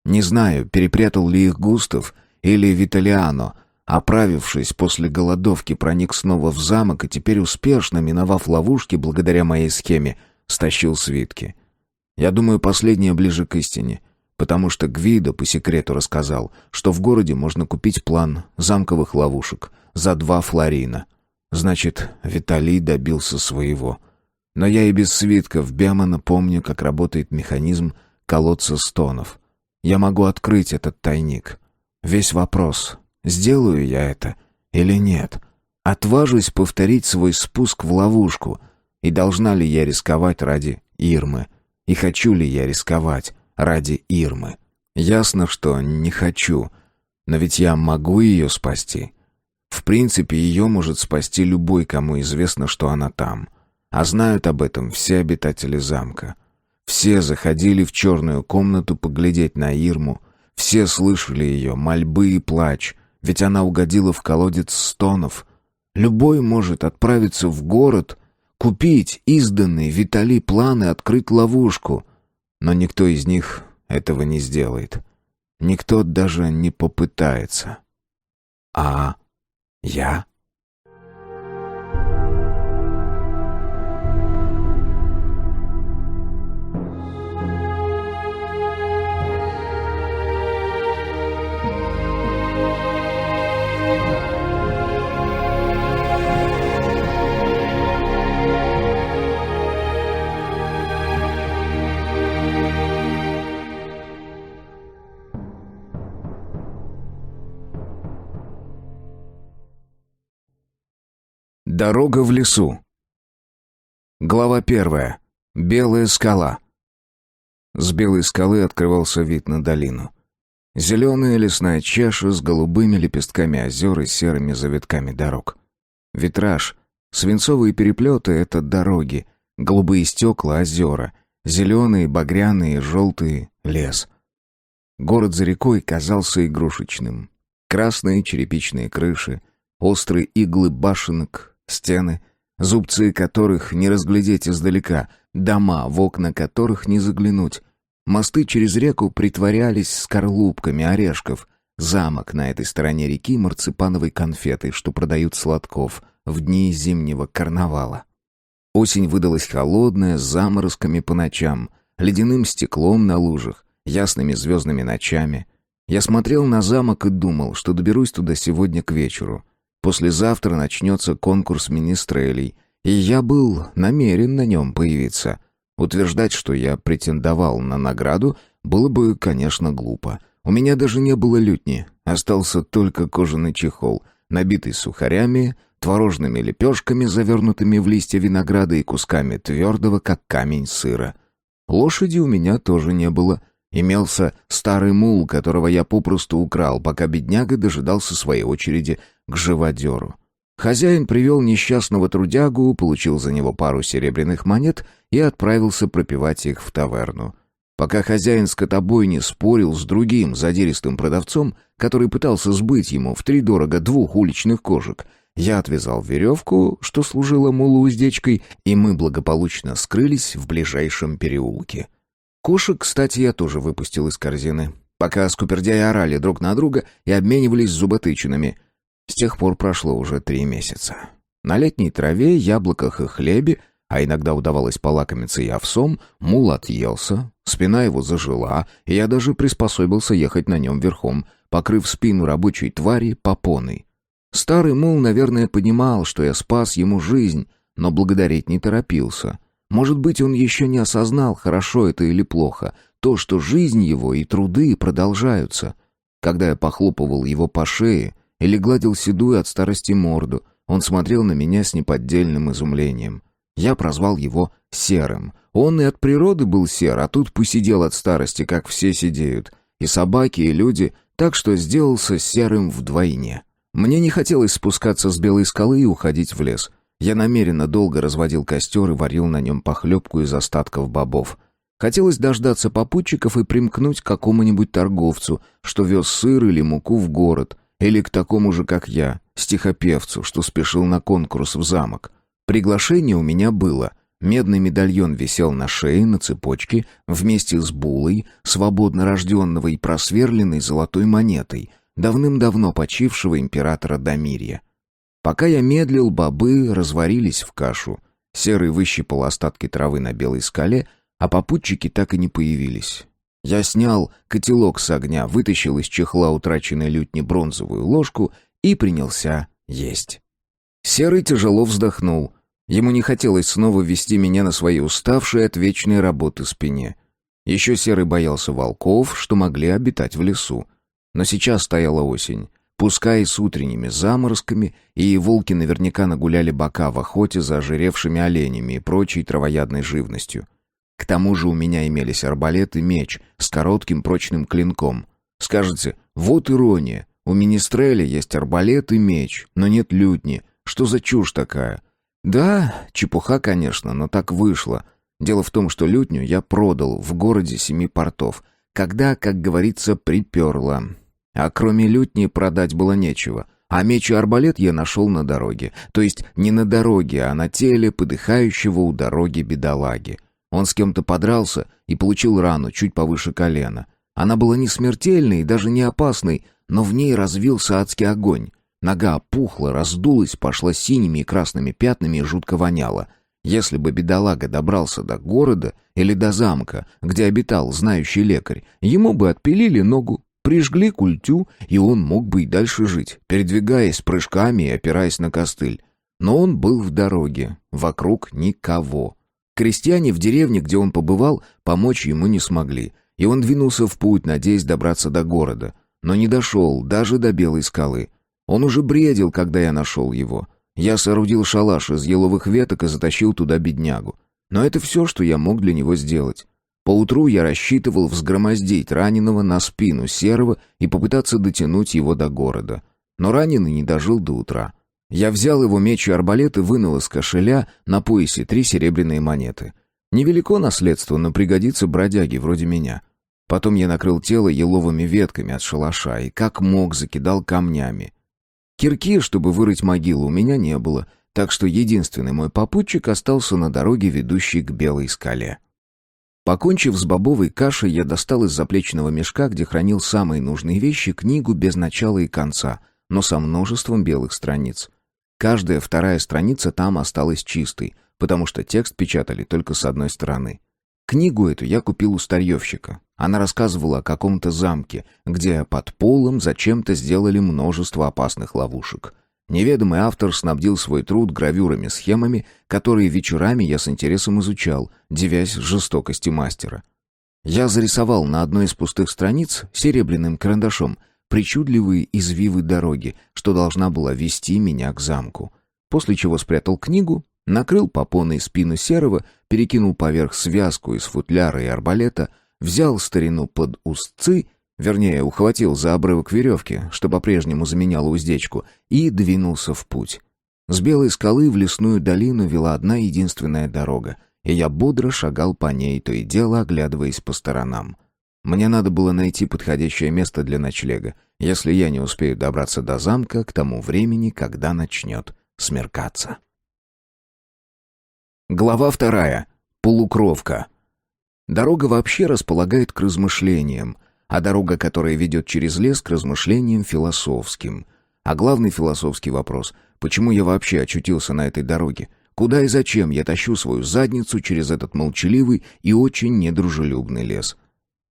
Не знаю, перепрятал ли их Густав или Виталиано, оправившись после голодовки, проник снова в замок и теперь успешно, миновав ловушки благодаря моей схеме, стащил свитки. Я думаю, последнее ближе к истине, потому что Гвидо по секрету рассказал, что в городе можно купить план замковых ловушек за 2 флорина. Значит, Виталий добился своего. Но я и без свитков Бемана помню, как работает механизм колодца стонов. Я могу открыть этот тайник. Весь вопрос, сделаю я это или нет. Отважусь повторить свой спуск в ловушку. И должна ли я рисковать ради Ирмы? И хочу ли я рисковать ради Ирмы. Ясно, что не хочу, но ведь я могу ее спасти. В принципе, ее может спасти любой, кому известно, что она там. А знают об этом все обитатели замка. Все заходили в черную комнату поглядеть на Ирму, все слышали ее мольбы и плач, ведь она угодила в колодец стонов. Любой может отправиться в город, купить изданные Витали планы, открыть ловушку. Но никто из них этого не сделает. Никто даже не попытается. А я? Дорога в лесу. Глава 1. Белая скала. С белой скалы открывался вид на долину. Зеленая лесная чаша с голубыми лепестками озер и серыми завитками дорог. Витраж, свинцовые переплеты — это дороги, голубые стекла — озера, зеленые, багряные, желтые — лес. Город за рекой казался игрушечным. Красные черепичные крыши, острые иглы башенок, стены, зубцы которых не разглядеть издалека, дома, в окна которых не заглянуть. Мосты через реку притворялись скорлупками орешков. Замок на этой стороне реки марципановой конфетой, что продают сладков в дни зимнего карнавала. Осень выдалась холодная, с заморозками по ночам, ледяным стеклом на лужах, ясными звездными ночами. Я смотрел на замок и думал, что доберусь туда сегодня к вечеру. Послезавтра начнется конкурс министрелей, и я был намерен на нем появиться. Утверждать, что я претендовал на награду, было бы, конечно, глупо. У меня даже не было лютни, остался только кожаный чехол, набитый сухарями, творожными лепешками, завернутыми в листья винограда и кусками твердого, как камень, сыра. Лошади у меня тоже не было. Имелся старый мул, которого я попросту украл, пока бедняга дожидался своей очереди к живодеру. Хозяин привел несчастного трудягу, получил за него пару серебряных монет и отправился пропивать их в таверну. Пока хозяин скотобойни спорил с другим задиристым продавцом, который пытался сбыть ему втридорого 2 уличных кошек, я отвязал веревку, что служила мулу уздечкой, и мы благополучно скрылись в ближайшем переулке. Кошек, кстати, я тоже выпустил из корзины, пока скупердяи орали друг на друга и обменивались зуботычинами. С тех пор прошло уже 3 месяца. На летней траве, яблоках и хлебе, а иногда удавалось полакомиться и овсом, мул отъелся, спина его зажила, и я даже приспособился ехать на нем верхом, покрыв спину рабочей твари попоной. Старый мул, наверное, понимал, что я спас ему жизнь, но благодарить не торопился. Может быть, он еще не осознал, хорошо это или плохо, то, что жизнь его и труды продолжаются. Когда я похлопывал его по шее или гладил седую от старости морду, он смотрел на меня с неподдельным изумлением. Я прозвал его Серым. Он и от природы был сер, а тут посидел от старости, как все сидеют. И собаки, и люди, так что сделался серым вдвойне. Мне не хотелось спускаться с белой скалы и уходить в лес. Я намеренно долго разводил костер и варил на нем похлебку из остатков бобов. Хотелось дождаться попутчиков и примкнуть к какому-нибудь торговцу, что вез сыр или муку в город, или к такому же, как я, стихопевцу, что спешил на конкурс в замок. Приглашение у меня было. Медный медальон висел на шее, на цепочке, вместе с булой, свободно рожденного и просверленной золотой монетой, давным-давно почившего императора Дамирия. Пока я медлил, бобы разварились в кашу. Серый выщипал остатки травы на белой скале, а попутчики так и не появились. Я снял котелок с огня, вытащил из чехла утраченной лютни бронзовую ложку и принялся есть. Серый тяжело вздохнул. Ему не хотелось снова вести меня на своей уставшей от вечной работы спине. Еще Серый боялся волков, что могли обитать в лесу. Но сейчас стояла осень. Пускай с утренними заморозками, и волки наверняка нагуляли бока в охоте за ожиревшими оленями и прочей травоядной живностью. К тому же у меня имелись арбалет и меч с коротким прочным клинком. Скажете, вот ирония. У Министреля есть арбалет и меч, но нет лютни. Что за чушь такая? Да, чепуха, конечно, но так вышло. Дело в том, что лютню я продал в городе 7 портов, когда, как говорится, приперло. А кроме лютни продать было нечего. А меч и арбалет я нашел на дороге. То есть не на дороге, а на теле подыхающего у дороги бедолаги. Он с кем-то подрался и получил рану чуть повыше колена. Она была не смертельной и даже не опасной, но в ней развился адский огонь. Нога опухла, раздулась, пошла синими и красными пятнами и жутко воняла. Если бы бедолага добрался до города или до замка, где обитал знающий лекарь, ему бы отпилили ногу, прижгли культю, и он мог бы и дальше жить, передвигаясь прыжками и опираясь на костыль. Но он был в дороге, вокруг никого. Крестьяне в деревне, где он побывал, помочь ему не смогли, и он двинулся в путь, надеясь добраться до города, но не дошел даже до Белой скалы. Он уже бредил, когда я нашел его. Я соорудил шалаш из еловых веток и затащил туда беднягу. Но это все, что я мог для него сделать. Поутру я рассчитывал взгромоздить раненого на спину Серого и попытаться дотянуть его до города. Но раненый не дожил до утра. Я взял его меч и арбалет и вынул из кошеля на поясе 3 серебряные монеты. Невелико наследство, но пригодится бродяге вроде меня. Потом я накрыл тело еловыми ветками от шалаша и как мог закидал камнями. Кирки, чтобы вырыть могилу, у меня не было, так что единственный мой попутчик остался на дороге, ведущей к Белой скале. Покончив с бобовой кашей, я достал из заплечного мешка, где хранил самые нужные вещи, книгу без начала и конца, но со множеством белых страниц. Каждая вторая страница там осталась чистой, потому что текст печатали только с одной стороны. Книгу эту я купил у старьевщика. Она рассказывала о каком-то замке, где под полом зачем-то сделали множество опасных ловушек. Неведомый автор снабдил свой труд гравюрами-схемами, которые вечерами я с интересом изучал, дивясь жестокости мастера. Я зарисовал на одной из пустых страниц серебряным карандашом причудливые извивы дороги, что должна была вести меня к замку. После чего спрятал книгу, накрыл попоной спину Серого, перекинул поверх связку из футляра и арбалета, взял старину под узцы, вернее, ухватил за обрывок веревки, что по-прежнему заменяло уздечку, и двинулся в путь. С Белой скалы в лесную долину вела одна единственная дорога, и я бодро шагал по ней, то и дело оглядываясь по сторонам. Мне надо было найти подходящее место для ночлега, если я не успею добраться до замка к тому времени, когда начнет смеркаться. Глава 2. Полукровка. Дорога вообще располагает к размышлениям, а дорога, которая ведет через лес, к размышлениям философским. А главный философский вопрос — почему я вообще очутился на этой дороге? Куда и зачем я тащу свою задницу через этот молчаливый и очень недружелюбный лес?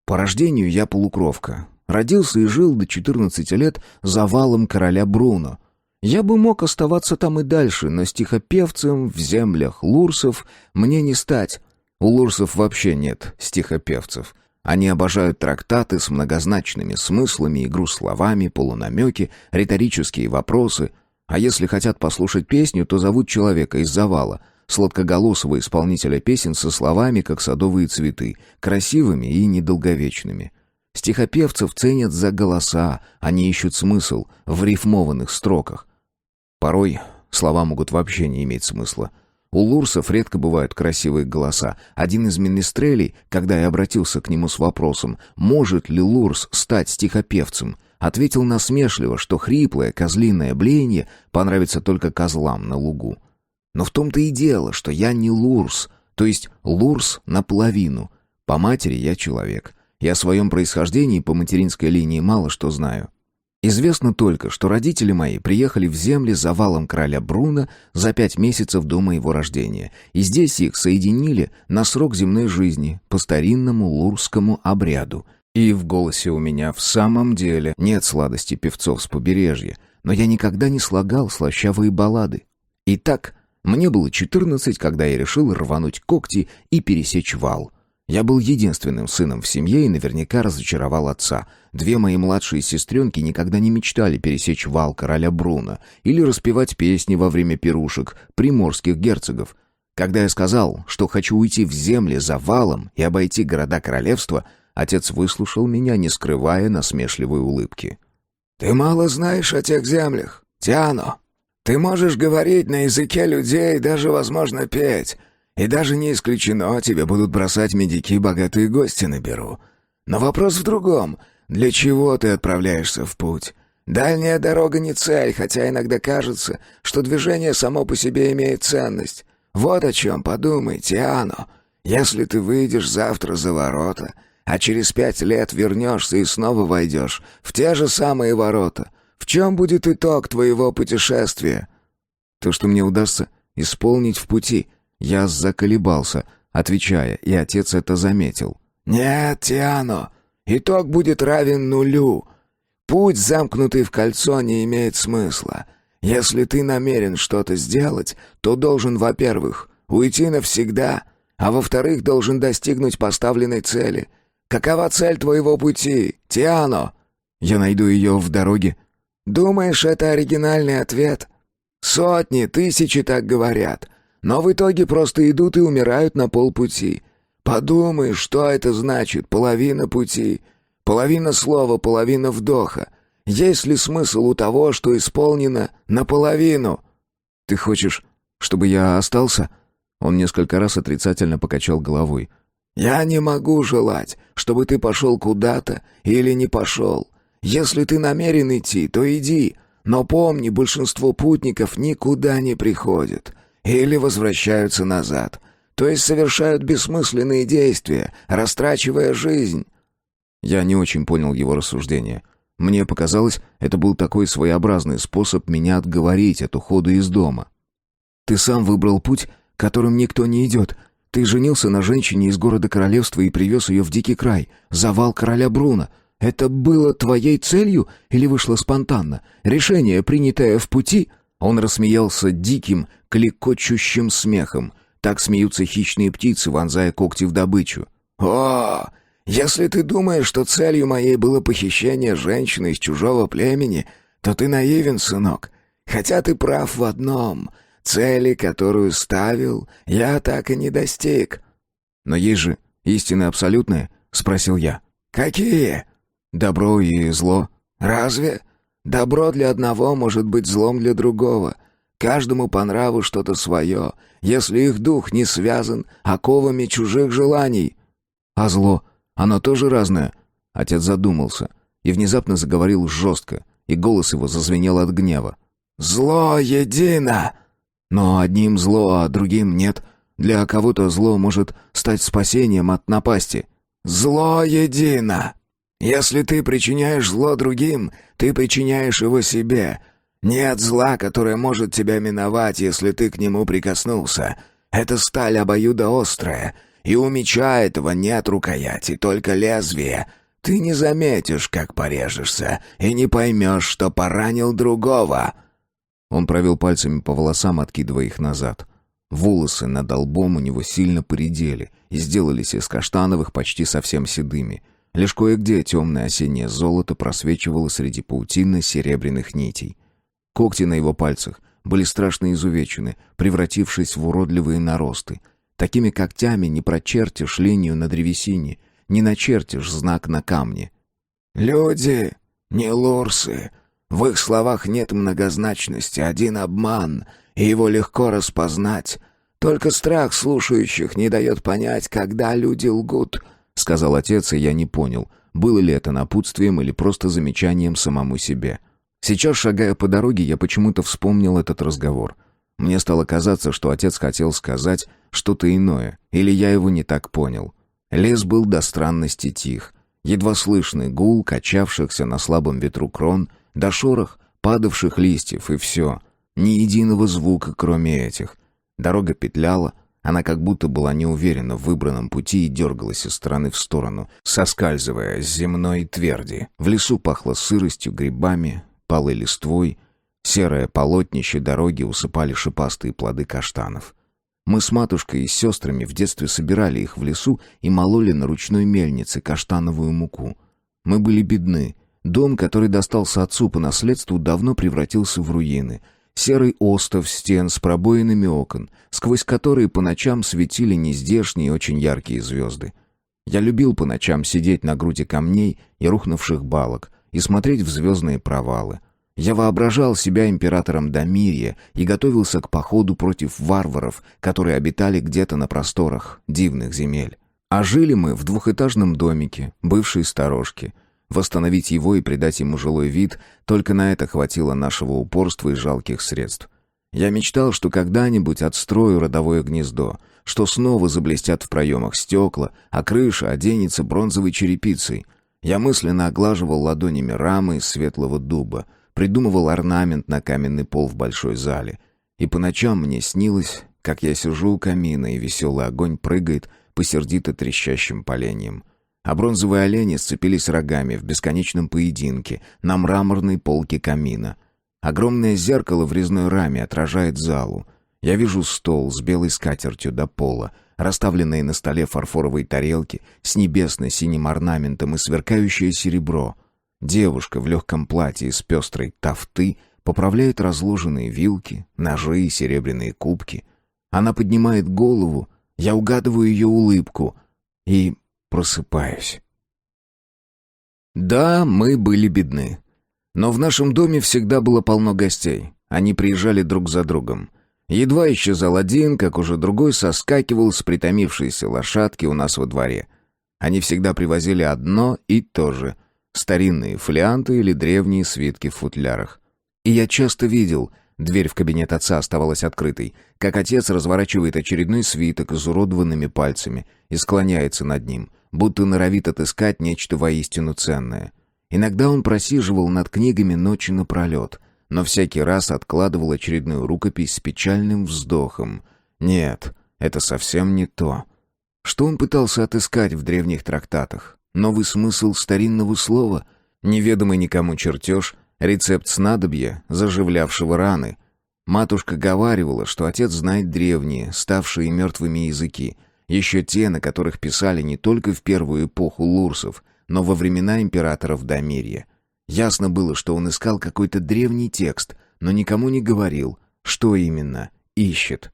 По рождению я полукровка. Родился и жил до 14 лет за валом короля Бруно. Я бы мог оставаться там и дальше, но стихопевцем в землях лурсов мне не стать. У лурсов вообще нет стихопевцев. Они обожают трактаты с многозначными смыслами, игру словами, полунамеки, риторические вопросы. А если хотят послушать песню, то зовут человека из завала, сладкоголосого исполнителя песен со словами, как садовые цветы, красивыми и недолговечными. Стихопевцев ценят за голоса, они ищут смысл в рифмованных строках. Порой слова могут вообще не иметь смысла. У лурсов редко бывают красивые голоса. Один из министрелей, когда я обратился к нему с вопросом, может ли лурс стать стихопевцем, ответил насмешливо, что хриплое козлиное блеяние понравится только козлам на лугу. Но в том-то и дело, что я не лурс, то есть лурс наполовину. По матери я человек. Я о своем происхождении по материнской линии мало что знаю. Известно только, что родители мои приехали в земли за валом короля Бруно за 5 месяцев до моего рождения, и здесь их соединили на срок земной жизни по старинному лурскому обряду. И в голосе у меня в самом деле нет сладости певцов с побережья, но я никогда не слагал слащавые баллады. Итак, мне было 14, когда я решил рвануть когти и пересечь вал. Я был единственным сыном в семье и наверняка разочаровал отца. 2 мои младшие сестренки никогда не мечтали пересечь вал короля Бруно или распевать песни во время пирушек приморских герцогов. Когда я сказал, что хочу уйти в земли за валом и обойти города королевства, отец выслушал меня, не скрывая насмешливой улыбки. «Ты мало знаешь о тех землях, Тиано. Ты можешь говорить на языке людей, даже, возможно, петь. И даже не исключено, тебе будут бросать медики богатые гости на беру. Но вопрос в другом. Для чего ты отправляешься в путь? Дальняя дорога не цель, хотя иногда кажется, что движение само по себе имеет ценность. Вот о чем подумай, Тиано. Если ты выйдешь завтра за ворота, а через 5 лет вернешься и снова войдешь в те же самые ворота, в чем будет итог твоего путешествия?» То, что мне удастся исполнить в пути. Я заколебался, отвечая, и отец это заметил. «Нет, Тиано, итог будет равен 0. Путь, замкнутый в кольцо, не имеет смысла. Если ты намерен что-то сделать, то должен, во-первых, уйти навсегда, а во-вторых, должен достигнуть поставленной цели. Какова цель твоего пути, Тиано?» «Я найду ее в дороге». «Думаешь, это оригинальный ответ? Сотни, тысячи так говорят, но в итоге просто идут и умирают на полпути. Подумай, что это значит, половина пути, половина слова, половина вдоха. Есть ли смысл у того, что исполнено наполовину?» «Ты хочешь, чтобы я остался?» Он несколько раз отрицательно покачал головой. «Я не могу желать, чтобы ты пошел куда-то или не пошел. Если ты намерен идти, то иди, но помни, большинство путников никуда не приходят или возвращаются назад, то есть совершают бессмысленные действия, растрачивая жизнь». Я не очень понял его рассуждения. Мне показалось, это был такой своеобразный способ меня отговорить от ухода из дома. «Ты сам выбрал путь, которым никто не идет. Ты женился на женщине из города королевства и привез ее в дикий край, за вал короля Бруно. Это было твоей целью или вышло спонтанно? Решение, принятое в пути?» Он рассмеялся диким, клекочущим смехом. Так смеются хищные птицы, вонзая когти в добычу. «О, если ты думаешь, что целью моей было похищение женщины из чужого племени, то ты наивен, сынок. Хотя ты прав в одном. Цели, которую ставил, я так и не достиг». «Но есть же истины абсолютные?» — спросил я. «Какие?» «Добро и зло». «Разве? Добро для одного может быть злом для другого. Каждому по нраву что-то свое, если их дух не связан оковами чужих желаний». «А зло? Оно тоже разное?» Отец задумался и внезапно заговорил жестко, и голос его зазвенел от гнева. «Зло едино!» «Но одним зло, а другим нет. Для кого-то зло может стать спасением от напасти». «Зло едино! Если ты причиняешь зло другим, ты причиняешь его себе. Нет зла, которое может тебя миновать, если ты к нему прикоснулся. Это сталь обоюдоострая, и у меча этого нет рукояти, только лезвие. Ты не заметишь, как порежешься, и не поймешь, что поранил другого». Он провел пальцами по волосам, откидывая их назад. Волосы над лбом у него сильно поредели и сделались из каштановых почти совсем седыми. Лишь кое-где темное осеннее золото просвечивало среди паутины серебряных нитей. Когти на его пальцах были страшно изувечены, превратившись в уродливые наросты. Такими когтями не прочертишь линию на древесине, не начертишь знак на камне. «Люди не лурсы. В их словах нет многозначности, один обман, и его легко распознать. Только страх слушающих не дает понять, когда люди лгут», — сказал отец, и я не понял, было ли это напутствием или просто замечанием самому себе. Сейчас, шагая по дороге, я почему-то вспомнил этот разговор. Мне стало казаться, что отец хотел сказать что-то иное, или я его не так понял. Лес был до странности тих. Едва слышный гул качавшихся на слабом ветру крон, до шорох падавших листьев, и все. Ни единого звука, кроме этих. Дорога петляла, она как будто была неуверена в выбранном пути и дергалась из стороны в сторону, соскальзывая с земной тверди. В лесу пахло сыростью, грибами, палой листвой. Серое полотнище дороги усыпали шипастые плоды каштанов. Мы с матушкой и с сестрами в детстве собирали их в лесу и мололи на ручной мельнице каштановую муку. Мы были бедны. Дом, который достался отцу по наследству, давно превратился в руины. серый остов стен с пробоинами окон, сквозь которые по ночам светили нездешние очень яркие звезды. Я любил по ночам сидеть на груди камней и рухнувших балок и смотреть в звездные провалы. Я воображал себя императором Дамирия и готовился к походу против варваров, которые обитали где-то на просторах дивных земель. А жили мы в двухэтажном домике, бывшей сторожки. Восстановить его и придать ему жилой вид, только на это хватило нашего упорства и жалких средств. Я мечтал, что когда-нибудь отстрою родовое гнездо, что снова заблестят в проемах стекла, а крыша оденется бронзовой черепицей. Я мысленно оглаживал ладонями рамы из светлого дуба, придумывал орнамент на каменный пол в большой зале. И по ночам мне снилось, как я сижу у камина, и веселый огонь прыгает по сердито трещащим поленьям. А бронзовые олени сцепились рогами в бесконечном поединке на мраморной полке камина. Огромное зеркало в резной раме отражает залу. Я вижу стол с белой скатертью до пола, расставленные на столе фарфоровые тарелки с небесно-синим орнаментом и сверкающее серебро. Девушка в легком платье из пестрой тафты поправляет разложенные вилки, ножи и серебряные кубки. Она поднимает голову, я угадываю ее улыбку и просыпаюсь. Да, мы были бедны. Но в нашем доме всегда было полно гостей. Они приезжали друг за другом. Едва исчезал один, как уже другой соскакивал с притомившейся лошадки у нас во дворе. Они всегда привозили одно и то же — старинные фолианты или древние свитки в футлярах. И я часто видел, дверь в кабинет отца оставалась открытой, как отец разворачивает очередной свиток изуродованными пальцами и склоняется над ним, будто норовит отыскать нечто воистину ценное. Иногда он просиживал над книгами ночи напролет, но всякий раз откладывал очередную рукопись с печальным вздохом. Нет, это совсем не то. Что он пытался отыскать в древних трактатах? Новый смысл старинного слова? Неведомый никому чертеж? Рецепт снадобья, заживлявшего раны? Матушка говаривала, что отец знает древние, ставшие мертвыми языки, еще те, на которых писали не только в первую эпоху лурсов, но во времена императоров Дамирия. Ясно было, что он искал какой-то древний текст, но никому не говорил, что именно ищет.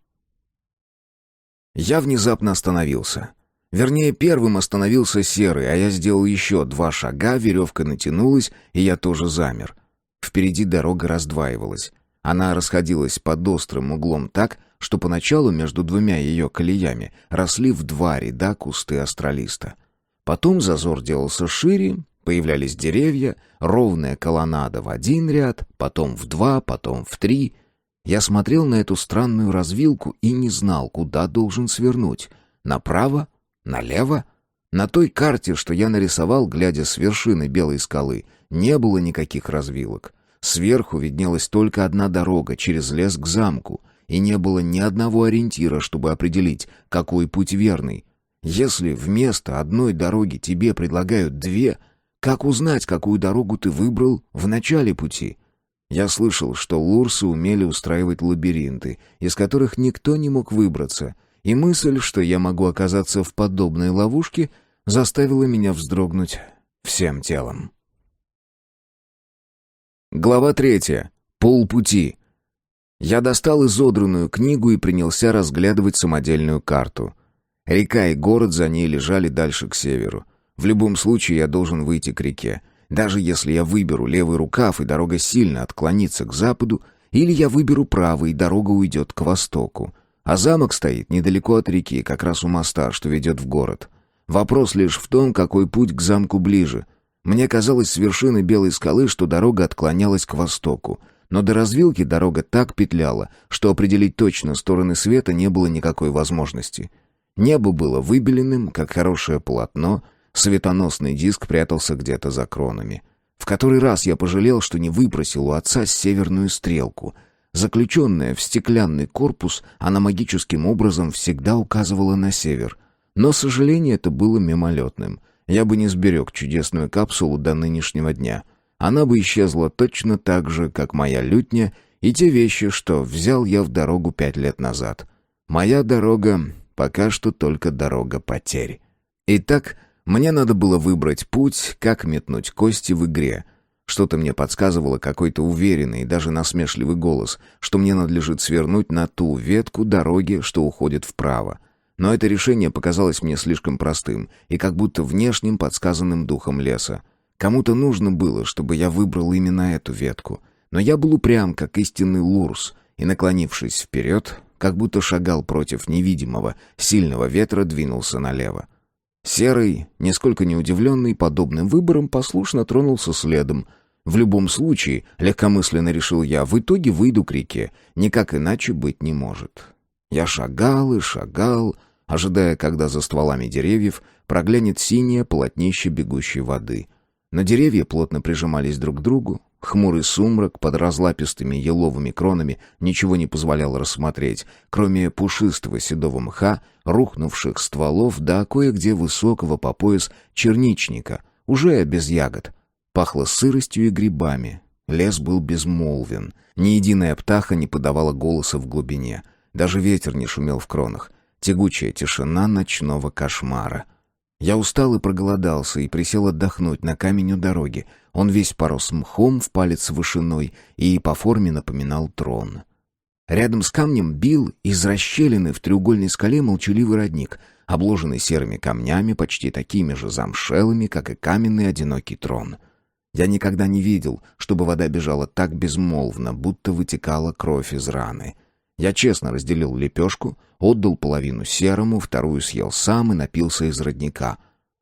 Я внезапно остановился. Вернее, первым остановился Серый, а я сделал еще 2 шага, веревка натянулась, и я тоже замер. Впереди дорога раздваивалась. Она расходилась под острым углом так, что поначалу между 2 ее колеями росли в 2 ряда кусты астролиста. Потом зазор делался шире, появлялись деревья, ровная колоннада в 1 ряд, потом в 2, потом в 3. Я смотрел на эту странную развилку и не знал, куда должен свернуть. Направо? Налево? На той карте, что я нарисовал, глядя с вершины Белой скалы, не было никаких развилок. Сверху виднелась только одна дорога через лес к замку, и не было ни одного ориентира, чтобы определить, какой путь верный. Если вместо одной дороги тебе предлагают 2, как узнать, какую дорогу ты выбрал в начале пути? Я слышал, что лурсы умели устраивать лабиринты, из которых никто не мог выбраться, и мысль, что я могу оказаться в подобной ловушке, заставила меня вздрогнуть всем телом. Глава 3. Полпути. Я достал изодранную книгу и принялся разглядывать самодельную карту. Река и город за ней лежали дальше к северу. В любом случае я должен выйти к реке. Даже если я выберу левый рукав, и дорога сильно отклонится к западу, или я выберу правый, и дорога уйдет к востоку. А замок стоит недалеко от реки, как раз у моста, что ведет в город. Вопрос лишь в том, какой путь к замку ближе. Мне казалось с вершины Белой скалы, что дорога отклонялась к востоку. Но до развилки дорога так петляла, что определить точно стороны света не было никакой возможности. Небо было выбеленным, как хорошее полотно, светоносный диск прятался где-то за кронами. В который раз я пожалел, что не выпросил у отца северную стрелку. Заключенная в стеклянный корпус, она магическим образом всегда указывала на север. Но сожаление это было мимолетным. Я бы не сберег чудесную капсулу до нынешнего дня. Она бы исчезла точно так же, как моя лютня и те вещи, что взял я в дорогу 5 лет назад. Моя дорога пока что только дорога потерь. Итак, мне надо было выбрать путь, как метнуть кости в игре. Что-то мне подсказывало, какой-то уверенный и даже насмешливый голос, что мне надлежит свернуть на ту ветку дороги, что уходит вправо. Но это решение показалось мне слишком простым и как будто внешним подсказанным духом леса. Кому-то нужно было, чтобы я выбрал именно эту ветку. Но я был упрям, как истинный лурс, и, наклонившись вперед, как будто шагал против невидимого, сильного ветра, двинулся налево. Серый, нисколько не удивленный подобным выбором, послушно тронулся следом. В любом случае, легкомысленно решил я, в итоге выйду к реке, никак иначе быть не может. Я шагал и шагал, ожидая, когда за стволами деревьев проглянет синее полотнище бегущей воды. Но деревья плотно прижимались друг к другу, хмурый сумрак под разлапистыми еловыми кронами ничего не позволял рассмотреть, кроме пушистого седого мха, рухнувших стволов да кое-где высокого по пояс черничника, уже без ягод. Пахло сыростью и грибами. Лес был безмолвен. Ни единая птаха не подавала голоса в глубине. Даже ветер не шумел в кронах. Тягучая тишина ночного кошмара. Я устал и проголодался, и присел отдохнуть на камень у дороги. Он весь порос мхом в палец вышиной и по форме напоминал трон. Рядом с камнем бил из расщелины в треугольной скале молчаливый родник, обложенный серыми камнями, почти такими же замшелыми, как и каменный одинокий трон. Я никогда не видел, чтобы вода бежала так безмолвно, будто вытекала кровь из раны. Я честно разделил лепешку, отдал половину серому, вторую съел сам и напился из родника.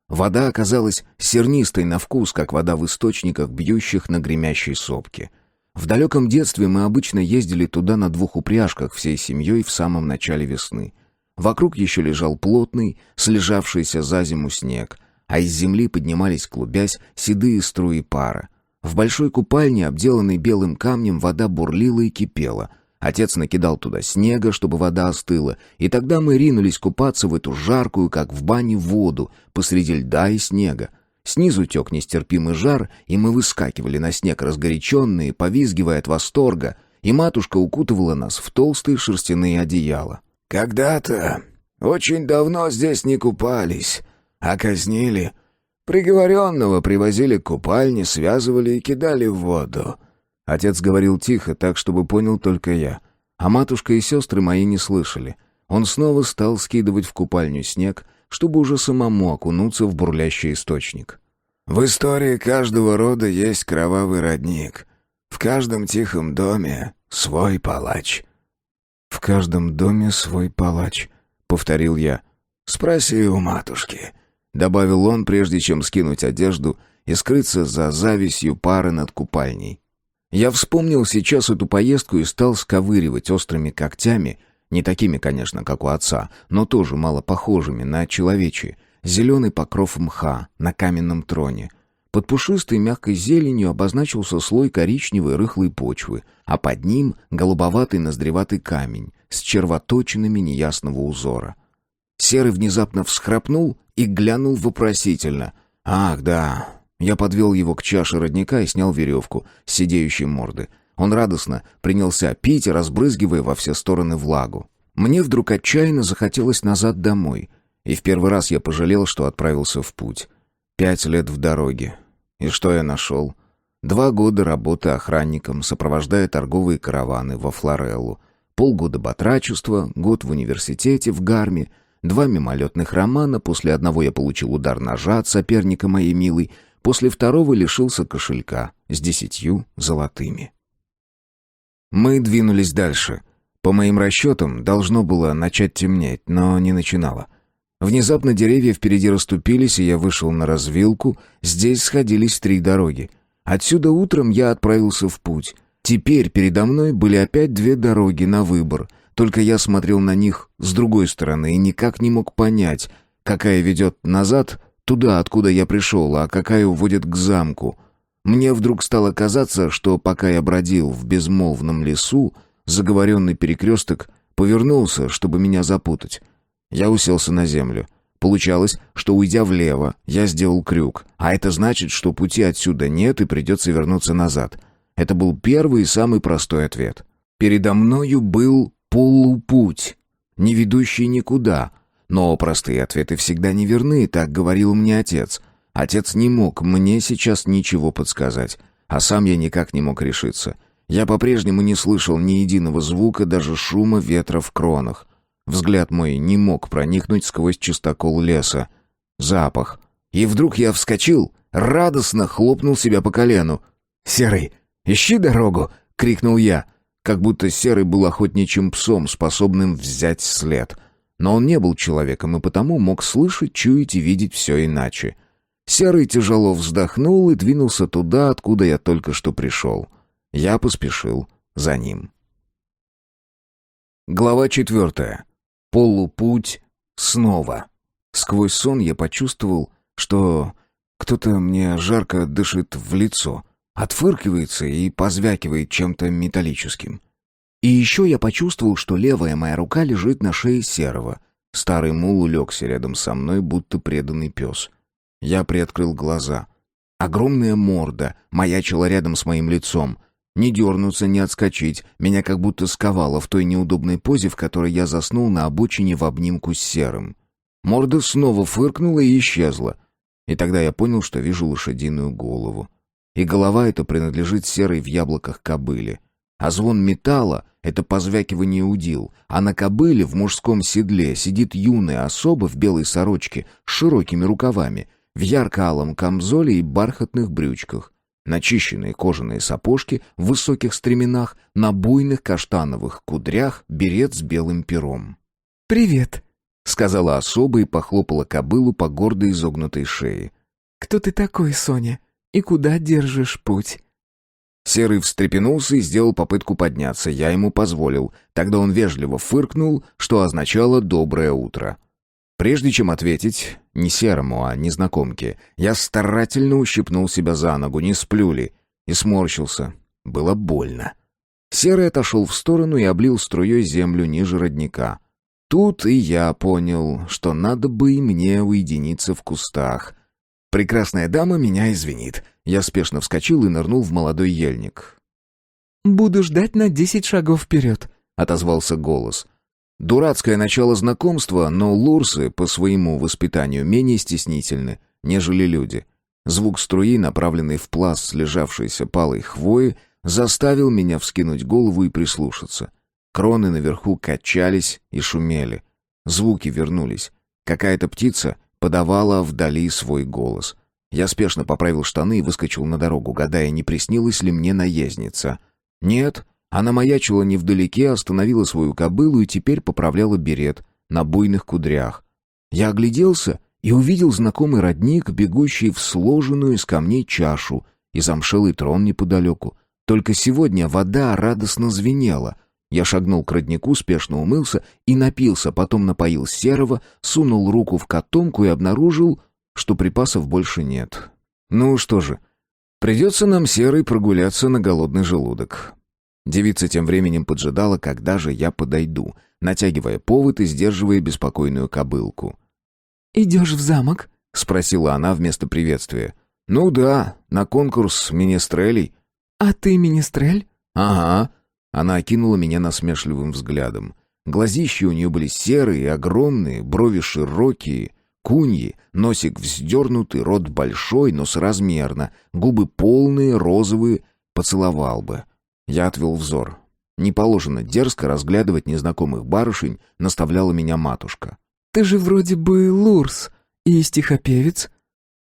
Вода оказалась сернистой на вкус, как вода в источниках, бьющих на гремящей сопке. В далеком детстве мы обычно ездили туда на 2 упряжках всей семьей в самом начале весны. Вокруг еще лежал плотный, слежавшийся за зиму снег, а из земли поднимались, клубясь, седые струи пара. В большой купальне, обделанной белым камнем, вода бурлила и кипела. Отец накидал туда снега, чтобы вода остыла, и тогда мы ринулись купаться в эту жаркую, как в бане, воду посреди льда и снега. Снизу тек нестерпимый жар, и мы выскакивали на снег разгоряченные, повизгивая от восторга, и матушка укутывала нас в толстые шерстяные одеяла. «Когда-то, очень давно здесь не купались, а казнили. Приговоренного привозили к купальне, связывали и кидали в воду». Отец говорил тихо, так, чтобы понял только я. А матушка и сестры мои не слышали. Он снова стал скидывать в купальню снег, чтобы уже самому окунуться в бурлящий источник. «В истории каждого рода есть кровавый родник. В каждом тихом доме свой палач». «В каждом доме свой палач», — повторил я. «Спроси у матушки», — добавил он, прежде чем скинуть одежду и скрыться за завесью пары над купальней. Я вспомнил сейчас эту поездку и стал сковыривать острыми когтями, не такими, конечно, как у отца, но тоже мало похожими на человечьи, зеленый покров мха на каменном троне. Под пушистой мягкой зеленью обозначился слой коричневой рыхлой почвы, а под ним голубоватый ноздреватый камень с червоточинами неясного узора. Серый внезапно всхрапнул и глянул вопросительно. «Ах, да». Я подвел его к чаше родника и снял веревку с сидеющей морды. Он радостно принялся пить, разбрызгивая во все стороны влагу. Мне вдруг отчаянно захотелось назад домой. И в первый раз я пожалел, что отправился в путь. 5 лет в дороге. И что я нашел? 2 года работы охранником, сопровождая торговые караваны во Флореллу. Полгода батрачества, год в университете в Гарме, 2 мимолетных романа, после одного я получил удар ножа от соперника моей милой, после второго лишился кошелька с 10 золотыми. Мы двинулись дальше. По моим расчетам, должно было начать темнеть, но не начинало. Внезапно деревья впереди расступились, и я вышел на развилку. Здесь сходились 3 дороги. Отсюда утром я отправился в путь. Теперь передо мной были опять 2 дороги на выбор. Только я смотрел на них с другой стороны и никак не мог понять, какая ведет назад, туда, откуда я пришел, а какая уводит к замку. Мне вдруг стало казаться, что пока я бродил в безмолвном лесу, заговоренный перекресток повернулся, чтобы меня запутать. Я уселся на землю. Получалось, что, уйдя влево, я сделал крюк, а это значит, что пути отсюда нет и придется вернуться назад. Это был первый и самый простой ответ. Передо мною был полупуть, не ведущий никуда. Но простые ответы всегда не верны, так говорил мне отец. Отец не мог мне сейчас ничего подсказать. а сам я никак не мог решиться. Я по-прежнему не слышал ни единого звука, даже шума ветра в кронах. Взгляд мой не мог проникнуть сквозь чистокол леса. Запах. И вдруг я вскочил, радостно хлопнул себя по колену. «Серый, ищи дорогу!» — крикнул я. Как будто Серый был охотничьим псом, способным взять след. Но он не был человеком и потому мог слышать, чуять и видеть все иначе. Серый тяжело вздохнул и двинулся туда, откуда я только что пришел. Я поспешил за ним. Глава 4. Полупуть снова. Сквозь сон я почувствовал, что кто-то мне жарко дышит в лицо, отфыркивается и позвякивает чем-то металлическим. И еще я почувствовал, что левая моя рука лежит на шее Серого. Старый мул улегся рядом со мной, будто преданный пес. Я приоткрыл глаза. Огромная морда маячила рядом с моим лицом. Не дернуться, не отскочить, меня как будто сковало в той неудобной позе, в которой я заснул на обочине в обнимку с Серым. Морда снова фыркнула и исчезла. И тогда я понял, что вижу лошадиную голову. И голова эта принадлежит Серой в яблоках кобыле. А звон металла — это позвякивание удил, а на кобыле в мужском седле сидит юная особа в белой сорочке с широкими рукавами, в ярко-алом камзоле и бархатных брючках, начищенные кожаные сапожки в высоких стременах, на буйных каштановых кудрях берет с белым пером. «Привет», — сказала особа и похлопала кобылу по гордо изогнутой шее. «Кто ты такой, Соня, и куда держишь путь?» Серый встрепенулся и сделал попытку подняться. Я ему позволил. Тогда он вежливо фыркнул, что означало «доброе утро». Прежде чем ответить, не Серому, а незнакомке, я старательно ущипнул себя за ногу, не сплю ли, и сморщился. Было больно. Серый отошел в сторону и облил струей землю ниже родника. Тут и я понял, что надо бы и мне уединиться в кустах. Прекрасная дама меня извинит. Я спешно вскочил и нырнул в молодой ельник. «Буду ждать на 10 шагов вперед», — отозвался голос. Дурацкое начало знакомства, но лурсы по своему воспитанию менее стеснительны, нежели люди. Звук струи, направленный в пласт слежавшейся палой хвои, заставил меня вскинуть голову и прислушаться. Кроны наверху качались и шумели. Звуки вернулись. Какая-то птица подавала вдали свой голос. Я спешно поправил штаны и выскочил на дорогу, гадая, не приснилась ли мне наездница. Нет, она маячила невдалеке, остановила свою кобылу и теперь поправляла берет на буйных кудрях. Я огляделся и увидел знакомый родник, бегущий в сложенную из камней чашу, и замшелый трон неподалеку. Только сегодня вода радостно звенела. Я шагнул к роднику, спешно умылся и напился, потом напоил Серого, сунул руку в котомку и обнаружил, что припасов больше нет. Ну что же, придется нам, Серый, прогуляться на голодный желудок. Девица тем временем поджидала, когда же я подойду, натягивая повод и сдерживая беспокойную кобылку. «Идешь в замок?» — спросила она вместо приветствия. «Ну да, на конкурс министрелей». «А ты министрель?» «Ага». Она окинула меня насмешливым взглядом. Глазища у нее были серые, огромные, брови широкие, куньи, носик вздернутый, рот большой, но соразмерно, губы полные, розовые, поцеловал бы. Я отвел взор. Не положено дерзко разглядывать незнакомых барышень, наставляла меня матушка. «Ты же вроде бы лурс и стихопевец».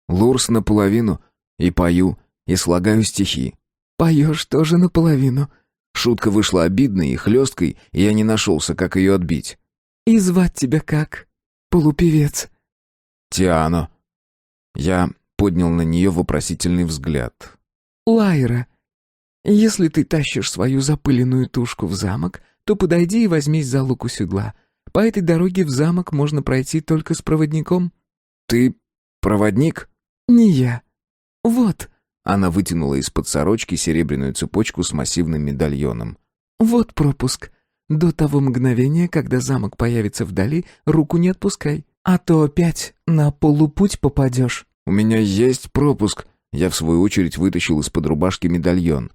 «Лурс наполовину, и пою, и слагаю стихи». «Поешь тоже наполовину». Шутка вышла обидной и хлесткой, и я не нашелся, как ее отбить. «И звать тебя как? Полупевец?» «Тиано». Я поднял на нее вопросительный взгляд. «Лайра, если ты тащишь свою запыленную тушку в замок, то подойди и возьмись за лук у седла. По этой дороге в замок можно пройти только с проводником». «Ты проводник?» «Не я. Вот». Она вытянула из-под сорочки серебряную цепочку с массивным медальоном. «Вот пропуск. До того мгновения, когда замок появится вдали, руку не отпускай, а то опять на полупуть попадешь». «У меня есть пропуск». Я, в свою очередь, вытащил из-под рубашки медальон.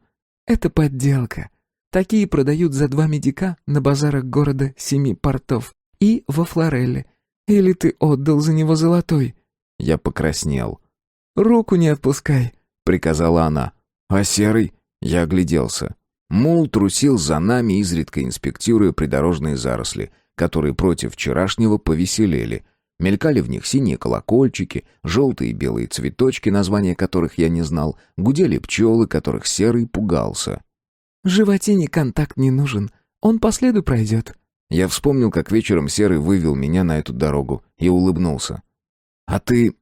«Это подделка. Такие продают за 2 медика на базарах города 7 портов и во Флорелле. Или ты отдал за него золотой?» Я покраснел. «Руку не отпускай», — приказала она. «А Серый?» Я огляделся. Мул трусил за нами, изредка инспектируя придорожные заросли, которые против вчерашнего повеселели. Мелькали в них синие колокольчики, желтые и белые цветочки, названия которых я не знал, гудели пчелы, которых Серый пугался. «Животине контакт не нужен, он по следу пройдет». Я вспомнил, как вечером Серый вывел меня на эту дорогу, и улыбнулся. «А ты...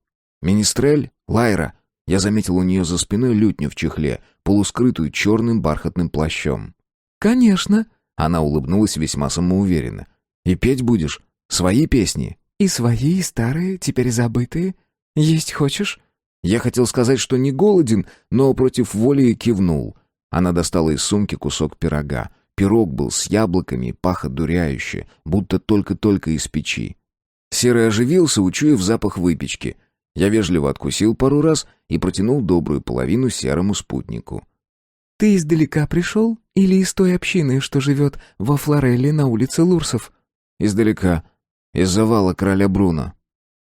Министрель? Лайра?» Я заметил у нее за спиной лютню в чехле, полускрытую черным бархатным плащом. «Конечно». Она улыбнулась весьма самоуверенно. «И петь будешь? Свои песни?» «И свои, и старые, теперь забытые. Есть хочешь?» Я хотел сказать, что не голоден, но против воли кивнул. Она достала из сумки кусок пирога. Пирог был с яблоками и пах одуряюще, будто только-только из печи. Серый оживился, учуяв запах выпечки. Я вежливо откусил пару раз и протянул добрую половину Серому спутнику. «Ты издалека пришел или из той общины, что живет во Флорелле на улице Лурсов?» «Издалека. Из завала короля Бруно».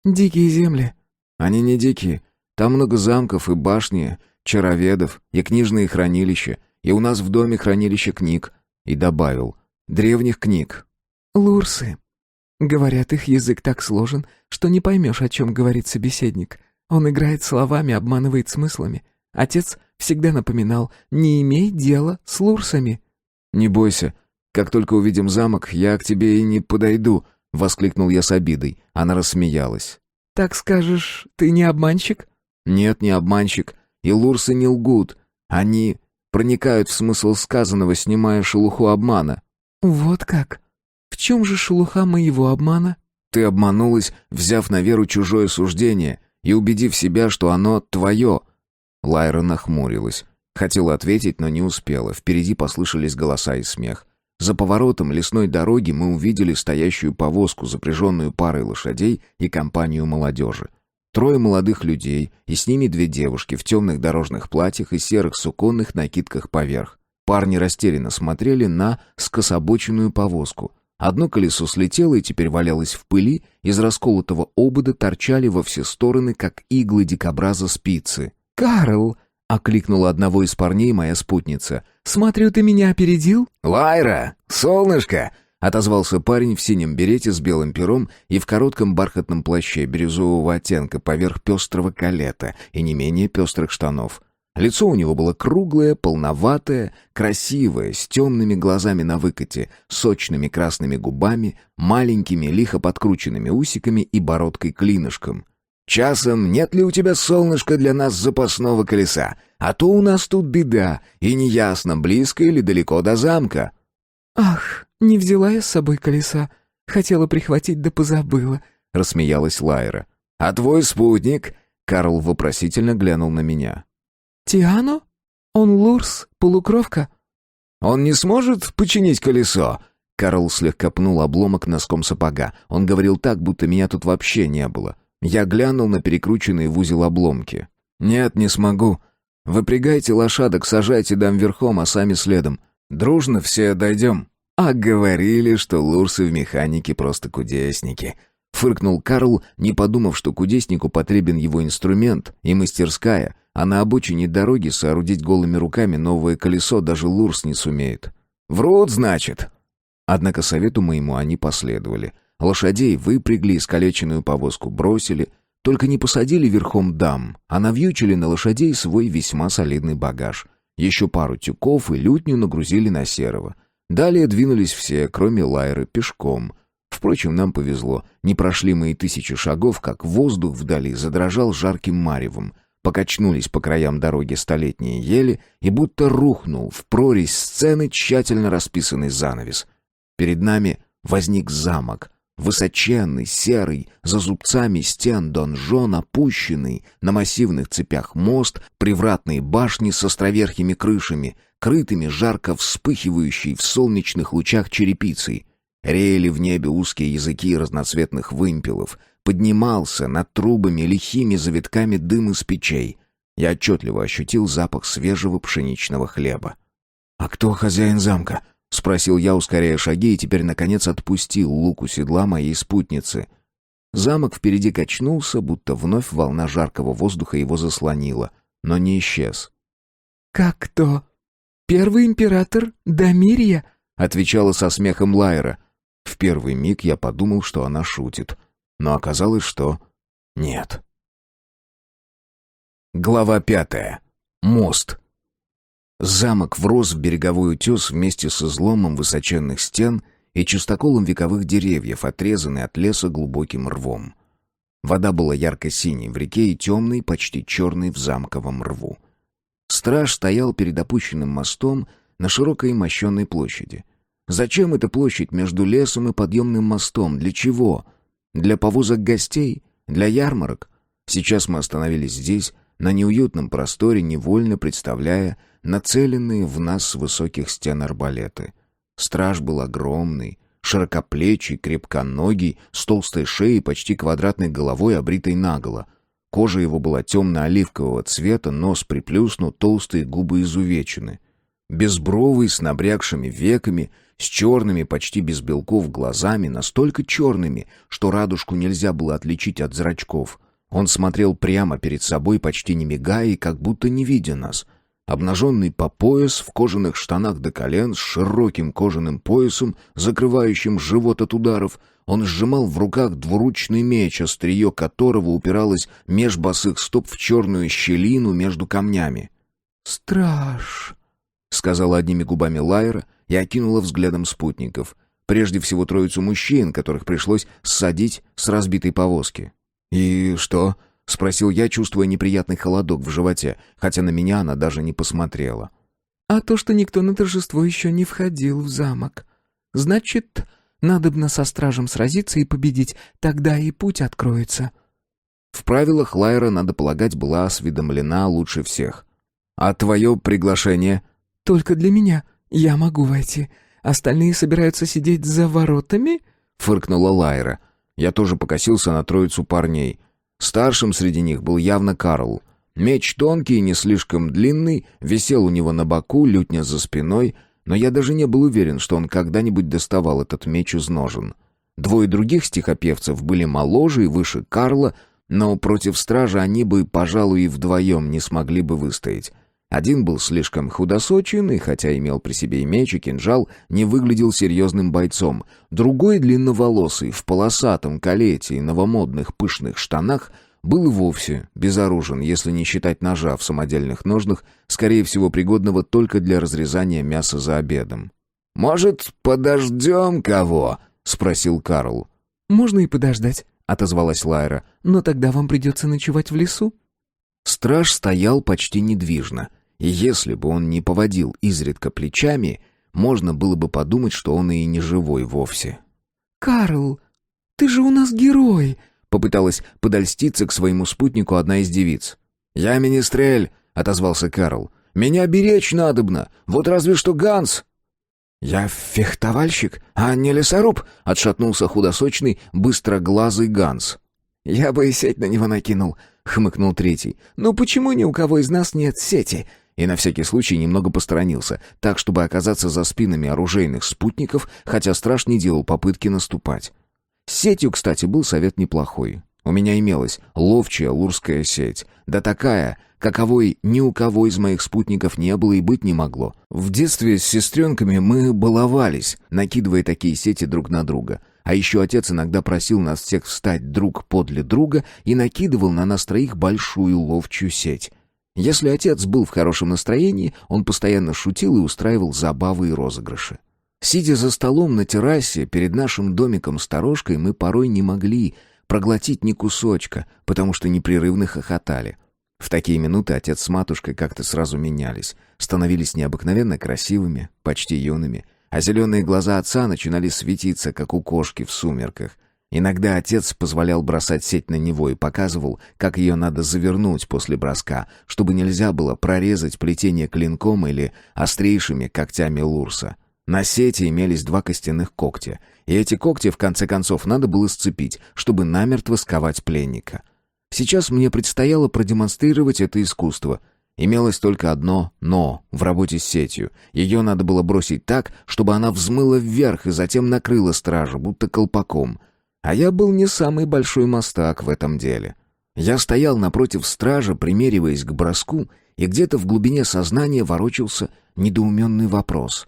«Дикие земли». «Они не дикие. Там много замков и башни, чароведов и книжные хранилища. И у нас в доме хранилище книг». И добавил: «древних книг». «Лурсы. Говорят, их язык так сложен, что не поймешь, о чем говорит собеседник. Он играет словами, обманывает смыслами. Отец всегда напоминал: не имей дела с лурсами». «Не бойся. Как только увидим замок, я к тебе и не подойду», — воскликнул я с обидой. Она рассмеялась. «Так скажешь, ты не обманщик?» «Нет, не обманщик. И лурсы не лгут. Они проникают в смысл сказанного, снимая шелуху обмана». «Вот как? В чем же шелуха моего обмана?» «Ты обманулась, взяв на веру чужое суждение и убедив себя, что оно твое». Лайра нахмурилась. Хотела ответить, но не успела. Впереди послышались голоса и смех. За поворотом лесной дороги мы увидели стоящую повозку, запряженную парой лошадей и компанию молодежи. 3 молодых людей, и с ними 2 девушки в темных дорожных платьях и серых суконных накидках поверх. Парни растерянно смотрели на скособоченную повозку. Одно колесо слетело и теперь валялось в пыли, из расколотого обода торчали во все стороны, как иглы дикобраза, спицы. «Карл!» — окликнула одного из парней моя спутница. «Смотрю, ты меня опередил?» «Лайра! Солнышко!» — отозвался парень в синем берете с белым пером и в коротком бархатном плаще бирюзового оттенка поверх пестрого калета и не менее пестрых штанов. Лицо у него было круглое, полноватое, красивое, с темными глазами на выкате, сочными красными губами, маленькими лихо подкрученными усиками и бородкой-клинышком. «Часом нет ли у тебя, солнышко, для нас запасного колеса? А то у нас тут беда, и неясно, близко или далеко до замка». «Ах, не взяла я с собой колеса. Хотела прихватить, да позабыла», — рассмеялась Лайра. «А твой спутник?» — Карл вопросительно глянул на меня. «Тиано? Он лурс, полукровка». «Он не сможет починить колесо?» Карл слегка пнул обломок носком сапога. Он говорил так, будто меня тут вообще не было. Я глянул на перекрученные в узел обломки. «Нет, не смогу. Выпрягайте лошадок, сажайте дам верхом, а сами следом. Дружно все дойдем». «А говорили, что лурсы в механике просто кудесники», — фыркнул Карл, не подумав, что кудеснику потребен его инструмент и мастерская, а на обочине дороги соорудить голыми руками новое колесо даже лурс не сумеет. «Врут, значит». Однако совету моему они последовали. Лошадей выпрягли, искалеченную повозку бросили, только не посадили верхом дам, а навьючили на лошадей свой весьма солидный багаж. Еще пару тюков и лютню нагрузили на Серого. Далее двинулись все, кроме Лайры, пешком. Впрочем, нам повезло. Не прошли мы и 1000 шагов, как воздух вдали задрожал жарким маревом. Покачнулись по краям дороги столетние ели, и будто рухнул в прорезь сцены тщательно расписанный занавес. Перед нами возник замок. Высоченный, серый, за зубцами стен донжон, опущенный, на массивных цепях мост, привратные башни с островерхими крышами, крытыми жарко вспыхивающей в солнечных лучах черепицей. Реяли в небе узкие языки разноцветных вымпелов. Поднимался над трубами лихими завитками дым из печей. Я отчетливо ощутил запах свежего пшеничного хлеба. «А кто хозяин замка?» — спросил я, ускоряя шаги, и теперь, наконец, отпустил лук у седла моей спутницы. Замок впереди качнулся, будто вновь волна жаркого воздуха его заслонила, но не исчез. «Как кто? Первый император Дамирия?» — отвечала со смехом Лайра. В первый миг я подумал, что она шутит, но оказалось, что нет. Глава 5. Мост. Замок врос в береговой утес вместе с изломом высоченных стен и чистоколом вековых деревьев, отрезанный от леса глубоким рвом. Вода была ярко-синей в реке и темной, почти черной в замковом рву. Страж стоял перед опущенным мостом на широкой мощенной площади. Зачем эта площадь между лесом и подъемным мостом? Для чего? Для повозок гостей? Для ярмарок? Сейчас мы остановились здесь, на неуютном просторе, невольно представляя нацеленные в нас с высоких стен арбалеты. Страж был огромный, широкоплечий, крепконогий, с толстой шеей, почти квадратной головой, обритой наголо. Кожа его была темно-оливкового цвета, нос приплюснут, толстые губы изувечены. Безбровый, с набрякшими веками, с черными, почти без белков глазами, настолько черными, что радужку нельзя было отличить от зрачков. Он смотрел прямо перед собой, почти не мигая и как будто не видя нас. Обнаженный по пояс, в кожаных штанах до колен, с широким кожаным поясом, закрывающим живот от ударов, он сжимал в руках двуручный меч, острие которого упиралось меж босых стоп в черную щелину между камнями. «Страж», — сказала одними губами Лайра и окинула взглядом спутников. Прежде всего троицу мужчин, которых пришлось ссадить с разбитой повозки. «И что?» — спросил я, чувствуя неприятный холодок в животе, хотя на меня она даже не посмотрела. «А то, что никто на торжество еще не входил в замок. Значит, надобно со стражем сразиться и победить, тогда и путь откроется». В правилах Лайра, надо полагать, была осведомлена лучше всех. «А твое приглашение?» «Только для меня. Я могу войти. Остальные собираются сидеть за воротами?» — фыркнула Лайра. Я тоже покосился на троицу парней. Старшим среди них был явно Карл. Меч тонкий и не слишком длинный, висел у него на боку, лютня за спиной, но я даже не был уверен, что он когда-нибудь доставал этот меч из ножен. Двое других стихопевцев были моложе и выше Карла, но против стража они бы, пожалуй, и вдвоем не смогли бы выстоять. Один был слишком худосочен, и хотя имел при себе и меч, и кинжал, не выглядел серьезным бойцом. Другой, длинноволосый, в полосатом калете и новомодных пышных штанах, был и вовсе безоружен, если не считать ножа в самодельных ножнах, скорее всего, пригодного только для разрезания мяса за обедом. «Может, подождем кого?» — спросил Карл. «Можно и подождать», — отозвалась Лайра. «Но тогда вам придется ночевать в лесу». Страж стоял почти недвижно, и если бы он не поводил изредка плечами, можно было бы подумать, что он и не живой вовсе. «Карл, ты же у нас герой!» — попыталась подольститься к своему спутнику одна из девиц. «Я министрель!» — отозвался Карл. «Меня беречь надобно! Вот разве что Ганс!» «Я фехтовальщик, а не лесоруб!» — отшатнулся худосочный, быстроглазый Ганс. «Я бы и сеть на него накинул», — хмыкнул третий. «Ну почему ни у кого из нас нет сети?» И на всякий случай немного посторонился, так, чтобы оказаться за спинами оружейных спутников, хотя страж не делал попытки наступать. С сетью, кстати, был совет неплохой. У меня имелась ловчая лурская сеть, да такая, каковой ни у кого из моих спутников не было и быть не могло. В детстве с сестренками мы баловались, накидывая такие сети друг на друга. А еще отец иногда просил нас всех встать друг подле друга и накидывал на нас троих большую ловчую сеть. Если отец был в хорошем настроении, он постоянно шутил и устраивал забавы и розыгрыши. Сидя за столом на террасе перед нашим домиком-сторожкой, мы порой не могли проглотить ни кусочка, потому что непрерывно хохотали. В такие минуты отец с матушкой как-то сразу менялись, становились необыкновенно красивыми, почти юными, а зеленые глаза отца начинали светиться, как у кошки в сумерках. Иногда отец позволял бросать сеть на него и показывал, как ее надо завернуть после броска, чтобы нельзя было прорезать плетение клинком или острейшими когтями лурса. На сети имелись 2 костяных когтя, и эти когти в конце концов надо было сцепить, чтобы намертво сковать пленника. Сейчас мне предстояло продемонстрировать это искусство. Имелось только одно «но» в работе с сетью. Ее надо было бросить так, чтобы она взмыла вверх и затем накрыла стража, будто колпаком. А я был не самый большой мастак в этом деле. Я стоял напротив стража, примериваясь к броску, и где-то в глубине сознания ворочался недоуменный вопрос.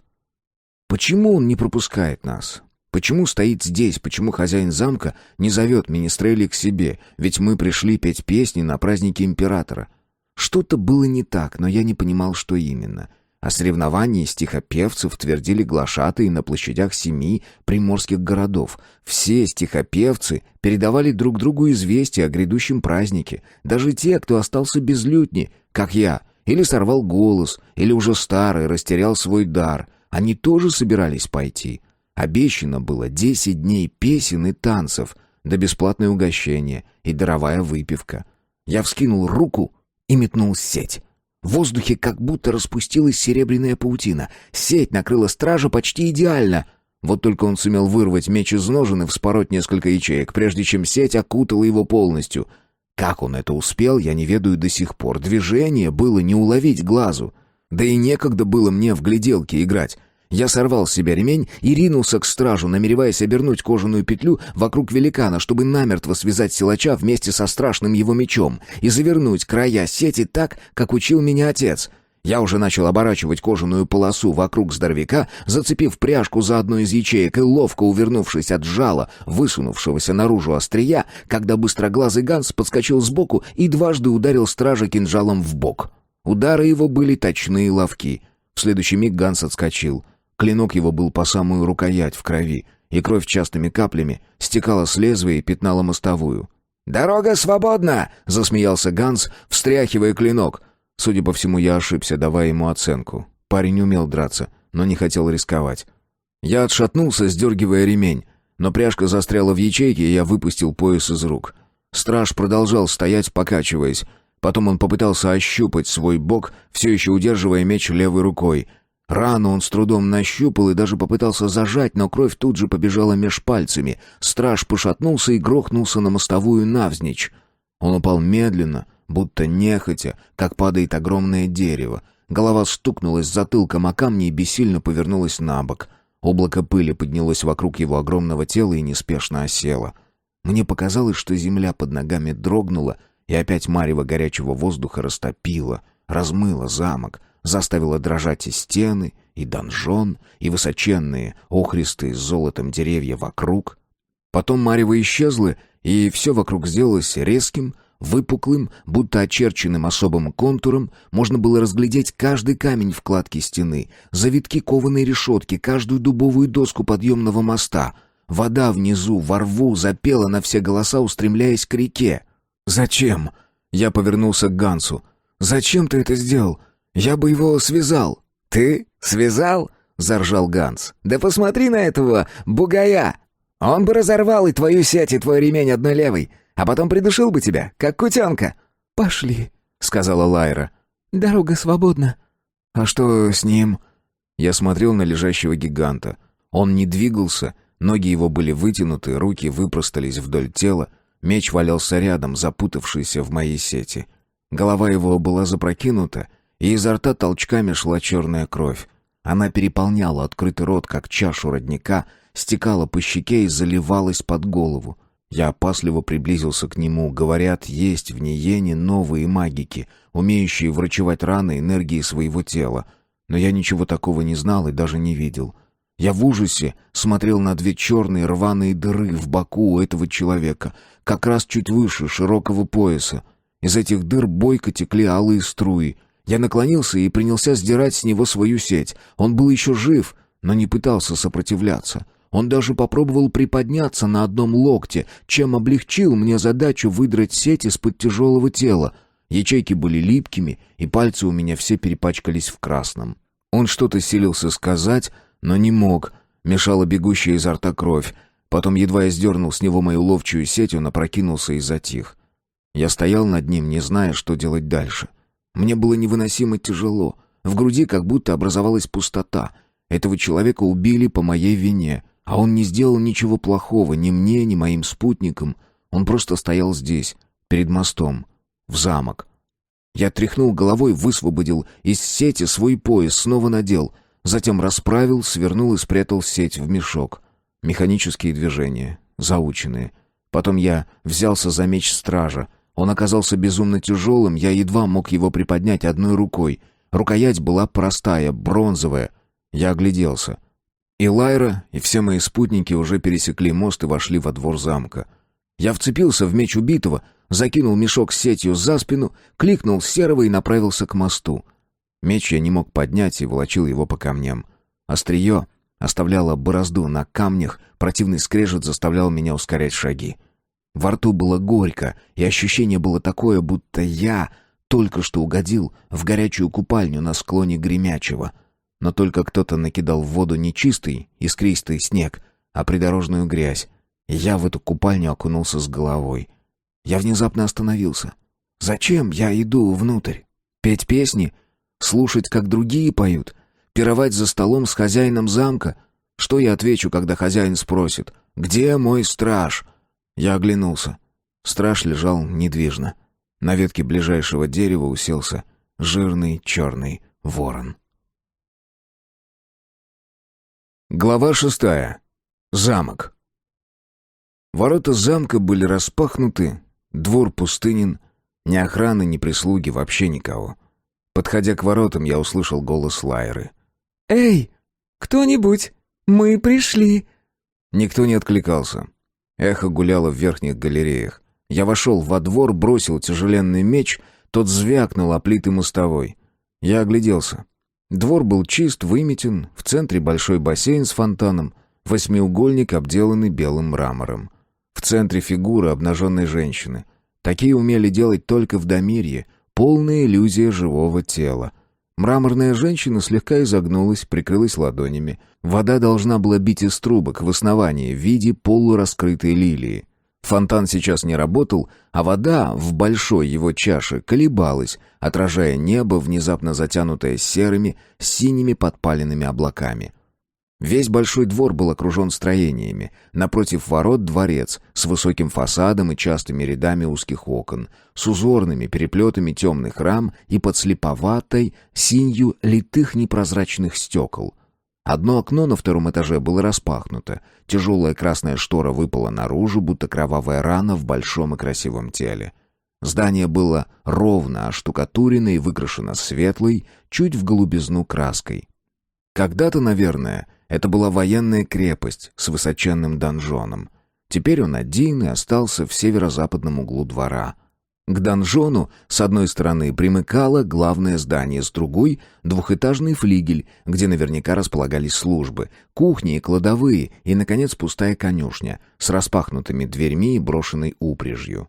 Почему он не пропускает нас? Почему стоит здесь? Почему хозяин замка не зовет Министрели к себе? Ведь мы пришли петь песни на празднике императора. Что-то было не так, но я не понимал, что именно. О соревновании стихопевцев твердили глашатаи на площадях 7 приморских городов. Все стихопевцы передавали друг другу известия о грядущем празднике. Даже те, кто остался без лютни, как я, или сорвал голос, или уже старый растерял свой дар. Они тоже собирались пойти. Обещано было 10 дней песен и танцев, да бесплатное угощение и даровая выпивка. Я вскинул руку и метнул сеть. В воздухе как будто распустилась серебряная паутина. Сеть накрыла стража почти идеально. Вот только он сумел вырвать меч из ножен и вспороть несколько ячеек, прежде чем сеть окутала его полностью. Как он это успел, я не ведаю до сих пор. Движение было не уловить глазу. Да и некогда было мне в гляделки играть. Я сорвал с себя ремень и ринулся к стражу, намереваясь обернуть кожаную петлю вокруг великана, чтобы намертво связать силача вместе со страшным его мечом и завернуть края сети так, как учил меня отец. Я уже начал оборачивать кожаную полосу вокруг здоровяка, зацепив пряжку за одну из ячеек и ловко увернувшись от жала, высунувшегося наружу острия, когда быстроглазый Ганс подскочил сбоку и дважды ударил стража кинжалом в бок. Удары его были точны и ловки. В следующий миг Ганс отскочил. Клинок его был по самую рукоять в крови, и кровь частыми каплями стекала с лезвия и пятнала мостовую. «Дорога свободна!» — засмеялся Ганс, встряхивая клинок. Судя по всему, я ошибся, давая ему оценку. Парень умел драться, но не хотел рисковать. Я отшатнулся, сдергивая ремень, но пряжка застряла в ячейке, и я выпустил пояс из рук. Страж продолжал стоять, покачиваясь. Потом он попытался ощупать свой бок, все еще удерживая меч левой рукой. Рану он с трудом нащупал и даже попытался зажать, но кровь тут же побежала меж пальцами. Страж пошатнулся и грохнулся на мостовую навзничь. Он упал медленно, будто нехотя, как падает огромное дерево. Голова стукнулась затылком о камни и бессильно повернулась на бок. Облако пыли поднялось вокруг его огромного тела и неспешно осело. Мне показалось, что земля под ногами дрогнула, и опять марево горячего воздуха растопило, размыло замок, заставило дрожать и стены, и донжон, и высоченные, охристые с золотом деревья вокруг. Потом марево исчезло, и все вокруг сделалось резким, выпуклым, будто очерченным особым контуром. Можно было разглядеть каждый камень в кладке стены, завитки кованой решетки, каждую дубовую доску подъемного моста. Вода внизу, во рву, запела на все голоса, устремляясь к реке. «Зачем?» Я повернулся к Гансу. «Зачем ты это сделал? Я бы его связал». «Ты связал?» — заржал Ганс. «Да посмотри на этого бугая! Он бы разорвал и твою сеть, и твой ремень одной левой, а потом придушил бы тебя, как кутенка». «Пошли», — сказала Лайра. «Дорога свободна». «А что с ним?» Я смотрел на лежащего гиганта. Он не двигался, ноги его были вытянуты, руки выпростались вдоль тела, меч валялся рядом, запутавшийся в моей сети. Голова его была запрокинута, и изо рта толчками шла черная кровь. Она переполняла открытый рот, как чашу родника, стекала по щеке и заливалась под голову. Я опасливо приблизился к нему. Говорят, есть в Ниене новые магики, умеющие врачевать раны энергией своего тела. Но я ничего такого не знал и даже не видел. Я в ужасе смотрел на 2 черные рваные дыры в боку у этого человека, как раз чуть выше широкого пояса. Из этих дыр бойко текли алые струи. Я наклонился и принялся сдирать с него свою сеть. Он был еще жив, но не пытался сопротивляться. Он даже попробовал приподняться на одном локте, чем облегчил мне задачу выдрать сеть из-под тяжелого тела. Ячейки были липкими, и пальцы у меня все перепачкались в красном. Он что-то силился сказать, но не мог. Мешала бегущая изо рта кровь. Потом едва я сдернул с него мою ловчую сеть, он опрокинулся и затих. Я стоял над ним, не зная, что делать дальше. Мне было невыносимо тяжело. В груди как будто образовалась пустота. Этого человека убили по моей вине, а он не сделал ничего плохого ни мне, ни моим спутникам. Он просто стоял здесь, перед мостом, в замок. Я тряхнул головой, высвободил из сети свой пояс, снова надел, затем расправил, свернул и спрятал сеть в мешок. Механические движения, заученные. Потом я взялся за меч стража. Он оказался безумно тяжелым, я едва мог его приподнять одной рукой. Рукоять была простая, бронзовая. Я огляделся. И Лайра, и все мои спутники уже пересекли мост и вошли во двор замка. Я вцепился в меч убитого, закинул мешок с сетью за спину, кликнул Серого и направился к мосту. Меч я не мог поднять и волочил его по камням. Острие оставляло борозду на камнях, противный скрежет заставлял меня ускорять шаги. Во рту было горько, и ощущение было такое, будто я только что угодил в горячую купальню на склоне Гремячего. Но только кто-то накидал в воду не чистый, искристый снег, а придорожную грязь. И я в эту купальню окунулся с головой. Я внезапно остановился. Зачем я иду внутрь? Петь песни? Слушать, как другие поют? Пировать за столом с хозяином замка? Что я отвечу, когда хозяин спросит: «Где мой страж?» Я оглянулся. Страж лежал недвижно. На ветке ближайшего дерева уселся жирный черный ворон. Глава 6. Замок. Ворота замка были распахнуты, двор пустынен, ни охраны, ни прислуги, вообще никого. Подходя к воротам, я услышал голос Лайры. «Эй, кто-нибудь, мы пришли!» Никто не откликался. Эхо гуляло в верхних галереях. Я вошел во двор, бросил тяжеленный меч, тот звякнул о плиты мостовой. Я огляделся. Двор был чист, выметен, в центре большой бассейн с фонтаном, восьмиугольник, обделанный белым мрамором. В центре фигура обнаженной женщины. Такие умели делать только в Дамирье, полная иллюзия живого тела. Мраморная женщина слегка изогнулась, прикрылась ладонями. Вода должна была бить из трубок в основании в виде полураскрытой лилии. Фонтан сейчас не работал, а вода в большой его чаше колебалась, отражая небо, внезапно затянутое серыми, синими подпаленными облаками. Весь большой двор был окружен строениями. Напротив ворот дворец с высоким фасадом и частыми рядами узких окон, с узорными переплетами темных рам и подслеповатой синью литых непрозрачных стекол. Одно окно на втором этаже было распахнуто. Тяжелая красная штора выпала наружу, будто кровавая рана в большом и красивом теле. Здание было ровно оштукатурено и выкрашено светлой, чуть в голубизну краской. Когда-то, наверное, это была военная крепость с высоченным донжоном. Теперь он один и остался в северо-западном углу двора. К донжону с одной стороны примыкало главное здание, с другой — двухэтажный флигель, где наверняка располагались службы, кухни и кладовые, и, наконец, пустая конюшня с распахнутыми дверьми и брошенной упряжью.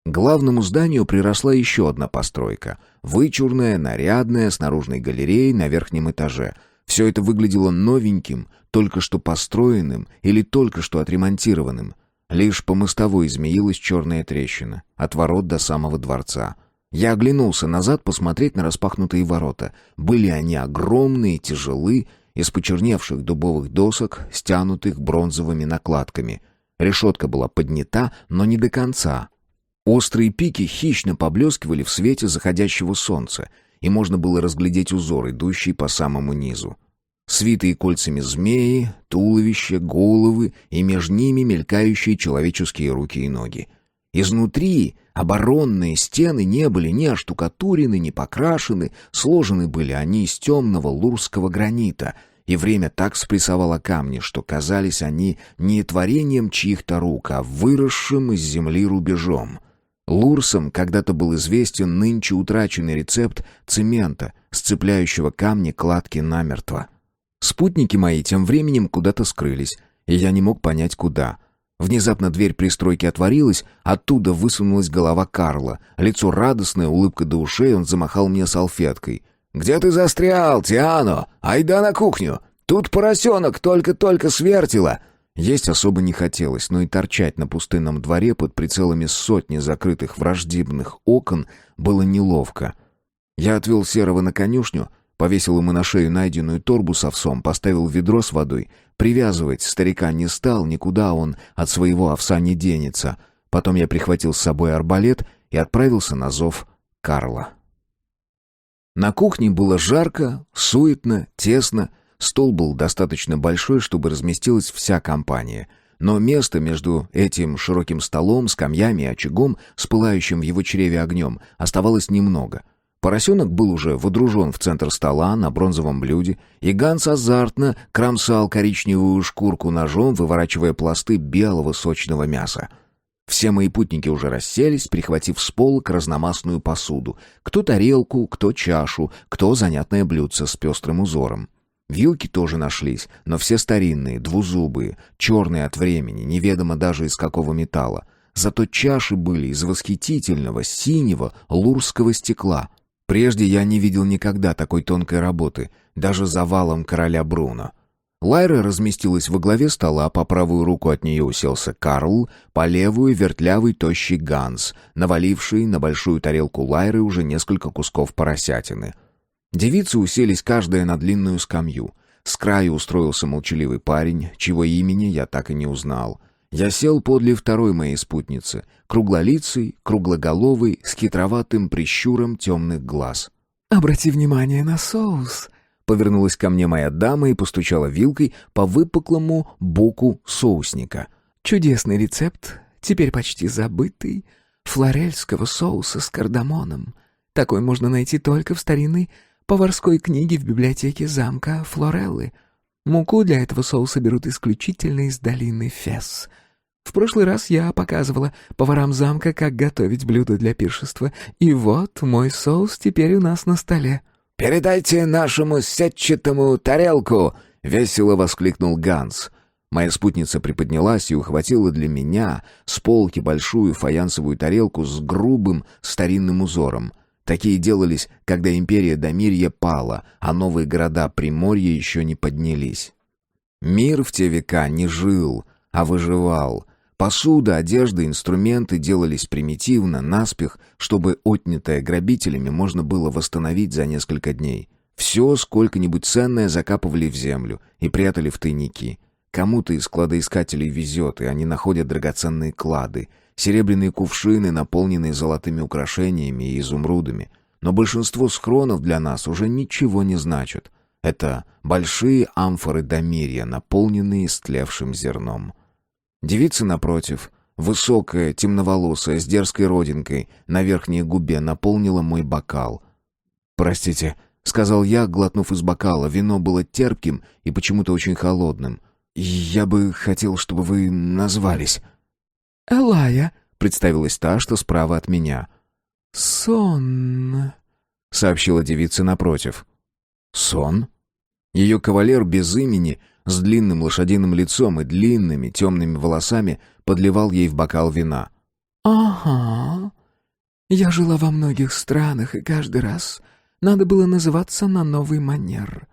К главному зданию приросла еще одна постройка, вычурная, нарядная, с наружной галереей на верхнем этаже. Все это выглядело новеньким, только что построенным или только что отремонтированным. Лишь по мостовой змеилась черная трещина, от ворот до самого дворца. Я оглянулся назад посмотреть на распахнутые ворота. Были они огромные, тяжелы, из почерневших дубовых досок, стянутых бронзовыми накладками. Решетка была поднята, но не до конца. Острые пики хищно поблескивали в свете заходящего солнца, и можно было разглядеть узор, идущий по самому низу. Свитые кольцами змеи, туловища, головы и между ними мелькающие человеческие руки и ноги. Изнутри оборонные стены не были ни оштукатурены, ни покрашены, сложены были они из темного лурского гранита, и время так спрессовало камни, что казались они не творением чьих-то рук, а выросшим из земли рубежом. Лурсам когда-то был известен нынче утраченный рецепт цемента, сцепляющего камни кладки намертво. Спутники мои тем временем куда-то скрылись, и я не мог понять, куда. Внезапно дверь пристройки отворилась, оттуда высунулась голова Карла. Лицо радостное, улыбка до ушей, он замахал мне салфеткой. «Где ты застрял, Тиано? Айда на кухню! Тут поросенок только-только свертело!» Есть особо не хотелось, но и торчать на пустынном дворе под прицелами сотни закрытых враждебных окон было неловко. Я отвел Серого на конюшню, повесил ему на шею найденную торбу с овсом, поставил ведро с водой. Привязывать старика не стал, никуда он от своего овса не денется. Потом я прихватил с собой арбалет и отправился на зов Карла. На кухне было жарко, суетно, тесно. Стол был достаточно большой, чтобы разместилась вся компания. Но места между этим широким столом, скамьями и очагом, с пылающим в его чреве огнем, оставалось немного. Поросенок был уже водружен в центр стола на бронзовом блюде, и Ганс азартно кромсал коричневую шкурку ножом, выворачивая пласты белого сочного мяса. Все мои путники уже расселись, прихватив с полок разномастную посуду. Кто тарелку, кто чашу, кто занятное блюдце с пестрым узором. Вилки тоже нашлись, но все старинные, двузубые, черные от времени, неведомо даже из какого металла. Зато чаши были из восхитительного синего лурского стекла. Прежде я не видел никогда такой тонкой работы, даже за валом короля Бруно. Лайра разместилась во главе стола, по правую руку от нее уселся Карл, по левую — вертлявый тощий Ганс, наваливший на большую тарелку Лайры уже несколько кусков поросятины. Девицы уселись каждая на длинную скамью. С краю устроился молчаливый парень, чьего имени я так и не узнал. Я сел подле второй моей спутницы, круглолицей, круглоголовой, с хитроватым прищуром темных глаз. «Обрати внимание на соус», — повернулась ко мне моя дама и постучала вилкой по выпуклому боку соусника. «Чудесный рецепт, теперь почти забытый, флорельского соуса с кардамоном. Такой можно найти только в старинной поварской книге в библиотеке замка Флореллы. Муку для этого соуса берут исключительно из долины Фес. В прошлый раз я показывала поварам замка, как готовить блюда для пиршества, и вот мой соус теперь у нас на столе». «Передайте нашему сетчатому тарелку!» — весело воскликнул Ганс. Моя спутница приподнялась и ухватила для меня с полки большую фаянсовую тарелку с грубым старинным узором. Такие делались, когда империя Домирья пала, а новые города Приморья еще не поднялись. Мир в те века не жил, а выживал. Посуда, одежда, инструменты делались примитивно, наспех, чтобы отнятое грабителями можно было восстановить за несколько дней. Все сколько-нибудь ценное закапывали в землю и прятали в тайники. Кому-то из кладоискателей везет, и они находят драгоценные клады, серебряные кувшины, наполненные золотыми украшениями и изумрудами. Но большинство схронов для нас уже ничего не значат. Это большие амфоры Домирья, наполненные истлевшим зерном. Девица, напротив, высокая, темноволосая, с дерзкой родинкой, на верхней губе наполнила мой бокал. «Простите», — сказал я, глотнув из бокала. Вино было терпким и почему-то очень холодным. «Я бы хотел, чтобы вы назвались». «Элая», — представилась та, что справа от меня. «Сон», — сообщила девица напротив. «Сон?» Ее кавалер без имени, с длинным лошадиным лицом и длинными темными волосами, подливал ей в бокал вина. «Ага. Я жила во многих странах, и каждый раз надо было называться на новый манер.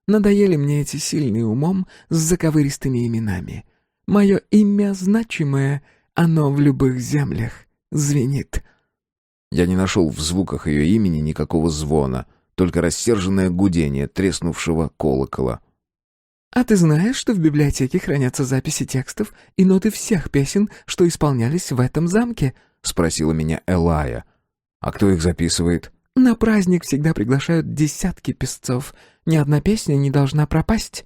Надоели мне эти сильные умом с заковыристыми именами. Мое имя значимое, оно в любых землях звенит». Я не нашел в звуках ее имени никакого звона, только рассерженное гудение треснувшего колокола. «А ты знаешь, что в библиотеке хранятся записи текстов и ноты всех песен, что исполнялись в этом замке?» — спросила меня Элая. «А кто их записывает?» «На праздник всегда приглашают десятки песцов. Ни одна песня не должна пропасть».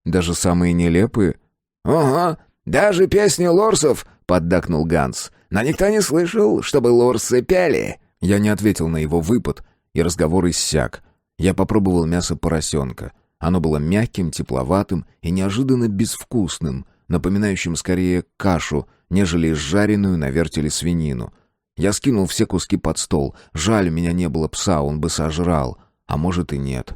«Даже самые нелепые?» «Ага, даже песни лорсов», — поддакнул Ганс. «Но никто не слышал, чтобы лорсы пели». Я не ответил на его выпад, и разговор иссяк. Я попробовал мясо поросенка. Оно было мягким, тепловатым и неожиданно безвкусным, напоминающим скорее кашу, нежели жареную на вертеле свинину. Я скинул все куски под стол. Жаль, у меня не было пса, он бы сожрал. А может и нет.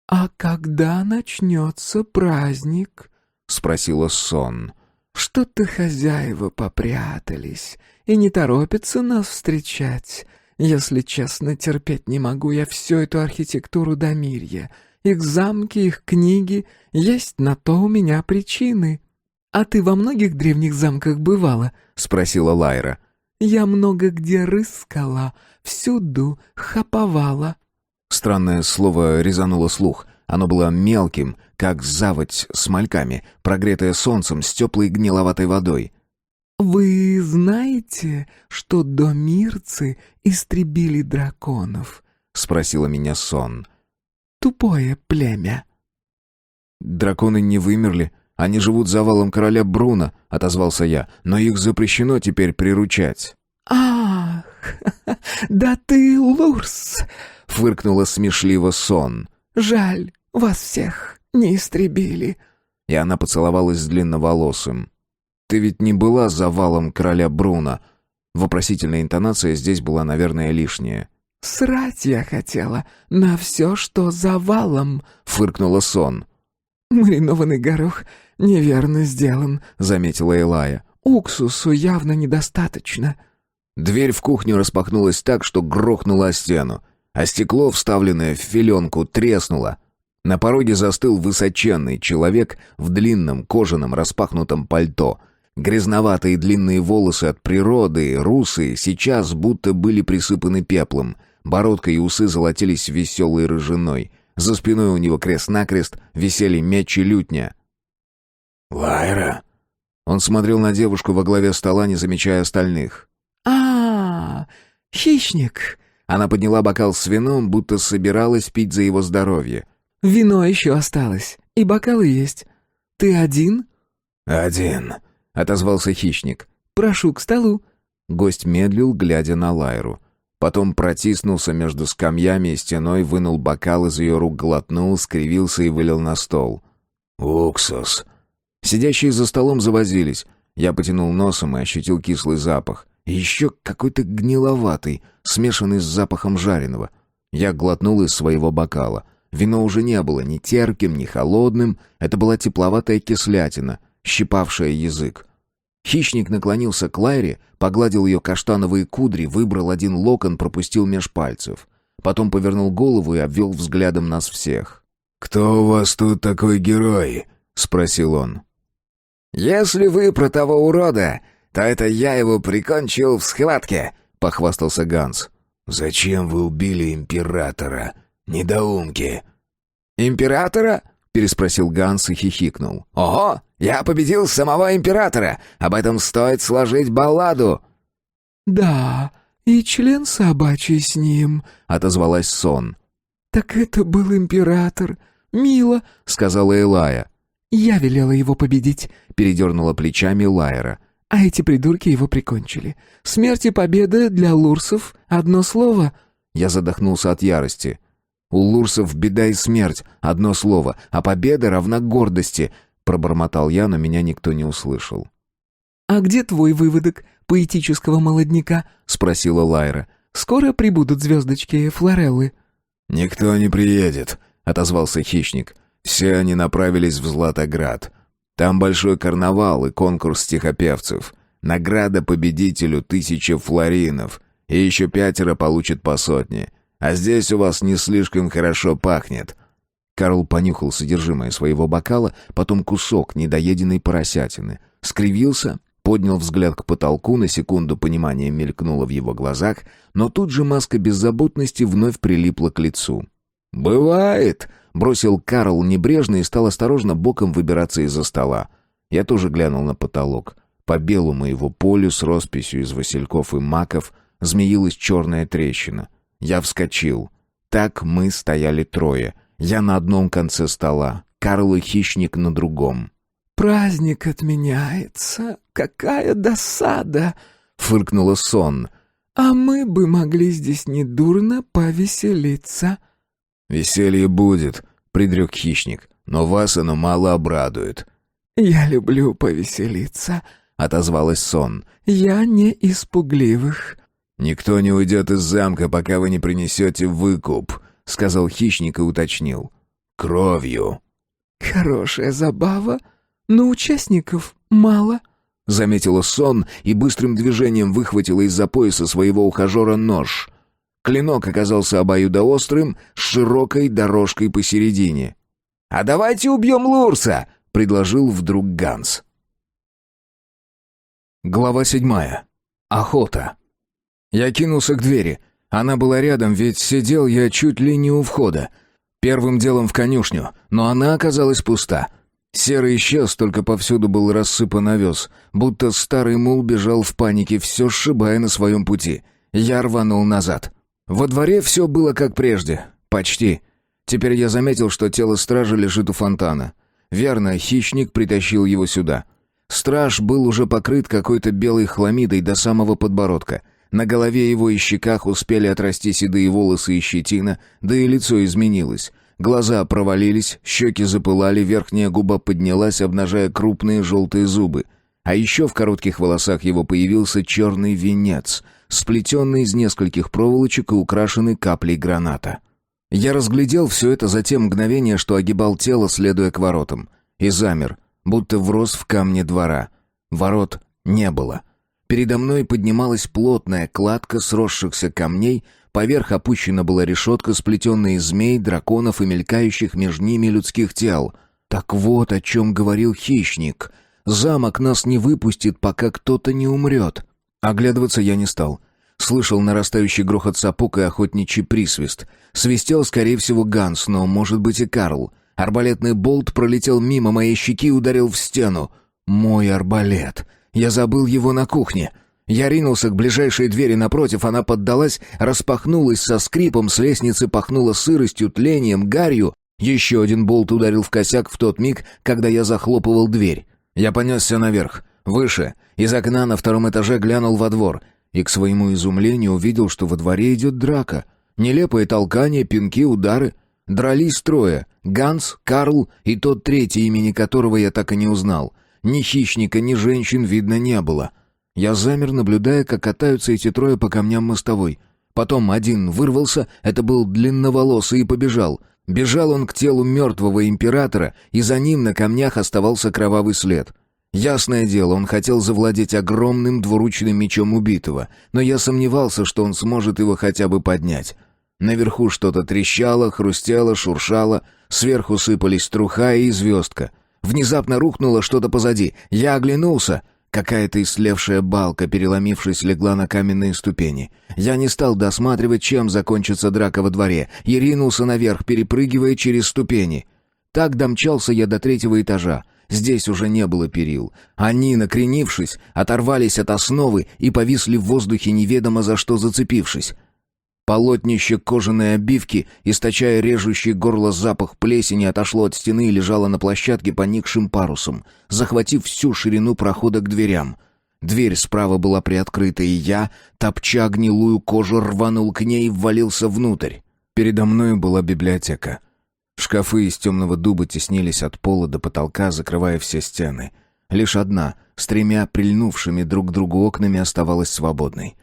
«А когда начнется праздник?» — спросила Сон. «Что-то хозяева попрятались и не торопятся нас встречать. Если честно, терпеть не могу я всю эту архитектуру Домирья. Их замки, их книги, есть на то у меня причины». «А ты во многих древних замках бывала?» — спросила Лайра. «Я много где рыскала, всюду хаповала». Странное слово резануло слух. Оно было мелким, как заводь с мальками, прогретая солнцем с теплой гниловатой водой. «Вы знаете, что домирцы истребили драконов?» — спросила меня Сон. «Тупое племя». «Драконы не вымерли», Они живут за валом короля Бруна», — отозвался я, «но их запрещено теперь приручать». «Ах, да ты Лурс!» — Фыркнула смешливо Сон. «Жаль, вас всех не истребили». И она поцеловалась с длинноволосым. «Ты ведь не была за валом короля Бруна?» Вопросительная интонация здесь была, наверное, лишняя. «Срать я хотела на все, что за валом», — фыркнула Сон. «Маринованный горох неверно сделан», — заметила Элая. «Уксусу явно недостаточно». Дверь в кухню распахнулась так, что грохнула о стену, а стекло, вставленное в филенку, треснуло. На пороге застыл высоченный человек в длинном кожаном распахнутом пальто. Грязноватые длинные волосы от природы, русые, сейчас будто были присыпаны пеплом. Бородка и усы золотились веселой рыжиной. За спиной у него крест-накрест висели меч и лютня. «Лайра?» Он смотрел на девушку во главе стола, не замечая остальных. Хищник!» Она подняла бокал с вином, будто собиралась пить за его здоровье. «Вино еще осталось, и бокалы есть. Ты один?» «Один», — отозвался хищник. «Прошу к столу». Гость медлил, глядя на Лайру. Потом протиснулся между скамьями и стеной, вынул бокал из ее рук, глотнул, скривился и вылил на стол. «Уксус». Сидящие за столом завозились. Я потянул носом и ощутил кислый запах. И еще какой-то гниловатый, смешанный с запахом жареного. Я глотнул из своего бокала. Вино уже не было ни терпким, ни холодным. Это была тепловатая кислятина, щипавшая язык. Хищник наклонился к Лайре, погладил ее каштановые кудри, выбрал один локон, пропустил меж пальцев. Потом повернул голову и обвел взглядом нас всех. «Кто у вас тут такой герой?» — спросил он. «Если вы про того урода, то это я его прикончил в схватке», — похвастался Ганс. «Зачем вы убили императора? Недоумки!» «Императора?» — переспросил Ганс и хихикнул. «Ого! Я победил самого императора! Об этом стоит сложить балладу!» «Да, и член собачий с ним», — отозвалась Сон. «Так это был император. Мило», — сказала Элая. «Я велела его победить», — передернула плечами Лайра. «А эти придурки его прикончили. Смерть и победа для лурсов — одно слово». Я задохнулся от ярости. «У лурсов беда и смерть, одно слово, а победа равна гордости», — пробормотал я, но меня никто не услышал. «А где твой выводок поэтического молодняка?» — спросила Лайра. «Скоро прибудут звездочки Флореллы». «Никто не приедет», — отозвался хищник. «Все они направились в Златоград. Там большой карнавал и конкурс стихопевцев. Награда победителю 1000 флоринов, и еще 5 получат по 100. А здесь у вас не слишком хорошо пахнет». Карл понюхал содержимое своего бокала, потом кусок недоеденной поросятины. Скривился, поднял взгляд к потолку, на секунду понимание мелькнуло в его глазах, но тут же маска беззаботности вновь прилипла к лицу. «Бывает», — бросил Карл небрежно и стал осторожно боком выбираться из-за стола. Я тоже глянул на потолок. По белому его полю с росписью из васильков и маков змеилась черная трещина. Я вскочил. Так мы стояли трое. Я на одном конце стола, Карл и хищник на другом. «Праздник отменяется. Какая досада!» — фыркнула Сон. «А мы бы могли здесь недурно повеселиться». «Веселье будет», — предрек хищник, — «но вас оно мало обрадует». «Я люблю повеселиться», — отозвалась Сон. «Я не из пугливых». «Никто не уйдет из замка, пока вы не принесете выкуп», — сказал хищник и уточнил. «Кровью». «Хорошая забава, но участников мало», — заметила Сон и быстрым движением выхватила из-за пояса своего ухажера нож. Клинок оказался обоюдоострым, с широкой дорожкой посередине. «А давайте убьем Лурса!» — предложил вдруг Ганс. Глава 7. Охота. Я кинулся к двери. Она была рядом, ведь сидел я чуть ли не у входа. Первым делом в конюшню, но она оказалась пуста. Серый исчез, только повсюду был рассыпан овес, будто старый мул бежал в панике, все сшибая на своем пути. Я рванул назад. Во дворе все было как прежде. Почти. Теперь я заметил, что тело стража лежит у фонтана. Верно, хищник притащил его сюда. Страж был уже покрыт какой-то белой хламидой до самого подбородка. На голове его и щеках успели отрасти седые волосы и щетина, да и лицо изменилось. Глаза провалились, щеки запылали, верхняя губа поднялась, обнажая крупные желтые зубы. А еще в коротких волосах его появился черный венец, сплетенный из нескольких проволочек и украшенный каплей граната. Я разглядел все это за те мгновения, что огибал тело, следуя к воротам, и замер, будто врос в камне двора. Ворот не было. Передо мной поднималась плотная кладка сросшихся камней, поверх опущена была решетка, сплетенная из змей, драконов и мелькающих между ними людских тел. Так вот о чем говорил хищник. Замок нас не выпустит, пока кто-то не умрет. Оглядываться я не стал. Слышал нарастающий грохот сапог и охотничий присвист. Свистел, скорее всего, Ганс, но, может быть, и Карл. Арбалетный болт пролетел мимо моей щеки и ударил в стену. Мой арбалет. Я забыл его на кухне. Я ринулся к ближайшей двери напротив, она поддалась, распахнулась со скрипом, с лестницы пахнуло сыростью, тлением, гарью. Еще один болт ударил в косяк в тот миг, когда я захлопывал дверь. Я понесся наверх, выше, из окна на втором этаже глянул во двор и, к своему изумлению, увидел, что во дворе идет драка. Нелепое толкание, пинки, удары. Дрались трое — Ганс, Карл и тот третий, имени которого я так и не узнал. Ни хищника, ни женщин видно не было. Я замер, наблюдая, как катаются эти трое по камням мостовой. Потом один вырвался, это был длинноволосый, и побежал. Бежал он к телу мертвого императора, и за ним на камнях оставался кровавый след. Ясное дело, он хотел завладеть огромным двуручным мечом убитого, но я сомневался, что он сможет его хотя бы поднять. Наверху что-то трещало, хрустело, шуршало, сверху сыпались труха и звездка. Внезапно рухнуло что-то позади. Я оглянулся. Какая-то ислевшая балка, переломившись, легла на каменные ступени. Я не стал досматривать, чем закончится драка во дворе, и ринулся наверх, перепрыгивая через ступени. Так домчался я до 3-го этажа. Здесь уже не было перил. Они, накренившись, оторвались от основы и повисли в воздухе, неведомо за что зацепившись. Полотнище кожаной обивки, источая режущий горло запах плесени, отошло от стены и лежало на площадке поникшим парусом, захватив всю ширину прохода к дверям. Дверь справа была приоткрыта, и я, топча гнилую кожу, рванул к ней и ввалился внутрь. Передо мною была библиотека. Шкафы из темного дуба теснились от пола до потолка, закрывая все стены. Лишь одна, с 3 прильнувшими друг к другу окнами, оставалась свободной.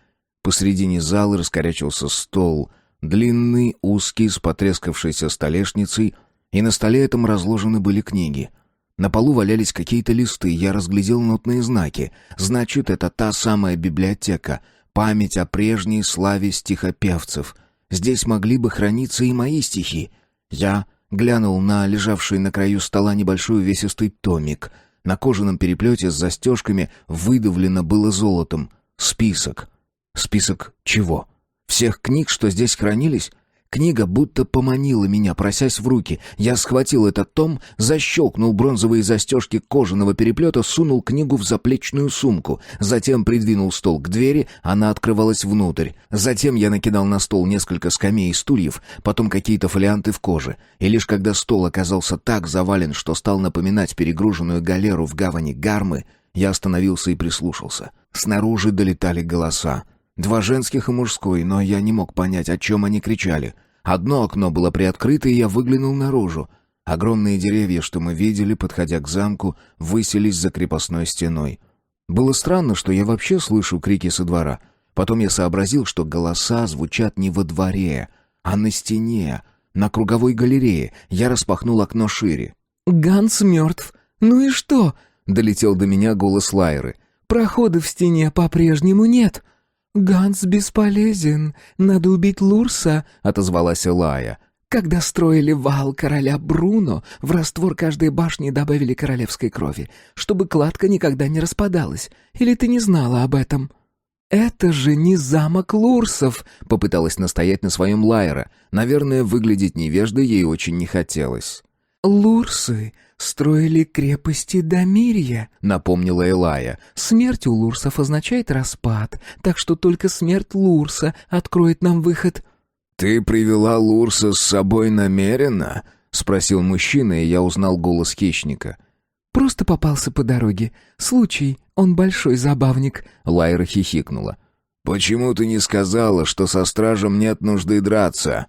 Посредине зала раскорячился стол, длинный, узкий, с потрескавшейся столешницей, и на столе этом разложены были книги. На полу валялись какие-то листы, я разглядел нотные знаки. Значит, это та самая библиотека, память о прежней славе стихопевцев. Здесь могли бы храниться и мои стихи. Я глянул на лежавший на краю стола небольшой увесистый томик. На кожаном переплете с застежками выдавлено было золотом список. Список чего? Всех книг, что здесь хранились? Книга будто поманила меня, просясь в руки. Я схватил этот том, защелкнул бронзовые застежки кожаного переплета, сунул книгу в заплечную сумку. Затем придвинул стол к двери, она открывалась внутрь. Затем я накидал на стол несколько скамей и стульев, потом какие-то фолианты в коже. И лишь когда стол оказался так завален, что стал напоминать перегруженную галеру в гавани Гармы, я остановился и прислушался. Снаружи долетали голоса. 2 женских и мужской, но я не мог понять, о чем они кричали. Одно окно было приоткрыто, и я выглянул наружу. Огромные деревья, что мы видели, подходя к замку, высились за крепостной стеной. Было странно, что я вообще слышу крики со двора. Потом я сообразил, что голоса звучат не во дворе, а на стене, на круговой галерее. Я распахнул окно шире. «Ганс мертв. Ну и что?» — долетел до меня голос Лайры. «Прохода в стене по-прежнему нет». «Ганс бесполезен. Надо убить Лурса», — отозвалась Элая. «Когда строили вал короля Бруно, в раствор каждой башни добавили королевской крови, чтобы кладка никогда не распадалась. Или ты не знала об этом?» «Это же не замок Лурсов», — попыталась настоять на своем Лайра. Наверное, выглядеть невеждой ей очень не хотелось. «Лурсы строили крепости Дамирья», — напомнила Элая. «Смерть у Лурсов означает распад, так что только смерть Лурса откроет нам выход». «Ты привела Лурса с собой намеренно?» — спросил мужчина, и я узнал голос хищника. «Просто попался по дороге. Случай, он большой забавник», — Лайра хихикнула. «Почему ты не сказала, что со стражем нет нужды драться?»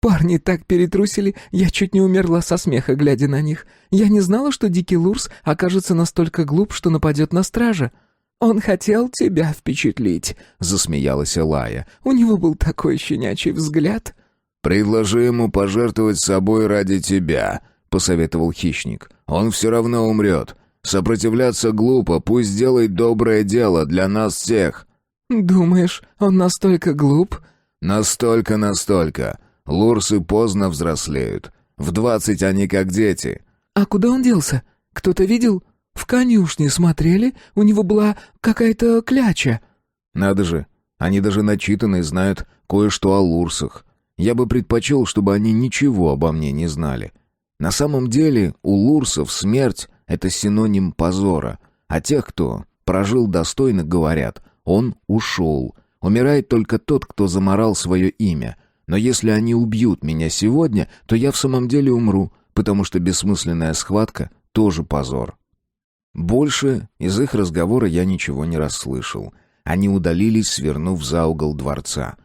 «Парни так перетрусили, я чуть не умерла со смеха, глядя на них. Я не знала, что Дикий Лурс окажется настолько глуп, что нападет на стража. Он хотел тебя впечатлить», — засмеялась Элая. «У него был такой щенячий взгляд». «Предложи ему пожертвовать собой ради тебя», — посоветовал хищник. «Он все равно умрет. Сопротивляться глупо, пусть делает доброе дело для нас всех». «Думаешь, он настолько глуп?» «Настолько. Лурсы поздно взрослеют. В 20 они как дети». «А куда он делся? Кто-то видел? В конюшне смотрели? У него была какая-то кляча». «Надо же, они даже начитанные знают кое-что о лурсах. Я бы предпочел, чтобы они ничего обо мне не знали. На самом деле у лурсов смерть — это синоним позора, а тех, кто прожил достойно, говорят, он ушел. Умирает только тот, кто заморал свое имя. Но если они убьют меня сегодня, то я в самом деле умру, потому что бессмысленная схватка — тоже позор». Больше из их разговора я ничего не расслышал. Они удалились, свернув за угол дворца.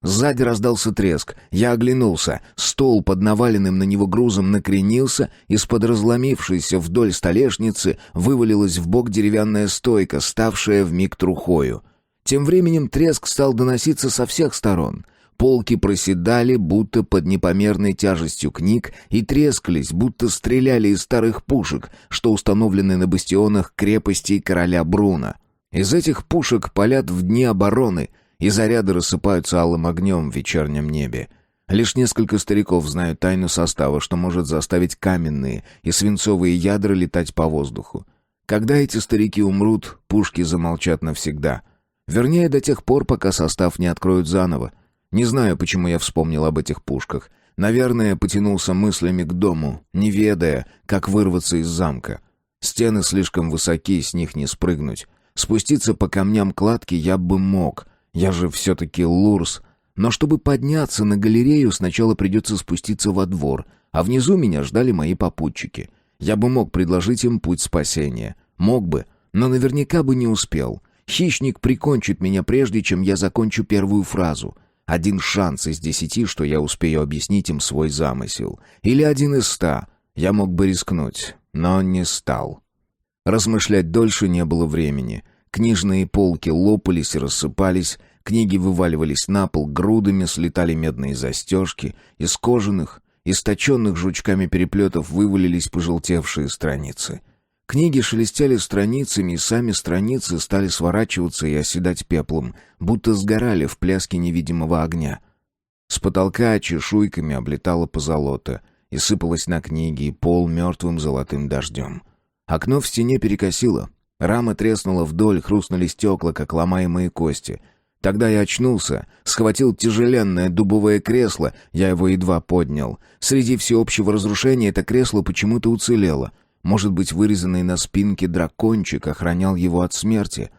Сзади раздался треск. Я оглянулся. Стол под наваленным на него грузом накренился, из-под разломившейся вдоль столешницы вывалилась вбок деревянная стойка, ставшая вмиг трухою. Тем временем треск стал доноситься со всех сторон. Полки проседали, будто под непомерной тяжестью книг, и трескались, будто стреляли из старых пушек, что установлены на бастионах крепостей короля Бруна. Из этих пушек палят в дни обороны, и заряды рассыпаются алым огнем в вечернем небе. Лишь несколько стариков знают тайну состава, что может заставить каменные и свинцовые ядра летать по воздуху. Когда эти старики умрут, пушки замолчат навсегда. Вернее, до тех пор, пока состав не откроют заново. Не знаю, почему я вспомнил об этих пушках. Наверное, потянулся мыслями к дому, не ведая, как вырваться из замка. Стены слишком высоки, с них не спрыгнуть. Спуститься по камням кладки я бы мог. Я же все-таки лурс. Но чтобы подняться на галерею, сначала придется спуститься во двор, а внизу меня ждали мои попутчики. Я бы мог предложить им путь спасения. Мог бы, но наверняка бы не успел. Хищник прикончит меня прежде, чем я закончу первую фразу. 1 шанс из 10, что я успею объяснить им свой замысел. Или 1 из 100. Я мог бы рискнуть, но не стал. Размышлять дольше не было времени. Книжные полки лопались и рассыпались, книги вываливались на пол, грудами слетали медные застежки, из кожаных, источенных жучками переплетов вывалились пожелтевшие страницы. Книги шелестели страницами, и сами страницы стали сворачиваться и оседать пеплом, будто сгорали в пляске невидимого огня. С потолка чешуйками облетала позолота и сыпалась на книги, и пол мертвым золотым дождем. Окно в стене перекосило, рама треснула вдоль, хрустнули стекла, как ломаемые кости. Тогда я очнулся, схватил тяжеленное дубовое кресло, я его едва поднял. Среди всеобщего разрушения это кресло почему-то уцелело. Может быть, вырезанный на спинке дракончик охранял его от смерти.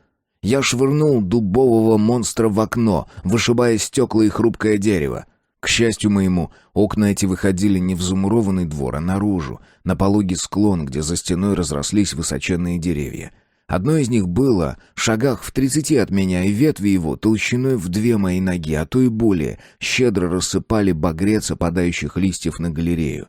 Я швырнул дубового монстра в окно, вышибая стекла и хрупкое дерево. К счастью моему, окна эти выходили не в замурованный двор, а наружу, на пологий склон, где за стеной разрослись высоченные деревья. Одно из них было шагах в 30 от меня, и ветви его толщиной в 2 мои ноги, а то и более, щедро рассыпали багрец опадающих листьев на галерею.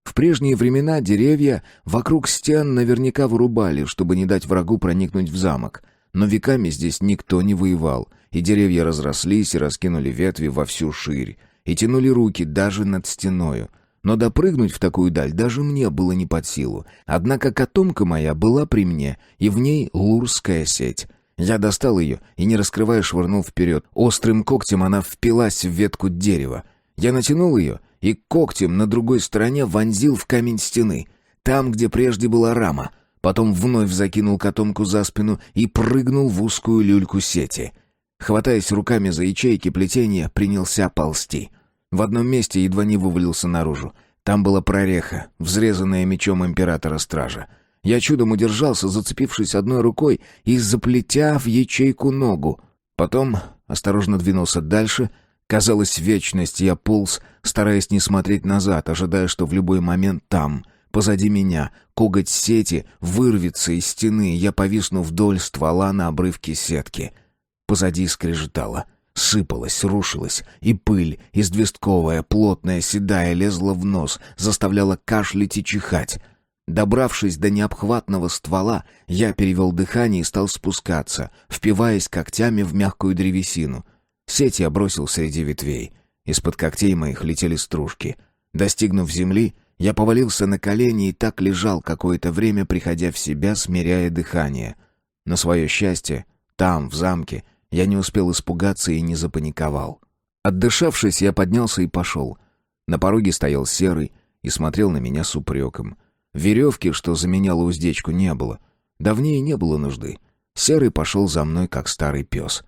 В прежние времена деревья вокруг стен наверняка вырубали, чтобы не дать врагу проникнуть в замок. Но веками здесь никто не воевал, и деревья разрослись и раскинули ветви во всю ширь, и тянули руки даже над стеною. Но допрыгнуть в такую даль даже мне было не под силу. Однако котомка моя была при мне, и в ней лурская сеть. Я достал ее и, не раскрывая, швырнул вперед. Острым когтем она впилась в ветку дерева. Я натянул ее и когтем на другой стороне вонзил в камень стены, там, где прежде была рама. Потом вновь закинул котомку за спину и прыгнул в узкую люльку сети. Хватаясь руками за ячейки плетения, принялся ползти. В одном месте едва не вывалился наружу. Там была прореха, взрезанная мечом императора-стража. Я чудом удержался, зацепившись одной рукой и заплетя в ячейку ногу. Потом осторожно двинулся дальше. Казалось, вечность я полз, стараясь не смотреть назад, ожидая, что в любой момент там, позади меня, коготь сети вырвется из стены, и я повисну вдоль ствола на обрывке сетки. Позади скрежетало, сыпалась, рушилась, и пыль, известковая, плотная, седая, лезла в нос, заставляла кашлять и чихать. Добравшись до необхватного ствола, я перевел дыхание и стал спускаться, впиваясь когтями в мягкую древесину. Сеть я бросил среди ветвей. Из-под когтей моих летели стружки. Достигнув земли, я повалился на колени и так лежал какое-то время, приходя в себя, смиряя дыхание. На свое счастье, там, в замке, я не успел испугаться и не запаниковал. Отдышавшись, я поднялся и пошел. На пороге стоял Серый и смотрел на меня с упреком. Веревки, что заменяла уздечку, не было. Давнее не было нужды. Серый пошел за мной, как старый пес.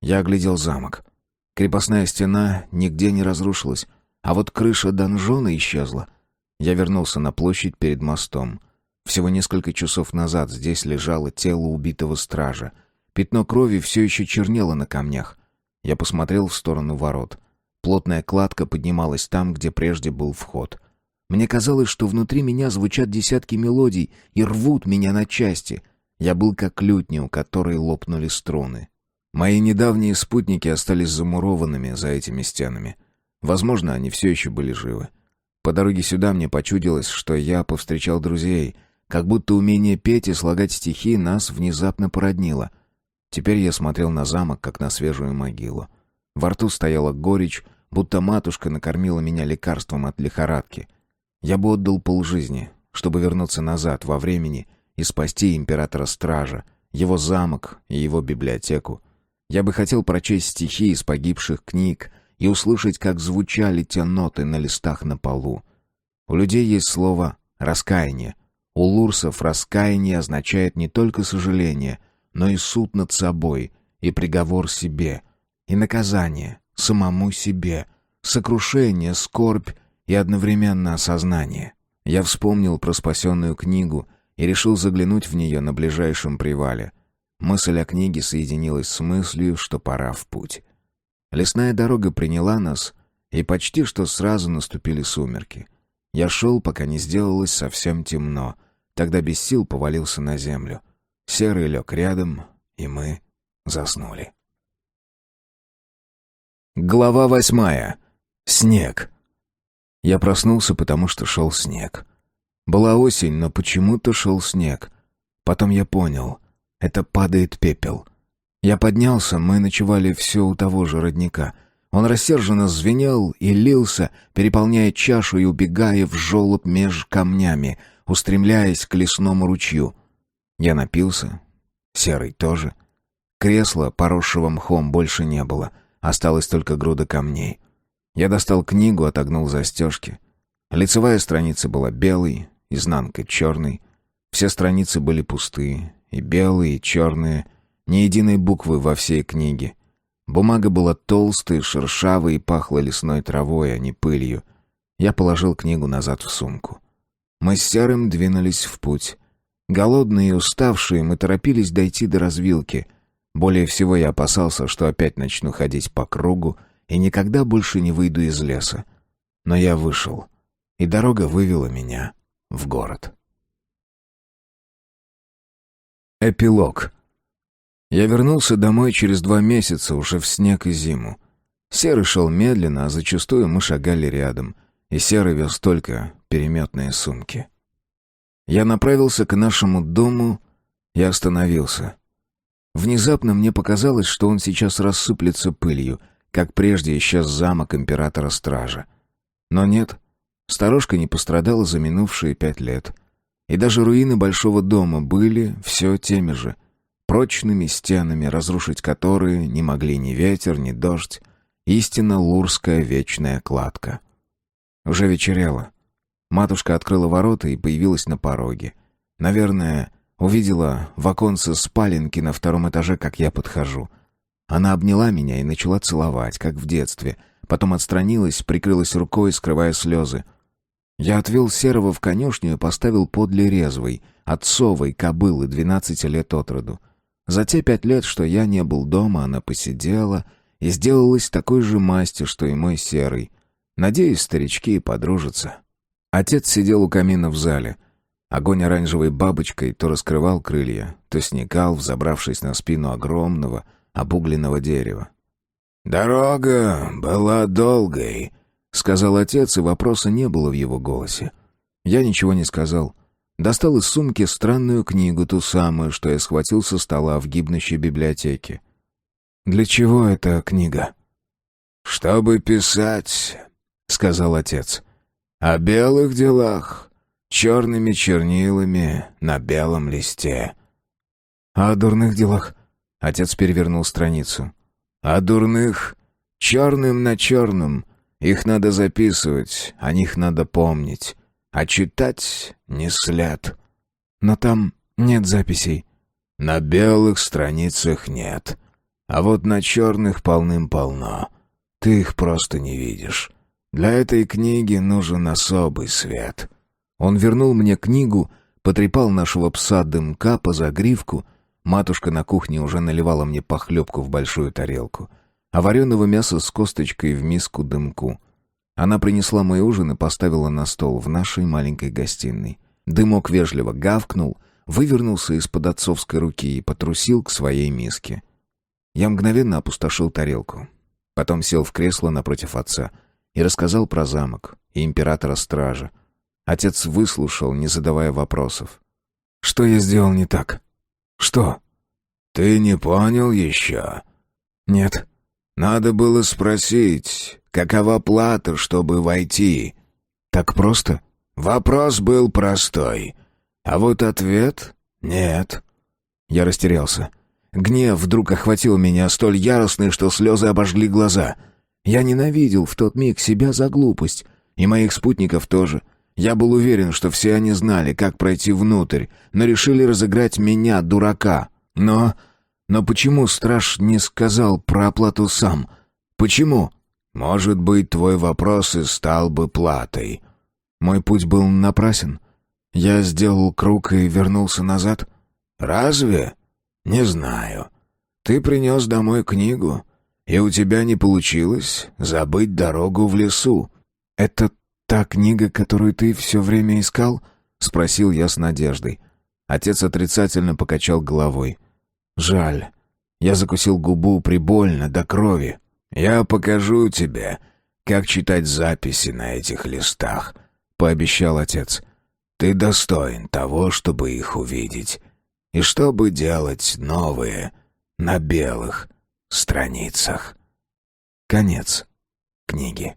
Я оглядел замок. Крепостная стена нигде не разрушилась, а вот крыша донжона исчезла. Я вернулся на площадь перед мостом. Всего несколько часов назад здесь лежало тело убитого стража. Пятно крови все еще чернело на камнях. Я посмотрел в сторону ворот. Плотная кладка поднималась там, где прежде был вход. Мне казалось, что внутри меня звучат десятки мелодий и рвут меня на части. Я был как лютня, у которой лопнули струны. Мои недавние спутники остались замурованными за этими стенами. Возможно, они все еще были живы. По дороге сюда мне почудилось, что я повстречал друзей, как будто умение петь и слагать стихи нас внезапно породнило. Теперь я смотрел на замок, как на свежую могилу. Во рту стояла горечь, будто матушка накормила меня лекарством от лихорадки. Я бы отдал полжизни, чтобы вернуться назад во времени и спасти императора-стража, его замок и его библиотеку. Я бы хотел прочесть стихи из погибших книг и услышать, как звучали те ноты на листах на полу. У людей есть слово «раскаяние». У лурсов раскаяние означает не только сожаление, но и суд над собой, и приговор себе, и наказание самому себе, сокрушение, скорбь и одновременно осознание. Я вспомнил про спасенную книгу и решил заглянуть в нее на ближайшем привале. Мысль о книге соединилась с мыслью, что пора в путь. Лесная дорога приняла нас, и почти что сразу наступили сумерки. Я шел, пока не сделалось совсем темно. Тогда без сил повалился на землю. Серый лег рядом, и мы заснули. Глава 8. Снег. Я проснулся, потому что шел снег. Была осень, но почему-то шел снег. Потом я понял — это падает пепел. Я поднялся, мы ночевали все у того же родника. Он рассерженно звенел и лился, переполняя чашу и убегая в желоб меж камнями, устремляясь к лесному ручью. Я напился. Серый тоже. Кресла, поросшего мхом, больше не было. Осталась только груда камней. Я достал книгу, отогнул застежки. Лицевая страница была белой, изнанка черной. Все страницы были пустые, и белые, и черные. Ни единой буквы во всей книге. Бумага была толстой, шершавой и пахла лесной травой, а не пылью. Я положил книгу назад в сумку. Мы с Серым двинулись в путь. Голодные и уставшие, мы торопились дойти до развилки. Более всего я опасался, что опять начну ходить по кругу и никогда больше не выйду из леса. Но я вышел, и дорога вывела меня в город. Эпилог. Я вернулся домой через 2 месяца, уже в снег и зиму. Серый шел медленно, а зачастую мы шагали рядом, и Серый вез только переметные сумки. Я направился к нашему дому и остановился. Внезапно мне показалось, что он сейчас рассыплется пылью, как прежде исчез замок императора-стража. Но нет, сторожка не пострадала за минувшие 5 лет. И даже руины большого дома были все теми же, прочными стенами, разрушить которые не могли ни ветер, ни дождь. Истинно лурская вечная кладка. Уже вечерело. Матушка открыла ворота и появилась на пороге. Наверное, увидела в оконце спаленки на 2-м этаже, как я подхожу. Она обняла меня и начала целовать, как в детстве. Потом отстранилась, прикрылась рукой, скрывая слезы. Я отвел Серого в конюшню и поставил подле резвой, отцовой кобылы 12 лет от роду. За те 5 лет, что я не был дома, она посидела и сделалась такой же масти, что и мой серый. Надеюсь, старички подружатся. Отец сидел у камина в зале. Огонь оранжевой бабочкой то раскрывал крылья, то сникал, взобравшись на спину огромного обугленного дерева. «Дорога была долгой», — сказал отец, и вопроса не было в его голосе. Я ничего не сказал. Достал из сумки странную книгу, ту самую, что я схватил со стола в гибнущей библиотеке. «Для чего эта книга?» «Чтобы писать», — сказал отец, — «о белых делах, черными чернилами на белом листе». «А о дурных делах?» — отец перевернул страницу. «О дурных, черным на черном, их надо записывать, о них надо помнить, а читать не след». «Но там нет записей». «На белых страницах нет, а вот на черных полным-полно. Ты их просто не видишь. Для этой книги нужен особый свет». Он вернул мне книгу, потрепал нашего пса Дымка по загривку. Матушка на кухне уже наливала мне похлебку в большую тарелку, а вареного мяса с косточкой в миску Дымку. Она принесла мой ужин и поставила на стол в нашей маленькой гостиной. Дымок вежливо гавкнул, вывернулся из-под отцовской руки и потрусил к своей миске. Я мгновенно опустошил тарелку. Потом сел в кресло напротив отца и рассказал про замок и императора-стража. Отец выслушал, не задавая вопросов. «Что я сделал не так?» «Что?» «Ты не понял еще?» «Нет». «Надо было спросить, какова плата, чтобы войти?» «Так просто?» «Вопрос был простой, а вот ответ — нет». Я растерялся. Гнев вдруг охватил меня, столь яростный, что слезы обожгли глаза. Я ненавидел в тот миг себя за глупость, и моих спутников тоже. Я был уверен, что все они знали, как пройти внутрь, но решили разыграть меня, дурака. Но почему страж не сказал про оплату сам? Почему? «Может быть, твой вопрос и стал бы платой». Мой путь был напрасен. Я сделал круг и вернулся назад. «Разве? Не знаю. Ты принес домой книгу, и у тебя не получилось забыть дорогу в лесу». «Это та книга, которую ты все время искал?» — спросил я с надеждой. Отец отрицательно покачал головой. «Жаль. Я закусил губу прибольно, до крови». «Я покажу тебе, как читать записи на этих листах», — пообещал отец. «Ты достоин того, чтобы их увидеть, и чтобы делать новые на белых страницах». Конец книги.